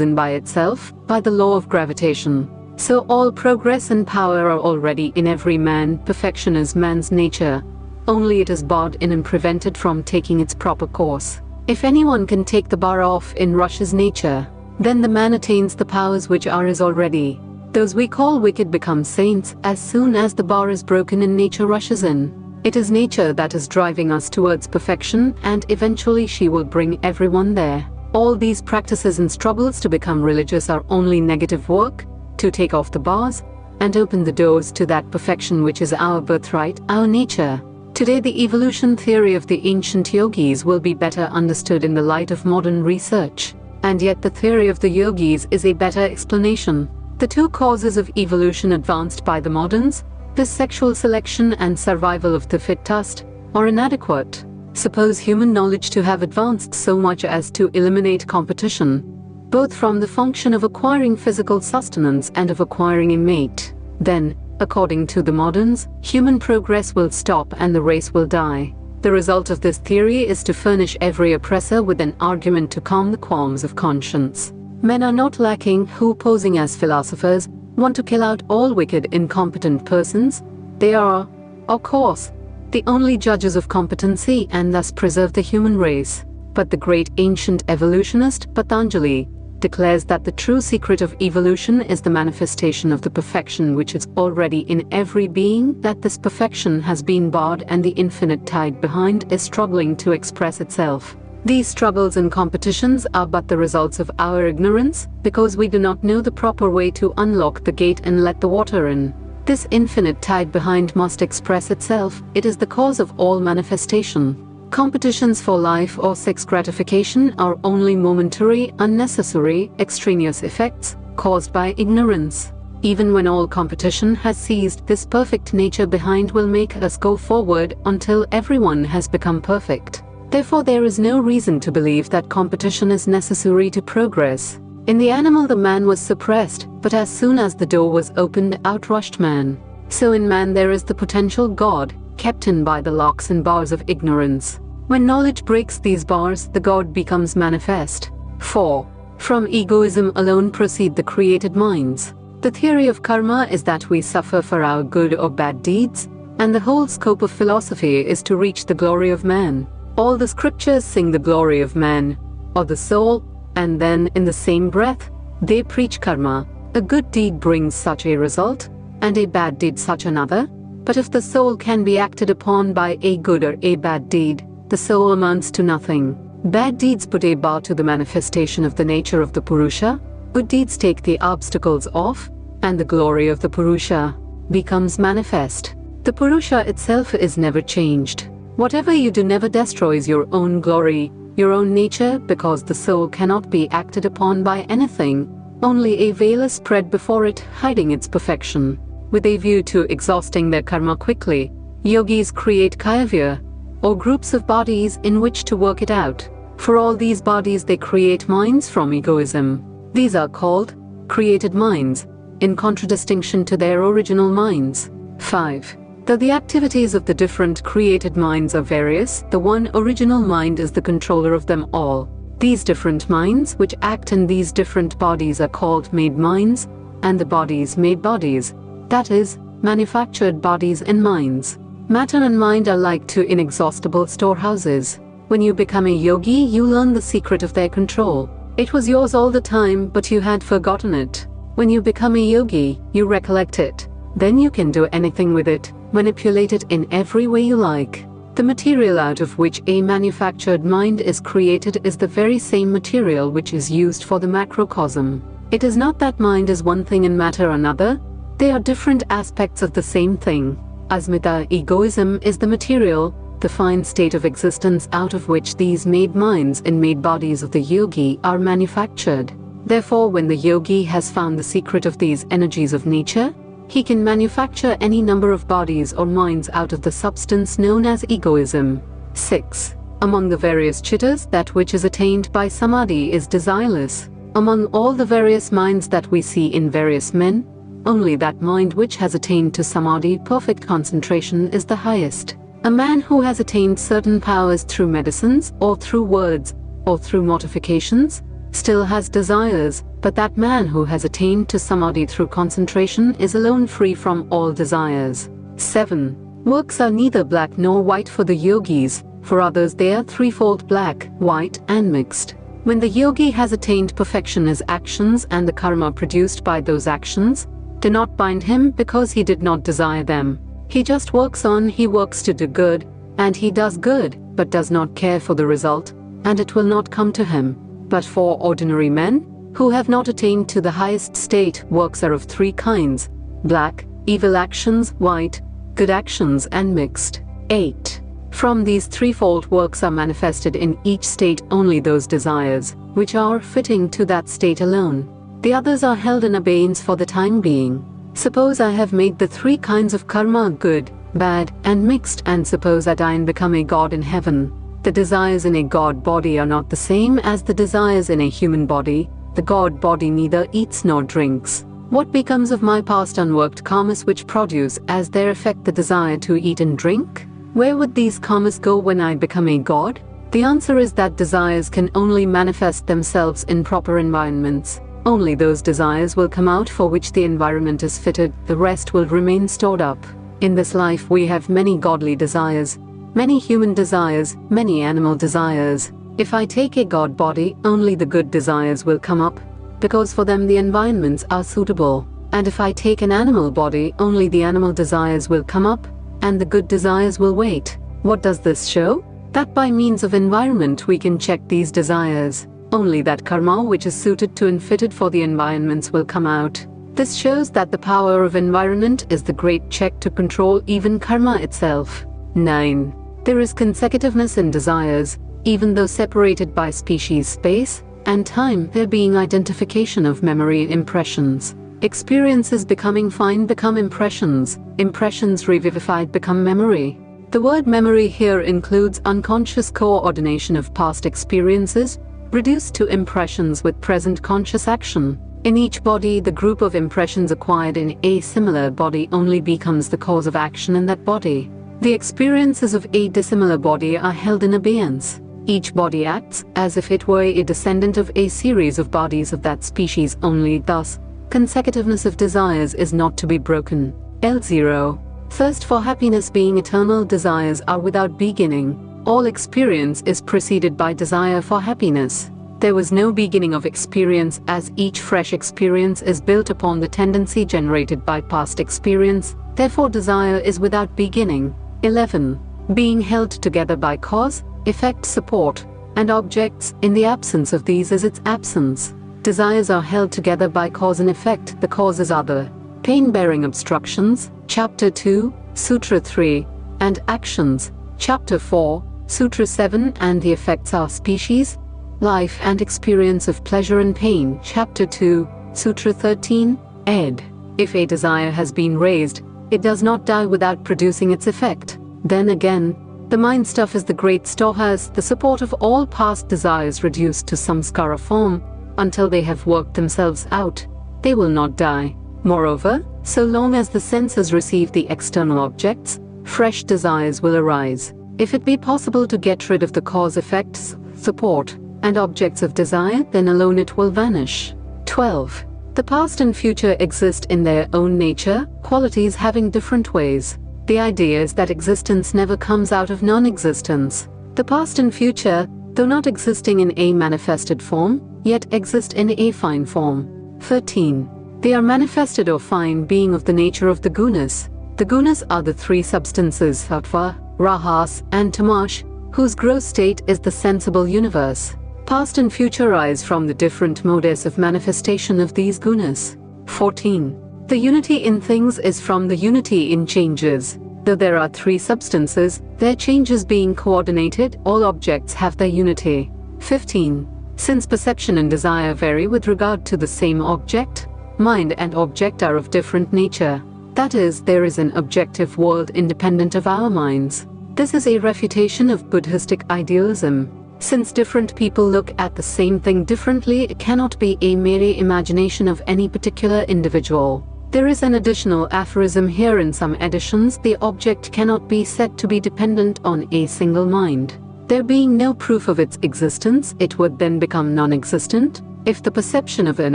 in by itself, by the law of gravitation. So all progress and power are already in every man. Perfection is man's nature, only it is barred in and prevented from taking its proper course. If anyone can take the bar off in Russia's nature, then the man attains the powers which are his already. Those we call wicked become saints as soon as the bar is broken and nature rushes in. It is nature that is driving us towards perfection, and eventually she will bring everyone there. All these practices and struggles to become religious are only negative work, to take off the bars, and open the doors to that perfection which is our birthright, our nature. Today the evolution theory of the ancient yogis will be better understood in the light of modern research. And yet the theory of the yogis is a better explanation. The two causes of evolution advanced by the moderns, this sexual selection and survival of the fittest, are inadequate. Suppose human knowledge to have advanced so much as to eliminate competition, both from the function of acquiring physical sustenance and of acquiring a mate. Then, according to the moderns, human progress will stop and the race will die. The result of this theory is to furnish every oppressor with an argument to calm the qualms of conscience. Men are not lacking who, posing as philosophers, want to kill out all wicked, incompetent persons. They are, of course, the only judges of competency and thus preserve the human race. But the great ancient evolutionist Patanjali declares that the true secret of evolution is the manifestation of the perfection which is already in every being, that this perfection has been barred and the infinite tide behind is struggling to express itself. These struggles and competitions are but the results of our ignorance, because we do not know the proper way to unlock the gate and let the water in. This infinite tide behind must express itself. It is the cause of all manifestation. Competitions for life or sex gratification are only momentary, unnecessary, extraneous effects caused by ignorance. Even when all competition has ceased, this perfect nature behind will make us go forward until everyone has become perfect. Therefore, there is no reason to believe that competition is necessary to progress. In the animal, the man was suppressed, but as soon as the door was opened, out rushed man. So in man there is the potential God, kept in by the locks and bars of ignorance. When knowledge breaks these bars, the God becomes manifest. 4. From egoism alone proceed the created minds. The theory of karma is that we suffer for our good or bad deeds, and the whole scope of philosophy is to reach the glory of man. All the scriptures sing the glory of man, or the soul, and then in the same breath, they preach karma. A good deed brings such a result, and a bad deed such another. But if the soul can be acted upon by a good or a bad deed, the soul amounts to nothing. Bad deeds put a bar to the manifestation of the nature of the Purusha. Good deeds take the obstacles off, and the glory of the Purusha becomes manifest. The Purusha itself is never changed. Whatever you do never destroys your own glory, your own nature, because the soul cannot be acted upon by anything. Only a veil is spread before it, hiding its perfection. With a view to exhausting their karma quickly, yogis create kayavya, or groups of bodies in which to work it out. For all these bodies they create minds from egoism. These are called created minds, in contradistinction to their original minds. 5. Though the activities of the different created minds are various, the one original mind is the controller of them all. These different minds which act in these different bodies are called made minds, and the bodies made bodies. That is, manufactured bodies and minds. Matter and mind are like two inexhaustible storehouses. When you become a yogi, you learn the secret of their control. It was yours all the time, but you had forgotten it. When you become a yogi, you recollect it. Then you can do anything with it, manipulate it in every way you like. The material out of which a manufactured mind is created is the very same material which is used for the macrocosm. It is not that mind is one thing and matter another. They are different aspects of the same thing. Asmita, egoism, is the material, the fine state of existence out of which these made minds and made bodies of the yogi are manufactured. Therefore, when the yogi has found the secret of these energies of nature, he can manufacture any number of bodies or minds out of the substance known as egoism. 6. Among the various chittas, that which is attained by samadhi is desireless. Among all the various minds that we see in various men, only that mind which has attained to samadhi, perfect concentration, is the highest. A man who has attained certain powers through medicines, or through words, or through mortifications, still has desires, but that man who has attained to samadhi through concentration is alone free from all desires. 7. Works are neither black nor white for the yogis. For others they are threefold: black, white, and mixed. When the yogi has attained perfection, his actions and the karma produced by those actions do not bind him, because he did not desire them. He just works on, he works to do good, and he does good, but does not care for the result, and it will not come to him. But for ordinary men, who have not attained to the highest state, works are of three kinds: black, evil actions; white, good actions; and mixed. 8. From these threefold works are manifested in each state only those desires which are fitting to that state alone. The others are held in abeyance for the time being. Suppose I have made the three kinds of karma: good, bad, and mixed, and suppose I die and become a god in heaven. The desires in a god body are not the same as the desires in a human body. The god body neither eats nor drinks. What becomes of my past unworked karmas which produce as their effect the desire to eat and drink? Where would these karmas go when I become a god? The answer is that desires can only manifest themselves in proper environments. Only those desires will come out for which the environment is fitted, the rest will remain stored up. In this life we have many godly desires, many human desires, many animal desires. If I take a god body, only the good desires will come up, because for them the environments are suitable. And if I take an animal body, only the animal desires will come up, and the good desires will wait. What does this show? That by means of environment we can check these desires. Only that karma which is suited to and fitted for the environments will come out. This shows that the power of environment is the great check to control even karma itself. 9. There is consecutiveness in desires, even though separated by species, space, and time, there being identification of memory impressions. Experiences becoming fine become impressions, impressions revivified become memory. The word memory here includes unconscious coordination of past experiences, reduced to impressions with present conscious action. In each body, the group of impressions acquired in a similar body only becomes the cause of action in that body. The experiences of a dissimilar body are held in abeyance. Each body acts as if it were a descendant of a series of bodies of that species only. Thus, consecutiveness of desires is not to be broken. L0. Thirst for happiness being eternal, desires are without beginning. All experience is preceded by desire for happiness. There was no beginning of experience, as each fresh experience is built upon the tendency generated by past experience, therefore desire is without beginning. 11. Being held together by cause, effect, support, and objects, in the absence of these is its absence. Desires are held together by cause and effect, the cause is other. Pain-bearing obstructions, Chapter 2, Sutra 3, and actions, Chapter 4, Sutra 7, and the effects are species, life and experience of pleasure and pain, Chapter 2, Sutra 13, ed. If a desire has been raised, it does not die without producing its effect. Then again, the mind stuff is the great storehouse, the support of all past desires reduced to samskara form, until they have worked themselves out. They will not die. Moreover, so long as the senses receive the external objects, fresh desires will arise. If it be possible to get rid of the cause, effects, support, and objects of desire, then alone it will vanish. 12. The past and future exist in their own nature, qualities having different ways. The idea is that existence never comes out of non-existence. The past and future, though not existing in a manifested form, yet exist in a fine form. 13. They are manifested or fine being of the nature of the gunas. The gunas are the three substances, sattva, rajas, and tamas, whose gross state is the sensible universe. Past and future arise from the different modes of manifestation of these gunas. 14. The unity in things is from the unity in changes. Though there are three substances, their changes being coordinated, all objects have their unity. 15. Since perception and desire vary with regard to the same object, mind and object are of different nature. That is, there is an objective world independent of our minds. This is a refutation of Buddhistic idealism. Since different people look at the same thing differently, it cannot be a mere imagination of any particular individual. There is an additional aphorism here in some editions: the object cannot be said to be dependent on a single mind. There being no proof of its existence, it would then become non-existent. If the perception of an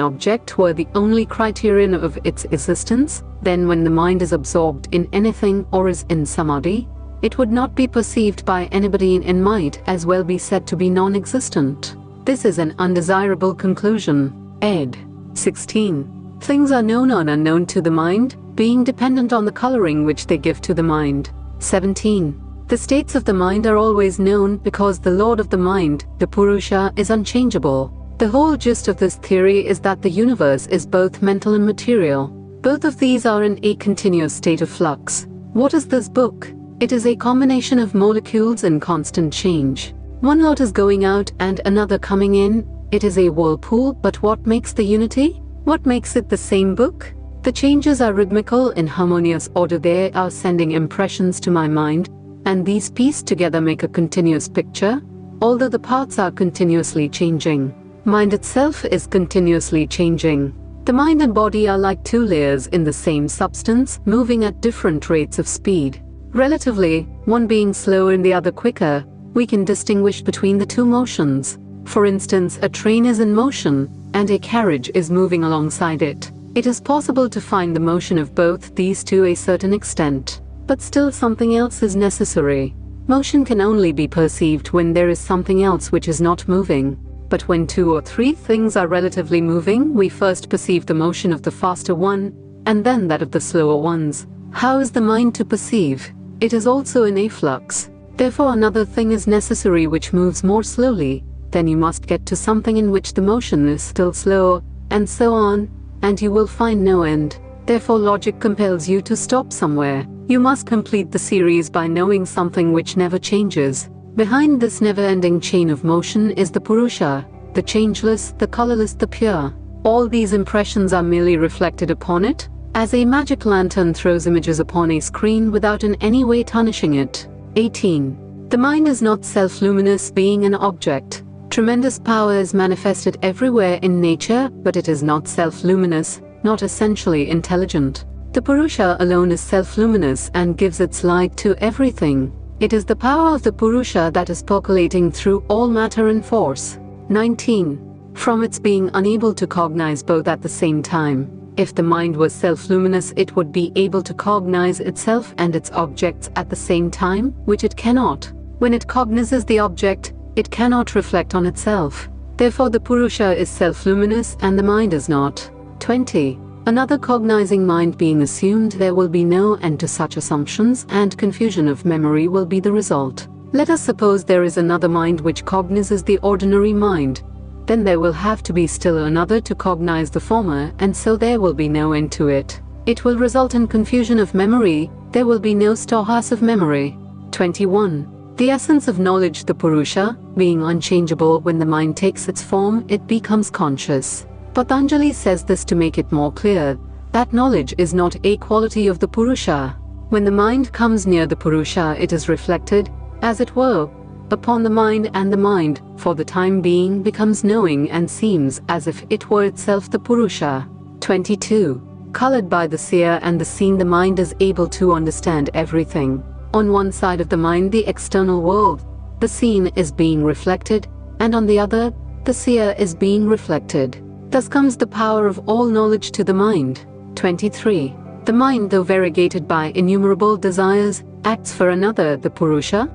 object were the only criterion of its existence, then when the mind is absorbed in anything or is in samadhi, it would not be perceived by anybody and might as well be said to be non-existent. This is an undesirable conclusion. Ed. 16. Things are known or unknown to the mind, being dependent on the coloring which they give to the mind. 17. The states of the mind are always known because the Lord of the mind, the Purusha, is unchangeable. The whole gist of this theory is that the universe is both mental and material. Both of these are in a continuous state of flux. What is this book? It is a combination of molecules in constant change. One lot is going out and another coming in. It is a whirlpool, but what makes the unity? What makes it the same book? The changes are rhythmical in harmonious order. They are sending impressions to my mind, and these pieced together make a continuous picture, although the parts are continuously changing. Mind itself is continuously changing. The mind and body are like two layers in the same substance, moving at different rates of speed. Relatively, one being slower and the other quicker, we can distinguish between the two motions. For instance, a train is in motion, and a carriage is moving alongside it. It is possible to find the motion of both these to a certain extent. but still something else is necessary. Motion can only be perceived when there is something else which is not moving. But when 2 or 3 things are relatively moving, we first perceive the motion of the faster one, and then that of the slower ones. How is the mind to perceive? It is also in afflux. Therefore another thing is necessary which moves more slowly. Then you must get to something in which the motion is still slow, and so on, and you will find no end. Therefore logic compels you to stop somewhere. You must complete the series by knowing something which never changes. Behind this never-ending chain of motion is the Purusha, the changeless, the colorless, the pure. All these impressions are merely reflected upon it, as a magic lantern throws images upon a screen without in any way tarnishing it. 18. The mind is not self-luminous, being an object. Tremendous power is manifested everywhere in nature, but it is not self-luminous, not essentially intelligent. The Purusha alone is self-luminous and gives its light to everything. It is the power of the Purusha that is percolating through all matter and force. 19. From its being unable to cognize both at the same time. If the mind was self-luminous, it would be able to cognize itself and its objects at the same time, which it cannot. When it cognizes the object, it cannot reflect on itself. Therefore the Purusha is self-luminous and the mind is not. 20. Another cognizing mind being assumed, there will be no end to such assumptions, and confusion of memory will be the result. Let us suppose there is another mind which cognizes the ordinary mind. Then there will have to be still another to cognize the former, and so there will be no end to it. It will result in confusion of memory. There will be no storehouse of memory. 21. The essence of knowledge, the Purusha, being unchangeable, when the mind takes its form, it becomes conscious. Patanjali says this to make it more clear, that knowledge is not a quality of the Purusha. When the mind comes near the Purusha, it is reflected, as it were, upon the mind, and the mind, for the time being, becomes knowing and seems as if it were itself the Purusha. 22. Colored by the seer and the seen, the mind is able to understand everything. On one side of the mind, the external world, the seen, is being reflected, and on the other, the seer is being reflected. Thus comes the power of all knowledge to the mind. 23. The mind, though variegated by innumerable desires, acts for another, the Purusha,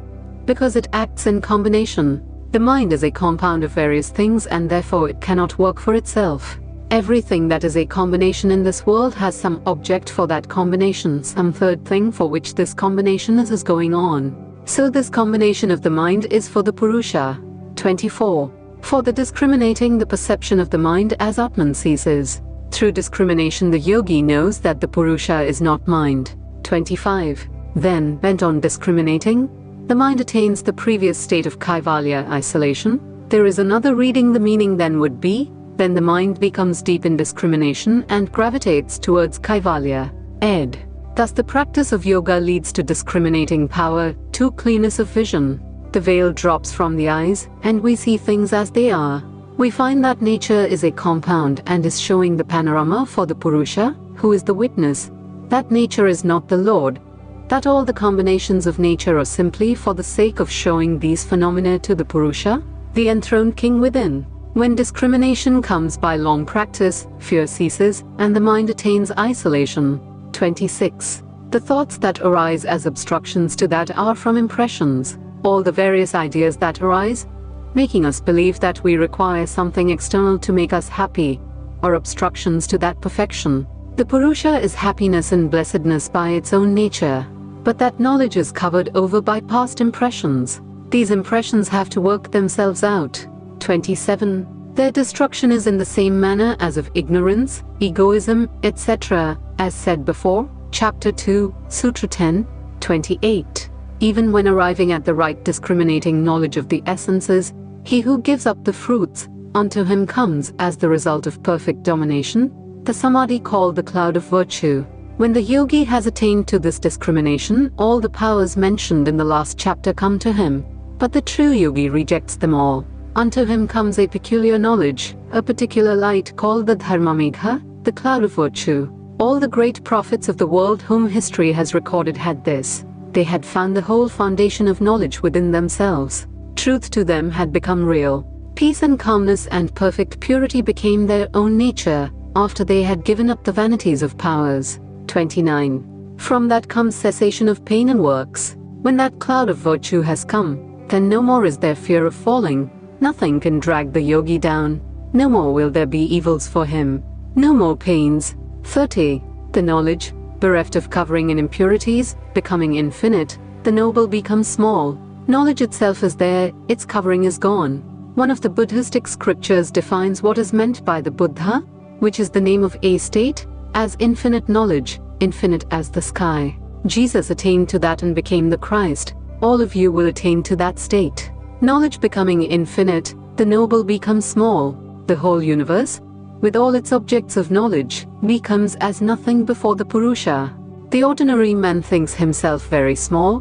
because it acts in combination. The mind is a compound of various things, and therefore it cannot work for itself. Everything that is a combination in this world has some object for that combination, some third thing for which this combination is going on. So this combination of the mind is for the Purusha. 24. For the discriminating, the perception of the mind as Atman ceases. Through discrimination the yogi knows that the Purusha is not mind. 25. Then, bent on discriminating, the mind attains the previous state of Kaivalya, isolation. There is another reading. The meaning then would be, then the mind becomes deep in discrimination and gravitates towards Kaivalya. Ed. Thus the practice of yoga leads to discriminating power, to clearness of vision. The veil drops from the eyes, and we see things as they are. We find that nature is a compound and is showing the panorama for the Purusha, who is the witness, that nature is not the Lord, that all the combinations of nature are simply for the sake of showing these phenomena to the Purusha, the enthroned king within. When discrimination comes by long practice, fear ceases, and the mind attains isolation. 26. The thoughts that arise as obstructions to that are from impressions. All the various ideas that arise, making us believe that we require something external to make us happy, are obstructions to that perfection. The Purusha is happiness and blessedness by its own nature, but that knowledge is covered over by past impressions. These impressions have to work themselves out. 27. Their destruction is in the same manner as of ignorance, egoism, etc., as said before, Chapter 2, Sutra 10, 28. Even when arriving at the right discriminating knowledge of the essences, he who gives up the fruits, unto him comes, as the result of perfect domination, the samadhi called the cloud of virtue. When the yogi has attained to this discrimination, all the powers mentioned in the last chapter come to him, but the true yogi rejects them all. Unto him comes a peculiar knowledge, a particular light called the dharmamegha, the cloud of virtue. All the great prophets of the world whom history has recorded had this. They had found the whole foundation of knowledge within themselves. Truth to them had become real. Peace and calmness and perfect purity became their own nature, after they had given up the vanities of powers. 29. From that comes cessation of pain and works. When that cloud of virtue has come, then no more is there fear of falling. Nothing can drag the yogi down. No more will there be evils for him. No more pains. 30. The knowledge, bereft of covering and impurities, becoming infinite, the noble becomes small. Knowledge itself is there, its covering is gone. One of the Buddhistic scriptures defines what is meant by the Buddha, which is the name of a state, as infinite knowledge, infinite as the sky. Jesus attained to that and became the Christ. All of you will attain to that state. Knowledge becoming infinite, the noble becomes small. The whole universe, with all its objects of knowledge, becomes as nothing before the Purusha. The ordinary man thinks himself very small,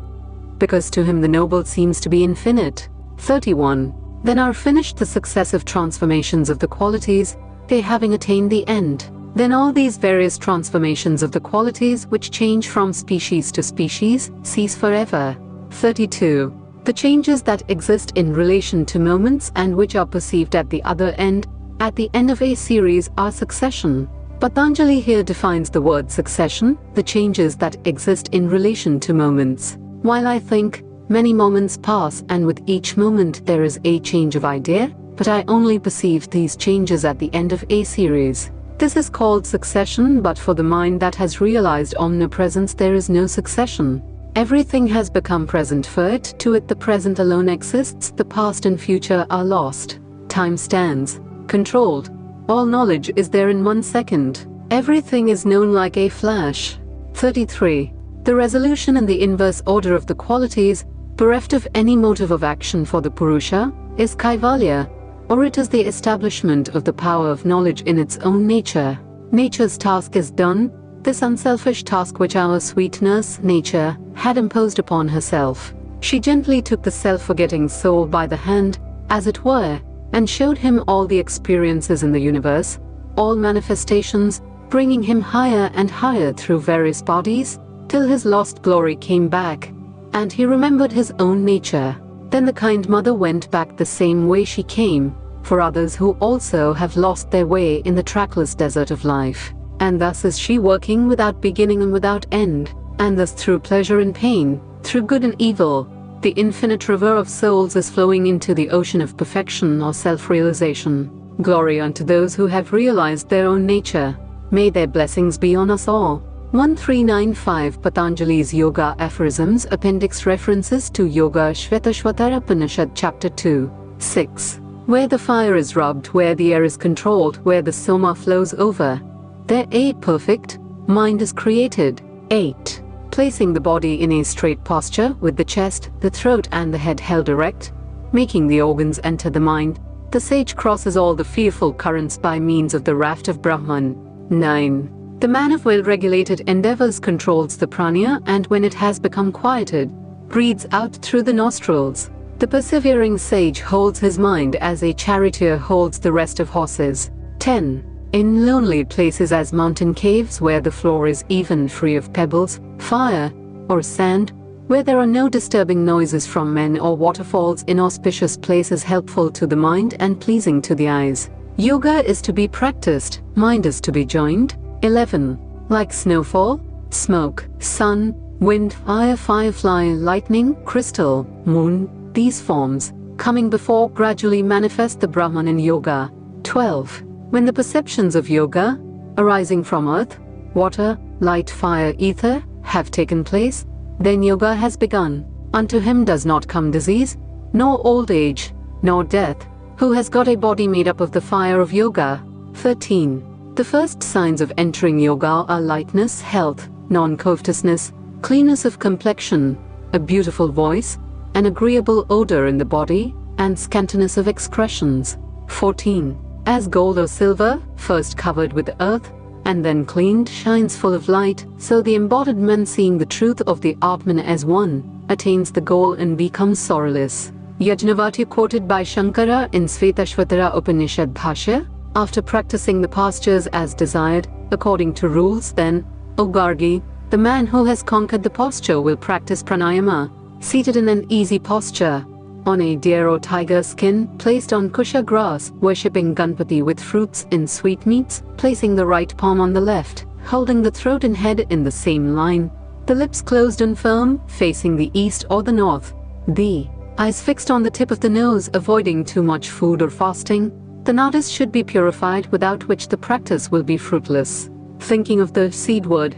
because to him the noble seems to be infinite. 31. Then are finished the successive transformations of the qualities, they having attained the end. Then all these various transformations of the qualities which change from species to species, cease forever. 32. The changes that exist in relation to moments and which are perceived at the other end, at the end of a series, are succession. Patanjali here defines the word succession, the changes that exist in relation to moments. While I think, many moments pass and with each moment there is a change of idea, but I only perceive these changes at the end of a series. This is called succession, but for the mind that has realized omnipresence there is no succession. Everything has become present for it, to it the present alone exists, the past and future are lost. Time stands, controlled. All knowledge is there in 1 second. Everything is known like a flash. 33. The resolution in the inverse order of the qualities, bereft of any motive of action for the Purusha, is Kaivalya, or it is the establishment of the power of knowledge in its own nature. Nature's task is done, this unselfish task which our sweet nurse, Nature, had imposed upon herself. She gently took the self-forgetting soul by the hand, as it were, and showed him all the experiences in the universe, all manifestations, bringing him higher and higher through various bodies, till his lost glory came back, and he remembered his own nature. Then the kind mother went back the same way she came, for others who also have lost their way in the trackless desert of life. And thus is she working without beginning and without end, and thus through pleasure and pain, through good and evil, the infinite river of souls is flowing into the ocean of perfection or self-realization. Glory unto those who have realized their own nature. May their blessings be on us all. 1395 Patanjali's Yoga Aphorisms Appendix References to Yoga Shvetashvatara Upanishad Chapter 2. 6. Where the fire is rubbed, where the air is controlled, where the soma flows over, there a perfect mind is created. 8. Placing the body in a straight posture with the chest, the throat and the head held erect, making the organs enter the mind, the sage crosses all the fearful currents by means of the raft of Brahman. 9. The man of well-regulated endeavors controls the prana and when it has become quieted, breathes out through the nostrils. The persevering sage holds his mind as a charioteer holds the rest of horses. 10. In lonely places as mountain caves where the floor is even free of pebbles, fire, or sand, where there are no disturbing noises from men or waterfalls, inauspicious places helpful to the mind and pleasing to the eyes. Yoga is to be practiced, mind is to be joined. 11. Like snowfall, smoke, sun, wind, fire, firefly, lightning, crystal, moon, these forms, coming before, gradually manifest the Brahman in yoga. 12. When the perceptions of yoga, arising from earth, water, light, fire, ether, have taken place, then yoga has begun. Unto him does not come disease, nor old age, nor death, who has got a body made up of the fire of yoga. 13. The first signs of entering yoga are lightness, health, non-covetousness, cleanness of complexion, a beautiful voice, an agreeable odor in the body, and scantiness of excretions. 14. As gold or silver, first covered with earth, and then cleaned, shines full of light, so the embodied man, seeing the truth of the Atman as one, attains the goal and becomes sorrowless. Yajnavalkya quoted by Shankara in Svetashvatara Upanishad Bhashya. After practicing the postures as desired, according to rules, then, O Gargi, the man who has conquered the posture will practice pranayama, seated in an easy posture, on a deer or tiger skin, placed on kusha grass, worshipping Ganpati with fruits in sweetmeats, placing the right palm on the left, holding the throat and head in the same line, The lips closed and firm, facing the east or the north. The eyes fixed on the tip of the nose, avoiding too much food or fasting. The nadis should be purified, without which the practice will be fruitless. Thinking of the seed word,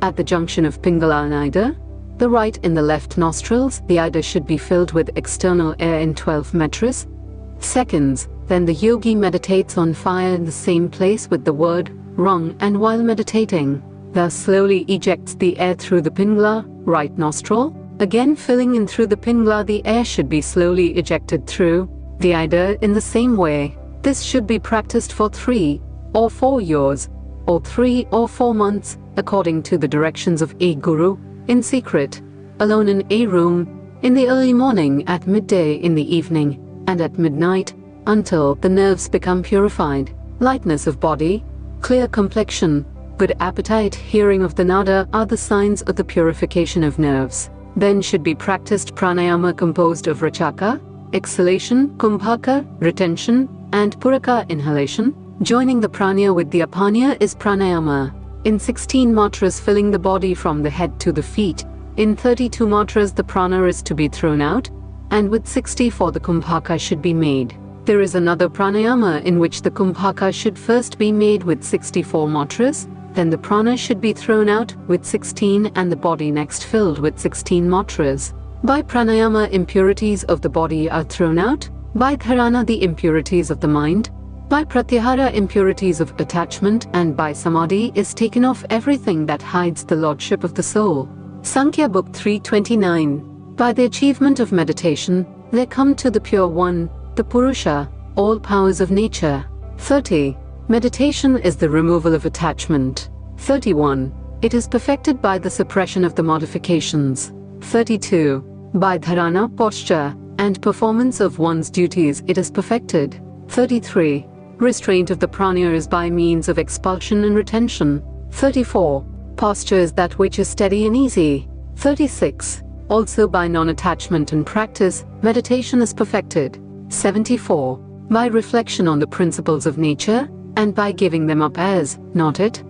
at the junction of Pingala and Ida, the right in the left nostrils, the Ida should be filled with external air in 12 metras seconds. Then the yogi meditates on fire in the same place with the word Rung, and while meditating, thus slowly ejects the air through the Pingala, right nostril. Again filling in through the Pingala, the air should be slowly ejected through the Ida in the same way. This should be practiced for 3 or 4 years, or 3 or 4 months, according to the directions of a guru, in secret, alone in a room, in the early morning, at midday, in the evening, and at midnight, until the nerves become purified. Lightness of body, clear complexion, good appetite, hearing of the nada are the signs of the purification of nerves. Then should be practiced pranayama composed of rachaka, exhalation, kumbhaka, retention, and puraka, inhalation. Joining the prana with the apanya is pranayama. In 16 matras, filling the body from the head to the feet. In 32 matras, the prana is to be thrown out, and with 64 the kumbhaka should be made. There is another pranayama in which the kumbhaka should first be made with 64 matras, then the prana should be thrown out with 16 and the body next filled with 16 matras. By pranayama, impurities of the body are thrown out, by dharana the impurities of the mind, by pratyahara impurities of attachment, and by samadhi is taken off everything that hides the lordship of the soul. Sankhya Book 329. By the achievement of meditation, there come to the Pure One, the Purusha, all powers of nature. 30. Meditation is the removal of attachment. 31. It is perfected by the suppression of the modifications. 32. By dharana, posture, and performance of one's duties it is perfected. 33. Restraint of the prana is by means of expulsion and retention. 34. Posture is that which is steady and easy. 36. Also by non-attachment and practice, meditation is perfected. 74. By reflection on the principles of nature, and by giving them up as, not it,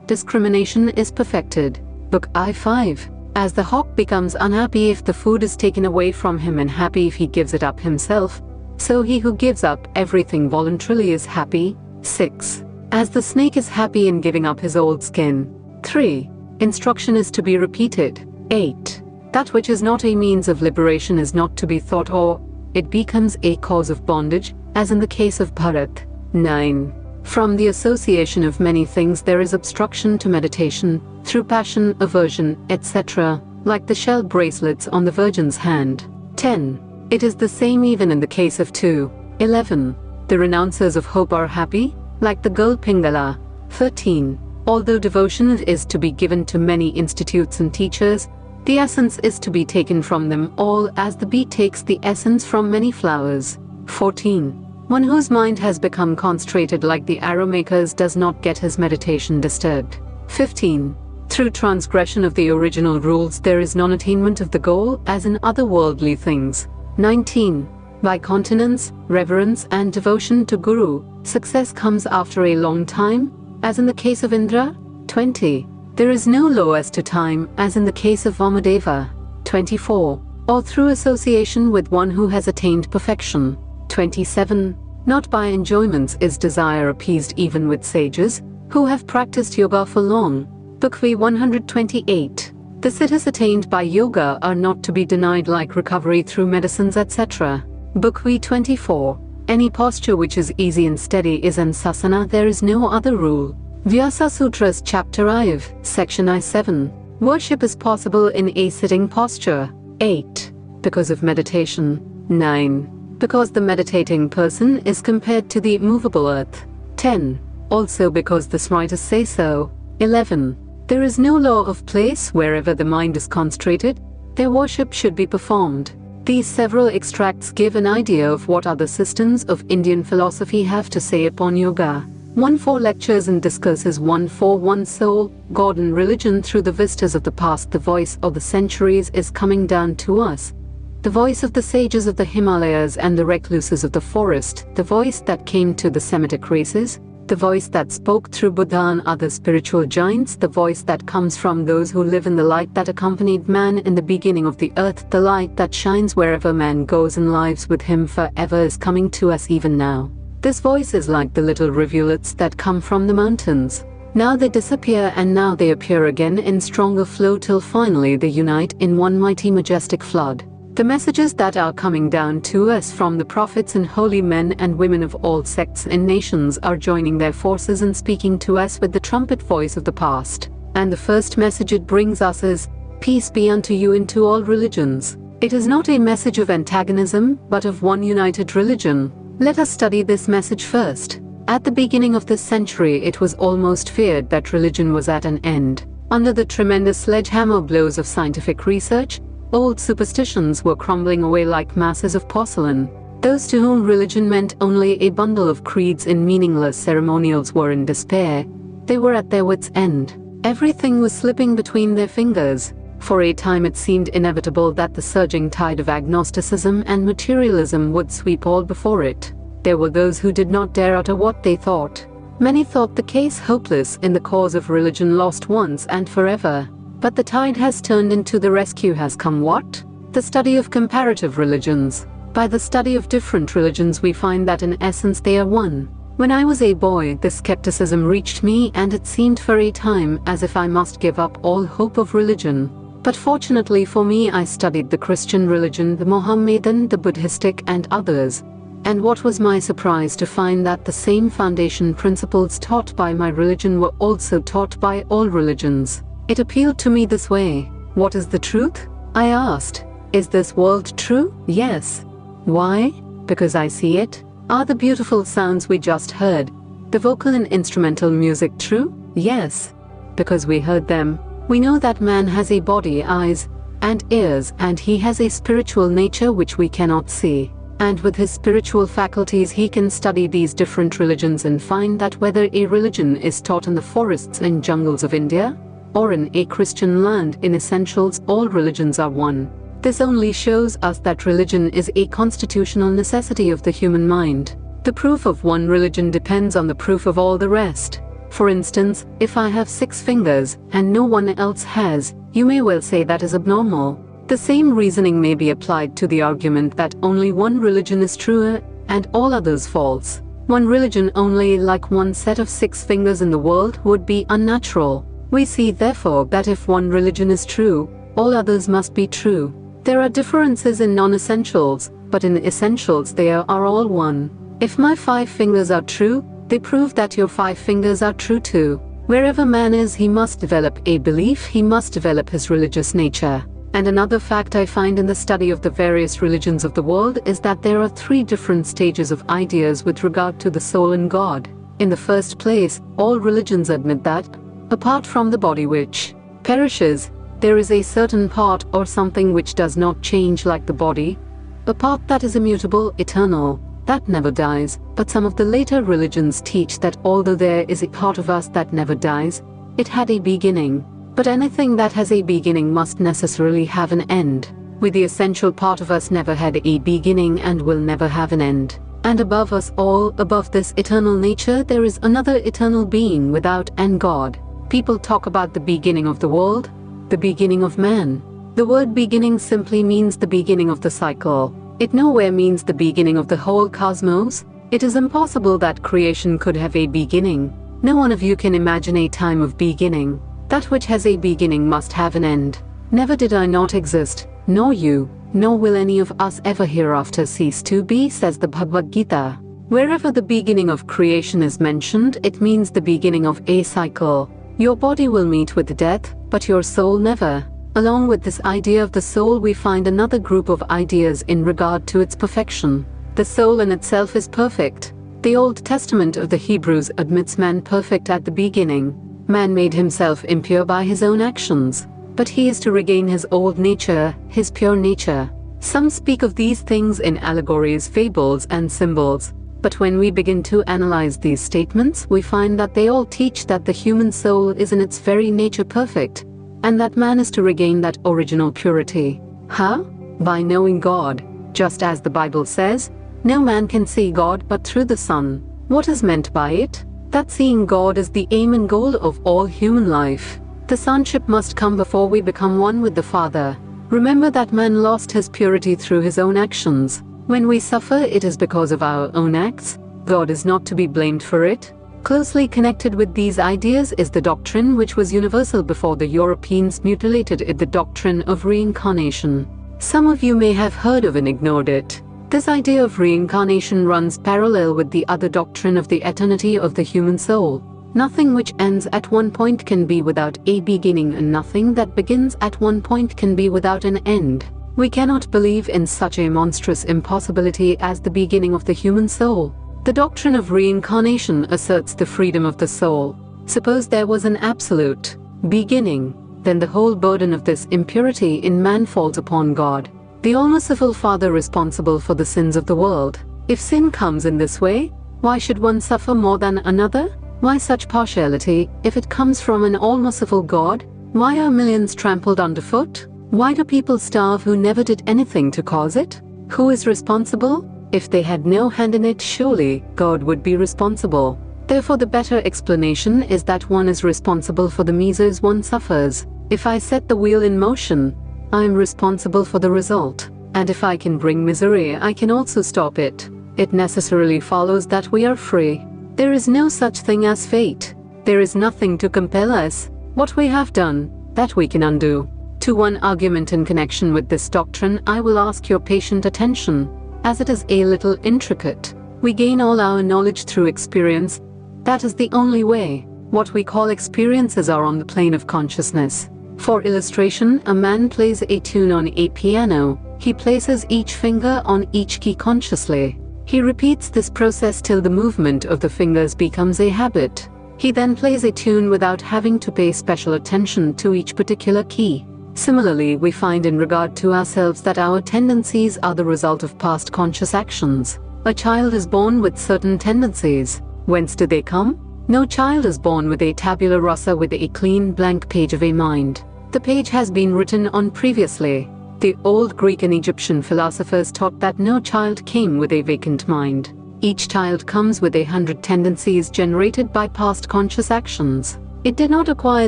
discrimination is perfected. Book I5. As the hawk becomes unhappy if the food is taken away from him and happy if he gives it up himself, so he who gives up everything voluntarily is happy. 6. As the snake is happy in giving up his old skin. 3. Instruction is to be repeated. 8. That which is not a means of liberation is not to be thought, or it becomes a cause of bondage, as in the case of Bharat. 9. From the association of many things there is obstruction to meditation, through passion, aversion, etc., like the shell bracelets on the virgin's hand. 10. It is the same even in the case of 2. 11. The renouncers of hope are happy, like the girl Pingala. 13. Although devotion is to be given to many institutes and teachers, the essence is to be taken from them all, as the bee takes the essence from many flowers. 14. One whose mind has become concentrated like the arrow maker's does not get his meditation disturbed. 15. Through transgression of the original rules there is non-attainment of the goal, as in other worldly things. 19. By continence, reverence, and devotion to Guru, success comes after a long time, as in the case of Indra. 20. There is no law as to time, as in the case of Vamadeva. 24. Or through association with one who has attained perfection. 27. Not by enjoyments is desire appeased even with sages, who have practiced yoga for long. Book V 128. The siddhis attained by yoga are not to be denied, like recovery through medicines, etc. Book V 24. Any posture which is easy and steady is ansasana, there is no other rule. Vyasa Sutras Chapter 5, Section I7. Worship is possible in a sitting posture. 8. Because of meditation. 9. Because the meditating person is compared to the movable earth. 10. Also because the Smritis say so. 11. There is no law of place. Wherever the mind is concentrated, their worship should be performed. These several extracts give an idea of what other systems of Indian philosophy have to say upon yoga. 1-4 Lectures and Discourses. 1-4 Soul, God and Religion. Through the vistas of the past, the voice of the centuries is coming down to us. The voice of the sages of the Himalayas and the recluses of the forest, the voice that came to the Semitic races, the voice that spoke through Buddha and other spiritual giants, the voice that comes from those who live in the light that accompanied man in the beginning of the earth, the light that shines wherever man goes and lives with him forever, is coming to us even now. This voice is like the little rivulets that come from the mountains. Now they disappear and now they appear again in stronger flow till finally they unite in one mighty majestic flood. The messages that are coming down to us from the prophets and holy men and women of all sects and nations are joining their forces and speaking to us with the trumpet voice of the past. And the first message it brings us is, "Peace be unto you into all religions." It is not a message of antagonism, but of one united religion. Let us study this message first. At the beginning of this century, it was almost feared that religion was at an end. Under the tremendous sledgehammer blows of scientific research, old superstitions were crumbling away like masses of porcelain. Those to whom religion meant only a bundle of creeds and meaningless ceremonials were in despair. They were at their wits' end. Everything was slipping between their fingers. For a time it seemed inevitable that the surging tide of agnosticism and materialism would sweep all before it. There were those who did not dare utter what they thought. Many thought the case hopeless and the cause of religion lost once and forever. But the tide has turned and to the rescue has come what? The study of comparative religions. By the study of different religions we find that in essence they are one. When I was a boy, the skepticism reached me and it seemed for a time as if I must give up all hope of religion. But fortunately for me, I studied the Christian religion, the Mohammedan, the Buddhistic and others. And what was my surprise to find that the same foundation principles taught by my religion were also taught by all religions. It appealed to me this way. What is the truth? I asked. Is this world true? Yes. Why? Because I see it. Are the beautiful sounds we just heard, the vocal and instrumental music, true? Yes. Because we heard them. We know that man has a body, eyes, and ears, and he has a spiritual nature which we cannot see. And with his spiritual faculties he can study these different religions and find that whether a religion is taught in the forests and jungles of India, or in a Christian land, in essentials all religions are one. This only shows us that religion is a constitutional necessity of the human mind. The proof of one religion depends on the proof of all the rest. For instance, if I have 6 fingers, and no one else has, you may well say that is abnormal. The same reasoning may be applied to the argument that only one religion is true, and all others false. One religion only, like one set of 6 fingers in the world, would be unnatural. We see therefore that if one religion is true, all others must be true. There are differences in non-essentials, but in essentials they are all one. If my 5 fingers are true, they prove that your 5 fingers are true too. Wherever man is, he must develop a belief, he must develop his religious nature. And another fact I find in the study of the various religions of the world is that there are 3 different stages of ideas with regard to the soul and God. In the first place, all religions admit that, apart from the body which perishes, there is a certain part or something which does not change like the body, a part that is immutable, eternal, that never dies. But some of the later religions teach that although there is a part of us that never dies, it had a beginning. But anything that has a beginning must necessarily have an end. We, the essential part of us, never had a beginning and will never have an end. And above us all, above this eternal nature, there is another eternal being without and God. People talk about the beginning of the world, the beginning of man. The word beginning simply means the beginning of the cycle. It nowhere means the beginning of the whole cosmos. It is impossible that creation could have a beginning. No one of you can imagine a time of beginning. That which has a beginning must have an end. Never did I not exist, nor you, nor will any of us ever hereafter cease to be, says the Bhagavad Gita. Wherever the beginning of creation is mentioned, it means the beginning of a cycle. Your body will meet with death, but your soul never. Along with this idea of the soul, we find another group of ideas in regard to its perfection. The soul in itself is perfect. The Old Testament of the Hebrews admits man perfect at the beginning. Man made himself impure by his own actions, but he is to regain his old nature, his pure nature. Some speak of these things in allegories, fables, and symbols. But when we begin to analyze these statements, we find that they all teach that the human soul is in its very nature perfect, and that man is to regain that original purity. How? By knowing God. Just as the Bible says, no man can see God but through the Son. What is meant by it? that seeing God is the aim and goal of all human life. The sonship must come before we become one with the Father. Remember that man lost his purity through his own actions. When we suffer, it is because of our own acts. God is not to be blamed for it. Closely connected with these ideas is the doctrine which was universal before the Europeans mutilated it, the doctrine of reincarnation. Some of you may have heard of and ignored it. This idea of reincarnation runs parallel with the other doctrine of the eternity of the human soul. Nothing which ends at one point can be without a beginning, and nothing that begins at one point can be without an end. We cannot believe in such a monstrous impossibility as the beginning of the human soul. The doctrine of reincarnation asserts the freedom of the soul. Suppose there was an absolute beginning, then the whole burden of this impurity in man falls upon God, the all-merciful Father responsible for the sins of the world. If sin comes in this way, why should one suffer more than another? Why such partiality, if it comes from an all-merciful God? Why are millions trampled underfoot? Why do people starve who never did anything to cause it? Who is responsible? If they had no hand in it, surely God would be responsible. Therefore, the better explanation is that one is responsible for the miseries one suffers. If I set the wheel in motion, I am responsible for the result. And if I can bring misery, I can also stop it. It necessarily follows that we are free. There is no such thing as fate. There is nothing to compel us. What we have done, that we can undo. To one argument in connection with this doctrine, I will ask your patient attention, as it is a little intricate. We gain all our knowledge through experience. That is the only way. What we call experiences are on the plane of consciousness. For illustration, a man plays a tune on a piano. He places each finger on each key consciously. He repeats this process till the movement of the fingers becomes a habit. He then plays a tune without having to pay special attention to each particular key. Similarly, we find in regard to ourselves that our tendencies are the result of past conscious actions. A child is born with certain tendencies. Whence do they come? No child is born with a tabula rasa, with a clean blank page of a mind. The page has been written on previously. The old Greek and Egyptian philosophers taught that no child came with a vacant mind. Each child comes with 100 tendencies generated by past conscious actions. It did not acquire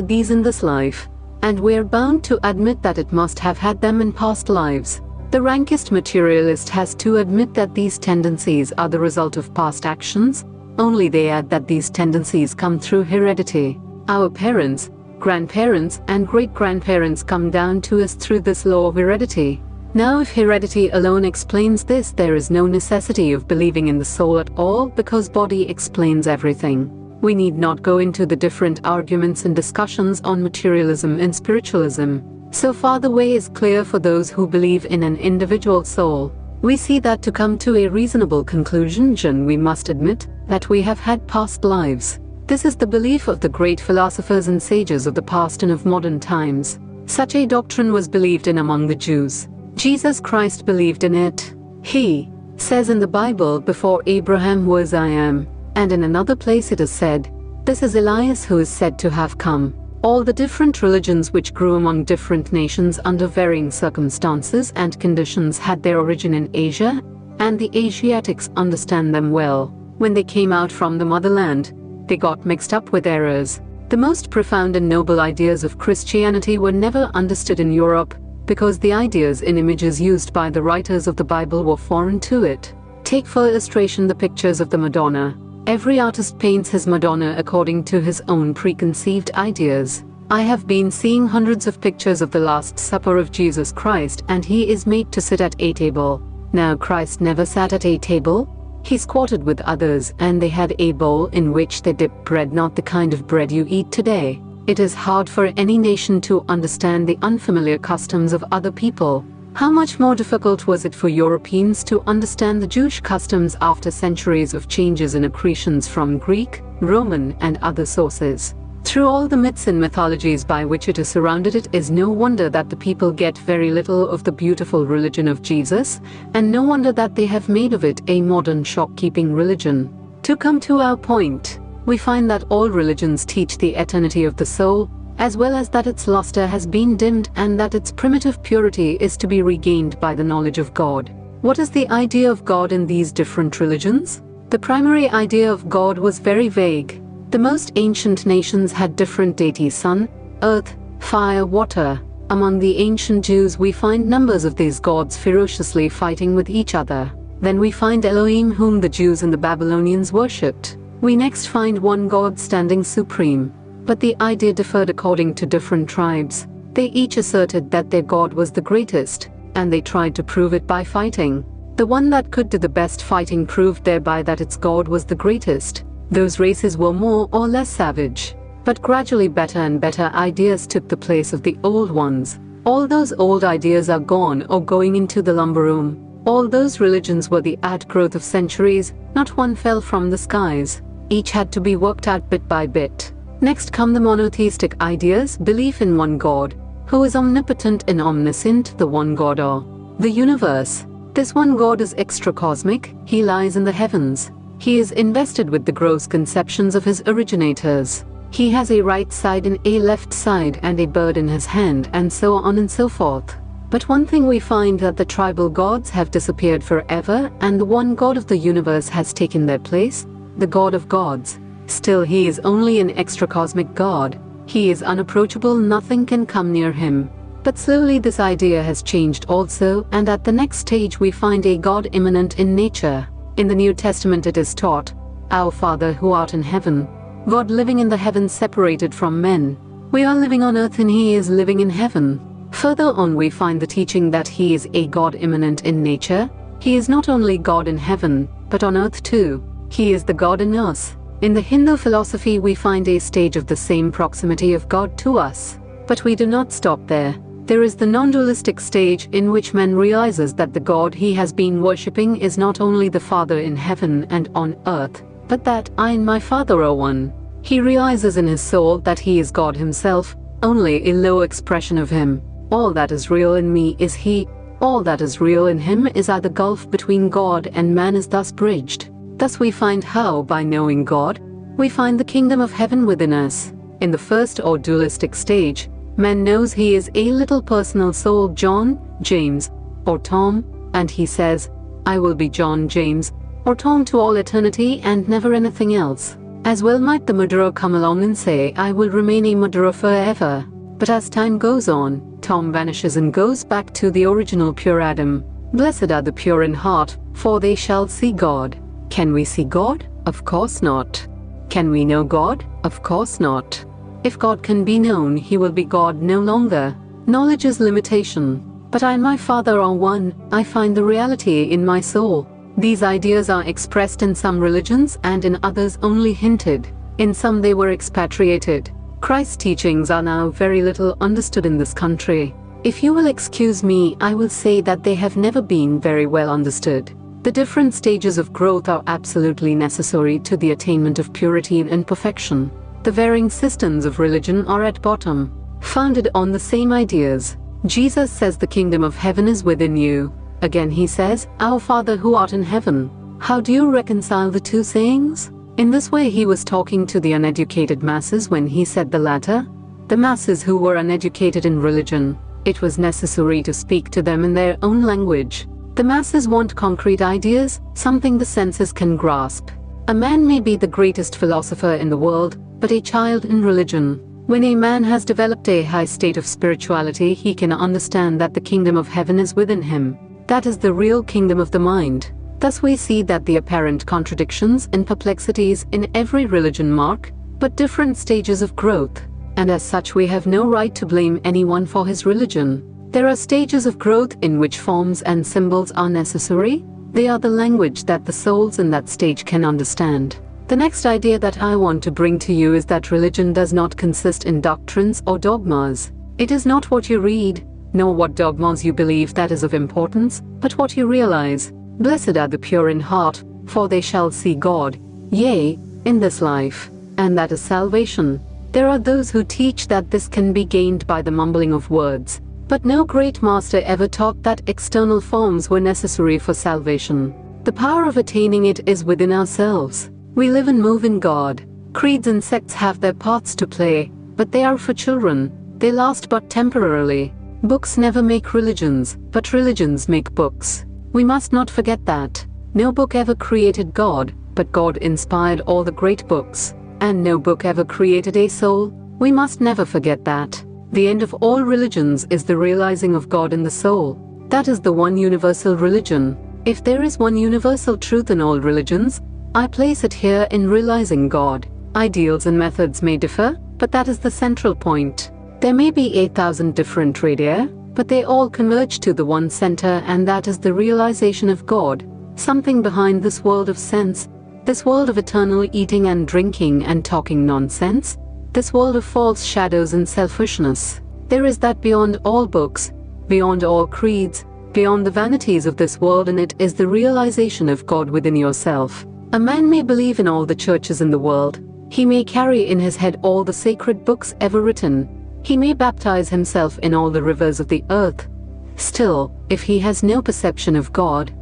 these in this life, and we're bound to admit that it must have had them in past lives. The rankest materialist has to admit that these tendencies are the result of past actions. Only they add that these tendencies come through heredity. Our parents, grandparents, and great-grandparents come down to us through this law of heredity. Now, if heredity alone explains this, there is no necessity of believing in the soul at all, because body explains everything. We need not go into the different arguments and discussions on materialism and spiritualism. So far the way is clear for those who believe in an individual soul. We see that to come to a reasonable conclusion, we must admit that we have had past lives. This is the belief of the great philosophers and sages of the past and of modern times. Such a doctrine was believed in among the Jews. Jesus Christ believed in it. He says in the Bible, "Before Abraham was I am." And in another place it is said, "This is Elias who is said to have come." All the different religions which grew among different nations under varying circumstances and conditions had their origin in Asia, and the Asiatics understand them well. When they came out from the motherland, they got mixed up with errors. The most profound and noble ideas of Christianity were never understood in Europe, because the ideas and images used by the writers of the Bible were foreign to it. Take for illustration the pictures of the Madonna. Every artist paints his Madonna according to his own preconceived ideas. I have been seeing hundreds of pictures of the Last Supper of Jesus Christ, and he is made to sit at a table. Now, Christ never sat at a table. He squatted with others, and they had a bowl in which they dipped bread, not the kind of bread you eat today. It is hard for any nation to understand the unfamiliar customs of other people. How much more difficult was it for Europeans to understand the Jewish customs after centuries of changes and accretions from Greek, Roman, and other sources? Through all the myths and mythologies by which it is surrounded, it is no wonder that the people get very little of the beautiful religion of Jesus, and no wonder that they have made of it a modern shopkeeping religion. To come to our point, we find that all religions teach the eternity of the soul, as well as that its luster has been dimmed and that its primitive purity is to be regained by the knowledge of God. What is the idea of God in these different religions? The primary idea of God was very vague. The most ancient nations had different deities: sun, earth, fire, water. Among the ancient Jews we find numbers of these gods ferociously fighting with each other. Then we find Elohim, whom the Jews and the Babylonians worshipped. We next find one God standing supreme. But the idea differed according to different tribes. They each asserted that their God was the greatest, and they tried to prove it by fighting. The one that could do the best fighting proved thereby that its God was the greatest. Those races were more or less savage. But gradually better and better ideas took the place of the old ones. All those old ideas are gone or going into the lumber room. All those religions were the outgrowth of centuries, not one fell from the skies. Each had to be worked out bit by bit. Next come the monotheistic ideas, belief in one God, who is omnipotent and omniscient, the one God or the universe. This one God is extra-cosmic, he lies in the heavens. He is invested with the gross conceptions of his originators. He has a right side and a left side and a bird in his hand, and so on and so forth. But one thing we find that the tribal gods have disappeared forever, and the one God of the universe has taken their place, the God of gods. Still, he is only an extra-cosmic God. He is unapproachable, nothing can come near him. But slowly this idea has changed also, and at the next stage we find a God immanent in nature. In the New Testament it is taught, Our Father who art in heaven. God living in the heavens separated from men. We are living on earth and he is living in heaven. Further on we find the teaching that he is a God immanent in nature. He is not only God in heaven, but on earth too. He is the God in us. In the Hindu philosophy we find a stage of the same proximity of God to us. But we do not stop there. There is the non-dualistic stage in which man realizes that the God he has been worshipping is not only the Father in heaven and on earth, but that I and my Father are one. He realizes in his soul that he is God himself, only a low expression of him. All that is real in me is he. All that is real in him is I. The gulf between God and man is thus bridged. Thus we find how, by knowing God, we find the kingdom of heaven within us. In the first or dualistic stage, man knows he is a little personal soul, John, James, or Tom, and he says, I will be John, James, or Tom to all eternity and never anything else. As well might the murderer come along and say, I will remain a murderer forever. But as time goes on, Tom vanishes and goes back to the original pure Adam. Blessed are the pure in heart, for they shall see God. Can we see God? Of course not. Can we know God? Of course not. If God can be known, he will be God no longer. Knowledge is limitation. But I and my Father are one. I find the reality in my soul. These ideas are expressed in some religions and in others only hinted. In some they were expatriated. Christ's teachings are now very little understood in this country. If you will excuse me, I will say that they have never been very well understood. The different stages of growth are absolutely necessary to the attainment of purity and perfection. The varying systems of religion are at bottom founded on the same ideas. Jesus says the kingdom of heaven is within you. Again he says, Our Father who art in heaven. How do you reconcile the two sayings? In this way he was talking to the uneducated masses when he said the latter. The masses who were uneducated in religion. It was necessary to speak to them in their own language. The masses want concrete ideas, something the senses can grasp. A man may be the greatest philosopher in the world, but a child in religion. When a man has developed a high state of spirituality, he can understand that the kingdom of heaven is within him. That is the real kingdom of the mind. Thus we see that the apparent contradictions and perplexities in every religion mark but different stages of growth, and as such we have no right to blame anyone for his religion. There are stages of growth in which forms and symbols are necessary. They are the language that the souls in that stage can understand. The next idea that I want to bring to you is that religion does not consist in doctrines or dogmas. It is not what you read, nor what dogmas you believe that is of importance, but what you realize. Blessed are the pure in heart, for they shall see God, yea, in this life, and that is salvation. There are those who teach that this can be gained by the mumbling of words, but no great master ever taught that external forms were necessary for salvation. The power of attaining it is within ourselves. We live and move in God. Creeds and sects have their parts to play, but they are for children. They last but temporarily. Books never make religions, but religions make books. We must not forget that. No book ever created God, but God inspired all the great books. and no book ever created a soul. We must never forget that. The end of all religions is the realizing of God in the soul. That is the one universal religion. If there is one universal truth in all religions, I place it here in realizing God. Ideals and methods may differ, but that is the central point. There may be 8,000 different radii, but they all converge to the one center, and that is the realization of God. Something behind this world of sense, this world of eternal eating and drinking and talking nonsense, this world of false shadows and selfishness. There is that beyond all books, beyond all creeds, beyond the vanities of this world, and it is the realization of God within yourself. A man may believe in all the churches in the world. He may carry in his head all the sacred books ever written. He may baptize himself in all the rivers of the earth. Still, if he has no perception of God,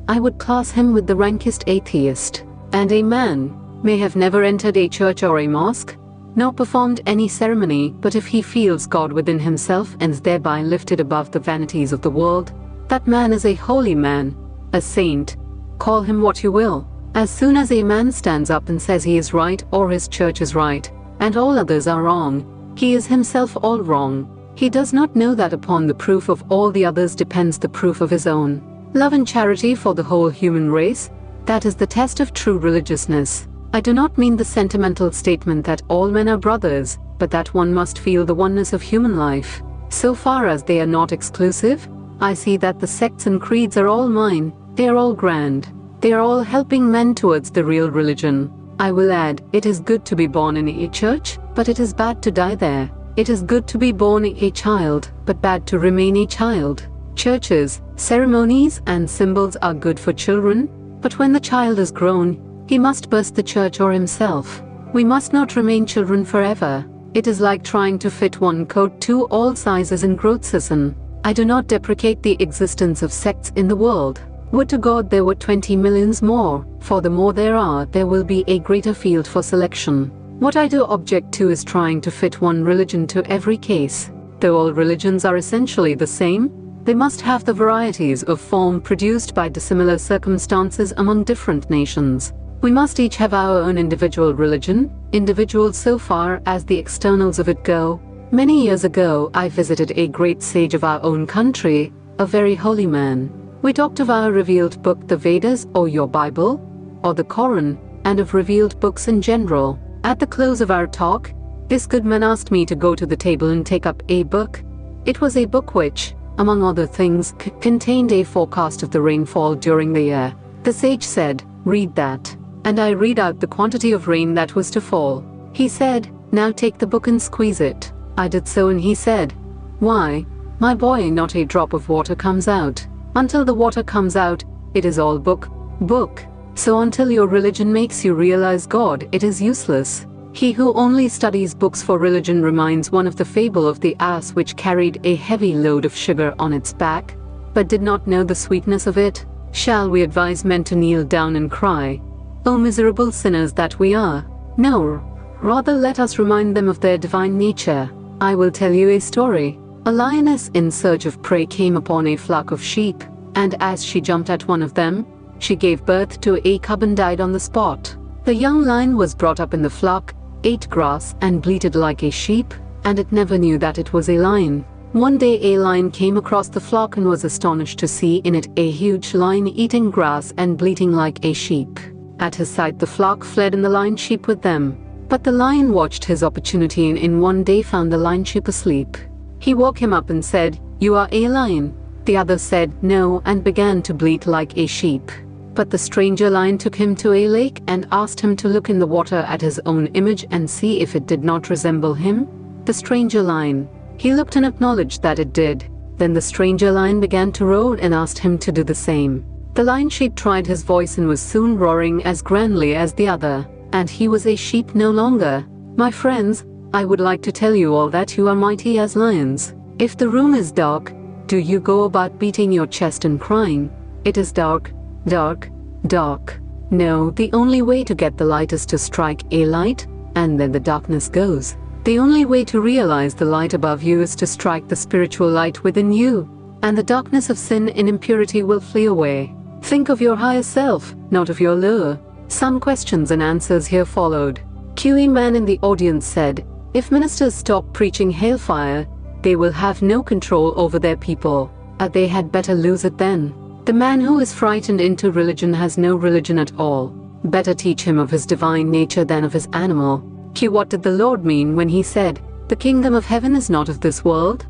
I would class him with the rankest atheist. And a man may have never entered a church or a mosque, nor performed any ceremony, but if he feels God within himself and is thereby lifted above the vanities of the world, that man is a holy man, a saint. Call him what you will. As soon as a man stands up and says he is right or his church is right, and all others are wrong, he is himself all wrong. He does not know that upon the proof of all the others depends the proof of his own. Love and charity for the whole human race, that is the test of true religiousness. I do not mean the sentimental statement that all men are brothers, but that one must feel the oneness of human life. So far as they are not exclusive, I see that the sects and creeds are all mine. They are all grand. They are all helping men towards the real religion. I will add, it is good to be born in a church, but it is bad to die there. It is good to be born a child, but bad to remain a child. Churches, ceremonies, and symbols are good for children, but when the child is grown, he must burst the church or himself. We must not remain children forever. It is like trying to fit one coat to all sizes in growth season. I do not deprecate the existence of sects in the world. Would to God there were 20 millions more, for the more there are, there will be a greater field for selection. What I do object to is trying to fit one religion to every case. Though all religions are essentially the same, they must have the varieties of form produced by dissimilar circumstances among different nations. We must each have our own individual religion, individual so far as the externals of it go. Many years ago, I visited a great sage of our own country, a very holy man. We talked of our revealed book, the Vedas, or your Bible, or the Quran, and of revealed books in general. At the close of our talk, this good man asked me to go to the table and take up a book. It was a book which, among other things, contained a forecast of the rainfall during the year. The sage said, "Read that." And I read out the quantity of rain that was to fall. He said, "Now take the book and squeeze it." I did so, and he said, "Why, my boy, not a drop of water comes out. Until the water comes out, it is all book, book. So until your religion makes you realize God, it is useless." He who only studies books for religion reminds one of the fable of the ass which carried a heavy load of sugar on its back, but did not know the sweetness of it. Shall we advise men to kneel down and cry, "O miserable sinners that we are"? No, rather let us remind them of their divine nature. I will tell you a story. A lioness in search of prey came upon a flock of sheep, and as she jumped at one of them, she gave birth to a cub and died on the spot. The young lion was brought up in the flock, ate grass, and bleated like a sheep, and it never knew that it was a lion. One day a lion came across the flock and was astonished to see in it a huge lion eating grass and bleating like a sheep. At his sight the flock fled and the lion sheep with them. But the lion watched his opportunity and in one day found the lion sheep asleep. He woke him up and said, "You are a lion." The other said, "No," and began to bleat like a sheep. But the stranger lion took him to a lake and asked him to look in the water at his own image and see if it did not resemble him. The stranger lion. He looked and acknowledged that it did. Then the stranger lion began to roar and asked him to do the same. The lion sheep tried his voice and was soon roaring as grandly as the other. And he was a sheep no longer. My friends, I would like to tell you all that you are mighty as lions. If the room is dark, do you go about beating your chest and crying, "It is dark, dark, dark"? No, the only way to get the light is to strike a light, and then the darkness goes. The only way to realize the light above you is to strike the spiritual light within you, and the darkness of sin and impurity will flee away. Think of your higher self, not of your lower. Some questions and answers here followed. QE man in the audience said, if ministers stop preaching hellfire, they will have no control over their people. They had better lose it then. The man who is frightened into religion has no religion at all. Better teach him of his divine nature than of his animal. Q. What did the Lord mean when he said, the kingdom of heaven is not of this world?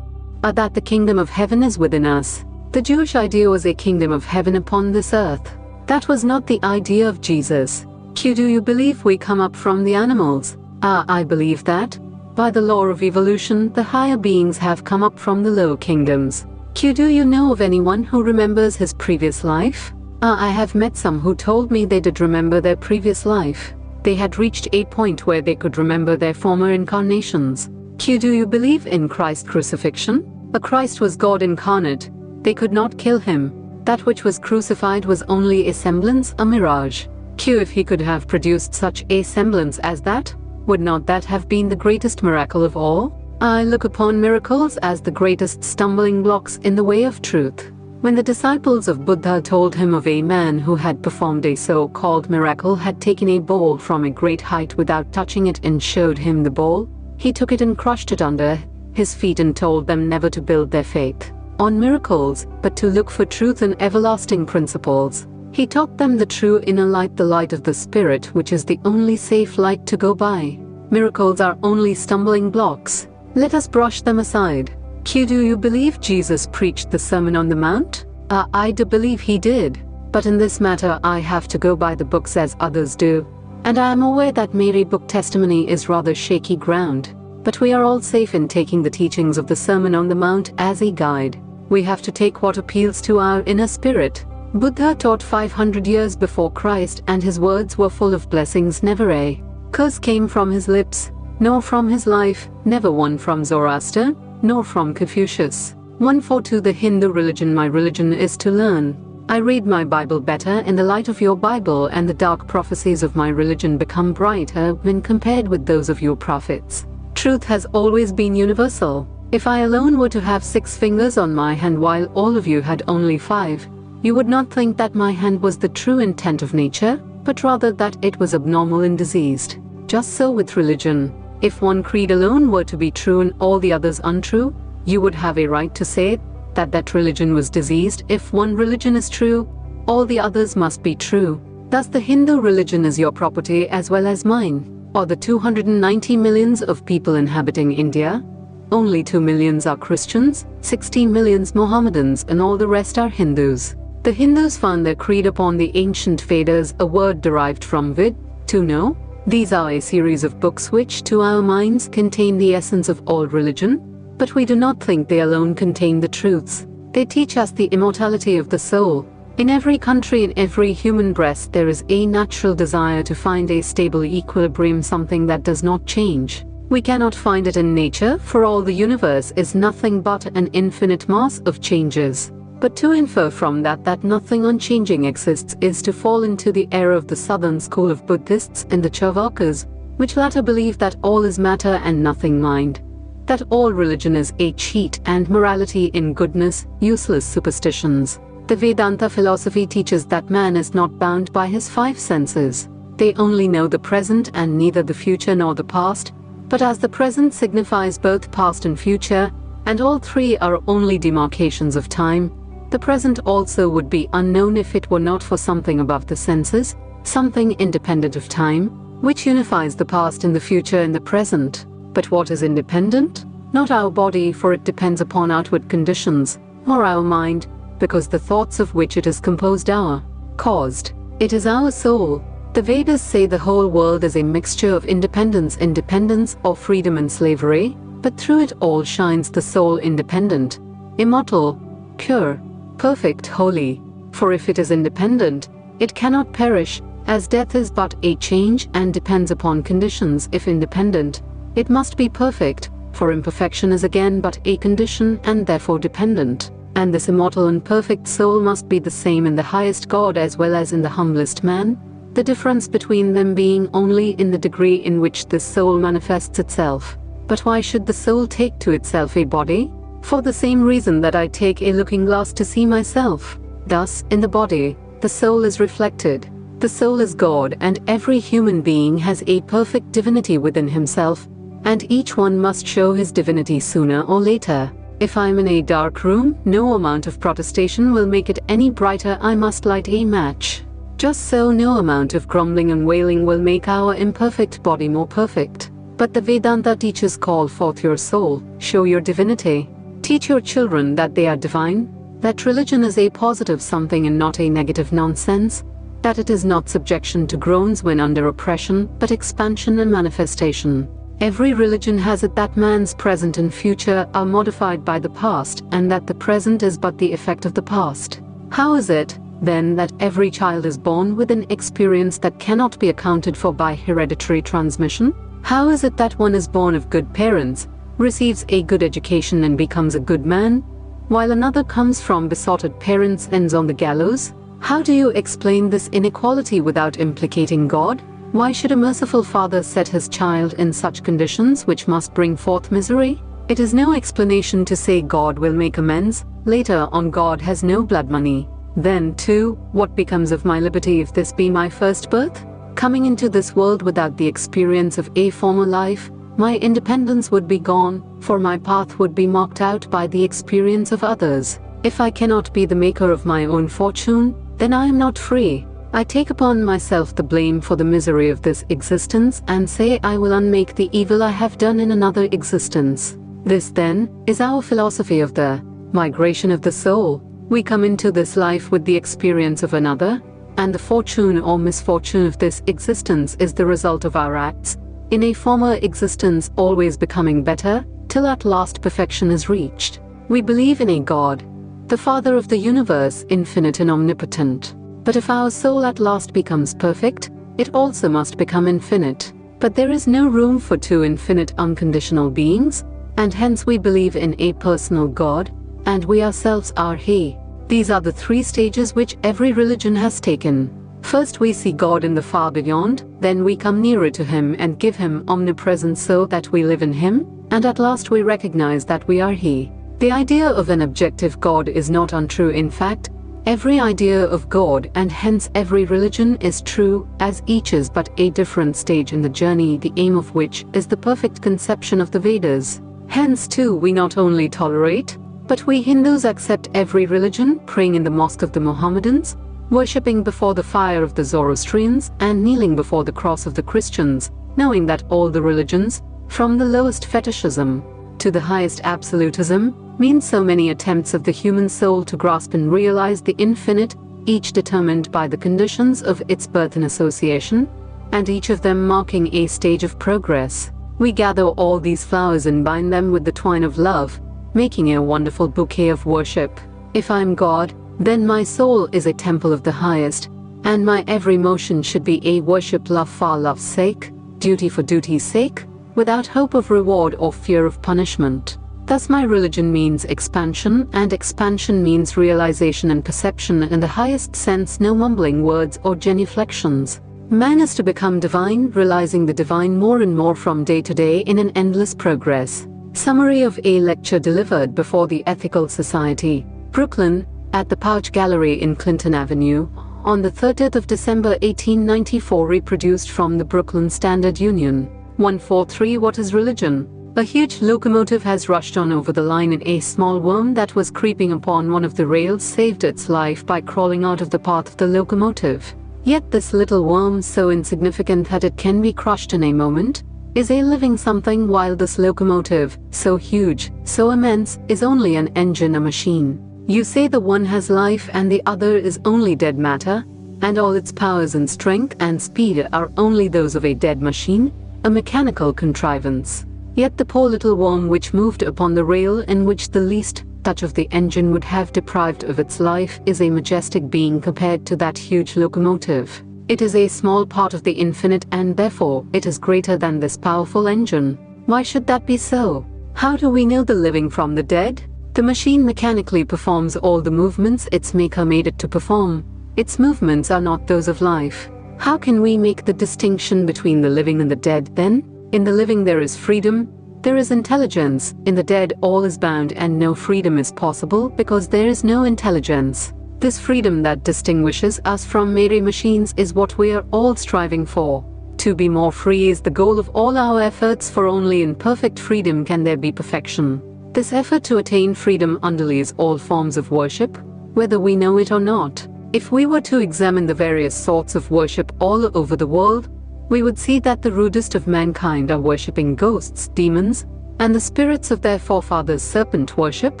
That the kingdom of heaven is within us. The Jewish idea was a kingdom of heaven upon this earth. That was not the idea of Jesus. Q. Do you believe we come up from the animals? I believe that. By the law of evolution, the higher beings have come up from the lower kingdoms. Q. Do you know of anyone who remembers his previous life? I have met some who told me they did remember their previous life. They had reached a point where they could remember their former incarnations. Q. Do you believe in Christ's crucifixion? Christ was God incarnate. They could not kill him. That which was crucified was only a semblance, a mirage. Q. If he could have produced such a semblance as that, would not that have been the greatest miracle of all? I look upon miracles as the greatest stumbling blocks in the way of truth. When the disciples of Buddha told him of a man who had performed a so-called miracle, had taken a bowl from a great height without touching it and showed him the bowl, he took it and crushed it under his feet and told them never to build their faith on miracles, but to look for truth and everlasting principles. He taught them the true inner light, the light of the Spirit, which is the only safe light to go by. Miracles are only stumbling blocks. Let us brush them aside. Q. Do you believe Jesus preached the Sermon on the Mount? I do believe he did. But in this matter I have to go by the books as others do. And I am aware that Mary book testimony is rather shaky ground. But we are all safe in taking the teachings of the Sermon on the Mount as a guide. We have to take what appeals to our inner spirit. Buddha taught 500 years before Christ, and his words were full of blessings. Never a curse came from his lips, nor from his life, never one from Zoroaster, nor from Confucius. 142 The Hindu religion. My religion is to learn. I read my Bible better in the light of your Bible, and the dark prophecies of my religion become brighter when compared with those of your prophets. Truth has always been universal. If I alone were to have 6 fingers on my hand while all of you had only 5, you would not think that my hand was the true intent of nature, but rather that it was abnormal and diseased. Just so with religion. If one creed alone were to be true and all the others untrue, you would have a right to say that that religion was diseased. If one religion is true, all the others must be true. Thus the Hindu religion is your property as well as mine. Or the 290 millions of people inhabiting India, only 2 millions are Christians, 16 millions Mohammedans, and all the rest are Hindus. The Hindus found their creed upon the ancient Vedas, a word derived from vid, to know. These are a series of books which, to our minds, contain the essence of all religion, but we do not think they alone contain the truths. They teach us the immortality of the soul. In every country, in every human breast, there is a natural desire to find a stable equilibrium, something that does not change. We cannot find it in nature, for all the universe is nothing but an infinite mass of changes. But to infer from that that nothing unchanging exists is to fall into the error of the southern school of Buddhists and the Charvakas, which latter believe that all is matter and nothing mind, that all religion is a cheat and morality in goodness, useless superstitions. The Vedanta philosophy teaches that man is not bound by his 5 senses. They only know the present and neither the future nor the past, but as the present signifies both past and future, and all 3 are only demarcations of time, the present also would be unknown if it were not for something above the senses, something independent of time, which unifies the past and the future in the present. But what is independent? Not our body, for it depends upon outward conditions, or our mind, because the thoughts of which it is composed are caused. It is our soul. The Vedas say the whole world is a mixture of independence or freedom and slavery, but through it all shines the soul, independent, immortal, pure, perfect, holy. For if it is independent, it cannot perish, as death is but a change and depends upon conditions. If independent, it must be perfect, for imperfection is again but a condition and therefore dependent. And this immortal and perfect soul must be the same in the highest God as well as in the humblest man, the difference between them being only in the degree in which this soul manifests itself. But why should the soul take to itself a body? For the same reason that I take a looking glass to see myself. Thus, in the body, the soul is reflected. The soul is God, and every human being has a perfect divinity within himself, and each one must show his divinity sooner or later. If I'm in a dark room, no amount of protestation will make it any brighter. I must light a match. Just so, no amount of grumbling and wailing will make our imperfect body more perfect. But the Vedanta teaches, call forth your soul, show your divinity. Teach your children that they are divine, that religion is a positive something and not a negative nonsense, that it is not subjection to groans when under oppression, but expansion and manifestation. Every religion has it that man's present and future are modified by the past, and that the present is but the effect of the past. How is it, then, that every child is born with an experience that cannot be accounted for by hereditary transmission? How is it that one is born of good parents, receives a good education and becomes a good man, while another comes from besotted parents and ends on the gallows? How do you explain this inequality without implicating God? Why should a merciful father set his child in such conditions which must bring forth misery? It is no explanation to say God will make amends. Later on, God has no blood money. Then, too, what becomes of my liberty if this be my first birth? Coming into this world without the experience of a former life, my independence would be gone, for my path would be marked out by the experience of others. If I cannot be the maker of my own fortune, then I am not free. I take upon myself the blame for the misery of this existence and say I will unmake the evil I have done in another existence. This, then, is our philosophy of the migration of the soul. We come into this life with the experience of another, and the fortune or misfortune of this existence is the result of our acts, in a former existence always becoming better, till at last perfection is reached. We believe in a God, the Father of the universe, infinite and omnipotent. But if our soul at last becomes perfect, it also must become infinite. But there is no room for two infinite unconditional beings, and hence we believe in a personal God, and we ourselves are He. These are the three stages which every religion has taken. First we see God in the far beyond, then we come nearer to Him and give Him omnipresence so that we live in Him, and at last we recognize that we are He. The idea of an objective God is not untrue. In fact, every idea of God, and hence every religion, is true, as each is but a different stage in the journey, the aim of which is the perfect conception of the Vedas. Hence too we not only tolerate, but we Hindus accept every religion, praying in the mosque of the Mohammedans, worshipping before the fire of the Zoroastrians, and kneeling before the cross of the Christians, knowing that all the religions, from the lowest fetishism to the highest absolutism, mean so many attempts of the human soul to grasp and realize the infinite, each determined by the conditions of its birth and association, and each of them marking a stage of progress. We gather all these flowers and bind them with the twine of love, making a wonderful bouquet of worship. If I am God, then my soul is a temple of the highest, and my every motion should be a worship, love for love's sake, duty for duty's sake, without hope of reward or fear of punishment. Thus my religion means expansion, and expansion means realization and perception in the highest sense, no mumbling words or genuflections. Man is to become divine, realizing the divine more and more from day to day in an endless progress. Summary of a lecture delivered before the Ethical Society, Brooklyn, at the Pouch Gallery in Clinton Avenue, on the 30th of December 1894, reproduced from the Brooklyn Standard Union. 143. What is religion? A huge locomotive has rushed on over the line, and a small worm that was creeping upon one of the rails saved its life by crawling out of the path of the locomotive. Yet this little worm, so insignificant that it can be crushed in a moment, is a living something, while this locomotive, so huge, so immense, is only an engine, a machine. You say the one has life and the other is only dead matter, and all its powers and strength and speed are only those of a dead machine, a mechanical contrivance. Yet the poor little worm which moved upon the rail, in which the least touch of the engine would have deprived of its life, is a majestic being compared to that huge locomotive. It is a small part of the infinite, and therefore it is greater than this powerful engine. Why should that be so? How do we know the living from the dead? The machine mechanically performs all the movements its maker made it to perform. Its movements are not those of life. How can we make the distinction between the living and the dead then? In the living there is freedom, there is intelligence. In the dead all is bound and no freedom is possible, because there is no intelligence. This freedom that distinguishes us from mere machines is what we are all striving for. To be more free is the goal of all our efforts, for only in perfect freedom can there be perfection. This effort to attain freedom underlies all forms of worship, whether we know it or not. If we were to examine the various sorts of worship all over the world, we would see that the rudest of mankind are worshipping ghosts, demons, and the spirits of their forefathers, serpent worship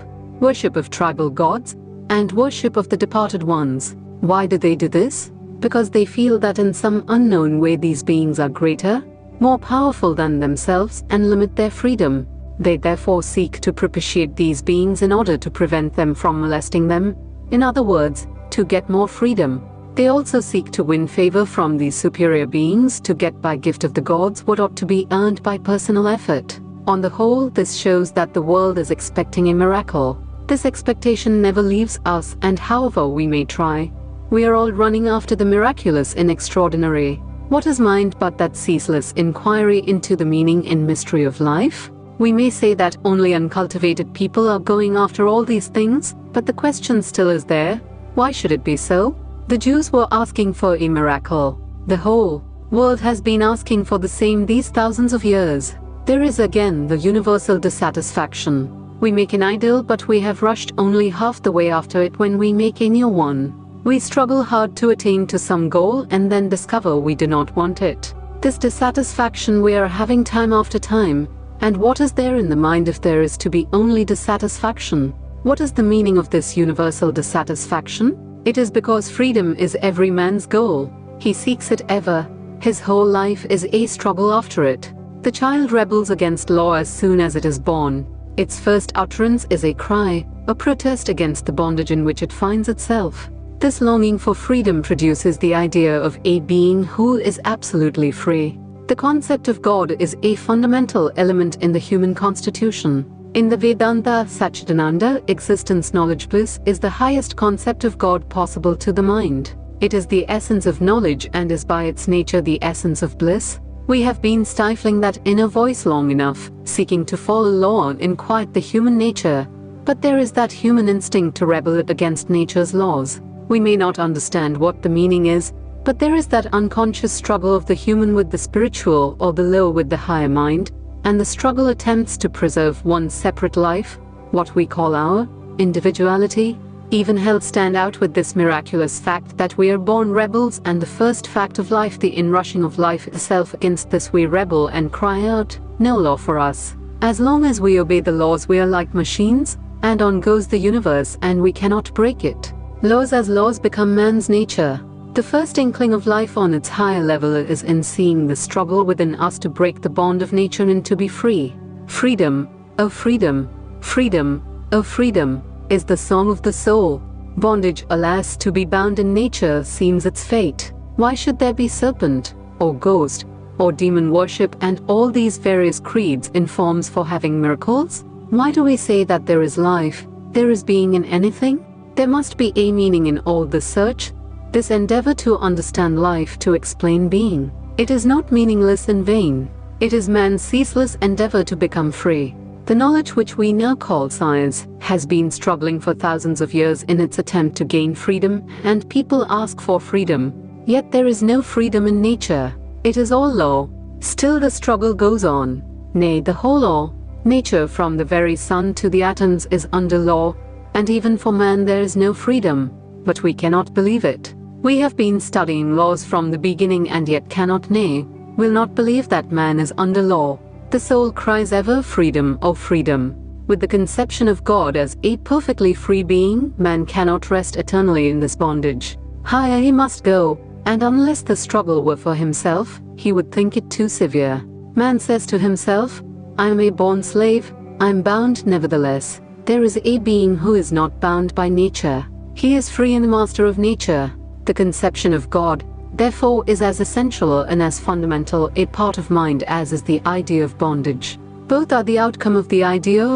of tribal gods, and worship of the departed ones. Why do they do this? Because they feel that in some unknown way these beings are greater, more powerful than themselves, and limit their freedom. They therefore seek to propitiate these beings in order to prevent them from molesting them. In other words, to get more freedom. They also seek to win favor from these superior beings, to get by gift of the gods what ought to be earned by personal effort. On the whole, this shows that the world is expecting a miracle. This expectation never leaves us, and however we may try, we are all running after the miraculous and extraordinary. What is mind but that ceaseless inquiry into the meaning and mystery of life? We may say that only uncultivated people are going after all these things, but the question still is there. Why should it be so? The Jews were asking for a miracle. The whole world has been asking for the same these thousands of years. There is again the universal dissatisfaction. We make an idol, but we have rushed only half the way after it when we make a new one. We struggle hard to attain to some goal and then discover we do not want it. This dissatisfaction we are having time after time. And what is there in the mind if there is to be only dissatisfaction? What is the meaning of this universal dissatisfaction? It is because freedom is every man's goal. He seeks it ever. His whole life is a struggle after it. The child rebels against law as soon as it is born. Its first utterance is a cry, a protest against the bondage in which it finds itself. This longing for freedom produces the idea of a being who is absolutely free. The concept of God is a fundamental element in the human constitution. In the Vedanta, Satchidananda, existence, knowledge, bliss is the highest concept of God possible to the mind. It is the essence of knowledge and is by its nature the essence of bliss. We have been stifling that inner voice long enough, seeking to follow law and quiet the human nature. But there is that human instinct to rebel against nature's laws. We may not understand what the meaning is, but there is that unconscious struggle of the human with the spiritual or the low with the higher mind, and the struggle attempts to preserve one's separate life, what we call our individuality. Even hell stand out with this miraculous fact that we are born rebels, and the first fact of life, the inrushing of life itself. Against this we rebel and cry out, no law for us. As long as we obey the laws we are like machines, and on goes the universe and we cannot break it. Laws as laws become man's nature. The first inkling of life on its higher level is in seeing the struggle within us to break the bond of nature and to be free. Freedom, oh freedom, freedom, oh freedom, is the song of the soul. Bondage, alas, to be bound in nature seems its fate. Why should there be serpent, or ghost, or demon worship and all these various creeds in forms for having miracles? Why do we say that there is life, there is being in anything? There must be a meaning in all this search, this endeavor to understand life, to explain being. It is not meaningless in vain. It is man's ceaseless endeavor to become free. The knowledge which we now call science has been struggling for thousands of years in its attempt to gain freedom, and people ask for freedom. Yet there is no freedom in nature. It is all law. Still the struggle goes on. Nay, the whole law, nature from the very sun to the atoms is under law, and even for man there is no freedom. But we cannot believe it. We have been studying laws from the beginning and yet cannot, nay, will not believe that man is under law. The soul cries ever, freedom, oh freedom. With the conception of God as a perfectly free being, man cannot rest eternally in this bondage. Higher he must go, and unless the struggle were for himself, he would think it too severe. Man says to himself, I am a born slave, I am bound nevertheless. There is a being who is not bound by nature. He is free and master of nature. The conception of God, therefore, is as essential and as fundamental a part of mind as is the idea of bondage. Both are the outcome of the idea.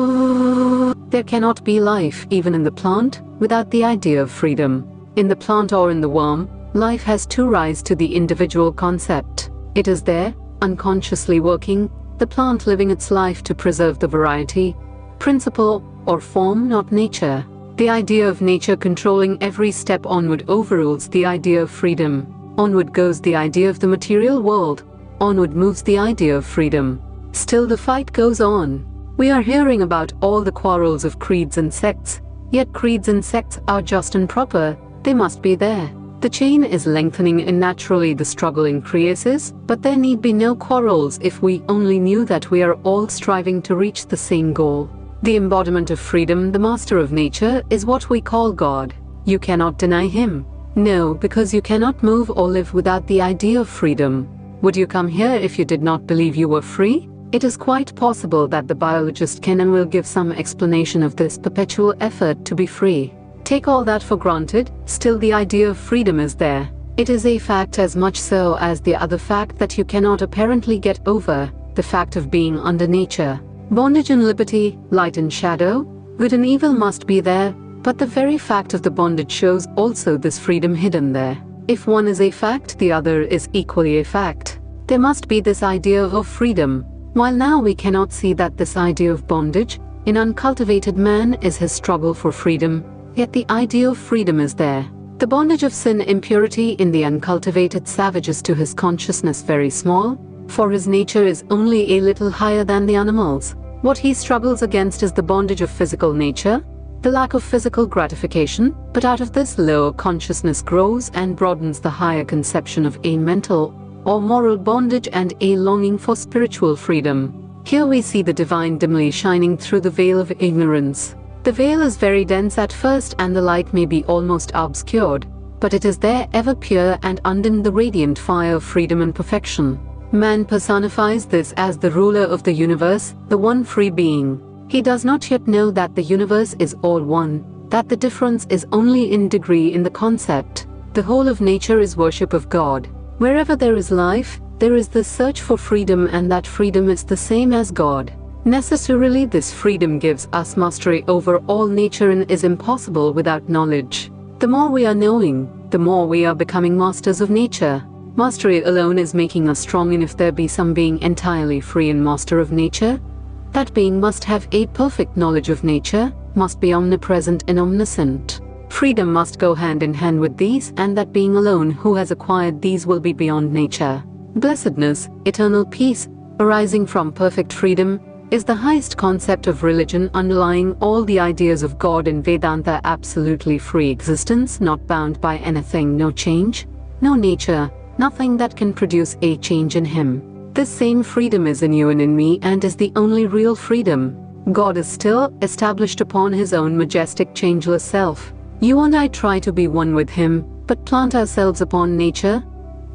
There cannot be life, even in the plant, without the idea of freedom. In the plant or in the worm, life has to rise to the individual concept. It is there, unconsciously working, the plant living its life to preserve the variety, principle, or form, not nature. The idea of nature controlling every step onward overrules the idea of freedom. Onward goes the idea of the material world. Onward moves the idea of freedom. Still the fight goes on. We are hearing about all the quarrels of creeds and sects, yet creeds and sects are just and proper, they must be there. The chain is lengthening and naturally the struggle increases, but there need be no quarrels if we only knew that we are all striving to reach the same goal. The embodiment of freedom, the master of nature, is what we call God. You cannot deny him. No, because you cannot move or live without the idea of freedom. Would you come here if you did not believe you were free? It is quite possible that the biologist can and will give some explanation of this perpetual effort to be free. Take all that for granted, still the idea of freedom is there. It is a fact as much so as the other fact that you cannot apparently get over, the fact of being under nature. Bondage and liberty, light and shadow, good and evil must be there, but the very fact of the bondage shows also this freedom hidden there. If one is a fact, the other is equally a fact. There must be this idea of freedom. While now we cannot see that this idea of bondage, in uncultivated man, is his struggle for freedom, yet the idea of freedom is there. The bondage of sin, impurity in the uncultivated savage is to his consciousness very small, for his nature is only a little higher than the animals. What he struggles against is the bondage of physical nature, the lack of physical gratification, but out of this lower consciousness grows and broadens the higher conception of a mental or moral bondage and a longing for spiritual freedom. Here we see the divine dimly shining through the veil of ignorance. The veil is very dense at first and the light may be almost obscured, but it is there ever pure and undimmed, the radiant fire of freedom and perfection. Man personifies this as the ruler of the universe, the one free being. He does not yet know that the universe is all one, that the difference is only in degree in the concept. The whole of nature is worship of God. Wherever there is life, there is the search for freedom, and that freedom is the same as God. Necessarily this freedom gives us mastery over all nature and is impossible without knowledge. The more we are knowing, the more we are becoming masters of nature. Mastery alone is making us strong, and if there be some being entirely free and master of nature, that being must have a perfect knowledge of nature, must be omnipresent and omniscient. Freedom must go hand in hand with these, and that being alone who has acquired these will be beyond nature. Blessedness, eternal peace, arising from perfect freedom, is the highest concept of religion, underlying all the ideas of God in Vedanta. Absolutely free existence, not bound by anything, no change, no nature, nothing that can produce a change in him. This same freedom is in you and in me and is the only real freedom. God is still established upon his own majestic changeless self. You and I try to be one with him, but plant ourselves upon nature,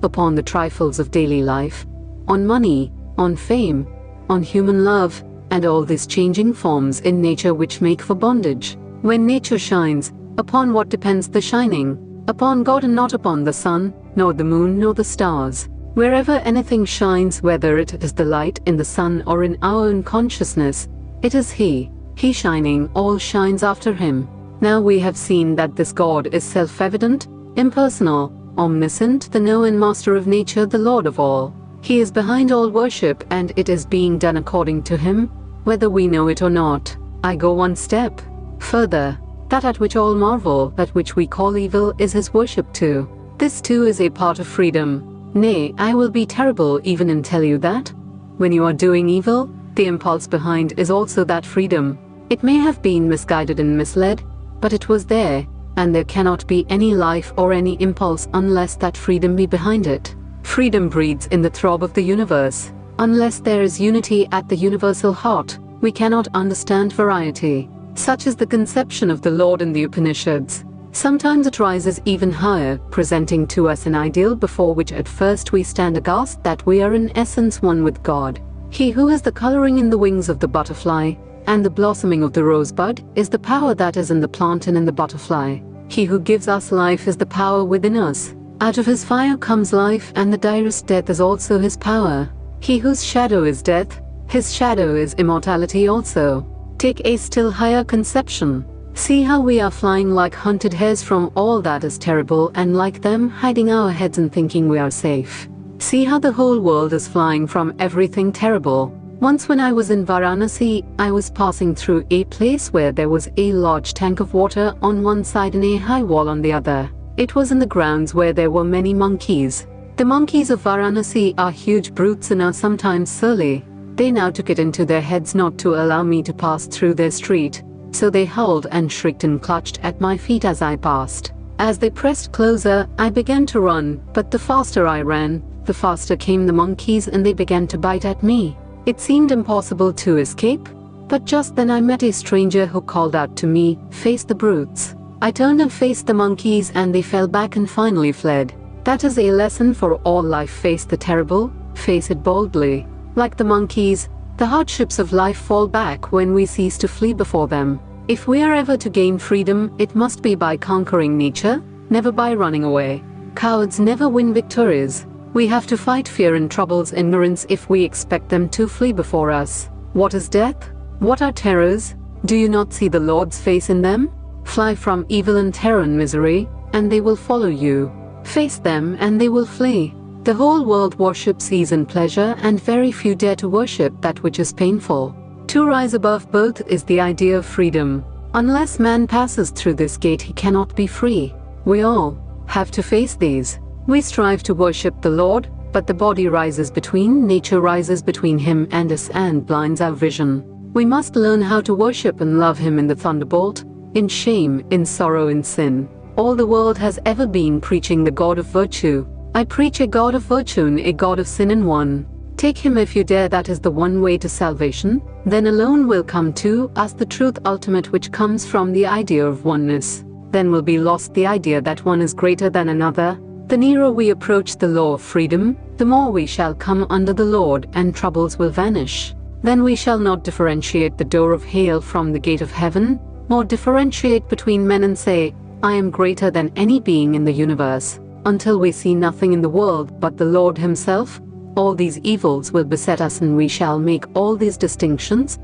upon the trifles of daily life, on money, on fame, on human love, and all these changing forms in nature which make for bondage. When nature shines, upon what depends the shining? Upon God and not upon the sun, nor the moon, nor the stars. Wherever anything shines, whether it is the light in the sun or in our own consciousness, it is He shining, all shines after Him. Now we have seen that this God is self-evident, impersonal, omniscient, the known master of nature, the Lord of all. He is behind all worship, and it is being done according to Him, whether we know it or not. I go one step further. That at which all marvel, that which we call evil, is His worship too. This too is a part of freedom. Nay, I will be terrible even and tell you that when you are doing evil, the impulse behind is also that freedom. It may have been misguided and misled, but it was there, and there cannot be any life or any impulse unless that freedom be behind it. Freedom breathes in the throb of the universe. Unless there is unity at the universal heart, we cannot understand variety. Such is the conception of the Lord in the Upanishads. Sometimes it rises even higher, presenting to us an ideal before which at first we stand aghast, that we are in essence one with God. He who has the coloring in the wings of the butterfly, and the blossoming of the rosebud, is the power that is in the plant and in the butterfly. He who gives us life is the power within us. Out of his fire comes life, and the direst death is also his power. He whose shadow is death, his shadow is immortality also. Take a still higher conception. See how we are flying like hunted hares from all that is terrible, and like them hiding our heads and thinking we are safe. See how the whole world is flying from everything terrible. Once when I was in Varanasi, I was passing through a place where there was a large tank of water on one side and a high wall on the other. It was in the grounds where there were many monkeys. The monkeys of Varanasi are huge brutes and are sometimes surly. They now took it into their heads not to allow me to pass through their street, so they howled and shrieked and clutched at my feet as I passed. As they pressed closer, I began to run, but the faster I ran, the faster came the monkeys and they began to bite at me. It seemed impossible to escape, but just then I met a stranger who called out to me, "Face the brutes." I turned and faced the monkeys and they fell back and finally fled. That is a lesson for all life. Face the terrible, face it boldly. Like the monkeys, the hardships of life fall back when we cease to flee before them. If we are ever to gain freedom, it must be by conquering nature, never by running away. Cowards never win victories. We have to fight fear and trouble's ignorance if we expect them to flee before us. What is death? What are terrors? Do you not see the Lord's face in them? Fly from evil and terror and misery, and they will follow you. Face them and they will flee. The whole world worships ease and pleasure, and very few dare to worship that which is painful. To rise above both is the idea of freedom. Unless man passes through this gate, he cannot be free. We all have to face these. We strive to worship the Lord, but the body rises between, nature rises between him and us and blinds our vision. We must learn how to worship and love him in the thunderbolt, in shame, in sorrow, in sin. All the world has ever been preaching the God of virtue. I preach a God of virtue and a God of sin in one. Take him if you dare, that is the one way to salvation. Then alone will come to us the truth ultimate, which comes from the idea of oneness. Then will be lost the idea that one is greater than another. The nearer we approach the law of freedom, the more we shall come under the Lord, and troubles will vanish. Then we shall not differentiate the door of hell from the gate of heaven, nor differentiate between men and say, "I am greater than any being in the universe." Until we see nothing in the world but the Lord himself, all these evils will beset us and we shall make all these distinctions,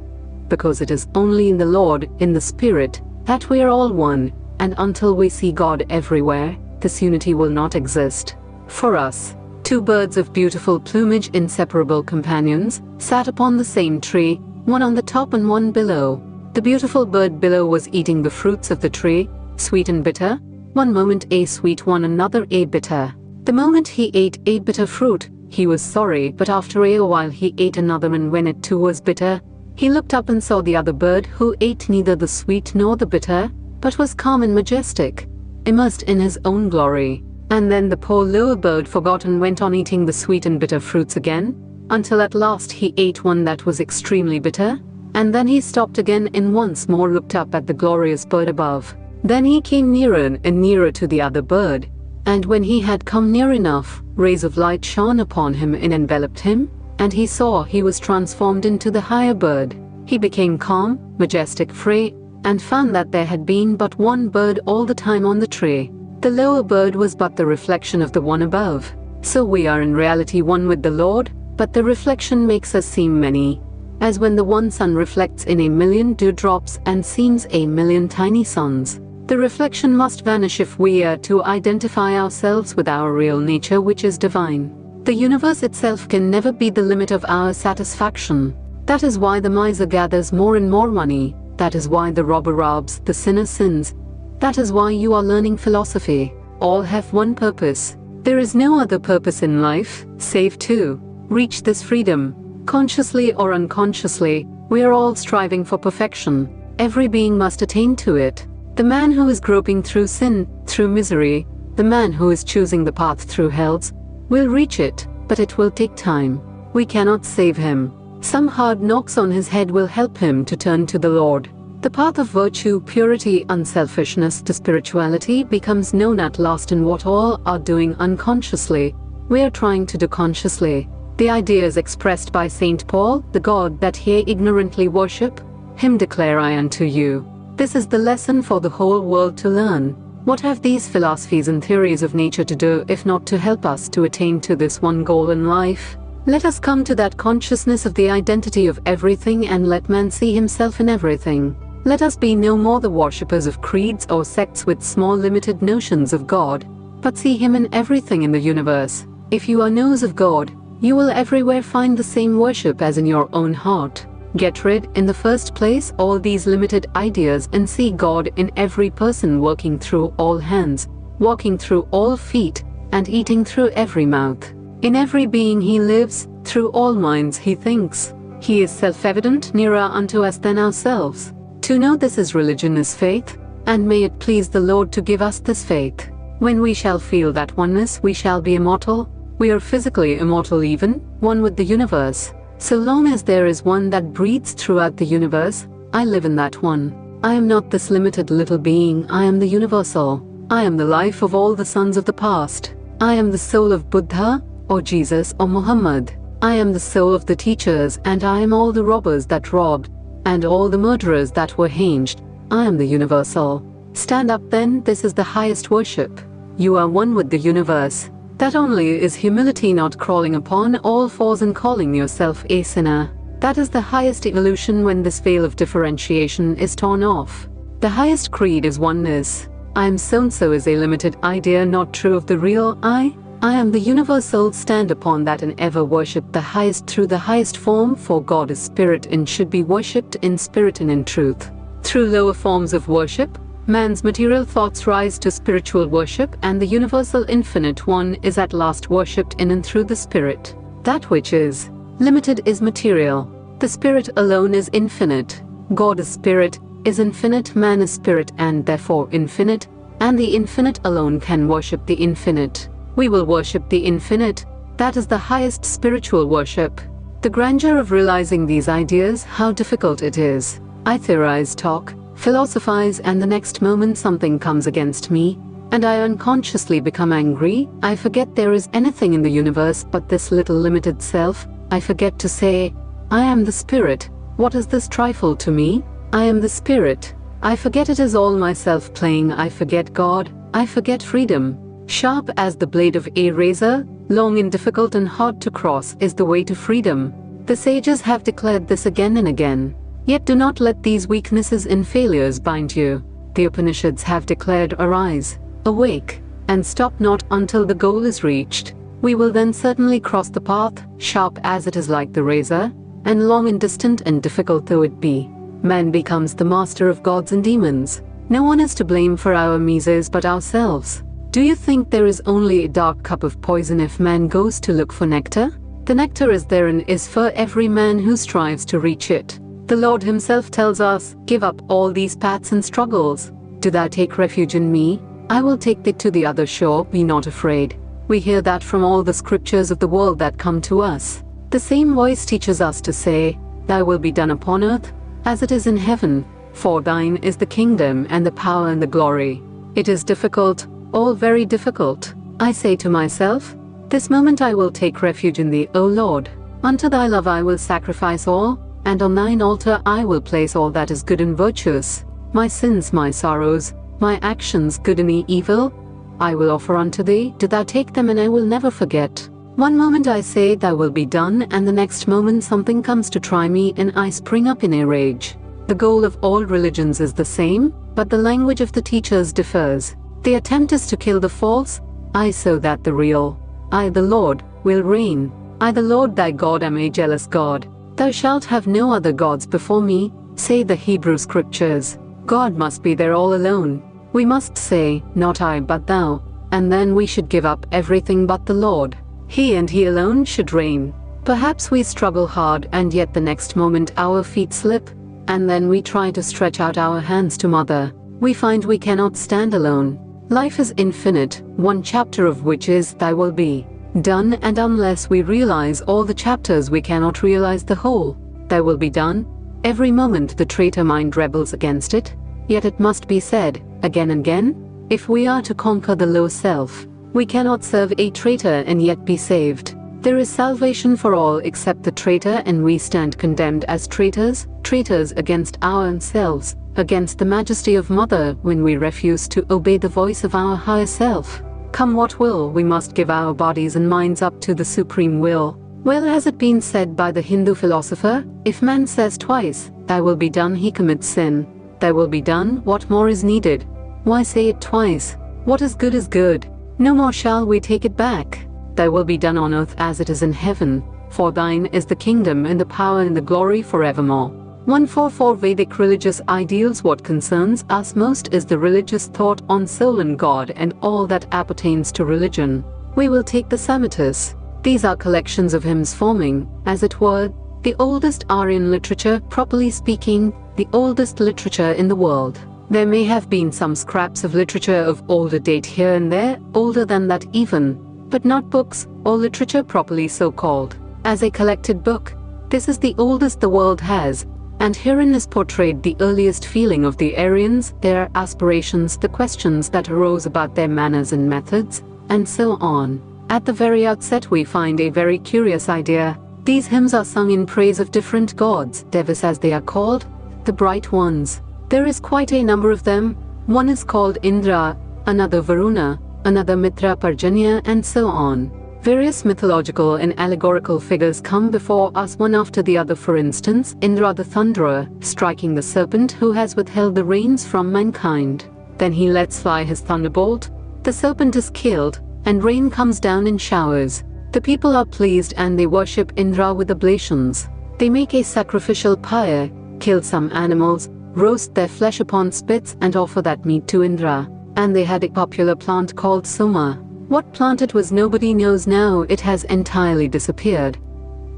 because it is only in the Lord, in the Spirit, that we are all one, and until we see God everywhere, this unity will not exist. For us, two birds of beautiful plumage, inseparable companions, sat upon the same tree, one on the top and one below. The beautiful bird below was eating the fruits of the tree, sweet and bitter, one moment a sweet one, another a bitter. The moment he ate a bitter fruit, he was sorry, but after a while he ate another, and when it too was bitter, he looked up and saw the other bird, who ate neither the sweet nor the bitter, but was calm and majestic, immersed in his own glory. And then the poor lower bird forgot and went on eating the sweet and bitter fruits again, until at last he ate one that was extremely bitter, and then he stopped again and once more looked up at the glorious bird above. Then he came nearer and nearer to the other bird, and when he had come near enough, rays of light shone upon him and enveloped him, and he saw he was transformed into the higher bird. He became calm, majestic, free, and found that there had been but one bird all the time on the tree. The lower bird was but the reflection of the one above. So we are in reality one with the Lord, but the reflection makes us seem many. As when the one sun reflects in a million dewdrops and seems a million tiny suns. The reflection must vanish if we are to identify ourselves with our real nature, which is divine. The universe itself can never be the limit of our satisfaction. That is why the miser gathers more and more money. That is why the robber robs, the sinner sins. That is why you are learning philosophy. All have one purpose. There is no other purpose in life, save to reach this freedom. Consciously or unconsciously, we are all striving for perfection. Every being must attain to it. The man who is groping through sin, through misery, the man who is choosing the path through hells, will reach it, but it will take time. We cannot save him. Some hard knocks on his head will help him to turn to the Lord. The path of virtue, purity, unselfishness to spirituality becomes known at last in what all are doing unconsciously, we are trying to do consciously. The idea is expressed by Saint Paul, the God that ye ignorantly worship, him declare I unto you. This is the lesson for the whole world to learn. What have these philosophies and theories of nature to do if not to help us to attain to this one goal in life? Let us come to that consciousness of the identity of everything and let man see himself in everything. Let us be no more the worshippers of creeds or sects with small limited notions of God, but see him in everything in the universe. If you are knows of God, You will everywhere find the same worship as in your own heart. Get rid, in the first place, all these limited ideas and see God in every person, working through all hands, walking through all feet, and eating through every mouth. In every being He lives, through all minds He thinks. He is self-evident, nearer unto us than ourselves. To know this is religion is faith, and may it please the Lord to give us this faith. When we shall feel that oneness, we shall be immortal. We are physically immortal, even one with the universe. So long as there is one that breathes throughout the universe, I live in that one. I am not this limited little being, I am the universal. I am the life of all the sons of the past. I am the soul of Buddha, or Jesus, or Muhammad. I am the soul of the teachers, and I am all the robbers that robbed, and all the murderers that were hanged. I am the universal. Stand up then, this is the highest worship. You are one with the universe. That only is humility, not crawling upon all fours and calling yourself a sinner. That is the highest evolution, when this veil of differentiation is torn off. The highest creed is oneness. I am so-and-so is a limited idea, not true of the real I. I am the universal. Stand upon that and ever worship the highest through the highest form, for God is spirit and should be worshipped in spirit and in truth. Through lower forms of worship, man's material thoughts rise to spiritual worship, and the universal infinite one is at last worshipped in and through the spirit. That which is limited is material. The spirit alone is infinite. God is spirit, is infinite, man is spirit and therefore infinite, and the infinite alone can worship the infinite. We will worship the infinite. That is the highest spiritual worship. The grandeur of realizing these ideas, how difficult it is. I theorize, talk, philosophize, and the next moment something comes against me, and I unconsciously become angry. I forget there is anything in the universe but this little limited self. I forget to say, I am the spirit. What is this trifle to me? I am the spirit. I forget it is all myself playing. I forget God. I forget freedom. Sharp as the blade of a razor, long and difficult and hard to cross is the way to freedom. The sages have declared this again and again. Yet do not let these weaknesses and failures bind you. The Upanishads have declared, arise, awake, and stop not until the goal is reached. We will then certainly cross the path, sharp as it is like the razor, and long and distant and difficult though it be. Man becomes the master of gods and demons. No one is to blame for our misers but ourselves. Do you think there is only a dark cup of poison if man goes to look for nectar? The nectar is there and is for every man who strives to reach it. The Lord Himself tells us, give up all these paths and struggles. Do thou take refuge in me? I will take thee to the other shore, be not afraid. We hear that from all the scriptures of the world that come to us. The same voice teaches us to say, thy will be done upon earth, as it is in heaven, for thine is the kingdom and the power and the glory. It is difficult, all very difficult. I say to myself, this moment I will take refuge in thee, O Lord. Unto thy love I will sacrifice all, and on thine altar I will place all that is good and virtuous. My sins, my sorrows, my actions, good and evil, I will offer unto thee. Do thou take them and I will never forget. One moment I say, thy will be done, and the next moment something comes to try me and I spring up in a rage. The goal of all religions is the same, but the language of the teachers differs. The attempt is to kill the false, I, so that the real, I the Lord, will reign. I the Lord thy God am a jealous God. Thou shalt have no other gods before me, say the Hebrew scriptures. God must be there all alone. We must say, not I but thou, and then we should give up everything but the Lord. He and He alone should reign. Perhaps we struggle hard and yet the next moment our feet slip, and then we try to stretch out our hands to Mother. We find we cannot stand alone. Life is infinite, one chapter of which is thy will be done, and unless we realize all the chapters we cannot realize the whole. Thy will be done. Every moment the traitor mind rebels against it, yet it must be said, again and again, if we are to conquer the low self, we cannot serve a traitor and yet be saved. There is salvation for all except the traitor, and we stand condemned as traitors, traitors against our own selves, against the majesty of Mother when we refuse to obey the voice of our higher self. Come what will, we must give our bodies and minds up to the supreme will. Well has it been said by the Hindu philosopher, if man says twice, thy will be done, he commits sin. Thy will be done, what more is needed? Why say it twice? What is good is good. No more shall we take it back. thy will be done on earth as it is in heaven, for thine is the kingdom and the power and the glory forevermore. 144 Vedic religious ideals. What concerns us most is the religious thought on soul and God and all that appertains to religion. We will take the Smritis. These are collections of hymns forming, as it were, the oldest Aryan literature, properly speaking, the oldest literature in the world. There may have been some scraps of literature of older date here and there, older than that even, but not books, or literature properly so called. As a collected book, this is the oldest the world has, and herein is portrayed the earliest feeling of the Aryans, their aspirations, the questions that arose about their manners and methods, and so on. At the very outset we find a very curious idea. These hymns are sung in praise of different gods, devas as they are called, the bright ones. There is quite a number of them. One is called Indra, another Varuna, another Mitra Parjanya, and so on. Various mythological and allegorical figures come before us one after the other. For instance, Indra the thunderer, striking the serpent who has withheld the rains from mankind. Then he lets fly his thunderbolt, the serpent is killed, and rain comes down in showers. The people are pleased and they worship Indra with oblations. They make a sacrificial pyre, kill some animals, roast their flesh upon spits and offer that meat to Indra. And they had a popular plant called Soma. What plant it was nobody knows now, it has entirely disappeared.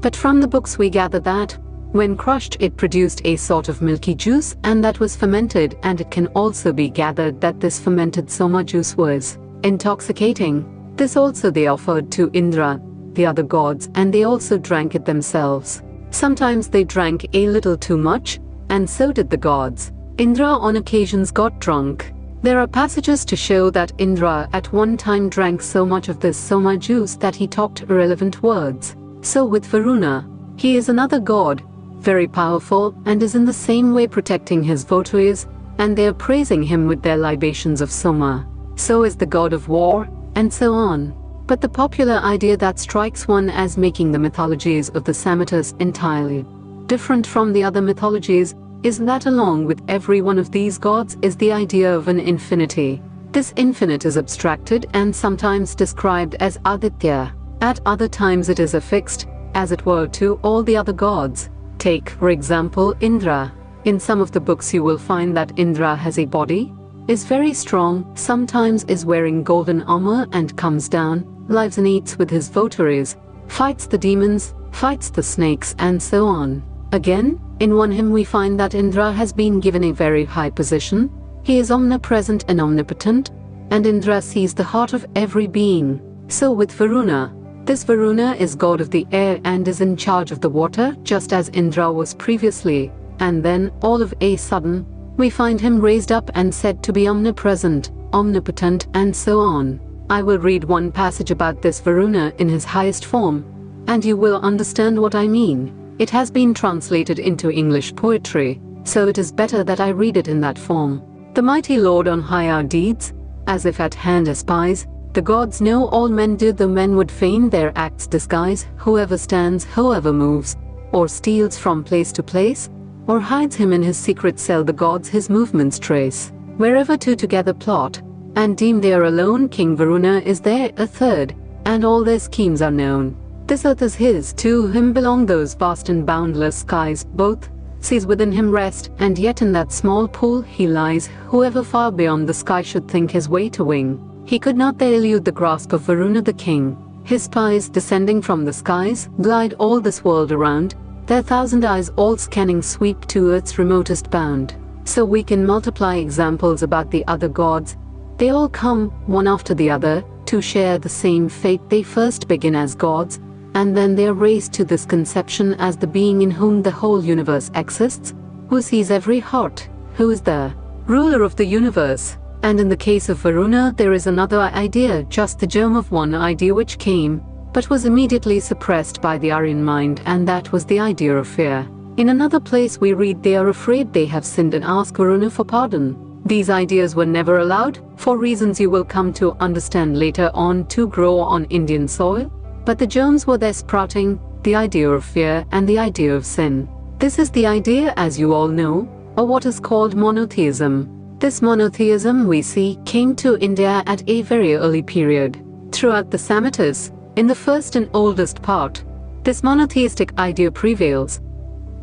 But from the books we gather that, when crushed it produced a sort of milky juice and that was fermented, and it can also be gathered that this fermented Soma juice was intoxicating. This also they offered to Indra, the other gods, and they also drank it themselves. Sometimes they drank a little too much, and so did the gods. Indra on occasions got drunk. There are passages to show that Indra at one time drank so much of this Soma juice that he talked irrelevant words. So with Varuna, he is another god, very powerful, and is in the same way protecting his votaries, and they are praising him with their libations of Soma. So is the god of war, and so on. But the popular idea that strikes one as making the mythologies of the Smritis entirely different from the other mythologies is that along with every one of these gods is the idea of an infinity. This infinite is abstracted and sometimes described as Aditya. At other times it is affixed, as it were, to all the other gods. Take, for example, Indra. In some of the books you will find that Indra has a body, is very strong, sometimes is wearing golden armor and comes down, lives and eats with his votaries, fights the demons, fights the snakes, and so on. Again, in one hymn we find that Indra has been given a very high position. He is omnipresent and omnipotent, and Indra sees the heart of every being. So with Varuna, this Varuna is god of the air and is in charge of the water, just as Indra was previously, and then, all of a sudden, we find him raised up and said to be omnipresent, omnipotent, and so on. I will read one passage about this Varuna in his highest form, and you will understand what I mean. It has been translated into English poetry, so it is better that I read it in that form. The mighty Lord on high our deeds, as if at hand espies. The gods know all men do, though men would fain their acts disguise. Whoever stands, whoever moves, or steals from place to place, or hides him in his secret cell, the gods his movements trace. Wherever two together plot, and deem they are alone, King Varuna is there a third, and all their schemes are known. This earth is his, to him belong those vast and boundless skies, both seas within him rest, and yet in that small pool he lies. Whoever far beyond the sky should think his way to wing, he could not there elude the grasp of Varuna the king. His spies, descending from the skies, glide all this world around, their thousand eyes all scanning sweep to earth's remotest bound. So we can multiply examples about the other gods. They all come, one after the other, to share the same fate. They first begin as gods, and then they are raised to this conception as the being in whom the whole universe exists, who sees every heart, who is the ruler of the universe. And in the case of Varuna there is another idea, just the germ of one idea which came, but was immediately suppressed by the Aryan mind, and that was the idea of fear. In another place we read they are afraid they have sinned and ask Varuna for pardon. These ideas were never allowed, for reasons you will come to understand later on, to grow on Indian soil. But the germs were there sprouting, the idea of fear and the idea of sin. This is the idea, as you all know, of what is called monotheism. This monotheism, we see, came to India at a very early period. Throughout the Smritis, In the first and oldest part, this monotheistic idea prevails.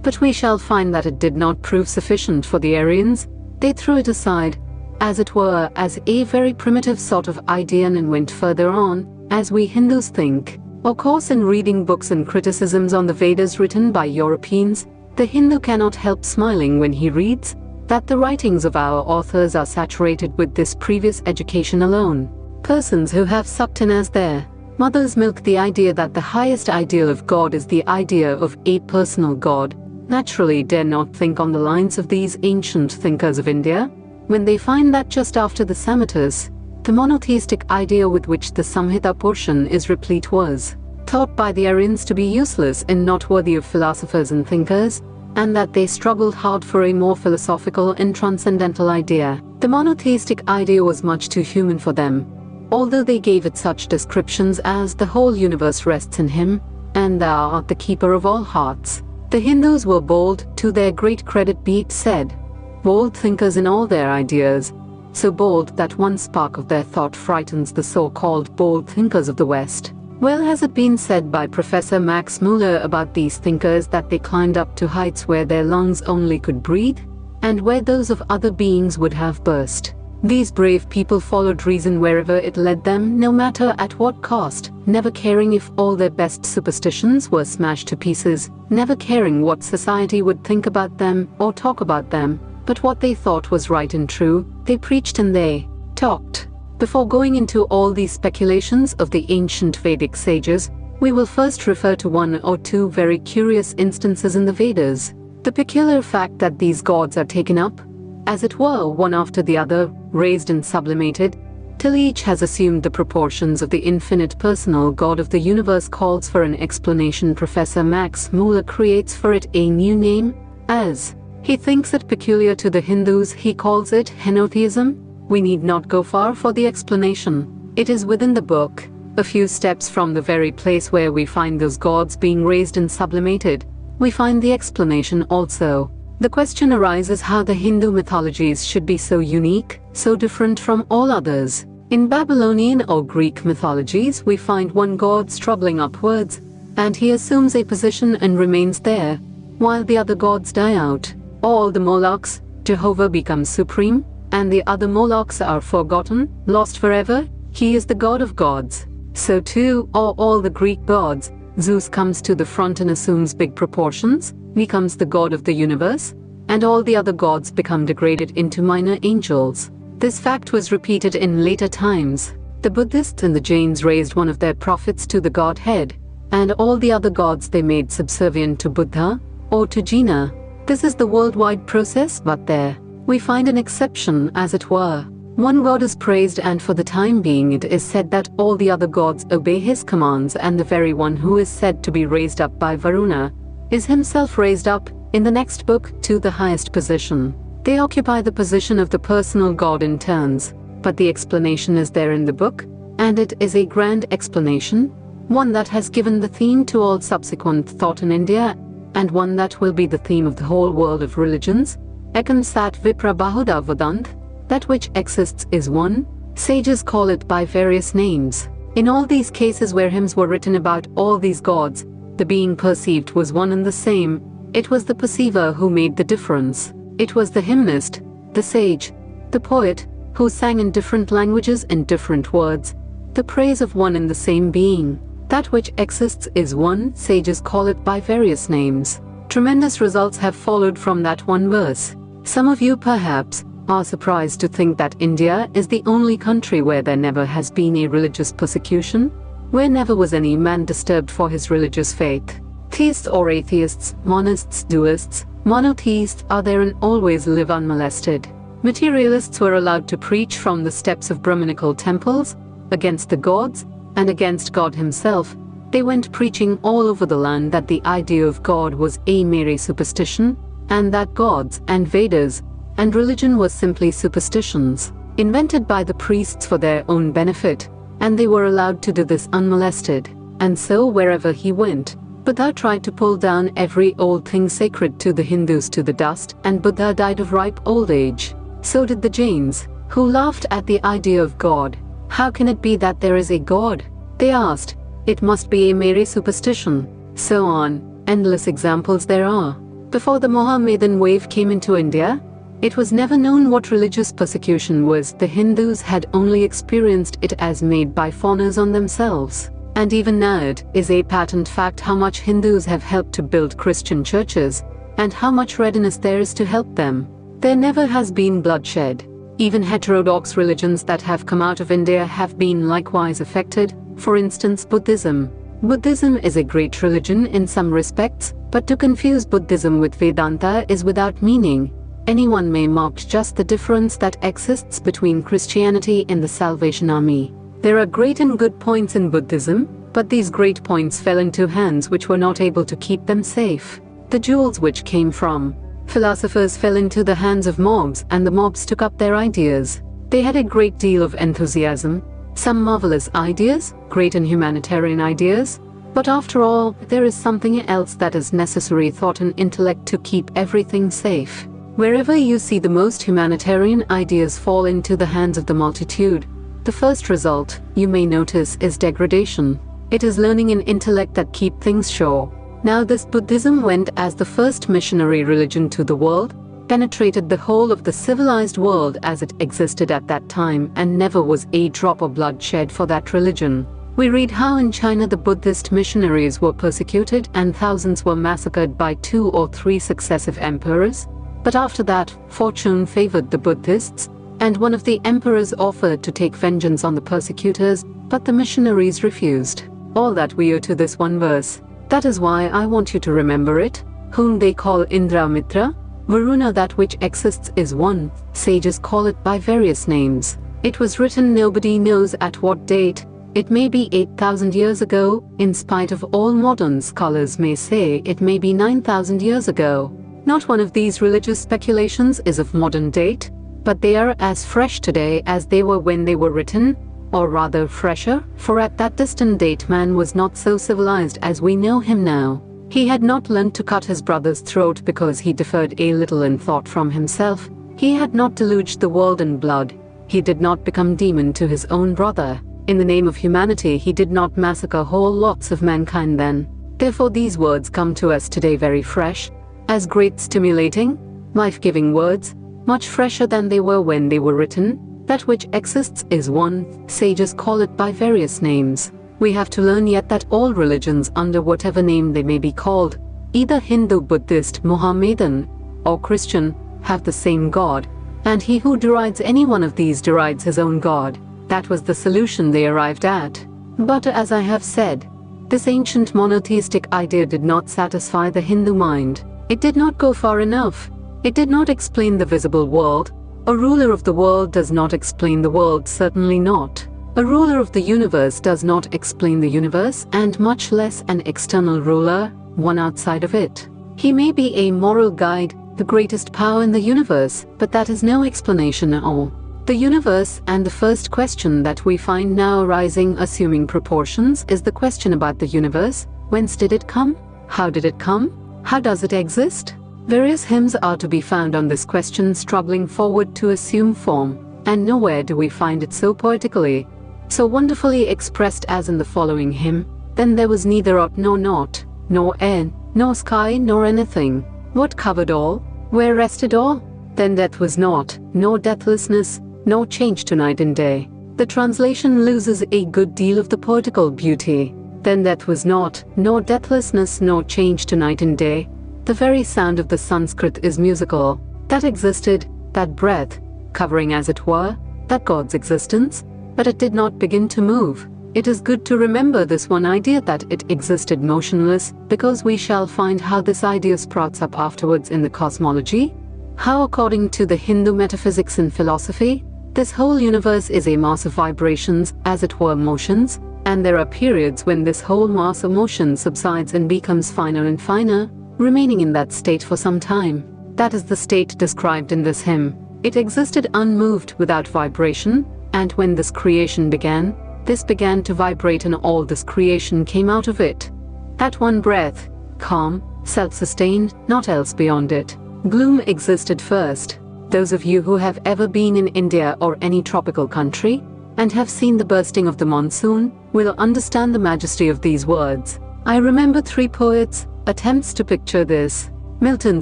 But we shall find that it did not prove sufficient for the Aryans. They threw it aside, as it were, as a very primitive sort of idea and went further on, as we Hindus think. Of course, in reading books and criticisms on the Vedas written by Europeans, the Hindu cannot help smiling when he reads that the writings of our authors are saturated with this previous education alone. Persons who have sucked in as their mother's milk the idea that the highest ideal of God is the idea of a personal God, naturally dare not think on the lines of these ancient thinkers of India, when they find that just after the Samhitas, the monotheistic idea with which the Samhita portion is replete was thought by the Aryans to be useless and not worthy of philosophers and thinkers, and that they struggled hard for a more philosophical and transcendental idea. The monotheistic idea was much too human for them, although they gave it such descriptions as the whole universe rests in him, and thou art the keeper of all hearts. The Hindus were bold, to their great credit be it said, bold thinkers in all their ideas, so bold that one spark of their thought frightens the so-called bold thinkers of the West. Well has it been said by Professor Max Muller about these thinkers that they climbed up to heights where their lungs only could breathe, and where those of other beings would have burst. These brave people followed reason wherever it led them, no matter at what cost, never caring if all their best superstitions were smashed to pieces, never caring what society would think about them or talk about them, but what they thought was right and true, they preached and they talked. Before going into all these speculations of the ancient Vedic sages, we will first refer to one or two very curious instances in the Vedas. The peculiar fact that these gods are taken up, as it were, one after the other, raised and sublimated, till each has assumed the proportions of the infinite personal God of the universe calls for an explanation. Professor Max Muller creates for it a new name, as he thinks it peculiar to the Hindus. He calls it henotheism. We need not go far for the explanation. It is within the book, a few steps from the very place where we find those gods being raised and sublimated. We find the explanation also. The question arises how the Hindu mythologies should be so unique, so different from all others. In Babylonian or Greek mythologies, we find one god struggling upwards, and he assumes a position and remains there, while the other gods die out. All the Molochs, Jehovah becomes supreme, and the other Molochs are forgotten, lost forever. He is the god of gods. So too are all the Greek gods. Zeus comes to the front and assumes big proportions, becomes the god of the universe, and all the other gods become degraded into minor angels. This fact was repeated in later times. The Buddhists and the Jains raised one of their prophets to the godhead, and all the other gods they made subservient to Buddha or to Jina. This is the worldwide process, but there we find an exception, as it were. One god is praised, and for the time being it is said that all the other gods obey his commands, and the very one who is said to be raised up by Varuna is himself raised up, in the next book, to the highest position. They occupy the position of the personal god in turns, but the explanation is there in the book, and it is a grand explanation, one that has given the theme to all subsequent thought in India, and one that will be the theme of the whole world of religions. Ekam sat vipra bahuda vadant, that which exists is one. Sages call it by various names. In all these cases where hymns were written about all these gods, the being perceived was one and the same. It was the perceiver who made the difference. It was the hymnist, the sage, the poet, who sang in different languages and different words, the praise of one and the same being. That which exists is one. Sages call it by various names. Tremendous results have followed from that one verse. Some of you perhaps are surprised to think that India is the only country where there never has been a religious persecution, where never was any man disturbed for his religious faith. Theists or atheists, monists, duists, monotheists are there and always live unmolested. Materialists were allowed to preach from the steps of Brahminical temples, against the gods, and against God himself. They went preaching all over the land that the idea of God was a mere superstition, and that gods and Vedas and religion was simply superstitions, invented by the priests for their own benefit, and they were allowed to do this unmolested. And so wherever he went, Buddha tried to pull down every old thing sacred to the Hindus to the dust, and Buddha died of ripe old age. So did the Jains, who laughed at the idea of God. How can it be that there is a God? They asked. It must be a mere superstition. So on. Endless examples there are. Before the Mohammedan wave came into India, it was never known what religious persecution was. The Hindus had only experienced it as made by foreigners on themselves. And even now it is a patent fact how much Hindus have helped to build Christian churches, and how much readiness there is to help them. There never has been bloodshed. Even heterodox religions that have come out of India have been likewise affected, for instance Buddhism. Buddhism is a great religion in some respects, but to confuse Buddhism with Vedanta is without meaning. Anyone may mark just the difference that exists between Christianity and the Salvation Army. There are great and good points in Buddhism, but these great points fell into hands which were not able to keep them safe. The jewels which came from philosophers fell into the hands of mobs, and the mobs took up their ideas. They had a great deal of enthusiasm, some marvelous ideas, great and humanitarian ideas, but after all, there is something else that is necessary: thought and intellect to keep everything safe. Wherever you see the most humanitarian ideas fall into the hands of the multitude, the first result, you may notice, is degradation. It is learning and intellect that keep things sure. Now this Buddhism went as the first missionary religion to the world, penetrated the whole of the civilized world as it existed at that time, and never was a drop of blood shed for that religion. We read how in China the Buddhist missionaries were persecuted and thousands were massacred by 2 or 3 successive emperors. But after that, fortune favored the Buddhists, and one of the emperors offered to take vengeance on the persecutors, but the missionaries refused. All that we owe to this one verse. That is why I want you to remember it. Whom they call Indra Mitra, Varuna, that which exists is one. Sages call it by various names. It was written nobody knows at what date. It may be 8,000 years ago, in spite of all modern scholars may say it may be 9,000 years ago. Not one of these religious speculations is of modern date, but they are as fresh today as they were when they were written, or rather fresher, for at that distant date man was not so civilized as we know him now. He had not learned to cut his brother's throat because he differed a little in thought from himself. He had not deluged the world in blood. He did not become demon to his own brother. In the name of humanity he did not massacre whole lots of mankind then. Therefore these words come to us today very fresh, as great stimulating, life-giving words, much fresher than they were when they were written. That which exists is one. Sages call it by various names. We have to learn yet that all religions, under whatever name they may be called, either Hindu, Buddhist, Mohammedan, or Christian, have the same God, and he who derides any one of these derides his own God. That was the solution they arrived at. But as I have said, this ancient monotheistic idea did not satisfy the Hindu mind. It did not go far enough. It did not explain the visible world. A ruler of the world does not explain the world, certainly not. A ruler of the universe does not explain the universe, and much less an external ruler, one outside of it. He may be a moral guide, the greatest power in the universe, but that is no explanation at all. The universe, and the first question that we find now arising, assuming proportions, is the question about the universe. Whence did it come? How did it come? How does it exist? Various hymns are to be found on this question, struggling forward to assume form, and nowhere do we find it so poetically, so wonderfully expressed as in the following hymn. Then there was neither up nor not, nor air, nor sky, nor anything. What covered all? Where rested all? Then death was not, nor deathlessness, nor change to night and day. The translation loses a good deal of the poetical beauty. Then death was not, nor deathlessness, nor change to night and day. The very sound of the Sanskrit is musical. That existed, that breath, covering as it were, that God's existence, but it did not begin to move. It is good to remember this one idea, that it existed motionless, because we shall find how this idea sprouts up afterwards in the cosmology. How, according to the Hindu metaphysics and philosophy, this whole universe is a mass of vibrations, as it were motions, and there are periods when this whole mass of motion subsides and becomes finer and finer, remaining in that state for some time. That is the state described in this hymn. It existed unmoved, without vibration, and when this creation began, this began to vibrate, and all this creation came out of it. That one breath, calm, self-sustained, not else beyond it. Gloom existed first. Those of you who have ever been in India or any tropical country and have seen the bursting of the monsoon, will understand the majesty of these words. I remember 3 poets' attempts to picture this. Milton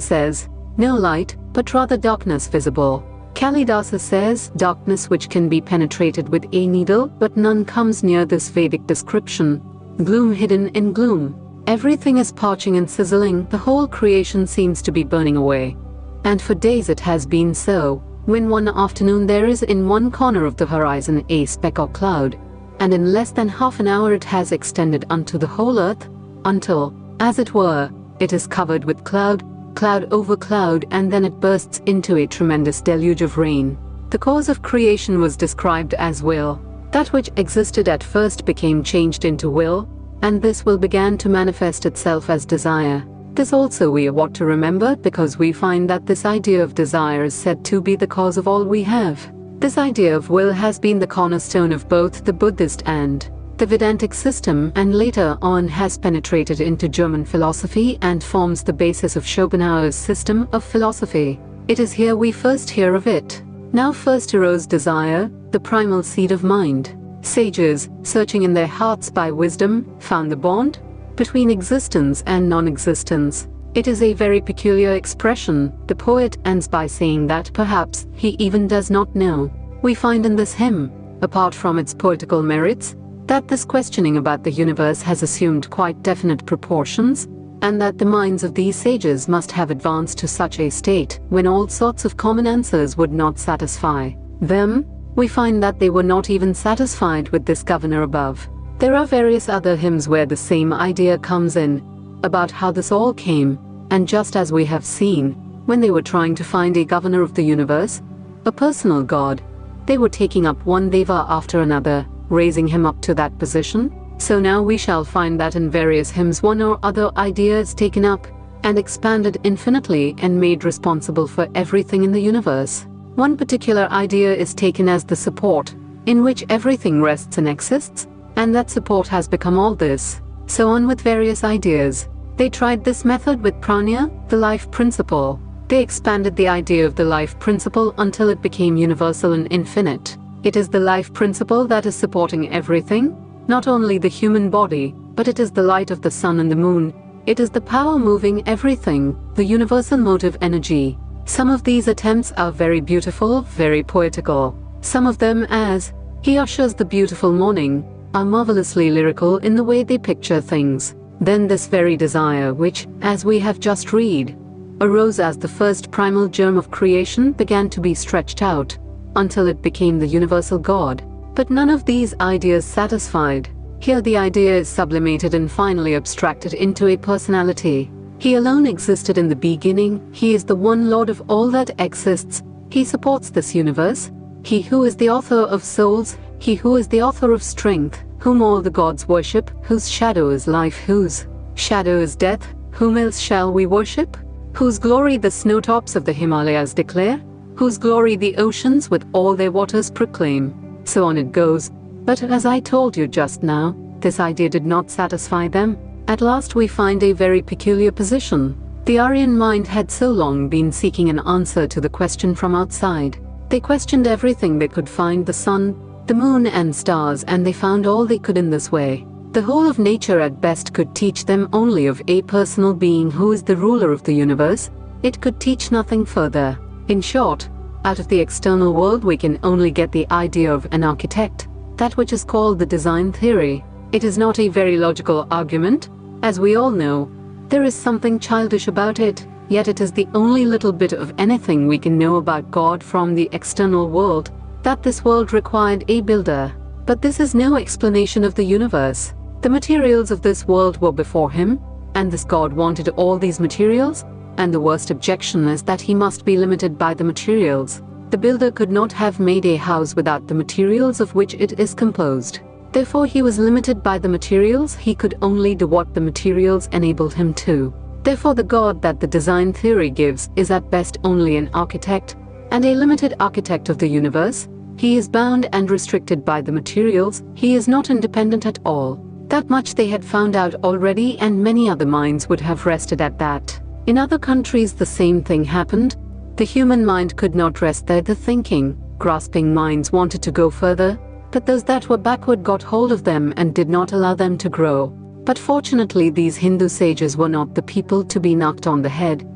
says, "No light, but rather darkness visible." Kalidasa says, "Darkness which can be penetrated with a needle, but none comes near this Vedic description. Gloom hidden in gloom. Everything is parching and sizzling, the whole creation seems to be burning away." And for days it has been so, when one afternoon there is in one corner of the horizon a speck or cloud, and in less than half an hour it has extended unto the whole earth, until, as it were, it is covered with cloud, cloud over cloud, and then it bursts into a tremendous deluge of rain. The cause of creation was described as will. That which existed at first became changed into will, and this will began to manifest itself as desire. This also we ought to remember, because we find that this idea of desire is said to be the cause of all we have. This idea of will has been the cornerstone of both the Buddhist and the Vedantic system, and later on has penetrated into German philosophy and forms the basis of Schopenhauer's system of philosophy. It is here we first hear of it. Now first arose desire, the primal seed of mind. Sages, searching in their hearts by wisdom, found the bond between existence and non-existence. It is a very peculiar expression. The poet ends by saying that perhaps he even does not know. We find in this hymn, apart from its poetical merits, that this questioning about the universe has assumed quite definite proportions, and that the minds of these sages must have advanced to such a state when all sorts of common answers would not satisfy them. We find that they were not even satisfied with this governor above. There are various other hymns where the same idea comes in, about how this all came, and just as we have seen, when they were trying to find a governor of the universe, a personal God, they were taking up one deva after another, raising him up to that position. So now we shall find that in various hymns one or other idea is taken up, and expanded infinitely and made responsible for everything in the universe. One particular idea is taken as the support, in which everything rests and exists, and that support has become all this. So on with various ideas. They tried this method with prana, the life principle. They expanded the idea of the life principle until it became universal and infinite. It is the life principle that is supporting everything, not only the human body, but it is the light of the sun and the moon. It is the power moving everything, the universal motive energy. Some of these attempts are very beautiful, very poetical. Some of them, as "He ushers the beautiful morning," are marvelously lyrical in the way they picture things. Then this very desire which, as we have just read, arose as the first primal germ of creation began to be stretched out, until it became the universal God. But none of these ideas satisfied. Here the idea is sublimated and finally abstracted into a personality. He alone existed in the beginning. He is the one Lord of all that exists. He supports this universe. He who is the author of souls, he who is the author of strength, whom all the gods worship, whose shadow is life, whose shadow is death, whom else shall we worship? Whose glory the snowtops of the Himalayas declare, whose glory the oceans with all their waters proclaim. So on it goes. But as I told you just now, this idea did not satisfy them. At last we find a very peculiar position. The Aryan mind had so long been seeking an answer to the question from outside. They questioned everything they could find, the sun, the moon and stars, and they found all they could in this way. The whole of nature at best could teach them only of a personal being who is the ruler of the universe. It could teach nothing further. In short, out of the external world we can only get the idea of an architect, that which is called the design theory. It is not a very logical argument, as we all know. There is something childish about it, yet it is the only little bit of anything we can know about God from the external world, that this world required a builder. But this is no explanation of the universe. The materials of this world were before him, and this God wanted all these materials, and the worst objection is that he must be limited by the materials. The builder could not have made a house without the materials of which it is composed. Therefore he was limited by the materials. He could only do what the materials enabled him to. Therefore the God that the design theory gives is at best only an architect, and a limited architect of the universe. He is bound and restricted by the materials. He is not independent at all. That much they had found out already, and many other minds would have rested at that. In other countries the same thing happened. The human mind could not rest there. The thinking, grasping minds wanted to go further, but those that were backward got hold of them and did not allow them to grow. But fortunately, these Hindu sages were not the people to be knocked on the head.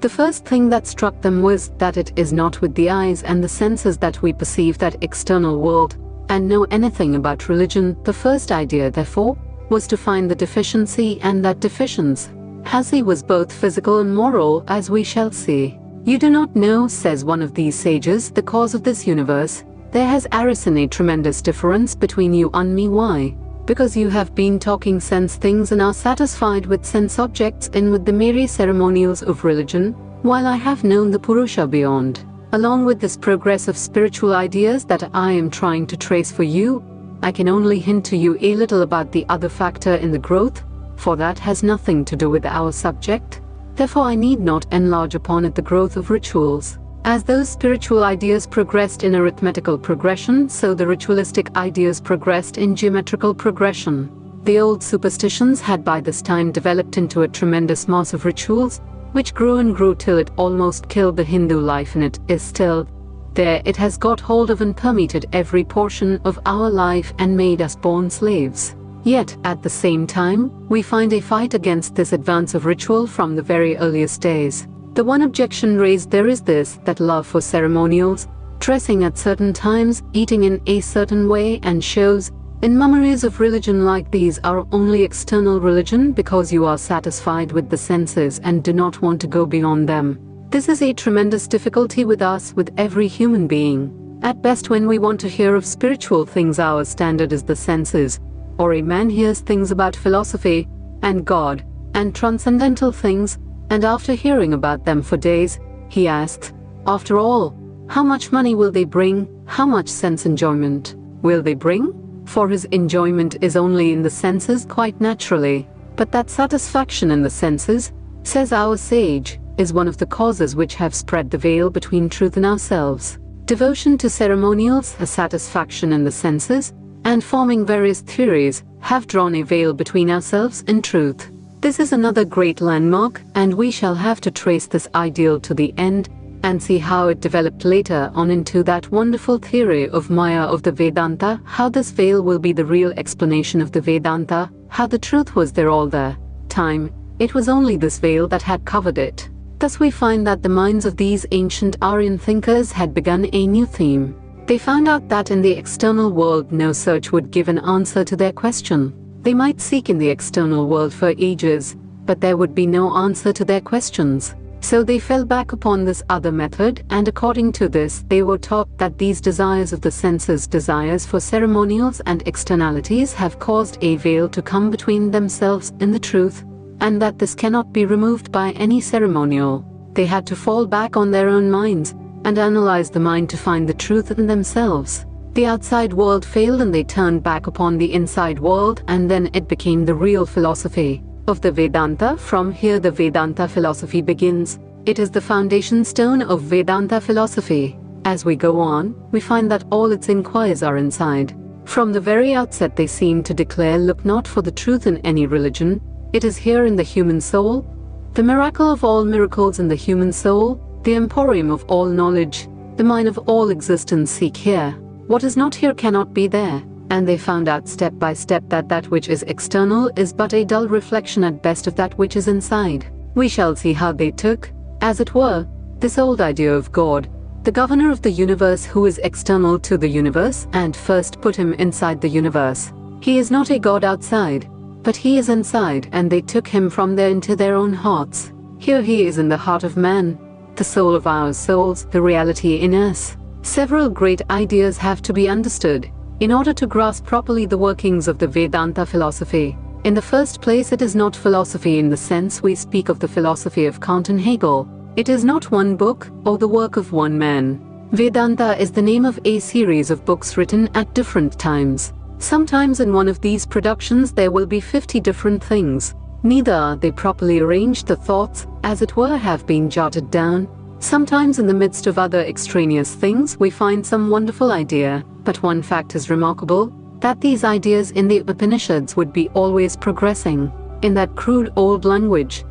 The first thing that struck them was that it is not with the eyes and the senses that we perceive that external world and know anything about religion. The first idea, therefore, was to find the deficiency, and that deficiency was both physical and moral, as we shall see. You do not know, says one of these sages, the cause of this universe. There has arisen a tremendous difference between you and me. Why? Because you have been talking sense things and are satisfied with sense objects and with the merry ceremonials of religion, while I have known the Purusha beyond. Along with this progress of spiritual ideas that I am trying to trace for you, I can only hint to you a little about the other factor in the growth, for that has nothing to do with our subject. Therefore I need not enlarge upon it. The growth of rituals. As those spiritual ideas progressed in arithmetical progression, so the ritualistic ideas progressed in geometrical progression. The old superstitions had by this time developed into a tremendous mass of rituals, which grew and grew till it almost killed the Hindu life, and it is still there. It has got hold of and permeated every portion of our life and made us born slaves. Yet, at the same time, we find a fight against this advance of ritual from the very earliest days. The one objection raised there is this, that love for ceremonials, dressing at certain times, eating in a certain way, and shows, in mummeries of religion like these are only external religion because you are satisfied with the senses and do not want to go beyond them. This is a tremendous difficulty with us, with every human being. At best, when we want to hear of spiritual things, our standard is the senses. Or a man hears things about philosophy, and God, and transcendental things, and after hearing about them for days, he asks, after all, how much money will they bring? How much sense enjoyment will they bring? For his enjoyment is only in the senses, quite naturally. But that satisfaction in the senses, says our sage, is one of the causes which have spread the veil between truth and ourselves. Devotion to ceremonials, a satisfaction in the senses, and forming various theories, have drawn a veil between ourselves and truth. This is another great landmark, and we shall have to trace this ideal to the end, and see how it developed later on into that wonderful theory of Maya of the Vedanta, how this veil will be the real explanation of the Vedanta, how the truth was there all the time, it was only this veil that had covered it. Thus we find that the minds of these ancient Aryan thinkers had begun a new theme. They found out that in the external world no search would give an answer to their question. They might seek in the external world for ages, but there would be no answer to their questions. So they fell back upon this other method, and according to this they were taught that these desires of the senses, desires for ceremonials and externalities, have caused a veil to come between themselves and the truth, and that this cannot be removed by any ceremonial. They had to fall back on their own minds and analyze the mind to find the truth in themselves. The outside world failed and they turned back upon the inside world, and then it became the real philosophy of the Vedanta. From here the Vedanta philosophy begins. It is the foundation stone of Vedanta philosophy. As we go on, we find that all its inquiries are inside. From the very outset they seem to declare, look not for the truth in any religion, it is here in the human soul. The miracle of all miracles in the human soul, the emporium of all knowledge, the mine of all existence, seek here. What is not here cannot be there. And they found out step by step that that which is external is but a dull reflection at best of that which is inside. We shall see how they took, as it were, this old idea of God, the governor of the universe, who is external to the universe, and first put him inside the universe. He is not a God outside, but he is inside, and they took him from there into their own hearts. Here he is in the heart of man, the soul of our souls, the reality in us. Several great ideas have to be understood in order to grasp properly the workings of the Vedanta philosophy. In the first place, it is not philosophy in the sense we speak of the philosophy of Kant and Hegel. It is not one book or the work of one man. Vedanta is the name of a series of books written at different times. Sometimes in one of these productions there will be 50 different things. Neither are they properly arranged. The thoughts, as it were, have been jotted down. Sometimes in the midst of other extraneous things we find some wonderful idea, but one fact is remarkable, that these ideas in the Upanishads would be always progressing. In that crude old language,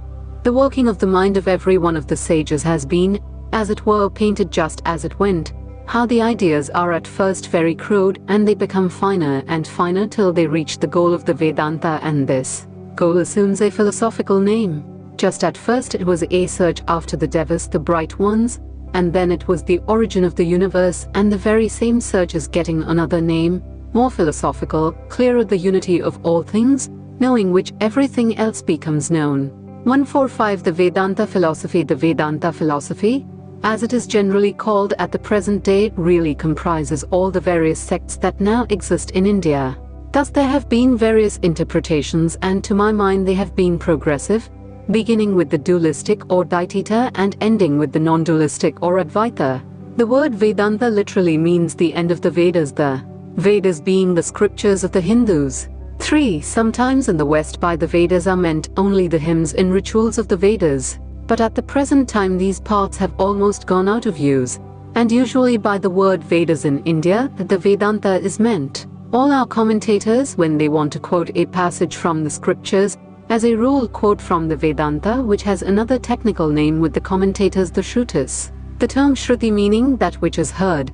the working of the mind of every one of the sages has been, as it were, painted just as it went. how the ideas are at first very crude and they become finer and finer till they reach the goal of the Vedanta, and this goal assumes a philosophical name. Just at first it was a search after the devas, the bright ones, and then it was the origin of the universe, and the very same search is getting another name, more philosophical, clearer, the unity of all things, knowing which everything else becomes known. 145 The Vedanta philosophy. The Vedanta philosophy, as it is generally called at the present day, really comprises all the various sects that now exist in India. Thus there have been various interpretations, and to my mind they have been progressive, beginning with the dualistic or Dvaita and ending with the non-dualistic or Advaita. The word Vedanta literally means the end of the Vedas, the Vedas being the scriptures of the Hindus. 3. Sometimes in the West by the Vedas are meant only the hymns in rituals of the Vedas, but at the present time these parts have almost gone out of use, and usually by the word Vedas in India the Vedanta is meant. All our commentators, when they want to quote a passage from the scriptures, as a rule quote from the Vedanta, which has another technical name with the commentators, the Shrutis. The term Shruti meaning that which is heard.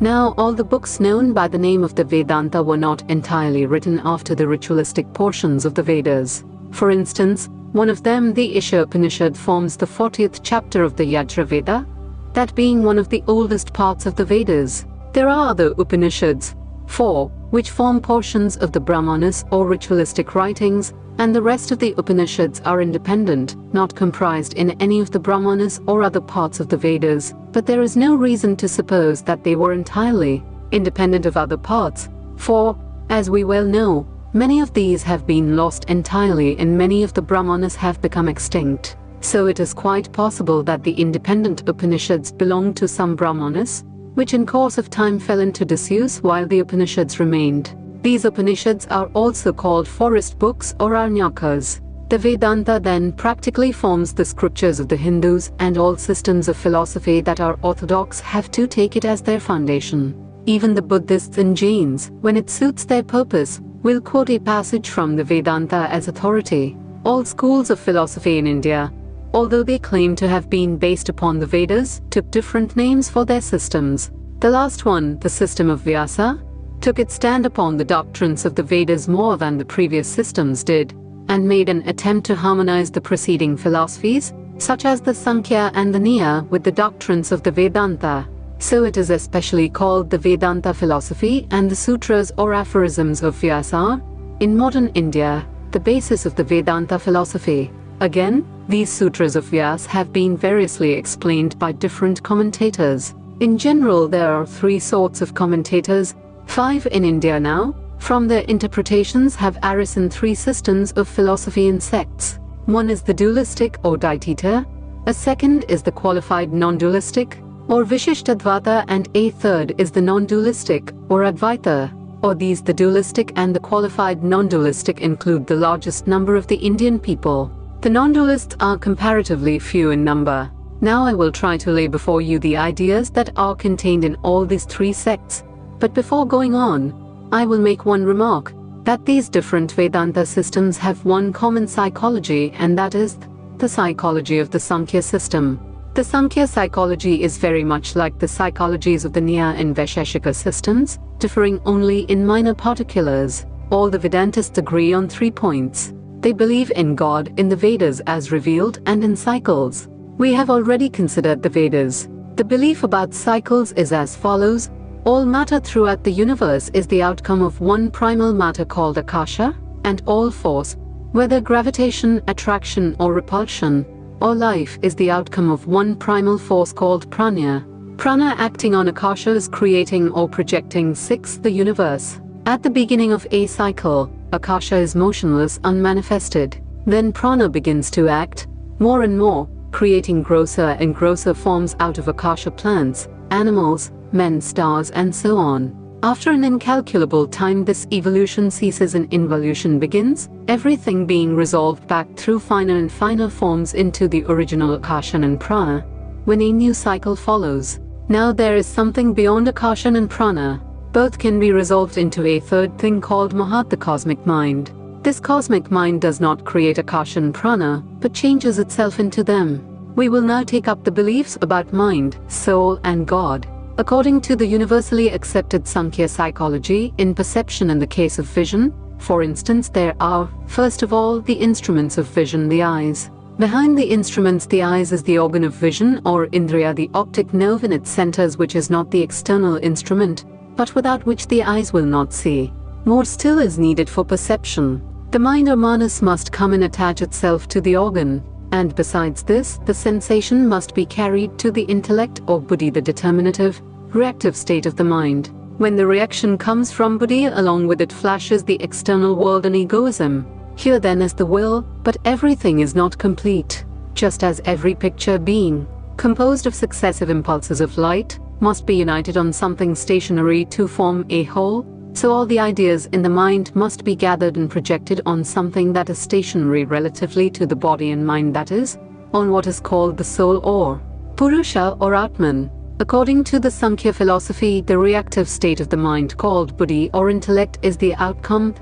Now all the books known by the name of the Vedanta were not entirely written after the ritualistic portions of the Vedas. For instance, one of them, the Isha Upanishad, forms the 40th chapter of the Yajurveda, that being one of the oldest parts of the Vedas. There are other Upanishads, 4, which form portions of the Brahmanas or ritualistic writings, and the rest of the Upanishads are independent, not comprised in any of the Brahmanas or other parts of the Vedas, but there is no reason to suppose that they were entirely independent of other parts, for, as we well know, many of these have been lost entirely and many of the Brahmanas have become extinct. So it is quite possible that the independent Upanishads belonged to some Brahmanas, which in course of time fell into disuse while the Upanishads remained. These Upanishads are also called forest books or Arnyakas. The Vedanta then practically forms the scriptures of the Hindus, and all systems of philosophy that are orthodox have to take it as their foundation. Even the Buddhists and Jains, when it suits their purpose, will quote a passage from the Vedanta as authority. All schools of philosophy in India, although they claim to have been based upon the Vedas, took different names for their systems. The last one, the system of Vyasa, took its stand upon the doctrines of the Vedas more than the previous systems did, and made an attempt to harmonize the preceding philosophies, such as the Sankhya and the Nyaya, with the doctrines of the Vedanta. So it is especially called the Vedanta philosophy, and the sutras or aphorisms of Vyasa are, in modern India, the basis of the Vedanta philosophy. Again, these sutras of Vyasa have been variously explained by different commentators. In general, there are 3 sorts of commentators, 5 in India now. From their interpretations have arisen 3 systems of philosophy and sects. One is the dualistic or Dvaita, a second is the qualified non-dualistic or Vishishtadvaita, and a third is the non-dualistic or Advaita. Or these, the dualistic and the qualified non-dualistic, include the largest number of the Indian people. The non-dualists are comparatively few in number. Now I will try to lay before you the ideas that are contained in all these 3 sects. But before going on, I will make one remark, that these different Vedanta systems have one common psychology, and that is the psychology of the Sankhya system. The Sankhya psychology is very much like the psychologies of the Nyaya and Vaisheshika systems, differing only in minor particulars. All the Vedantists agree on 3 points. They believe in God, in the Vedas as revealed, and in cycles. We have already considered the Vedas. The belief about cycles is as follows. All matter throughout the universe is the outcome of one primal matter called Akasha, and all force, whether gravitation, attraction or repulsion, or life, is the outcome of one primal force called Prana. Prana acting on Akasha is creating or projecting 6 the universe. At the beginning of a cycle, Akasha is motionless, unmanifested. Then Prana begins to act, more and more, creating grosser and grosser forms out of Akasha, plants, animals, men, stars, and so on. After an incalculable time, this evolution ceases and involution begins, everything being resolved back through finer and finer forms into the original Akasha and Prana, when a new cycle follows. Now there is something beyond Akasha and Prana. Both can be resolved into a third thing called Mahat, the cosmic mind. This cosmic mind does not create Akasha and Prana, but changes itself into them. We will now take up the beliefs about mind, soul, and God. According to the universally accepted Sankhya psychology, in perception in the case of vision, for instance, there are, first of all, the instruments of vision, the eyes. Behind the instruments, the eyes is the organ of vision, or indriya, the optic nerve in its centers, which is not the external instrument, but without which the eyes will not see. More still is needed for perception. The mind or manas must come and attach itself to the organ, and besides this, the sensation must be carried to the intellect or buddhi, the determinative, reactive state of the mind. When the reaction comes from buddhi, along with it flashes the external world and egoism. Here then is the will, but everything is not complete. Just as every picture being composed of successive impulses of light must be united on something stationary to form a whole, so all the ideas in the mind must be gathered and projected on something that is stationary relatively to the body and mind, that is, on what is called the soul or Purusha or Atman. According to the Sankhya philosophy, the reactive state of the mind called buddhi or intellect is the outcome,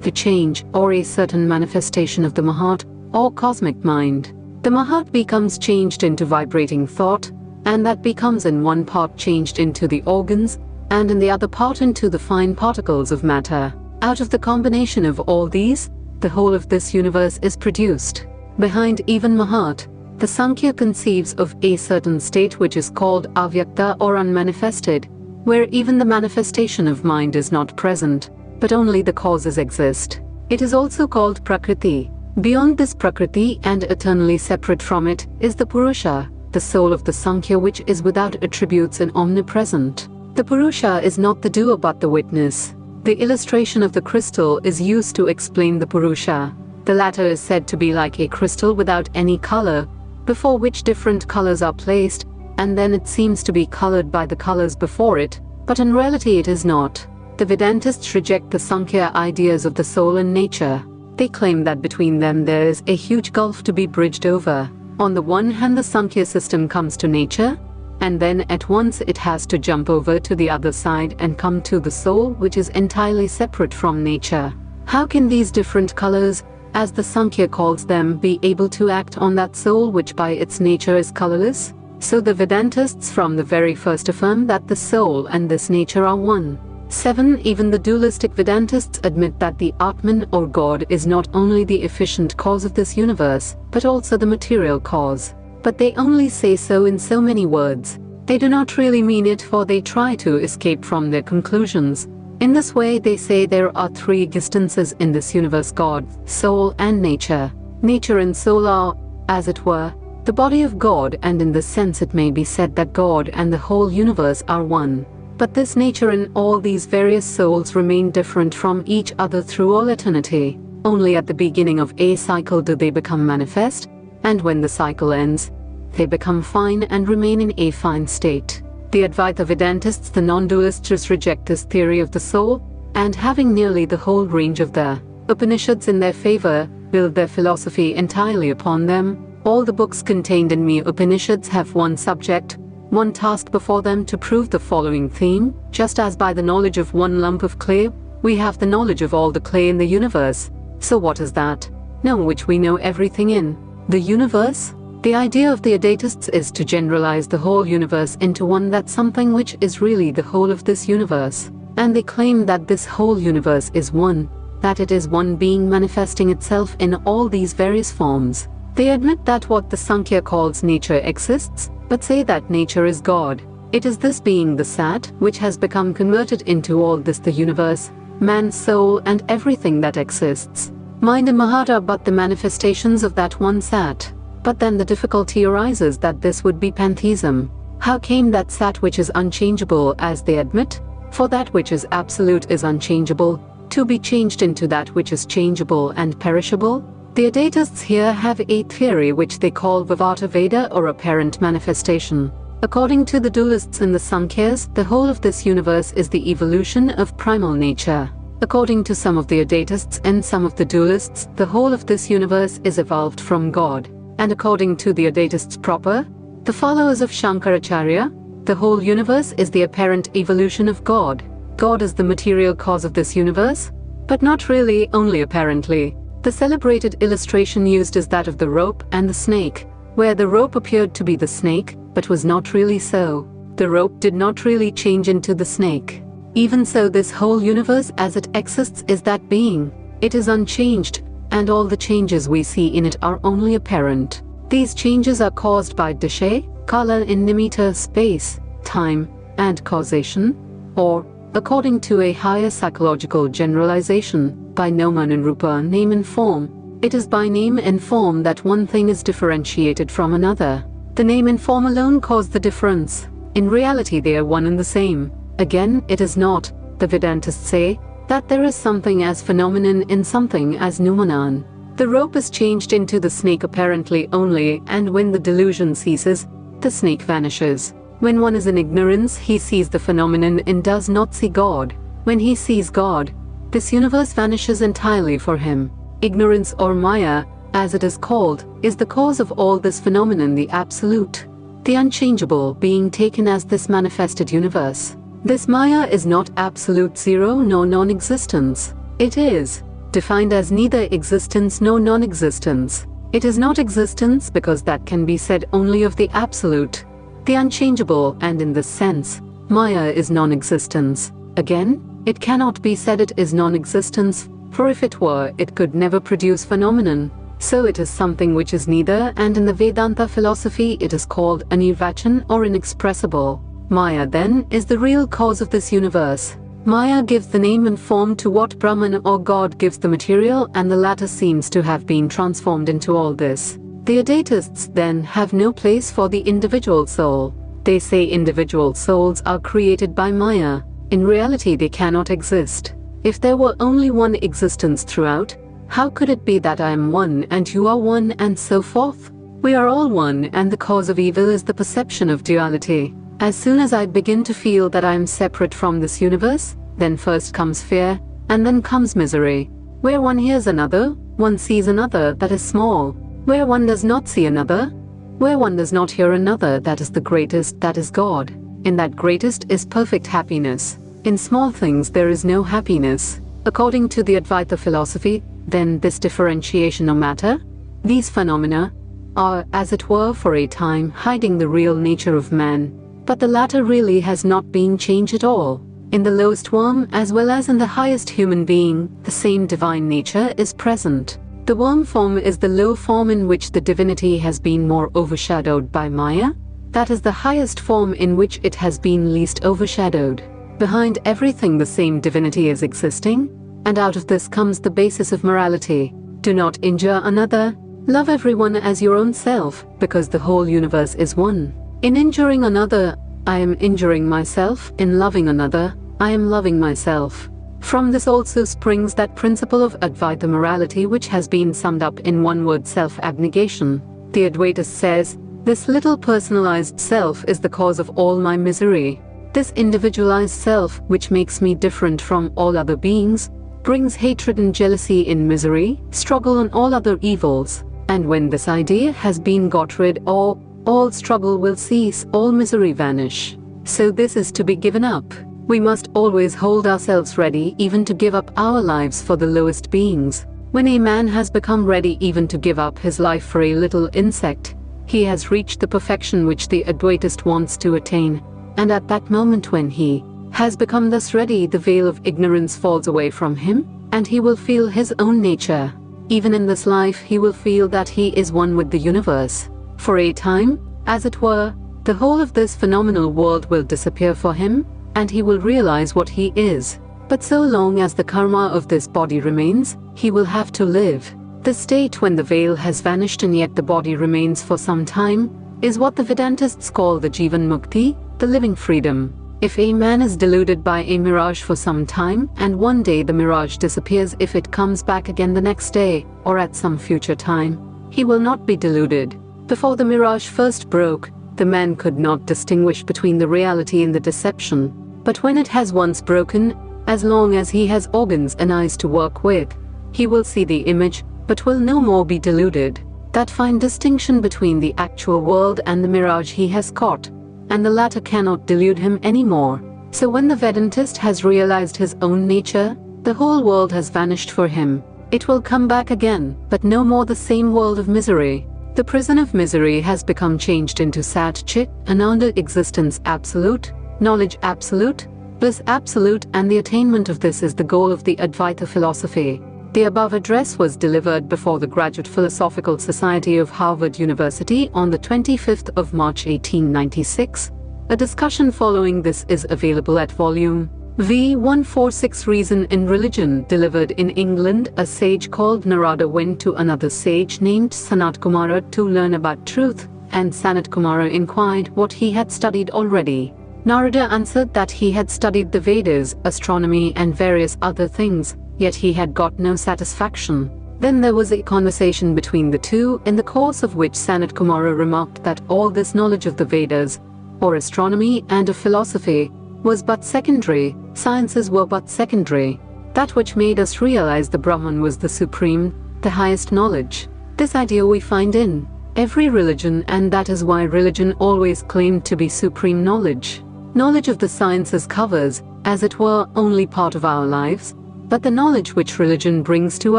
the change, or a certain manifestation of the Mahat or cosmic mind. The Mahat becomes changed into vibrating thought, and that becomes in one part changed into the organs, and in the other part into the fine particles of matter. Out of the combination of all these, the whole of this universe is produced. Behind even Mahat, the Sankhya conceives of a certain state which is called avyakta or unmanifested, where even the manifestation of mind is not present, but only the causes exist. It is also called Prakriti. Beyond this Prakriti and eternally separate from it is the Purusha, the soul of the Sankhya, which is without attributes and omnipresent. The Purusha is not the doer but the witness. The illustration of the crystal is used to explain the Purusha. The latter is said to be like a crystal without any color, before which different colors are placed, and then it seems to be colored by the colors before it, but in reality it is not. The Vedantists reject the Sankhya ideas of the soul and nature. They claim that between them there is a huge gulf to be bridged over. On the one hand, the Sankhya system comes to nature, and then at once it has to jump over to the other side and come to the soul, which is entirely separate from nature. How can these different colors, as the Sankhya calls them, be able to act on that soul which by its nature is colorless? So the Vedantists from the very first affirm that the soul and this nature are one. 7. Even the dualistic Vedantists admit that the Atman or God is not only the efficient cause of this universe, but also the material cause. But they only say so in so many words. They do not really mean it, for they try to escape from their conclusions. In this way they say there are three existences in this universe: God, soul and nature. Nature and soul are, as it were, the body of God, and in this sense it may be said that God and the whole universe are one. But this nature and all these various souls remain different from each other through all eternity. Only at the beginning of a cycle do they become manifest, and when the cycle ends, they become fine and remain in a fine state. The Advaita Vedantists, the non-dualists, reject this theory of the soul, and having nearly the whole range of the Upanishads in their favor, build their philosophy entirely upon them. All the books contained in the Upanishads have one subject, one task before them, to prove the following theme: just as by the knowledge of one lump of clay, we have the knowledge of all the clay in the universe. So what is that? No, which we know everything in the universe? The idea of the Advaitists is to generalize the whole universe into one, that something which is really the whole of this universe. And they claim that this whole universe is one, that it is one being manifesting itself in all these various forms. They admit that what the Sankhya calls nature exists, but say that nature is God. It is this being, the Sat, which has become converted into all this, the universe, man's soul and everything that exists. Mind and Mahat are but the manifestations of that one Sat. But then the difficulty arises that this would be pantheism. How came that Sat which is unchangeable, as they admit, for that which is absolute is unchangeable, to be changed into that which is changeable and perishable? The Advaitists here have a theory which they call Vivata Veda, or apparent manifestation. According to the dualists and the Sankhyas, the whole of this universe is the evolution of primal nature. According to some of the Advaitists and some of the dualists, the whole of this universe is evolved from God. And according to the Advaitists proper, the followers of Shankaracharya, the whole universe is the apparent evolution of God. God is the material cause of this universe, but not really, only apparently. The celebrated illustration used is that of the rope and the snake, where the rope appeared to be the snake, but was not really so. The rope did not really change into the snake. Even so, this whole universe as it exists is that being. It is unchanged, and all the changes we see in it are only apparent. These changes are caused by Dishay, Kala in nimitta, space, time, and causation, or, according to a higher psychological generalization, by Noman and Rupa, name and form. It is by name and form that one thing is differentiated from another. The name and form alone cause the difference. In reality they are one and the same. Again, it is not, the Vedantists say, that there is something as phenomenon in something as noumenon. The rope is changed into the snake apparently only, and when the delusion ceases, the snake vanishes. When one is in ignorance, he sees the phenomenon and does not see God. When he sees God, this universe vanishes entirely for him. Ignorance, or Maya, as it is called, is the cause of all this phenomenon, the absolute, the unchangeable, being taken as this manifested universe. This Maya is not absolute zero nor non-existence. It is defined as neither existence nor non-existence. It is not existence because that can be said only of the absolute, the unchangeable, and in this sense, Maya is non-existence. Again, it cannot be said it is non-existence, for if it were, it could never produce phenomenon. So it is something which is neither, and in the Vedanta philosophy it is called anirvachan or inexpressible. Maya then is the real cause of this universe. Maya gives the name and form to what Brahman or God gives the material, and the latter seems to have been transformed into all this. The Advaitists then have no place for the individual soul. They say individual souls are created by Maya. In reality they cannot exist. If there were only one existence throughout, how could it be that I am one and you are one and so forth? We are all one, and the cause of evil is the perception of duality. As soon as I begin to feel that I am separate from this universe, then first comes fear, and then comes misery. Where one hears another, one sees another that is small. Where one does not see another, where one does not hear another, that is the greatest, that is God. In that greatest is perfect happiness. In small things there is no happiness. According to the Advaita philosophy, then this differentiation of matter, these phenomena, are, as it were, for a time hiding the real nature of man. But the latter really has not been changed at all. In the lowest worm as well as in the highest human being, the same divine nature is present. The worm form is the low form in which the divinity has been more overshadowed by Maya. That is the highest form in which it has been least overshadowed. Behind everything the same divinity is existing, and out of this comes the basis of morality. Do not injure another. Love everyone as your own self, because the whole universe is one. In injuring another, I am injuring myself. In loving another, I am loving myself. From this also springs that principle of Advaita morality which has been summed up in one word: self-abnegation. The Advaitist says, this little personalized self is the cause of all my misery. This individualized self, which makes me different from all other beings, brings hatred and jealousy in misery, struggle and all other evils. And when this idea has been got rid of, all struggle will cease, all misery vanish. So this is to be given up. We must always hold ourselves ready even to give up our lives for the lowest beings. When a man has become ready even to give up his life for a little insect, he has reached the perfection which the Advaitist wants to attain. And at that moment when he has become thus ready, the veil of ignorance falls away from him, and he will feel his own nature. Even in this life he will feel that he is one with the universe. For a time, as it were, the whole of this phenomenal world will disappear for him, and he will realize what he is. But so long as the karma of this body remains, he will have to live. The state when the veil has vanished and yet the body remains for some time, is what the Vedantists call the Jivan Mukti, the living freedom. If a man is deluded by a mirage for some time, and one day the mirage disappears, if it comes back again the next day, or at some future time, he will not be deluded. Before the mirage first broke, the man could not distinguish between the reality and the deception. But when it has once broken, as long as he has organs and eyes to work with, he will see the image, but will no more be deluded. That fine distinction between the actual world and the mirage he has caught, and the latter cannot delude him anymore. So when the Vedantist has realized his own nature, the whole world has vanished for him. It will come back again, but no more the same world of misery. The prison of misery has become changed into sat chit, ananda, existence absolute, knowledge absolute, bliss absolute, and the attainment of this is the goal of the Advaita philosophy. The above address was delivered before the Graduate Philosophical Society of Harvard University on the 25th of March 1896. A discussion following this is available at volume V146 Reason in Religion. Delivered in England, a sage called Narada went to another sage named Sanat Kumara to learn about truth, and Sanat Kumara inquired what he had studied already. Narada answered that he had studied the Vedas, astronomy and various other things, yet he had got no satisfaction. Then there was a conversation between the two, in the course of which Sanat Kumara remarked that all this knowledge of the Vedas, or astronomy and of philosophy, was but secondary, sciences were but secondary. That which made us realize the Brahman was the supreme, the highest knowledge. This idea we find in every religion, and that is why religion always claimed to be supreme knowledge. Knowledge of the sciences covers, as it were, only part of our lives, but the knowledge which religion brings to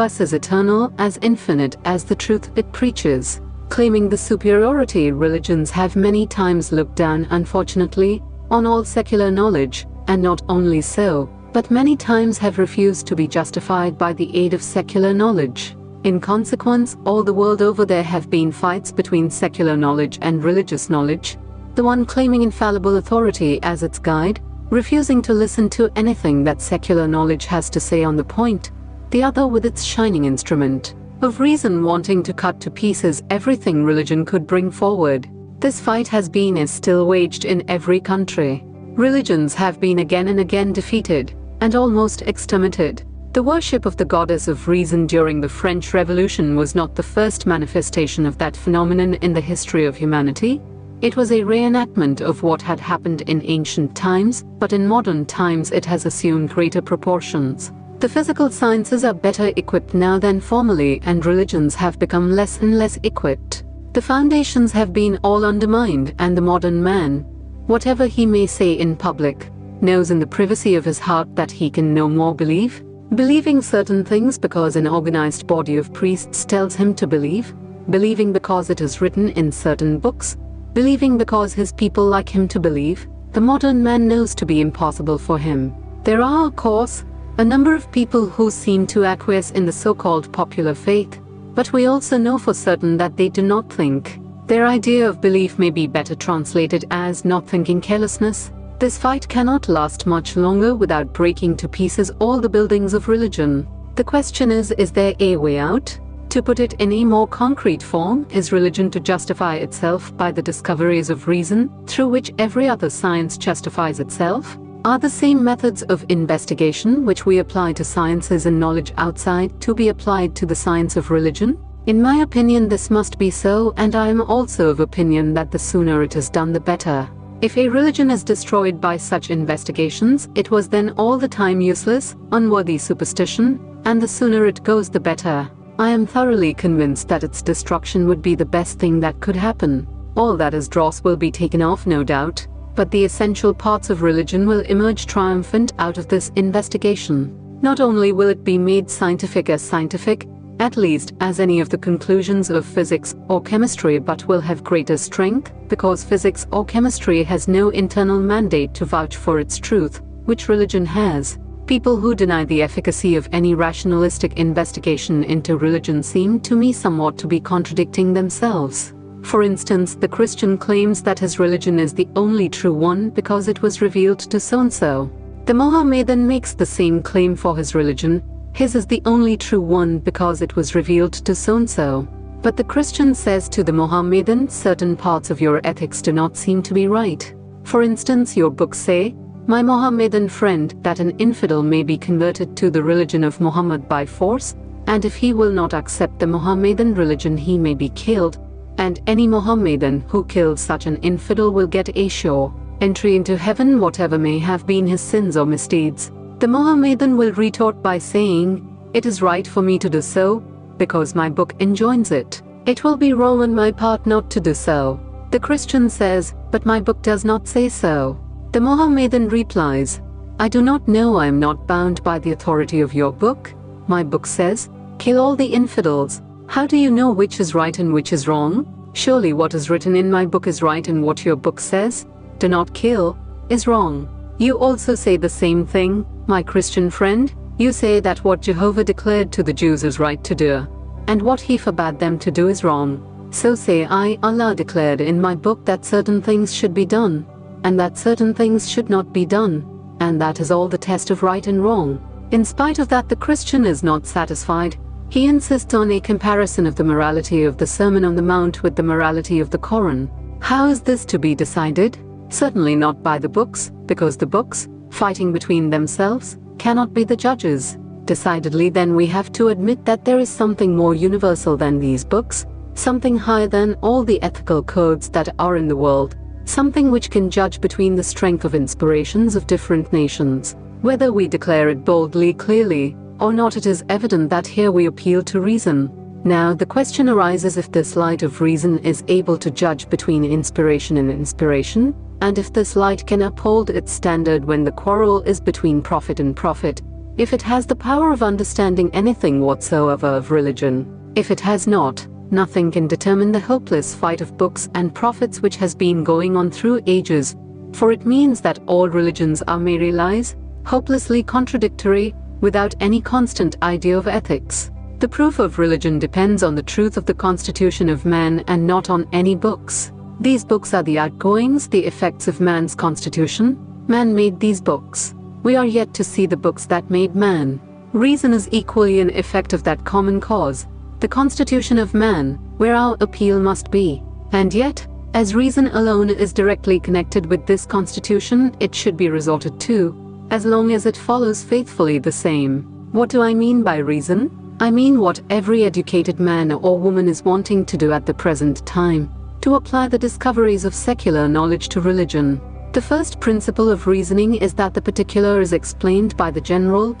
us is eternal, as infinite as the truth it preaches. Claiming the superiority, religions have many times looked down, unfortunately, on all secular knowledge, and not only so, but many times have refused to be justified by the aid of secular knowledge. In consequence, all the world over there have been fights between secular knowledge and religious knowledge, the one claiming infallible authority as its guide, refusing to listen to anything that secular knowledge has to say on the point, the other with its shining instrument of reason wanting to cut to pieces everything religion could bring forward. This fight has been and is still waged in every country. Religions have been again and again defeated, and almost exterminated. The worship of the goddess of reason during the French Revolution was not the first manifestation of that phenomenon in the history of humanity. It was a reenactment of what had happened in ancient times, but in modern times it has assumed greater proportions. The physical sciences are better equipped now than formerly, and religions have become less and less equipped. The foundations have been all undermined, and the modern man, whatever he may say in public, knows in the privacy of his heart that he can no more believe. Believing certain things because an organized body of priests tells him to believe, believing because it is written in certain books, believing because his people like him to believe, the modern man knows to be impossible for him. There are, of course, a number of people who seem to acquiesce in the so-called popular faith, but we also know for certain that they do not think. Their idea of belief may be better translated as not thinking carelessness. This fight cannot last much longer without breaking to pieces all the buildings of religion. The question is there a way out? To put it in a more concrete form, is religion to justify itself by the discoveries of reason, through which every other science justifies itself? Are the same methods of investigation which we apply to sciences and knowledge outside to be applied to the science of religion? In my opinion, this must be so, and I am also of opinion that the sooner it is done the better. If a religion is destroyed by such investigations, it was then all the time useless, unworthy superstition, and the sooner it goes the better. I am thoroughly convinced that its destruction would be the best thing that could happen. All that is dross will be taken off, no doubt, but the essential parts of religion will emerge triumphant out of this investigation. Not only will it be made scientific, at least as any of the conclusions of physics or chemistry, but will have greater strength, because physics or chemistry has no internal mandate to vouch for its truth, which religion has. People who deny the efficacy of any rationalistic investigation into religion seem to me somewhat to be contradicting themselves. For instance, the Christian claims that his religion is the only true one because it was revealed to so-and-so. The Mohammedan makes the same claim for his religion. His is the only true one because it was revealed to so-and-so. But the Christian says to the Mohammedan, certain parts of your ethics do not seem to be right. For instance, your books say, my Mohammedan friend, that an infidel may be converted to the religion of Muhammad by force, and if he will not accept the Mohammedan religion he may be killed, and any Mohammedan who kills such an infidel will get a sure entry into heaven whatever may have been his sins or misdeeds. The Mohammedan will retort by saying, it is right for me to do so, because my book enjoins it. It will be wrong on my part not to do so. The Christian says, but my book does not say so. The Mohammedan replies, I do not know, I am not bound by the authority of your book. My book says, kill all the infidels, How do you know which is right and which is wrong? Surely what is written in my book is right and what your book says, "Do not kill," is wrong. You also say the same thing, my Christian friend. You say that what Jehovah declared to the Jews is right to do, and what he forbade them to do is wrong. So say I, Allah declared in my book that certain things should be done, and that certain things should not be done, and that is all the test of right and wrong. In spite of that, the Christian is not satisfied. He insists on a comparison of the morality of the Sermon on the Mount with the morality of the Quran. How is this to be decided? Certainly not by the books, because the books, fighting between themselves, cannot be the judges. Decidedly then we have to admit that there is something more universal than these books, something higher than all the ethical codes that are in the world, something which can judge between the strength of inspirations of different nations. Whether we declare it boldly, clearly, or not, it is evident that here we appeal to reason. Now the question arises if this light of reason is able to judge between inspiration and inspiration, and if this light can uphold its standard when the quarrel is between prophet and prophet, if it has the power of understanding anything whatsoever of religion. If it has not, nothing can determine the hopeless fight of books and prophets which has been going on through ages, for it means that all religions are merely lies, hopelessly contradictory, without any constant idea of ethics. The proof of religion depends on the truth of the constitution of man and not on any books. These books are the outgoings, the effects of man's constitution. Man made these books. We are yet to see the books that made man. Reason is equally an effect of that common cause, the constitution of man, where our appeal must be. And yet, as reason alone is directly connected with this constitution, it should be resorted to, as long as it follows faithfully the same. What do I mean by reason? I mean what every educated man or woman is wanting to do at the present time, to apply the discoveries of secular knowledge to religion. The first principle of reasoning is that the particular is explained by the general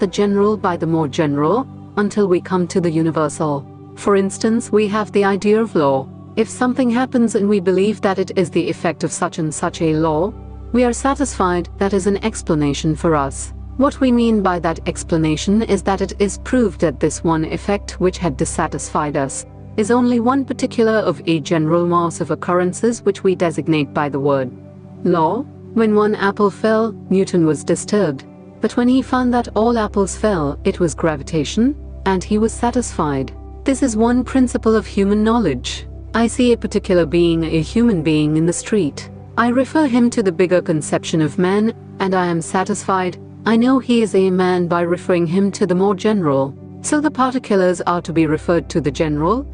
by the more general, until we come to the universal. For instance, we have the idea of law. If something happens and we believe that it is the effect of such and such a law, we are satisfied that is an explanation for us. What we mean by that explanation is that it is proved that this one effect which had dissatisfied us is only one particular of a general mass of occurrences which we designate by the word law. When one apple fell, Newton was disturbed, but when he found that all apples fell, it was gravitation, and he was satisfied. This is one principle of human knowledge. I see a particular being, a human being in the street. I refer him to the bigger conception of man, and I am satisfied. I know he is a man by referring him to the more general. So the particulars are to be referred to the general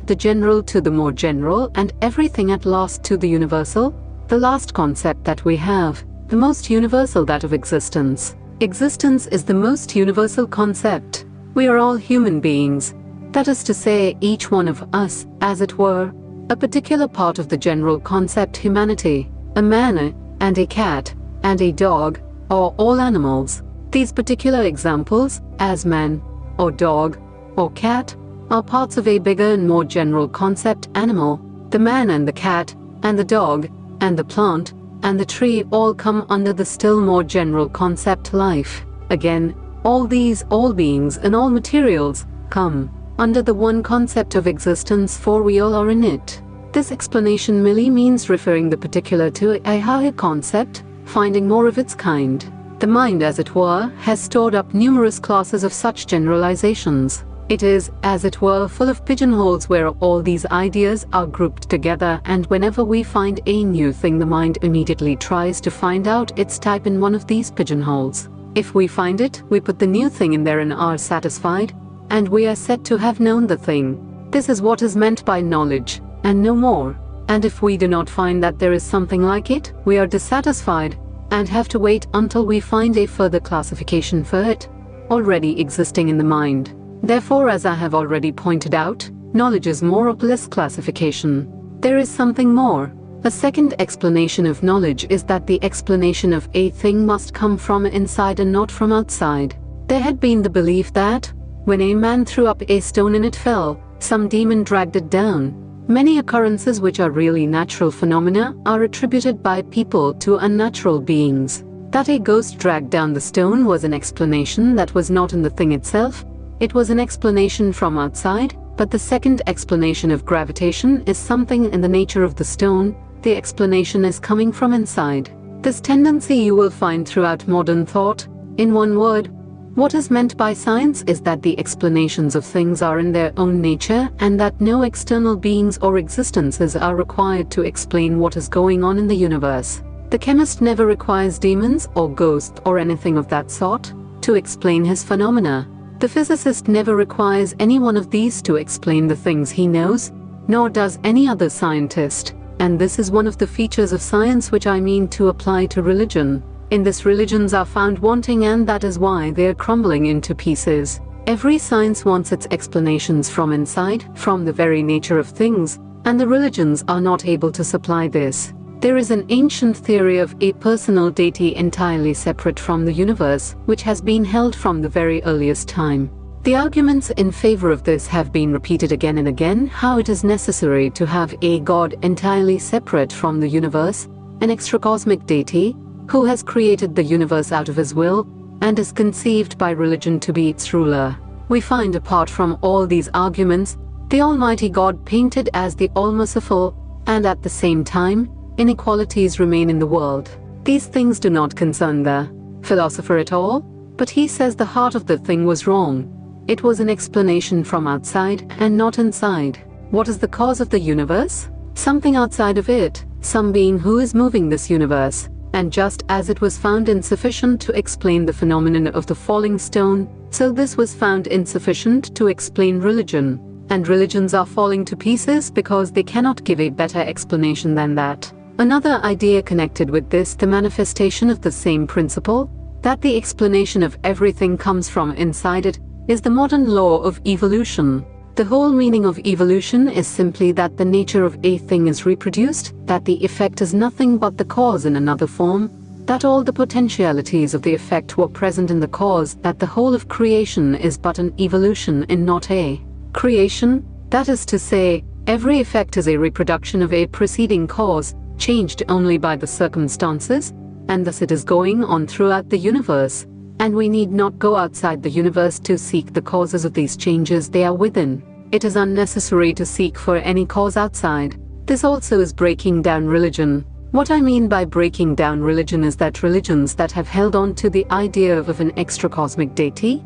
to the more general, and everything at last to the universal, the last concept that we have, the most universal, that of existence. Existence is the most universal concept. We are all human beings. That is to say, each one of us, as it were, a particular part of the general concept humanity. A man and a cat and a dog are all animals. These particular examples, as man, or dog, or cat, are parts of a bigger and more general concept animal. The man and the cat, and the dog, and the plant, and the tree all come under the still more general concept life. Again, all these, all beings and all materials, come under the one concept of existence, for we all are in it. This explanation merely means referring the particular to a higher concept, finding more of its kind. The mind, as it were, has stored up numerous classes of such generalizations. It is, as it were, full of pigeonholes where all these ideas are grouped together, and whenever we find a new thing, the mind immediately tries to find out its type in one of these pigeonholes. If we find it, we put the new thing in there and are satisfied, and we are said to have known the thing. This is what is meant by knowledge, and no more. And if we do not find that there is something like it, we are dissatisfied, and have to wait until we find a further classification for it, already existing in the mind. Therefore, as I have already pointed out, knowledge is more or less classification. There is something more. A second explanation of knowledge is that the explanation of a thing must come from inside and not from outside. There had been the belief that, when a man threw up a stone and it fell, some demon dragged it down. Many occurrences which are really natural phenomena are attributed by people to unnatural beings. That a ghost dragged down the stone was an explanation that was not in the thing itself. It was an explanation from outside, But the second explanation of gravitation is something in the nature of the stone. The explanation is coming from inside. This tendency you will find throughout modern thought. In one word, what is meant by science is that the explanations of things are in their own nature and that no external beings or existences are required to explain what is going on in the universe. The chemist never requires demons or ghosts or anything of that sort to explain his phenomena. The physicist never requires any one of these to explain the things he knows, nor does any other scientist. And this is one of the features of science which I mean to apply to religion. In this, religions are found wanting, and that is why they are crumbling into pieces. Every science wants its explanations from inside, from the very nature of things, and the religions are not able to supply this. There is an ancient theory of a personal deity entirely separate from the universe, which has been held from the very earliest time. The arguments in favor of this have been repeated again and again, how it is necessary to have a God entirely separate from the universe, an extracosmic deity, who has created the universe out of his will, and is conceived by religion to be its ruler. We find, apart from all these arguments, the Almighty God painted as the all-merciful, and at the same time, inequalities remain in the world. These things do not concern the philosopher at all, but he says the heart of the thing was wrong. It was an explanation from outside and not inside. What is the cause of the universe? Something outside of it, some being who is moving this universe. And just as it was found insufficient to explain the phenomenon of the falling stone, so this was found insufficient to explain religion. And religions are falling to pieces because they cannot give a better explanation than that. Another idea connected with this, the manifestation of the same principle, that the explanation of everything comes from inside it, is the modern law of evolution. The whole meaning of evolution is simply that the nature of a thing is reproduced, that the effect is nothing but the cause in another form, that all the potentialities of the effect were present in the cause, that the whole of creation is but an evolution and not a creation. That is to say, every effect is a reproduction of a preceding cause, changed only by the circumstances, and thus it is going on throughout the universe. And we need not go outside the universe to seek the causes of these changes, they are within. It is unnecessary to seek for any cause outside. This also is breaking down religion. What I mean by breaking down religion is that religions that have held on to the idea of an extracosmic deity,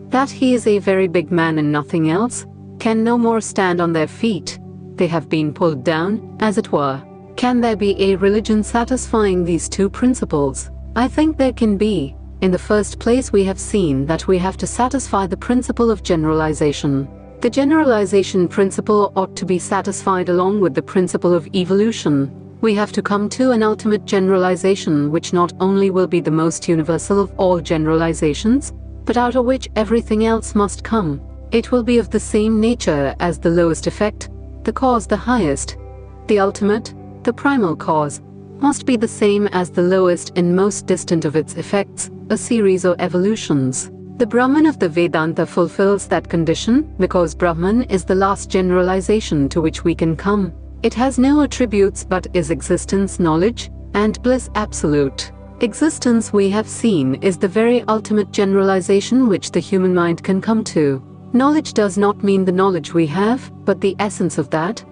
that he is a very big man and nothing else, can no more stand on their feet. They have been pulled down, as it were. Can there be a religion satisfying these two principles? I think there can be. In the first place, we have seen that we have to satisfy the principle of generalization. The generalization principle ought to be satisfied along with the principle of evolution. We have to come to an ultimate generalization which not only will be the most universal of all generalizations, but out of which everything else must come. It will be of the same nature as the lowest effect, the cause the highest. The ultimate, the primal cause, must be the same as the lowest and most distant of its effects, a series of evolutions. The Brahman of the Vedanta fulfills that condition, because Brahman is the last generalization to which we can come. It has no attributes but is existence, knowledge, and bliss absolute. Existence, we have seen, is the very ultimate generalization which the human mind can come to. Knowledge does not mean the knowledge we have, but the essence of that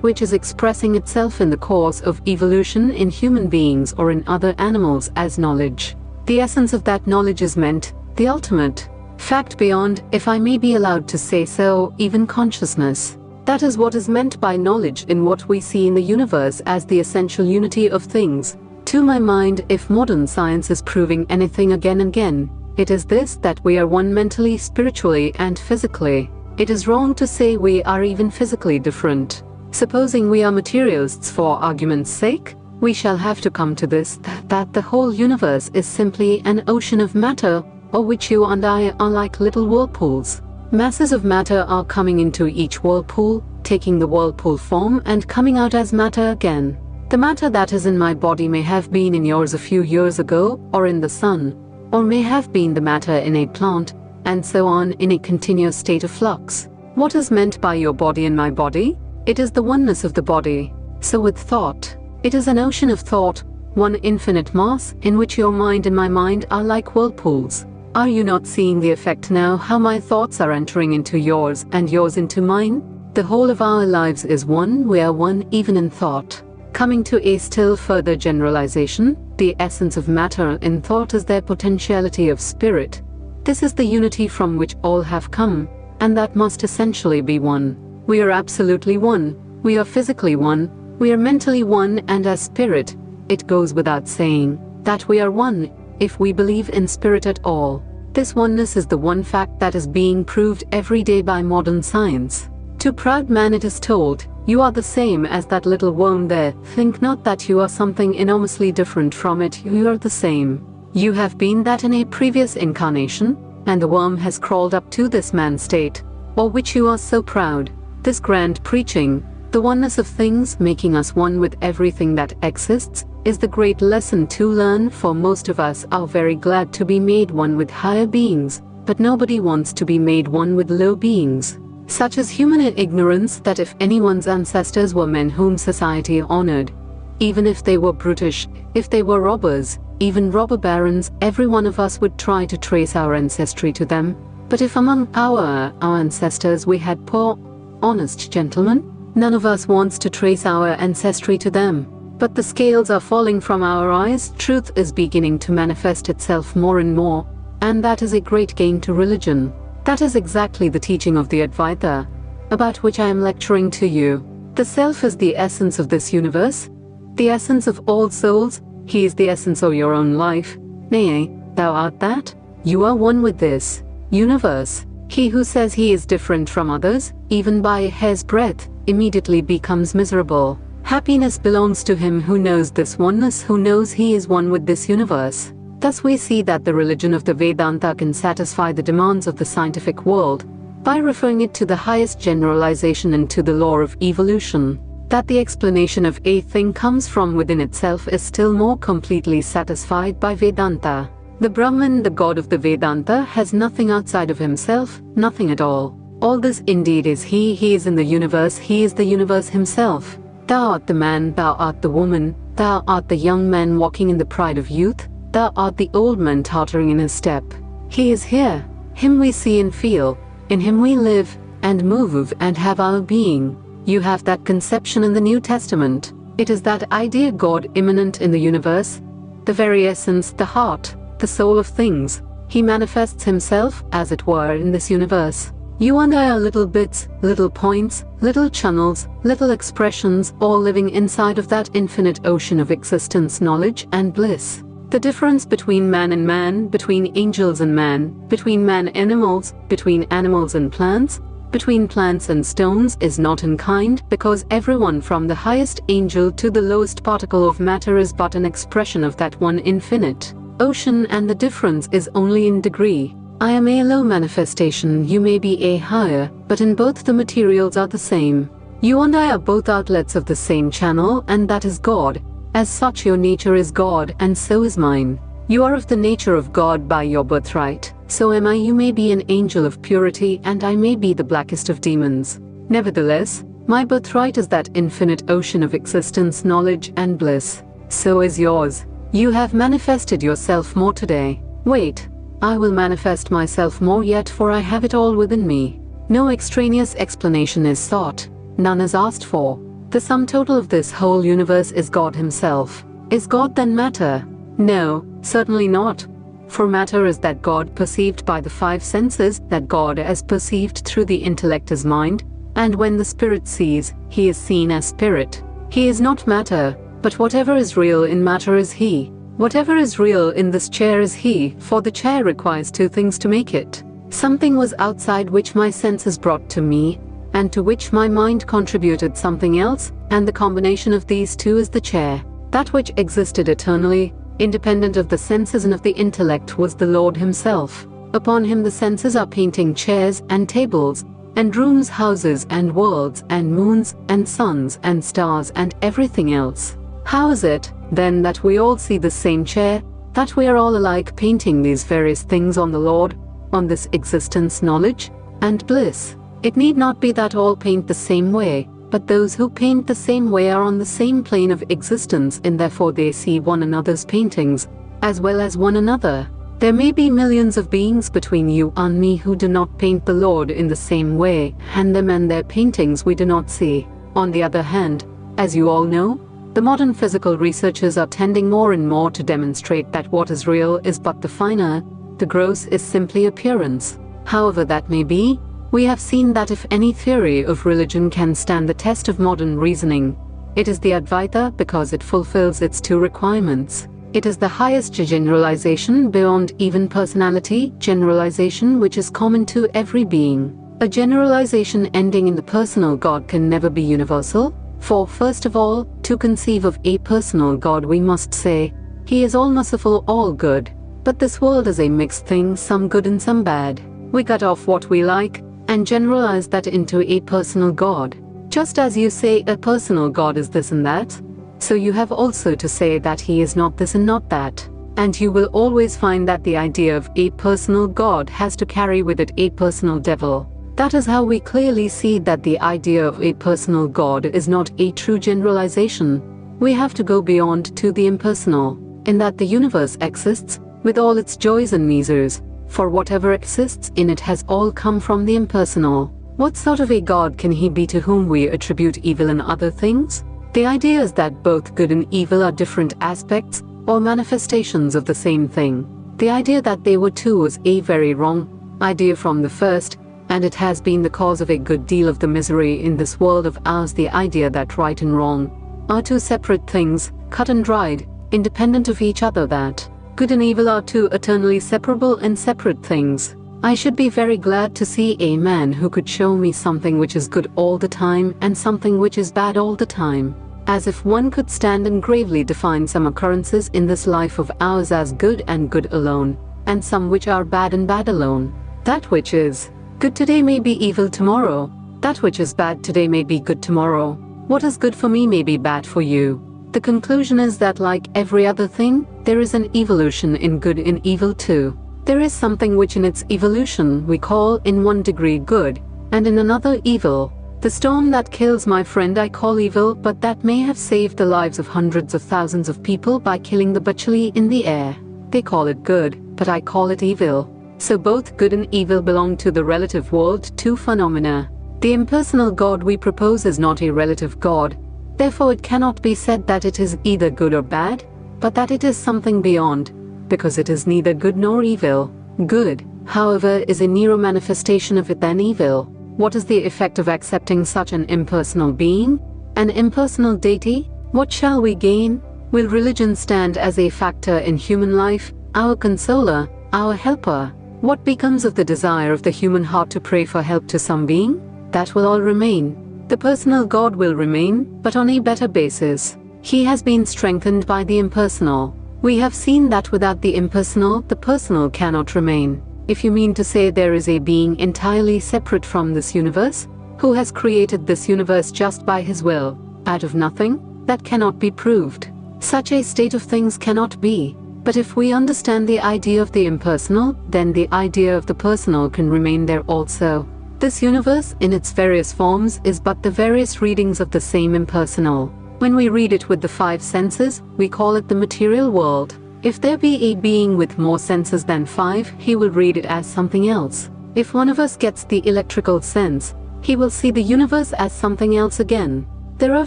which is expressing itself in the course of evolution in human beings or in other animals as knowledge. The essence of that knowledge is meant, the ultimate fact beyond, if I may be allowed to say so, even consciousness. That is what is meant by knowledge in what we see in the universe as the essential unity of things. To my mind, if modern science is proving anything again and again, it is this, that we are one mentally, spiritually, and physically. It is wrong to say we are even physically different. Supposing we are materialists for argument's sake, we shall have to come to this, that the whole universe is simply an ocean of matter, of which you and I are like little whirlpools. Masses of matter are coming into each whirlpool, taking the whirlpool form and coming out as matter again. The matter that is in my body may have been in yours a few years ago, or in the sun, or may have been the matter in a plant, and so on, in a continuous state of flux. What is meant by your body and my body? It is the oneness of the body. So with thought, it is an ocean of thought, one infinite mass, in which your mind and my mind are like whirlpools. Are you not seeing the effect now, how my thoughts are entering into yours and yours into mine? The whole of our lives is one, we are one even in thought. Coming to a still further generalization, the essence of matter in thought is their potentiality of spirit. This is the unity from which all have come, and that must essentially be one. We are absolutely one, we are physically one, we are mentally one, and as spirit, it goes without saying that we are one, if we believe in spirit at all. This oneness is the one fact that is being proved every day by modern science. To proud man it is told, you are the same as that little worm there, think not that you are something enormously different from it, you are the same. You have been that in a previous incarnation, and the worm has crawled up to this man state, of which you are so proud. This grand preaching, the oneness of things making us one with everything that exists, is the great lesson to learn, for most of us are very glad to be made one with higher beings, but nobody wants to be made one with low beings. Such is human ignorance that if anyone's ancestors were men whom society honored, even if they were brutish, if they were robbers, even robber barons, every one of us would try to trace our ancestry to them. But if among our ancestors we had poor, honest gentlemen, none of us wants to trace our ancestry to them. But the scales are falling from our eyes, truth is beginning to manifest itself more and more, and that is a great gain to religion. That is exactly the teaching of the Advaita, about which I am lecturing to you. The Self is the essence of this universe, the essence of all souls. He is the essence of your own life. Nay, thou art that. You are one with this universe. He who says he is different from others, even by a hair's breadth, immediately becomes miserable. Happiness belongs to him who knows this oneness, who knows he is one with this universe. Thus we see that the religion of the Vedanta can satisfy the demands of the scientific world by referring it to the highest generalization and to the law of evolution. That the explanation of a thing comes from within itself is still more completely satisfied by Vedanta. The Brahman, the god of the Vedanta, has nothing outside of himself, nothing at all. All this indeed is he is in the universe, he is the universe himself. Thou art the man, thou art the woman, thou art the young man walking in the pride of youth, thou art the old man tottering in his step. He is here, him we see and feel, in him we live, and move, and have our being. You have that conception in the New Testament. It is that idea God immanent in the universe, the very essence, the heart, the soul of things. He manifests himself, as it were, in this universe. You and I are little bits, little points, little channels, little expressions, all living inside of that infinite ocean of existence, knowledge, and bliss. The difference between man and man, between angels and man, between man and animals, between animals and plants, between plants and stones is not in kind, because everyone from the highest angel to the lowest particle of matter is but an expression of that one infinite ocean, and the difference is only in degree. I am a low manifestation, you may be a higher, but in both the materials are the same. You and I are both outlets of the same channel, and that is God. As such, your nature is God, and so is mine. You are of the nature of God by your birthright. So am I. You may be an angel of purity, and I may be the blackest of demons. Nevertheless, my birthright is that infinite ocean of existence, knowledge, and bliss. So is yours. You have manifested yourself more today. Wait, I will manifest myself more yet, for I have it all within me. No extraneous explanation is sought, none is asked for. The sum total of this whole universe is God himself. Is God then matter? No, certainly not. For matter is that God perceived by the five senses, that God as perceived through the intellect as mind, and when the spirit sees, he is seen as spirit. He is not matter, but whatever is real in matter is he. Whatever is real in this chair is he, for the chair requires two things to make it. Something was outside which my senses brought to me, and to which my mind contributed something else, and the combination of these two is the chair. That which existed eternally, independent of the senses and of the intellect, was the Lord himself. Upon him the senses are painting chairs and tables, and rooms, houses and worlds, and moons and suns and stars and everything else. How is it, then, that we all see the same chair, that we are all alike painting these various things on the Lord, on this existence, knowledge, and bliss? It need not be that all paint the same way, but those who paint the same way are on the same plane of existence, and therefore they see one another's paintings, as well as one another. There may be millions of beings between you and me who do not paint the Lord in the same way, and them and their paintings we do not see. On the other hand, as you all know, the modern physical researchers are tending more and more to demonstrate that what is real is but the finer, the gross is simply appearance. However that may be, we have seen that if any theory of religion can stand the test of modern reasoning, it is the Advaita because it fulfills its two requirements. It is the highest generalization beyond even personality, generalization which is common to every being. A generalization ending in the personal God can never be universal, for first of all, to conceive of a personal God we must say, He is all-merciful, all good. But this world is a mixed thing, some good and some bad. We cut off what we like, and generalize that into a personal God. Just as you say a personal God is this and that, so you have also to say that He is not this and not that. And you will always find that the idea of a personal God has to carry with it a personal devil. That is how we clearly see that the idea of a personal God is not a true generalization. We have to go beyond to the impersonal, in that the universe exists, with all its joys and misers, for whatever exists in it has all come from the impersonal. What sort of a God can He be to whom we attribute evil and other things? The idea is that both good and evil are different aspects, or manifestations of the same thing. The idea that they were two was a very wrong idea from the first, and it has been the cause of a good deal of the misery in this world of ours. The idea that right and wrong are two separate things, cut and dried, independent of each other, that good and evil are two eternally separable and separate things. I should be very glad to see a man who could show me something which is good all the time and something which is bad all the time. As if one could stand and gravely define some occurrences in this life of ours as good and good alone, and some which are bad and bad alone. That which is good today may be evil tomorrow. That which is bad today may be good tomorrow. What is good for me may be bad for you. The conclusion is that like every other thing, there is an evolution in good and evil too. There is something which in its evolution we call in one degree good, and in another evil. The storm that kills my friend I call evil, but that may have saved the lives of hundreds of thousands of people by killing the bacilli in the air. They call it good, but I call it evil. So both good and evil belong to the relative world, two phenomena. The impersonal God we propose is not a relative God. Therefore it cannot be said that it is either good or bad, but that it is something beyond, because it is neither good nor evil. Good, however, is a nearer manifestation of it than evil. What is the effect of accepting such an impersonal being, an impersonal deity? What shall we gain? Will religion stand as a factor in human life, our consoler, our helper? What becomes of the desire of the human heart to pray for help to some being? That will all remain. The personal God will remain, but on a better basis. He has been strengthened by the impersonal. We have seen that without the impersonal, the personal cannot remain. If you mean to say there is a being entirely separate from this universe, who has created this universe just by His will, out of nothing, that cannot be proved. Such a state of things cannot be. But if we understand the idea of the impersonal, then the idea of the personal can remain there also. This universe, in its various forms, is but the various readings of the same impersonal. When we read it with the five senses, we call it the material world. If there be a being with more senses than five, he will read it as something else. If one of us gets the electrical sense, he will see the universe as something else again. There are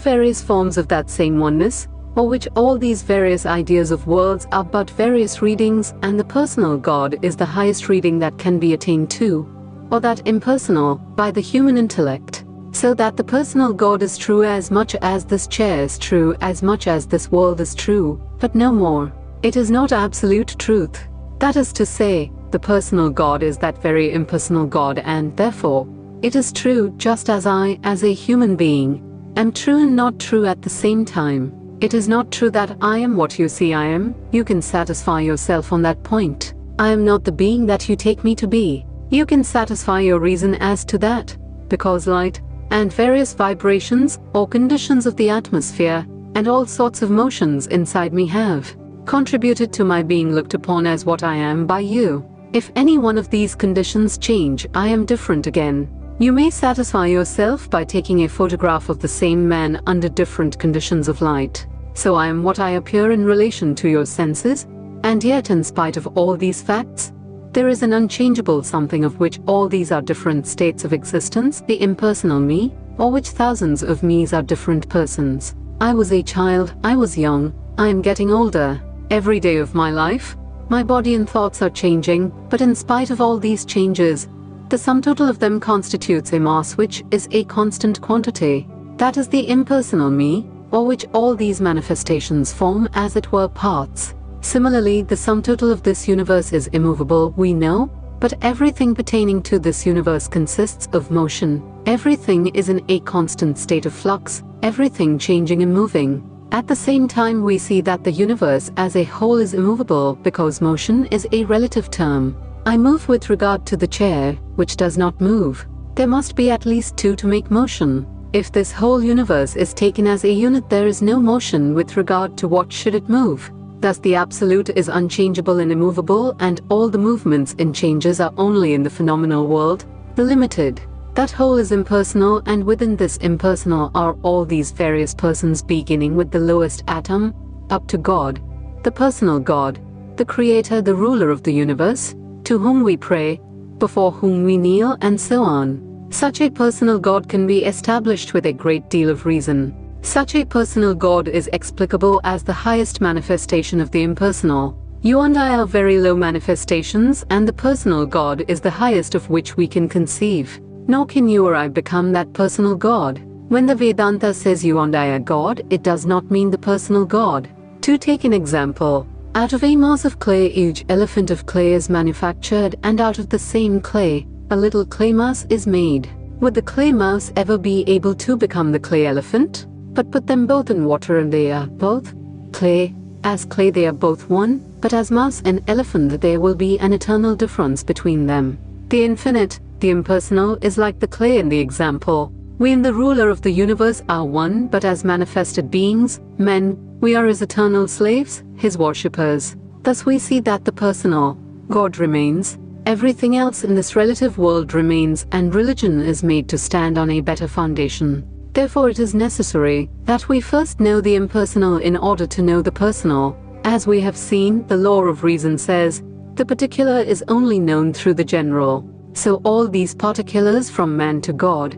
various forms of that same oneness, for which all these various ideas of worlds are but various readings, and the personal God is the highest reading that can be attained to, or that impersonal, by the human intellect. So that the personal God is true as much as this chair is true, as much as this world is true, but no more. It is not absolute truth. That is to say, the personal God is that very impersonal God, and therefore, it is true just as I, as a human being, am true and not true at the same time. It is not true that I am what you see I am. You can satisfy yourself on that point. I am not the being that you take me to be. You can satisfy your reason as to that, because light, and various vibrations, or conditions of the atmosphere, and all sorts of motions inside me have contributed to my being looked upon as what I am by you. If any one of these conditions change, I am different again. You may satisfy yourself by taking a photograph of the same man under different conditions of light. So I am what I appear in relation to your senses, And yet, in spite of all these facts, there is an unchangeable something of which all these are different states of existence, the impersonal me, or which thousands of me's are different persons. I was a child, I was young, I am getting older. Every day of my life, my body and thoughts are changing, but in spite of all these changes, the sum total of them constitutes a mass which is a constant quantity. That is the impersonal me, or which all these manifestations form as it were parts. Similarly, the sum total of this universe is immovable, we know, but everything pertaining to this universe consists of motion. Everything is in a constant state of flux, everything changing and moving. At the same time, we see that the universe as a whole is immovable because motion is a relative term. I move with regard to the chair, which does not move. There must be at least two to make motion. If this whole universe is taken as a unit, there is no motion with regard to what should it move. Thus the absolute is unchangeable and immovable, and all the movements and changes are only in the phenomenal world, the limited. That whole is impersonal, and within this impersonal are all these various persons, beginning with the lowest atom, up to God, the personal God, the creator, the ruler of the universe, to whom we pray, before whom we kneel, and so on. Such a personal God can be established with a great deal of reason. Such a personal God is explicable as the highest manifestation of the impersonal. You and I are very low manifestations, and the personal God is the highest of which we can conceive. Nor can you or I become that personal God. When the Vedanta says you and I are God, it does not mean the personal God. To take an example, out of a mass of clay, a huge elephant of clay is manufactured, and out of the same clay, a little clay mouse is made. Would the clay mouse ever be able to become the clay elephant? But put them both in water and they are both clay. As clay they are both one, but as mouse and elephant there will be an eternal difference between them. The infinite, the impersonal, is like the clay in the example. We and the ruler of the universe are one, but as manifested beings, men, we are his eternal slaves, his worshippers. Thus we see that the personal God remains, everything else in this relative world remains, and religion is made to stand on a better foundation. Therefore it is necessary that we first know the impersonal in order to know the personal. As we have seen, the law of reason says, the particular is only known through the general. So all these particulars from man to God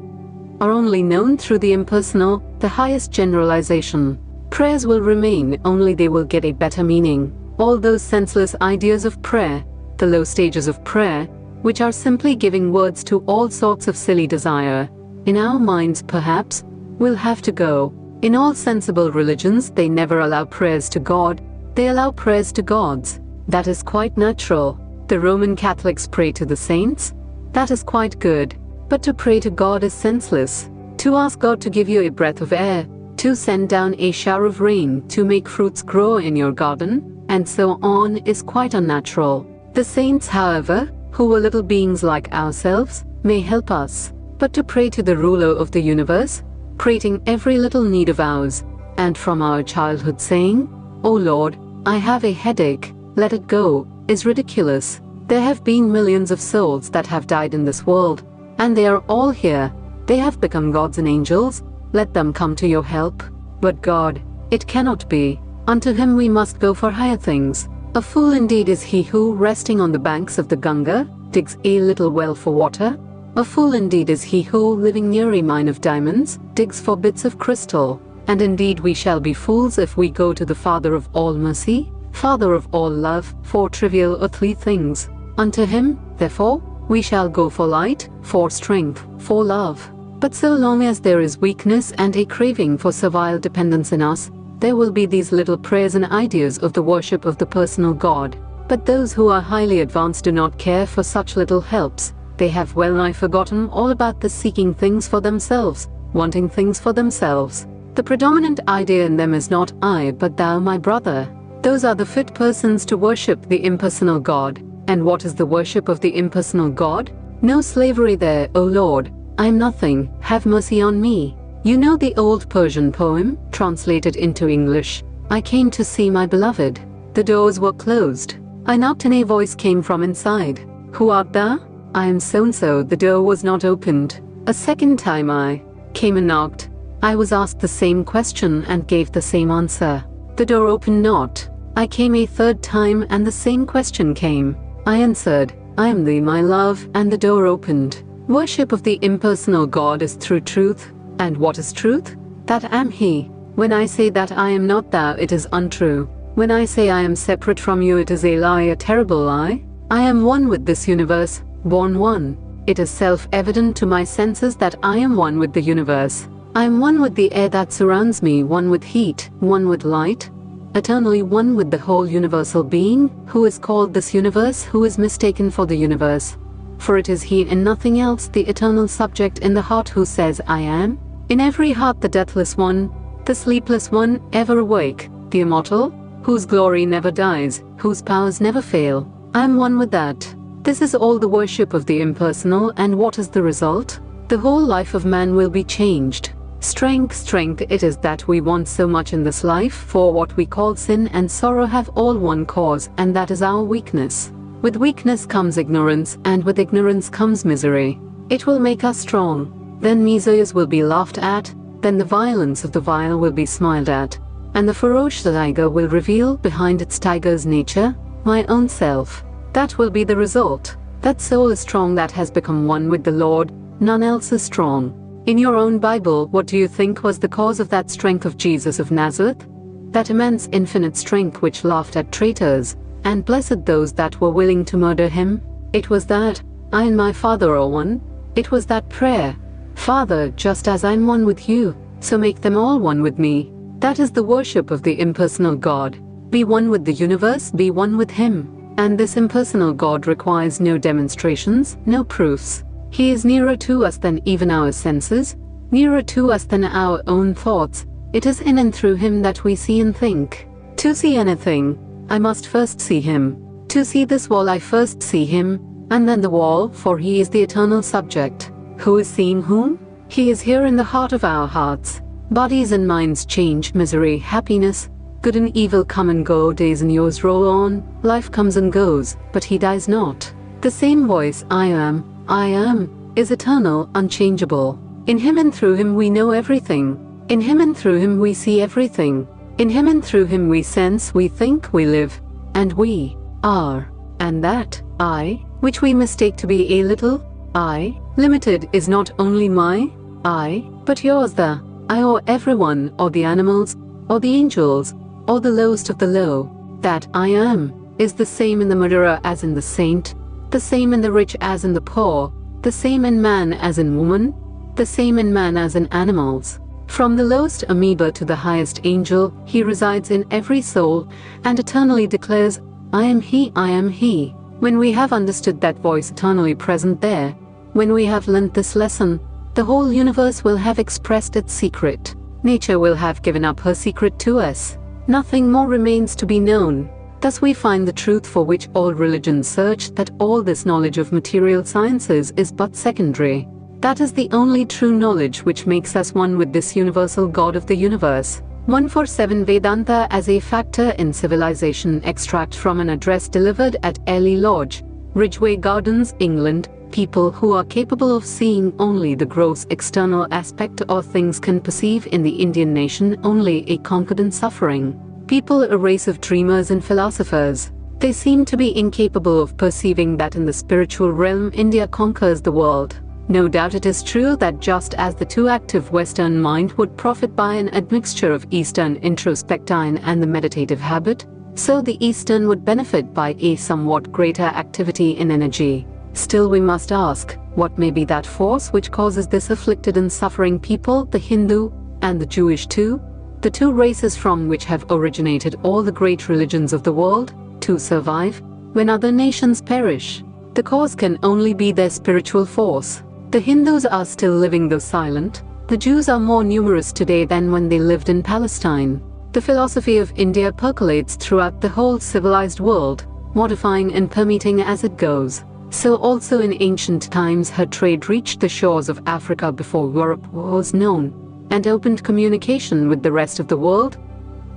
are only known through the impersonal, the highest generalization. Prayers will remain, only they will get a better meaning. All those senseless ideas of prayer, the low stages of prayer, which are simply giving words to all sorts of silly desire, in our minds perhaps, will have to go. In all sensible religions, they never allow prayers to God, they allow prayers to gods. That is quite natural. The Roman Catholics pray to the saints. That is quite good. But to pray to God is senseless. To ask God to give you a breath of air, to send down a shower of rain, to make fruits grow in your garden, and so on, is quite unnatural. The saints, however, who were little beings like ourselves, may help us. But to pray to the ruler of the universe, prating every little need of ours, and from our childhood saying, "O Lord, I have a headache, let it go," is ridiculous. There have been millions of souls that have died in this world, and they are all here. They have become gods and angels, let them come to your help. But God, it cannot be. Unto him we must go for higher things. A fool indeed is he who, resting on the banks of the Ganga, digs a little well for water. A fool indeed is he who, living near a mine of diamonds, digs for bits of crystal. And indeed we shall be fools if we go to the Father of all mercy, Father of all love, for trivial earthly things. Unto him, therefore, we shall go for light, for strength, for love. But so long as there is weakness and a craving for servile dependence in us, there will be these little prayers and ideas of the worship of the personal God. But those who are highly advanced do not care for such little helps. They have well nigh forgotten all about the seeking things for themselves, wanting things for themselves. The predominant idea in them is not I, but thou, my brother. Those are the fit persons to worship the impersonal God. And what is the worship of the impersonal God? No slavery there, O Lord. I am nothing, have mercy on me. You know the old Persian poem, translated into English, I came to see my beloved. The doors were closed. I knocked and a voice came from inside. Who art thou? I am so-and-so. The door was not opened. A second time I came and knocked. I was asked the same question and gave the same answer. The door opened not. I came a third time and the same question came. I answered, I am thee, my love, and the door opened. Worship of the impersonal God is through truth. And what is truth? That am He. When I say that I am not thou, it is untrue. When I say I am separate from you, it is a lie, a terrible lie. I am one with this universe, born one. It is self-evident to my senses that I am one with the universe. I am one with the air that surrounds me, one with heat, one with light, eternally one with the whole universal being, who is called this universe, who is mistaken for the universe. For it is He and nothing else, the eternal subject in the heart, who says, I am. In every heart the deathless one, the sleepless one, ever awake, the immortal, whose glory never dies, whose powers never fail. I am one with that. This is all the worship of the impersonal, and what is the result? The whole life of man will be changed. Strength it is that we want so much in this life, for what we call sin and sorrow have all one cause, and that is our weakness. With weakness comes ignorance, and with ignorance comes misery. It will make us strong. Then misers will be laughed at, then the violence of the vile will be smiled at, and the ferocious tiger will reveal behind its tiger's nature, my own self. That will be the result. That soul is strong that has become one with the Lord, none else is strong. In your own Bible, what do you think was the cause of that strength of Jesus of Nazareth? That immense infinite strength which laughed at traitors, and blessed those that were willing to murder Him? It was that, I and my Father are one. It was that prayer, Father, just as I am one with you, so make them all one with me. That is the worship of the impersonal God. Be one with the universe, be one with Him. And this impersonal God requires no demonstrations, no proofs. He is nearer to us than even our senses, nearer to us than our own thoughts. It is in and through Him that we see and think. To see anything, I must first see Him. To see this wall, I first see Him, and then the wall, for He is the eternal subject. Who is seeing whom? He is here in the heart of our hearts. Bodies and minds change, misery, happiness, good and evil come and go, days and years roll on, life comes and goes, but He dies not. The same voice, I am, is eternal, unchangeable. In Him and through Him we know everything. In Him and through Him we see everything. In Him and through Him we sense, we think, we live, and we are. And that I, which we mistake to be a little I, limited, is not only my I, but yours, the I, or everyone, or the animals, or the angels, or the lowest of the low. That I am is the same in the murderer as in the saint, the same in the rich as in the poor, the same in man as in woman, the same in man as in animals. From the lowest amoeba to the highest angel, He resides in every soul, and eternally declares, I am He, I am He. When we have understood that voice eternally present there, when we have learnt this lesson, the whole universe will have expressed its secret. Nature will have given up her secret to us. Nothing more remains to be known. Thus we find the truth for which all religions search, that all this knowledge of material sciences is but secondary. That is the only true knowledge which makes us one with this universal God of the universe. 147 Vedanta as a factor in civilization. Extract from an address delivered at Ely Lodge, Ridgeway Gardens, England. People who are capable of seeing only the gross external aspect of things can perceive in the Indian nation only a conquered and suffering people, a race of dreamers and philosophers. They seem to be incapable of perceiving that in the spiritual realm India conquers the world. No doubt it is true that just as the too active Western mind would profit by an admixture of Eastern introspection and the meditative habit, so the Eastern would benefit by a somewhat greater activity in energy. Still we must ask, what may be that force which causes this afflicted and suffering people, the Hindu and the Jewish too, the two races from which have originated all the great religions of the world, to survive when other nations perish? The cause can only be their spiritual force. The Hindus are still living though silent. The Jews are more numerous today than when they lived in Palestine. The philosophy of India percolates throughout the whole civilized world, modifying and permeating as it goes. So also in ancient times her trade reached the shores of Africa before Europe was known, and opened communication with the rest of the world,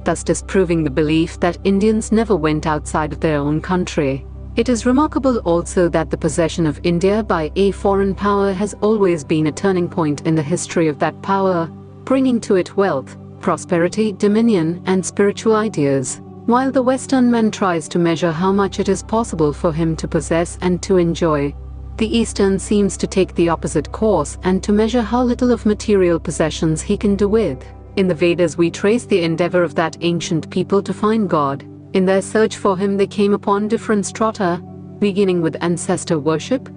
thus disproving the belief that Indians never went outside of their own country. It is remarkable also that the possession of India by a foreign power has always been a turning point in the history of that power, bringing to it wealth, prosperity, dominion, and spiritual ideas. While the Western man tries to measure how much it is possible for him to possess and to enjoy, the Eastern seems to take the opposite course and to measure how little of material possessions he can do with. In the Vedas we trace the endeavor of that ancient people to find God. In their search for him they came upon different strata, beginning with ancestor worship.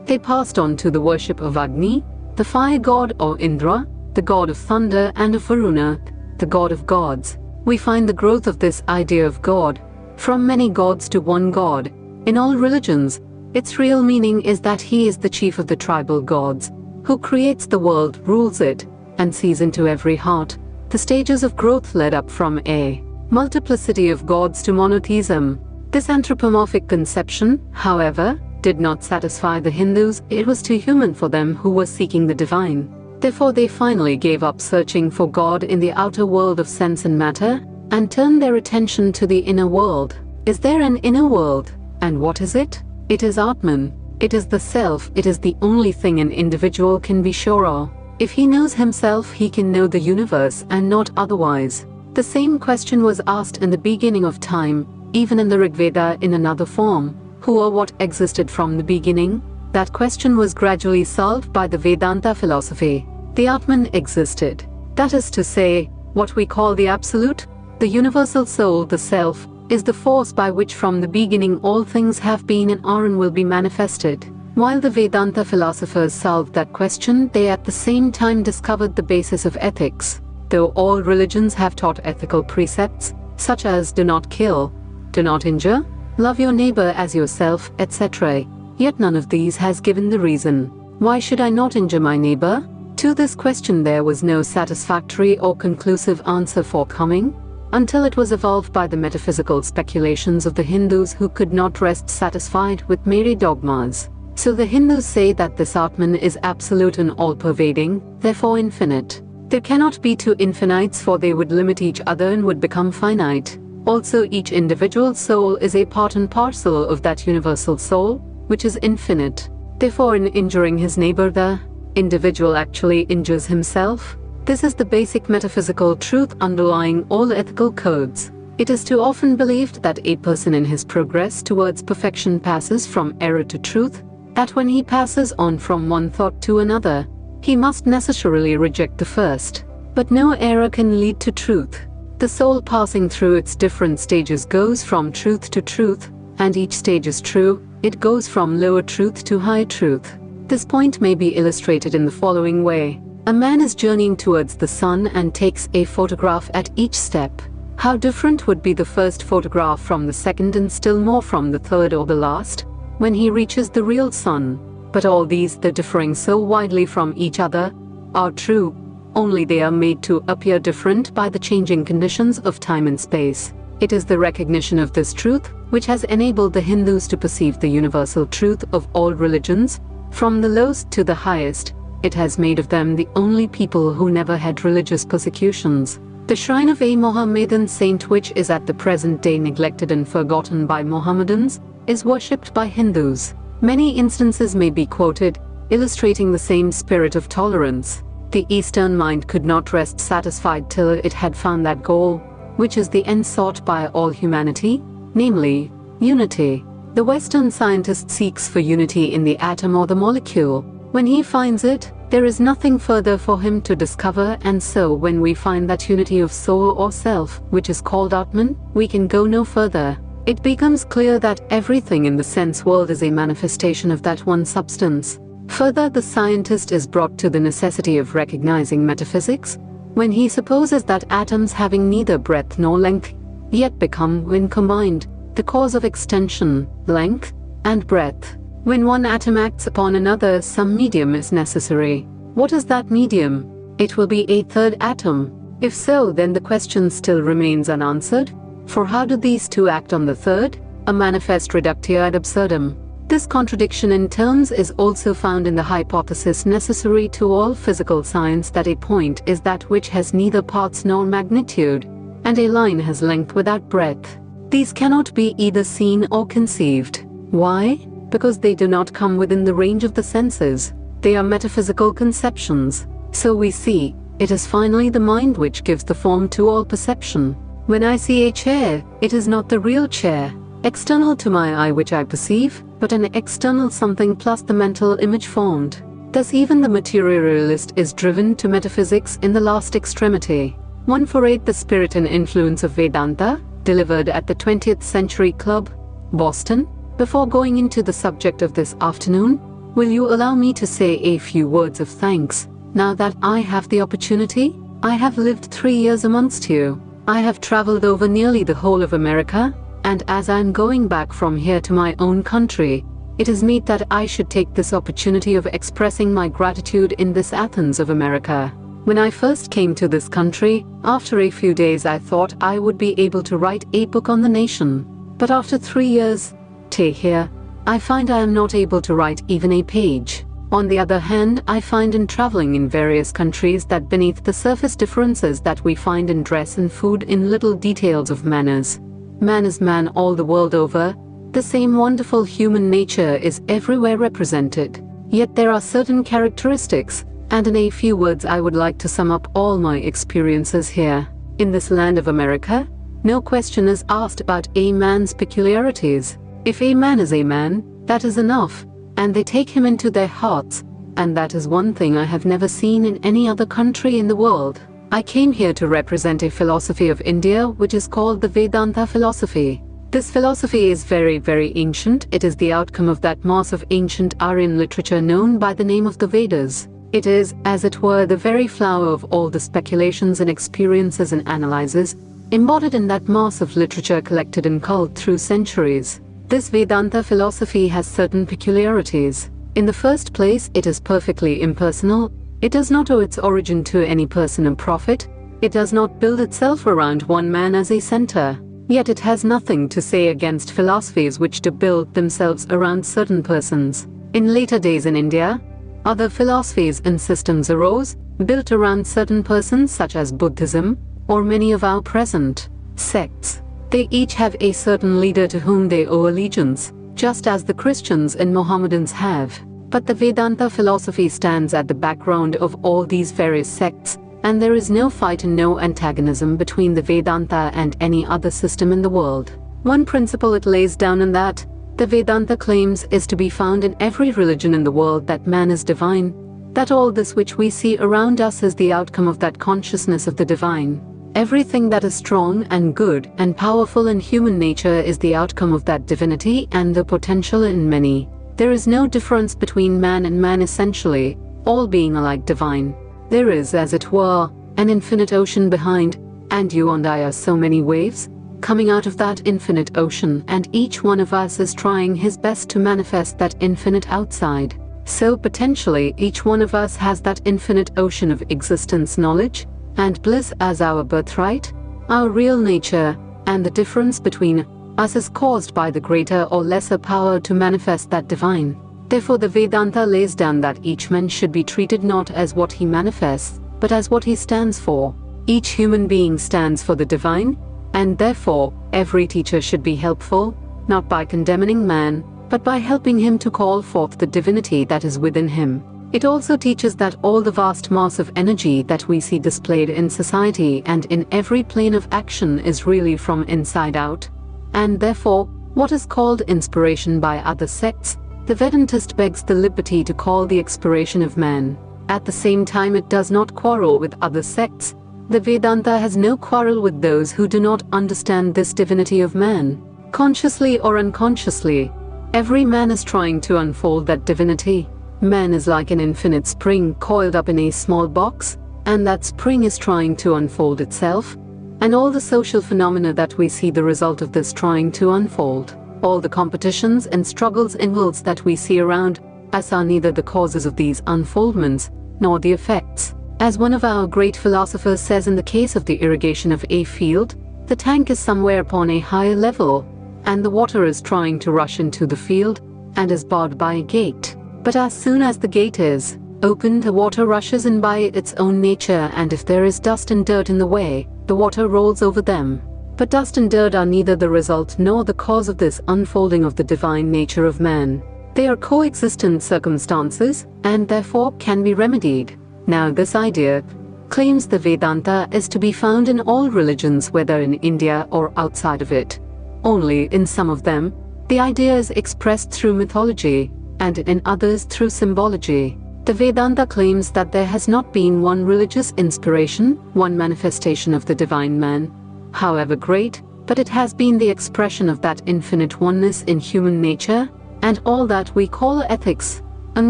They passed on to the worship of Agni, the fire god, or Indra, the god of thunder, and of Varuna, the god of gods. We find the growth of this idea of God, from many gods to one God. In all religions, its real meaning is that he is the chief of the tribal gods, who creates the world, rules it, and sees into every heart. The stages of growth led up from a multiplicity of gods to monotheism. This anthropomorphic conception, however, did not satisfy the Hindus. It was too human for them who were seeking the divine. Therefore they finally gave up searching for God in the outer world of sense and matter, and turned their attention to the inner world. Is there an inner world? And what is it? It is Atman. It is the self. It is the only thing an individual can be sure of. If he knows himself, he can know the universe, and not otherwise. The same question was asked in the beginning of time, even in the Rigveda in another form. Who or what existed from the beginning? That question was gradually solved by the Vedanta philosophy. The Atman existed. That is to say, what we call the Absolute, the universal soul, the Self, is the force by which from the beginning all things have been and are and will be manifested. While the Vedanta philosophers solved that question, they at the same time discovered the basis of ethics. Though all religions have taught ethical precepts, such as do not kill, do not injure, love your neighbor as yourself, etc., yet none of these has given the reason. Why should I not injure my neighbor? To this question there was no satisfactory or conclusive answer forthcoming, until it was evolved by the metaphysical speculations of the Hindus, who could not rest satisfied with mere dogmas. So the Hindus say that this Atman is absolute and all-pervading, therefore infinite. There cannot be two infinites, for they would limit each other and would become finite. Also, each individual soul is a part and parcel of that universal soul, which is infinite. Therefore, in injuring his neighbor, the individual actually injures himself. This is the basic metaphysical truth underlying all ethical codes. It is too often believed that a person in his progress towards perfection passes from error to truth, that when he passes on from one thought to another, he must necessarily reject the first. But no error can lead to truth. The soul passing through its different stages goes from truth to truth, and each stage is true. It goes from lower truth to higher truth. This point may be illustrated in the following way. A man is journeying towards the sun and takes a photograph at each step. How different would be the first photograph from the second, and still more from the third or the last, when he reaches the real sun. But all these, though differing so widely from each other, are true, only they are made to appear different by the changing conditions of time and space. It is the recognition of this truth which has enabled the Hindus to perceive the universal truth of all religions, from the lowest to the highest. It has made of them the only people who never had religious persecutions. The shrine of a Mohammedan saint, which is at the present day neglected and forgotten by Mohammedans, is worshipped by Hindus. Many instances may be quoted, illustrating the same spirit of tolerance. The Eastern mind could not rest satisfied till it had found that goal, which is the end sought by all humanity, namely, unity. The Western scientist seeks for unity in the atom or the molecule. When he finds it, there is nothing further for him to discover, and so when we find that unity of soul or self, which is called Atman, we can go no further. It becomes clear that everything in the sense world is a manifestation of that one substance. Further, the scientist is brought to the necessity of recognizing metaphysics, when he supposes that atoms having neither breadth nor length, yet become, when combined, the cause of extension, length, and breadth. When one atom acts upon another, some medium is necessary. What is that medium? It will be a third atom. If so, then the question still remains unanswered. For how do these two act on the third? A manifest reductio ad absurdum. This contradiction in terms is also found in the hypothesis necessary to all physical science, that a point is that which has neither parts nor magnitude, and a line has length without breadth. These cannot be either seen or conceived. Why? Because they do not come within the range of the senses. They are metaphysical conceptions. So we see, it is finally the mind which gives the form to all perception. When I see a chair, it is not the real chair, external to my eye which I perceive, but an external something plus the mental image formed. Thus even the materialist is driven to metaphysics in the last extremity. 148 The Spirit and Influence of Vedanta, delivered at the 20th Century Club, Boston. Before going into the subject of this afternoon, will you allow me to say a few words of thanks? Now that I have the opportunity, I have lived 3 years amongst you. I have traveled over nearly the whole of America, and as I am going back from here to my own country, it is meet that I should take this opportunity of expressing my gratitude in this Athens of America. When I first came to this country, after a few days I thought I would be able to write a book on the nation. But after 3 years, here, I find I am not able to write even a page. On the other hand, I find in traveling in various countries that beneath the surface differences that we find in dress and food, in little details of manners, man is man all the world over, the same wonderful human nature is everywhere represented. Yet there are certain characteristics, and in a few words I would like to sum up all my experiences here. In this land of America, no question is asked about a man's peculiarities. If a man is a man, that is enough, and they take him into their hearts, and that is one thing I have never seen in any other country in the world. I came here to represent a philosophy of India which is called the Vedanta philosophy. This philosophy is very, very ancient. It is the outcome of that mass of ancient Aryan literature known by the name of the Vedas. It is, as it were, the very flower of all the speculations and experiences and analyses embodied in that mass of literature collected and culled through centuries. This Vedanta philosophy has certain peculiarities. In the first place, it is perfectly impersonal. It does not owe its origin to any person or prophet. It does not build itself around one man as a center. Yet it has nothing to say against philosophies which do build themselves around certain persons. In later days in India, other philosophies and systems arose, built around certain persons such as Buddhism, or many of our present sects. They each have a certain leader to whom they owe allegiance, just as the Christians and Mohammedans have. But the Vedanta philosophy stands at the background of all these various sects, and there is no fight and no antagonism between the Vedanta and any other system in the world. One principle it lays down in that the Vedanta claims is to be found in every religion in the world, that man is divine, that all this which we see around us is the outcome of that consciousness of the divine. Everything that is strong and good and powerful in human nature is the outcome of that divinity and the potential in many. There is no difference between man and man essentially, all being alike divine. There is, as it were, an infinite ocean behind, and you and I are so many waves coming out of that infinite ocean, and each one of us is trying his best to manifest that infinite outside. So potentially each one of us has that infinite ocean of existence, knowledge, and bliss as our birthright, our real nature, and the difference between us is caused by the greater or lesser power to manifest that divine. Therefore the Vedanta lays down that each man should be treated not as what he manifests, but as what he stands for. Each human being stands for the divine, and therefore every teacher should be helpful, not by condemning man, but by helping him to call forth the divinity that is within him. It also teaches that all the vast mass of energy that we see displayed in society and in every plane of action is really from inside out, and therefore what is called inspiration by other sects, the Vedantist begs the liberty to call the expiration of man. At the same time, it does not quarrel with other sects. The Vedanta has no quarrel with those who do not understand this divinity of man. Consciously or unconsciously, every man is trying to unfold that divinity. Man is like an infinite spring coiled up in a small box, and that spring is trying to unfold itself, and all the social phenomena that we see the result of this trying to unfold. All the competitions and struggles and wills that we see around us are neither the causes of these unfoldments, nor the effects. As one of our great philosophers says, in the case of the irrigation of a field, the tank is somewhere upon a higher level, and the water is trying to rush into the field, and is barred by a gate. But as soon as the gate is opened, the water rushes in by its own nature, and if there is dust and dirt in the way, the water rolls over them. But dust and dirt are neither the result nor the cause of this unfolding of the divine nature of man. They are coexistent circumstances, and therefore can be remedied. Now this idea claims the Vedanta is to be found in all religions, whether in India or outside of it. Only in some of them, the idea is expressed through mythology, and in others through symbology. The Vedanta claims that there has not been one religious inspiration, one manifestation of the divine man, however great, but it has been the expression of that infinite oneness in human nature, and all that we call ethics and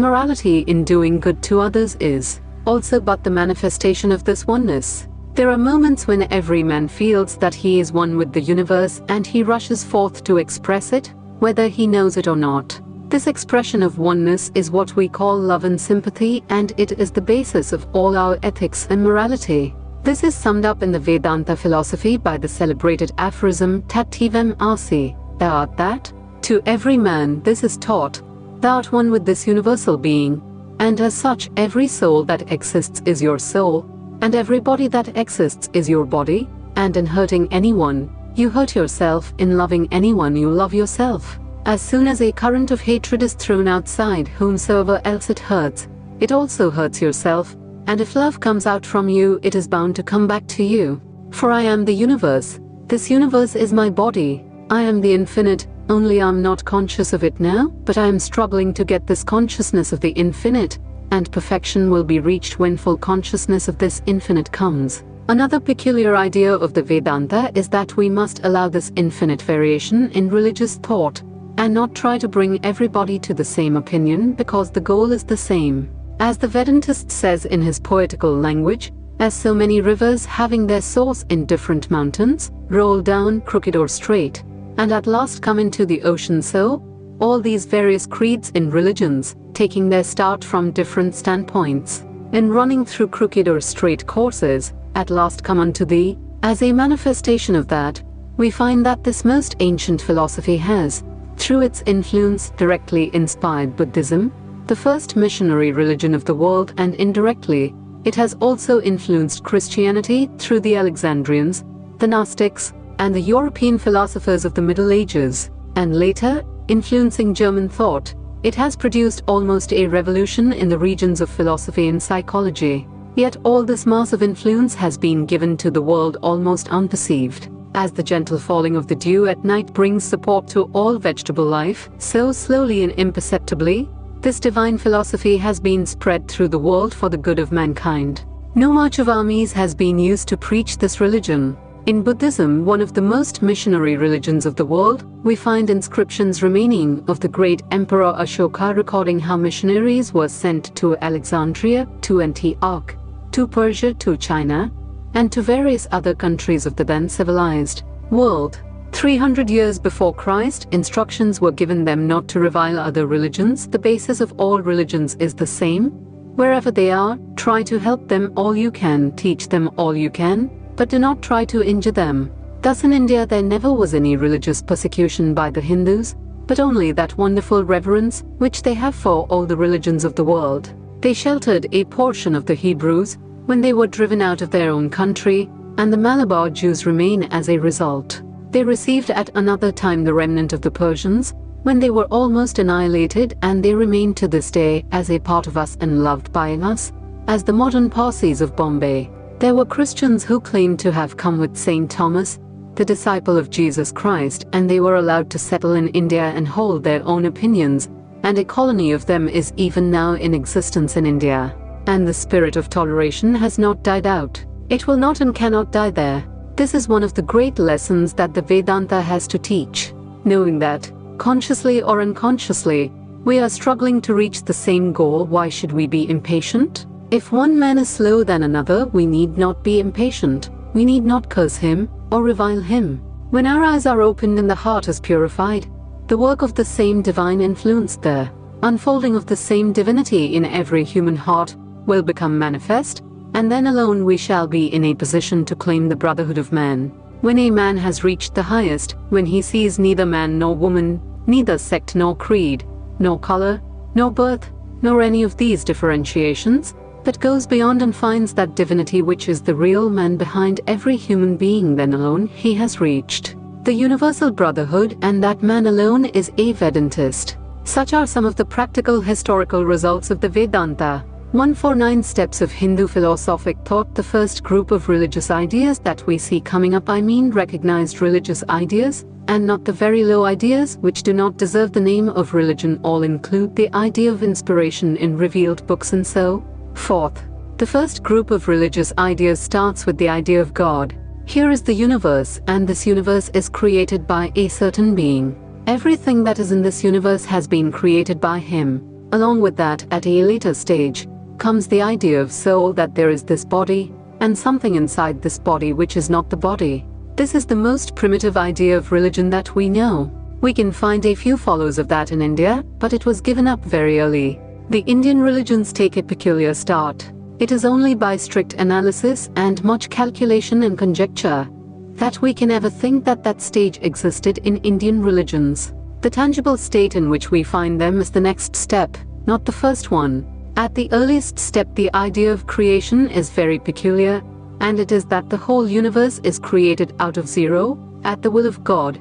morality in doing good to others is also but the manifestation of this oneness. There are moments when every man feels that he is one with the universe and he rushes forth to express it, whether he knows it or not. This expression of oneness is what we call love and sympathy, and it is the basis of all our ethics and morality. This is summed up in the Vedanta philosophy by the celebrated aphorism Tattivam Asi, thou art that. To every man this is taught, thou art one with this universal being, and as such every soul that exists is your soul, and every body that exists is your body, and in hurting anyone, you hurt yourself, in loving anyone you love yourself. As soon as a current of hatred is thrown outside whomsoever else it hurts, it also hurts yourself, and if love comes out from you, it is bound to come back to you. For I am the universe, this universe is my body, I am the infinite, only I am not conscious of it now, but I am struggling to get this consciousness of the infinite, and perfection will be reached when full consciousness of this infinite comes. Another peculiar idea of the Vedanta is that we must allow this infinite variation in religious thought, and not try to bring everybody to the same opinion because the goal is the same. As the Vedantist says in his poetical language, as so many rivers having their source in different mountains, roll down crooked or straight, and at last come into the ocean, so all these various creeds in religions, taking their start from different standpoints, in running through crooked or straight courses, at last come unto thee. As a manifestation of that, we find that this most ancient philosophy has, through its influence, directly inspired Buddhism, the first missionary religion of the world, and indirectly, it has also influenced Christianity through the Alexandrians, the Gnostics, and the European philosophers of the Middle Ages, and later, influencing German thought. It has produced almost a revolution in the regions of philosophy and psychology. Yet all this mass of influence has been given to the world almost unperceived. As the gentle falling of the dew at night brings support to all vegetable life, so slowly and imperceptibly, this divine philosophy has been spread through the world for the good of mankind. No march of armies has been used to preach this religion. In Buddhism, one of the most missionary religions of the world, we find inscriptions remaining of the great Emperor Ashoka recording how missionaries were sent to Alexandria, to Antioch, to Persia, to China, and to various other countries of the then civilized world. 300 years before Christ, instructions were given them not to revile other religions. The basis of all religions is the same. Wherever they are, try to help them all you can, teach them all you can, but do not try to injure them. Thus in India there never was any religious persecution by the Hindus, but only that wonderful reverence which they have for all the religions of the world. They sheltered a portion of the Hebrews when they were driven out of their own country, and the Malabar Jews remain as a result. They received at another time the remnant of the Persians, when they were almost annihilated, and they remain to this day as a part of us and loved by us, as the modern Parsis of Bombay. There were Christians who claimed to have come with Saint Thomas, the disciple of Jesus Christ, and they were allowed to settle in India and hold their own opinions, and a colony of them is even now in existence in India. And the spirit of toleration has not died out. It will not and cannot die there. This is one of the great lessons that the Vedanta has to teach, knowing that, consciously or unconsciously, we are struggling to reach the same goal. Why should we be impatient? If one man is slower than another, we need not be impatient. We need not curse him or revile him. When our eyes are opened and the heart is purified, the work of the same divine influence, the unfolding of the same divinity in every human heart, will become manifest, and then alone we shall be in a position to claim the brotherhood of man. When a man has reached the highest, when he sees neither man nor woman, neither sect nor creed, nor color, nor birth, nor any of these differentiations, but goes beyond and finds that divinity which is the real man behind every human being, then alone he has reached the universal brotherhood, and that man alone is a Vedantist. Such are some of the practical historical results of the Vedanta. 149 Steps of Hindu Philosophic Thought. The first group of religious ideas that we see coming up, I mean recognized religious ideas, and not the very low ideas which do not deserve the name of religion, all include the idea of inspiration in revealed books and so forth. The first group of religious ideas starts with the idea of God. Here is the universe, and this universe is created by a certain being. Everything that is in this universe has been created by him. Along with that, at a later stage, comes the idea of soul, that there is this body, and something inside this body which is not the body. This is the most primitive idea of religion that we know. We can find a few follows of that in India, but it was given up very early. The Indian religions take a peculiar start. It is only by strict analysis and much calculation and conjecture that we can ever think that that stage existed in Indian religions. The tangible state in which we find them is the next step, not the first one. At the earliest step, the idea of creation is very peculiar, and it is that the whole universe is created out of zero, at the will of God.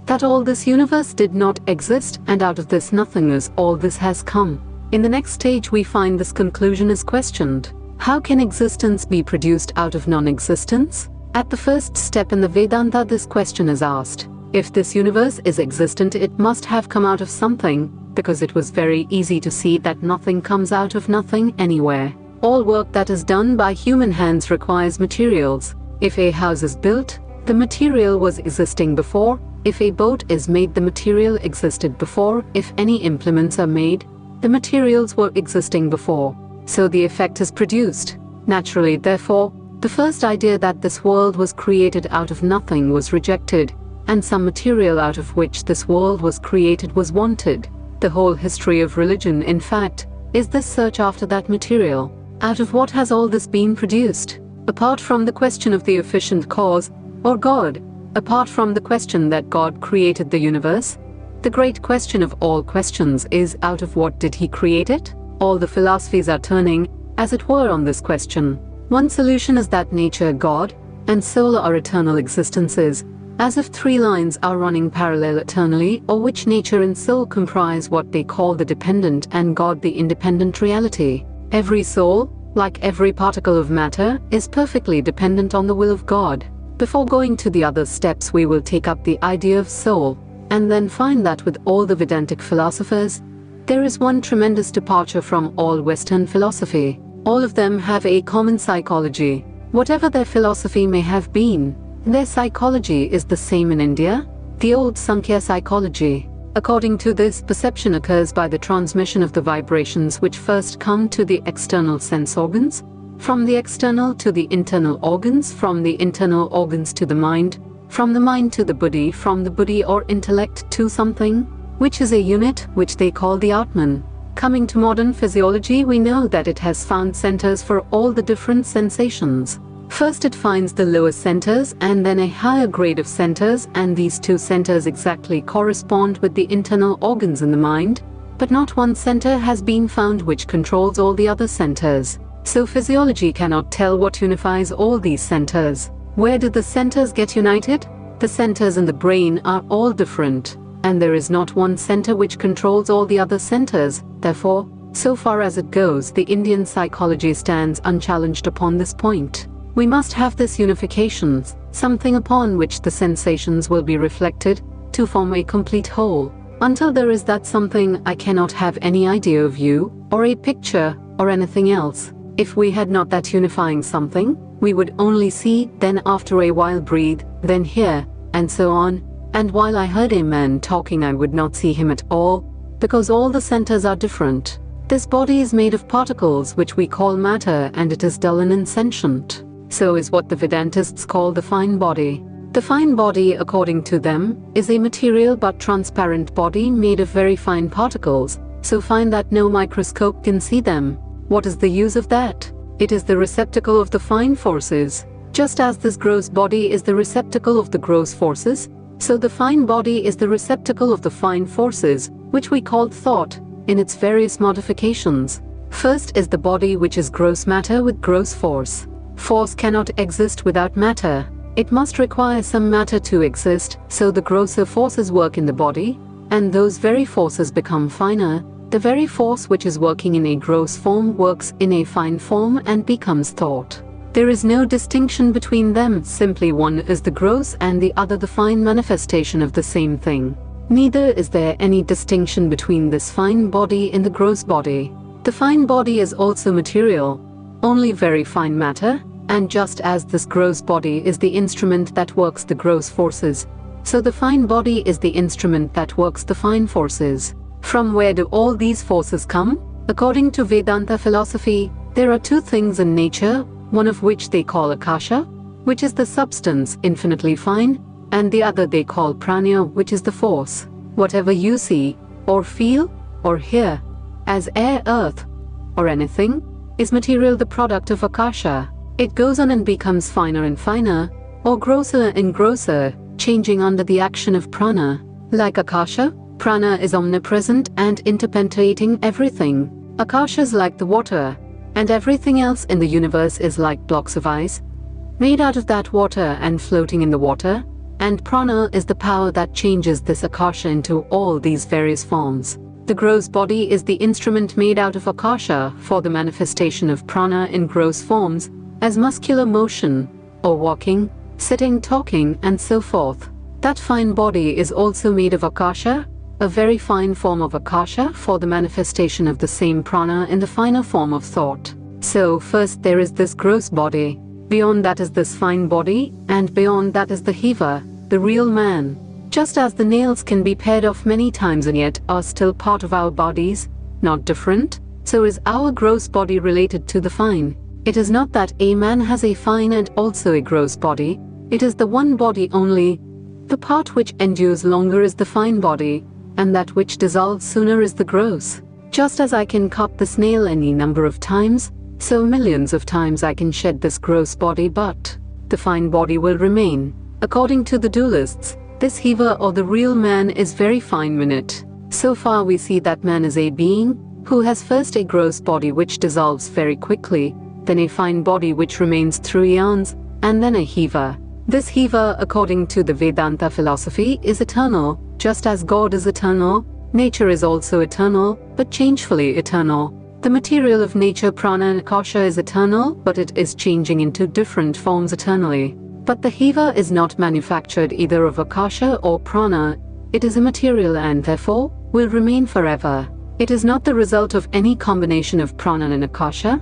That all this universe did not exist, and out of this nothingness all this has come. In the next stage we find this conclusion is questioned. How can existence be produced out of non-existence? At the first step in the Vedanta, this question is asked. If this universe is existent, it must have come out of something, because it was very easy to see that nothing comes out of nothing anywhere. All work that is done by human hands requires materials. If a house is built, the material was existing before. If a boat is made, the material existed before. If any implements are made, the materials were existing before. So the effect is produced. Naturally, therefore, the first idea that this world was created out of nothing was rejected, and some material out of which this world was created was wanted. The whole history of religion, in fact, is this search after that material. Out of what has all this been produced? Apart from the question of the efficient cause, or God, apart from the question that God created the universe, the great question of all questions is, out of what did he create it? All the philosophies are turning, as it were, on this question. One solution is that nature, God, and soul are eternal existences, as if three lines are running parallel eternally, or which nature and soul comprise what they call the dependent and God the independent reality. Every soul, like every particle of matter, is perfectly dependent on the will of God. Before going to the other steps, we will take up the idea of soul, and then find that with all the Vedantic philosophers, there is one tremendous departure from all Western philosophy. All of them have a common psychology. Whatever their philosophy may have been, their psychology is the same in India, the old Sankhya psychology. According to this, perception occurs by the transmission of the vibrations which first come to the external sense organs, from the external to the internal organs, from the internal organs to the mind, from the mind to the buddhi, from the buddhi or intellect to something, which is a unit, which they call the Atman. Coming to modern physiology, we know that it has found centers for all the different sensations. First it finds the lower centers and then a higher grade of centers, and these two centers exactly correspond with the internal organs in the mind, but not one center has been found which controls all the other centers. So physiology cannot tell what unifies all these centers. Where do the centers get united? The centers in the brain are all different, and there is not one center which controls all the other centers. Therefore, so far as it goes, the Indian psychology stands unchallenged upon this point. We must have this unification, something upon which the sensations will be reflected, to form a complete whole. Until there is that something, I cannot have any idea of you, or a picture, or anything else. If we had not that unifying something, we would only see, then after a while breathe, then hear, and so on. And while I heard a man talking, I would not see him at all, because all the centers are different. This body is made of particles which we call matter, and it is dull and insentient. So is what the Vedantists call the fine body. The fine body, according to them, is a material but transparent body made of very fine particles, so fine that no microscope can see them. What is the use of that? It is the receptacle of the fine forces. Just as this gross body is the receptacle of the gross forces, so the fine body is the receptacle of the fine forces, which we call thought, in its various modifications. First is the body, which is gross matter with gross force. Force cannot exist without matter. It must require some matter to exist, so the grosser forces work in the body, and those very forces become finer. The very force which is working in a gross form works in a fine form and becomes thought. There is no distinction between them, simply one is the gross and the other the fine manifestation of the same thing. Neither is there any distinction between this fine body and the gross body. The fine body is also material, only very fine matter, and just as this gross body is the instrument that works the gross forces, so the fine body is the instrument that works the fine forces. From where do all these forces come? According to Vedanta philosophy, there are two things in nature, one of which they call akasha, which is the substance infinitely fine, and the other they call prana, which is the force. Whatever you see, or feel, or hear, as air, earth, or anything, is material, the product of akasha. It goes on and becomes finer and finer, or grosser and grosser, changing under the action of prana. Like akasha, prana is omnipresent and interpenetrating everything. Akasha is like the water, and everything else in the universe is like blocks of ice, made out of that water and floating in the water, and prana is the power that changes this akasha into all these various forms. The gross body is the instrument made out of akasha for the manifestation of prana in gross forms, as muscular motion, or walking, sitting, talking, and so forth. That fine body is also made of akasha, a very fine form of akasha for the manifestation of the same prana in the finer form of thought. So first there is this gross body, beyond that is this fine body, and beyond that is the jiva, the real man. Just as the nails can be pared off many times and yet are still part of our bodies, not different, so is our gross body related to the fine. It is not that a man has a fine and also a gross body, it is the one body only. The part which endures longer is the fine body, and that which dissolves sooner is the gross. Just as I can cut this nail any number of times, so millions of times I can shed this gross body, but the fine body will remain. According to the dualists, this jiva or the real man is very fine minute. So far we see that man is a being who has first a gross body which dissolves very quickly, then a fine body which remains through eons, and then a jiva. This jiva, according to the Vedanta philosophy, is eternal. Just as God is eternal, nature is also eternal, but changefully eternal. The material of nature, prana and akasha, is eternal, but it is changing into different forms eternally. But the jiva is not manufactured either of akasha or prana. It is immaterial and therefore will remain forever. It is not the result of any combination of prana and akasha,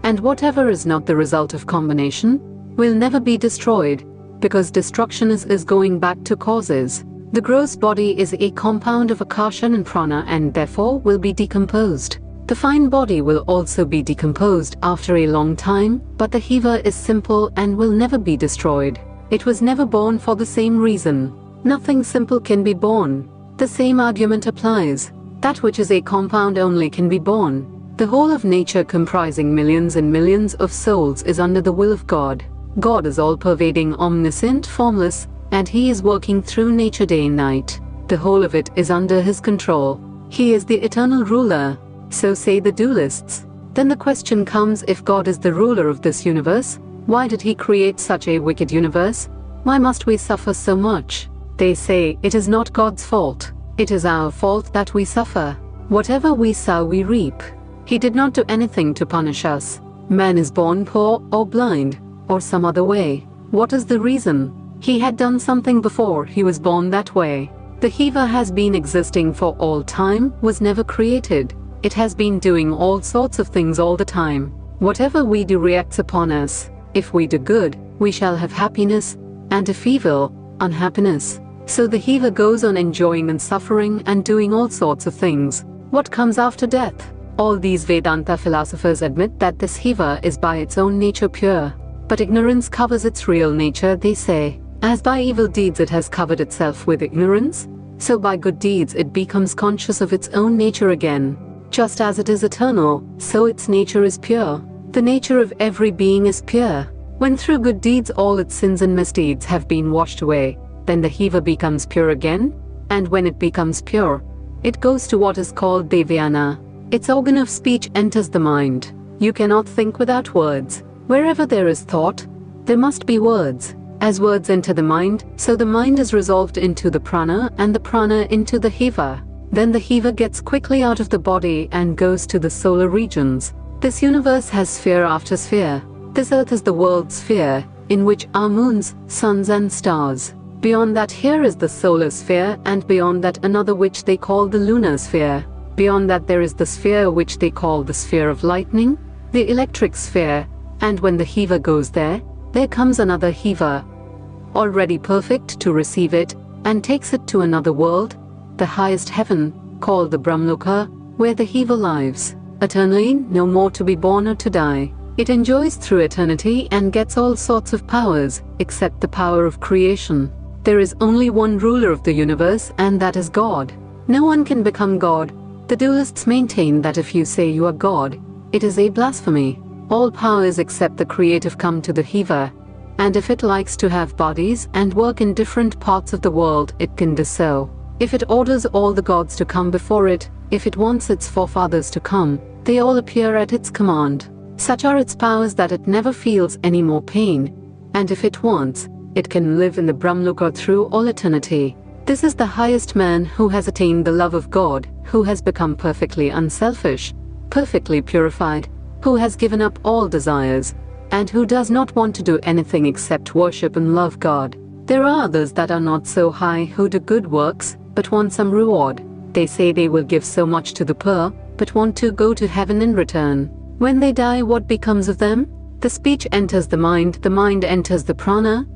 and whatever is not the result of combination will never be destroyed, because destruction is going back to causes. The gross body is a compound of akasha and prana and therefore will be decomposed. The fine body will also be decomposed after a long time, but the jiva is simple and will never be destroyed. It was never born for the same reason. Nothing simple can be born. The same argument applies. That which is a compound only can be born. The whole of nature, comprising millions and millions of souls, is under the will of God. God is all-pervading, omniscient, formless, and He is working through nature day and night. The whole of it is under His control. He is the eternal ruler, so say the dualists. Then the question comes, if God is the ruler of this universe, why did He create such a wicked universe? Why must we suffer so much? They say, it is not God's fault. It is our fault that we suffer. Whatever we sow we reap. He did not do anything to punish us. Man is born poor or blind, or some other way. What is the reason? He had done something before he was born that way. The jiva has been existing for all time, was never created. It has been doing all sorts of things all the time. Whatever we do reacts upon us. If we do good, we shall have happiness, and if evil, unhappiness. So the jiva goes on enjoying and suffering and doing all sorts of things. What comes after death? All these Vedanta philosophers admit that this jiva is by its own nature pure. But ignorance covers its real nature, they say. As by evil deeds it has covered itself with ignorance, so by good deeds it becomes conscious of its own nature again. Just as it is eternal, so its nature is pure. The nature of every being is pure. When through good deeds all its sins and misdeeds have been washed away, then the jiva becomes pure again, and when it becomes pure, it goes to what is called devyana. Its organ of speech enters the mind. You cannot think without words. Wherever there is thought, there must be words. As words enter the mind, so the mind is resolved into the prana and the prana into the jiva. Then the Hiva gets quickly out of the body and goes to the solar regions. This universe has sphere after sphere. This earth is the world sphere, in which are moons, suns and stars. Beyond that here is the solar sphere, and beyond that another which they call the lunar sphere. Beyond that there is the sphere which they call the sphere of lightning, the electric sphere, and when the Hiva goes there comes another Hiva, already perfect to receive it, and takes it to another world, the highest heaven, called the Brahmaloka, where the Hiva lives, eternally, no more to be born or to die. It enjoys through eternity and gets all sorts of powers, except the power of creation. There is only one ruler of the universe, and that is God. No one can become God. The dualists maintain that if you say you are God, it is a blasphemy. All powers except the creative come to the Hiva, and if it likes to have bodies and work in different parts of the world, it can do so. If it orders all the gods to come before it, if it wants its forefathers to come, they all appear at its command. Such are its powers that it never feels any more pain, and if it wants, it can live in the Brahmaloka through all eternity. This is the highest man who has attained the love of God, who has become perfectly unselfish, perfectly purified, who has given up all desires, and who does not want to do anything except worship and love God. There are others that are not so high who do good works, but want some reward. They say they will give so much to the poor, but want to go to heaven in return. When they die, what becomes of them? The speech enters the mind enters the prana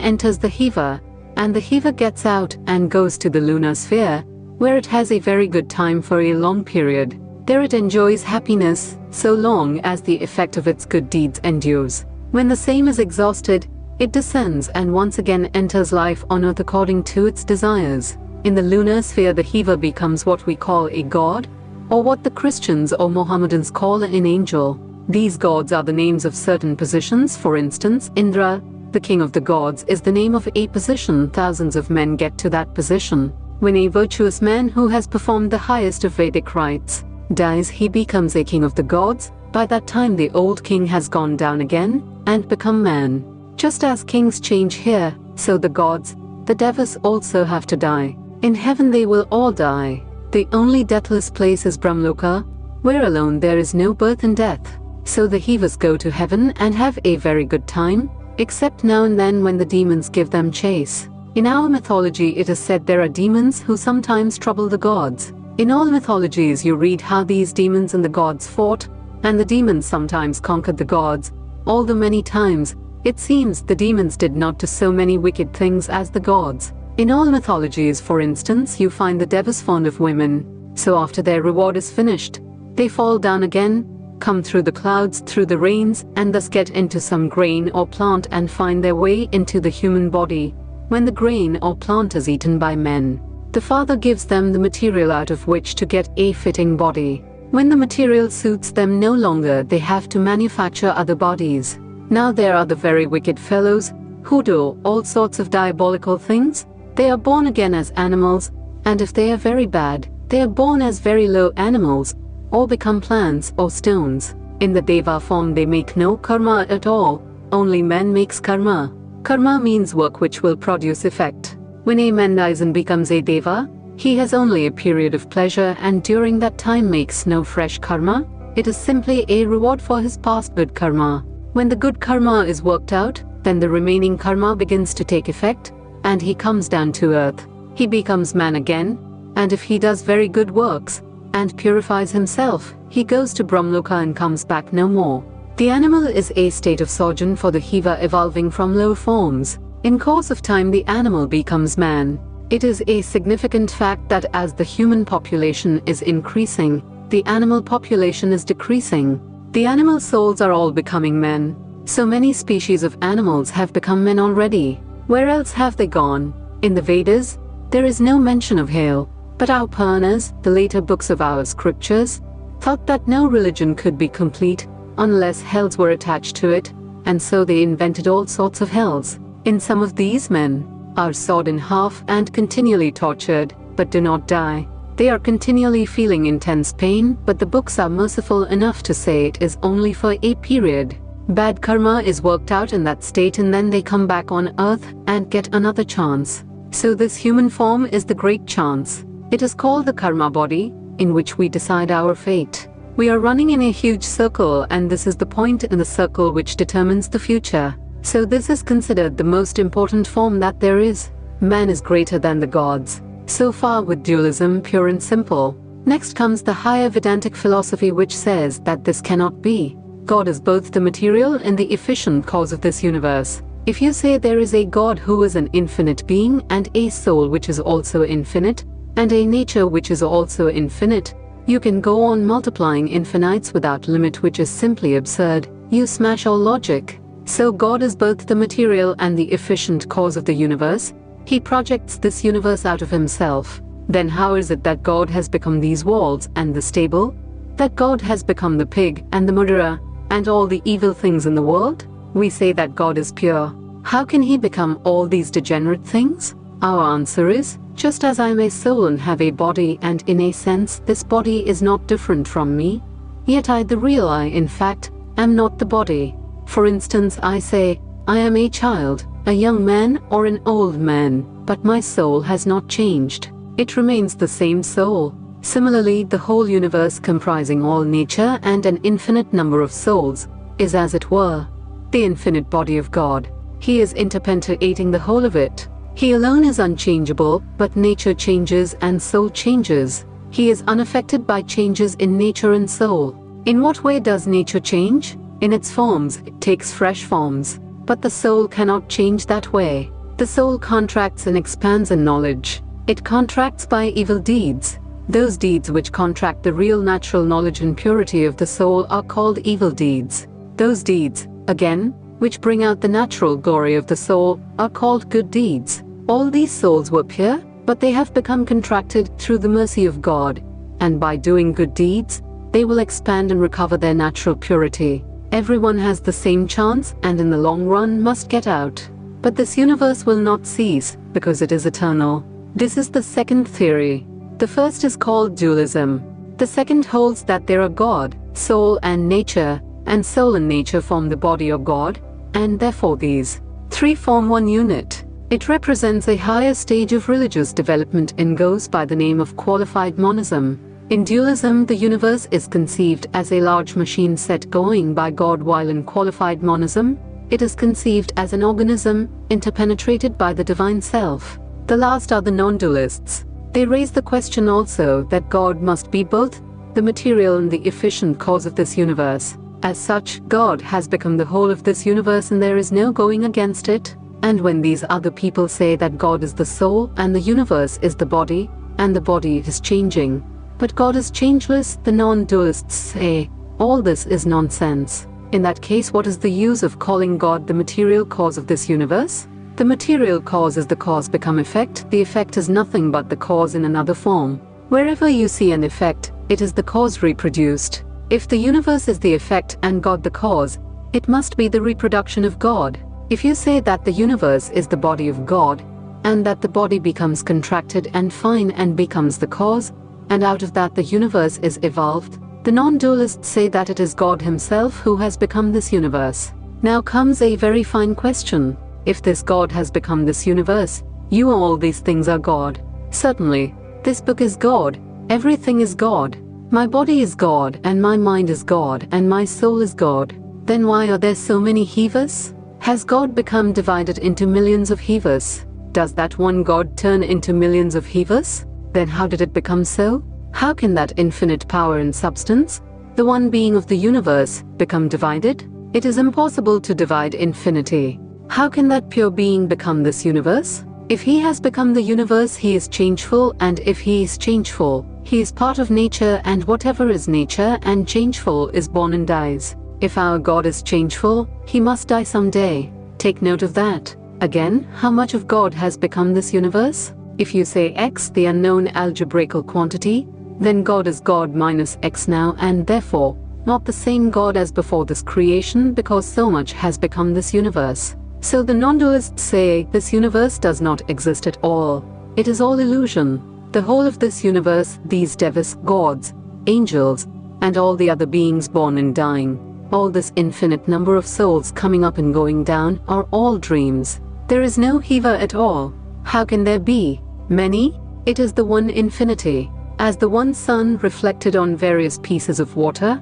enters the Hiva, and the Hiva gets out and goes to the lunar sphere, where it has a very good time for a long period. There it enjoys happiness, so long as the effect of its good deeds endures. When the same is exhausted, it descends and once again enters life on earth according to its desires. In the lunar sphere the Hiva becomes what we call a god, or what the Christians or Mohammedans call an angel. These gods are the names of certain positions. For instance, Indra, the king of the gods, is the name of a position. Thousands of men get to that position. When a virtuous man who has performed the highest of Vedic rites dies, he becomes a king of the gods. By that time the old king has gone down again and become man. Just as kings change here, so the gods, the devas, also have to die. In heaven they will all die. The only deathless place is Brahmaloka, where alone there is no birth and death. So the Hivas go to heaven and have a very good time, except now and then when the demons give them chase. In our mythology it is said there are demons who sometimes trouble the gods. In all mythologies you read how these demons and the gods fought, and the demons sometimes conquered the gods, although many times, it seems, the demons did not do so many wicked things as the gods. In all mythologies, for instance, you find the devas fond of women, so after their reward is finished, they fall down again, come through the clouds, through the rains, and thus get into some grain or plant and find their way into the human body. When the grain or plant is eaten by men, the Father gives them the material out of which to get a fitting body. When the material suits them no longer, they have to manufacture other bodies. Now there are the very wicked fellows who do all sorts of diabolical things. They are born again as animals, and if they are very bad, they are born as very low animals, or become plants or stones. In the Deva form they make no karma at all, only man makes karma. Karma means work which will produce effect. When a man dies and becomes a Deva, he has only a period of pleasure and during that time makes no fresh karma. It is simply a reward for his past good karma. When the good karma is worked out, then the remaining karma begins to take effect, and he comes down to earth. He becomes man again, and if he does very good works, and purifies himself, he goes to Brahmaloka and comes back no more. The animal is a state of sojourn for the Hiva evolving from lower forms. In course of time the animal becomes man. It is a significant fact that as the human population is increasing, the animal population is decreasing. The animal souls are all becoming men. So many species of animals have become men already. Where else have they gone? In the Vedas, there is no mention of hell, but our Puranas, the later books of our scriptures, thought that no religion could be complete unless hells were attached to it, and so they invented all sorts of hells. In some of these, men are sawed in half and continually tortured, but do not die. They are continually feeling intense pain, but the books are merciful enough to say it is only for a period. Bad karma is worked out in that state and then they come back on earth and get another chance. So this human form is the great chance. It is called the karma body, in which we decide our fate. We are running in a huge circle, and this is the point in the circle which determines the future. So this is considered the most important form that there is. Man is greater than the gods. So far with dualism, pure and simple. Next comes the higher Vedantic philosophy, which says that this cannot be. God is both the material and the efficient cause of this universe. If you say there is a God who is an infinite being, and a soul which is also infinite, and a nature which is also infinite, you can go on multiplying infinites without limit, which is simply absurd. You smash all logic. So God is both the material and the efficient cause of the universe. He projects this universe out of himself. Then how is it that God has become these walls and the stable? That God has become the pig and the murderer and all the evil things in the world? We say that God is pure. How can he become all these degenerate things? Our answer is, just as I am a soul and have a body, and in a sense this body is not different from me, yet I, the real I, in fact, am not the body. For instance, I say, I am a child, a young man or an old man, but my soul has not changed. It remains the same soul. Similarly, the whole universe, comprising all nature and an infinite number of souls, is as it were the infinite body of God. He is interpenetrating the whole of it. He alone is unchangeable, but nature changes and soul changes. He is unaffected by changes in nature and soul. In what way does nature change? In its forms, it takes fresh forms. But the soul cannot change that way. The soul contracts and expands in knowledge. It contracts by evil deeds. Those deeds which contract the real natural knowledge and purity of the soul are called evil deeds. Those deeds, again, which bring out the natural glory of the soul, are called good deeds. All these souls were pure, but they have become contracted through the mercy of God, and by doing good deeds, they will expand and recover their natural purity. Everyone has the same chance, and in the long run must get out. But this universe will not cease, because it is eternal. This is the second theory. The first is called dualism. The second holds that there are God, soul and nature, and soul and nature form the body of God, and therefore these three form one unit. It represents a higher stage of religious development and goes by the name of qualified monism. In dualism, the universe is conceived as a large machine set going by God, while in qualified monism, it is conceived as an organism interpenetrated by the divine self. The last are the non-dualists. They raise the question also that God must be both the material and the efficient cause of this universe. As such, God has become the whole of this universe and there is no going against it. And when these other people say that God is the soul and the universe is the body, and the body is changing, but God is changeless, the non-dualists say, all this is nonsense. In that case, what is the use of calling God the material cause of this universe? The material cause is the cause become effect. The effect is nothing but the cause in another form. Wherever you see an effect, it is the cause reproduced. If the universe is the effect and God the cause, it must be the reproduction of God. If you say that the universe is the body of God, and that the body becomes contracted and fine and becomes the cause, and out of that the universe is evolved, the non-dualists say that it is God himself who has become this universe. Now comes a very fine question. If this God has become this universe, you all these things are God. Certainly, this book is God, everything is God. My body is God, and my mind is God, and my soul is God. Then why are there so many Hivas? Has God become divided into millions of Hivas? Does that one God turn into millions of Hivas? Then how did it become so? How can that infinite power and substance, the one being of the universe, become divided? It is impossible to divide infinity. How can that pure being become this universe? If he has become the universe, he is changeful, and if he is changeful, he is part of nature, and whatever is nature and changeful is born and dies. If our God is changeful, he must die someday. Take note of that. Again, how much of God has become this universe? If you say X, the unknown algebraical quantity, then God is God minus X now, and therefore, not the same God as before this creation, because so much has become this universe. So the non-dualists say this universe does not exist at all. It is all illusion. The whole of this universe, these devas, gods, angels, and all the other beings born and dying, all this infinite number of souls coming up and going down, are all dreams. There is no Hiva at all. How can there be many? It is the one infinity. As the one sun reflected on various pieces of water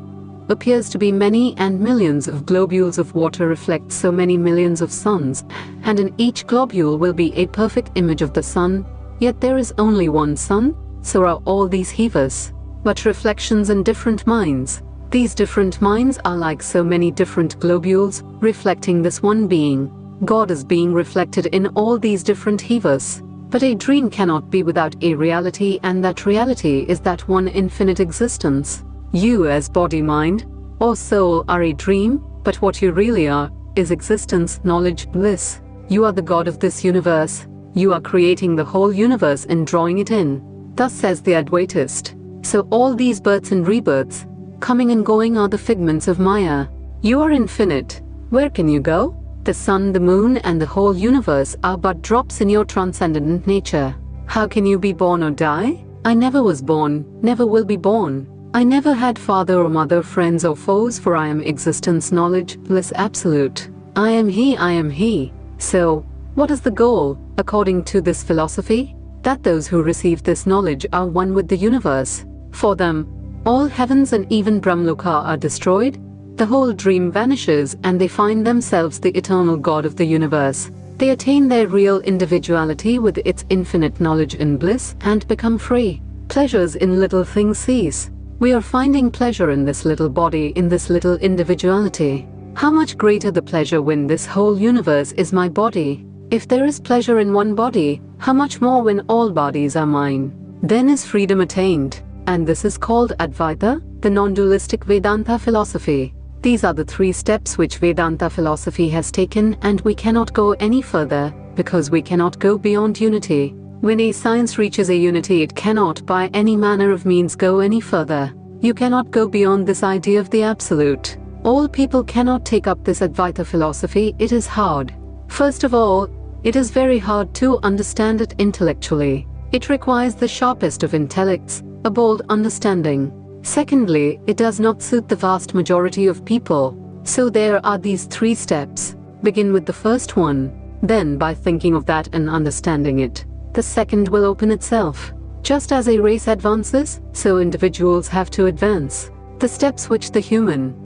appears to be many and millions of globules of water reflect so many millions of suns, and in each globule will be a perfect image of the sun, yet there is only one sun, so are all these heavers, but reflections in different minds. These different minds are like so many different globules, reflecting this one being. God is being reflected in all these different heavers. But a dream cannot be without a reality, and that reality is that one infinite existence. You as body, mind, or soul are a dream, but what you really are is existence, knowledge, bliss. You are the God of this universe. You are creating the whole universe and drawing it in. Thus says the Advaitist. So all these births and rebirths, coming and going, are the figments of Maya. You are infinite. Where can you go? The sun, the moon, and the whole universe are but drops in your transcendent nature. How can you be born or die? I never was born, never will be born. I never had father or mother, friends or foes, for I am existence, knowledge, bliss absolute. I am He, I am He. So, what is the goal, according to this philosophy? That those who receive this knowledge are one with the universe. For them, all heavens and even Brahmloka are destroyed. The whole dream vanishes and they find themselves the eternal God of the universe. They attain their real individuality with its infinite knowledge and bliss and become free. Pleasures in little things cease. We are finding pleasure in this little body, in this little individuality. How much greater the pleasure when this whole universe is my body? If there is pleasure in one body, how much more when all bodies are mine? Then is freedom attained. And this is called Advaita, the non-dualistic Vedanta philosophy. These are the 3 steps which Vedanta philosophy has taken, and we cannot go any further, because we cannot go beyond unity. When a science reaches a unity, it cannot by any manner of means go any further. You cannot go beyond this idea of the absolute. All people cannot take up this Advaita philosophy. It is hard. First of all, it is very hard to understand it intellectually. It requires the sharpest of intellects, a bold understanding. Secondly, it does not suit the vast majority of people. So there are these 3 steps. Begin with the first one. Then by thinking of that and understanding it, the second will open itself. Just as a race advances, so individuals have to advance. The steps which the human